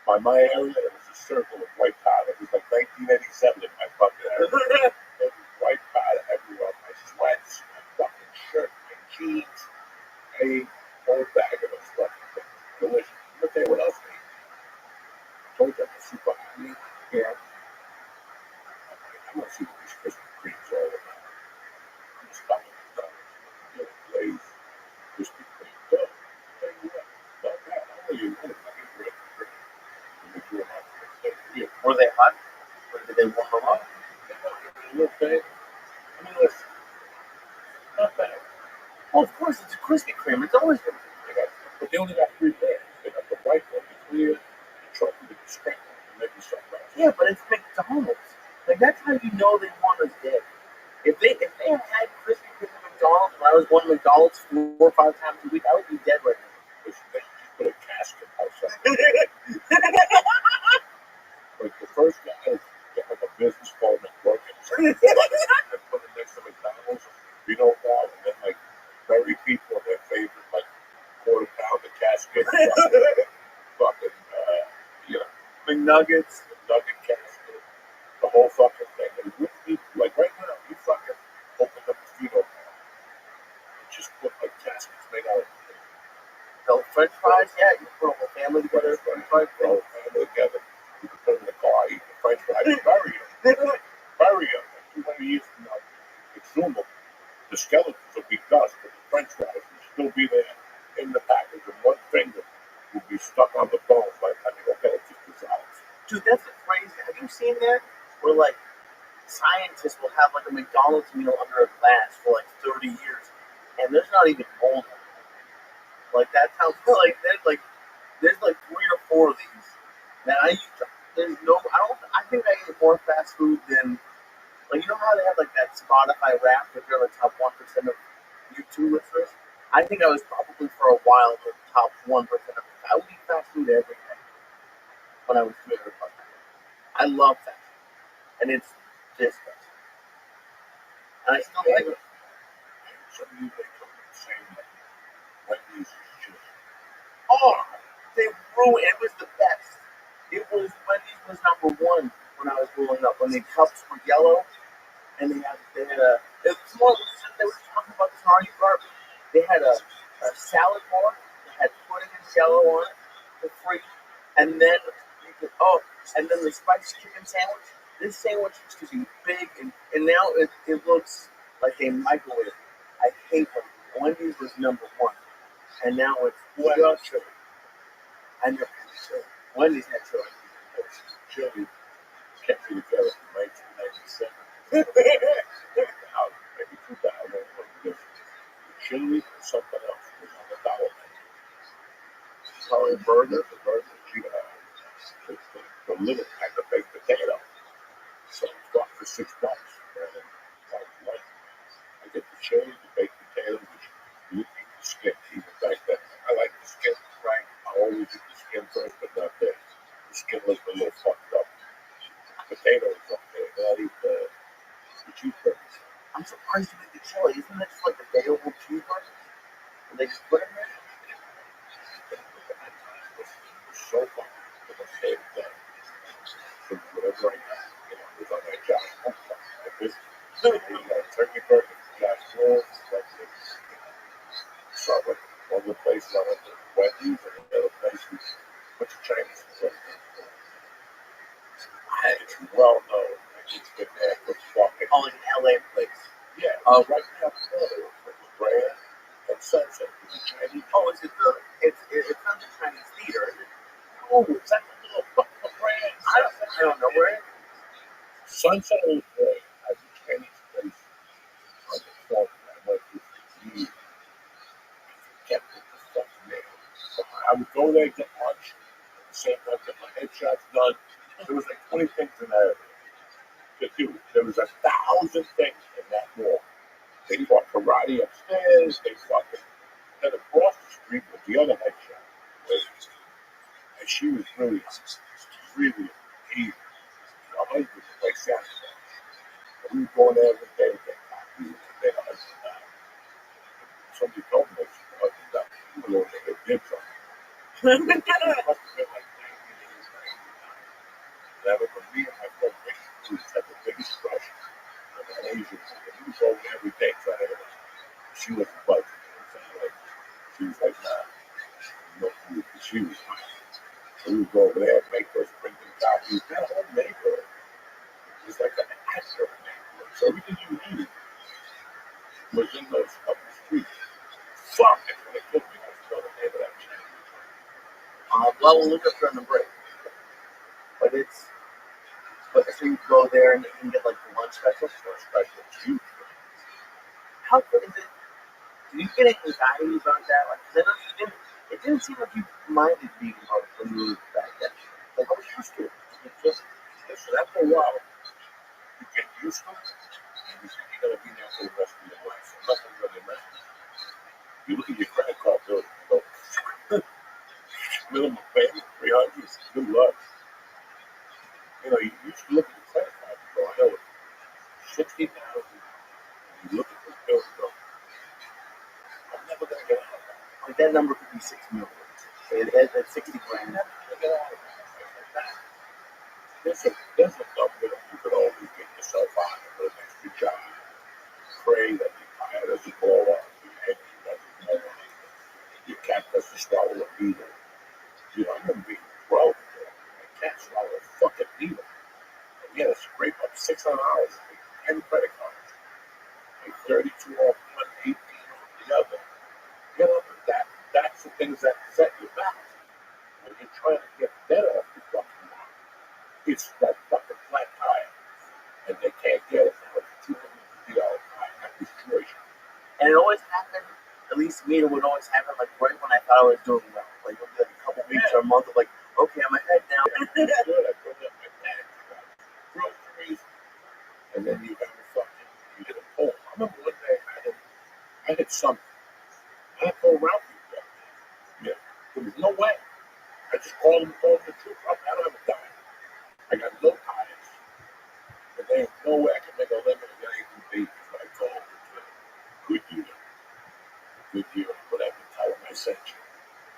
By my area, it was a circle of white powder. It was like 1987 in my fucking area. There was white powder everywhere. My sweats, my fucking shirt, my jeans, a whole bag of those fucking things. Delicious. But tell you what else I ate. I told you I'm a super hungry. Yeah. I'm gonna see these Krispy Kremes all the time. I'm just talking about little glazed Krispy Kreme. So, tell you what, not bad. I know you want to fucking bread. Were they hot? Or did they warm them up? A little bit. I mean, listen, not bad. Oh, of course, it's a Krispy Kreme. It's always been. But they only got 3 brands. They got the white one, the clear, the chocolate, the scrambled, and maybe something else. Yeah, but it's McDonald's. Like that's how you know they want us dead. If they had Krispy Kreme at McDonald's and I was going to McDonald's 4 or 5 times a week, I would be dead nuggets. nugget casket, the whole fucking thing. And like right now, you fucking open up the feet open. Just put like caskets made out of The French fries, yeah, you put a whole family together. French fries, the whole family together. You can put them in the car, eat the French fries, and bury them. Bury them. 200 years from now, exhume them. The skeletons will be dust, but the French fries will still be there in the package, and one finger will be stuck on the bone by the time you go get it, just dissolves. Dude, that's crazy. Have you seen that? Where like scientists will have like a McDonald's meal under a glass for like 30 years, and there's not even mold. Like that's how there's like 3 or 4 of these. Man, I think I eat more fast food than, like, you know how they have like that Spotify rap if you're the top 1% of YouTube listeners? I think I was probably for a while the top 1% of it. I would eat fast food every day when I was committed to fast food. I love fast food, and it's disgusting. And I still like it. Some of you they come in the same way. Wendy's is just Oh, they ruined it. Was the best. Wendy's was number 1 when I was growing up. When the cups were yellow, and they had it was more. They were talking about this already, Barbie. They had a salad bar that had pudding and jello on it for free, and then and then the spiced chicken sandwich. This sandwich used to be big, and now it looks like a microwave. I hate them. Wendy's was number 1, and now it's chili. I never had chili. Wendy's had chili. chili kept me together from 1997. Now, maybe 2000, the chili or something else was on the dollar menu. Italian burger, the little pack of baked potato. So it's bought for $6. And I get the chili, the baked potato, which you eat the skin even back then. I like the skin, right? I always eat the skin first, but not this. The skin looks a little fucked up. Potatoes up there. Then I eat the cheeseburgers. I'm surprised you did the chili. Isn't that just like available cheeseburgers? And they just put it in there? It's so fucking the most favorite thing. So whatever I got, was on that job. Like this, turkey burger, Josh Wolf, like this. So I went to one of the places I went to Wendy's and the other places, a bunch of Chinese food. It's well known. It's been there for fucking. Oh, like an LA place. Yeah, right now, the brand and Sunset is a Chinese. Oh, is it it's not the Chinese theater, is it? Oh, it's like a little fucking brand. I don't know where it is. Sunset Old Boy has a Chinese place on the corner. I went to see. Kept it the fucking name. I would go there, get lunch, at the same time get my headshots done. There was like 20 things in that area. Dude, there was 1,000 things in that mall. They fought karate upstairs. They fucking then across the street with the other headshot. And she was really evil. Her husband was like Saturday. And we were going there every day to get coffee. And then somebody told me that she was up. She was over there dibs on it. It must have been like 1989. That was when me and my friend Ricky had the biggest crush on that Asian woman. He was over every day trying to. She wasn't budging. She was like, nah. No food. She was hot. So we would go over there and make those printing copies. That whole neighborhood was like an actor neighborhood. So everything you needed was in those couple streets. Fuck it. When they took me, I saw the name of that shit. Well, we'll look up during the break. But so you go there and you can get like the lunch special. Lunch special is huge. How good is it? Do you get anxiety about that? Like, 'cause I know it didn't seem like you minded being hard when you were back then. Like I was used to it. It's just, listen, after a while, you get used to it, and you think you're going to be there for the rest of your life. So nothing really matters. You look at your credit card bill, you go, minimum payment, 300, good luck. You used to look at the credit card and go, I know it's 60,000. And you look at the bill and go, I'm never going to get out of that. Like that number could be $6 million. At 60 grand. I'm never going to get out of that. there's a number that you could always get yourself out of an extra job. Pray that your tire doesn't blow up, your engine doesn't blow up, your cat doesn't swallow a needle. You know, I'm gonna be broke. My cat swallowed a fucking needle. And we had to scrape up $600 and 10 credit cards. Like 32 off one, 18 off the other. You know, that's the things that set you back. When you're trying to get better off the fucking mark, it's that fucking flat tire. And they can't get it now. It's $250 tire. That destroys you. And it always happened, at least to me, it would always happen like right when I thought I was doing well. Like it would be like a couple weeks or a month of like, okay, I'm ahead now. Good. I put up my cat, groceries, and then you got to fucking, you hit a pole. I remember one day I hit something. I had to go around people. Yeah. There was no way. I just called them and told them the truth. I don't have a dime. I got no tires. And there ain't no way I can make a living and get anything beat if I go over to Goodyear, whatever, tell them I sent you.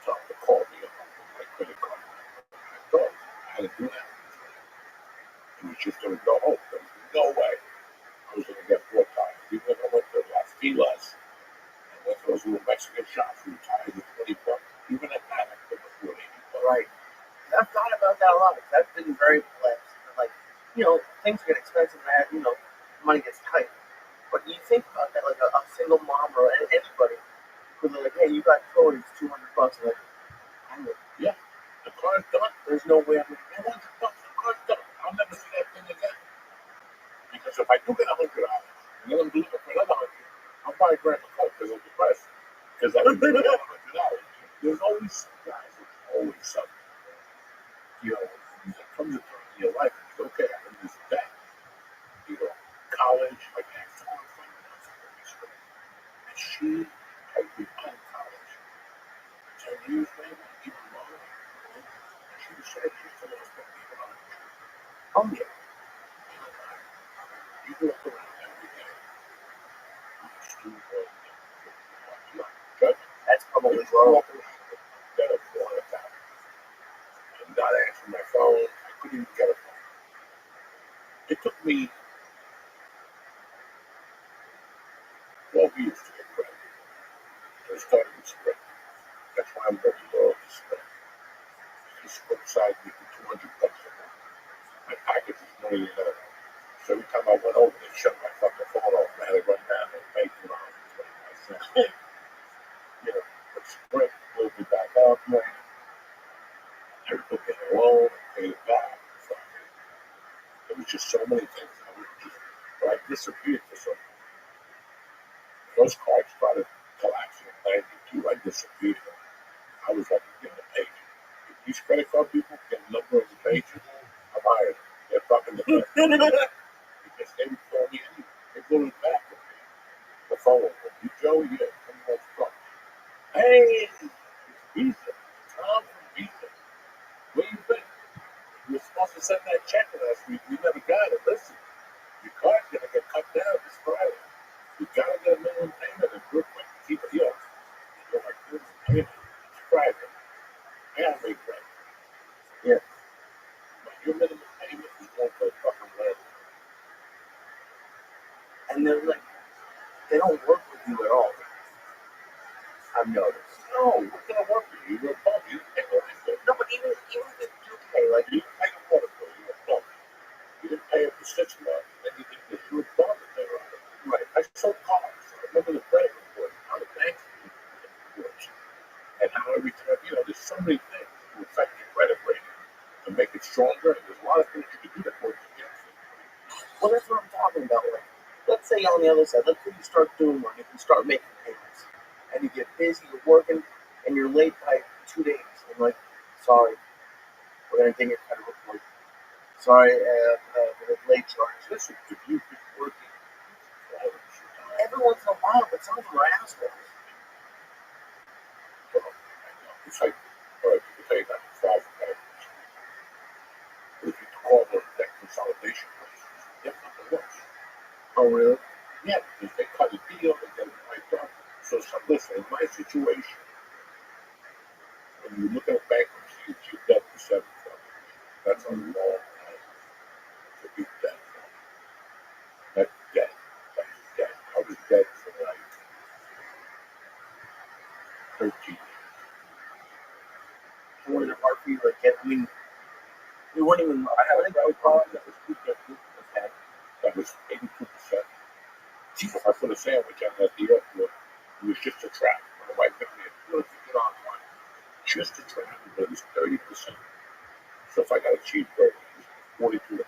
Tell them to call me up with my credit card. I thought I had to do that. It was just going to go home. There was no way I was going to get 4 tires. Even if I went to Las Filas and went to those little Mexican shops where tires were $20. Even at that, I couldn't afford $80. Right. I've thought about that a lot. I've been very blessed. Like, you know, things get expensive and, you know, money gets tight. But you think about that, like a single mom or anybody who's like, hey, you got towed, it's $200. I'm like, I would. Yeah. The car's done. There's no way I'm going to get it. $200, the car's done. I'll never see that thing again. Because if I do get $100, and then I'm looking for another 100, I'll probably grab a Coke because I'm depressed. Because I didn't get $100. There's always, guys, there's always something. You know, there comes a time in your life and you go, okay, I'm in this debt. You know, college, like I have 4 friends and she has been out of college 10 years maybe, even longer. And she decided she's the last one to get on. Oh, yeah. You walk around every day. It's too late. I'm not judging. That's probably You low. walk around with better $400. I'm not answering my phone. I couldn't even get a phone. It took me 12 years to get credit. I started with Sprint. That's why I'm very loyal to Sprint. Sprint side me for $200 a month. My package is $1 million. So every time I went over, they shut my fucking phone off. I had to run down and pay $2.25. You know, but Sprint built me back up. I took it a loan, paid it back. There was just so many things. I disappeared for some. Those cards started collapsing in '92. I disappeared. I was like, give me a page. If these credit card people get a number of the pages, I'm hired. They're fucking the best. Because they would call me anyway. They go to the back with me. The phone will call you, Joe, yeah, come on, let's talk. Hey, it's Visa. Tom from Visa. Where you been? You were supposed to send that check last week. We never got it. Listen, your card's going to get cut down this Friday. You got to get a minimum payment and real quick to keep it here. You're like, minimum payment. It's Friday. I got to make rent. Yeah. But your minimum payment is going to fucking land. And they're like, they don't work with you at all. I've noticed. No, we're going to work with you. You're a bum. You didn't pay the rent bill. No, but even if you do pay, like, You didn't pay the water bill. You're a bum. You didn't pay it for 6 months. Then you think that you're a bum that they're on it. right. I sold cars. I remember the credit report, how the banks reports, and how every time, you know, there's so many things to affect your credit rating to make it stronger. And there's a lot of things you can do that work against it. Well, that's what I'm talking about. Like, let's say on the other side, let's say you start doing money, you start making payments, and you get busy, you're working, and you're late by 2 days. And like, sorry, we're gonna get your credit report. Sorry, the late charge. Listen, if you've been working Every once in a while, but some of them are assholes. it's like, all right, you can pay that $1,000. But if you call those debt consolidation places, they're fucking worse. Oh, really? Yeah, because they cut a deal, they get it wiped out. So, listen, in my situation, when you look at bankruptcy, it's your debt for 7 fucking years. That's a long time. weren't even. I had a credit card that was $2.50. Okay. That was 82%. Jesus. I put a sandwich on at the airport. It was just a trap. My wife got me a $2 online. Just a trap. But it was 30%. So if I got a cheeseburger, it was $42.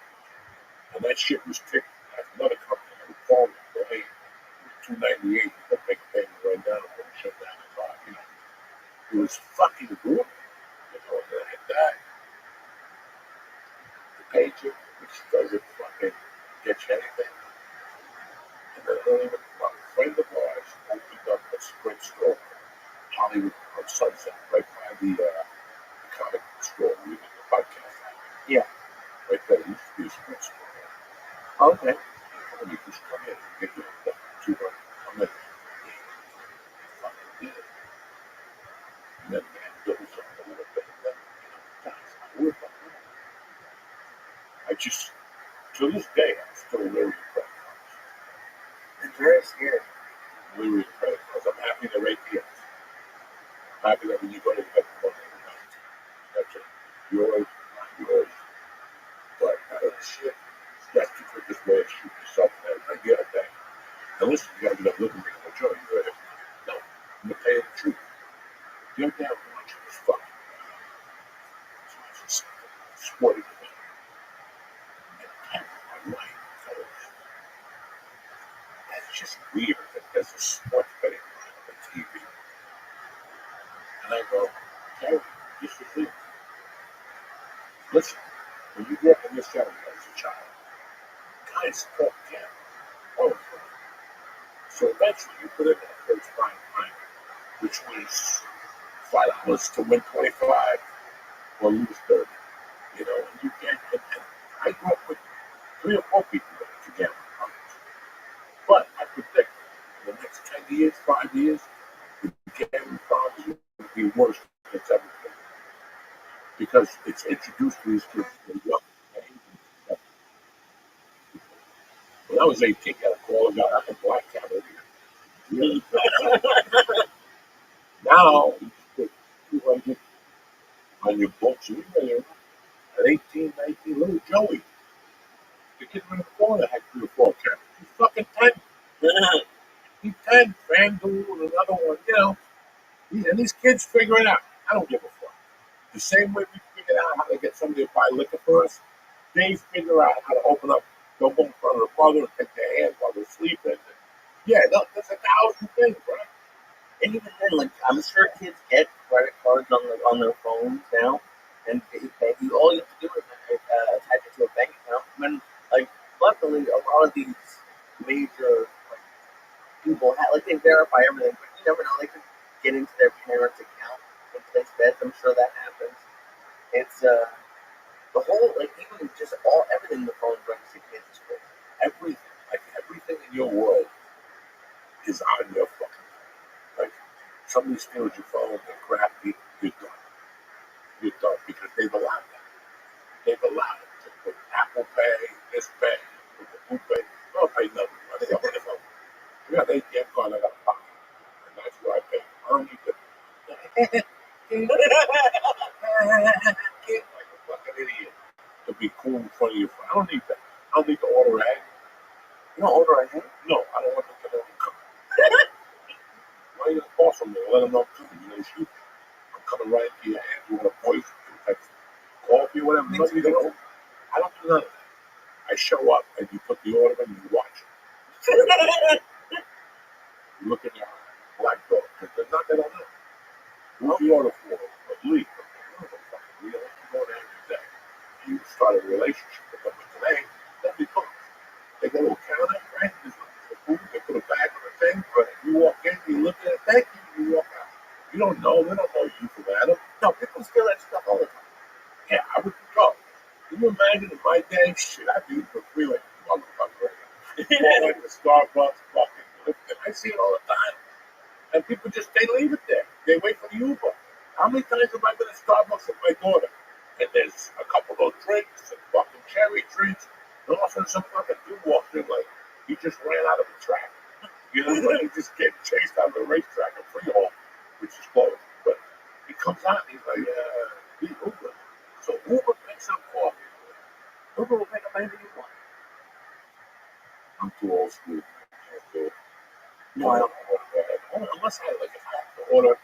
And that shit was ticked. That's another company. I would call them. Go, hey, $2.98. You can make a payment right now. I'm going to shut down the car. You know, it was fucking good. You know, and then I had that. The pager, which doesn't fucking get you anything. And then another friend of ours opened up a Sprint store, Hollywood on Sunset, right by the comic store we did the podcast at. Yeah. Right there, used to be a Sprint store. Okay. And you just come in and get your fucking 200. I'm like, fucking did it. And then man, double something a little bit. And then, guys, I work on that. I just, to this day, I'm still leery of credit cards. It's very scary. Leery of credit cards. I'm happy they're ATMs. I'm happy that when you go to get the money, that's it. Yours, not yours. But shit, that's the quickest way to shoot yourself. And I get it, that. Now listen, you gotta get up looking at me. I'm telling you, right? No, I'm gonna tell you the truth. The other day I was watching this fucking sporting event. And my wife goes, that's just weird that there's a sports betting line on the TV. And I go, Terry, this is it. Listen, when you grew up in this area as a child, guys fought down all the time. So eventually you put in that first prime time, which was $5 to win 25 or lose 30. You know, and you can't. And I grew up with 3 or 4 people that could gamble cards. But I predict in the next 10 years, 5 years, the gambling cards will be worse than it's ever been. Because it's introduced to these kids in young age. When I was 18, I got a call about a black cat over here. Now, you just put 200 on your books. You know, at 18, 19, little Joey. The kid in the corner had 3 or 4 cats. He's fucking 10. He's 10. FanDuel and another one, you know. And these kids figure it out. I don't give a fuck. The same way we figured out how to get somebody to buy liquor for us, they figure out how to open up, go in front of the mother and take their hands while they're sleeping. Yeah, no, there's 1,000 things, right? And even then, like, I'm sure kids get credit cards on their phones now, and all you have to do is attach it to a bank account. When, like, luckily, a lot of these major people they verify everything, but you never know, they could get into their parents' account and place bets. I'm sure that happens. It's the whole, like, even just everything the phone brings to kids is crazy. Everything in your world is on your fucking phone. Like, somebody steals your phone and crap, you're done. You're done because they've allowed that. They've allowed it to put Apple Pay, this Pay, with the Food Pay. I don't pay nothing. I got my phone. I got an ATM card I got a pocket. And that's where I pay. I don't need to. Like a fucking idiot to be cool in front of your phone. I don't need that. I don't need to order ahead. You don't order ahead? No, I don't want them to know I'm coming. Why are you gonna call somebody? Let them know I'm coming. You know, shoot. I'm coming right into your hand. You want a voice, text, coffee, whatever. Nobody gonna know. I don't do none of that. I show up and you put the order in and you watch it. You look at your black dog because they're not gonna know. Who's the order for? A leak. We don't have to go there every day. You start a relationship with them, but today, that becomes. They go to a counter, right? There's the food, they put a bag on the thing, but you walk in, you look at it, thank you, you walk out. You don't know, they don't know you from Adam. No, people steal that stuff all the time. Yeah, I would go. Can you imagine in my day, shit, I'd be for free like a motherfucker. Like the Starbucks fucking Lipton. I see it all the time. And people just, they leave it there. They wait for the Uber. How many times have I been at Starbucks with my daughter? And there's a couple of drinks and fucking cherry treats. And all of a sudden some fucking dude walks in like he just ran out of the track. You know, like he just get chased out of the racetrack in Freehold, which is closed. But he comes out and he's like, he's Uber. So Uber picks up coffee Uber will pick up anything you want. I'm too old school. I can't do it. No, I don't. Unless I like, if I have to order,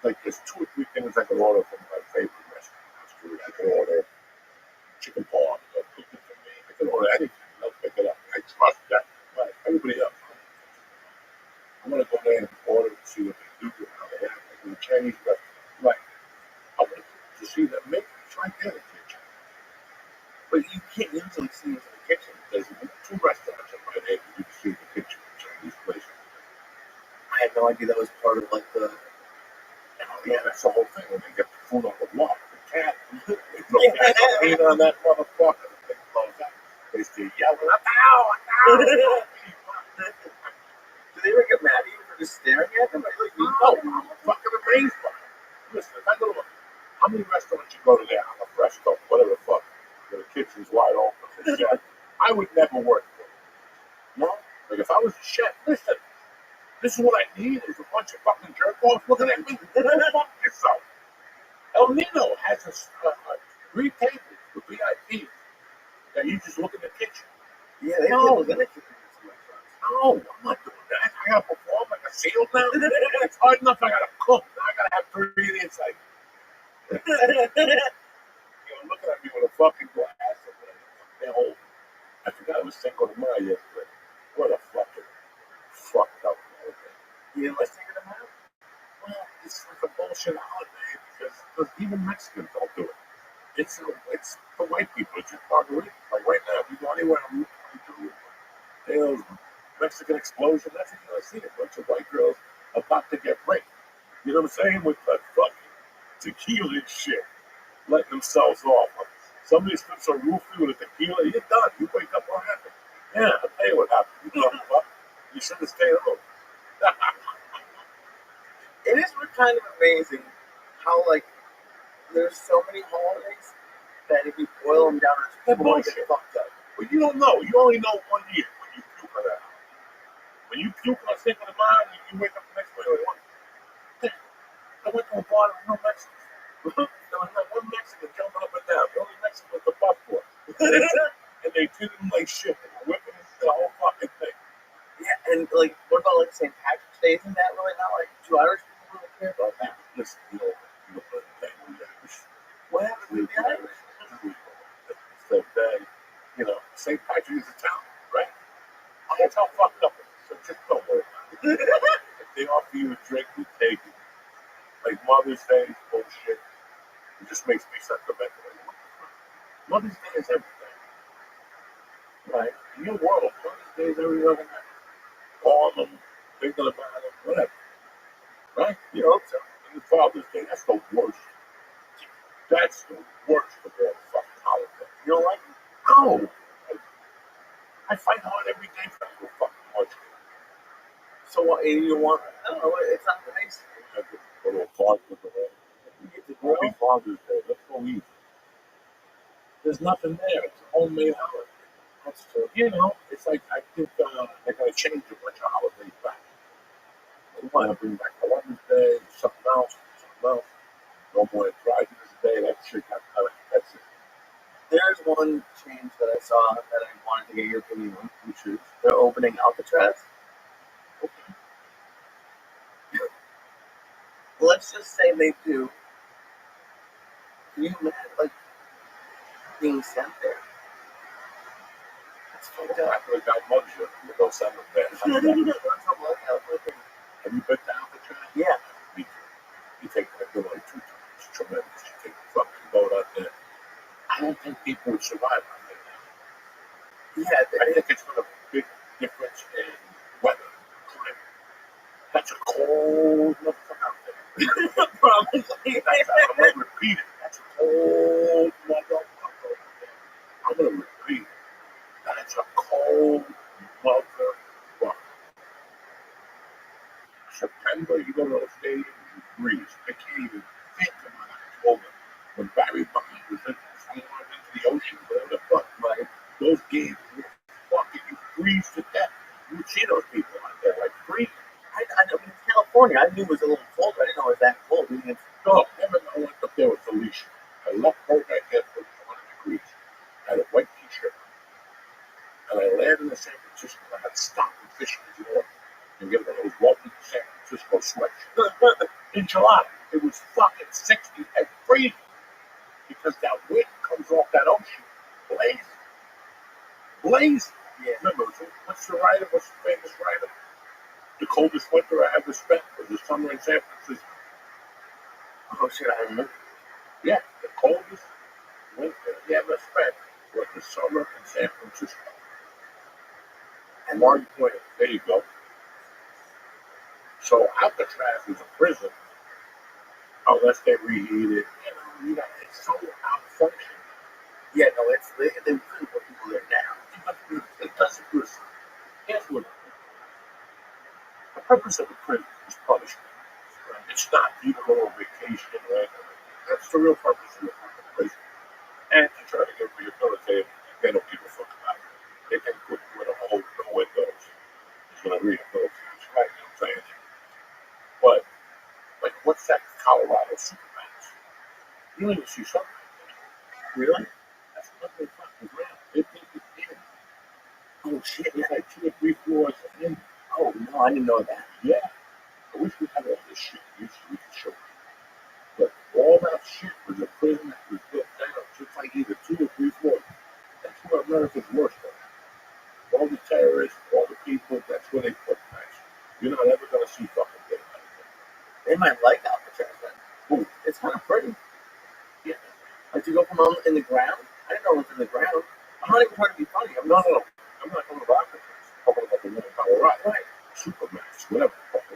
like, there's 2 or 3 things I can order from my favorite restaurant. I can order chicken parm. They'll cook it for me. I can order anything. They'll pick it up. I trust that. But everybody else, I'm gonna go there and order and see what they do and how they act. Like in a Chinese restaurant, right? I want to see them make it. Try their kitchen. But you can't usually see into the kitchen. There's 2 restaurants in my neighborhood you can see the kitchen in Chinese places. I had no idea that was part of like the. Yeah, that's the whole thing. When they get the food on the block, the cat, they throw gasoline on that motherfucker. They close out. They say, yelling, "Ow, ow!" Do they ever get mad at you for just staring at them? Like, No, I'm fucking amazed by it. Listen, if I go to how many restaurants you go to there? I'm a resto, whatever the fuck. Where the kitchen's wide open. The chef. I would never work for it. No? Like if I was a chef, listen, this is what I need is a bunch of fucking jerk-offs looking at me. Fuck yourself. El Nino has 3 tables with VIPs that you just look in the kitchen. yeah, they No. look at the kitchen. No, I'm not doing that. I gotta perform like a seal now. It's hard enough I gotta cook. Now I gotta have 3 of these like looking at me with a fucking glass of their whole. I forgot it was Cinco de Mayo yesterday. What a fucking fucked up holiday. You know, let's take it out. Well, it's like a bullshit holiday because even Mexicans don't do it. It's for white people. It's just margarita. Like right now, if you go anywhere on Route 22, there's Mexican explosion. That's what you're gonna see. A bunch of white girls about to get raped. You know what I'm saying? With that fucking tequila and shit, letting themselves off. Somebody slips a roofie with a tequila, you're done. You wake up, what happened? Yeah, I'll tell you what happened. You know what? You should have stayed home. It is kind of amazing how like there's so many holidays that if you boil them down, They're people want to bullshit. get fucked up. But you don't know. You only know 1 year when you puke on that. When you puke on Cinco de Mayo, you wake up the next day like, what? I went to a bar with no Mexicans. There was not one Mexican jumping up and down. The only Mexican was the buffalo. And they treated him like shit. They were whipping him the whole fucking thing. Yeah, and like, what about like St. Patrick's Day? Isn't that really not like 2 Irish people really care about that? Listen, you don't put the thing with the Irish. What happened with the Irish? So St. Patrick's is a town, right? That's how fucked up it is. So just don't worry about it. If they offer you a drink, you take it. Like Mother's Day is bullshit. It just makes me sentimental. Mother's Day is everything. Right? In your world, Mother's Day is every other night. Call them, thinking about it, whatever. Right? You hope so. And the Father's Day, that's the worst. That's the worst of all fucking holidays. You don't like it? No! I fight hard every day for that little fucking watch. So what? You want? I don't know. It's not nice. I just go to a park with the way. You get to grill. Happy Father's Day. Let's go eat. There's nothing there. It's a homemade holiday. That's true. It's like I think they're going to change a bunch of holidays back. They want to bring back Columbus Day, something else. No more President's Day. That shit got cut. That's it. There's one change that I saw that I wanted to get your opinion on. Which is, They're opening Alcatraz. okay. Let's just say they do. Can you imagine like being sent there? That's fucked up. After a guy mugs you, you go send him there. Have you been to Alcatraz? Yeah. Me too. You take that good like 2 times. It's tremendous. You take the fucking boat out there. I don't think people would survive out there now. Yeah. I think it's going to be a big difference in weather, climate. That's a cold motherfucker out there. Probably. I'm going to repeat it. That's a cold motherfucker out there. I'm going to repeat it. That's a cold motherfucker. September, you go to those stadiums, you freeze. I can't even think about October when Barry Bonds was into the ocean, whatever the fuck, right? Those games were fucking, you freeze to death. You would see those people out there like freezing. I know in California, I knew it was a little cold. I didn't know it was that cold. I mean, it's No, never know went up there with Felicia. I left her right there for 100 degrees. I had a white In July, it was fucking 60 and freezing because that wind comes off that ocean. Blaze. Yeah. Remember, what's the writer? What's the famous writer? The coldest winter I ever spent was the summer in San Francisco. Oh shit, I don't know. Yeah, the coldest winter he ever spent was the summer in San Francisco. And Martin Twain, there you go. So Alcatraz is a prison unless they reheat it. It's so out of function. Yeah, no, they couldn't put people there now. It doesn't listen. Here's what the purpose of the prison is punishment. Right? It's not you to go on vacation, right? That's the real purpose of the prison. And to try to get rehabilitated, they don't give a fuck about it. They can put you in a hole with no windows. It's going to rehabilitate you, right? You know what I'm saying? But, like, what's that Colorado Supermax? You don't even see something like that. Really? That's nothing fucking ground. They think it's in. Oh shit, it's like 2 or 3 floors in. Oh no, I didn't know that. Yeah. I wish we had all this shit. We could show you. But all that shit was a prison that was built down just like either 2 or 3 floors. That's where America's worst at. All the terrorists, all the people, that's where they put nice. You're not ever going to see fucking daylight. They might like Alcatraz then. Ooh, it's kind of pretty. Yeah. Like to go from on in the ground. I didn't know it was in the ground. I'm not even trying to be funny. I'm not talking about Alcatraz. I'm talking about the one in Colorado. Right. Supermax, whatever.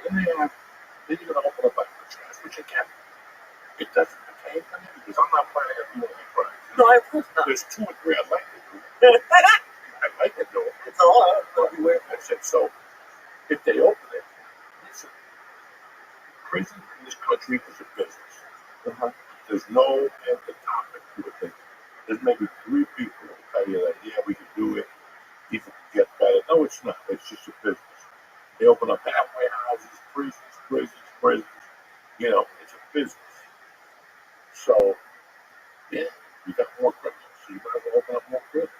Then you're going to open up Alcatraz, which again, it doesn't pertain to me because I'm not planning on doing any crimes. No, of course not. There's 2 or 3 I'd like to do. I'd like to do it. It's a lot. Everywhere. I said, so if they open it, listen, prison in this country is a business. Uh-huh. There's no end to topic to a thing. There's maybe 3 people who tell you that, yeah, we can do it. People can get better. No, it's not. It's just a business. They open up halfway houses, prisons. You know, it's a business. So, yeah, you got more criminals. So you might as well open up more prisons.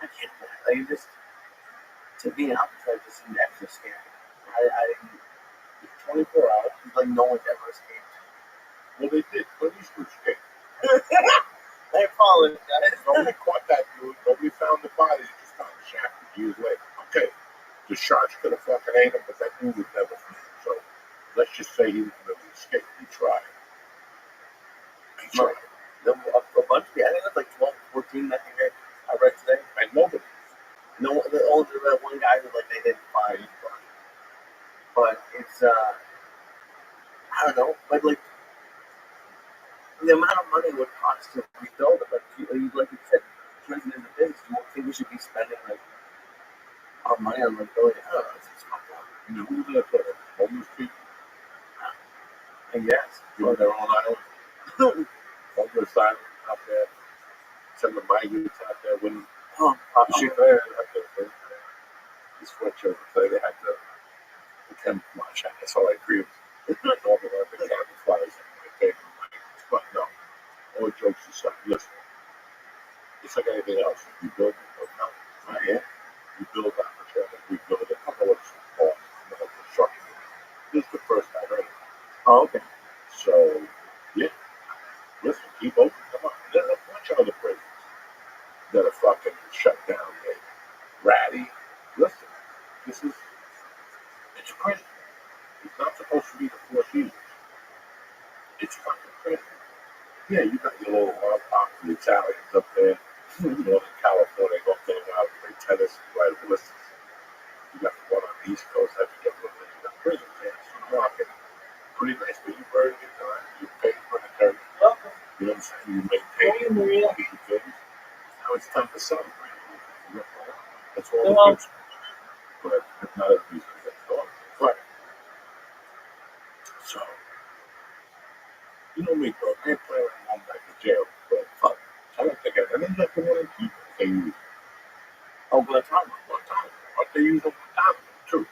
I can't. Like just to be an Alcatraz just seemed extra scary. It's 24 hours. It's like no one's ever escaped. Well, they did. Police were escaped. I apologize. Nobody caught that dude. Nobody found the body. He just found the shaft years later. Okay, the sharks could have fucking ate him, but that dude was never found. So let's just say he didn't really escape. He tried. A bunch of people. I think it's like 12, 14. I think I read today. And nobody. No, the only one guy who like they didn't find. But it's I don't know. But like the amount of money it would cost to rebuild it. Like you said, prison is a business. You don't think we should be spending like our money on like building? I don't know. It's fucked up. You know, who's going to put it? Homeless people? I guess. Give their own island? Homeless island out there. Send the migrants out there with pop shit there. These sweatshirts say they had the camouflage. That's all I agree with. All the camouflage. But no, all jokes aside, listen. It's like anything else. You build a hotel, right? You build that hotel, we build it. I don't know what it's called. I don't know construction. This is the first I heard of it. Oh, okay. So, yeah. Listen, keep open. Come on. There's a bunch of other prisons that are fucking shut down. They're ratty. Listen, it's a prison. It's not supposed to be the Four Seasons. It's fucking prison. Yeah, you got your little pop, the Italians up there. You know, in California, go play out, play tennis, ride ballistics. You got the one on the East Coast, I forget what it is. You got prison camps, you market. Pretty nice, but you burn your time, you pay for the dirt. You know what I'm saying? You maintain the things. Now it's time to celebrate. That's all the kids. But not everybody's going to get going. Right. So, you know me, bro. I ain't planning on going back to jail. But fuck, I don't think I ended up with one of the people they use. Oh, one time. But they use them one time, too.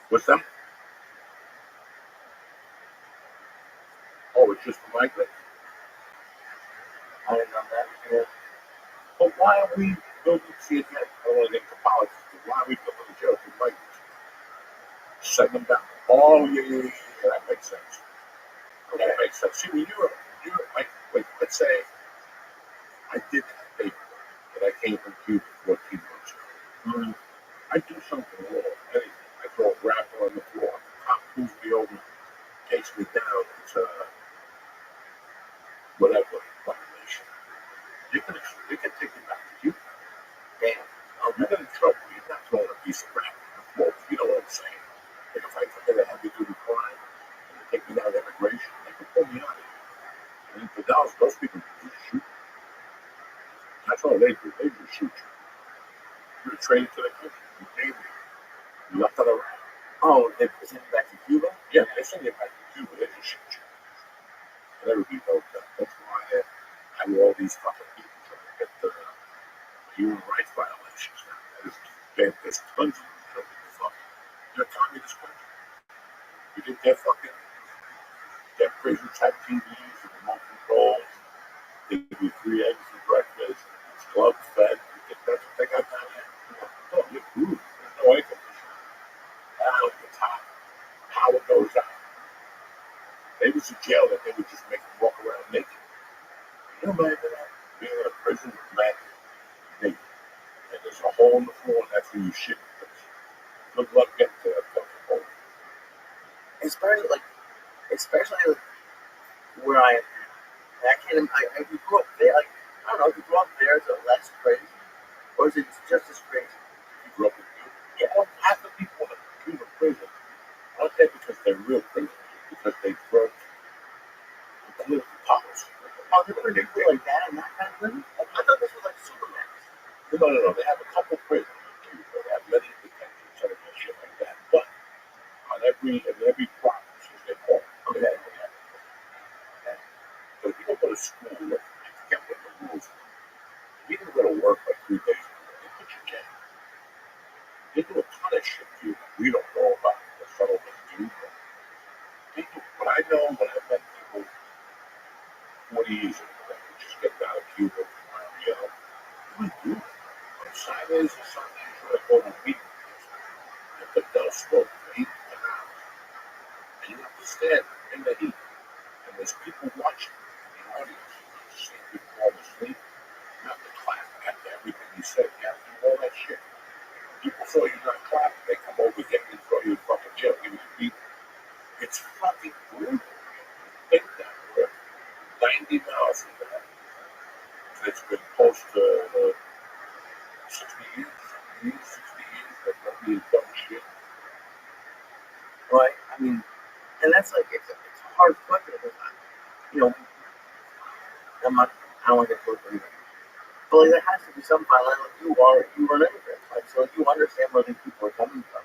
What's that? Oh, it's just for migrants? I didn't know that. Yeah. But why are we building, see again, I don't want to get into politics, but why are we building the jail for migrants? Send them down. Oh, yeah. That makes sense. That makes sense. See, when you're like, let's say I did that paper that I came from Cuba 14 months ago. I do something wrong, anything. I throw a wrapper on the floor. The cop pulls me over, takes me down. It's whatever violation. They can take you back to Cuba. Damn. You're in trouble. You're not throwing a piece of wrapper on the floor. You know what I'm saying? Like if I commit a heavy duty crime and they take me down to immigration, they can pull me out of here. And for those people can just shoot. That's all they do. They just shoot you. You're a traitor to the country. You came here. You left on a route. Oh, they sent you back to Cuba? Yeah, they send you back to Cuba. They just shoot you. And everybody knows that. That's why I have all these fucking people trying to get the human rights violations now. There's tons of them. I don't give a fuck. They're a communist country. You think their prisons have TVs and remote controls? They give you 3 eggs for breakfast. It's club fed. You think that's what they got down there? No, you're rude. There's no air conditioning. Now it's hot. Power goes out. They was in jail that they would just make them walk around naked. Can you imagine that? Being in a prison with men naked. And there's a hole in the floor and that's where you shit. Good luck getting to that fucking hole. Especially where I am. I can't. If you grew up there, like I don't know, if you grew up there, is it less crazy, or is it just as crazy? You grew up in Cuba. Yeah. Well, half the people in Cuba prison aren't there because they're real prisoners, because they broke the political policy. Oh, they're going to do like that and that kind of thing. I thought this was like Superman. No. They have a couple prisons in Cuba. They have many detention centers and shit like that. But in every province, as they call it, they have one. But if you don't go to school, I forget what the rules are. If you don't go to work like 3 days a week, they put you in jail. They do a ton of shit to you that we don't know about. The settlements do. But what I know when I met people 40 years ago that would just get out of Cuba from around Yale, we do it. On Saturdays and Sundays, when I go to meetings, at the dust smoke for 8 to 10 hours. And you have to stand in the heat. And there's people watching in the audience. You see people fall asleep. You have to clap after everything you said. You have to do all that shit. People saw you not clapping, they come over, get you, throw you in fucking jail, give you a beat. It's fucking brutal. Think that we're 90 miles from that. It's been close to 60 years, that nobody has done shit. Right? I mean, and that's like it's a hard question because I don't want to get political either. But like, there has to be some kind of like you are an immigrant, like so like, you understand where these people are coming from.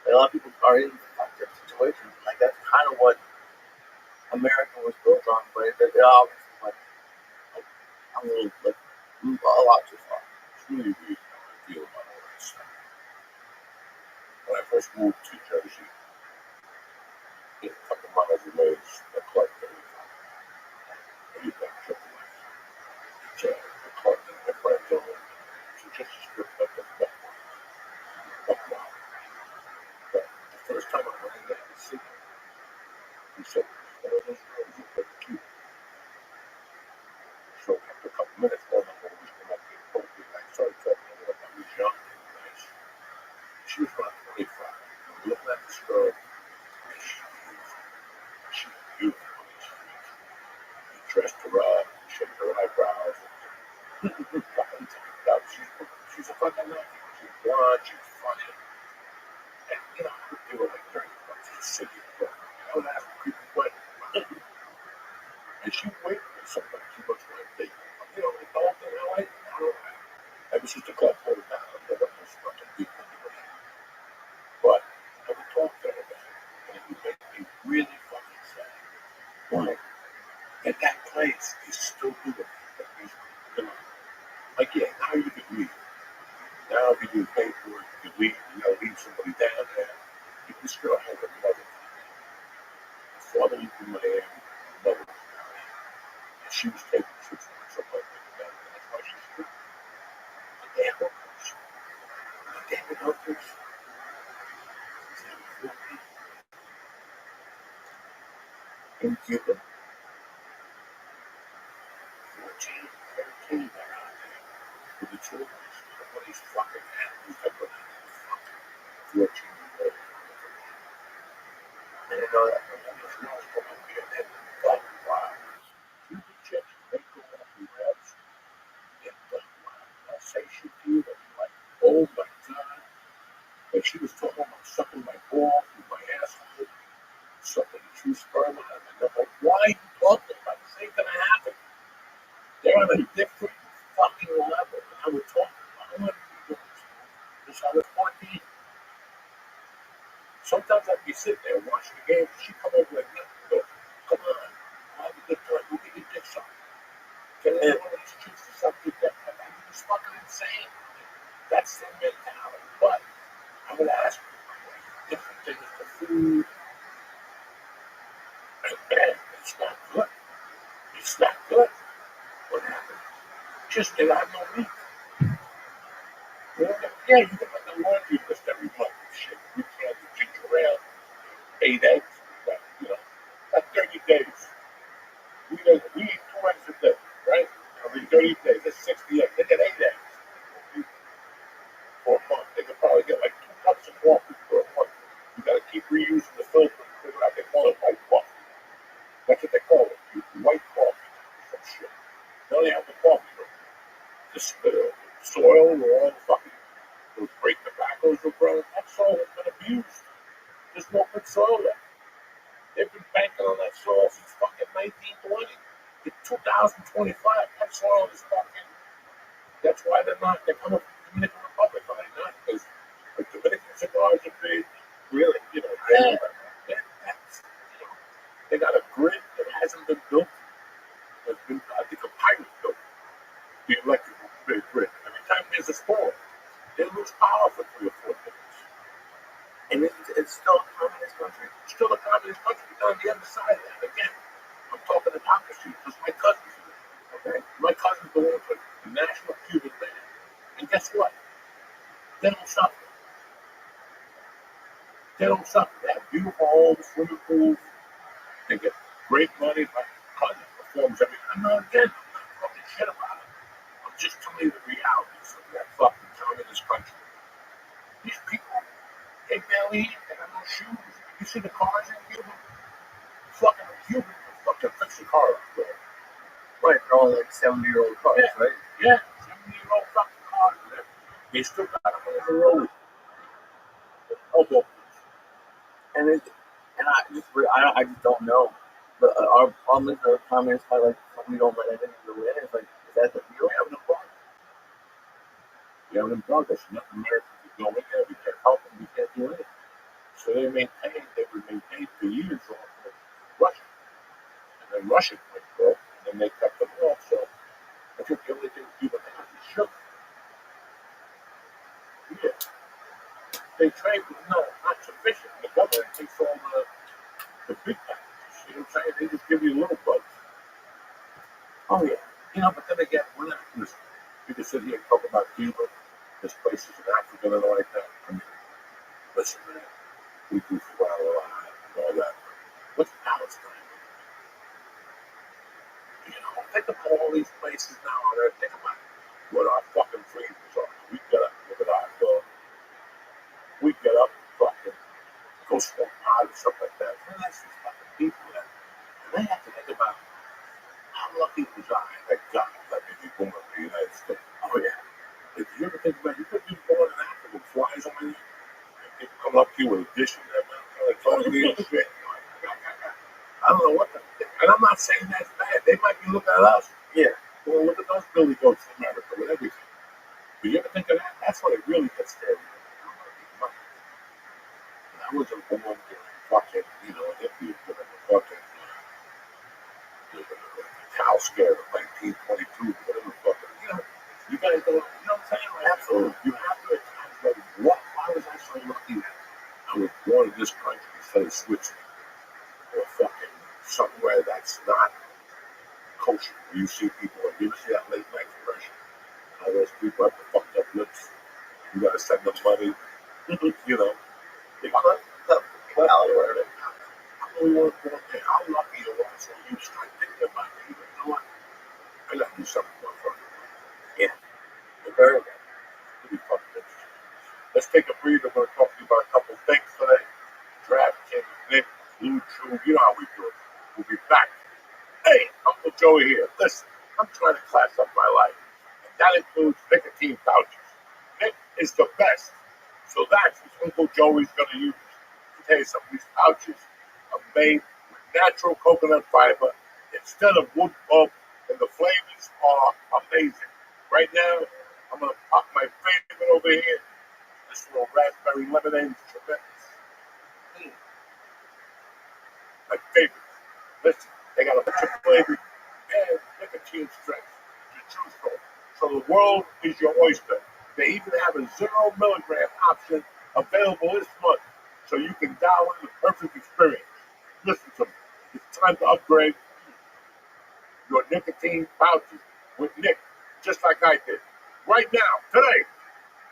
Like, a lot of people are in tough situations. Like that's kind of what America was built on, but it obviously went like a little like a lot too far. It's really weird how I feel about all that stuff. When I first moved to Jersey, a couple miles away is the club that we found. And you got triple X. It's a club that my friends own. So just a strip club that's buck wild. But the first time I went in there to see him, he said, one of those girls you put cute. So after a couple minutes, one of them always come up and spoke to me, and I started talking to her like I was young and nice. She was about 25. I'm looking at this girl, and she was beautiful on these streets. He dressed her up, shaved her eyebrows, fucking tanked up. She's a fucking lady. She's blonde, she's funny. And, I would do it like 30 bucks to sit here. I would ask her people questions. And she waited for somebody. She looks like they, the whole thing, I don't know. Ever since the club pulled down, I've never had this fucking people anybody. But I would talk to her about it, and it would make me really fucking sad. Why? And that place is still doing it. Like, yeah, now you can leave. Now if you do paperwork, you can leave, you gotta leave somebody down there. This girl has a mother. My father lived in Miami, my mother was down there. And she was taking 6 months of life down there. That's why she's free. The damn hookers. The damn hookers. Cupid. 14, 13, they're out there with the children. One of these fucking animals that put out there, fucking 14-year-old. I didn't know that. And this girl's come up here, and then, like, wow. Cupid chicks, they go off the webs. And, wow, I'll say shit to you that you're like, oh my God. Like, she was talking about sucking my balls with my asshole, sucking true sperm out of it. And I'm like, why are you talking about this? Ain't gonna happen. They're on a different fucking level. And I would talk about, I want to be doing this. I was 14. Sometimes I'd be sitting there watching the game, and she'd come over like this and go, come on, have a good time, we'll get your dick sucked. Get in one of these chicks to suck your dick. I mean, it's fucking insane. That's their mentality. But I would ask her different things for food. And it's not good. It's not good. What happened? Just that I have no meat. You know, yeah, you can make a laundry list every month and shit. You can't do ginger ale, 8 eggs, but, you know, that's 30 days. We eat 2 eggs a day, right? I mean, 30 days, that's 60 eggs. They get 8 eggs for a month. They could probably get like 2 cups of coffee for a month. You gotta keep reusing the filter and figure out they call it white coffee. That's what they call it. White coffee. Some shit. They only have the coffee. The soil where all the fucking those great tobaccos were grown, that soil has been abused. There's no good soil left. They've been banking on that soil since fucking 1920. It's 2025. That soil is fucking. That's why they're coming from the Dominican Republic, are they not? Because the Dominican cigars are big. Really? You know, that's, you know, they got a grid that hasn't been built. There's been, I think, a pirate built the electrical grid. Every time there's a storm, they lose power for 3 or 4 days. And it's still a communist country. It's still a communist country, but on the other side of that, again, I'm talking hypocrisy because my cousin's there. Okay? My cousin's belong to the National Cuban Band. And guess what? They don't suffer. They don't suffer. They have beautiful homes, swimming pools. They get great money. My cousin performs every. I'm not talking shit about it. I'm just telling you the realities of that fucking communist country. These people, they barely eat. They have no shoes. You see the cars in Cuba? Fucking Cuban can fucking fix a car up there. Right, they're all like 70-year-old cars, Yeah. right? Yeah, 70-year-old fucking cars. They still got them on the road. Elbow. And I just don't know. But our problem is the communists are like, we don't let anything go in. It's like, is that the deal? We have them bug. We have them bug. There's nothing Americans can go in there. We can't help them. We can't do anything. So they were maintained for years off of Russia. And then Russia went broke, and then they cut them off. So I think the only thing Cuba has is sugar. Yeah. They trade, but no, not sufficient. The government takes all the big packages. You know what I'm saying? They just give you little bugs. Oh, yeah. You know, but then again, we're not listen. We can sit here and talk about Cuba. There's places in Africa that are like that. I mean, listen, man, we do fly a lot and all that. What's Palestine? You know, think about all these places now on Earth. Think about what our fucking freedoms are. We get up, look at our dog. We get up, fucking go smoke pot and stuff like that. Man, that's these fucking people that, and they have to think about how lucky was I that God let me be born in the United States. Oh yeah. If you ever think about it, you could be born in Africa with flies on you, and people come up to you with a dish in their mouth, like talking to you and shit. I don't know what the, and I'm not saying that's bad. They might be looking at us. Yeah. Well, look at those Billy Goats in America with everything. But you ever think of that? That's what it really gets scary. I wasn't born during fucking, you know, an Indian during the fucking the cow scare of 1922, whatever fucking, you know, you guys don't, you know what I'm saying? Like, absolutely. You have to at times like, why was I so lucky that I was born in this country instead of Switzerland or fucking somewhere that's not kosher? You see people, like, you ever see that late night commercial? All those people have the fucked up lips. You gotta send them money, you know. They got Well, how lucky it was You start thinking about it. You know what? I gotta do something more fun. Yeah. Very good. It'll be fucking interesting. Let's take a breather. We're going to talk to you about a couple things today. DraftKings, Nick, Blue Chew. You know how we do it. We'll be back. Hey, Uncle Joey here. Listen, I'm trying to class up my life. And that includes nicotine pouches. Nick is the best. So that's what Uncle Joey's going to use. To tell you something, these pouches are made with natural coconut fiber instead of wood pulp, and the flavors are amazing. Right now, I'm going to pop my favorite over here. This little raspberry lemonade is tremendous. My favorite. Listen, they got a bunch of flavors and nicotine strength to choose from. So the world is your oyster. They even have a 0 milligram option available this month, so you can dial in the perfect experience. Listen to me. It's time to upgrade your nicotine pouches with Nick, just like I did. Right now, today,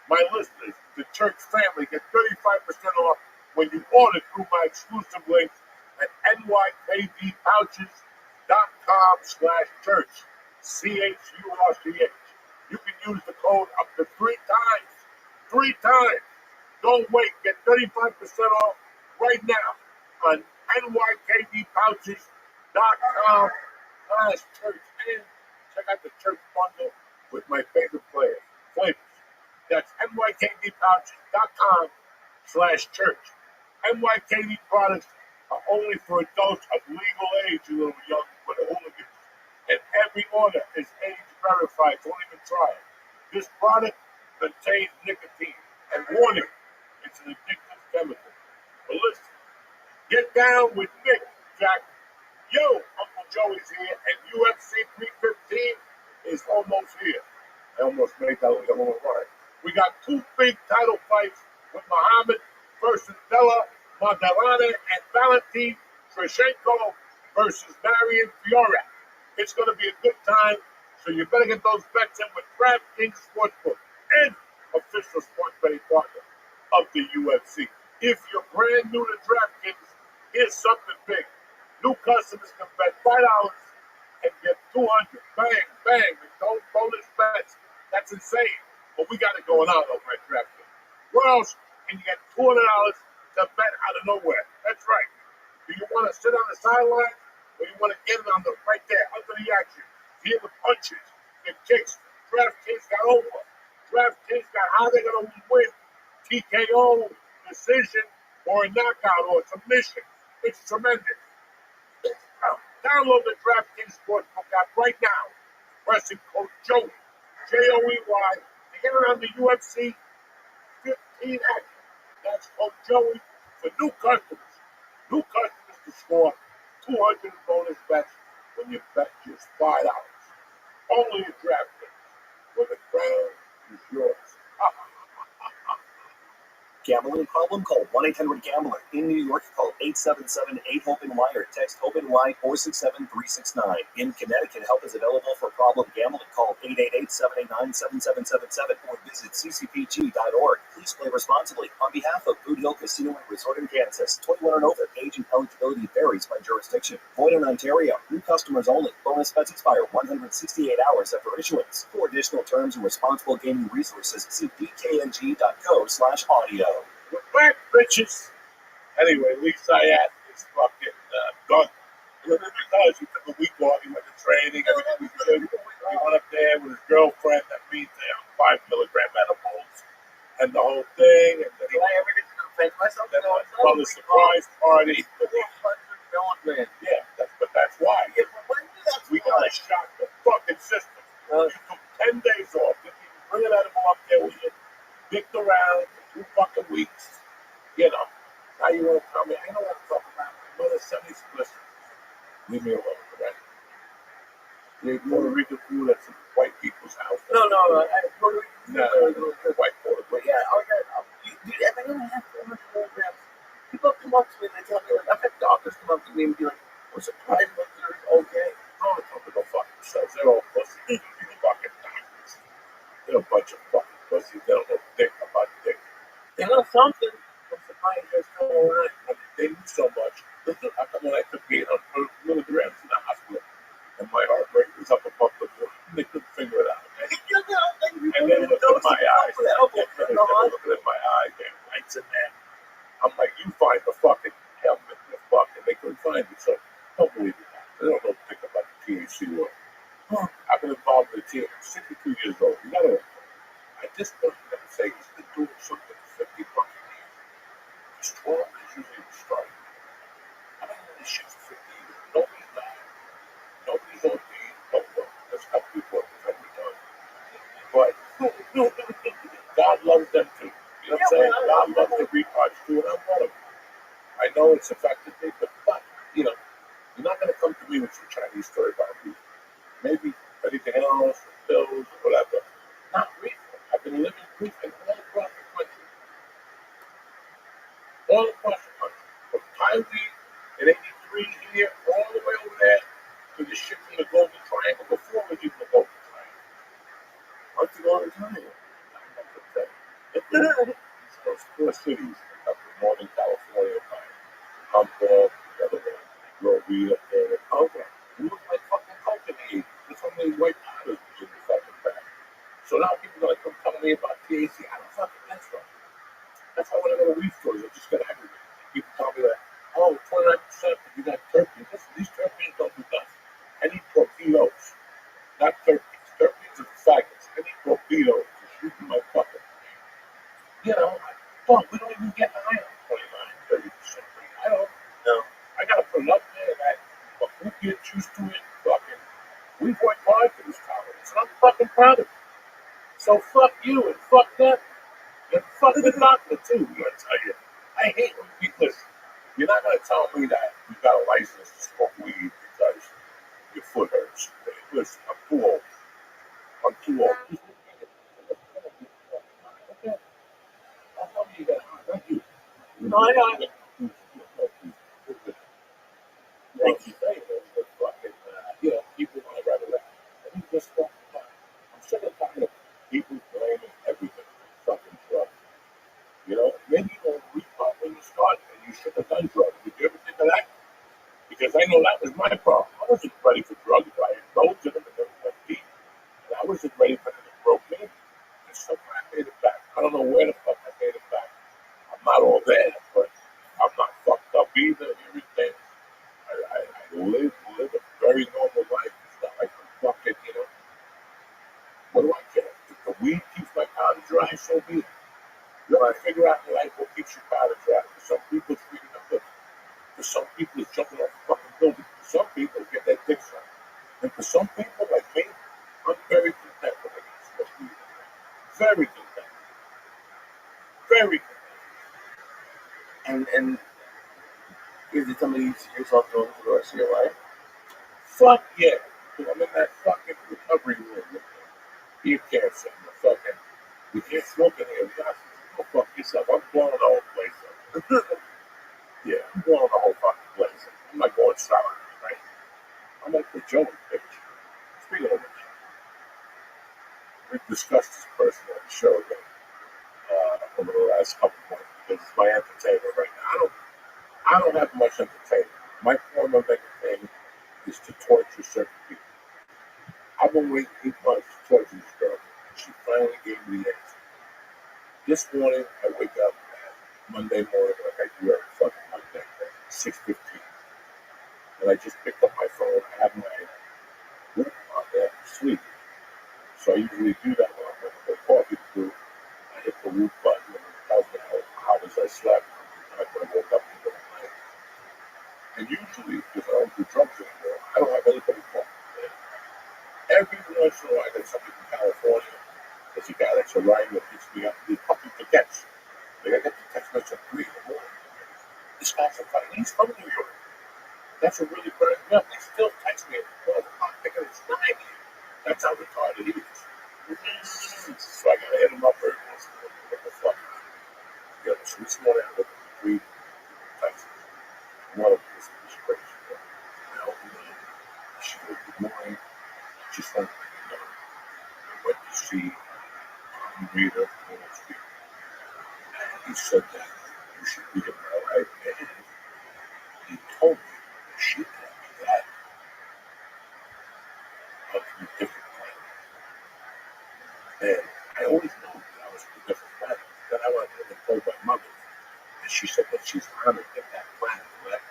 my listeners, the church family, get 35% off when you order through my exclusive links at nykdpouches.com/church. CHURCH. You can use the code up to 3 times. 3 times. Don't wait. Get 35% off right now on nykdpouches.com/church. And check out the church bundle with my favorite flavors. That's nykdpouches.com/church. NYKD products are only for adults of legal age, you little young hooligans. And every order is age verified. Don't even try it. This product contains nicotine. And warning, it's an addictive chemical. But listen, get down with Nick, Jack. Yo, Uncle Joey's here, and UFC 315 is almost here. I almost made that look a little right. We got 2 big title fights with Muhammad versus Della Mondelana and Valentin Shevchenko versus Marion Fiora. It's going to be a good time, so you better get those bets in with DraftKings Sportsbook and official sports betting partner of the UFC. If you're brand new to DraftKings, here's something big. New customers can bet $5 and get 200. Bang, bang, with those bonus bets. That's insane. But we got it going on over at DraftKings. Where else can you get $200 to bet out of nowhere? That's right. Do you want to sit on the sideline, or you want to get it on the right there, under the action? Hear the punches, the kicks. DraftKings got over. DraftKings got how they're going to win. TKO, decision, or a knockout, or a submission. It's tremendous. Download the DraftKings Sportsbook app right now. Pressing code Joey, Joey, to get it on the UFC 15 action. That's code Joey for new customers. New customers to score 200 bonus bets when you bet just $5. Only at DraftKings, where the crown is yours. Gambling problem? Call 1-800-GAMBLER. In New York, call 877-8-HOPE-NY or text HOPE-NY 467-369. In Connecticut, help is available for problem gambling. Call 888-789-7777 or visit ccpg.org. Please play responsibly. On behalf of Boot Hill Casino and Resort in Kansas, 21 and over. Age and eligibility varies by jurisdiction. Void in Ontario. New customers only. Bonus bets expire 168 hours after issuance. For additional terms and responsible gaming resources, see bkng.co/audio. We're back, bitches. Anyway, at least I had this fucking done. Because he took a week off, he went to training, everything was good. He went up there with his girlfriend, that means they have 5 milligram edibles, and the whole thing. And then Did I ever get to defend myself? then well, the surprise party. Man. Yeah, but that's why. Yeah, but when did that We got to shock the fucking system. You took 10 days off. Didn't even bring an edible up there with you. Dicked around for 2 fucking weeks. You know. Now you want to tell me, I don't want to talk about my mother semi-explicit. Leave me alone, right? You ate Puerto Rican food at some white people's house. No, Puerto Rican. No, white Puerto Rican. Yeah, okay. Dude, if I don't have 400 milligrams, people come up to me and they tell me, like, I've had doctors come up to me and be like, we're surprised but they're okay. Don't tell me go fuck themselves. They're all pussies. These fucking doctors. They're a bunch of fucking pussies. They don't know dick about dick. They know something. I'm surprised they're still alive. I mean, they knew so much. I come when I took 800 milligrams in the hospital, and my heart rate was up above the floor. They couldn't figure it out. And they looked at my eyes. They were looking at my eyes. They had lights in there. I'm like, you find the fucking helmet in the fucking. They couldn't find it, so don't believe it. They don't know anything about the THC world. I've been involved in the team. I'm 62 years old. You gotta. At this point, you gotta say he's been doing something for 50 fucking years. He's 12 is usually the start. I've been doing this shit for 50 years. Nobody's died. Nobody's OD. No. There's a couple people that have done. But God loves them too. You know what I'm saying? God loves the retards too, and I'm one of them. I know it's affected me, but you know, you're not gonna come to me with some Chinese story about me. Maybe anything else, pills, or whatever. Not reefer. I've been living reefer all across the country. All across the country. From Taik in 83 here, all the way over there to the shit from the Golden Triangle before it was even the Golden Triangle. What's the Golden Triangle? I'm not gonna tell you. Those four cities up in Northern California, Humboldt, the other one, Rabbi up there. Okay. You look like fucking coke in the 80s. There's so many white powders in the fucking back. So now people are like, come tell me about THC. I don't fucking think so. That's why when I go to weed stores, I just get aggravated. People tell me that, oh, 29%, but you got terpenes. Listen, these terpenes don't do nothing. I need torpedoes, not terpenes. Terpenes are the faggots. I need torpedoes to shoot in my fucking. You know, we don't even get high on 29, 30%. I don't. No. I gotta put it up there that but we get used to it. Fucking, we've worked hard for this tolerance, and I'm fucking proud of it. So fuck you and fuck them. And fuck the doctor too, I'm gonna tell you. I hate when people listen. You're not gonna tell me that you got a license to smoke weed because your foot hurts. Listen, I'm too old. I'm too old. Okay. I'll tell you that. Thank you. No, I know. Thank you. Fucking, people want to rather that. And you just fucking talk. I'm sick and tired of people blaming everything for fucking drugs. You know, maybe you don't repop when you started and you should have done drugs. Did you ever think of that? Because I know that was my problem. I wasn't ready for drugs. I had loads of them and never went deep. And I wasn't ready for them to broke me. And somehow I made it back. I don't know where the fuck I made it back. I'm not all there, but I'm not fucked up either and everything. I live a very normal life. It's not like I'm fucking, what do I care? If the weed keeps my powder dry, so be it. You gotta figure out in life what keeps your powder dry. For some people, it's reading a book. For some people, it's jumping off a fucking building. For some people, it's getting their dick sucked. And for some people, like me, I'm very content when I get smoke weed. Very content. Very content. And is it something you see yourself doing for the rest of your life? Fuck yeah. Because I'm in that fucking recovery room. You can't say fucking, you can't smoke in here. Go fuck yourself. I'm blowing the whole place up. Yeah, I'm blowing the whole fucking place up. I'm not going sour, right? I'm like the Joey bitch. Speaking of which, we've discussed this person on the show again over the last couple of months because it's my entertainment right now. I don't have much entertainment. My form of entertainment is to torture certain people. I've been waiting 8 months to torture this girl, and she finally gave me the answer. This morning, I wake up Monday morning like I do every fucking Monday at 6:15. And I just picked up my phone. I have my room on there to sleep. So I usually do that when I'm going to get coffee to do. I hit the root button and it tells me how hours I slept and when I woke up in the middle of the night. And usually, because I don't do drugs anymore, I don't have anybody call me. Every once in a while, I get somebody from California. There's a guy that's a writer that picks me up. He fucking forgets. Like I get the text message at 3 in the morning. This guy's a fucking, he's from New York. That's a really good enough. He still texts me at 12 o'clock thinking it's 9 here. That's how retarded he is. So I gotta hit him up every once in a while. What the fuck? Yeah, so this morning I looked at the 3 texts. One of them is crazy. Now, she goes, good morning. Just want to let you know. I went to see Reader on the street. And he said that you should be in LA. And he told me that she told me that I was from a different planet. And I always knew that I was from a different planet. Then I went and told my mother, and she said that she's honored that that planet let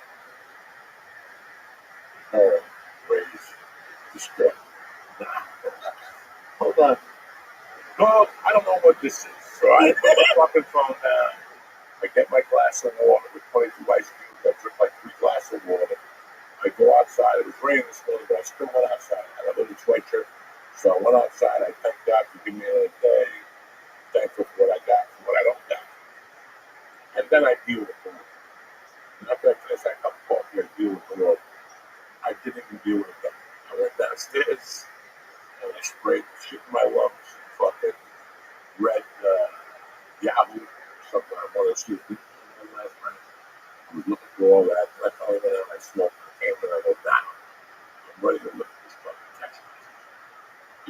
her raise this girl. Now, hold on. No, I don't know what this is. So I put the fucking phone down. I get my glass of water with 22 ice cubes. I drink like 3 glasses of water. I go outside. It was raining this morning, but I still went outside. I had a little sweatshirt. So I went outside. I thanked God for giving me another day. Thankful for what I got, for what I don't got. And then I deal with the Lord. And after I finish that cup of coffee, I deal with the Lord. I didn't even deal with them. I went downstairs and I sprayed the shit in my lungs. Fucking red Yahoo or something. I wanted to see if last night. I was looking through all that. And I finally went out and I smoked and I came and I go down. I'm ready to look at this fucking text message.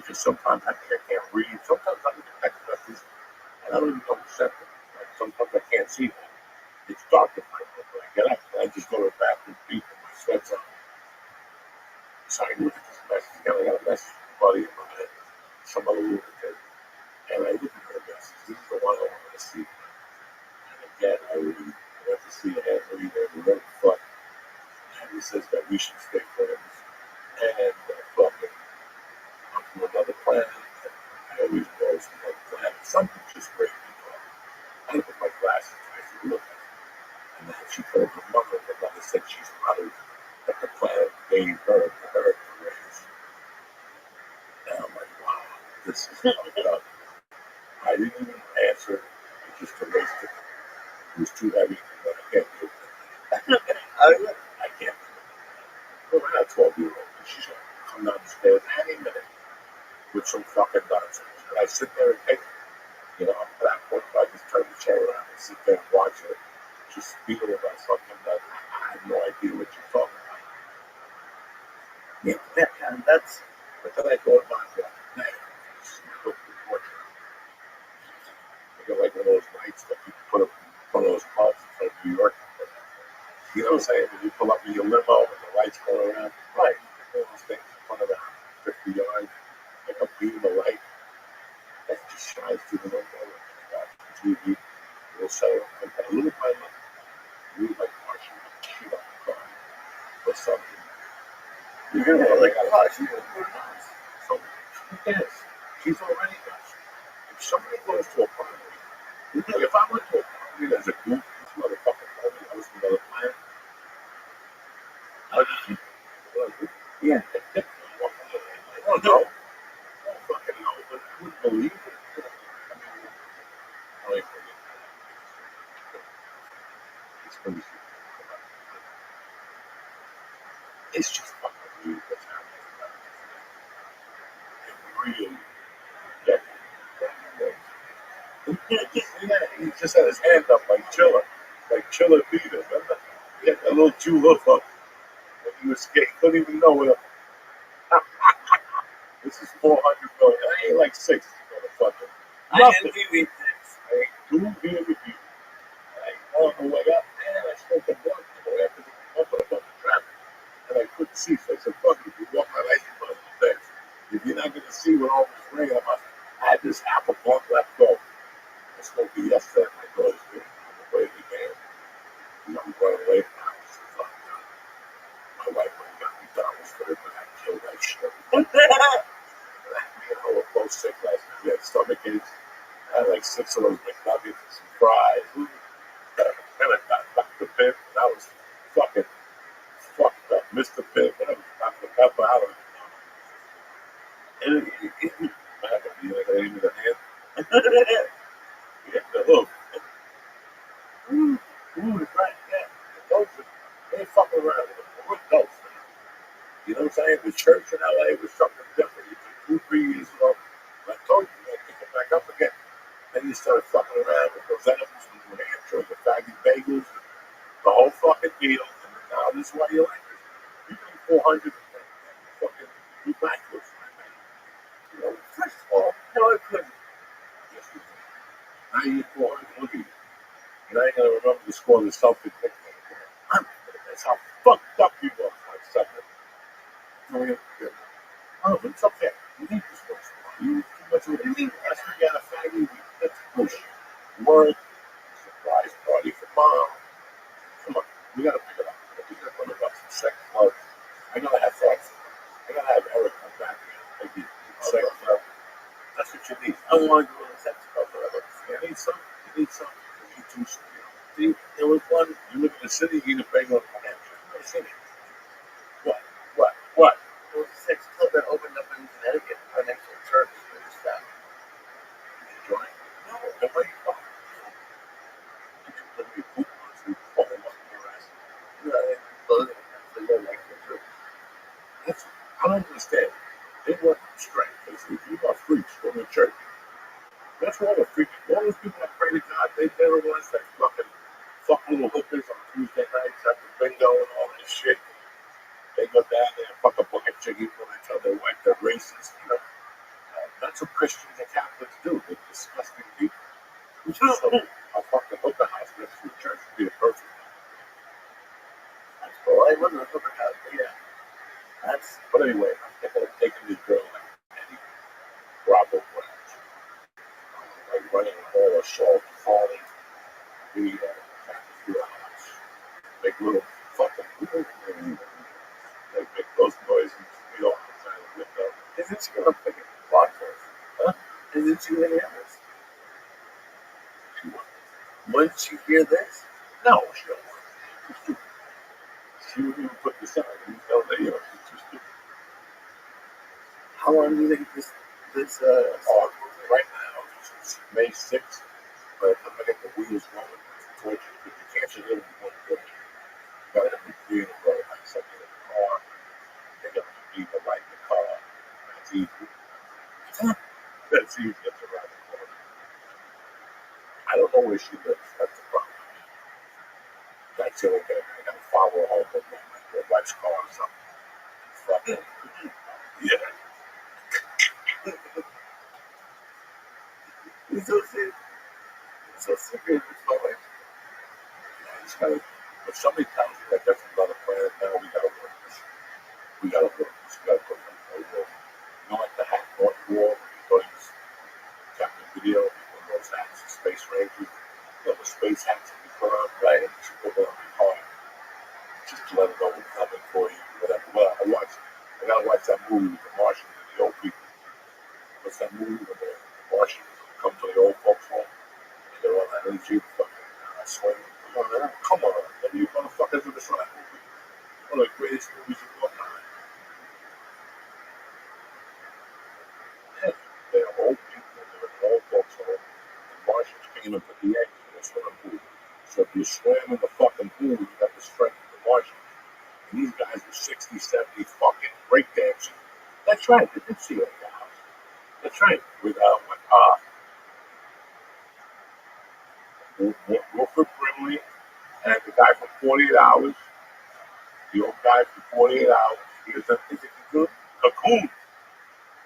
Because sometimes I think I can't read. Sometimes I get text messages and I don't even know who sent them. Like sometimes I can't see them. It's dark at night when I get up and I just go to the bathroom deep and my sweat's on. So I look at this message and I got a message from a buddy of mine, some other lunatic. And I look at her message. This is the one I wanted to see. And again, I went to see a hand reader and wrote fuck. And he says that we should stay friends. And fucking, I'm from another planet. And I always know from another planet. Something just breaks me off. I put my glasses and I said, look at it. And then she told her mother, and her mother said she's honored that the planet gave her to raise. And I'm like, wow, this is fucked up. I didn't even answer. I just erased it. It was too heavy, but I can't do it. I can't do it. Well, I'm not 12-year-old. And she's going to come down the stairs any minute with some fucking nonsense. And I sit there and take it. You know, at that point, I just turn the chair around and sit there and watch her. Just speaking about something that I have no idea what you're talking about. Yeah, and that's. But then I go to my God, man, this is so important. I got like one of those lights that you put up in one of those pubs in front of New York. You know what I'm saying? When you pull up in your limo and the lights going around, right? One of those things in front of the 50 yards, like a beam of light that just shines through the window. And you got TV, you'll settle and a little by little, like washing the sheet off the car or something. You're gonna go like, oh, she's gonna go nuts. So who cares? She's already nuts. If somebody goes to a party, if I went to a party as a group, this motherfucker told me I was from another planet. How do you think? Yeah. I don't know. I don't fucking know, but I wouldn't believe it. I mean, I like it's crazy. It's just fucking weird what's happening. It really he just had his hand up like Chiller Peter, remember? He had that little julep up when he was skating, couldn't even know it. This is 400 million. I ain't like 6, motherfucker. Nothing. I ain't doing here with you. I on the way up, and I smoked a blunt on the way up to the fucking traffic. And I couldn't see, so I said, fuck it, if you walk my license on the fence, if you're not going to see what all this rain, I had this apple blunt left over. I smoked it yesterday at my daughter's room on the way to the game. You know, I'm going away from the house. My wife went and got McDonald's for it, but I killed that shit. Me and her were both sick last night. We had stomach aches. I had like 6 of those McNuggets and some fries. Then I got Dr. Pimp, and I was fucking fucked up. Mr. Pimp, and I was Dr. Pepper. I don't know. I had to be like that even the hand. Yeah, the hook. Ooh, the right, yeah. Those they ain't fucking around with them. We're adults now. You know what I'm saying? The church in LA was something different. You took 2-3 years ago. I told you, you pick it back up again. Then you started fucking around with those edibles from New Hampshire, the faggy bagels, and the whole fucking deal. And now this is why you like it. You do 400 and fucking do backwards. You know, first of all, no, I couldn't. Yes, you can. Now you 400. Look at you. And I ain't gonna remember the score of the Celtic nickname. That's how fucking fuck you up for a second. Oh, it's okay. You need this once in a while. You too much of a that's when you got a family. That's bullshit. Work, surprise party for mom. Come on, we gotta pick it up. We gotta put it up some second love. I gotta have fun. I gotta have Eric come back here. Maybe second love. That's what you need. I don't want to go to the sex club forever. You need something. You need something. You need to, see, there was one. You live in the city. You need a bagel in New Hampshire. You never seen it. What? What? What? There was a sex club that opened up in Connecticut right next to a church. It was found. Join. No, nobody. You can put your poop on so you fall up in your ass. You know, they closed it. So you got next to a church. That's, I don't understand. They work on strength. They say, you are freaks. Go to church. That's why the freaks. All those people that pray to God, they're the ones that fuck little hookers on Tuesday nights at the bingo and all that shit. They go down there and fuck a black chick even when they tell their wife they're racist. You know, that's what Christians and Catholics do. They're disgusting people. So a fucking hooker house next to a church would be the perfect. That's cool. I live in a hooker house, but yeah. That's, But anyway, I'm thinking of taking this girl like Eddie Bravo branch. Like running all assault, falling, we through a house. Make little fucking they make those noises, you know, outside the window. isn't she going to pick a block first? Huh? Isn't she going to hear this? She won't. Once she hear this, No, she don't want. She wouldn't even put this on. You know, they are too stupid. how long do you think this Oh, right now, it's May 6th, but I'm going to get the wheels rolling towards you. But you can't just live in one building. You got to have the three in a row, like something in the car. They got to be the light in the car. That's easy. That's easy. That's around the corner. I don't know where she lives. That's the problem. That's the only thing. I got to follow her home with my wife's car or something. Fucking, yeah. it's so serious. It's so serious. It's my life. It's gotta, if somebody tells you that that's another planet now, we gotta work this. We gotta work this. We gotta put them in a war. You know, like the Hack North War, when you captain video, one of those hats, Space Rangers, you know, the space hats that you put on, right? And you put them on your car. Just to let them know we're coming for you, whatever. Well, I gotta watch that movie with the Martians and the old people. What's that movie when the Martians come to the old folks home? And they're on that little Jeep fucking swing. Come on, you motherfuckers with this on that movie. One of the greatest movies of all time. Yeah, they're old people, they're in an old folks home. The Martians came and put the eggs in the swimming pool. So if you swam in the fucking pool, you got the strength of the Martians. And these guys were 60, 70 fucking breakdancing. That's right, they did see it in the house. That's right, with Wilford Brimley and the guy from 48 Hours, the old guy from 48 Hours. He was is it Cocoon? Cocoon.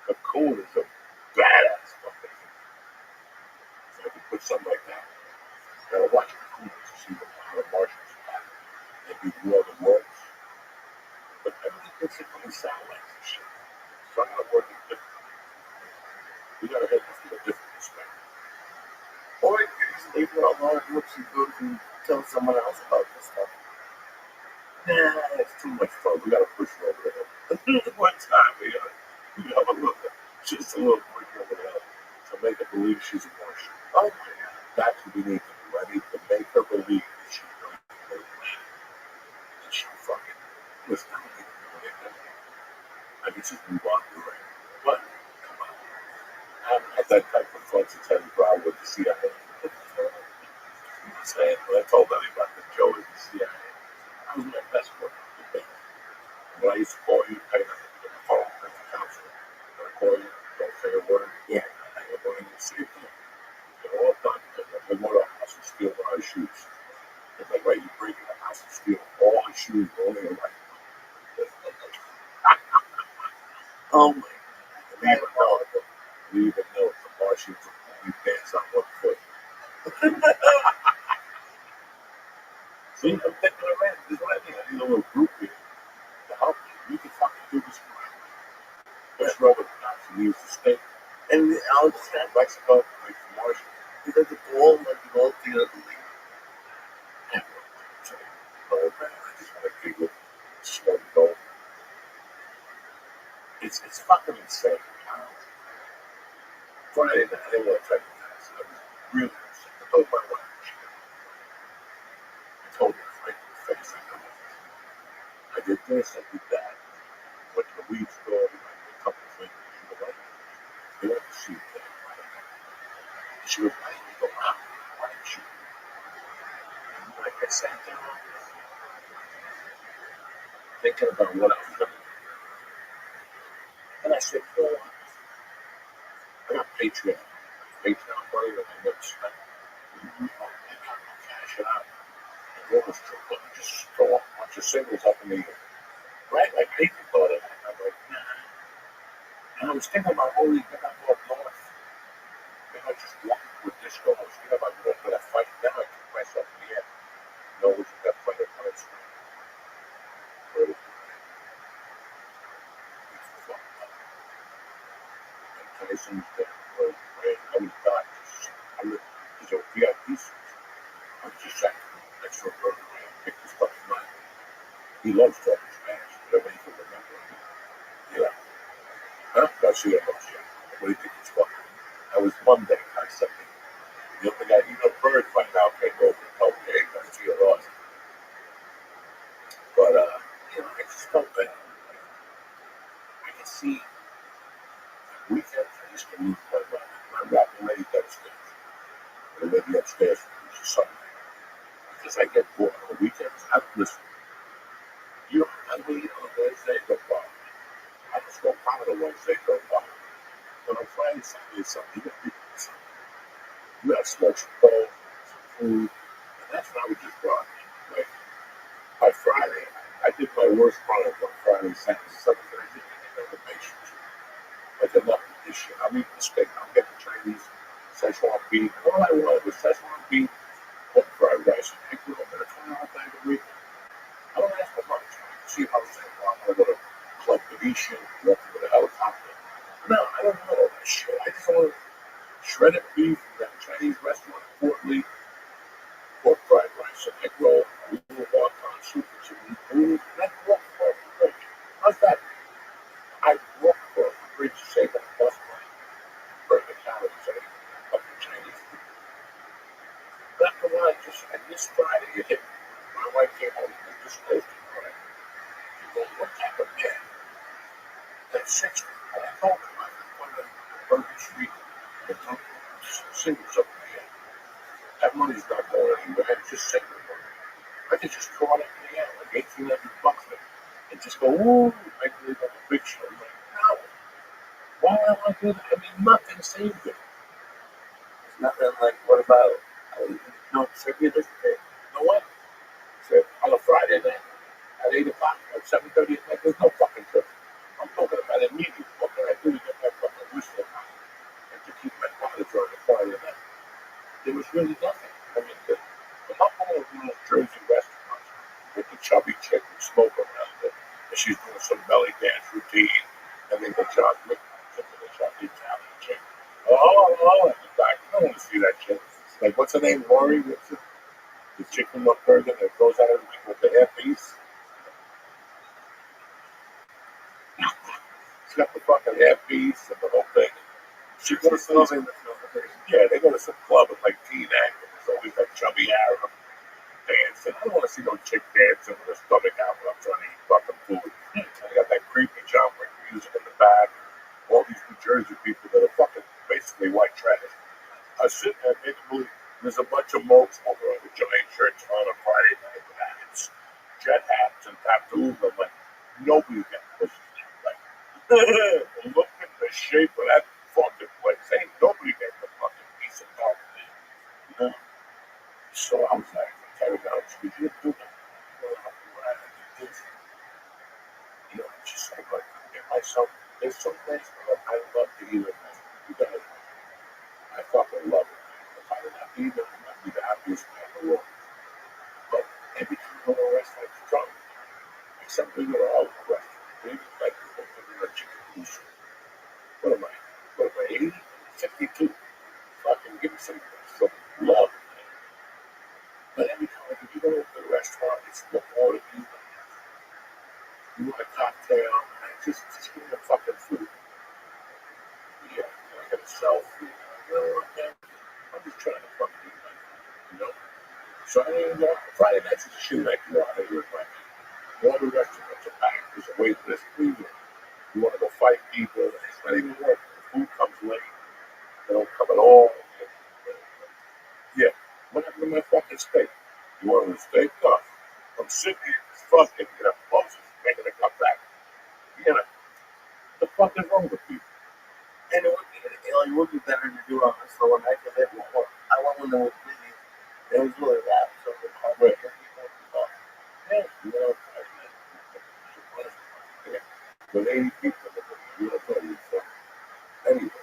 Cocoon is a badass fucking thing. So I can put something like that. You gotta watch Cocoon to see how the Martians act. Maybe more the words. But everything basically sound like this shit. So I'm gonna work it differently. We gotta hit this with a different perspective. Or you can just leave her alone and she goes and tell someone else about this stuff. Nah, it's too much fun. We gotta push her over the hill. One time we gotta look just a little push over the hill to make her believe she's a Martian. Oh my God, that's what we need to do. I need to make her believe that she's really mad. And she fucking listen. I don't think we're gonna get that. I can just move on to right. What? Come on. I haven't had that type of fun since Henry Brown with the CIA. You know what I'm saying? When I told Ellie about the Joe with the CIA, that was my best work. When I used to call you, pay nothing to the phone, that's the counselor. When I call you, don't say a word. Yeah. I ain't going to see it. They're all done because I'm going to the house and steal one of his shoes. It's like, right, you break in the house and steal all his shoes, only your right. Oh my And even though the Martians only dance on one foot. See, I'm taking her in. This is what I need. I need a little group here. Mexico, like from Mars. Is that the goal? Like the goal to get a league? Oh man, I just want to keep it slow go. It's fucking insane. Friday night, I didn't want to try to fast. I was really upset. I told my wife, I told her right in the face, I did this, I did that. Went to the weed store, I did a couple of things. She was like, they want to see you today. She was like, you go out. Why didn't you? And like I sat down, thinking about what I was going to do. And I said, you know what? I got Patreon. Patreon money that I never spent. I got my cash out. And what was true? Let me just throw a bunch of singles up in the air. Right? Like people thought of that. I'm like, nah. And I was thinking about only if I go up north. If I just walk with disco, I was thinking about going for that fight. Now I took myself in the air. You know, which is that fight at Planet Street. Where it was fucked up. And Tyson's there. Where I was not just, I was, there's a VIP seat. I was just sat next to a burger and picked his fucking mind. He loves talking Spanish, whatever he can remember. Yeah. Huh? Garcia Garcia. What do you think it's fucking? That was Monday, not Sunday. You know, got birds right now came over and helped me. Garcia lost. But you know, I just felt bad. I can see weekends I used to lose my rapping lady upstairs. The lady upstairs was a Sunday. Because I get bored on the weekends. I listen. You know, I mean, on Wednesday, no problem. I just go out on Wednesday, no problem. But on Friday, Saturday, Sunday, you got people on Sunday. You got to smoke some cold, some food, and that's when I would just run. Like, by Friday, I did my worst run on Friday, Saturday, Sunday, and I didn't get reservations. Like, enough of this shit. I'm eating the steak, I'm getting Chinese, Szechuan beef. All I wanted was Szechuan beef, pork fried rice, and egg roll, and a $20 bag of weed. I don't ask for much. I see how they want to go to Club Venetian, walk with a helicopter. No, I don't want all that shit. I just want shredded beef from that Chinese restaurant in Fort Lee, pork fried rice, and egg roll, a little wonton soup and some food. And I walk across the bridge. How's that? I walk across the bridge to save that bus money, burn the calories out of fucking Chinese food. But after a while, and this Friday, it hit me. My wife came home and just closed it. She goes, what type of man? That's 60. And I told him I was going to Bourbon Street and took singles up in the air. That money's not going anywhere. It's just sitting there. I could just throw it up in the air like 1,800 bucks and just go, ooh, make believe I'm a big show. I'm like, no. Why would I want to do that? I mean, nothing saved it. It's nothing like, what about? No, Serbia doesn't pay. You know what? So on a Friday night at 8 o'clock, at 7:30 at night, there's no fucking trip. I'm talking about immediately. What can I do to get my fucking whistle on and to keep my powder dry on a Friday night? There was really nothing. I mean, I'm not going to one of those Jersey restaurants with the chubby chick with smoke around it, and she's doing some belly dance routine, and then the John Wick comes in and the chubby Italian chick. Oh, at the back. I don't want to see that shit. Like, what's her name? Lori? What's it? The chick from Upburger that goes out every week with the hairpiece. She's got the fucking hairpiece and the whole thing. She goes to some, yeah, they go to some club with like teen actors. There's always that chubby Arab dancing. I don't want to see no chick dancing with her stomach out when I'm trying to eat fucking food. And they got that creepy John Wick music in the back. All these New Jersey people that are fucking basically white trash. I sit there and make believe there's a bunch of mokes walking around with giant shirts on a Friday night with hats, jet hats, and tattoos. I'm like, nobody got pussy. Like, look at the shape of that fucking place. Ain't nobody got the fucking piece of dog there. You know? So I was like, I carried out, could you do that? You know, it's just like, get myself, there's some place where I love to eat it. You guys, I fucking love it. If I did not be there, I'd be the happiest man in the world. But every time I go to a restaurant, it's drunk. Except we go to all the restaurants. Maybe like we go to the chicken goose. What am I? 80? 52. fucking give me some love. But every time if you go to the restaurant, it's the order you want a cocktail, just give me the fucking food. Yeah, I got a selfie. You know what, man? I'm just trying to fucking eat my food, you know? So I mean, Friday nights is a shit night to go out of here, but all the restaurants are packed. There's a wait list. You want to go fight people, it's not even worth it. The food comes late. They don't come at all. Yeah, what happened to my fucking steak? You want a steak? No. I'm sitting here, fucking, close, making a comeback. You know, what the fuck is wrong with people? And it would be better to do it on a slower night because I went when it was busy. It was really loud, so it was hard to hear people and stuff. Yeah, you know, with 80 people, you don't know you fuck. Anyway.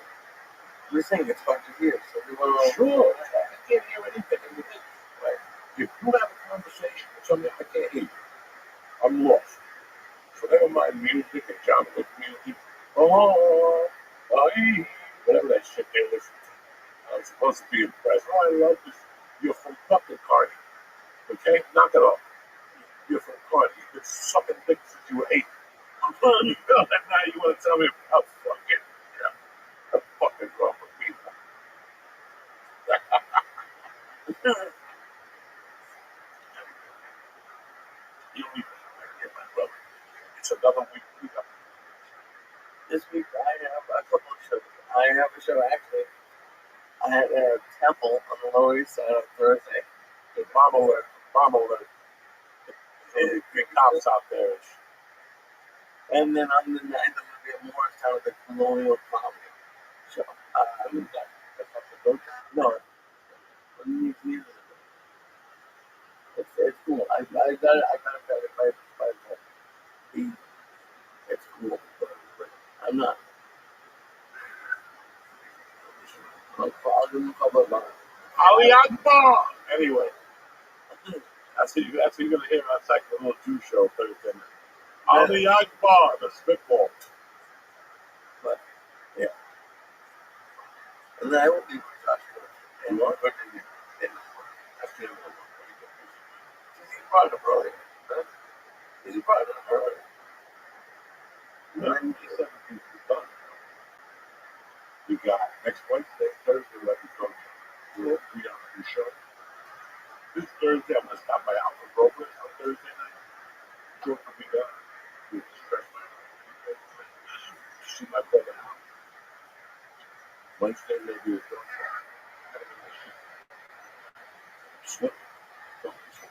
You're saying it's hard to hear, so we want to. Sure, I can't hear anything in the thing. Right? If you have a conversation with somebody, I can't hear you. I'm lost. So never mind music and John Wick music. Oh, whatever that shit they listen to. I'm supposed to be impressed. Oh, I love this. You're from fucking Cardi. Okay? Knock it off. You're from Cardi. You've been sucking dick since you were 8. You know, and now you want to tell me about fucking, the fucking wrong with people. You don't even hear my brother. It's another week. This week I have a couple of shows. I have a show actually. I had a temple on the Lower East Side on Thursday. The mama alert. Big cops out there. And then on the 9th, I'm going to be at Morristown at the Colonial Comedy Show. No, it's cool. I got it by the it's cool. But I'm not. I'll give them a couple of bucks. Ali Akbar! Anyway, that's what you're going to hear outside the little Jew show Thursday night. Ali Akbar, the spitball. But, yeah. And then I will be with Josh. And you are going to be in that's the other one. Is he part of the brother? Huh? Is he part of the brother? No, he's 17 years done. We got next Wednesday, Thursday, like we told you. We'll be on a new show. This Thursday, I'm going to stop by Alpha Robles on Thursday night. George will be there. We'll stretch my see my brother out. Wednesday, maybe it's going to slip. So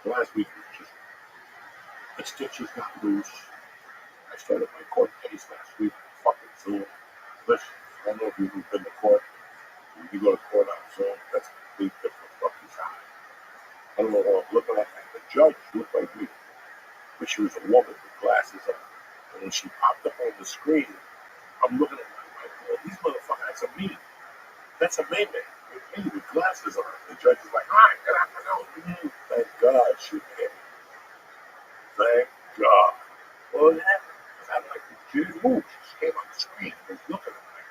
last week was just the stitches got loose. I started my court case last week. Fucking Zoom. Listen, I don't know if you've been to court. When you go to court on Zoom, that's a complete different fucking time. I don't know what I'm looking at. The judge looked like me, but she was a woman with glasses on. And when she popped up on the screen, I'm looking at my wife. Well, these motherfuckers, that's a me. That's a man with me with glasses on. The judge is like, hi, good afternoon. Thank God she hit me. Thank God. Well, it happened. I'm like, she didn't move. She just came on the screen and was looking at me.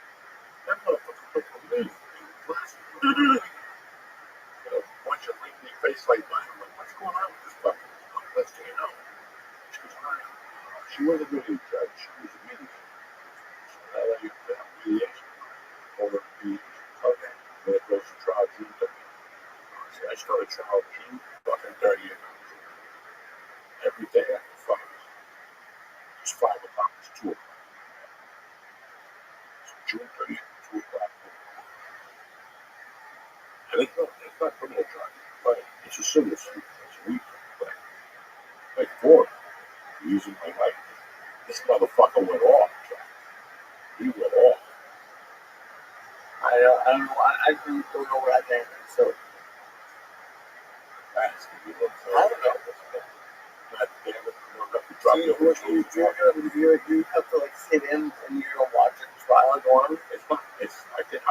That motherfucker looked at me with glasses. Bunch of wrinkly face like mine. I'm like, what's going on with this fucker? Let's get it out. She goes, hi. She wasn't really a judge. She was a mediator. So I let you have mediation over the okay. When it goes to trial June 30th. So I started trial June fucking 30th. Every day after 5. It's 5 o'clock. It's 2 o'clock. So June 30th, 2 o'clock. And it's not criminal trial. But it's a civil suit. It's a week. Like 4. Using my life. This motherfucker went off. He went off. I don't know. I really don't know what I think. So That's the deal. I don't know. God damn it. You don't have to drop your You have to like sit in and you're gonna watch a trial go on. It's not. I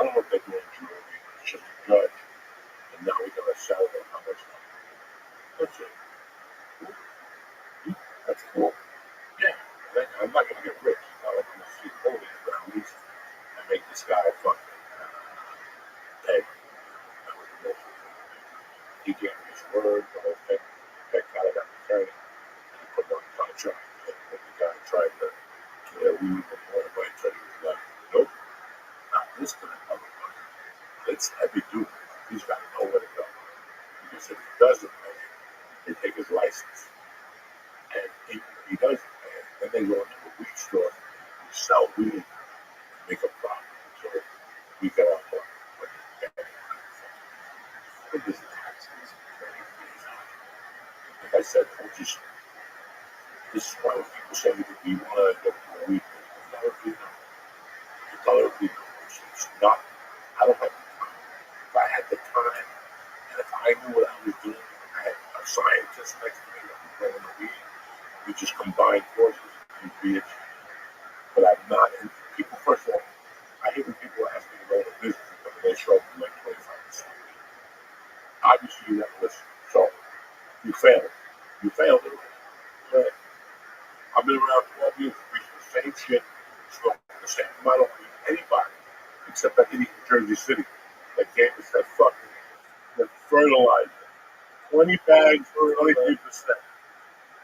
don't know if they're doing jury. It's just a judge. And now we're gonna settle them how much money. That's it. That's cool. Yeah. I'm not gonna get rich. I'm not gonna see holy, but at least I make this guy fucking pay. He gave me his word, the whole thing. That kind of got me training. He put me on the contract. And the guy tried to weed and one of my trainers like, nope, not this kind of motherfucker. It's heavy duty. He's got to know where to go. Because if he doesn't, man, they take his license. And he doesn't, man. Then they go into a weed store and sell weed and make a profit. So we got our money. But this is taxes. Like I said, this is why when people say that we want to get more weed, tell everybody no. You tell everybody no. It's not, I don't have the time. If I had the time, and if I knew what I was doing, I had a scientist next to me that was growing the weed, we just combined forces and be it. But I'm not. And people, first of all, I hate when people ask me to go into business because they show up with like 25%. Obviously, you never listen. So, you failed. You failed it. Right. I've been around 12 years preaching the same shit, smoking the same amount of weed anybody, except I can eat in Jersey City. That gave us that fucking that fertilizer. 20 bags for 23%.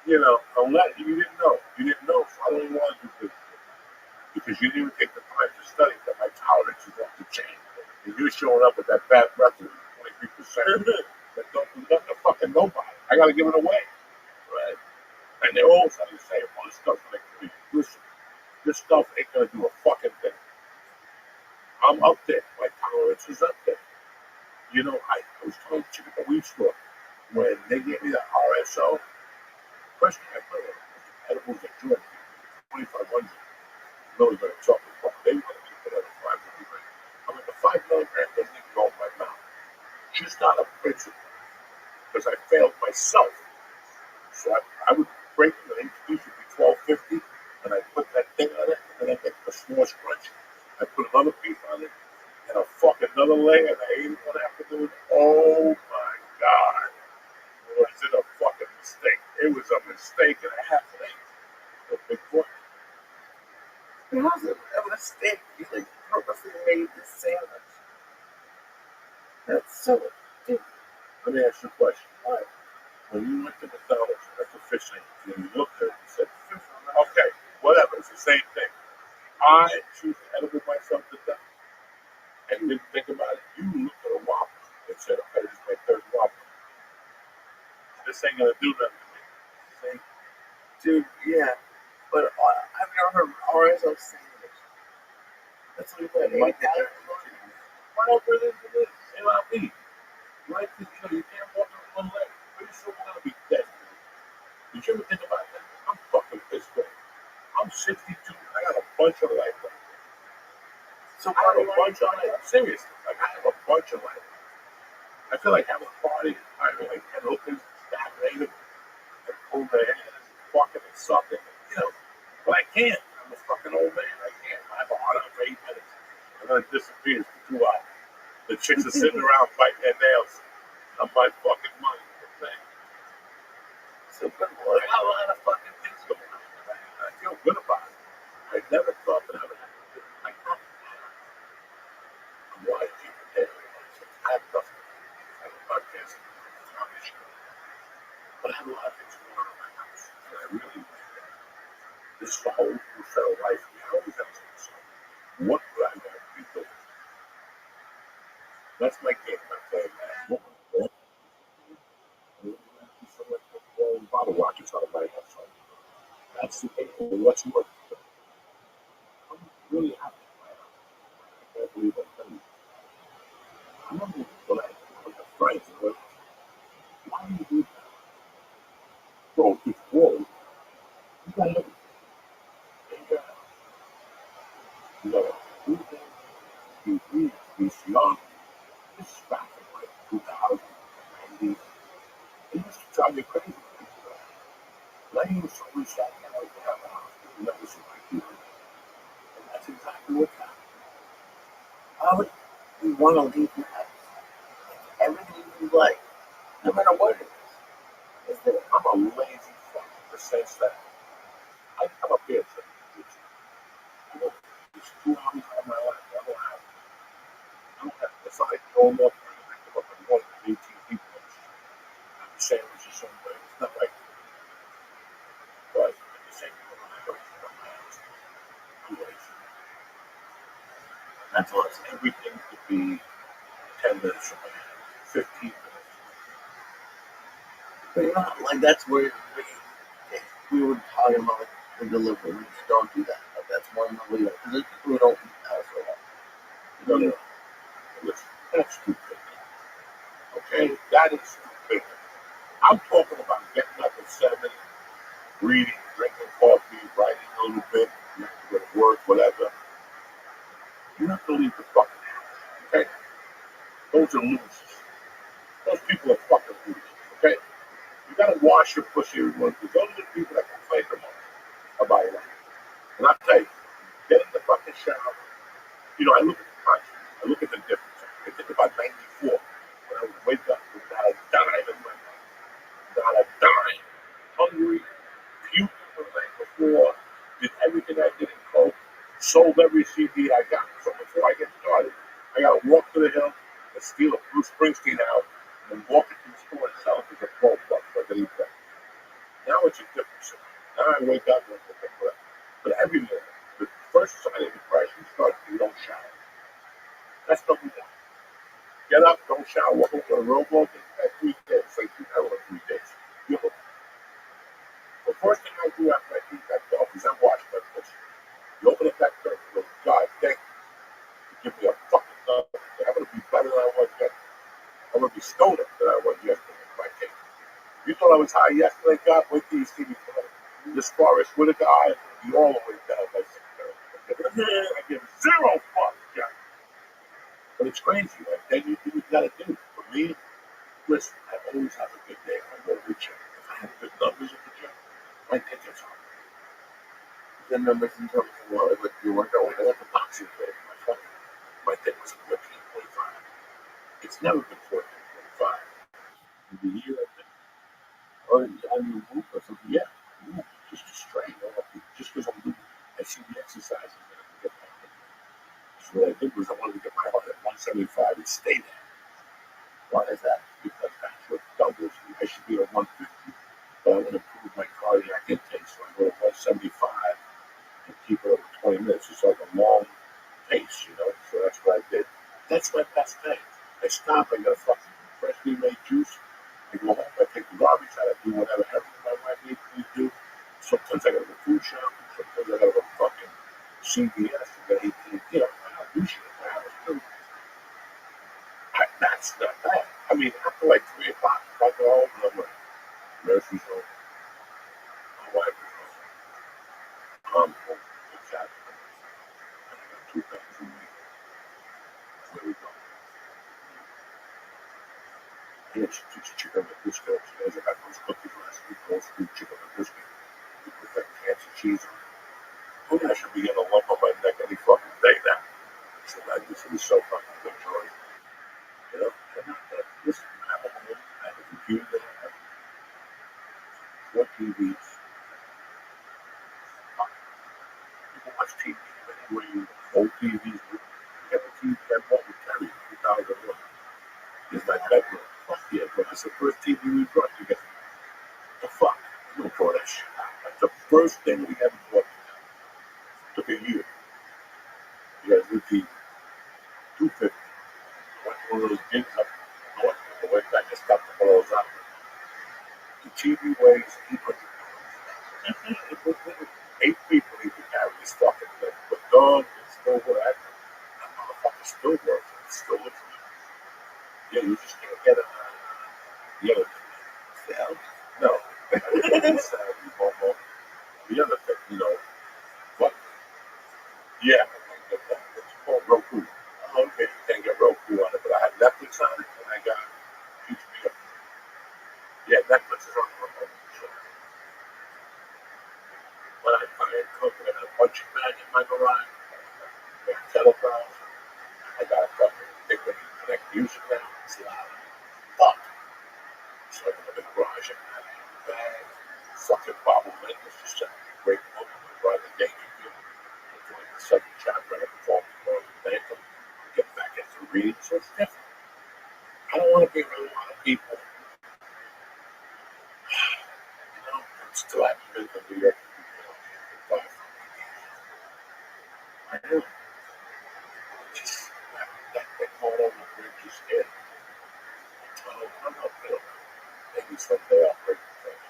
You know, unless you didn't know. You didn't know, so I don't even want to do business. Because you didn't even take the time to study that my tolerance is off the chain. And you're showing up with that bad breath of 23%. That don't do nothing to fucking nobody. I gotta give it away. Right? And they're all trying to say, well, this stuff's like, listen, this stuff ain't gonna do a fucking thing. I'm up there. My tolerance is up there. You know, I was telling the chick at the weed store when they gave me the RSO, first thing I put on was edibles that joined 2,500. Really going to talk about. They wanted me to put out a 5 milligram. I'm like, the 5 milligram doesn't even go in my mouth. Just out of principle. Because I failed myself. So I would break the introduce would be 1250, and I put that thing on it, and then I get the s'mores crunch. I put another piece on it, and a fucking another layer, and I ate it one afternoon. Oh my God. Was it a fucking mistake? It was a mistake and a half an inch. A big one. How's it a mistake? You like purposely made this sandwich. That's so stupid. Let me ask you a question. What? When you went to McDonald's at the fish thing, and you looked at it and said, fish, okay, whatever, it's the same thing. I choose to edible myself to death and didn't think about it. You looked at a Whopper and said, okay, this is my third Whopper. This ain't gonna do nothing to me. See? Dude, yeah. But I've never heard of RSO sandwich. That's what you put in. Why not bring it into this? MLB. Right? Because you can't walk on one leg. Pretty soon we're gonna be dead. Did you ever think about that? I'm fucking pissed off. I'm 62. I got a bunch of life left. So I have a bunch of life. Seriously, like I have a bunch of life. I feel like having a party. I feel like 10 hookers, stack native, and pull their hands, fucking and sucking. You know, but I can't. I'm a fucking old man. I can't. I have a hard on for 8 minutes. And then it disappears for 2 hours. The chicks are sitting around biting their nails. I'm my fucking money. So good boy. I got a lot of fucking things going on. I feel good about it. I never thought that I would have to do it. I thought I'm wise to keep it there. I have nothing. I have a podcast. I'm a show. But I have a lot of things going on in my house. And I really like that. This is a whole new set of life. I always ask myself, what would I want to be doing? That's my game. I'm playing that. Bottle rockets out of my house. That's the thing. What's more? I'm really happy. I can't believe I'm telling you. I remember when I was a friend, why do you do that? Bro, it's war. You got everything. You got everything. You read, you young. This is back in like 2000, 90. It used to drive me crazy. Now you so we sat down to have a house. You never see my people. And that's exactly what's happening. Why would you want to leave your house? Everything you like, no matter what it is. I'm a lazy fuck in the sense that I come up here to I don't, it's 2 hours out of my life. I don't have, it's not like going up, I come up and one 18 people. not right. But at the same time, I don't know my house. I'm lazy. That's all. Everything could be 10 minutes from my house, 15 minutes. But you know, like that's where we were talking about like, the deliveries. Don't do that. Like, that's one of the because there's people who don't eat out for that. No. Listen, that's stupid. Okay? That is stupid. I'm talking about getting up at 7, reading, drinking coffee, writing a little bit, you have to go to work, whatever. You have to leave the fucking house. Okay? Those are losers. Those people are fucking losers. Okay? You gotta wash your pussy every morning because those are the people that complain the most about your life. And I'll tell you, get in the fucking shower. You know, I look at the country. I look at the difference. I think about 94 when I would wake up without a dime in my mouth. Not a dime. Hungry, puking the night before, did everything I did in coke, sold every CD I got. So before I get started, I gotta walk to the hill and steal a Bruce Springsteen out and then walk into the store and sell it for $12 so I can eat that. Now it's a different story. Now I wake up and I whatever. But every morning, the first sign of depression starts when you don't shower. That's number one. Get up, don't shower, walk over to a rowboat, and that's 3 days. Like you have 3 days. You know, the first thing I do after I eat that dog is I wash my pussy. You open up that curtain and go, God, thank you. Give me a fucking dog. I'm going to be better than I was yesterday. I'm going to be stoned than I was yesterday. My case. You thought I was high yesterday, God? Wait till you see me tonight. This forest with a guy, be all the way down by 6:30. I give 0 fucks, Jack. But it's crazy. Like, then you do what you got to do. For me, listen, I always have a good day when I go to the gym. If I have good numbers at the gym, my tickets are The numbers in terms of what you work out with. like a boxing play. My thing was 14.5. It's never been 14.5. The year I've been, or on your move or something, yeah, move, just to strain. Just because I'm moving, I see the exercise and then I can get my heart rate. So what I did was I wanted to get my heart at 175 and stay there. Why is that? Because that's what doubles. I should be at 150, but I want to improve my cardiac intake, so I go to 175 and keep it over 20 minutes. It's like a long pace, you know. So that's what I did. That's my best thing. I stop. I get a fucking freshly made juice. I go home. I take the garbage out. I do whatever everything my wife needs me to do. Sometimes I go to the food shop. Sometimes I go to fucking CVS and get 18. You know, I do shit at my house too. That's not bad. I mean, after like 3 o'clock, if I go home and I'm like, nursery's home, my wife is home, I'm home, exactly. And I got 2 things a week. There we go. And it's chicken with biscuit. I got those cookies last week, those food chicken with biscuit. You put that fancy cheese on it. Oh, I should be getting a lump on my neck any fucking day now. So that used to be so fucking good joy. You know? And listen, I have a home, I have a computer that I have 4 TVs. People watch TV anyway, old TVs. You get the TV I bought with Terry in 2001. Is my bedroom. Fuck yeah, bro. That's the first TV we brought together. The fuck? We don't throw that shit out. That's the first thing we ever bought together. Took a year. You got a new TV. 250. Went to one of those gigs up north. I went back and stopped the balls out. The TV weighs 800 pounds. 8 people need to carry this fucking thing. But dog, it's still working. That motherfucker still works. It still looks good. Yeah, you just can't get it. The other thing. Yeah. No. The other thing, you know, what? Yeah, I can't get that. It's called Roku. Okay, you can't get Roku on it, but I had Netflix on it, and I got HBO. Yeah, Netflix is on the remote. Sure. When I find cooking, I got a punching bag in my garage. I got kettlebells. I got a fucking thing that you connect music now. It's loud. Fuck. So I go in the garage and I have a bag. Fucking bobblehead. It's just a great book. Right the danger field. I'm doing the second chapter. I have to fall to the bank and get back into reading. So it's different. I don't want to be around a lot of people still haven't been to New York. I know. Just that part of the bridge is scared. Oh, I'm not feeling it. Maybe someday I'll break the thing.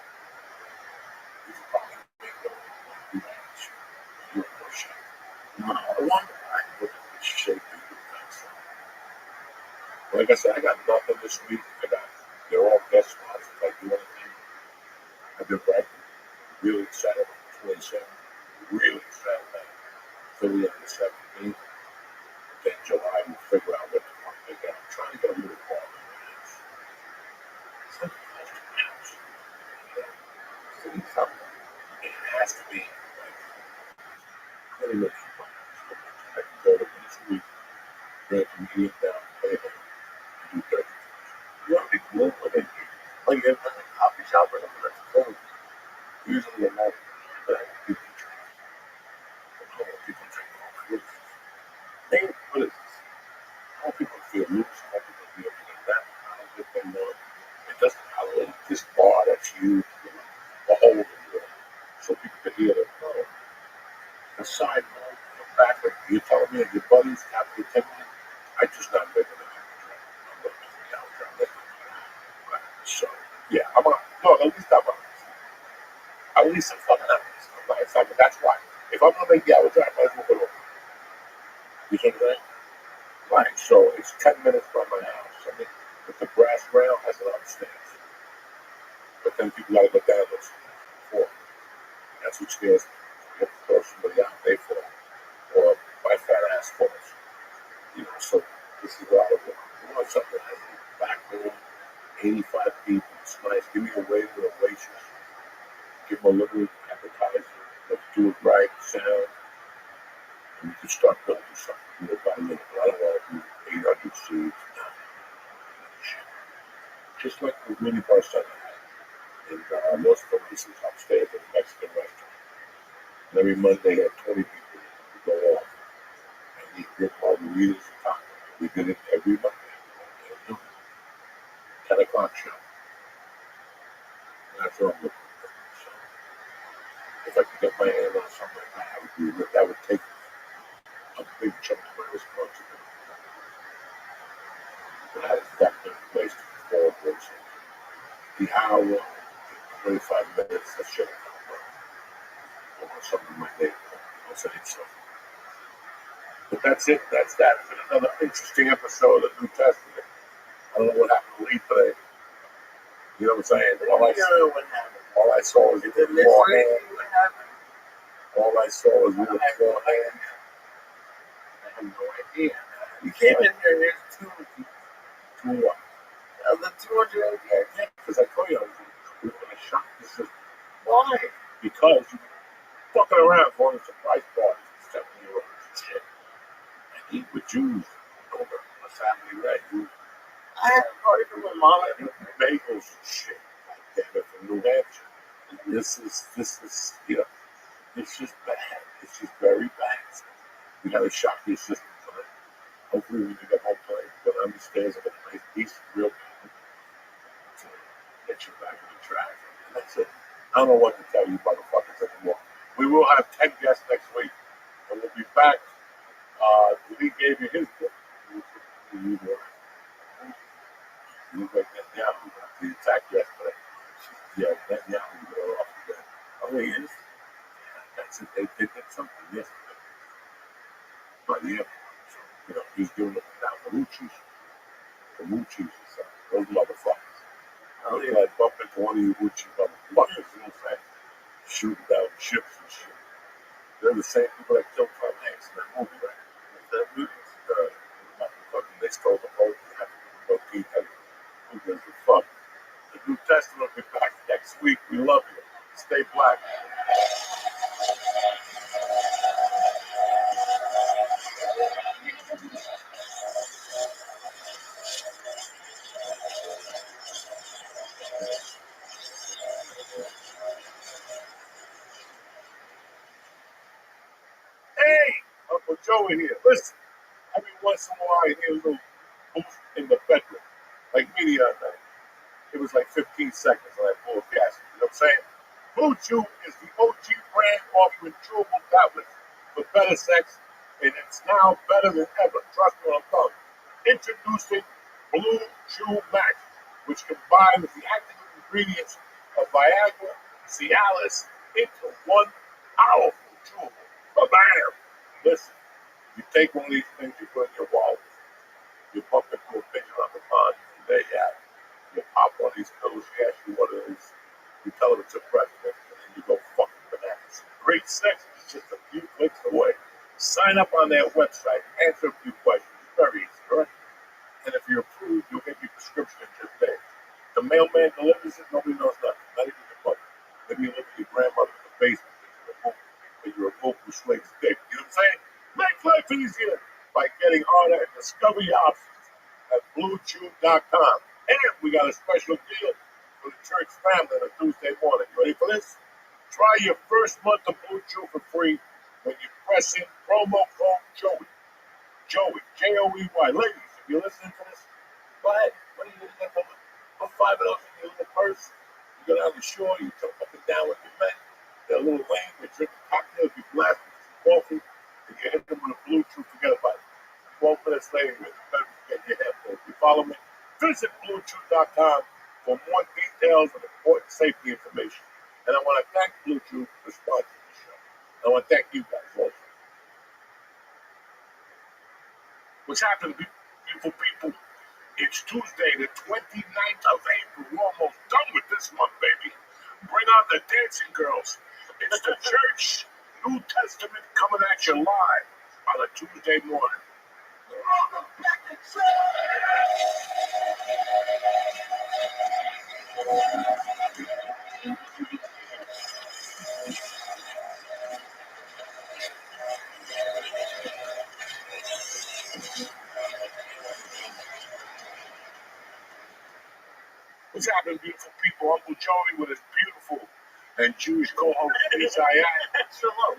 He's probably making a push. No, I wonder what shape you do things. Like I said, I got nothing this week. They're all guest spots. If I do anything, I've been writing. Really excited about the 27th. Really excited about Philly on the 17th. Then July, we'll figure out what the fuck they got. I'm trying to get a little ball in my house. Something close to my house. City something. It has to be like 20 minutes from my house. I can go to each week, rent a medium down, pay them, and do 30. You know, be cool when they do. Like, if there's a coffee shop or something that's closed, usually at night, but people drink. People drink all my roof. What is this? How people feel loose, how people feel that. I don't think they know it. It doesn't violate this bar that's you, the hole in the wall. So people can hear it. Aside note, the fact that you're telling me that your buddies have to take me, I just not making it up. I'm going to make it out. So, yeah, I'm on. No, at least I'm on. At least I'm fucking honest. I'm not excited. That's why. If I'm going to make the hour drive, I might as well go over. You see what I'm saying? Right, so it's 10 minutes from my house. I mean, if the brass rail has it upstairs. But then people gotta go down those before. That's what scares me. You have to throw somebody out, they fall. Or my fat ass falls. You know, so this is what I want. I want something that has a back room, 85 people, it's nice. Give me a waiter or a waitress. Give them a little appetizer. Let's do it right, sound. And you can start building something little by little. I don't want to do 800 seats. No. Just like the mini bar Sunday had. And most of the places upstairs in the Mexican restaurant. And every Monday had 20 people who go off. And we drink margaritas and tacos. We did it every Monday. 10 o'clock show. And that's what I'm looking for. So if I could get my hand on something like that, that would take a big chunk of my responsibility. But I had a fucking place to perform this. The hour, 25 minutes, that shit don't work. I want something in my neighborhood. I'll say so. But that's it. That's that. It's been another interesting episode of the New Testament. I don't know what happened to Lee today. You know what I'm saying? All I saw was the raw hand. All I saw was the raw hand. I have no idea. You came in here and there's two of you. Two what? The 200 API. Because I told you we were going to shop the system. Why? Because you're fucking around going to surprise parties with 7-year-olds and shit. And eat with Jews over a family red. I had a party for my mom and bagels and shit like that from New Hampshire. This is, you know, it's just bad. It's just very bad. We got to shock your system for it. Hopefully, when you get home tonight, you go down the stairs and get a nice piece of real bad to get you back on track. And that's it. I don't know what to tell you motherfuckers anymore. We will have 10 guests next week, and we'll be back. Lee gave you his gift. You like Netanyahu, the attack yesterday. Yeah, Netanyahu got off again. Oh, he is? That's it. They did something yesterday. But yeah, so, you know, he's doing it now for Moochies. For Moochies or something. Those motherfuckers. Oh, yeah. I bump into one of you Moochie motherfuckers, you know what I'm saying? Shooting down ships and shit. They're the same people that killed Tom Hanks in that movie, right? That movie, they stole the boat. They had to go keep it. Who gives a fuck? The New Testament will be back next week. We love you. Stay black. Hey, Uncle Joey here. Listen, every once in a while I hear a little boost in the bedroom. Like me the other night. It was like 15 seconds and I pulled gas. You know what I'm saying? Blue Chew is the OG brand offering chewable tablets for better sex, and it's now better than ever. Trust me when I'm telling you. Introducing Blue Chew Max, which combines the active ingredients of Viagra, Cialis into one powerful chewable. Bam! Listen, you take one of these things, you put in your wallet, you bump into a picture on the pond, and there you have it. You pop one of these pills, you ask you what it is, you tell them it's a president, and then you go fucking bananas. Great sex is just a few clicks away. Sign up on their website, answer a few questions. It's very easy, correct? And if you're approved, you'll get your prescription in just days. The mailman delivers it, nobody knows nothing, not even your mother. Maybe you live with your grandmother in the basement because you're a vocal swing's dick. You know what I'm saying? Make life easier by getting harder and discover your options at BlueChew.com. And we got a special deal for the church family on a Tuesday morning. You ready for this? Try your first month of Blue Chew for free when you press in promo code Joey. Joey, Joey. Ladies, if you're listening to this, go ahead. What are you going to get? Put 5 of those in your little purse. You go down the shore, you jump up and down with your men. They're a little lame, they drink a cocktail, you blast with some coffee, and you hit them with a Blue Chew, forget about it. 12 minutes later, you better get your head full. You follow me? Visit BlueChew.com for more details and important safety information. And I want to thank Blue Chew for sponsoring the show. I want to thank you guys also. What's happening, beautiful people? It's Tuesday, the 29th of April. We're almost done with this month, baby. Bring out the dancing girls. It's the church New Testament coming at you live on a Tuesday morning. Welcome back to church! What's happening, beautiful people? Uncle Joey with his beautiful and Jewish co-host,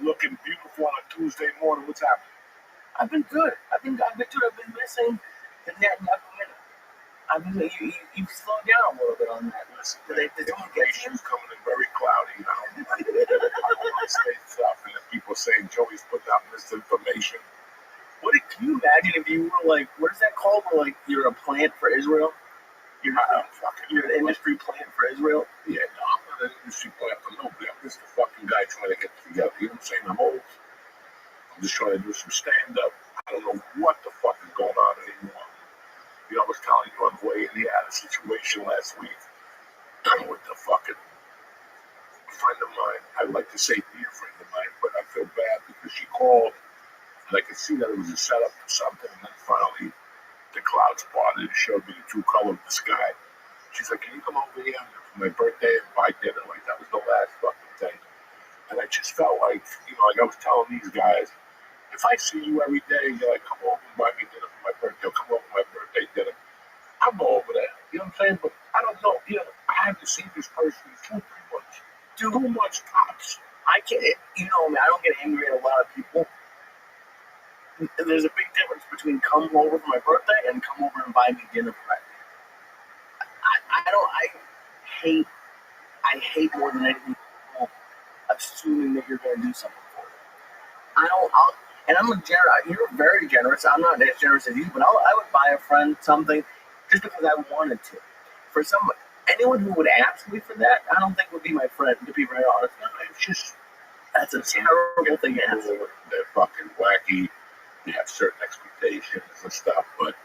looking beautiful on a Tuesday morning. What's happening? I've been good. I've been missing the net knuckle. You slowed down a little bit on that. Listen, the information's coming in very cloudy now. I don't want to say stuff, and then people saying Joey's putting out misinformation. Can you imagine if you were like, what is that called? Where like you're a plant for Israel? You're an industry plant for Israel? Yeah, no, I'm not an industry plant for nobody. I'm just a fucking guy trying to get together. You know what I'm saying? I'm old. I'm just trying to do some stand-up. I don't know what the fuck is going on anymore. You know, I was telling you on the way in, he had a situation last week with the fucking friend of mine. I'd like to say dear friend of mine, but I feel bad because she called and I could see that it was a setup for something, and then finally the clouds parted and showed me the true color of the sky. She's like, can you come over here for my birthday and buy dinner? Like, that was the last fucking thing. And I just felt like, like I was telling these guys, if I see you every day, you're like, come over and buy me dinner for my birthday, or come over for my birthday dinner, I'll go over there. You know what I'm saying? But I don't know. I haven't seen this person too much. Too much tops. I can't, I don't get angry at a lot of people. There's a big difference between come over for my birthday and come over and buy me dinner for my I hate more than anything people assuming that you're going to do something for them. You're very generous. I'm not as generous as you, but I would buy a friend something just because I wanted to. For anyone who would ask me for that, I don't think would be my friend, to be very honest. It's just, that's a terrible thing to ask. They're fucking wacky. They have certain expectations and stuff, but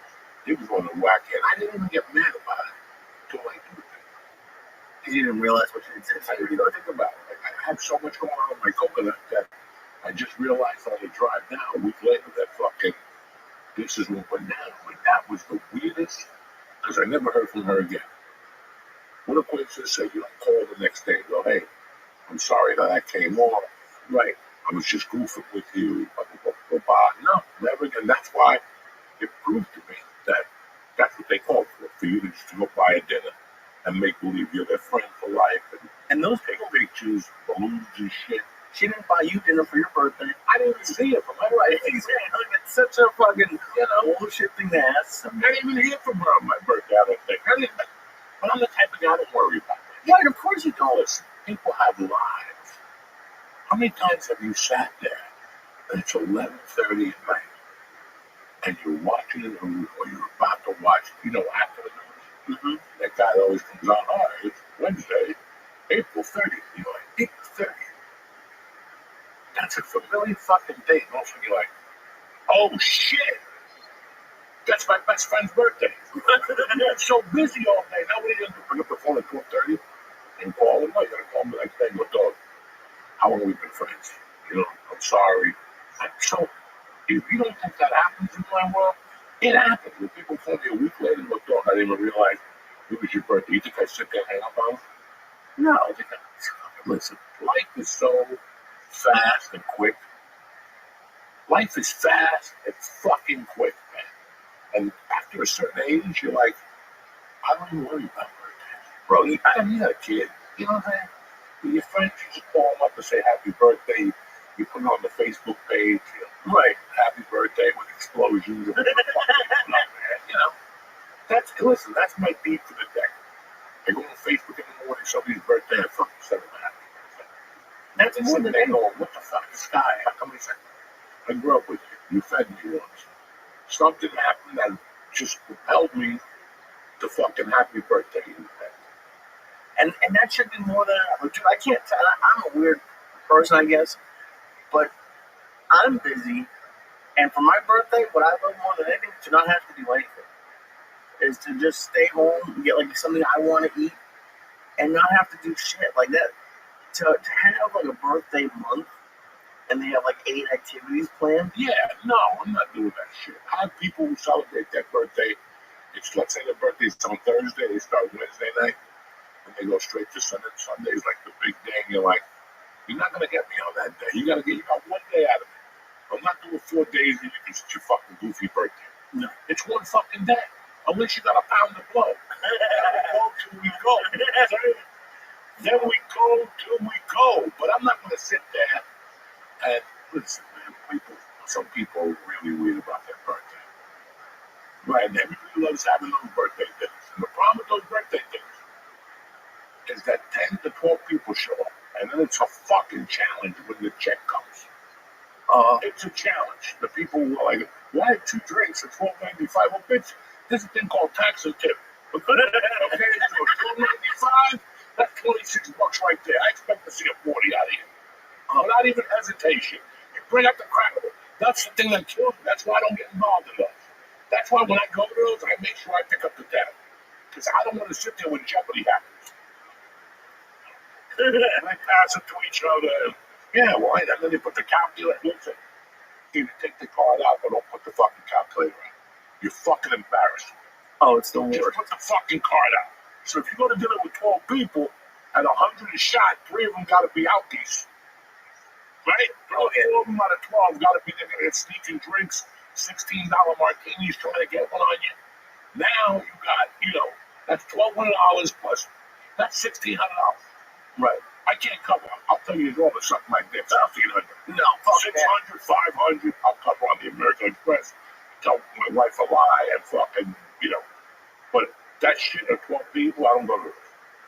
it was on the wacky, and I didn't even get mad about it until I do it. You didn't realize what you did. I didn't think about it. I had so much going on in my coconut that I just realized on the drive down a week later that fucking this is what went down. Like, that was the weirdest, because I never heard from her again. What a coincidence say you don't call the next day and go, hey, I'm sorry that I came off. Right. I was just goofing with you. No, never again. That's why it proved to me that that's what they call for you to just go buy a dinner and make believe you're their friend for life and those take pictures, balloons and shit. She didn't buy you dinner for your birthday. I didn't even see it from her. Right. Exactly. It's such a fucking bullshit thing to ask. I didn't even hear from her on my birthday, I don't think. But I'm the type of guy I don't worry about it. Yeah, of course you don't. Listen, People have lives. How many times have you sat there and it's 11:30 at night and you're watching the news or you're about to watch, after the news? Mm-hmm. That guy always comes on, all right, it's Wednesday, April 30th. You're like, April 30th. That's a familiar fucking date. And also you're like, oh shit, that's my best friend's birthday. You're so busy all day. Nobody doesn't pick up the phone at 12:30 and call him. No, you gotta call him the next day and go, dog, how long have we been friends? I'm sorry. So if you don't think that happens in my world, it happens. When people call me a week later and go, dog, I didn't even realize it was your birthday. You think I sit there and hang up on him? No, I think listen, life is so fast and quick. Life is fast and fucking quick, man. And after a certain age, you're like, I don't even worry about birthdays. Bro, you're not a kid. You know what I'm saying? With your friends, you just call them up and say happy birthday. You put it on the Facebook page. Right. Happy birthday with explosions. And listen, that's my beat for the day. I go on Facebook in the morning, somebody's birthday, I fucking send them a happy birthday. That's more than they know. What the fuck, this guy? How come he said, I grew up with you. You fed me once. Something happened that just propelled me to fucking happy birthday. And that should be more than I can't tell. I'm a weird person, I guess, but I'm busy. And for my birthday, what I love more than anything is to not have to do anything. Is to just stay home and get like something I want to eat and not have to do shit like that. To have like a birthday month and they have like 8 activities planned. Yeah, no, I'm not doing that shit. I have people who celebrate their birthday. It's, let's say their birthday's on Thursday, they start Wednesday night and they go straight to Sunday. Sunday's like the big day, and you're like, you're not gonna get me on that day. You got 1 day out of me. I'm not doing 4 days because it's your fucking goofy birthday. No. It's one fucking day. Unless you got a pound to blow. Go till we go. Then we go till we go. But I'm not gonna sit there and listen, man. Some people are really weird about their birthday. Right, and everybody loves having those birthday dinners. And the problem with those birthday dinners is that 10 to 12 people show up. And then it's a fucking challenge when the check comes. It's a challenge. The people who are like, why 2 drinks at $12.95? Well, bitch, there's a thing called tax and tip. Okay, so $12.95, that's $26 right there. I expect to see a 40 out of you. Without even hesitation. You bring up the crap. That's the thing that kills me. That's why I don't get involved in those. That's why when I go to those, I make sure I pick up the tab. Because I don't want to sit there when Jeopardy happens. And they pass it to each other. Yeah, well, and then they put the calculator. Listen, either take the card out or don't put the fucking calculator in. You're fucking embarrassed. Oh, it's the worst. Just put the fucking card out. So if you go to dinner with 12 people, at 100 a shot, 3 of them got to be outdies. Right? 4 of them out of 12 got to be there and sneaking drinks, $16 martinis trying to get one on you. Now you got, that's $1,200 plus. That's $1,600. Right. I can't cover. I'll tell you, it's all to suck my dick. $1,500. No, fuck 600, 500. I'll cover on the American Express. Tell my wife a lie and fucking, But that shit at 12 people, I don't go to it.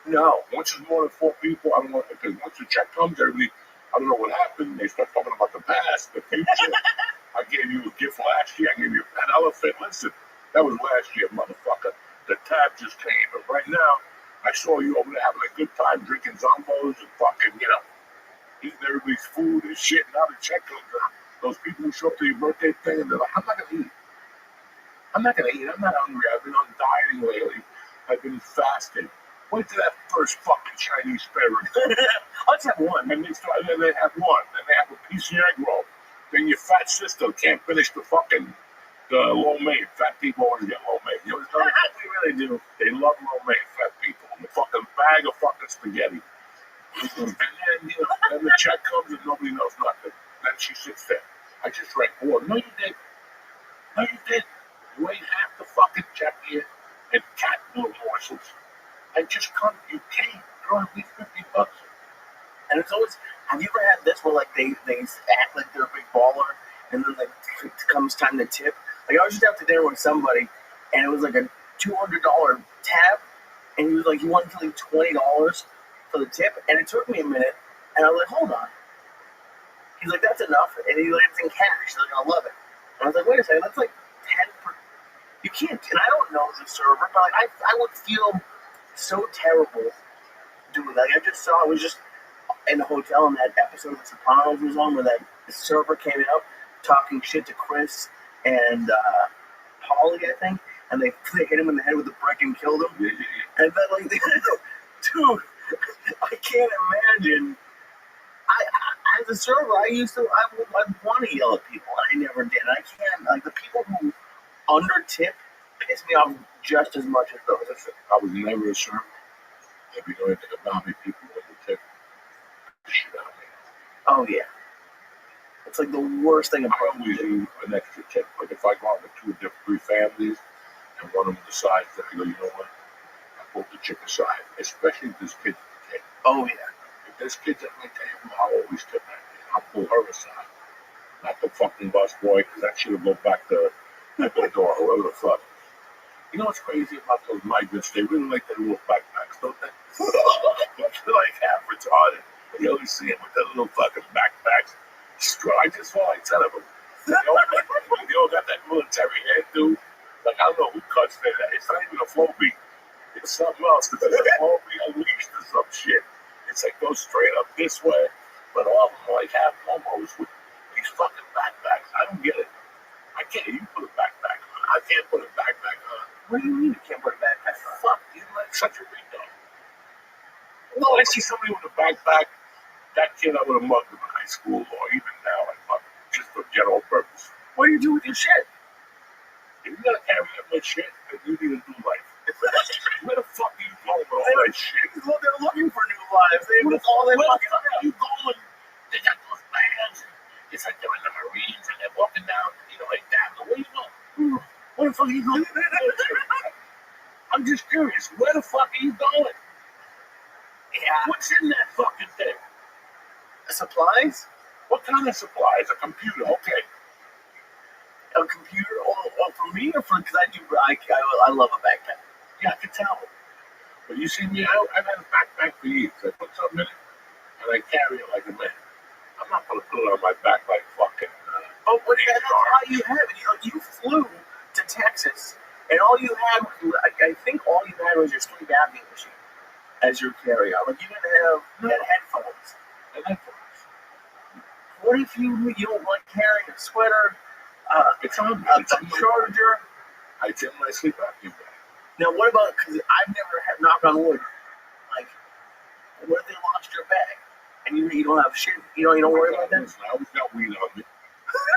No. Once it's more than 4 people, I don't want it. Because once the check comes, everybody, I don't know what happened. They start talking about the past, the future. I gave you a gift last year. I gave you an elephant. Listen, that was last year, motherfucker. The tab just came. But right now, I saw you over there having a good time drinking zombos and fucking, eating everybody's food and shit. Now the check comes out. Those people who show up to your birthday thing and they're like, I'm not going to eat. I'm not going to eat. I'm not hungry. I've been on dieting lately. I've been fasting. Wait till that first fucking Chinese spare rib. I'll just have one. And then they have one. Then they have a piece of egg roll. Then your fat sister can't finish the lo mein. Fat people always get lo mein. You understand? We really do. They love lo mein, fat people. And the fucking bag of fucking spaghetti. And then, then the check comes and nobody knows nothing. Then she sits there. I just drank water. No, you did. No, you did. You ate half the fucking check here and cat little morsels. And just come, you came, throw at least $50. And it's always, have you ever had this where like they act like they're a big baller and then like it comes time to tip? Like I was just out to dinner with somebody and it was like a $200 tab and he was like, he wanted to leave $20 for for the tip, and it took me a minute, and I was like, hold on. He's like, that's enough, and he's like, it's in cash. They're gonna love it. And I was like, wait a second, that's like 10 per. You can't, and I don't know the server, but like, I would feel so terrible doing that. Like, I was just in the hotel, and that episode of The Sopranos was on where that server came out talking shit to Chris and Holly, I think, and they hit him in the head with a brick and killed him. And then, like, dude, I can't imagine. As a server, I'd want to yell at people, and I never did. I can't, like, the people who under tip piss me off just as much as those. I was never a server. If you know anything about me, people under tip shit out of me. Oh, yeah. It's like the worst thing about I always do an extra tip. Like if I go out with three families, and one of them decides that I go, you know what? I pull the chick aside, especially if this kid's at the table. Oh, yeah. If this kid's at my table, I'll always tip that kid. I'll pull her aside. Not the fucking busboy, because that shit will go back to the door, whoever the fuck. You know what's crazy about those migrants? They really like their little backpacks, don't they? They're like half retarded. You always see them with their little fucking backpacks. I just saw like 10 of them. They all got that military head, dude. Like, I don't know who cuts that. It's not even a flow beat. It's something else. It's a flow beat unleashed or some shit. It's like go straight up this way. But all of them are like half homos with these fucking backpacks. I don't get it. I can't. You put a backpack on. I can't put a backpack on. What do you mean you can't put a backpack on? Fuck, you're like such a retard. No, I see somebody with a backpack. That kid I would have mugged him in high school or even now, like mug him, just for general purpose. What do you do with your shit? If you gotta carry that much shit, then you need to do life. Where the fuck are you going with all that shit? They're looking for new lives. That's all they Where the fucking fuck are you going? They got those bands. It's like they're in the Marines and they're walking down, like that. But where you going? Where the fuck are you going? I'm just curious. Where the fuck are you going? Yeah. What's in that fucking thing? Supplies? What kind of supplies? A computer, okay. A computer? Oh, for me or for, because I love a backpack. Yeah, I can tell. But you see me, I've had a backpack for years. I put something in it, and I carry it like a man. I'm not going to put it on my back like fucking... Oh, but that's all you have. You flew to Texas, and all you had was, I think all you had was your sleep apnea machine as your carry-on. Like, you didn't have headphones. What if you don't like carrying a sweater, it's on a charger? It's in my sleep apnea bag. Now, what about, because I've never had, knock on wood, like, what if they lost your bag? And you don't have shit, you don't worry about that? I always got weed on me.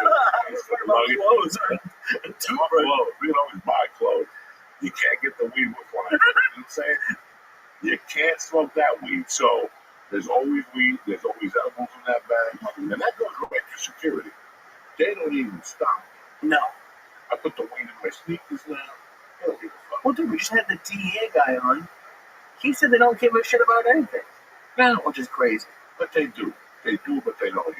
What about clothes? Clothes. We don't always buy clothes. You can't get the weed with one. You know what I'm saying? You can't smoke that weed, so there's always weed, there's always edibles in that bag, and that goes right to security. They don't even stop. No. I put the weed in my sneakers now. They don't give a fuck. Well, dude, we just had the DEA guy on. He said they don't give a shit about anything. No. Which is crazy. But they do. They do, but they don't.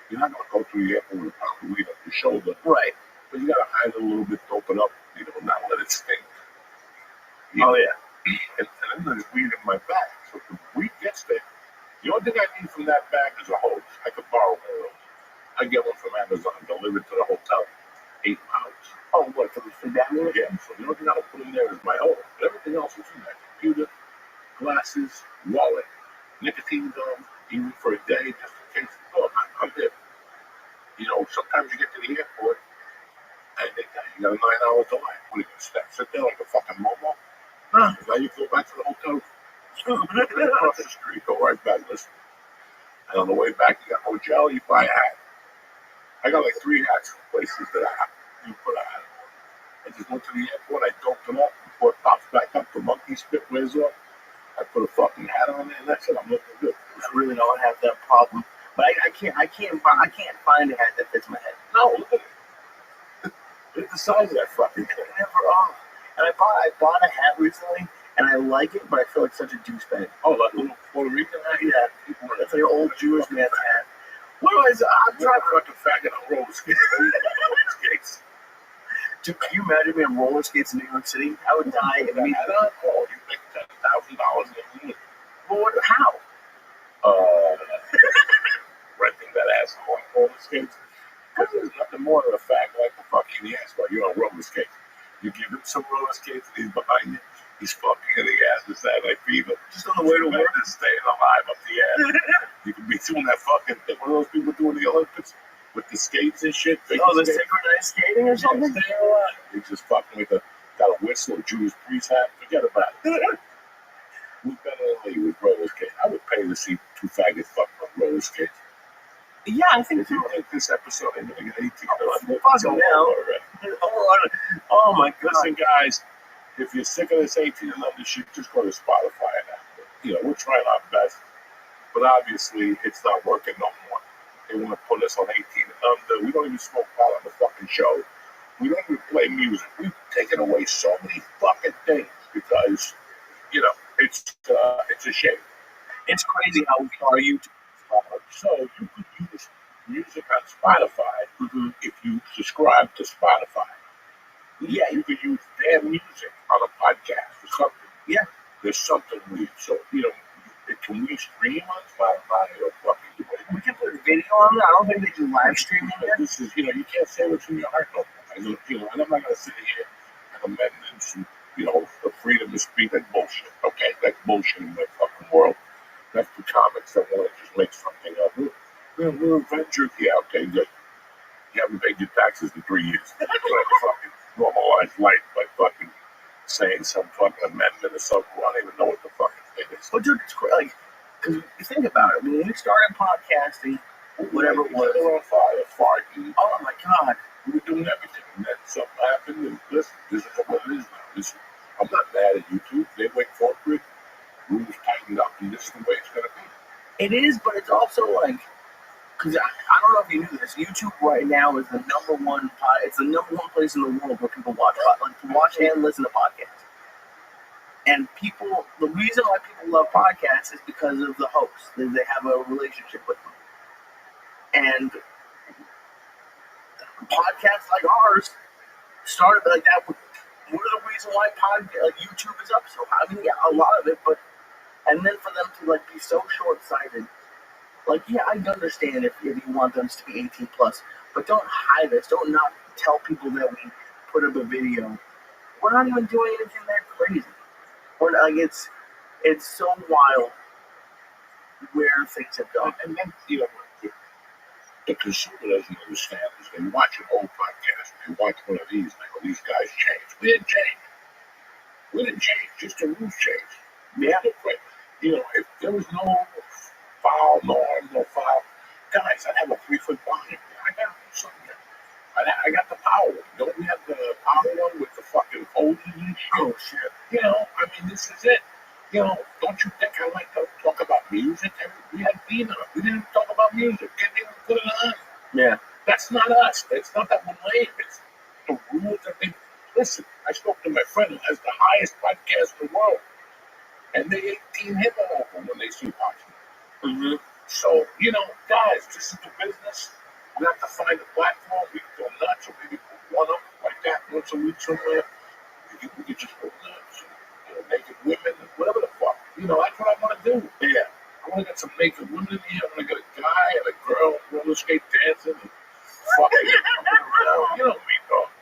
You're not going to go through the airport with a pound of weed on your shoulder. Right. But you got to hide it a little bit to open up, not let it stink. Oh, yeah. And then there's weed in my bag. So if the weed gets there, the only thing I need from that bag is a hose. I could borrow one of those. I get one from Amazon, delivered to the hotel. 8 pounds. Oh, what, for the sleep apnea? Yeah, so the only thing I'll put in there is my hose. But everything else is in there. Computer, glasses, wallet, nicotine gum, even for a day, just in case. Oh, I'm good. Sometimes you get to the airport and you got a 9-hour delay. What are you going to sit there like a fucking momo? Now you go back to the hotel. Across the street, go right back. Listen. And on the way back, you got no gel, you buy a hat. I got like 3 hats from places that you put a hat on. I just went to the airport, I doped it up, before it pops back up, the monkey spit wears off. I put a fucking hat on there, and that's it. I'm looking good. I really don't have that problem, but I can't find a hat that fits my head. No, look at it. Look at the size of that fucking thing. Never off. And I bought a hat recently, and I like it, but I feel like such a douchebag. Oh, that little Puerto Rican hat? Yeah. It's like an old Jewish man's hat. What was I'm trying to fucking faggot on roller skates. Dude, can you imagine me on roller skates in New York City? I would die immediately. Oh, you make $10,000 a minute. Well, how? skates? Because there's nothing more than a fact like the fucking ass while you're on roller skates. You give him some roller skates and he's behind you. He's fucking in the ass with satellite fever. Just on the way to work and staying alive up the ass. You can be doing that fucking thing. One of those people doing the Olympics with the skates and shit. The synchronized skating or something? Yeah, staying alive. He's just fucking with got a whistle, a Judas Priest hat. Forget about it. Who's better than Lee with roller skates? I would pay to see two faggots fucking on roller skates. Yeah, I think if you think this episode ain't gonna get 18, fucking now. Oh my god. Listen, guys, if you're sick of this 18 and under shit, just go to Spotify and Apple. You know, we're trying our best, but obviously it's not working no more. They want to put us on 18 and under. We don't even smoke pot on the fucking show. We don't even play music. We've taken away so many fucking things because, you know, it's a shame. It's crazy how far you. So you could use music on Spotify if you subscribe to Spotify. Yeah, you could use their music on a podcast or something. Yeah, there's something weird. So, you know, can we stream on Spotify or fucking do it? We can put a video on it. I don't think they do live streaming yet. This is, you know, you can't say what's in your heart no more. You know, and I'm not going to sit here and amend and, you know, the freedom to speak. That's bullshit. Okay, that's bullshit in my fucking world. That's the comics that want to just make something up. We're venture. Yeah, okay, good. You haven't paid your taxes in 3 years. You're trying to fucking normalize life by fucking saying some fucking amendment or something. I don't even know what the fucking thing is. But dude, it's crazy. Like, because you think about it. When you started podcasting, whatever it was. On fire, farting. Oh my god. We were doing everything. And then something happened. And listen, this is what it is now. I'm not mad at YouTube. They went corporate. Rules tightened up, and this is the way it's going to be. It is, but it's also like, because I don't know if you knew this, YouTube right now is the number one. It's the number one place in the world where people watch and listen to podcasts. And people, the reason why people love podcasts is because of the hosts. They have a relationship with them. And podcasts like ours started like that. We're the reason why YouTube is up so high. I mean, yeah, a lot of it, but. And then for them to like be so short-sighted, like yeah, I understand if you want them to be 18 plus, but don't hide us. Don't not tell people that we put up a video. We're not even doing anything that crazy. We're like it's so wild where things have gone. And then you know the consumer doesn't understand is they watch an old podcast, they watch one of these, and they go, these guys changed. We didn't change. We didn't change. Just the rules changed. Yeah. You know, if there was no foul norm, no foul, guys, I'd have a 3-foot line. I got something. I got the power one. Don't we have the power one with the fucking hoses and shit? Oh, shit. You know, I mean, this is it. You know, don't you think I like to talk about music? We had Dina. We didn't talk about music. Didn't even put it on. Yeah. That's not us. It's not that we're lame. It's the rules that they... Listen, I spoke to my friend who has the highest podcast in the world. And they 18 hit over when they see watching. So, you know, guys, this is the business. We have to find a platform. We can go nuts, or maybe put one up like that once a week somewhere. We can just go nuts, and, you know, naked women, and whatever the fuck. You know, that's what I want to do. Yeah. I want to get some naked women in here. I want to get a guy and a girl roller skate dancing and fucking around. You know me, dog.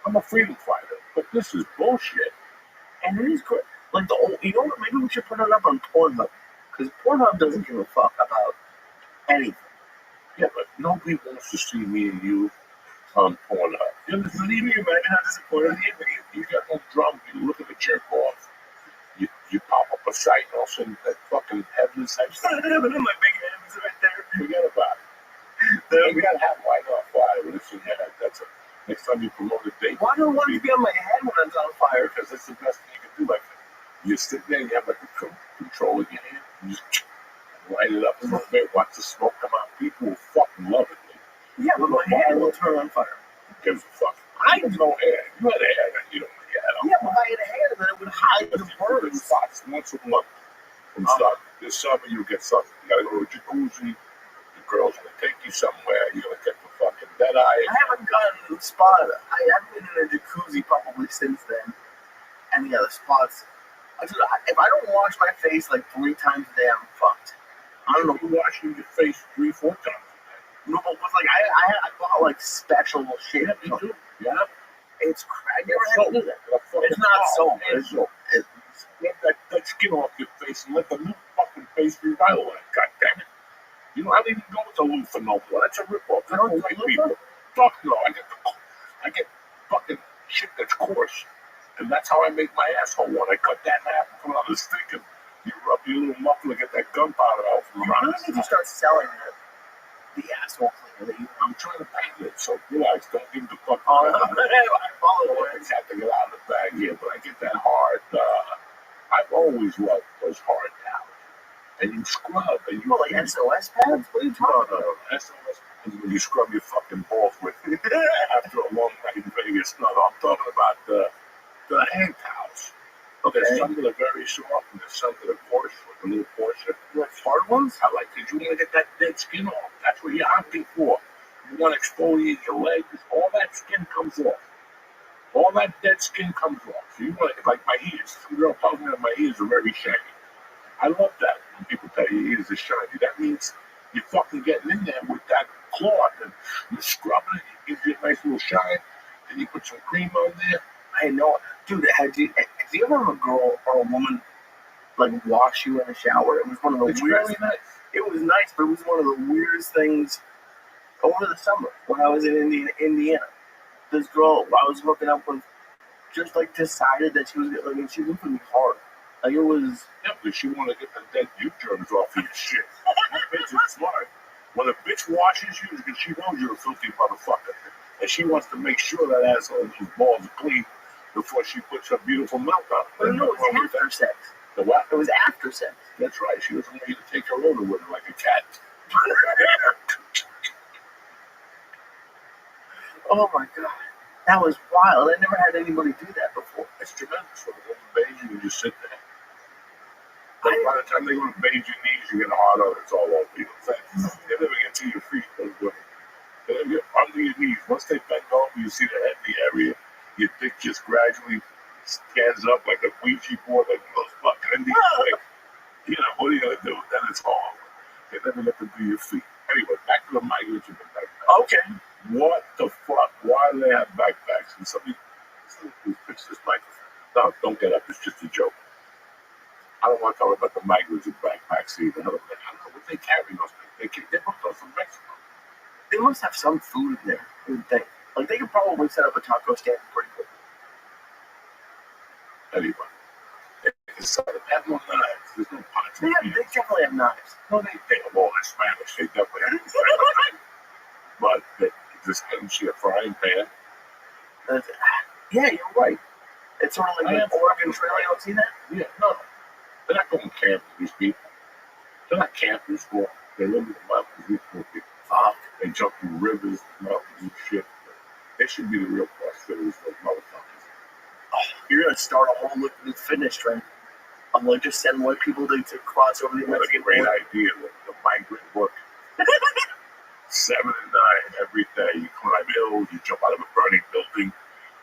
I'm a freedom fighter, but this is bullshit. And it is great. Like the old, you know what? Maybe we should put it up on Pornhub, because Pornhub doesn't give a fuck about anything. Yeah, but nobody wants to see me and you on Pornhub. You understand? Even you imagine how disappointed you got no drum. You look at the jerk off. You pop up a site, and all of a sudden that fucking headless site. My big head is right there. Forget about it. We gotta have light on fire when it's in your head. That's it. Next time you promote a date. Why do I want it to be on my head when it's on fire? Because that's the best thing you can do. Like you sit there, you have like a control in your hand, you just light it up a little bit, watch the smoke come out. People will fucking love it. Yeah, but my hair will turn on fire. Who gives a fuck? I have no hair. You had hair that you don't have. Yeah, but if I had hair, then it would hide the birds. Spots once a month. From start. This summer you get something. You gotta go to a jacuzzi. The girls gonna take you somewhere. You're gonna get the fucking dead eye. I haven't gotten a spot. I haven't been in a jacuzzi probably since then. And yeah, the spots. If I don't wash my face like 3 times a day, I'm fucked. I don't know who washing your face 3-4 times a day. No, but with, like, I bought, like, special shit. Yeah, me too. Yeah. It's crap. I never had to do that. It's not soap. It's soap. Let that skin off your face and let the new fucking face revitalize. God damn it. You know, I didn't even go with the loofah no more. That's a ripoff. I don't like people. Fuck no. I get fucking shit that's coarse. And that's how I make my asshole when I cut that in half and put it on the stick and you rub your little muffler, get that gunpowder out from You really need to start selling the asshole cleaner. I'm trying to patent it, so relax. Don't give the fuck. I follow it. I have to get out of the bag here, but I get that hard. I've always loved those hard towels. And you scrub, and you like SOS pads? What are you talking about? No. SOS pads when you scrub your fucking balls with after a long night in Vegas. No, I'm talking about the hand towels. Okay. There's some that are very soft, and there's some that are coarse, with a little portion. Like hard ones? I like because you want to get that dead skin off. That's what you're hunting for. You want to exfoliate your legs. All that skin comes off. All that dead skin comes off. So you want to, like my ears. Some girl tells me that my ears are very shiny. I love that when people tell you your ears are shiny. That means you're fucking getting in there with that cloth and you're scrubbing it. It gives you a nice little shine. And you put some cream on there. I know. Dude, have you ever had a girl or a woman like wash you in the shower? It was one of the weirdest. Really nice. It was nice, but it was one of the weirdest things over the summer when I was in Indiana. This girl I was hooking up with just like decided that she was like, and she looked at me hard. Like it was. Yeah, because she wanted to get the dead youth germs off of your shit. Bitch is smart. When a bitch washes you, because she knows you're a filthy motherfucker, and she wants to make sure that asshole and those balls are clean before she puts her beautiful milk on. But no, it was after sex. The what? It was after sex. That's right. She doesn't want you to take her over with her like a cat. Oh my god, that was wild. I never had anybody do that before. It's tremendous. When they bathe you, you just sit there. But by the time they go to bathe your knees, you get hard on. It's all over you. They never get to your feet. They never get under your knees. Once they bend over, you see the head in the area. Your dick just gradually stands up like a Ouija board, like those fucking Indians. Like, you know, what are you gonna do? Then it's all over. They never get to do your feet. Anyway, back to the migrants and the backpacks. Okay. What the fuck? Why do they have backpacks? And somebody please fix this microphone. No, don't get up. It's just a joke. I don't want to talk about the migrants and backpacks either. I don't know what they carry those things. They brought those from Mexico. They must have some food in there, I would think. Like, they could probably set up a taco stand pretty quick. Anyway, they have no knives. There's no pots. They definitely have knives. No, they have all in Spanish. They definitely have knives. But they just haven't seen a frying pan. Yeah, you're right. It's sort of like an Oregon Trail. You don't see that? Yeah, no. They're not going camping, these people. They're not campers. They live in the mountains. These poor people. They jump through rivers, mountains, and shit. They should be the real CrossFitters, those motherfuckers. You're going to start a whole new fitness trend. I'm like, just send white people to cross over the Mexican great border. idea. The migrant work. 7 and 9 every day. You climb hills, you jump out of a burning building,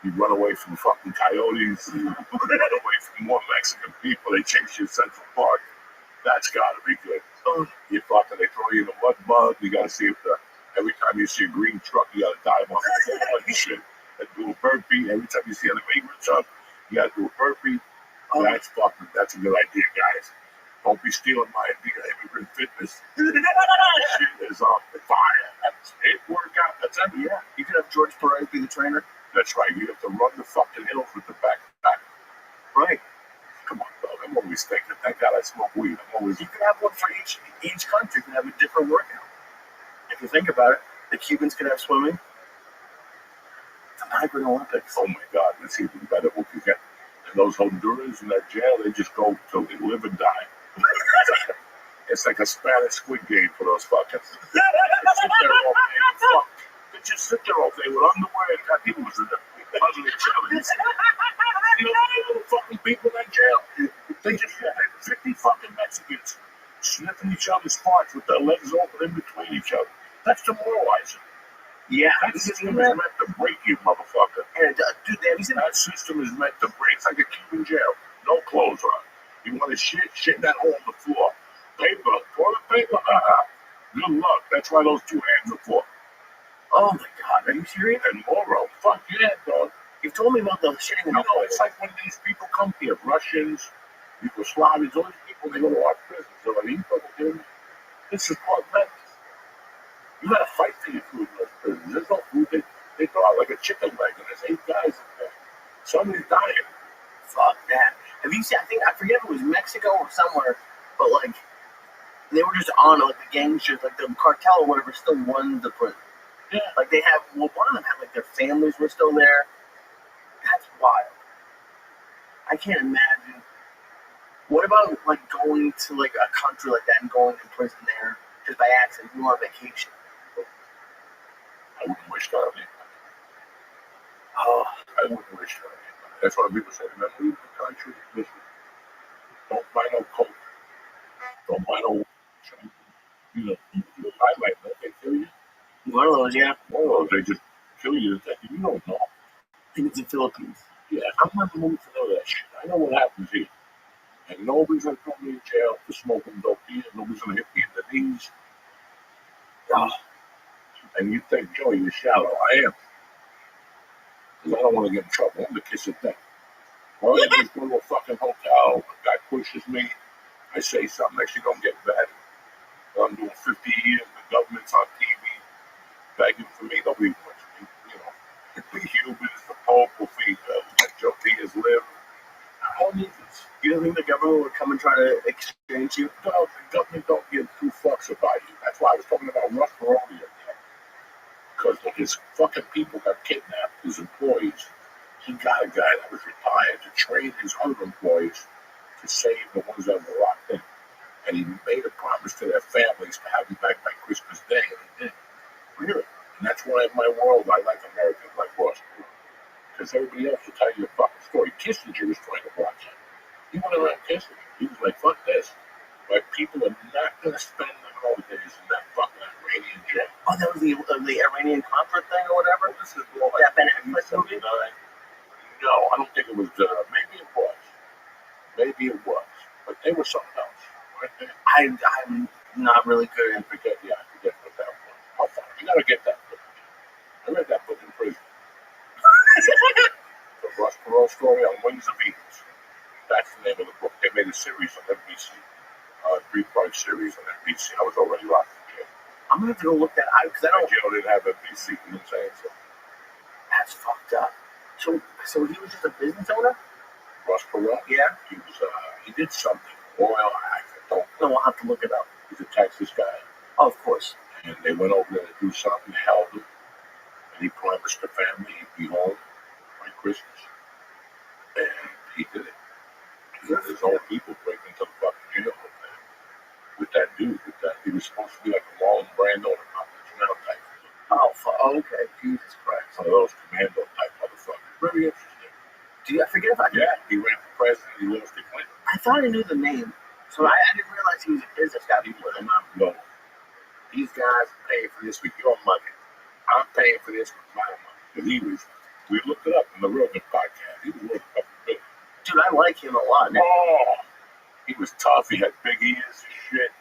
you run away from fucking coyotes, you run away from more Mexican people. They chase you in Central Park. That's gotta be good. You fucking, they throw you in a mud bug. You gotta see if every time you see a green truck, you gotta dive off the mud shit and do a burpee. Every time you see an immigrant truck, you gotta do a burpee. That's a good idea, guys. Don't be stealing my idea of immigrant fitness. Shit is on fire. That's it. Workout. That's it. Yeah. You could have George Perez be the trainer. That's right. You have to run the fucking hills with the backpack. Right. Come on, dog. I'm always thinking. Thank God I smoke weed. You could have one for each country. Could have a different workout. If you think about it, the Cubans could have swimming. The migrant Olympics. Oh my God, that's even better. What you get. And those Hondurans in that jail, they just go till they live and die. It's like a Spanish Squid Game for those fuckers. They just sit there all day with underwear and tattoos and ugly chilies. You know, the little fucking people in that jail. They just had 50 fucking Mexicans sniffing each other's farts with their legs open in between each other. That's demoralizing. Yeah, that system is meant to break you, motherfucker. And, dude, that system is meant to break. It's like a Cuban jail. No clothes on. You want to shit in that hole on the floor. Paper, toilet paper, Good luck. That's why those two hands are for. Oh my God, are you serious? And Moro, fuck yeah, dog. You've told me about the shitting in You the know, it's like when these people come here, Russians, Yugoslavians, all these people, they go to our prisons. They're like, you fucking kidding me? This is called Memphis. You gotta fight for your food in those prisons. There's no food. They throw out like a chicken leg, and there's 8 guys in there. Somebody's dying. Fuck that. Have you seen? I forget if it was Mexico or somewhere, but like they were just on like the gang shit, like the cartel or whatever still runs the prison. Yeah. Like they have, well, one of them had like their families were still there. That's wild. I can't imagine. What about like going to like a country like that and going to prison there just by accident? You on vacation? I wouldn't wish that on anybody. Oh, I wouldn't wish that on anybody. That's why people say, man, leave the country. Listen, don't buy no coke. Don't buy no. You know, I might know they kill you. one of those, yeah. One of those, they just kill you. You don't know. I think it's in Philippines. Yeah, I'm not the one to know that shit. I know what happens here. And nobody's gonna throw me in jail for smoking dope here. Nobody's gonna hit me in the knees. Oh, And you think, Joe, you're shallow. I am. Because I don't want to get in trouble. I'm the kiss of death. Well, I just go to a fucking hotel. A guy pushes me. I say something. Next thing I'm getting bad. I'm doing 50 years. The government's on TV begging for me. Nobody wants me. You know, if we humans, the Pope will feed let Joe Diaz live. I don't need this. you don't think the government would come and try to exchange you? No, the government don't give 2 fucks about you. That's why I was talking about Russ Peroni again. Because when his fucking people got kidnapped, his employees, he got a guy that was retired to train his other employees to save the ones that were locked in. And he made a promise to their families to have them back by Christmas Day, and he did. Really. And that's why in my world I like Americans like Ross. Because everybody else will tell you a fucking story. Kissinger was trying to block him. He went around Kissinger. He was like, fuck this. Like, people are not going to spend the holidays in that fucking Iranian jail. Oh, that was the Iranian Contra thing or whatever? This is more That like Ben Affleck movie? 79. No, I don't think it was, maybe it was. Maybe it was. But they were something else. Right there. I'm not really good I at forget what that was. I'll find it. You gotta get that book. I read that book in prison. The Russ Perot story on Wings of Eagles. That's the name of the book. They made a series on NBC. 3-part series on NBC. I was already locked in jail. I'm gonna have to go look that out because I don't. Jail didn't have NBC. You know what I'm saying? So That's fucked up. So he was just a business owner? Russ Perot, Yeah. he was he did something. Oil, I don't know. No, I'll have to look it up. He's a Texas guy. Oh, of course. And they went over there to do something, held him, and he promised the family he'd be home by Christmas. And he did it. He had his own people break into the fucking jail with that dude. He was supposed to be like a Marlon Brando and a Papa type. Oh, okay. Jesus Christ. One of those commando type motherfuckers. Very interesting. I forget if I. Yeah, he ran for president. He lost to Clinton. I thought I knew the name, so I didn't realize he was a business guy. He was not known. These guys are paying for this with your money. I'm paying for this with my money. Because we looked it up in the Rogan podcast. He was worth a couple billion. Dude, I like him a lot. Now. Oh, he was tough. He had big ears and shit.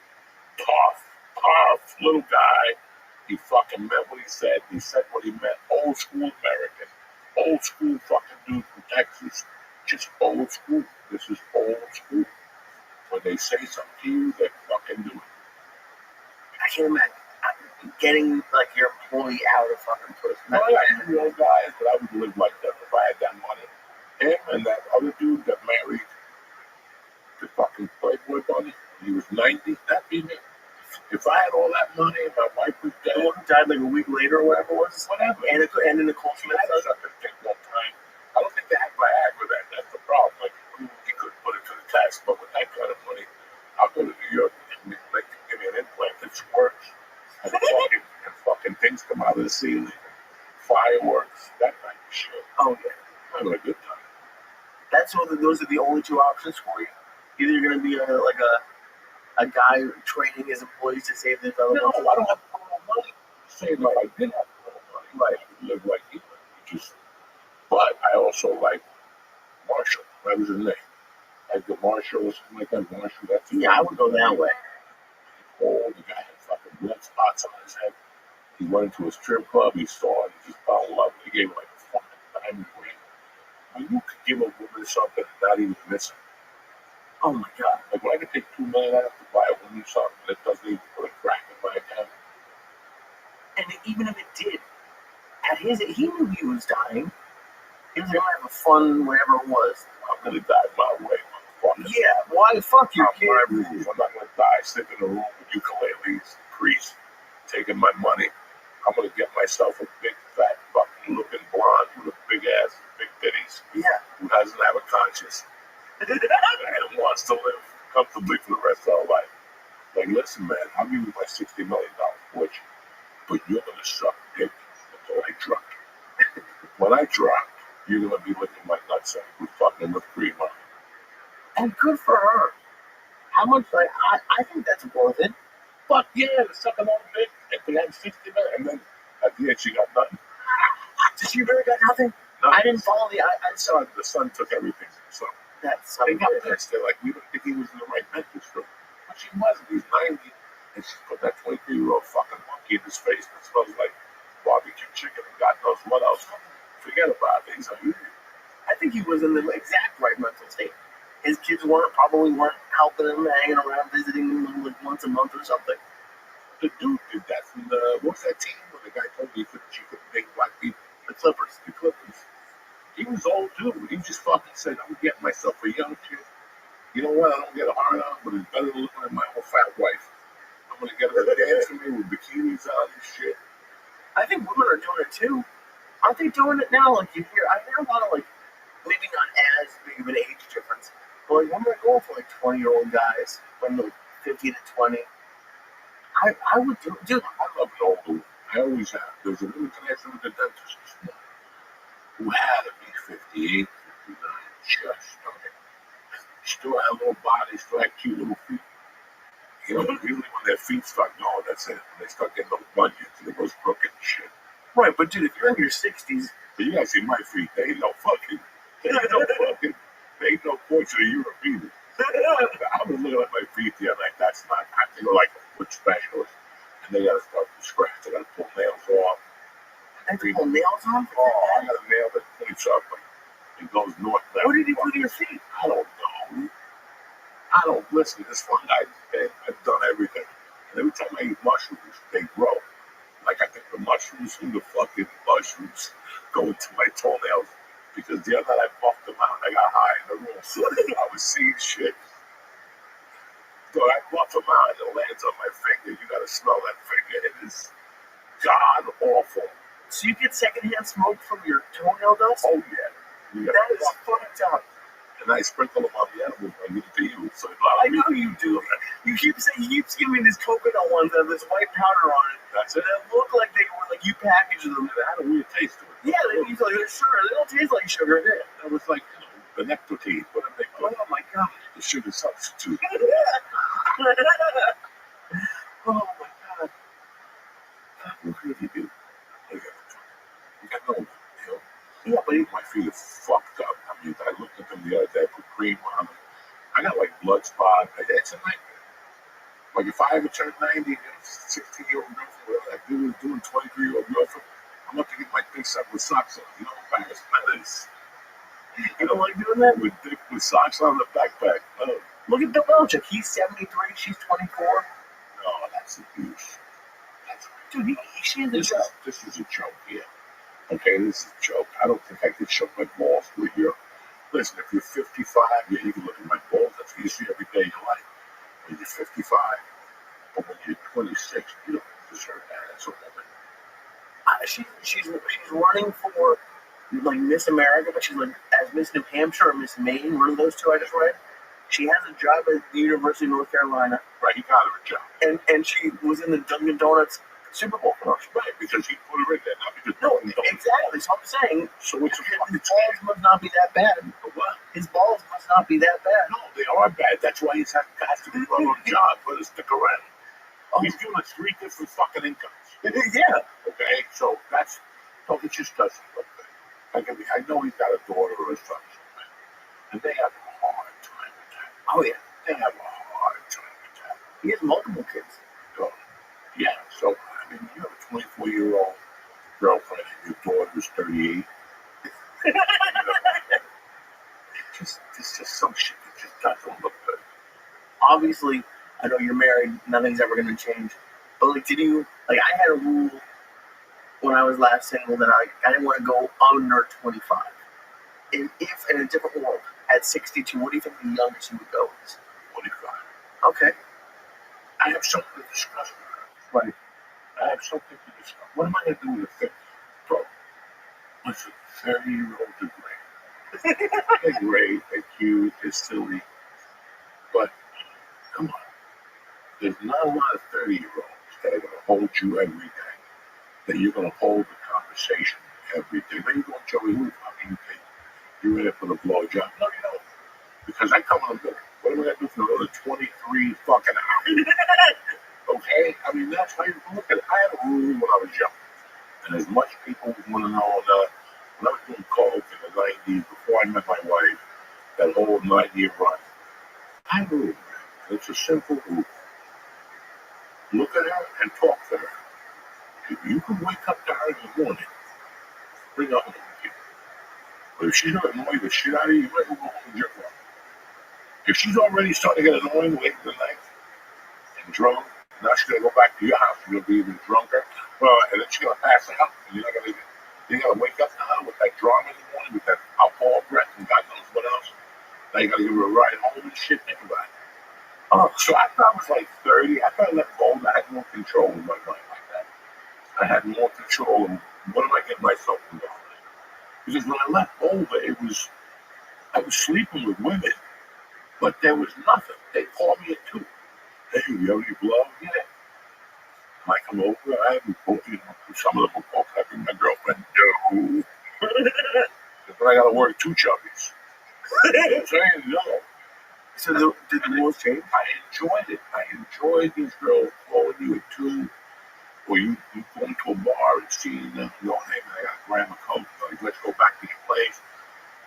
Tough, little guy. He fucking meant what he said. He said what he meant. Old school American. Old school fucking dude from Texas. Just old school. This is old school. When they say something to you, they fucking do it. I can't imagine getting like your employee out of fucking prison. Well, I knew those guys, but I would live like that if I had that money. Him and that other dude that married the fucking Playboy bunny, he was 90, that'd be me. If I had all that money and my wife was dead, The one who died like a week later or whatever it was. whatever. And in the Colson I had something to take one time. I don't think they had Viagra then. That's the problem. Like, you couldn't put it to the test, but with that kind of money, I'll go to New York and they can give me an implant that works. And fucking things come out of the ceiling. Fireworks, that kind of shit. Oh yeah. Having a good time. Those are the only 2 options for you. Either you're gonna be a guy training his employees to save their fellow. No, I don't have to put no money. Saying like I did have to put no money. Right. I would live like he lived. But I also like Marshall. That was his name. Like the Marshall or something like that. Marshall, that's his Yeah, I name. would go that way. Oh, the guy had fucking He had spots on his head. He went into a strip club. He saw it. He just fell in love. He gave him like a fucking diamond ring. When you could give a woman something and not even miss it. Oh my God. Like when I could take $2 million out to buy a woman something that doesn't even put a crack in my account. And even if it did, at his, he knew he was dying. He was gonna have a fun, whatever it was. I'm gonna die my way, motherfucker. Yeah, why fuck your kid? My rules. I'm not gonna die sitting in a room with ukuleles, priests, taking my money. I'm gonna get myself a big, fat, fucking looking blonde with a big ass, big titties, Yeah. who doesn't have a conscience and wants to live comfortably for the rest of our life. Like, listen, man, I'll give you my $60 million fortune, but you're gonna suck dick until I drop. When I drop, you're gonna be licking my nutsack with fucking whipped cream on it. And good for her. How much? Like, I think that's worth it. Fuck yeah, the second old dick, and we had 60 minutes, and then at the end she got nothing. Did she really got nothing? I didn't follow the. I saw The son took everything. So that. they got pissed. They're like, we don't think he was in the right mental state. But she wasn't. He's 90, and she's put that 23-year-old fucking monkey in his face that smells like barbecue chicken and God knows what else. Forget about it. He's a idiot. I think he was in the exact right mental state. His kids probably weren't helping him, hanging around, visiting him like once a month or something. The dude did that from the, what's that team where the guy told me she couldn't date black people? The Clippers. The Clippers. He was old too. He just fucking said, I'm getting myself a young chick. You know what? I don't get a hard on, but it's better than looking at my old fat wife. I'm gonna get her to dance with me with bikinis on and shit. I think women are doing it too. Aren't they doing it now? Like I hear a lot of like, maybe not as big of an age difference, but like women are going for like 20-year-old guys from like 50 to 20. I would do, dude. I love an old woman. I always have. There's a woman connection with the dentist this morning who had to be 58, 59, just started. Still had a little body, still had cute little feet. You know, usually when their feet start going, that's it. When they start getting those bunions and it goes crooked and shit. Right, but dude, if you're in your 60s, But you guys see my feet, they ain't no portrait of Europe either. I was looking at my feet the other night. That's not, I think like a foot specialist. And they gotta start from scratch. They gotta pull nails off. I have to pull nails on. Oh, I got a nail that points up and it goes north. What did you do to your feet? I don't know. I don't listen. This one guy, I've done everything. And every time I eat mushrooms, they grow. Like I think the mushrooms and the fucking mushrooms go into my toenails. Because the other night I buffed them out and I got high in the room. So I was seeing shit. So I buff them out and it lands on my finger. You gotta smell that finger. It is god awful. So you get secondhand smoke from your toenail dust? Oh yeah. That is fucked up. And I sprinkle them on the animals when I give it to you. So I know you do. You keep giving me these coconut ones that have this white powder on it. That's it. That look like they were like you packaged them. It had a weird taste to it. Yeah, they use like sugar. They don't taste like sugar. It was like, the nectarine. Whatever they call it. Oh my god. The sugar substitute. Oh my god. What could you do? You got no one, you know? Yeah, but My feet are fucked up. I mean, I looked at them the other day, I put cream on them. I got like blood spot. It's a nightmare. Like if I ever turn 90 and 16-year-old girlfriend, like doing 23-year-old girlfriend, I'm going to get my dick sucked with socks on. You know how embarrassing that is. you don't like doing that? With socks on the backpack. Oh, Look at Bill Belichick. He's 73. She's 24. no, that's abuse. Dude, she has a job. This is a joke here. Okay, this is a joke. I don't think I could show my balls to a year. Listen, if you're 55, yeah, you can look at my balls. That's what you see every day in your life. When you're 55, but when you're 26, you don't deserve that as a woman. She's running for like Miss America, but she's like as Miss New Hampshire or Miss Maine. One of those two I just read. She has a job at the University of North Carolina. Right, he got her a job. And she was in the Dunkin' Donuts Super Bowl commercial. Right, because he put her in there, not because No, exactly. So I'm saying, So what's the his fucking balls must not be that bad. what? His balls must not be that bad. No, they are bad. That's why he's has to be run on a job for this stick around. Oh. He's doing 3 different fucking incomes. Yeah. Okay, so that's it just doesn't look good. I know he's got a daughter or a son, and they have a hard time with that. Oh yeah. They have a hard time with that. He has multiple kids. So, Yeah, so, I mean, you have a 24-year-old girlfriend and your daughter's 38. It's just some shit that just doesn't look good. Obviously, I know you're married. Nothing's ever going to change. But like, I had a rule when I was last single that I didn't want to go under 25. And if in a different world, at 62, what do you think the youngest you would go is? 25. Okay. I have something to discuss with her. Right. I have something to discuss. What am I going to do with a 50? Bro, listen, 30-year-olds are great. They're great, they're cute, they're silly. But, come on. There's not a lot of 30-year-olds that are going to hold you every day. That you're going to hold the conversation every day. Then you go, Joey, who the fuck do you think? You're in it for the blowjob? No, you don't. Because I come on a minute. What am I going to do for another 23 fucking hours? Okay? I mean, that's how you look at it. I had a rule when I was young. And as much people want to know that when I was doing coke in the 90s, before I met my wife, that whole 9-year run, I had a rule, man. And it's a simple rule. Look at her and talk to her. If you can wake up to her in the morning, bring her home with you. But if she's going to annoy the shit out of you, you might go home and jerk off. If she's already starting to get annoying late in the night and drunk, now she's going to go back to your house. You're going to be even drunker. And then she's going to pass out. And you're going to wake up to her with that drama in the morning, with that alcohol breath and God knows what else. Now you got to give her a ride home and shit. Think about it. Oh, so after I was like 30, after I left gold, I had more control in my mind like that. I had more control of what am I getting myself involved in. Because when I left over, I was sleeping with women, but there was nothing. They called me at 2. Hey, you have any blow? Yeah. I come over, I haven't booked, some of them were booked. I think my girlfriend, no. But I got to work 2 chubbies. I'm saying, no. So did the rules change? I enjoyed it. I enjoyed these girls calling you at 2, or you go into a bar and see them, hey man, I got to grab a coke, like, let's go back to your place.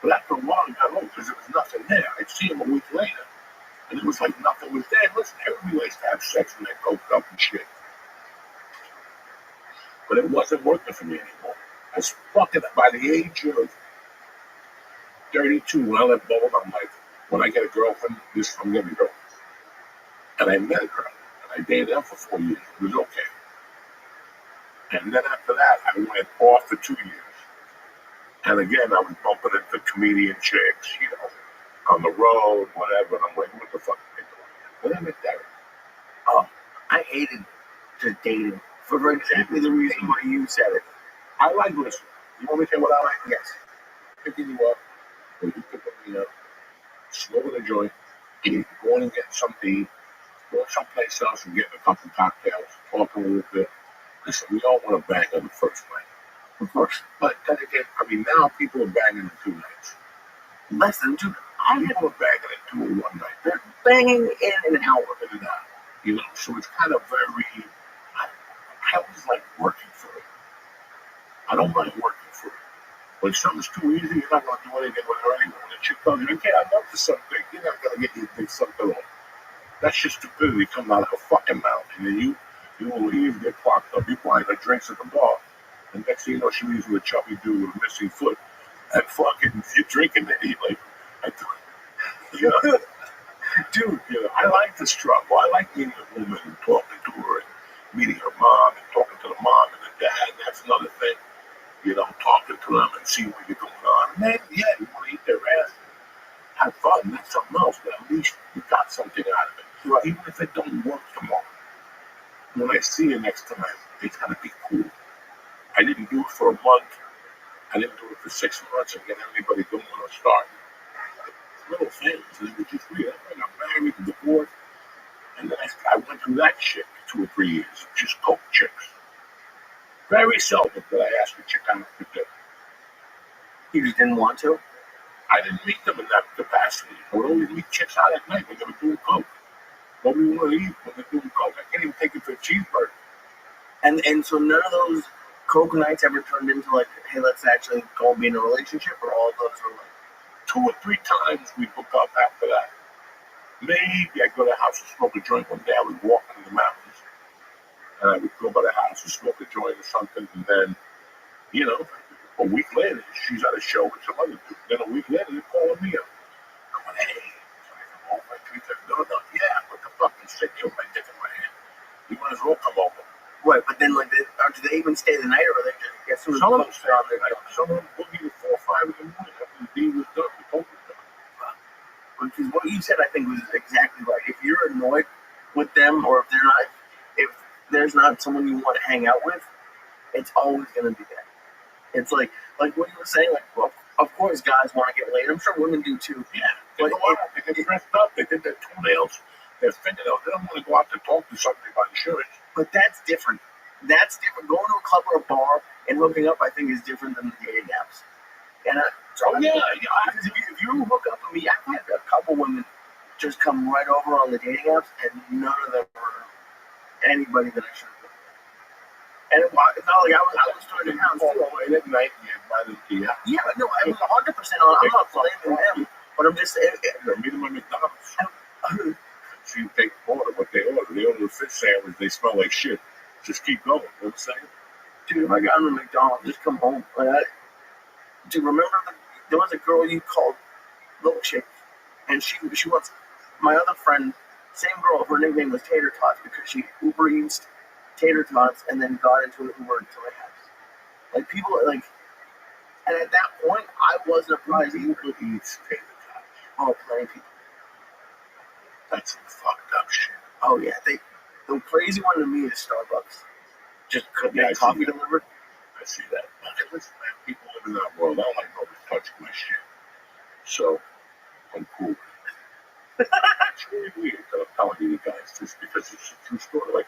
But after a while, I got home because there was nothing there. I'd see him a week later, and it was like nothing was there. Listen, everybody likes to have sex when they're coked up and shit. But it wasn't working for me anymore. I was fucking, by the age of 32, when I left Bold, I'm like, when I get a girlfriend, I'm getting a girlfriend. And I met her, and I dated her for 4 years. It was okay. And then after that, I went off for 2 years. And again, I was bumping into comedian chicks, on the road, whatever. And I'm like, what the fuck am I doing? But then I met Derek. I hated just dating for exactly the reason why you said it. I like listening. You want me to say what I like? Yes. Picking you up, or you picking me up, smoking a joint, going and getting something to eat, going someplace else and getting a couple cocktails, talking a little bit. Listen, we all want to bang on the first night. Of course. But then again, I mean, now people are banging in 2 nights. Less than 2. People are banging in 2 or 1 night. They're Banging in an hour. in and out. So it's kind of very, I always like working for it. I don't mind working for it. When something's too easy, you're not going to do anything with it anyway. When a chick tells you, okay, I'm up to something, you're not going to get your big something on. That's just stupidity coming out of her fucking mouth. And then you will leave, get clocked up, you buying her drinks at the bar. And next thing you know, she leaves with a chubby dude with a missing foot. And fucking, you're drinking it. You're like, dude, I like the struggle. I like meeting a woman and talking to her and meeting her mom and talking to the mom and the dad. That's another thing. Talking to them and seeing what you're going on. And then, yeah, you want to eat their ass. Have fun. That's something else. But at least you got something out of it. Right. Even if it don't work tomorrow. When I see you next time, it's going to be cool. I didn't do it for a month. I didn't do it for 6 months and get anybody doing or starting. Little things. And it was just weird. I got married and divorced. And then I went through that shit for 2 or 3 years. Just coke chicks. Very seldom did I ask a chick out to do. You just didn't want to? I didn't meet them in that capacity. I would always meet chicks out at night when they were doing coke. Nobody wanted to eat when they're doing coke. I can't even take it for a cheeseburger. And so none of those coke nights ever turned into like, hey, let's actually go and be in a relationship, or all of those were like 2 or 3 times we hook up after that. Maybe I go to the house and smoke a joint one day. I was walking in the mountains. and I would go by the house and smoke a joint or something, and then, you know, a week later, she's at a show with some other dude. Then a week later, they're calling me up. Going, hey, can I come over? No, yeah, what the fuck? You said you have my dick in my hand. You might as well come over. Right, but then like, do they even stay the night, or they just get some Some of them folks stay on there. Some of them boogie at 4 or 5 in the morning after the deal was done, the poker was done. Because what you said, I think, was exactly right. If you're annoyed with them, or if there's not someone you want to hang out with, it's always going to be that. It's like what you were saying. Like, well, of course, guys want to get laid. I'm sure women do too. Yeah, they go out, they get dressed up, they did their toenails, their fingernails. They don't want to go out to talk to somebody about insurance. But that's different. That's different. Going to a club or a bar and hooking up, I think, is different than the dating apps. And because if you hook up with me, I've had a couple women just come right over on the dating apps, and none of them were anybody that I should have. And it's not like I was turning down too. Late at night, you invited to your house. Yeah, no, I was 100% on. I'm not blaming them, but I'm just saying. Meet them at McDonald's. So you take order what they order. They order a fish sandwich. They smell like shit. Just keep going. You know what I'm saying? Dude, if I got into McDonald's, just come home. Dude, remember there was a girl you called Milkshake, and she wants my other friend, same girl. Her nickname was Tater Tots because she Uber Eats tater tots and then got into an Uber to my house. Like people like, and at that point, I wasn't surprised either. Uber Eats tater tots. Oh, plenty of people. That's some fucked up shit. Oh yeah, the crazy one to me is Starbucks. Just couldn't get coffee delivered. I see that. Okay, listen, man, people live in that world. I don't like nobody touching my shit. So, I'm cool. It's really weird that I'm telling you guys this because it's a true story. Like,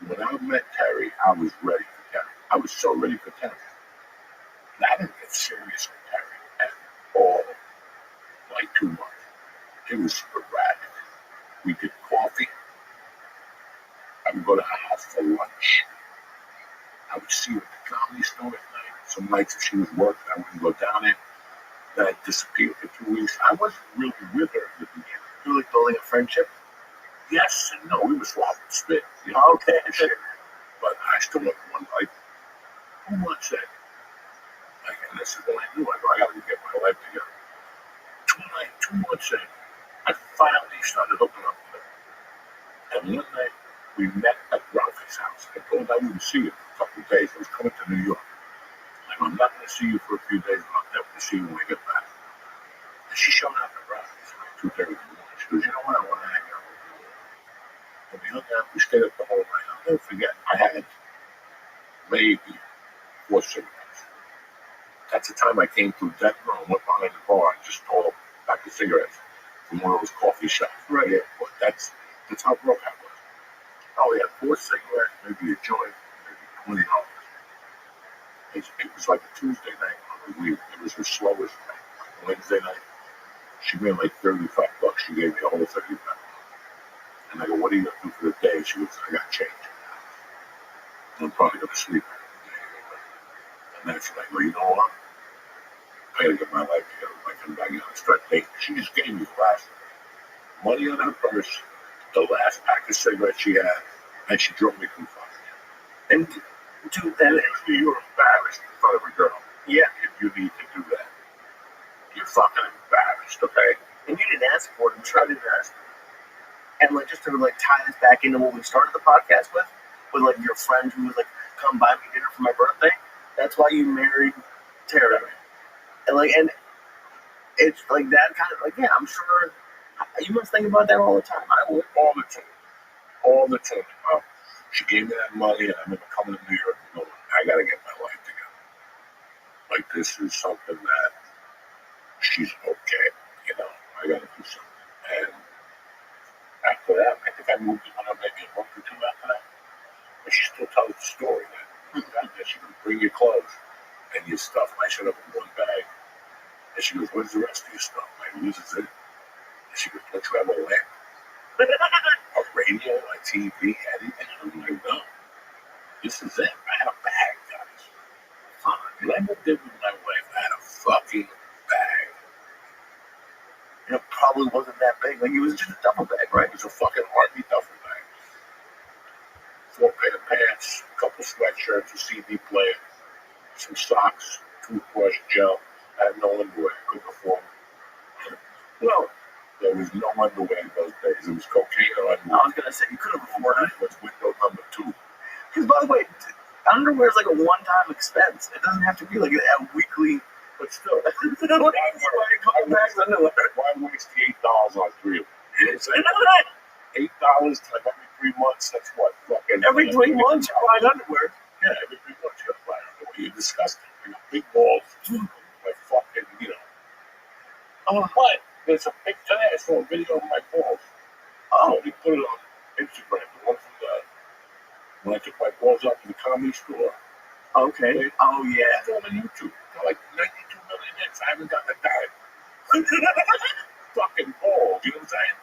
when I met Terry, I was ready for Terry. I was so ready for Terry. And I didn't get serious with Terry at all. Like, too much. It was sporadic. We did coffee. I would go to her house for lunch. I would see her at the comedy store at night. Some nights if she was working, I wouldn't go down there. Then I'd disappear for 2 weeks. I wasn't really with her at the beginning. You were like building a friendship. Yes and no. We were swapping spit. You know, Okay. shit. But I still went one like, who wants that? Like, and this is when I knew. I go, I got to get my life together. 2 months in, I finally started hooking up with her. And one night, we met at Ralphie's house. I told her I wouldn't see her for a couple of days. I was coming to New York. Like, I'm not going to see you for a few days, but I'll definitely see you when I get back. And she showed up at Ralphie's at 2:30 in the morning. She goes, you know what? I want to hang out with you. And we hung out. We stayed up the whole night. I'll never forget. I had maybe 4 cigarettes. That's the time I came through Denver and went behind the bar and just stole a pack of cigarettes from one of those coffee shops. Right. But that's how broke I was. Oh, we had 4 cigarettes, maybe a joint, maybe $20. It was like a Tuesday night on the week. It was her slowest night. Wednesday night, she made like $35. She gave me a whole 35. And I go, what are you going to do for the day? She goes, I got change. I'm probably going to sleep. And that's when I go, you know what? I got to get my life together. I come back and start dating. She just gave me the last money on her purse, the last pack of cigarettes she had, and she drove me through fire. And dude, then Usually you're embarrassed in front of a girl. Yeah. If you need to do that. You're fucking embarrassed, okay? And you didn't ask for it. I'm sure I didn't ask. And like just to like tie this back into what we started the podcast with like your friend who was like, come buy me dinner for my birthday. That's why you married Tara. And it's like that kind of like, yeah, I'm sure you must think about that all the time. I would all the time. All the time. She gave me that money, and I remember coming to New York and going, I got to get my life together. Like, this is something that she's okay. You know, I got to do something. And after that, I think I moved in on maybe a month or 2 after that. But she still tells the story that she would bring your clothes and your stuff. And I showed up in one bag. And she goes, where's the rest of your stuff? I go, this is it. And she goes, don't you have a lamp? A radio, a TV, anything? I'm like, no. This is it. I had a bag, guys. When I moved in with my wife, I had a fucking bag. And it probably wasn't that big. Like it was just a duffel bag, right? It was a fucking Army duffel bag. 4 pair of t-shirts, a CD player, some socks, toothbrush, gel. I had no underwear. I couldn't afford it. Well, there was no underwear in those days. It was cocaine or underwear. I was gonna say you could have afforded it. What's window number 2? Because by the way, underwear is like a one-time expense. It doesn't have to be like a weekly. But still, Why waste the $8 on 3 of them. You know what I'm saying? $8 times every 3 months, that's what? Fucking Every 3 months you buy underwear. Yeah, every 3 months you gotta buy underwear. You're disgusting. You got big balls. Like fucking, But there's a big today. I saw a video of my balls. Oh, they put it on Instagram. The one from when I took my balls out to the comedy store. Okay. Oh yeah. It's all on YouTube. Got like 92 million hits. I haven't gotten a dime. Fucking balls, you know what I'm saying?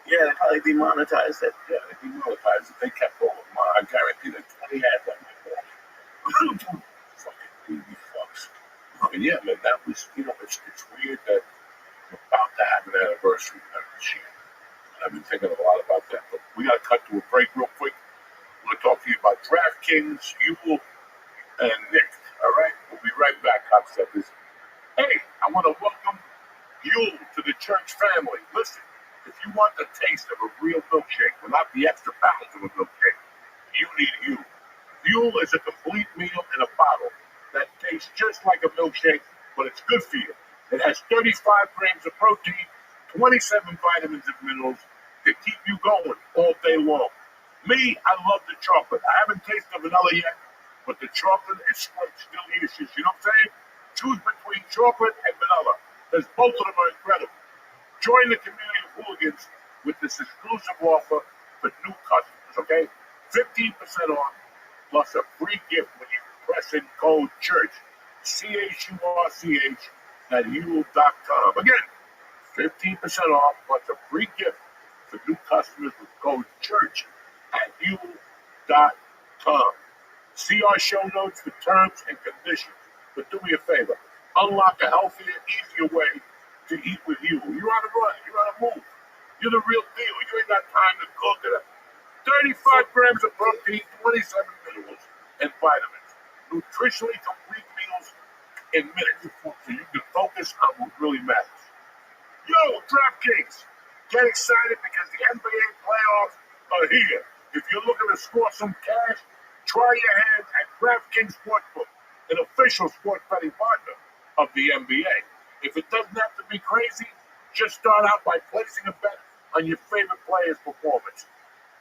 Yeah, they probably demonetized it. Yeah, they demonetized it. They kept all of them. I guarantee that 20 ads on my balls. Fucking greedy fucks. And yeah, man, that was, it's weird that we're about to have an anniversary this year. And I've been thinking a lot about that. But we got to cut to a break real quick. I'm going to talk to you about DraftKings, Yule, and Nick. All right? We'll be right back, cocksuckers. Hey, I want to welcome Yule to the church family. Listen, if you want the taste of a real milkshake without the extra pounds of a milkshake, you need Yule. Yule is a complete meal in a bottle that tastes just like a milkshake, but it's good for you. It has 35 grams of protein, 27 vitamins and minerals to keep you going all day long. Me, I love the chocolate. I haven't tasted the vanilla yet, but the chocolate is still delicious. You know what I'm saying? Choose between chocolate and vanilla, because both of them are incredible. Join the community of hooligans with this exclusive offer for new customers, okay? 15% off plus a free gift when you press in code CHURCH, CHURCH, at Yule.com. Again, 15% off plus a free gift for new customers with code CHURCH at Yule.com. See our show notes for terms and conditions. But do me a favor, unlock a healthier, easier way to eat with you. You're on the run. You're on the move. You're the real deal. You ain't got time to cook it. 35 grams of protein, 27 minerals, and vitamins. Nutritionally complete meals in minutes, so you can focus on what really matters. Yo, DraftKings, get excited because the NBA playoffs are here. If you're looking to score some cash, try your hand at DraftKings Sportsbook, an official sports betting partner of the NBA. If it doesn't have to be crazy, just start out by placing a bet on your favorite player's performance.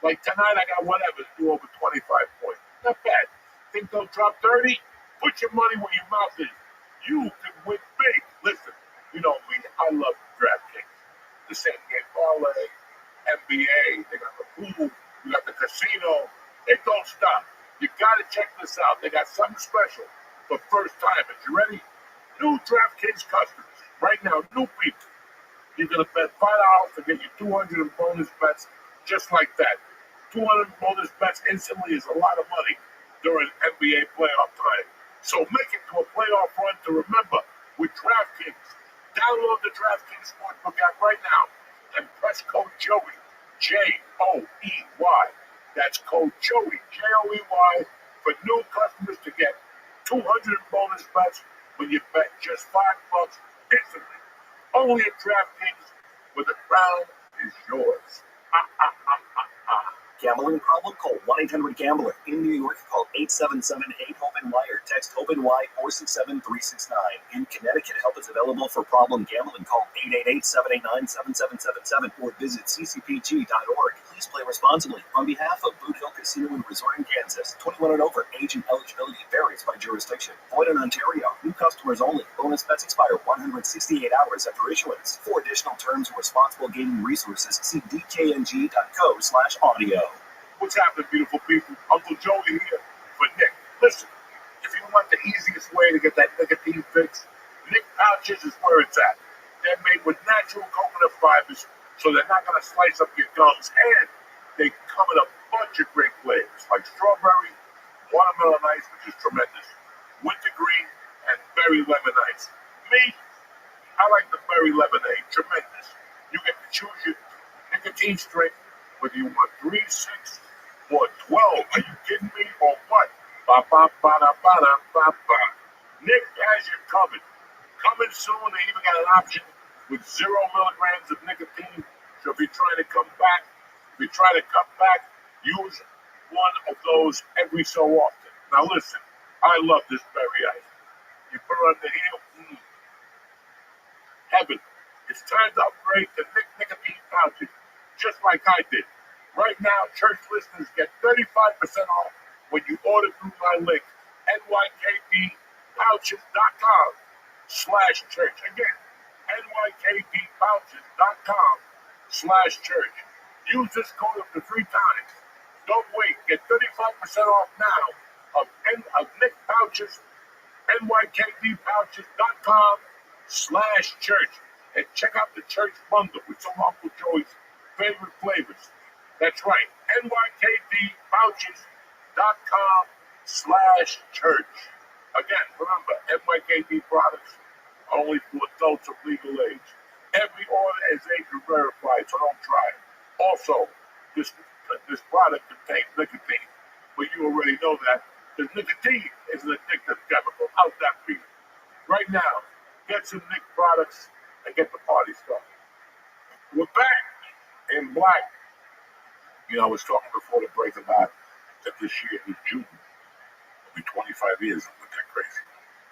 Like tonight, I got whatever to do over 25 points. Not bad. Think they'll drop 30? Put your money where your mouth is. You can win big. Listen, you know me, I love DraftKings. The same game parlay, NBA, they got the pool, you got the casino. They don't stop. You got to check this out. They got something special for first timers. You ready? New DraftKings customers. Right now, new people. You're going to bet $5 to get you 200 in bonus bets just like that. 200 bonus bets instantly is a lot of money during NBA playoff time. So make it to a playoff run to remember with DraftKings. Download the DraftKings Sportsbook app right now and press code Joey, Joey. That's code Joey, Joey, for new customers to get 200 in bonus bets when you bet just $5 instantly. Only at DraftKings, where the crown is yours. Gambling problem? Call 1-800-GAMBLER. In New York, call 877-8-HOPE-NY or text HOPE-NY 467-369. In Connecticut, help is available for problem gambling. Call 888-789-7777 or visit ccpg.org. Please play responsibly. On behalf of Boot Hill Casino and Resort in Kansas, 21 and over. Age and eligibility varies by jurisdiction. Void in Ontario. New customers only. Bonus bets expire 168 hours after issuance. For additional terms and responsible gaming resources, see dkng.co/audio. What's happening, beautiful people? Uncle Joey here for Nick. Listen, if you want the easiest way to get that nicotine fix, Nick pouches is where it's at. They're made with natural coconut fibers, so they're not going to slice up your gums, and they come in a bunch of great flavors, like strawberry, watermelon ice, which is tremendous, wintergreen, and berry lemon ice. Me, I like the berry lemonade, tremendous. You get to choose your nicotine strength, whether you want 3, 6, or 12. Are you kidding me, or what? Ba-ba-ba-da-ba-da-ba-ba. Nick has you covered. Coming soon, they even got an option with 0 milligrams of nicotine. So if you're trying to come back, if you're trying to cut back, use one of those every so often. Now listen, I love this berry ice. You put it under here, heaven. It's time to upgrade to nicotine pouches, just like I did. Right now, church listeners get 35% off when you order through my link, nykdpouches.com/church. Again, nykdpouches.com/church. Use this code up to 3 times. Don't wait. Get 35% off now of Nick Pouches, nykdpouches.com/church. And check out the church bundle with some Uncle Joey's favorite flavors. That's right, nykdpouches.com/church. Again, remember, NYKD products are only for adults of legal age. Every order is age verified, so don't try it. Also, this product contains nicotine, but you already know that, because nicotine is an addictive chemical. How's that feel? Right now, get some Nick products and get the party started. We're back in black. You know, I was talking before the break about that this year is June. It'll be 25 years. Isn't that crazy?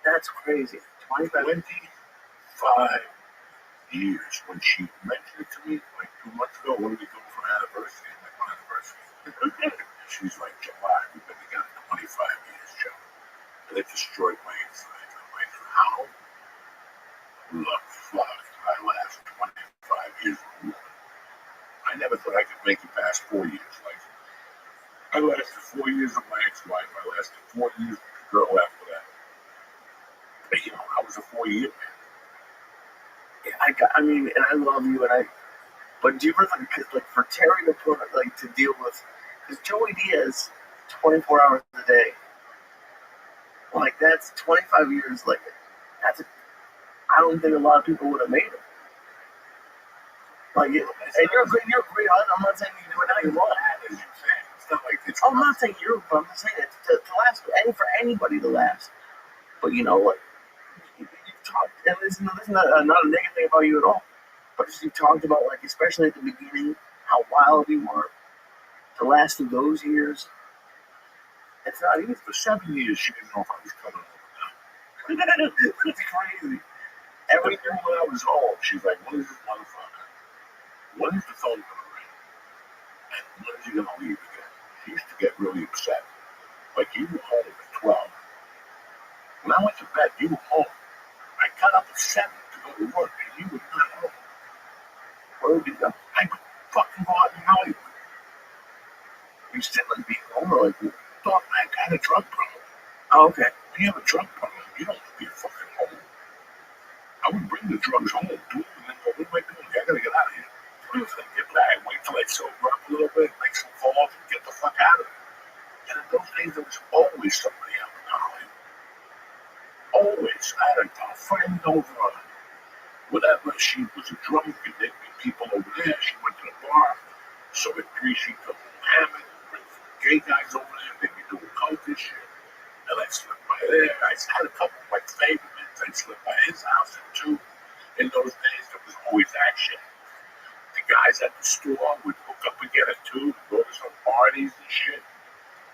That's crazy. 25 years. When she mentioned it to me like 2 months ago, what are we doing for an anniversary? I'm like, what anniversary? She's like, July. We've been together 25 years, Joe. And it destroyed my insides. I'm like, how the fuck I last 25 years with a woman? I never thought I could make it past 4 years. Like, I lasted 4 years with my ex-wife. I lasted 4 years with the girl after that. But, you know, I was a 4-year man. I mean, and I love you, but do you ever think, like, for Terry to put, like, to deal with, because Joey Diaz, 24 hours a day, like, that's 25 years, like, I don't think a lot of people would have made it. Like, and you're a great husband. I'm not saying you do it now, you're wrong. It's not like it's I'm not saying you, but I'm just saying it to last, for anybody to last. But you know what? You've talked, and this is not a negative thing about you at all, but as you talked about, like, especially at the beginning, how wild you were, to last through those years, it's not easy. For 7 years, she didn't know if I was coming over now. It's crazy. Every year when I was home, she's like, when is this motherfucker? When is the phone going to ring? And when is he going to leave again? She used to get really upset. Like, you were home at 12. When I went to bed, you were home. I got up at 7 to go to work, and you were not home. Where would you go? I could fucking go out in Hollywood. You still like being home, or like, Thought I had a drug problem. oh, okay. When you have a drug problem, you don't be fucking home. I would bring the drugs home, do them, and then go, what am I doing? I gotta get out of here. What do you think? Get back, wait till I sober up a little bit, make some calls, and get the fuck out of it. And in those days, there was always somebody out in Hollywood. Always. I had a friend over on whatever. She was a drunk, and there'd be people over there. She went to the bar, so at 3, she took Hammond, bring some gay guys over there, they'd be doing coke and shit. And I slipped by there. I had a couple of my favorites. I slipped by his house at 2. In those days, there was always action. The guys at the store would hook up again at 2, go to some parties and shit.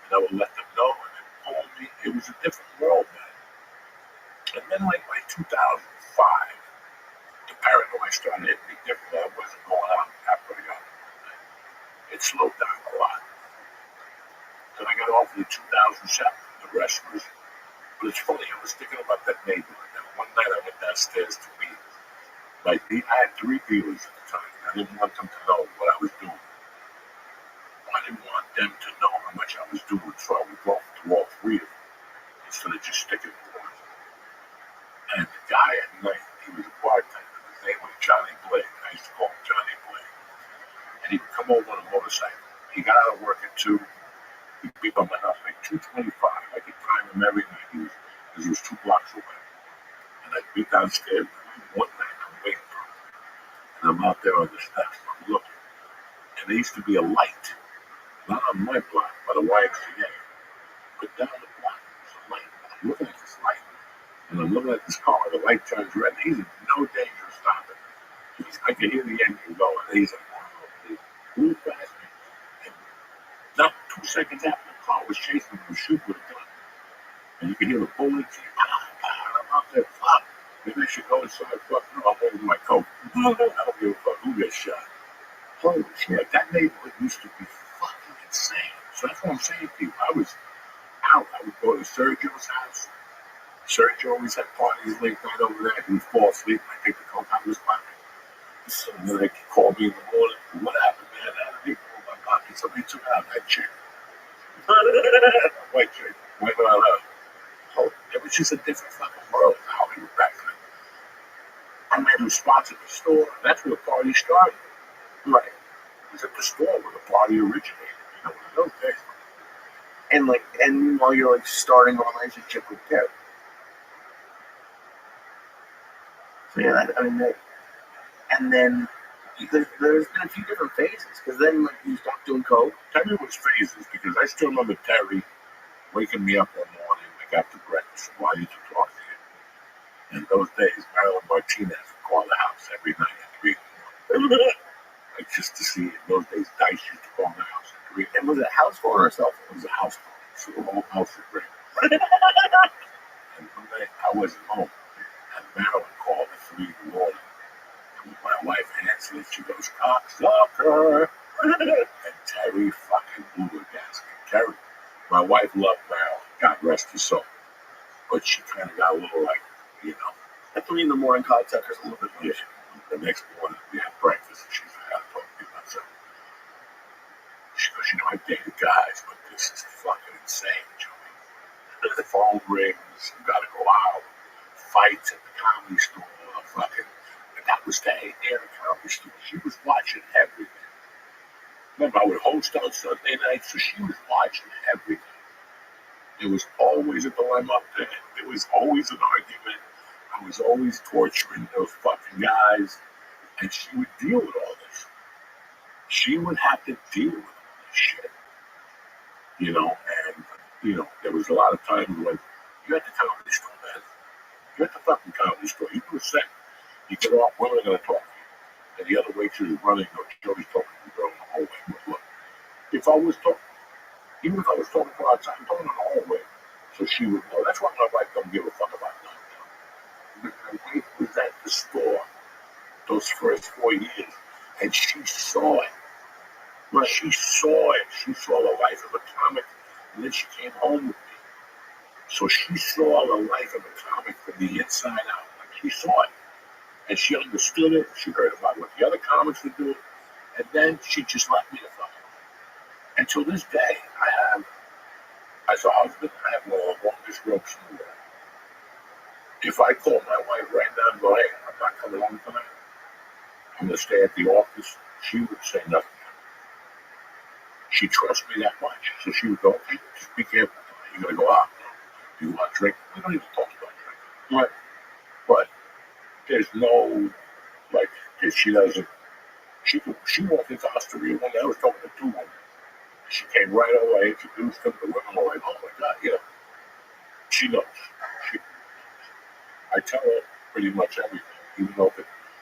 And I would let them know and they'd call me. It was a different world, man. And then, like, by 2005, the paranoia started hitting me differently. I wasn't going out after I got it. It slowed down a lot. Then I got off in 2007. The rest was, but it's funny, I was thinking about that neighborhood. And one night I went downstairs to meet. I had 3 dealers at the time. I didn't want them to know what I was doing. I didn't want them to know how much I was doing, so I would go to all 3 of them instead of just sticking to one. And the guy at night, he was a bartender. His name was Johnny Blake. I used to call him Johnny Blake. And he would come over on a motorcycle. He got out of work at 2. He'd be by my house like 2:25. I could time him every night because he was 2 blocks away. And I'd be downstairs. One night I'm waiting for him. And I'm out there on the steps. I'm looking. And there used to be a light. Not on my block, but a YMCA. But down the block, I'm looking at this light, and I'm looking at this car. The light turns red. He's in no danger of stopping. I can hear the engine going. And he's like, wow, he flew past me. And not 2 seconds after, the car was chasing him and shooting with a gun. And you can hear the bullets. I'm out there, fuck. Maybe I should go inside. Fuck, no, I'm holding my coat. I don't give a fuck who gets shot. Holy shit, like, that neighborhood used to be fucking insane. So that's what I'm saying to you. I was out. I would go to Sergio's house. Sergio always had parties late night over there. He would fall asleep. I'd take the coke out of his pocket. So then they could call me in the morning. What happened, man? I didn't pull my pocket. Somebody took out that chick. White chick. Went on out. Oh, it was just a different fucking world how we were back then. I man who sponsored the store. That's where the party started. Right. It was at the store where the party originated. You know, in those days. And meanwhile you're like starting a relationship with Terry. So yeah, I mean, and then there's been a few different phases because then like you stopped doing coke. Terry was phases because I still remember Terry waking me up one morning like after breakfast while you to talk to him. In those days, Marilyn Martinez would call the house every night at 3 in the morning. Like just to see it. In those days, Dice used to call the house at 3 in the morning. And was it a house phone or a cell phone? It was a house phone. So the whole house would ring. And one night I wasn't home. And Marilyn called at 3 in the morning. And my wife answered, she goes, cocksucker. And Terry fucking blew her gasket. Terry, my wife loved Marilyn, God rest her soul. But she kind of got a little like, you know. At 3 in the morning, cocksucker's a little bit Yeah. The next morning, we had breakfast, and she's like, I gotta talk to you about something. She goes, you know, I dated guys, but this is fucking insane, Joey. The phone rings, you gotta go out, fights at the comedy store, fucking. And that was the heyday of the comedy store. She was watching everything. Remember, I would host on Sunday nights, so she was watching everything. It was always a dilemma up there. There was always an argument. I was always torturing those fucking guys. And she would deal with all this. She would have to deal with all this shit. You know, and, you know, there was a lot of times when you're at the comedy store, man. You're at the fucking comedy store. You do a set. You get off, women are going to talk to you. And the other waitress is running, or Joey's talking to the girl in the hallway. But look, if I was talking, even if I was talking to her outside, I'm talking in the hallway. So she would know. That's why my wife don't give a fuck about nothing. My wife was at the store those first 4 years, and she saw it. Well, she saw it. She saw the life of a comic, and then she came home with me. So she saw the life of a comic from the inside out. Like she saw it, and she understood it. She heard about what the other comics were doing, and then she just left me the fuck alone. And to this day, as a husband, I have one of the longest ropes in the world. If I call my wife right now and go, hey, I'm not coming home tonight, I'm going to stay at the office, she would say nothing. She trusts me that much. So she would go, okay, just be careful. You're going to go out. Do you want a drink? We don't even talk about drinking. Right. But there's no, like, if she doesn't, she walked into us to read one. I was talking to 2 women. She came right away, introduced them. The women were like, oh my God, you know. She knows. I tell her pretty much everything, even though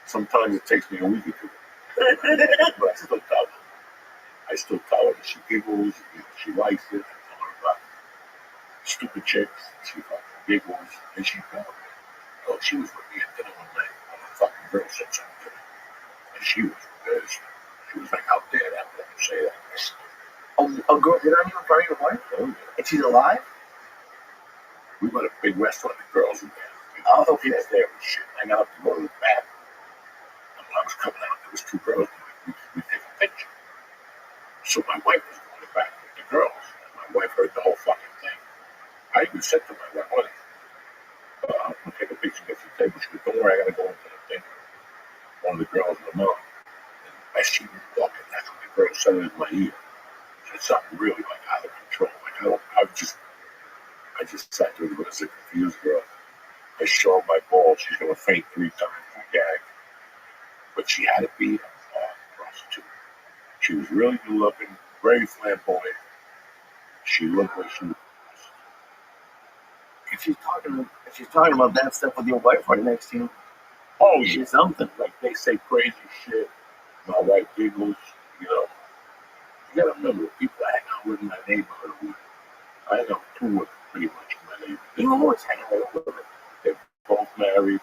sometimes it takes me a week or 2. But I still tell her. I still tell her that she giggles, she likes it. I tell her about stupid chicks, she fucking giggles, and she felt it. Oh, she was with me at dinner one night, and a fucking girl said something to me. And she was pissed. She was like, how dare that woman say that? A girl did I even front of your wife? Oh, yeah. And she's alive? We went to a big restaurant, the girls were there. Oh, The okay. kids there and shit. I got up to go to the bathroom. And when I was coming out, there was 2 girls. We take a picture. So my wife was going back with the girls. And my wife heard the whole fucking thing. I even said to my wife, honey, I'm going to take a picture of the table. She goes, don't worry, I got to go into the thing. One of the girls in the mom. And as she was walking, that's when the girl said it in my ear. Said something really like out of control. Like I just sat there with a confused girl. I showed my balls. She's going to faint 3 times for gag. But she had to be a prostitute. She was really good looking, very flamboyant. She looked like she was a prostitute. If if she's talking about that stuff with your wife right next to you, Oh, yeah. she's something. Like, they say crazy shit. My wife giggles, you know. You gotta remember, the people I hang out with in my neighborhood are women. I hang out with 2 women pretty much in my neighborhood. You always hang out with women. They're both married.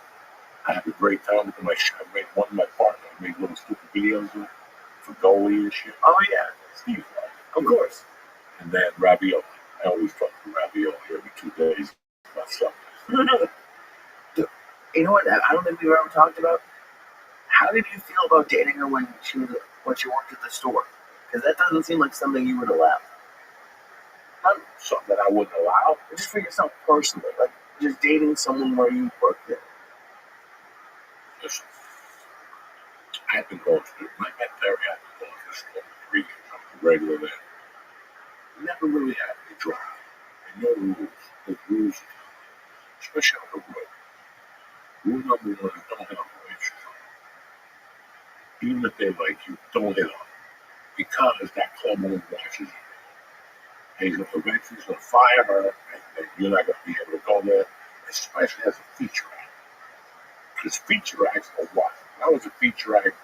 I have a great time with them. I made one of my partners. I made little stupid videos for goalie and shit. Oh yeah, Steve, of course. and then Rabbi. I always talk to Rabbi every 2 days about something. You know what? I don't think we've ever talked about. How did you feel about dating her when she worked at the store? Because that doesn't seem like something you would allow. Not something that I wouldn't allow. Just for yourself personally, like just dating someone where you work there. Listen, I've been going through. When I met Terry, I've been going through for 3 years. I'm a regular there. Never really had any drive. And no rules. There's rules, especially on the road. Rule number 1 is don't hit on the waitress. Even if they like you, don't hit on them. Because that club owner watches you. And he's going to fire her, and you're not going to be able to go there, especially as a feature act. Because feature acts are what? When I was a feature act,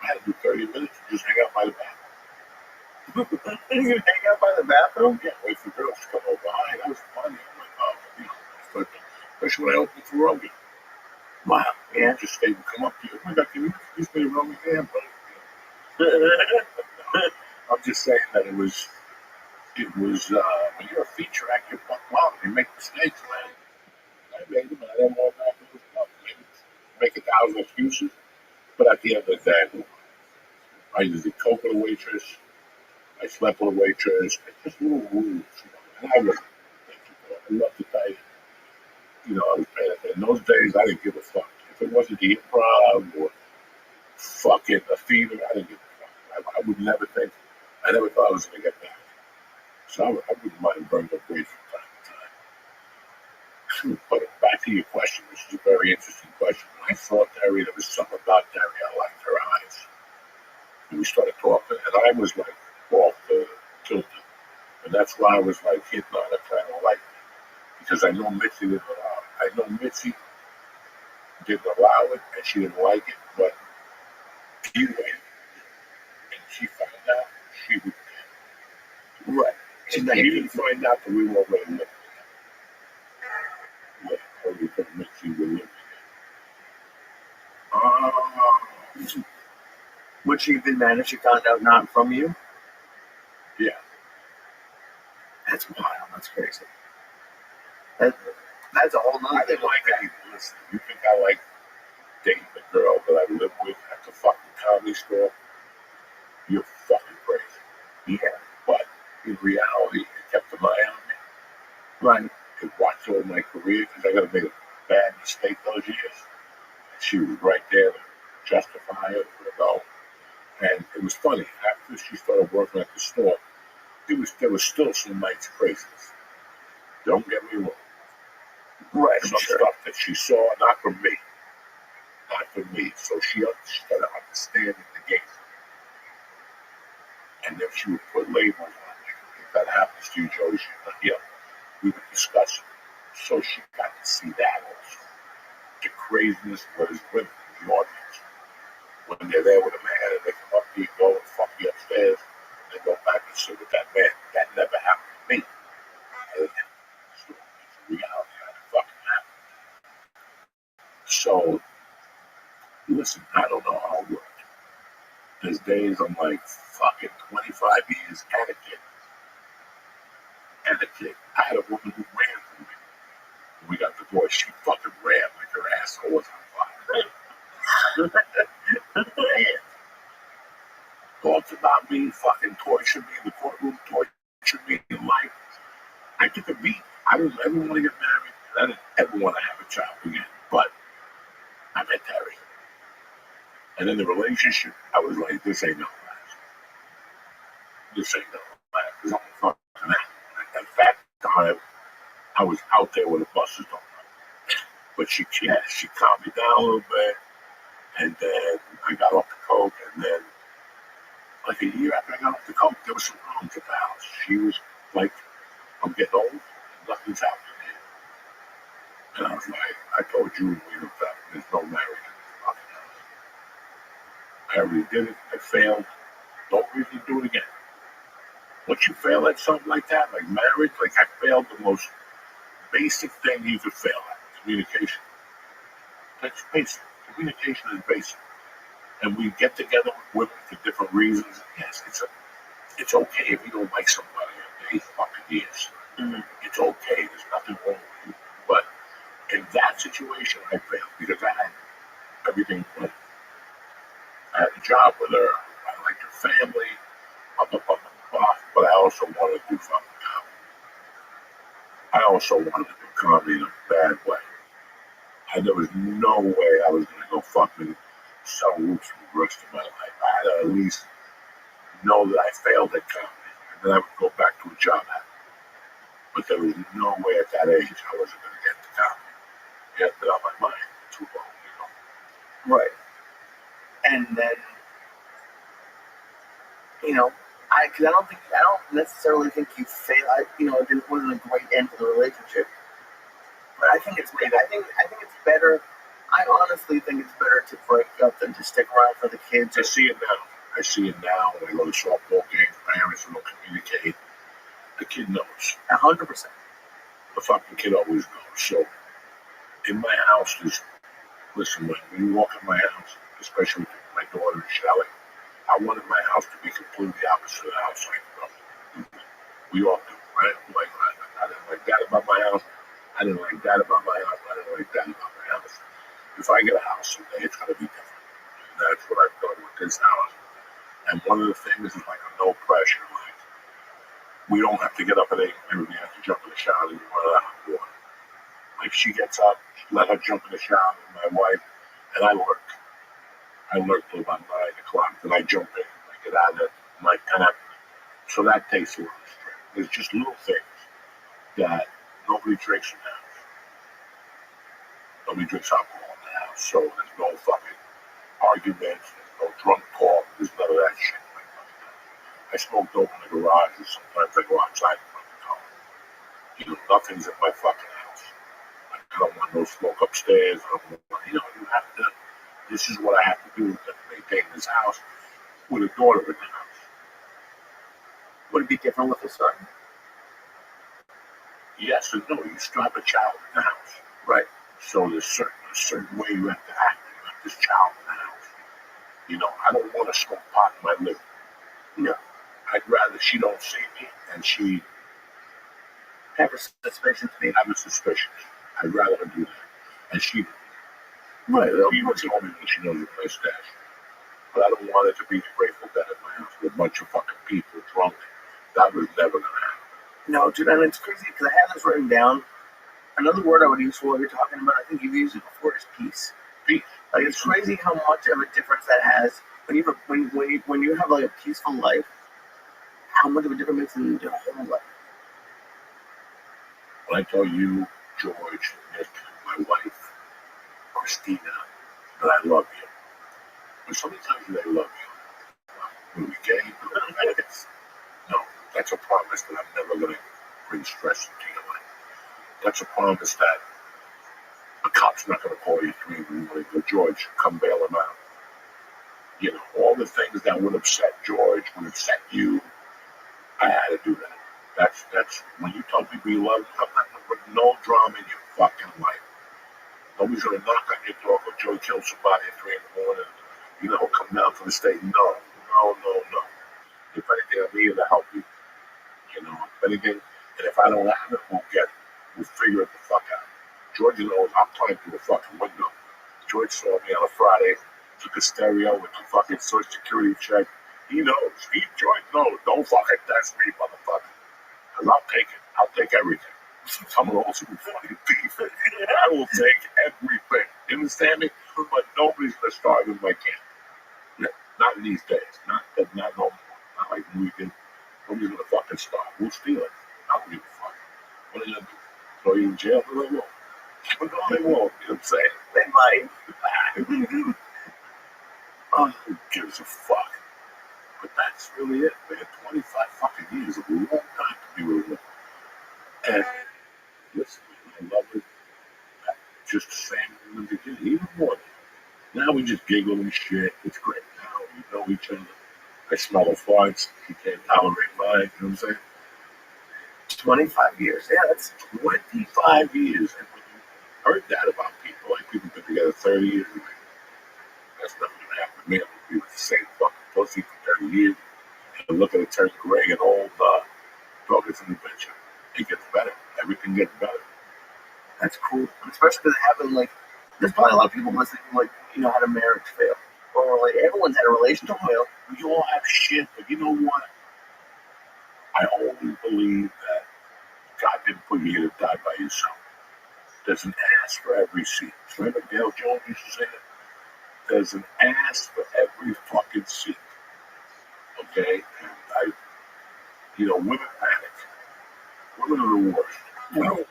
I had to do 30 minutes and just hang out by the bathroom. You hang out by the bathroom? Yeah, wait for girls to come over. Hi, that was funny. I'm like, oh, you know, especially when I opened for Rogan. Wow. Yeah. Just they would come up to you. Oh my God, can you introduce me to Rogan? Yeah, buddy. I'm just saying that it was when you're a feature act, you're fucking wild. You make mistakes, man. I made them, and I didn't want to make 1,000 excuses. But at the end of the day, I either did coke with a waitress, I slept with a waitress, it's just little rules, you know. And I was, I love to tell you, you know, I was paying attention. In those days, I didn't give a fuck. If it wasn't the improv or fucking the theater, I didn't give a fuck. I would never think, I never thought I was going to get back. So I wouldn't mind burning up bridge from time to time. But back to your question, which is a very interesting question. When I saw Terry, there was something about Terry. I liked her eyes. And we started talking, and I was like off the tilted. And that's why I was like hitting on her, trying to like it. Because I know Mitzi didn't allow it. I know Mitzi didn't allow it, and she didn't like it, but either way, and she found out, she would. Right. And he didn't find out that we were already living together. Yeah, only because Mitzi were living together. Would she have been mad if she found out not from you? Yeah. That's wild. That's crazy. That's a whole I nother thing. didn't like it. Listen, you think I like dating the girl that I lived with at the fucking comedy store? You're fucking crazy. Yeah. But in reality, it kept an eye on me. Right. It watched over my career because I got to make a bad mistake those years. She was right there to justify it, you know. And it was funny. After she started working at the store, there was still some nights craziness. Don't get me wrong. Right. Some stuff that she saw, not from me. Not from me. So she started understanding the game. And then she would put labels on it. If that happens to you, Joey, we would discuss it. So she got to see that also. The craziness was women in the audience. When they're there with a man and they come up to you, go and fuck you upstairs, and they go back and sit with that man. That never happened to me. So it's reality. It fucking happened. So, listen, I don't know how it worked. There's days I'm like, fucking 25 years and a kid. And a kid. I had a woman who ran from me. When we got divorced, she fucking ran like her asshole was on fire. Talks about me, fucking tortured me in the courtroom, tortured me in life. I took a beat. I didn't ever want to get married, and I didn't ever want to have a child again. But I met Terry. And in the relationship, I was like, this ain't no last. This ain't no last. This ain't fucking that. At that time, I was out there where the buses don't run. But she calmed me down a little bit. And then I got off the coke, and then like a year after I got off the coke, there was some problems at the house. She was like, I'm getting old, and nothing's happening here. Once you fail at something like that, like marriage, like I failed the most basic thing you could fail at, communication. That's basic. Communication is basic. And we get together with women for different reasons. Yes, it's okay if you don't like somebody after 8 fucking years. Mhm. It's okay. There's nothing wrong with you. But in that situation, I failed because I had everything planned. I had a job with her. I liked her family. But I also wanted to do fucking comedy. I also wanted to do comedy in a bad way. And there was no way I was going to go fucking sell roots for the rest of my life. I had to at least know that I failed at comedy. And then I would go back to a job at it. But there was no way at that age I wasn't going to get into comedy. You had it on my mind too long, you know. Right. And then, you know, because I don't necessarily think you fail. It wasn't a great end to the relationship. But I think it's better. I honestly think it's better to break up than to stick around for the kids. I see it now. When I go to softball games, parents don't communicate. The kid knows. 100%. The fucking kid always knows. So in my house, listen, when you walk in my house, especially with my daughter Shelly, I wanted my house to be completely opposite of the house I grew up in. We all do, right? Like, I didn't like that about my house. I didn't like that about my house. I didn't like that about my house. If I get a house someday, it's going to be different. And that's what I've done with this house. And one of the things is like a no pressure. Like, we don't have to get up at 8 and we have to jump in the shower and run out of water. Like, she gets up, let her jump in the shower with my wife, and I lurk. I lurk till about 9 o'clock. Then I jump in. I get out of there. So that takes a lot of strength. There's just little things that nobody drinks in the house. Nobody drinks alcohol in the house. So there's no fucking arguments. There's no drunk talk. There's none of that shit. I smoke dope in the garage, and sometimes I go outside and fucking car. Nothing's in my fucking house. Like, I don't want no smoke upstairs. I don't want, you have to. This is what I have to do to maintain this house with a daughter in the house. Would it be different with a son? Yes and no. You still have a child in the house, right? So there's a certain way you have to act when you have this child in the house. I don't want to smoke pot in my living. No. I'd rather she don't see me and she have a suspicion to me. have a suspicion. I'd rather her do that. And she Right. even told me when she knows it's my stash. But I don't want it to be the Grateful Dead at my house with a bunch of fucking people drunk. That was never going to happen. No, dude, and it's crazy because I have this written down. Another word I would use for what you're talking about, I think you've used it before, is peace. Peace. Like, it's crazy how much of a difference that has when you have like a peaceful life. How much of a difference it makes in your whole life. When I tell you, George, Nick, my wife, Christina, that I love you. When somebody tells you they love you, when we gay, no, that's a promise that I'm never going to bring stress into your life. That's a promise that a cop's not going to call you 3 in the morning and go, George, come bail him out. All the things that would upset George, would upset you, I had to do that. That's when you tell people you love them, I'm not going to put no drama in your fucking life. Nobody's going to knock on your door or Joe kill somebody at 3 in the morning, come down to the state. No. If anything, I'm here to help you. If anything, and if I don't have it, we'll get it. We'll figure it the fuck out. George knows I'm climbing through the fucking window. George saw me on a Friday, took a stereo with the fucking Social Security check. He knows. George knows. Don't fucking test me, motherfucker. Because I'll take it. I'll take everything. I'm an awesome fucking thief. I will take everything. You understand me? But nobody's going to starve in my camp. Not in these days. Not no more. Not like weekend. Nobody's going to fucking starve. We'll steal it. I don't give a fuck. What are they going to do? Throw you in jail? No, they won't. No, they won't. You know what I'm saying? They might. Oh, who gives a fuck? But that's really it, man. 25 fucking years is a long time to be with a woman. And listen, man, I love it. Just the same in the beginning, even more. Now we just giggle and shit. It's great. Now we know each other. I smell her farts. She can't tolerate mine. mind. You know what I'm saying? 25 years. Yeah, that's 25 years. And when you heard that about people, like people been together 30 years, you're like, that's not going to happen to me. I'm going to be with the same fucking pussy for 30 years. And look at it turn gray and old. Dog is an adventure. It gets better. Everything gets better. that's cool. Especially because having like, there's probably a lot of people listening who like, you know, had a marriage fail, or like everyone's had a relationship fail. We all have shit, but you know what? I always believe that God didn't put you here to die by yourself. There's an ass for every seat. Remember Dale Jones used to say that? There's an ass for every fucking seat. Okay? And women panic. Women are the worst. They're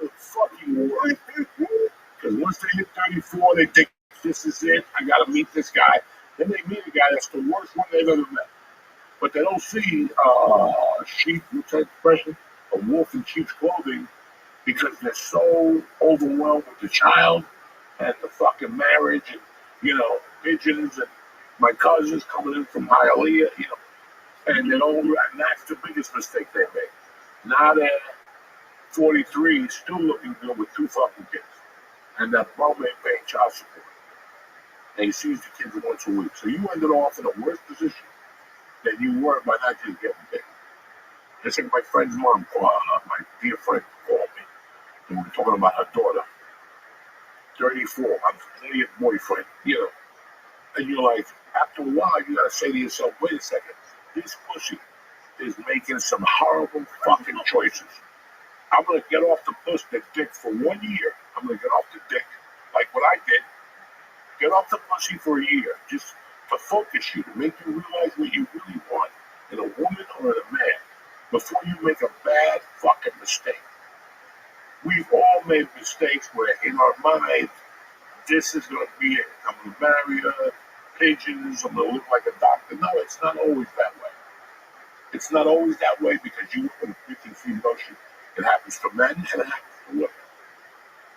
the fucking worst. Because once they hit 34, they think this is it. I gotta meet this guy. Then they meet a guy that's the worst one they've ever met. But they don't see sheep, what's that expression? A wolf in sheep's clothing, because they're so overwhelmed with the child and the fucking marriage and, pigeons and my cousins coming in from Hialeah, and they don't, and that's the biggest mistake they make. Now they're 43, still looking good with 2 fucking kids. And that mom ain't paying child support. And he sees the kids once a week. So you ended off in a worse position than you were by not just getting big. Just like my friend's mom, my dear friend, called me. And we were talking about her daughter. 34, I'm 20th boyfriend, And you're like, after a while, you gotta say to yourself, wait a second, this pussy is making some horrible fucking choices. I'm gonna get off the dick for 1 year. I'm gonna get off the dick, like what I did. Get off the pussy for a year, just to focus you, to make you realize what you really want in a woman or in a man, before you make a bad fucking mistake. We've all made mistakes where in our mind, this is going to be it. I'm going to marry her, pigeons, I'm going to look like a doctor. No, it's not always that way. It's not always that way because you can see motion. It happens for men and it happens for women.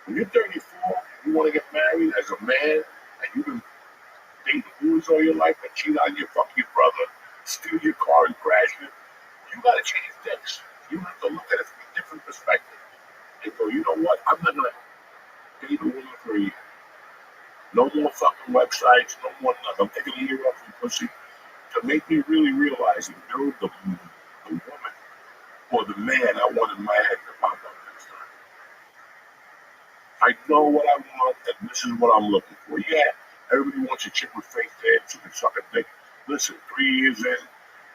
When you're 34, you want to get married as a man, and you've been dating boys all your life and cheat on your fucking brother, steal your car and crash it, you got to change dicks. You have to look at it from a different perspective. And go, you know what? I'm not going to date a woman for a year. No more fucking websites, no more nothing. I'm taking a year off from pussy to make me really realize and build the woman or the man I want in my head to pop up next time. I know what I want, and this is what I'm looking for. Yeah, everybody wants a chick with fake tits who can suck a dick. Listen, 3 years in,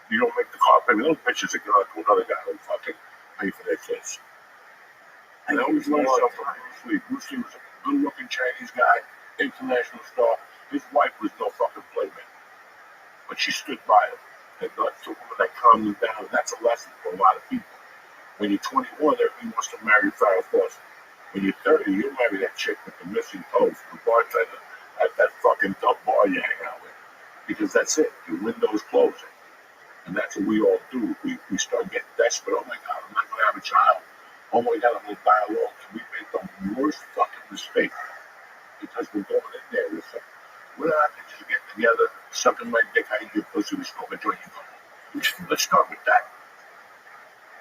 you don't make the car payment. Those bitches are going to another guy who fucking pay for their tits. And I always learned something from Bruce Lee. Bruce Lee was a good-looking Chinese guy, international star. His wife was no fucking playmate, but she stood by him. And that's a woman that calmed him down. That's a lesson for a lot of people. When you're 21, everybody wants to marry Farrah Fawcett. When you're 30, you'll marry that chick with the missing toes, the bartender at that fucking dumb bar you hang out with. Because that's it. Your window's closing. And that's what we all do. We start getting desperate. Oh my God, I'm not going to have a child. Oh my God, I'm going to die alone. And we make the worst fucking mistake because we're going in there with something. We're not going to just get together, sucking my dick, I eat your pussy, we smoke a joint, you go home. Let's start with that.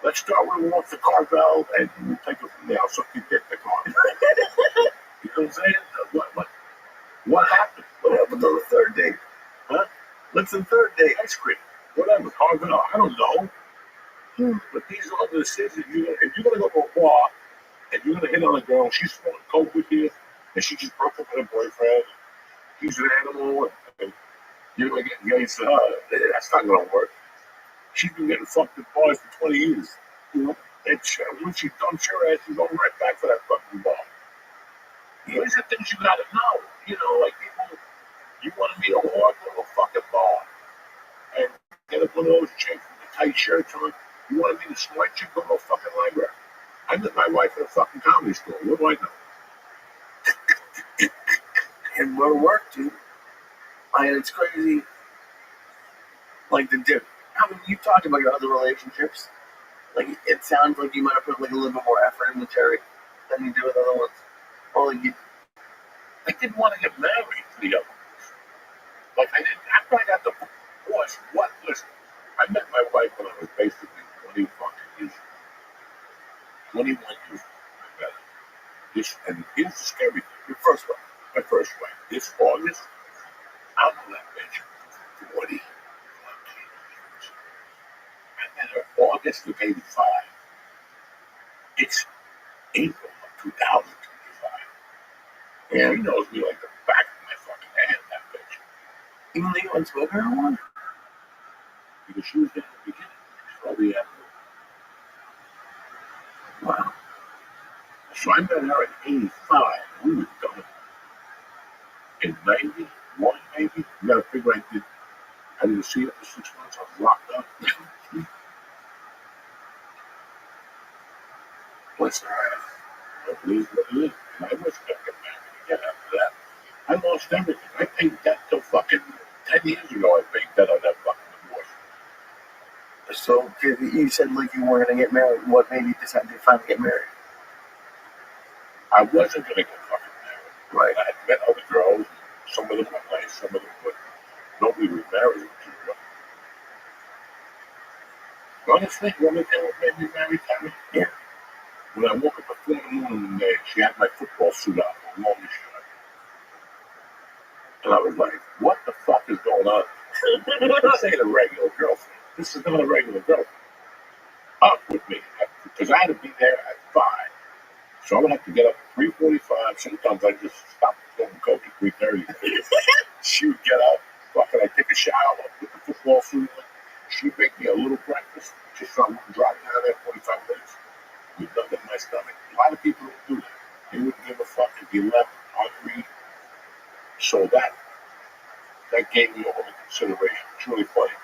Let's start with off the car valve and we'll take it from there. I'll suck your dick in the car. You know what I'm saying? What happened? What happened on the third date? Huh? What's the third date? Ice cream. Whatever. Car valve. I don't know. But these are the decisions. If you're going to go to a bar and you're going to hit on a girl, she's smoking coke with you, and she just broke up with her boyfriend, he's an animal, and you're going to get engaged to her, that's not going to work. She's been getting fucked at bars for 20 years. And when she dumps your ass, she's going right back for that fucking bar. These are things you got to know. Like people, you want to meet a whore, go to a fucking bar. And get up one of those chicks with the tight shirts on. You want to meet a smart chick, go to a fucking library. I met my wife at a fucking comedy store. What do I know? And go to work too. It's crazy. Like the dip. I mean, you talked about your other relationships. Like it sounds like you might have put like a little bit more effort in with Terry than you do with other ones. Or like I didn't want to get married to the other ones. Like I didn't. After I got the divorce, listen. I met my wife when I was basically 20 fucking years old. 21 years old. I met her. And here's the scary thing. My first wife. This August, I'm on that bitch 40 fucking years. I met her August of 85. It's April of 2025. Yeah. She knows me like the back of my fucking hand, that bitch. Even though you haven't spoken to her in a while? Because she was there at the beginning. She's probably at Wow. So I met her at 85. We were done in 91, maybe. You gotta figure I didn't see her for 6 months. I was locked up. Bless her ass. But it is what it is. And I wasn't gonna get married again after that. I lost everything. I paid debt till fucking 10 years ago. I paid debt on that fucking divorce. So you said like you weren't gonna get married. What made you decide to finally get married? I wasn't gonna get fucking married. Right. I had met other girls. Some of them were nice, some of them were. Nobody was married. Honestly, you want me to tell what made me married, Tommy? Yeah. When I woke up at 4 in the morning one day, she had my football suit on, a long shirt. And I was like, what the fuck is going on? This ain't a regular girlfriend. This is not a regular girlfriend. Up with me. Because I had to be there at 5. So I would have to get up at 3:45. Sometimes I just stop going coke at 3:30. She would get up, fucking I'd take a shower with the football suit on. She'd make me a little breakfast, just so I wouldn't drive down there 45 minutes with nothing in my stomach. A lot of people don't do that. They wouldn't give a fuck if you left hungry. So that gave me all the consideration. It's really funny.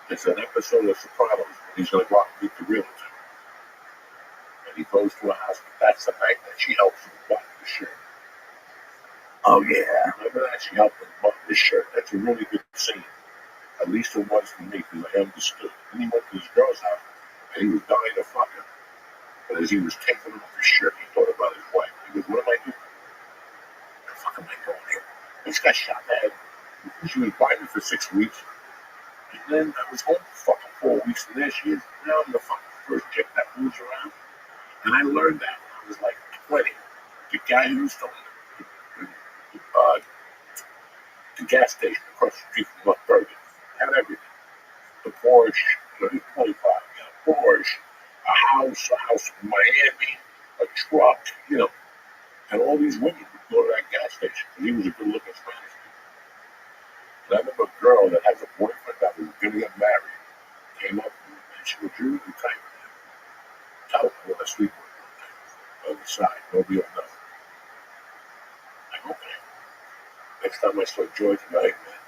There's an episode of Sopranos where he's going to go out and meet the realtor. And he goes to a house, but that's the night that she helps him button the shirt. Oh yeah. Remember that? She helped him button the shirt. That's a really good scene. At least it was for me, because I understood. Then he went to his girl's house, and he was dying to fuck her. But as he was taking off his shirt, he thought about his wife. He goes, what am I doing? What the fuck am I doing here? This guy shot in the head. She was by me for 6 weeks. And then I was home for fucking 4 weeks, and there she is. Now I'm the fucking first chick that moves around. And I learned that when I was like 20. The guy who used to own the gas station across the street from North Bergen had everything. The Porsche, he's 25, a Porsche, a house in Miami, a truck, and all these women would go to that gas station because he was a good looking Spanish dude. And I remember a girl that has a boyfriend that was going to get married came up and she was really Taik. Taik with a sleep with on the side. Nobody will know. I'm like, okay. Next time I saw George tonight, man,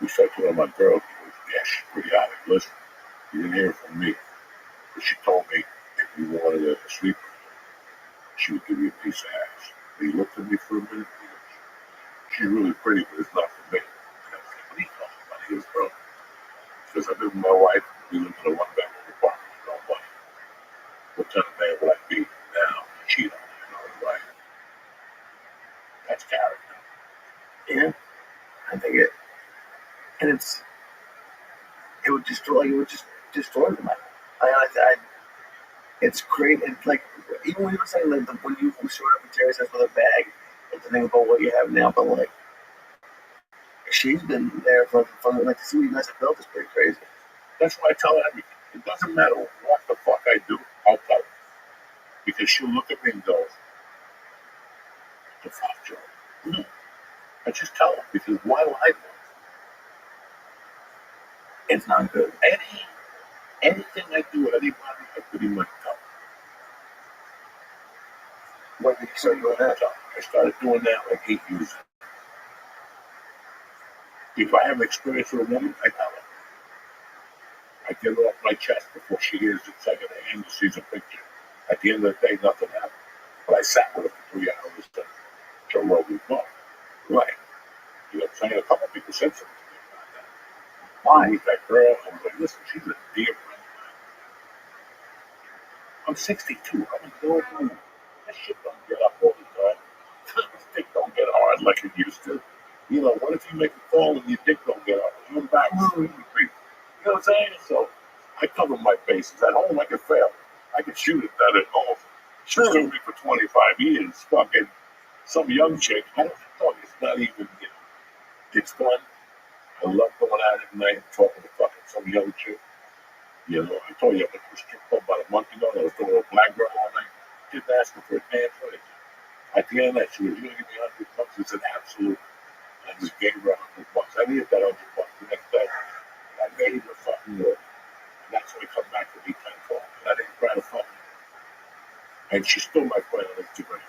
we started talking about my girl. He goes, yeah, she's pretty hot. Listen, you didn't hear it from me. But she told me if you wanted to sleep with her, she would give you a piece of ass. He looked at me for a minute. He goes, she's really pretty, but it's not for me. And I was like, what are you talking about? He goes, bro, because I live with my wife. We live in a one-bedroom apartment with no money. What kind of man would I be now to cheat on her? And I was like, that's character. Yeah. I think it would just destroy them. It's great. It's like, even when you were saying like when you showed up at Terry's house with a bag, and to think about what you have now, but like she's been there for like to see what you guys have built is pretty crazy. That's why I tell her everything. It doesn't matter what the fuck I do, I'll tell her. Because she'll look at me and go, what the fuck, Joe? No. I just tell her, because why lie to her? It's not good. Anything I do with anybody, I pretty much tell her. When did you start doing that? I started doing that like 8 years ago. If I have experience with a woman, I tell her. I get it off my chest before she hears it second hand or sees a picture. At the end of the day, nothing happened. But I sat with her for 3 hours to roll the ball. Right. You know what I'm saying? A couple of people said something to me about that. Why? With that girl, I was like, listen, she's a dear friend of mine. I'm 62. I'm a old man. That shit don't get up all the time. This dick don't get hard like it used to. What if you make a call and your dick don't get hard? You're back. You know what I'm saying? So I cover my bases. At home, I can fail. I can shoot it better at home. She was with me for 25 years. Fucking some young chick. I don't know. It's not even, it's fun. I love going out at night and talking to fucking some young chick. I told you I went to a strip club about a month ago. I was doing a black girl all night. Didn't ask her for a damn thing. At the end of that, she was, you give me $100. It's an absolute. I just gave her $100. I needed that $100 the next day. I made her fucking work. And that's when we come back to me tenfold. And I didn't try to fuck her. And she's still my friend on Instagram.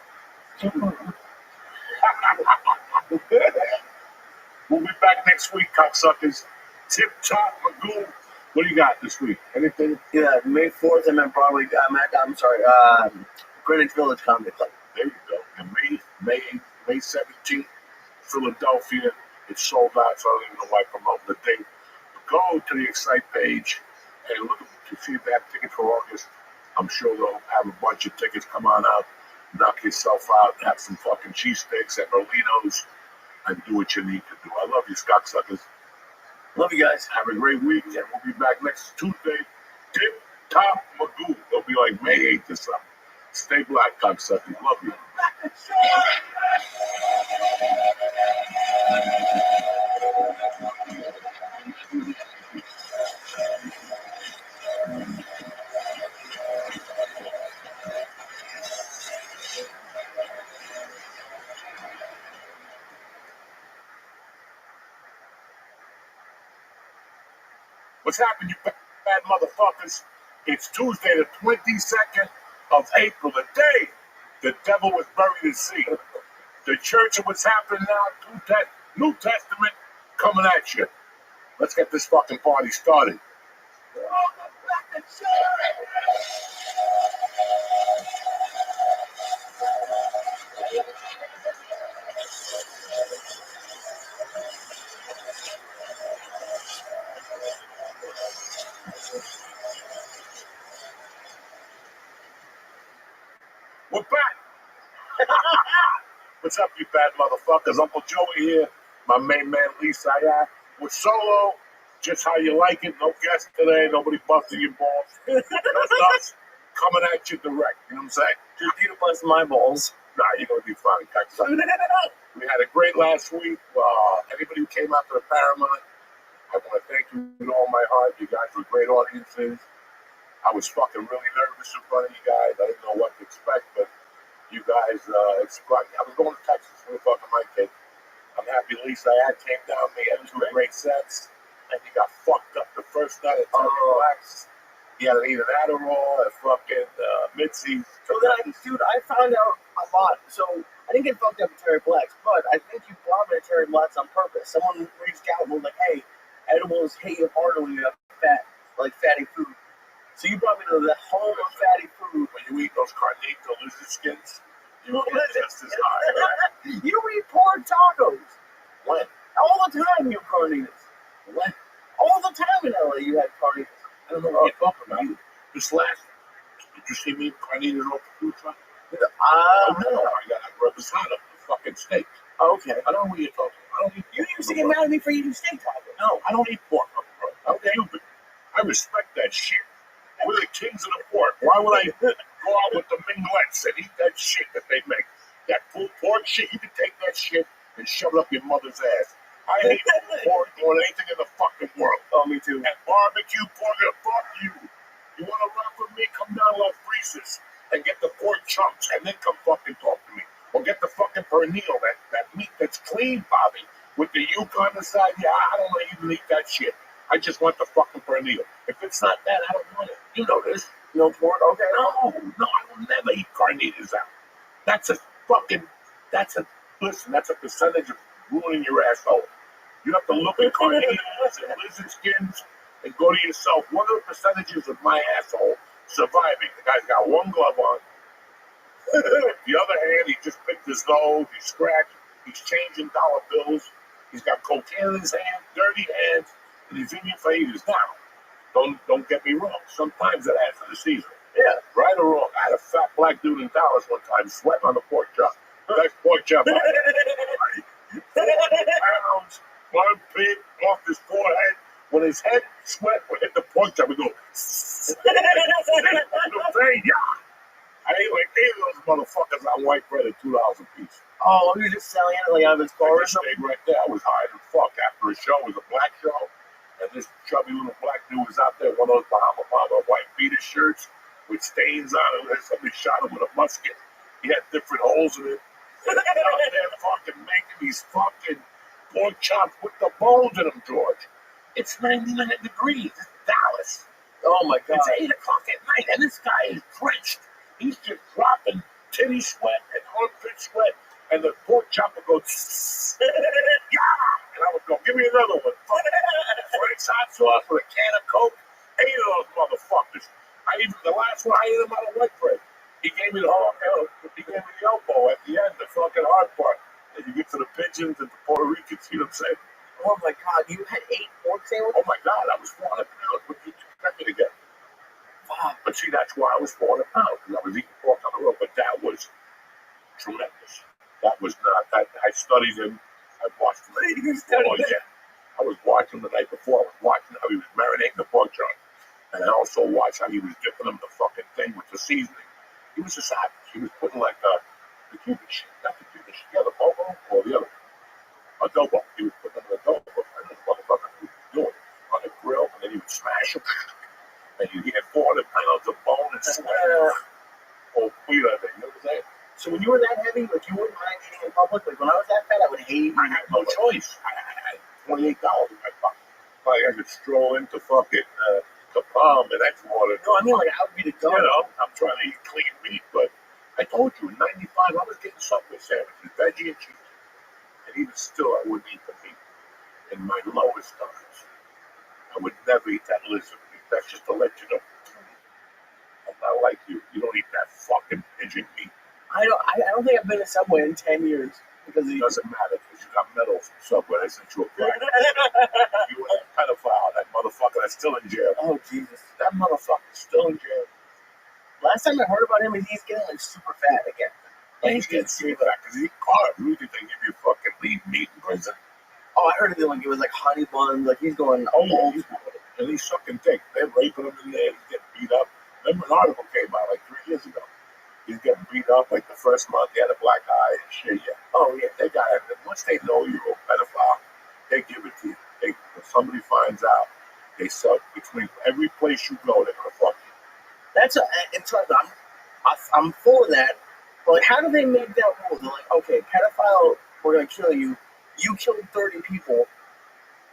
We'll be back next week, cocksuckers. Tip Top Magoo. What do you got this week? Anything? Yeah, May 4th, I'm at Broadway. Greenwich Village Comedy Club. There you go. And May 17th, Philadelphia. It's sold out, so I don't even know why I promote the date. Go to the Excite page and look to see if they have tickets for August. I'm sure they'll have a bunch of tickets. Come on out, knock yourself out, have some fucking cheesesteaks at Merlino's, and do what you need to do. I love you, cocksuckers. Love you guys. Have a great week, and we'll be back next Tuesday. Tip Top Magoo. It'll be like May 8th or something. Stay black, cocksuckers. Love you. What's happening, you bad motherfuckers? It's Tuesday, the 22nd of April, the day the devil was buried in sea. The church of what's happening now, New Testament coming at you. Let's get this fucking party started. We're back. What's up, you bad motherfuckers? Uncle Joey here. My main man, Lisa. We're solo, just how you like it. No guests today. Nobody busting your balls. Just us coming at you direct. You know what I'm saying? Just you to bust my balls. Nah, you're going to be fine. We had a great last week. Anybody who came out to the Paramount, I want to thank you with all my heart. You guys were great audiences. I was fucking really nervous in front of you guys. I didn't know what to expect, but you guys, it's fun. I was going to Texas for the fucking my kid. I'm happy Lisa came down. We had 2 great sets, and he got fucked up the first night at Terry Black's. He had to eat an Adderall at fucking Mitzi's. So then, I found out a lot. So I didn't get fucked up at Terry Black's, but I think you brought me to Terry Black's on purpose. Someone reached out and was like, "Hey, edibles hit you harder when you have fatty food." So you brought me to the home of fatty food. When you eat those carnito lizard skins, you get just as high, right? You eat pork tacos. When? All the time you have carnitas. When? All the time in LA you had carnitas. I don't know what you're talking about. This last, did you see me carnitas off the food truck? No, I got a reposado, fucking steak. Okay. I don't know what you're talking about. I don't eat You used to get mad at me for eating steak tacos. No, I don't eat pork. I'm Cuban. I respect that shit. We're the kings of the pork. Why would I go out with the minglets and eat that shit that they make? That pulled pork shit, you can take that shit and shove it up your mother's ass. I hate pork more than anything in the fucking world. Oh, me too. And barbecue pork, fuck you. You want to rock with me? Come down to Las Brisas and get the pork chunks and then come fucking talk to me. Or get the fucking pernil, that meat that's clean, Bobby, with the Yukon inside. Yeah, I don't even eat that shit. I just want the fucking pernil. If it's not that, I don't want it. You know this. No pork? Okay. No, I will never eat carnitas out. That's a percentage of ruining your asshole. You have to look at carnitas and lizard skins and go to yourself, what are the percentages of my asshole surviving? The guy's got one glove on. The other hand, he just picked his nose, he's scratched, he's changing dollar bills, he's got cocaine in his hand, dirty hands, and he's Indian fajitas. Now, don't get me wrong, sometimes it adds to the season. Yeah, right or wrong. I had a fat black dude in Dallas one time sweating on the pork chop. Best pork chop I ever had. 4 pounds, 1 pig off his forehead, when his head sweat would hit the pork chop, we go, you know what I'm saying? Yeah. I ate like 8 of those motherfuckers on white bread at $2 a piece. Oh, he was just selling it like out of his car I or just something? stayed right there. I was high as fuck after a show. It was a black show. And this chubby little black dude was out there, one of those Bahama white beater shirts with stains on it. And somebody shot him with a musket. He had different holes in it. And out there fucking making these fucking pork chops with the bones in them, George. It's 99 degrees. It's Dallas. Oh my God. It's 8 o'clock at night, and this guy is drenched. He's just dropping titty sweat and armpit sweat, and the pork chopper goes, yeah! And I would go, give me another one. Frank's hot sauce with a can of Coke. 8 of those motherfuckers. The last one, I ate them out of white bread. He gave me the elbow at the end, the fucking hard part. And you get to the pigeons and the Puerto Ricans, you know what I'm saying? Oh my God, you had 8 pork sandwiches? Oh my God, I was 400 pounds. What did you expect me to get? Wow. But see, that's why I was 400 pounds, because I was eating pork on the road. But that was tremendous. That was not, I studied him. I watched him. You studied him? Yeah. I was watching the night before. I was watching how he was marinating the pork chop. And I also watched how he was dipping them the fucking thing with the seasoning. He was a savage. He was putting like the Cuban shit, not the Cuban shit, the other bobo or the other adobo. He was putting them in adobo. I don't know what the fuck he was doing on the grill, and then he would smash them. And you get 400 pounds of bone and sweat. Oh, you know what I'm saying? So when you were that heavy, like you wouldn't mind eating in public? Like when I was that fat, I would hate. I had no choice. I had $28 in my pocket. I had to stroll into fucking Capalm and Edgewater. No, I mean like I would be the You gun. know, I'm trying to eat clean meat, but I told you, in 95, I was getting Subway sandwiches, veggie and cheese. And even still, I wouldn't eat the meat. In my lowest times, I would never eat that lizard meat. That's just to let you know. I'm not like you. You don't eat that fucking pigeon meat. I don't think I've been to Subway in 10 years because It doesn't matter because you got medal from Subway. They sent you a plaque. You were a pedophile, that motherfucker that's still in jail. Oh Jesus! That motherfucker's still in jail. Last time I heard about him, he's getting like super fat again. Like, he's getting super fat because he carbs. You think they give you fucking lean meat in prison? Oh, I heard it like it was like honey buns. Like he's going. Oh yeah, and he's sucking dick. They're raping him in there. He's getting beat up. Remember an article came out like 3 years ago. He's getting beat up like the first month. He had a black eye and shit. Yeah. Oh yeah, they got it. Once they know you're a pedophile, they give it to you. When somebody finds out, they suck between every place you go. They're gonna fuck you. That's I'm for that. But like, how do they make that rule? They're like, okay, pedophile, we're gonna kill you. You killed 30 people,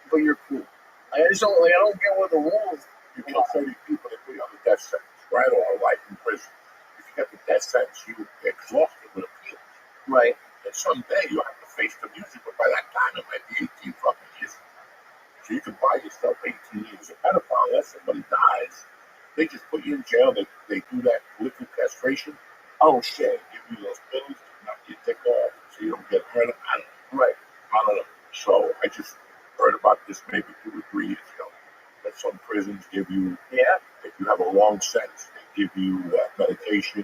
but you're cool. Like, I don't get what the rules. You kill 30 people, they put you on the death sentence, right? Or life in prison. If you get the death sentence, you get exhausted with appeals. Right. And someday you'll have to face the music, but by that time it might be 18 fucking years. So you can buy yourself 18 years. A pedophile, unless somebody dies, they just put you in jail. They do that liquid castration. Oh shit. Give you those pills to knock your dick off so you don't get hurt. I don't know. Right. I don't know. So I just heard about this maybe 2 or 3 years ago. That some prisons give you, if you have a long sentence, they give you medication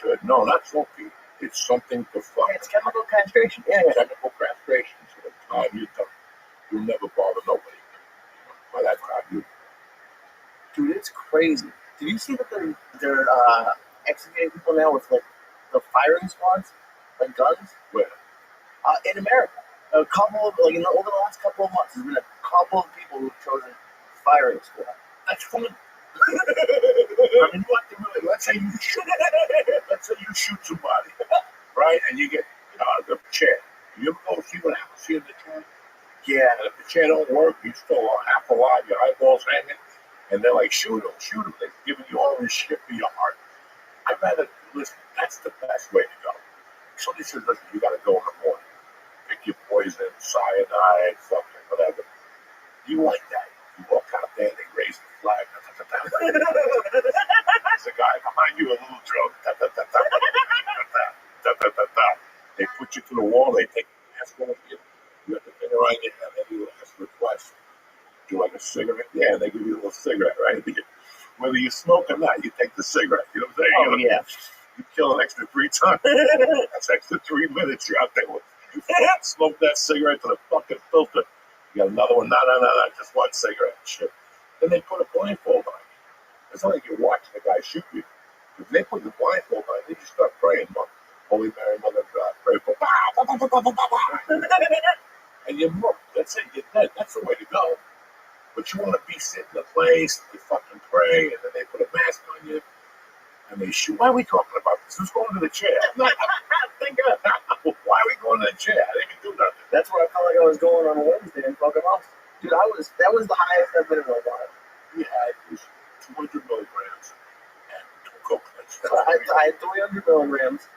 to, no, not smoking. It's something to fuck. It's chemical castration. Yeah. Chemical castration. So the time you're done, you'll never bother nobody. By that time, Dude, it's crazy. Did you see that they're executing people now with like the firing squads, like guns? Where? In America, a couple of like over the last couple of months, there's been a couple of people who've chosen firing squad. That's fun. I mean, what the really? Let's say you shoot somebody, right? And you get the chair. You ever go see what happens here in the chair? Yeah. And if the chair don't work, you still half alive, your eyeballs hanging, and they're like, shoot him. They're giving you all this shit for your heart. I rather listen. That's the best way to go. Somebody says, listen, you got to go in the morning. Pick your poison, cyanide, fucking whatever. You like that? You walk out there, they raise the flag. There's a guy behind you, a little drunk. They put you to the wall. They take the mask off you. You have the thing around your head. They do last request. Do you like a cigarette? Yeah, they give you a little cigarette, right? Whether you smoke or not, you take the cigarette. You know what I'm saying? Oh, yeah. You kill an extra 3 times. That's extra 3 minutes. You're out there with you smoke that cigarette to the fucking filter. You got another one? No, just one cigarette and shit. Then they put a blindfold on you. It's not like you're watching the guy shoot you. If they put the blindfold on, they just start praying. Holy Mary, Mother of God, pray for. And you move. That's it. You're dead. That's the way to go. But you want to be sitting in a place, you fucking pray, and then they put a mask on you, and they shoot. Why are we talking about this? Who's going to the chair? I'm thinking, why are we going to the chair? I didn't even do nothing. That's where I felt like I was going on a Wednesday in fucking Austin. Dude, that was the highest I've been in my life. We had 200 milligrams and 2 coconuts. So I had 300 milligrams,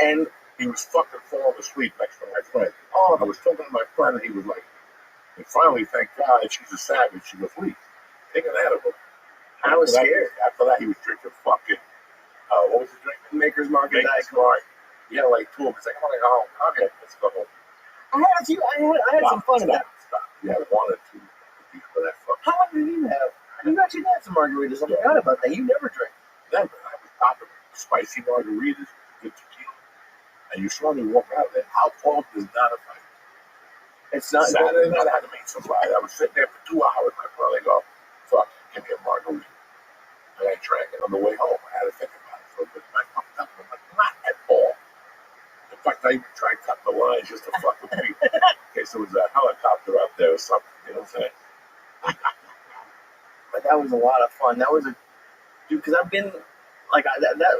and he was fucking falling asleep next to my friend. I was talking to my friend, and he was like, and finally, thank God, she's a savage. She was weak. Taking that of him. I was scared. After that, he was drinking fucking, what was he drinking? Maker's Mark and Taik. He had like 2 of them. He's like, I'm going to go home. Okay, let's go home. I had some fun with that. Stop. You had 1 or 2 for that fuck. How much did you have? You actually had some margaritas. I forgot about that. You never drink. Never. I was popping spicy margaritas, good tequila. And you saw me walk out there. Alcohol does not affect. It's not. Saturday night, I had to meet somebody. I was sitting there for 2 hours. My brother go, fuck, give me a margarita. And I drank it on the way home. I had to think about it for a bit. I fucked up. I'm like, not at all. In fact, I even tried cutting the lines just to fuck with people. In case there was a helicopter up there or something. You know what I'm saying? But that was a lot of fun. That was dude, because I've been, like,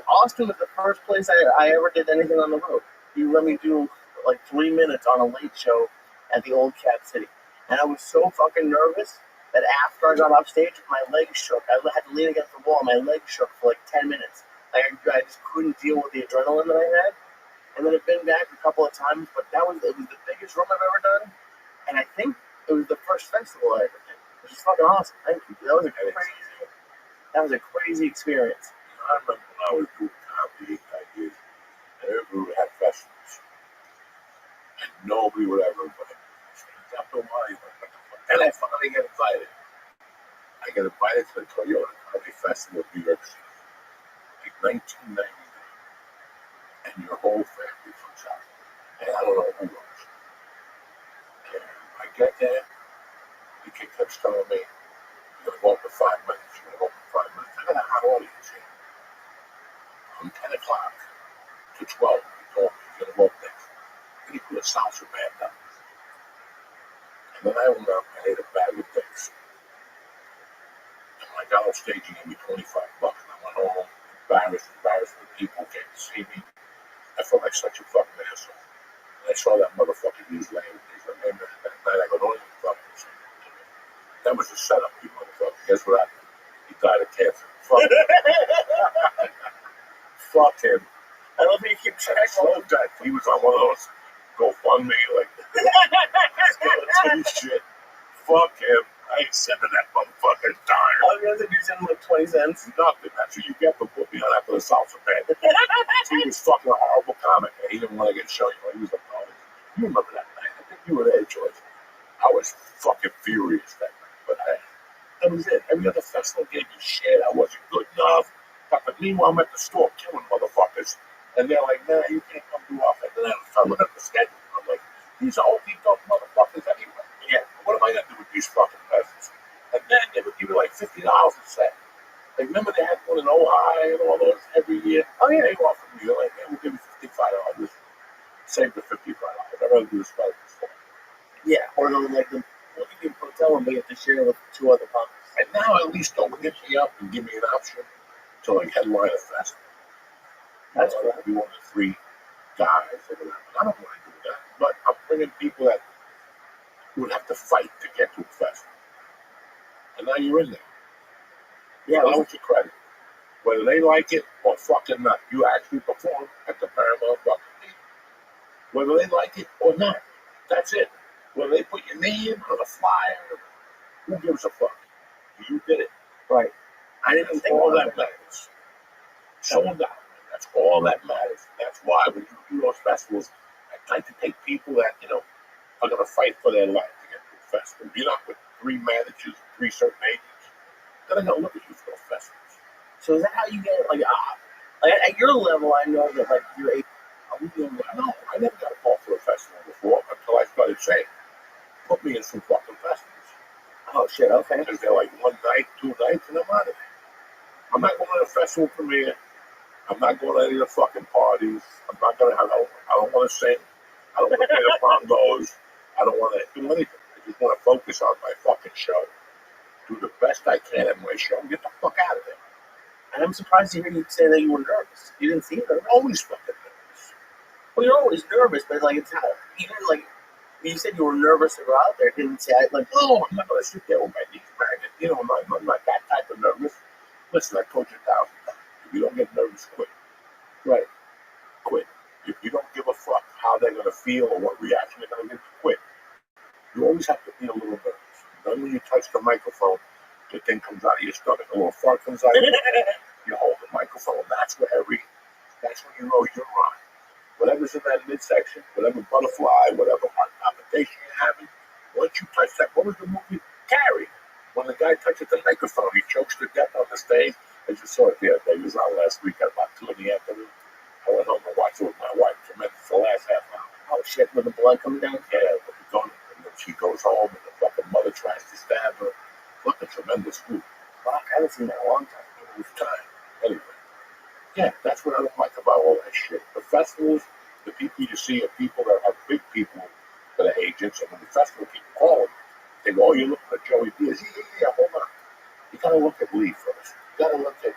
Austin was the first place I ever did anything on the road. You let me do, like, 3 minutes on a late show at the old Cat City. And I was so fucking nervous that after I got off stage, my legs shook. I had to lean against the wall. My legs shook for like 10 minutes. I just couldn't deal with the adrenaline that I had. And then I've been back a couple of times, but it was the biggest room I've ever done. And I think it was the first festival I ever did, which is fucking awesome. Thank you. That was a crazy experience. I remember when I was doing comedy 8 years, and everybody would have festivals. And nobody would ever invite me. After a while, you went, what the fuck? And I finally get invited. I get invited to the Toyota Comedy Festival of New York City, like 1999. And your whole family comes out. And I don't know who knows. And I get there, the kid keeps telling me, you're going to go up for 5 minutes. You're going to go up for 5 minutes. I got a hot audience here. From 10 o'clock to 12, he told me, you're going to go up next. And he put a salsa band up. And then I went up and ate a bag of dicks. And when I got off stage, he gave me $25. And I went home, embarrassed when people came to see me. I felt like such a fucking asshole. And I saw that motherfucker use language. He's like, hey man, that night I go, don't even fucking say it to me. That was a setup, you motherfucker. Guess what happened? He died of cancer. Fuck him. Fuck him. I don't think he keeps track of that. He was on one of those GoFundMe, like, shit. Fuck him. I ain't sending that motherfucker dying. All you have to do is send him like 20 cents. Nothing. That's what you get for putting me on after the salsa band. He was fucking a horrible comic, and he didn't want to get shown. He was a comic. You remember that night? I think you were there, George. I was fucking furious that night, but hey, that was it. Every other festival gave me shit. I wasn't good enough. But meanwhile, I'm at the store killing motherfuckers, and they're like, "Nah, you can't come do our festival." And then I start looking at the schedule. I'm like, "These are all these dope motherfuckers anyway. Yeah, what am I gonna do with these fucking peasants?" And then they would give me like $50 a set. Like, remember they had one in Ojai and all those every year? Oh yeah, they offered me like, "Hey, we'll give you $55. Save the $55. I'd rather do this by this." Yeah, or what do you hotel room we have to share with 2 other comics? And now at least don't hit me up and give me an option to like headline a festival. That's right. Be one of the 3 guys or whatever. I don't want to do that. But I'm bringing people that would have to fight to get to a festival. And now you're in there. Yeah, well, with your credit. Whether they like it or fucking not, you actually perform at the Paramount fucking Theater. Whether they like it or not, that's it. Whether they put your name on a flyer, who gives a fuck? You did it. Right. I didn't think all that matters. Showing down. That's all that matters. That's why when you do those festivals, I like to take people that, are going to fight for their life to get to a festival. You're not with 3 managers, 3 certain agents. They're going to look at you for the festivals. So is that how you get, like at your level, I know that, like, you're No, I never got a call for a festival before until I started saying. put me in some fucking festivals. Oh shit. Okay. Because they're like 1 night, 2 nights, and I'm out of there. I'm not going to a festival premiere. I'm not going to any of the fucking parties. I'm not going to. I don't want to sing. I don't want to play the bongos. I don't want to do anything. I just want to focus on my fucking show. Do the best I can at my show and get the fuck out of there. And I'm surprised to hear you say that you were nervous. You didn't seem nervous. Always fucking nervous. Well, you're always nervous, but like it's not. Even like you said, you were nervous to go out there. Didn't say like, No, I'm not going to sit there with my knees banging. You know, I'm not that type of nervous. Listen, I told you 1,000 times. If you don't get nervous, quit. right. Quit. If you don't give a fuck how they're going to feel or what reaction they're going to get, quit. You always have to be a little nervous. Then when you touch the microphone, the thing comes out of your stomach. A little fart comes out of your you hold the microphone. That's when you know you're on. Whatever's in that midsection, whatever butterfly, whatever heart palpitation you're having, once you touch that, what was the movie? Carrie. When the guy touches the microphone, he chokes to death on the stage. I just saw it the other day. It was out last week at about 2 in the afternoon. I went home and watched it with my wife. Tremendous. The last half hour. Oh shit, with the blood coming down. Yeah, but and then she goes home and the fucking mother tries to stab her. What a tremendous movie. Fuck, I haven't seen that in a long time. It was time. Anyway. Yeah, that's what I don't like about all that shit. The festivals, the people you see are people that have big people that are agents, and when the festival people call them, they go, oh, you're looking at Joey Diaz. Yeah, hold on. You gotta look at Lee first. You gotta look at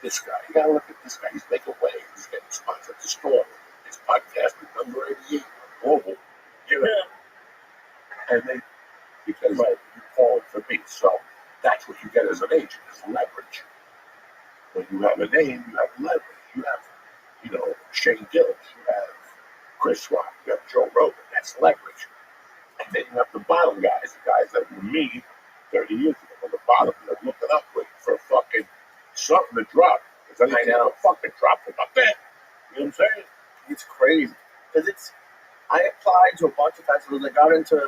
this guy. You gotta look at this guy. He's making waves. He's getting spots at the store. His podcast is number 88 on Global. You know? And they, because you called for me. So that's what you get as an agent, is leverage. When you have a name, you have leverage. You have, Shane Gillis. You have Chris Rock. You have Joe Rogan. That's leverage. And then you have the bottom guys, the guys that were me 30 years ago. On the bottom, they're looking up for fucking something to drop. Because I know fucking drop for my bet. You know what I'm saying? It's crazy. Because I applied to a bunch of festivals. I got into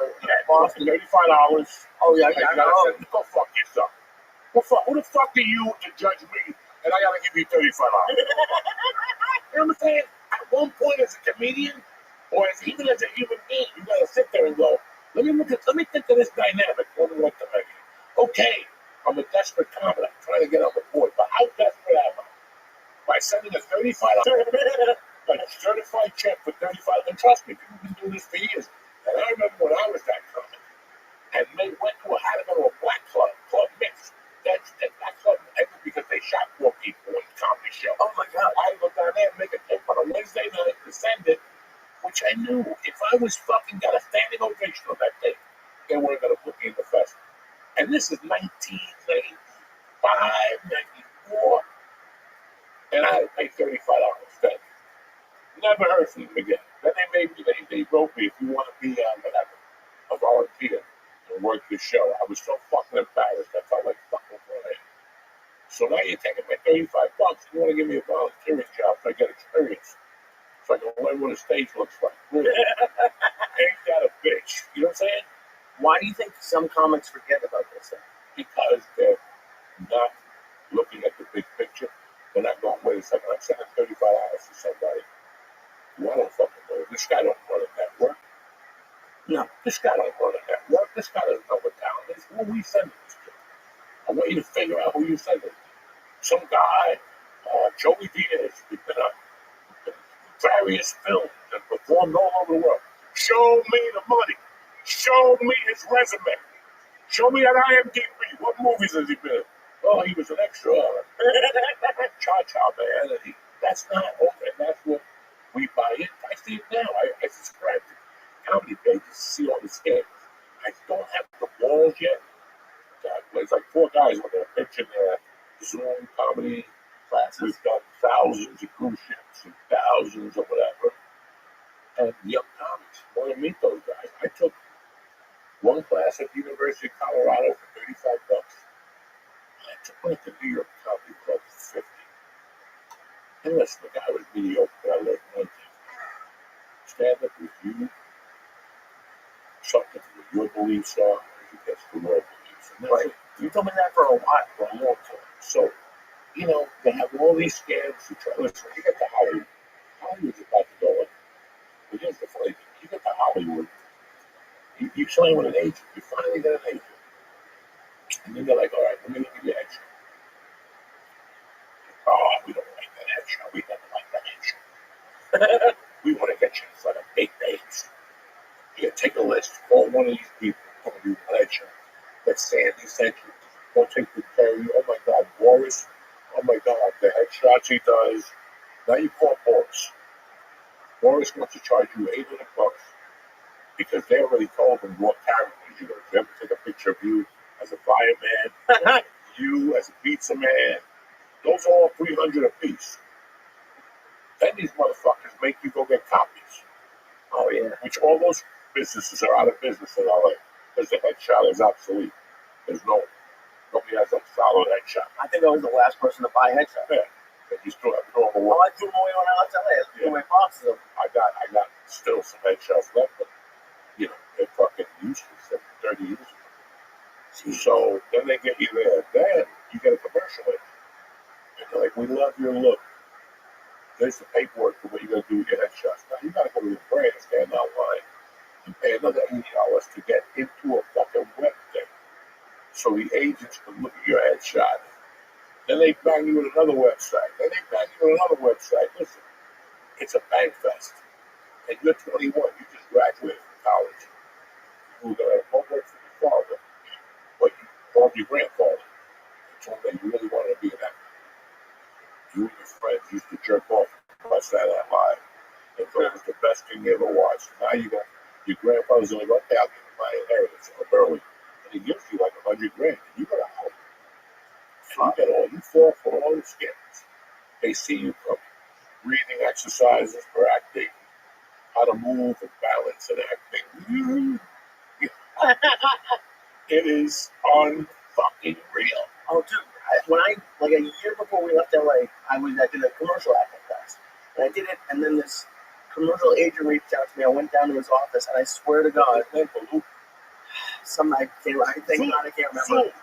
Boston. $35. Oh, yeah, I gotta say, go fuck yourself. Who the fuck are you to judge me? And I gotta give you $35. You know what I'm saying? At one point, as a comedian, or even as a human being, you gotta sit there and go, let me think of this dynamic. What to make. Okay, I'm a desperate comic. I'm trying to get on the board, but how desperate am I? By sending a $35 a certified check for $35. And trust me, people have been doing this for years. And I remember when I was that comic, and they had to go to a black club mix. That club ended because they shot 4 people in the comedy show. Oh my God. I go down there and make a tape on a Wednesday night to send it, which I knew if I was fucking got a standing ovation on that tape, they weren't going to put me in the festival. And this is 1995, 94, and I had to pay $35. Thank you. Never heard from them again. Then they wrote me, if you want to be whatever, a volunteer and work this show. I was so fucking embarrassed. I felt like fucking crying. So now you're taking my $35. You want to give me a volunteering job so I get experience. So I can learn what a stage looks like. Really. Ain't that a bitch? You know what I'm saying? Why do you think some comics forget about this stuff? Because they're not looking at the big picture. They're not going, wait a second, I'm sending $35 to somebody. Well, I don't fucking know. This guy don't run a network. No, this guy don't run a network. This guy doesn't know what talent is. Who are we sending this to? I want you to figure out who you're sending. Some guy, Joey Diaz, he's been on various films and performed all over the world. Show me the money. Show me his resume. Show me that IMDb. What movies has he been in? Oh, he was an extra Cha-Cha Man. And that's not open. That's what we buy in. I see it now. I subscribe to comedy pages to see all the scams. I don't have the balls yet. There's like 4 guys when they're pitching their Zoom comedy classes. We've done thousands of cruise ships and thousands of whatever. And young comics want to meet those guys. I took one class at the University of Colorado for $35. I took one at the New York Comedy Club for $50. And listen, the guy was mediocre, but I learned one thing. Stand up with you, something with your beliefs are, as you get the world beliefs. And right. You told me that for a while, for a long time. So, they have all these scams to try. Listen, you get to Hollywood. Hollywood's about to go in. But here's the funny thing. You get to Hollywood, You sign with an agent. You finally get an agent. And then they're like, all right, let me look at your headshot. Oh, we don't like that headshot. We never like that headshot. We want to get you in front of big names. Here, take a list. Call one of these people. Tell them you want a headshot. That Sandy sent you. Don't take the carry. Oh my God, Boris. Oh my God, the headshots he does. Now you call Boris. Boris wants to charge you $800 because they already told him what characters you're going to have to take a picture of you as a fireman, you as a pizza man. Those are all $300 a piece. Then these motherfuckers make you go get copies. Oh yeah. Which all those businesses are out of business in LA because the headshot is obsolete. Nobody has a solid headshot. I think I was the last person to buy a headshot. Yeah. And you still have to throw them away. Oh, I threw them away when I left LA. I threw away boxes of them. I got still some headshots left, but they're fucking useless. They're 30 years ago. So then they get you there. Then you get a commercial in. And they're like, we love your look. There's the paperwork for what you're gonna do with your headshots. Now you gotta go to the brand, stand online, and pay another $80 to get into a fucking web thing. So the agents can look at your headshot. Then they bang you with another website. Then they bang you with another website. Listen, it's a bang fest. And you're 21, you just graduated from college. You were homework for your father, but you called your grandfather and told him that you really wanted to be an actor. You and your friends used to jerk off by Saturday Night Live and thought it was the best thing you ever watched. Now you got your grandfather's like, okay, I'll give you my inheritance early. And he gives you like $100 grand. And you got a house. You fall for all the scams. They see you from breathing exercises for acting, how to move and balance and acting. It is unfucking real. Oh, dude, like a year before we left LA, I did a commercial acting class. And I did it, and then this commercial agent reached out to me. I went down to his office, and I swear to God, I can't remember.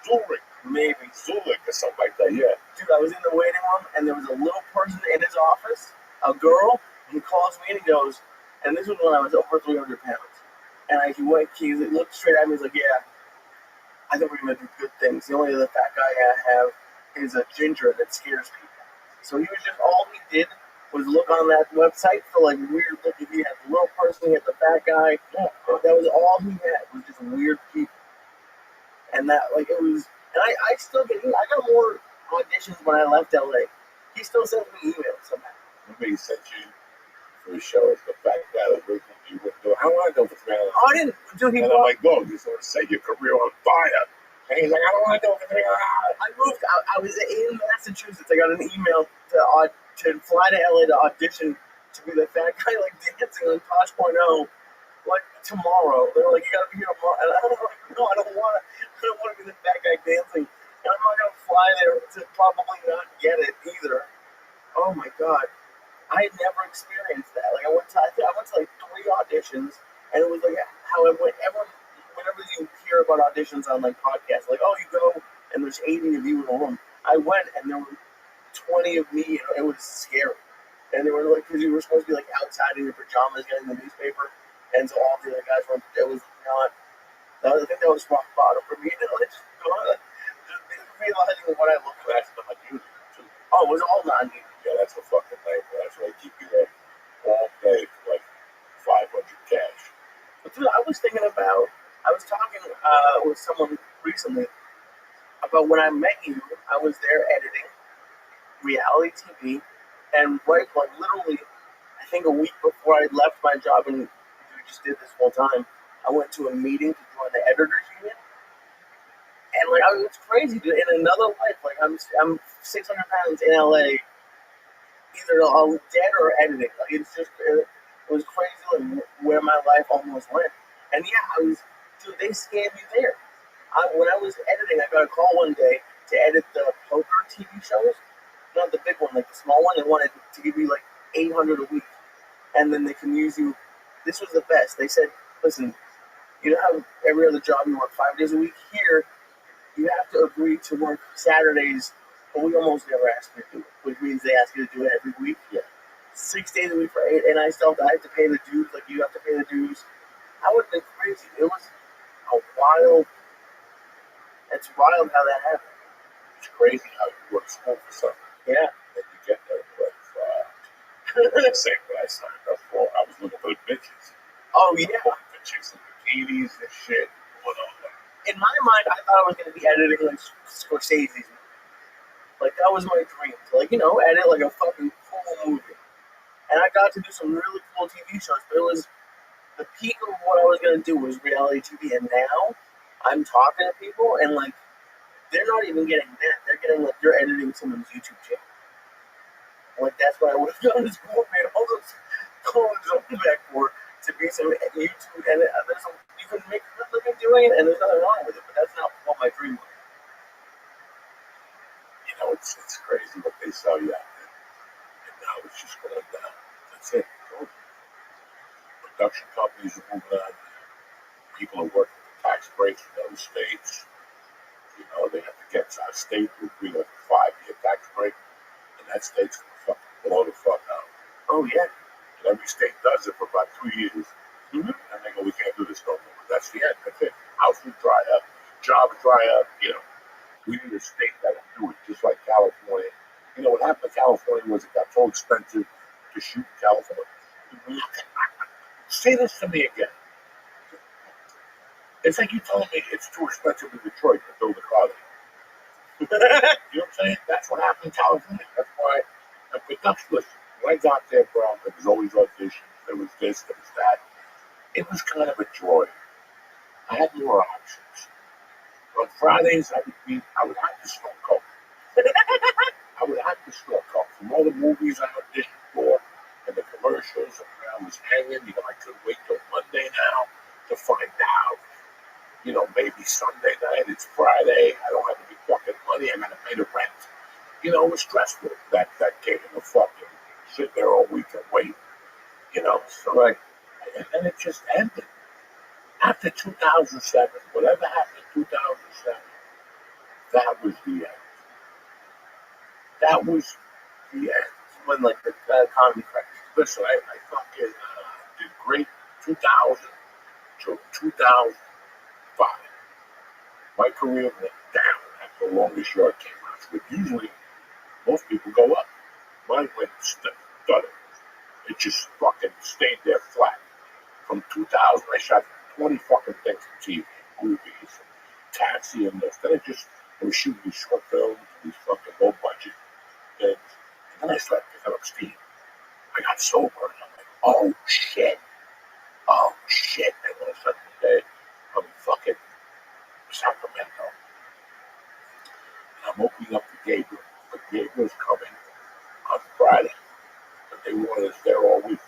Zurich. Maybe. Zulik or something like that, yeah. Dude, I was in the waiting room, and there was a little person in his office, a girl, and he calls me, and he goes, and this was when I was over 300 pounds. And he looked straight at me, he's like, yeah, I think we're going to do good things. The only other fat guy I have is a ginger that scares people. So he was all he did was look on that website for like weird looking. He had the little person, he had the fat guy. Yeah. That was all he had, was just weird people. And that, like, it was, and I still I got more auditions when I left LA. He still sends me emails somehow. Remember he sent you for the show as the fat guy that you wouldn't do. I want to go for $300. Oh, I didn't. Dude, and I'm like, go, you sort of set your career on fire. And he's like, I don't want to go for $300. I moved. I was in Massachusetts. I got an email to fly to LA to audition to be the fat guy, like dancing on Tosh.0, like tomorrow. They were like, you gotta be here tomorrow. And I was like, no, I don't want to be the fat guy dancing. And I'm not gonna fly there to probably not get it either. Oh my God, I had never experienced that. Like I went to like 3 auditions, and it was like how whenever you hear about auditions on like podcasts, like, oh, you go and there's 80 of you in a room. I went and there were 20 of me, and it was scary. And they were like, because you were supposed to be like outside in your pajamas getting the newspaper, and so all the other guys were. It was not. I think that was rock bottom for me. Just realizing what I looked like. That's not you too. Oh, it was all on you. Yeah, that's a fucking nightmare. That's why I keep you there all day for like 500 cash. But dude, I was talking with someone recently about when I met you. I was there editing reality TV, and literally, I think a week before I left my job, and we just did this full time, I went to a meeting to join the editors union. And like, it's crazy, dude. In another life, like I'm 600 pounds in LA, either dead or editing. Like it was crazy, like where my life almost went. And yeah, dude, they scammed me there. When I was editing, I got a call one day to edit the poker TV shows, not the big one, like the small one. They wanted to give you like $800 a week, and then they can use you. This was the best. They said, listen, you know how every other job you work 5 days a week? Here, you have to agree to work Saturdays, but we almost never ask you to do it, which means they ask you to do it every week. Yeah. 6 days a week for 8, and I have to pay the dues, like you have to pay the dues. I would have been crazy. It was wild. It's wild how that happened. It's crazy how you go to school for something Yeah. and you get there with same what I signed up for. I was looking for the bitches. Oh yeah. The chicks in bikinis and shit. Going on there. In my mind, I thought I was going to be editing like Scorsese's. Like that was my dream. To, like, edit like a fucking cool movie. And I got to do some really cool TV shows. But it was the peak of what I was going to do was reality TV. And now I'm talking to people and like they're not even getting that. They're getting like you're editing someone's YouTube channel. Like that's what I would have done in school, made all those college zones back for to be some YouTube, and you can make a good living doing it, and there's nothing wrong with it. But that's not what my dream was. It's crazy what they sell you out there. And now it's just going down. That's it. Production companies are moving on. People are working for tax breaks in other states. They have to get our state to agree like a 5-year tax break, and that state's going to fucking blow the fuck out. Oh yeah. And every state does it for about 2 years. Mm-hmm. And they go, we can't do this no more. That's the end. That's it. Houses dry up, jobs dry up. We need a state that will do it, just like California. What happened to California was it got so expensive to shoot in California. Mm-hmm. Say this to me again. It's like you told me it's too expensive in Detroit to build a car there. You know what I'm saying? That's what happened in California. That's why at production, listen, when I got there, bro, there was always auditions. There was this, there was that. It was kind of a joy. I had more options. On Fridays, I would have to snort coke. I would have to snort coke from all the movies I auditioned for and the commercials. I was hanging. I couldn't wait till Monday now to find out. Maybe Sunday night. It's Friday. I don't have any fucking money. I gotta pay the rent. It was stressful. That came in the fucking sit there all week and wait. So Right. And then it just ended. After 2007, whatever happened in 2007, that was the end. That was the end. When like the economy crashed. Listen, I fucking did great 2000 to 2005. My career went down after the longest yard came out. But usually, most people go up. Mine went stutter. It just fucking stayed there flat. From 2000, I shot 20 fucking things on TV, movies, Taxi, and this. Then I was shooting these short films, these fucking low budget things. And then I started picking up steam. I got sober, and I'm like, oh shit. And all of a sudden today, I'm in fucking Sacramento. And I'm opening up to Gabriel. But Gabriel's coming on Friday. But they wanted us there all week.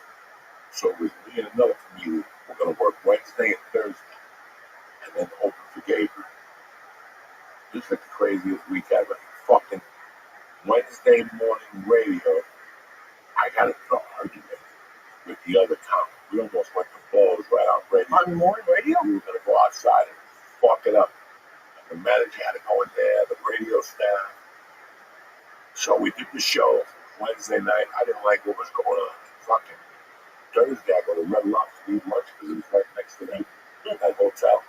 So it was me and another comedian. We're going to work Wednesday and Thursday. And then open for Gabriel. This is like the craziest week ever. Fucking Wednesday morning radio. I got into an argument with the other comic. We almost went to balls right on radio. On morning radio? We were going to go outside and fuck it up. And the manager had to go in there, the radio staff. So we did the show Wednesday night. I didn't like what was going on. Fucking Thursday, I go to Red Lobster to eat lunch because it was right next to that hotel.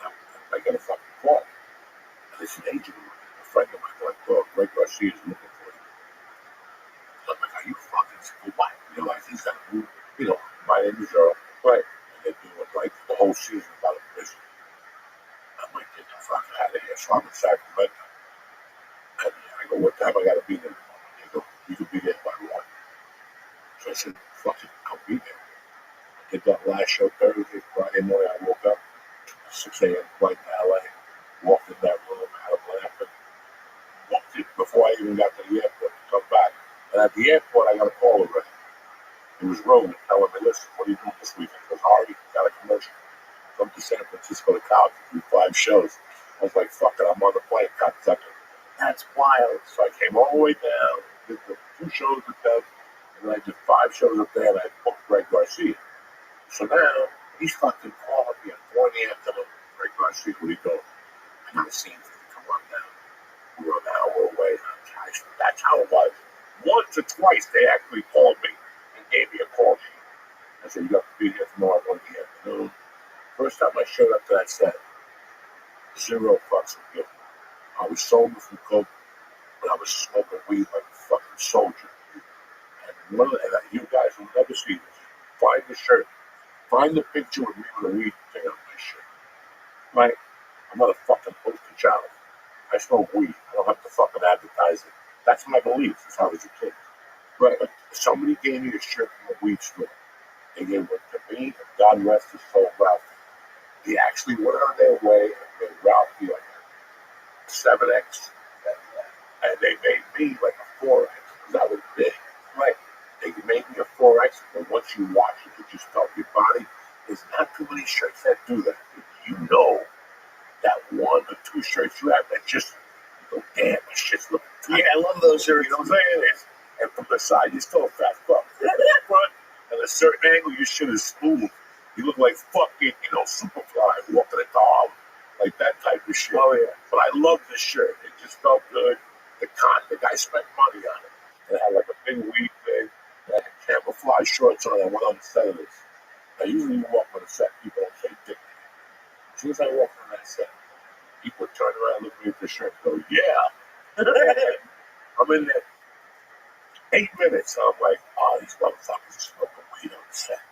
And I get a fucking call. And it's an agent, a friend of mine, like, oh, Greg Garcia is looking for you. I'm like, are you fucking sick? What? Realize he's got to move. My name is Earl. Right. And they're doing like the whole season about a prison. I'm like, get the fuck out of here. So I'm in Sacramento. And I go, what time I got to be there? They go, you can be there by 1. So I said, fucking, I'll be there. I did that last show Thursday. Friday morning, I woke up 6 a.m. flight to LA. Walked in that room, had a laughing. Walked it before I even got to the airport to come back. And at the airport, I got a call already. It was Roman telling me, listen, what are you doing this weekend? Because Harvey got a commercial. Come to San Francisco to college to do 5 shows. I was like, fuck it, I'm on the plane, cocksucker. That's wild. So I came all the way down, did the 2 shows with them, and then I did 5 shows up there, and I booked Greg Garcia. So now, he's fucking calling me at 4 in the afternoon. Greg Garcia, what are you doing? I got a scene for you to come on down. We were an hour away. That's how it was. Once or twice, they actually called me and gave me a call sheet. I said, you have to be here tomorrow at 1 in the afternoon. First time I showed up to that set, Zero fucks were given. I was sober from coke, but I was smoking weed like a fucking soldier. And you guys will never see this. Find the shirt. Find the picture with me with a weed thing on my shirt. Right. I'm not a fucking poster child. I smoke weed. I don't have to fucking advertise it. That's my belief since I was a kid. Right. But somebody gave me a shirt from a weed store. They gave it to me, and God rest his soul, Ralphie. They actually went on their way and made Ralphie like a 7X, and they made me like a 4X because I was big. Right. They made me a 4X, but once you watch it, you just felt your body. There's not too many shirts that do that. You know that one or two shirts you have that just, you go, damn, this shit's looking tight. Yeah, I love those shirts. You know what I'm saying? And from the side, you're still a fat fuck. From the front, at a certain angle, your shit is smooth. You look like fucking, Superfly walking a dog. Like that type of shit. Oh, yeah. But I love this shirt. It just felt good. The guy spent money on it. It had like a big weed thing. It had camouflage shorts on. I went on the set of this. I usually walk on the set. People don't say dick. As soon as I walk on that set, people turn around, look at me at the shirt, and go, yeah. I'm in there 8 minutes. I'm like, oh, these motherfuckers are smoking weed on the set.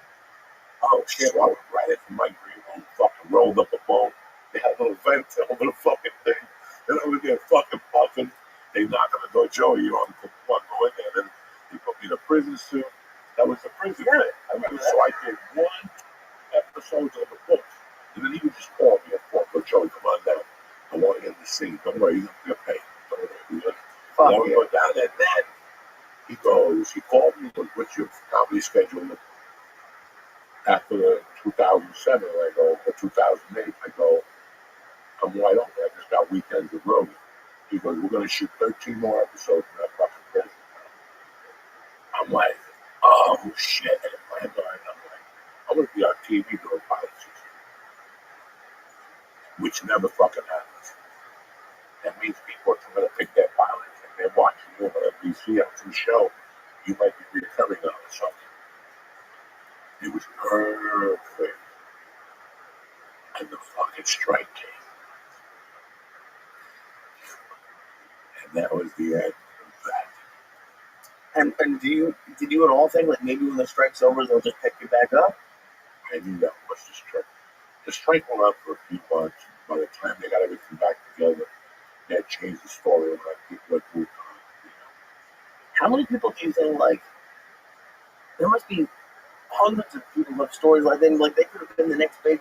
Oh shit, I went right into my green room, fucking rolled up a bone. They had a little vent, a little fucking thing. Then over there fucking puffing. They knock on the door, Joey, you're on the fuck, go in there. Then they put me in a prison suit. That was the prison thing. I remember, so I did 1 episode of the book. And then he would just call me and go, Joey, come on down. I want to get in the scene. Don't worry, you're going to get paid. Don't worry. Then we go down there. Then he called me, what's your comedy schedule? After the 2007, I go, or 2008, I go, I'm wide open. I just got weekends with Roby. He goes, we're going to shoot 13 more episodes in that fucking prison. I'm like, oh, shit. And in my mind, I'm like, I'm going to be on TV doing pilot season, which never fucking happens. That means people are going to pick their pilots and they're watching you on NBC on some show. You might be recurring on or something. It was perfect. And the fucking strike came. And that was the end of that. And did you at all think like maybe when the strike's over they'll just pick you back up? I knew that was the strike. The strike went on for a few months. By the time they got everything back together, that changed the story and people had moved on. How many people do you think like there must be hundreds of people who have stories like that, like they could have been the next big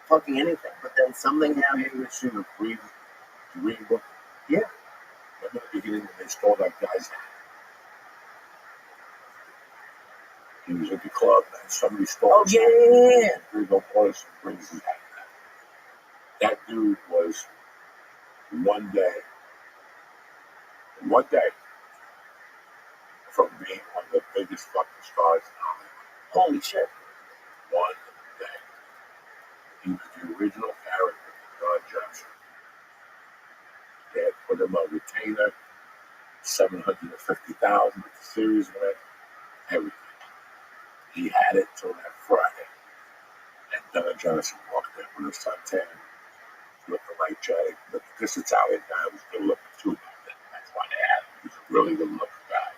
fucking anything, but then something happened. Have you ever seen the Green Book? Yeah. Remember the beginning when they stole that guy's hat? He was at the club and somebody stole his hat. Yeah. Greenville Morrison brings his hat back. That dude was one day from being one of the biggest fucking stars in Hollywood. Holy shit. One day. He was the original character of John Johnson. They had put him on retainer, $750,000 with the series went, everything. He had it till that Friday. And Don Johnson walked in with his suntan, looking like Jay. But this Italian guy was good looking too back then. That's why they had him. He was a really good looking guy.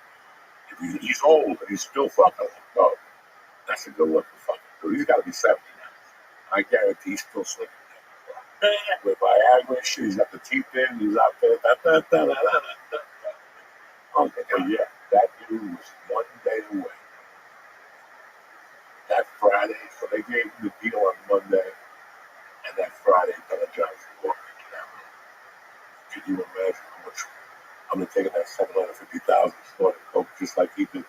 He's old and he's still fucking like, oh, that's a good looking fucking dude. He's got to be 70 now. I guarantee he's still sleeping there. With Viagra and shit, he's got the teeth in, he's out there. Oh, but yeah, that dude was one day away. That Friday, so they gave him the deal on Monday, and that Friday, Don Johnson walked into that room. Could you imagine how much I'm gonna take that $750,000 store to coke just like he did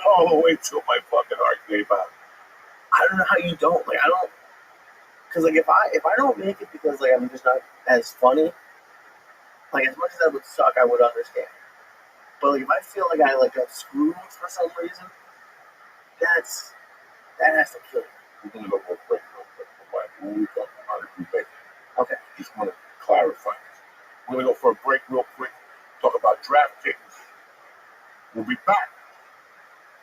all the way till my fucking heart gave out. I don't know how you don't. Like I don't, because like if I don't make it because like I'm just not as funny, like as much as that would suck, I would understand. But like if I feel like I like got screwed for some reason, that has to kill me. We're gonna go real quick. When we talk about it, we make it. Okay. Just want to clarify this. We're gonna go for a break real quick. Talk about DraftKings. We'll be back.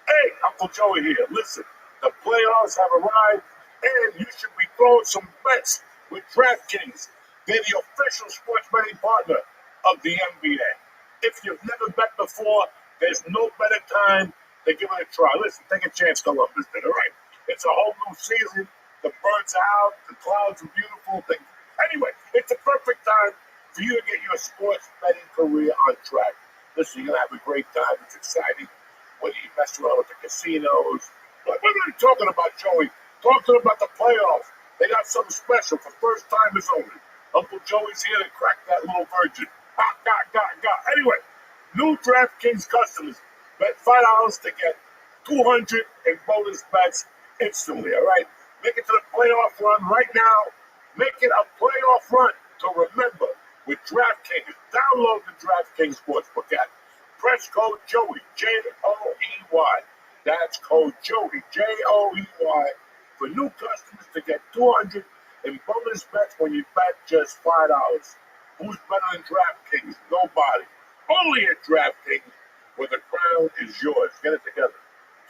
Hey, Uncle Joey here. Listen, the playoffs have arrived, and you should be throwing some bets with DraftKings. They're the official sports betting partner of the NBA. If you've never bet before, there's no better time to give it a try. Listen, take a chance, Columbus did, all right? It's a whole new season. The birds are out. The clouds are beautiful. Anyway, it's the perfect time for you to get your sports betting career on track. Listen, you're going to have a great time. It's exciting. Whether you mess around with the casinos. But we're not talking about Joey. Talking about the playoffs. They got something special for first timers only. Uncle Joey's here to crack that little virgin. Anyway, new DraftKings customers bet $5 to get 200 in bonus bets instantly, all right? Make it to the playoff run right now. Make it a playoff run to remember with DraftKings. Download the DraftKings Sportsbook app. Press code Joey, Joey. That's code Joey, Joey, for new customers to get 200 in bonus bets when you bet just $5. Who's better than DraftKings? Nobody. Only at DraftKings, where the crown is yours. Get it together.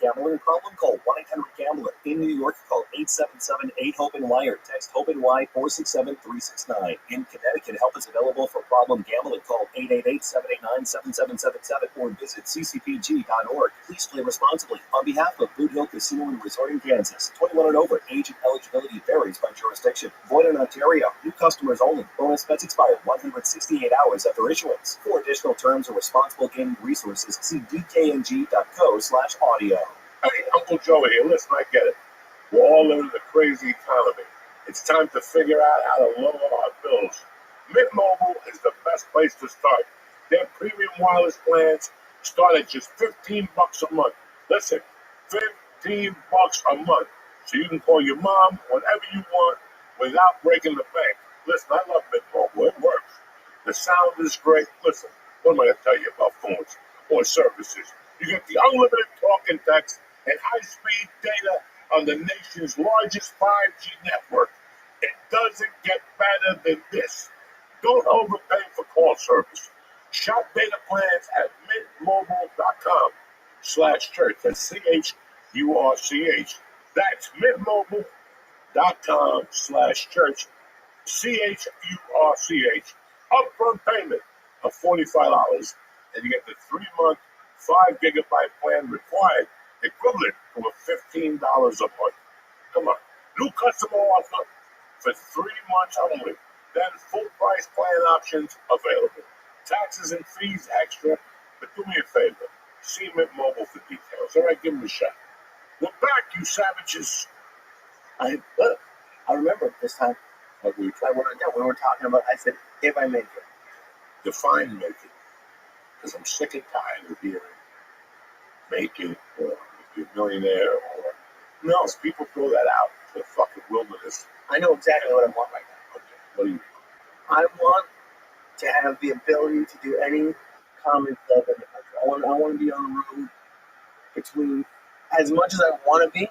Gambling problem? Call 1-800-GAMBLER. In New York, call 877-8-HOPE-NY or text HOPE-NY 467-369. In Connecticut, help is available for problem gambling. Call 888-789-7777 or visit ccpg.org. Please play responsibly. On behalf of Boot Hill Casino and Resort in Kansas, 21 and over. Age and eligibility varies by jurisdiction. Void in Ontario. New customers only. Bonus bets expire 168 hours after issuance. For additional terms or responsible gaming resources, see dkng.co/audio. Hey, Uncle Joey here. Listen, I get it. We're all living in a crazy economy. It's time to figure out how to lower our bills. Mint Mobile is the best place to start. Their premium wireless plans start at just $15 a month. Listen, $15 a month. So you can call your mom whenever you want without breaking the bank. Listen, I love Mint Mobile. It works. The sound is great. Listen, what am I going to tell you about phones or services? You get the unlimited talk and text and high-speed data on the nation's largest 5G network. It doesn't get better than this. Don't overpay for call service. Shop data plans at mintmobile.com/church. That's CHURCH. That's mintmobile.com/church. CHURCH. Upfront payment of $45, and you get the 3-month 5 GB plan required, equivalent to $15 a month. Come on. New customer offer for 3 months only. Then full price plan options available. Taxes and fees extra, but do me a favor. See Mint Mobile for details. All right, give them a shot. We're back, you savages. I remember this time Like we we were talking about. I said, if I make it. define make it. Because I'm sick and tired of hearing make it or be a millionaire or no, people throw that out to the fucking wilderness. I know exactly what I want right now. Okay, what do you I want to have the ability to do any comedy club in the country. I want to be on the road between as much as I want to be.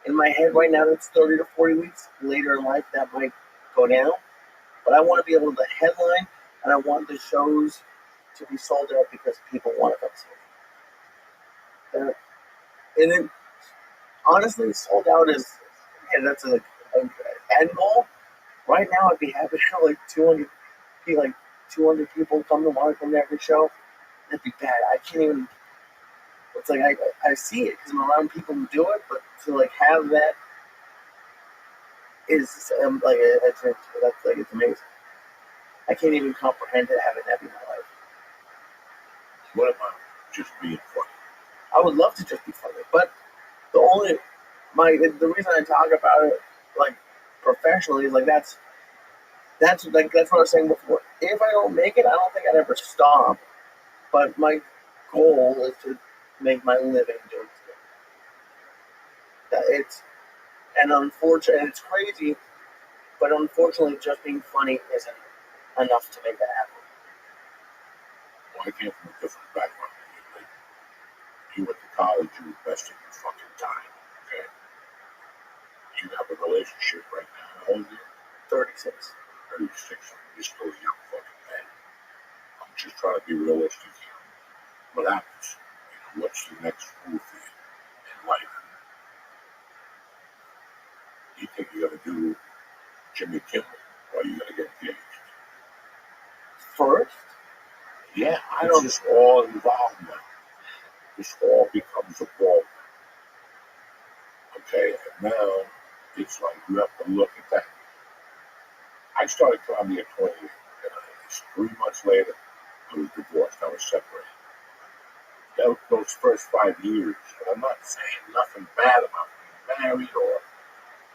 In my head right now, that's 30 to 40 weeks. Later in life, that might go down. But I want to be able to headline, and I want the shows to be sold out because people want to come see it. And then, honestly, sold out is, that's an end goal. Right now, I'd be happy to have like 200 people come to want to come to every show. That'd be bad. I can't even. It's like I see it because I'm around people who do it, but to like have that is it's amazing. I can't even comprehend it having that be my life. What about just being funny? I would love to just be funny, but the reason I talk about it like professionally is like that's what I was saying before. If I don't make it, I don't think I'd ever stop. But my goal is to make my living doing it. Unfortunately, it's crazy, but unfortunately, just being funny isn't enough to make that happen. Well, I came from a different background. You went to college, you invested your fucking time, okay? You have a relationship right now. How old are you? 36. 36. You're still a young fucking man. I'm just trying to be realistic here. What happens? What's the next move for you in life? You think you're going to do Jimmy Kimmel or are you going to get engaged? first? Yeah, it's just all involved now. This all becomes a ball. Okay, and now it's like you have to look at that. I started comedy at 28, and 3 months later, I was divorced. I was separated. Those first 5 years, and I'm not saying nothing bad about being married or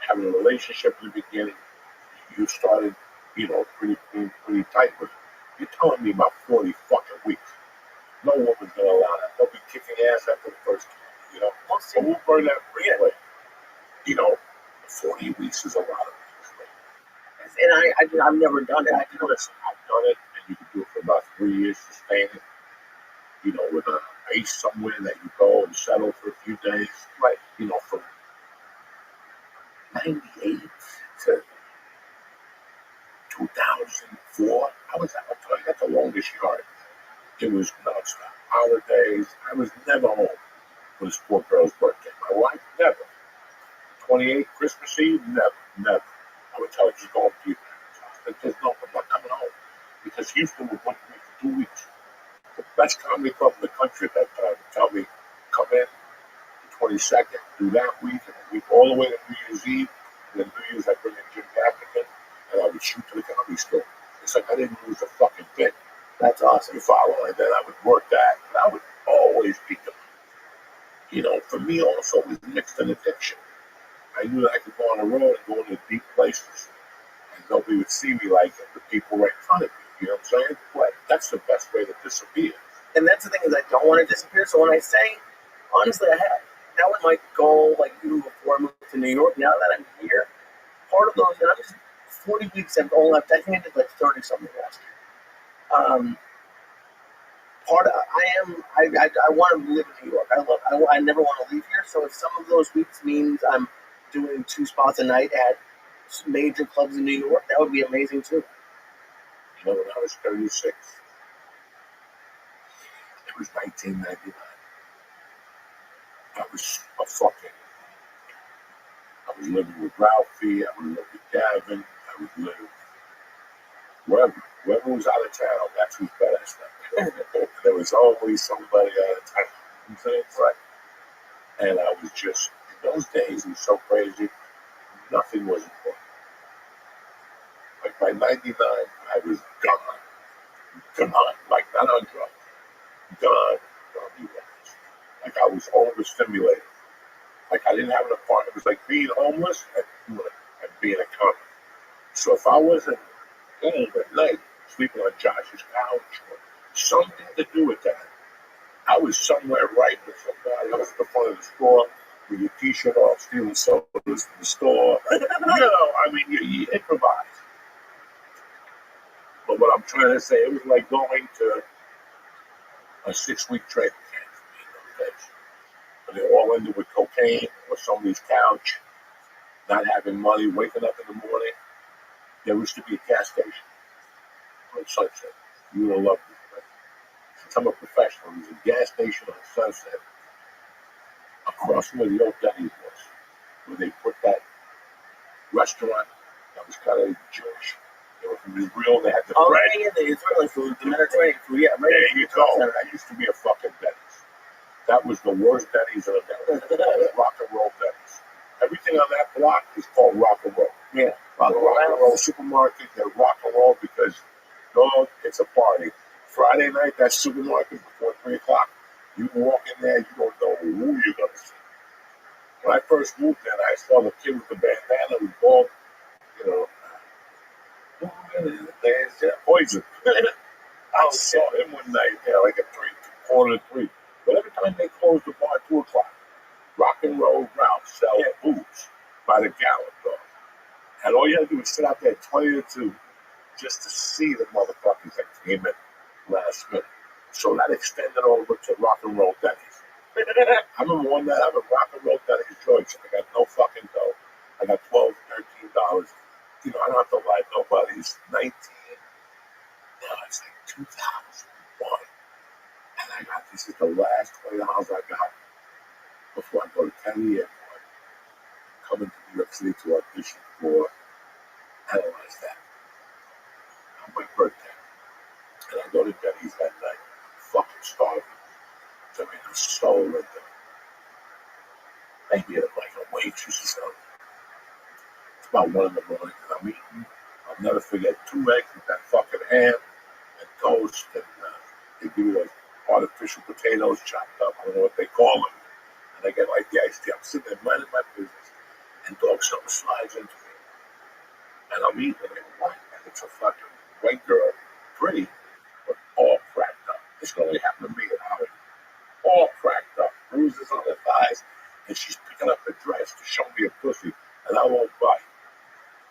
having a relationship in the beginning. You started, pretty tight with it. You're telling me about 40 fucking weeks. No woman's gonna allow that. They'll be kicking ass after the first time, So we'll burn that bridge away. 40 weeks is a lot of weeks. And I've never done it. Listen, I've done it, and you can do it for about 3 years, sustain it. With a base somewhere that you go and settle for a few days. Right. From 98 to 2004, that's the longest yard. It was nonstop. Holidays, I was never home for this poor girl's birthday. My wife, never. 28, Christmas Eve, never. I would tell her, just go home to your parents. There's no, I'm not coming home. Because Houston would want me for 2 weeks. The best comedy club in the country at that time would tell me, come in the 22nd, do that week, and the week all the way to New Year's Eve. And then New Year's, I bring in Jim Gaffigan, and I would shoot to the comedy store. It's like I didn't lose a fucking thing. That's awesome. You follow? And then I would work that, and I would always be done. For me also, it was mixed an addiction. I knew that I could go on the road and go into deep places, and nobody would see me like the people right in front of me. You know what I'm saying? Right. That's the best way to disappear. And that's the thing is I don't want to disappear. So when I say, honestly, that was my goal, like even before I moved to New York. Now that I'm here, part of those, and I'm just 40 weeks I've only left. I think I did like 30 something last year. I want to live in New York. I never want to leave here. So if some of those weeks means I'm doing 2 spots a night at major clubs in New York, that would be amazing too. When I was 36, it was 1999. I was living with Ralphie, I would live with Gavin, I would live wherever was out of town, that's who's badass now. There was always somebody out of town. You know what I'm saying? Right. And I was just, in those days, it was so crazy, nothing was important. Like by 99, I was gone, like not on drugs, gone. Like I was overstimulated. Like I didn't have an apartment. It was like being homeless and being a comic. So if I wasn't home at night, sleeping on Josh's couch or something to do with that, I was somewhere right with somebody. I was at the front of the store with your t-shirt off, stealing sodas from the store. You improvise. But what I'm trying to say, it was like going to a 6-week training camp for me in those days. But it all ended with cocaine or somebody's couch, not having money, waking up in the morning. There used to be a gas station on Sunset. You would have loved it. Right? Since I'm a professional, there's a gas station on Sunset across from where the old Denny's was, where they put that restaurant that was kind of Jewish. They were from Israel. They had the bread. Yeah, the Israeli food, the Mediterranean food. Yeah, right. There you go. That used to be a fucking Denny's. That was the worst Denny's in America. Rock and roll Denny's. Everything on that block is called rock and roll. Yeah. Rock and roll supermarket, they're rock and roll because, dog, it's a party. Friday night, that supermarket before 3 o'clock, you walk in there, you don't know who you're going to see. When I first moved there, I saw the kid with the bandana with bald, Poison. I saw him one night, like at 3:45. But every time they closed the bar at 2 o'clock, Rock and Roll Ralph sells booze by the gallon, dog. And all you had to do was sit out there 20 to 2 just to see the motherfuckers that came in last minute. So that extended over to Rock and Roll Denny's. I remember one night having Rock and Roll Denny's joints. I got no fucking dough. I got $12, $13. I don't have to lie to nobody. It's 19. No, it's like 2001. And this is the last $20 I got before I go to Kennedy Airport, coming to New York City to audition for Analyze That on my birthday. And I go to Denny's that night, fucking starving. I mean, I'm so lit there. Maybe at like a waitress or something. It's about 1 in the morning and I'm eating. I'll never forget 2 eggs with that fucking ham and toast. And they give you those artificial potatoes chopped up. I don't know what they call them. And I get like the iced tea. I'm sitting there minding my business. And dog something slides into me. And I'm eating it. What? And it's a fucking white girl. Pretty, but all cracked up. This can only happen to me at Howard. All cracked up. Bruises on her thighs. And she's picking up her dress to show me a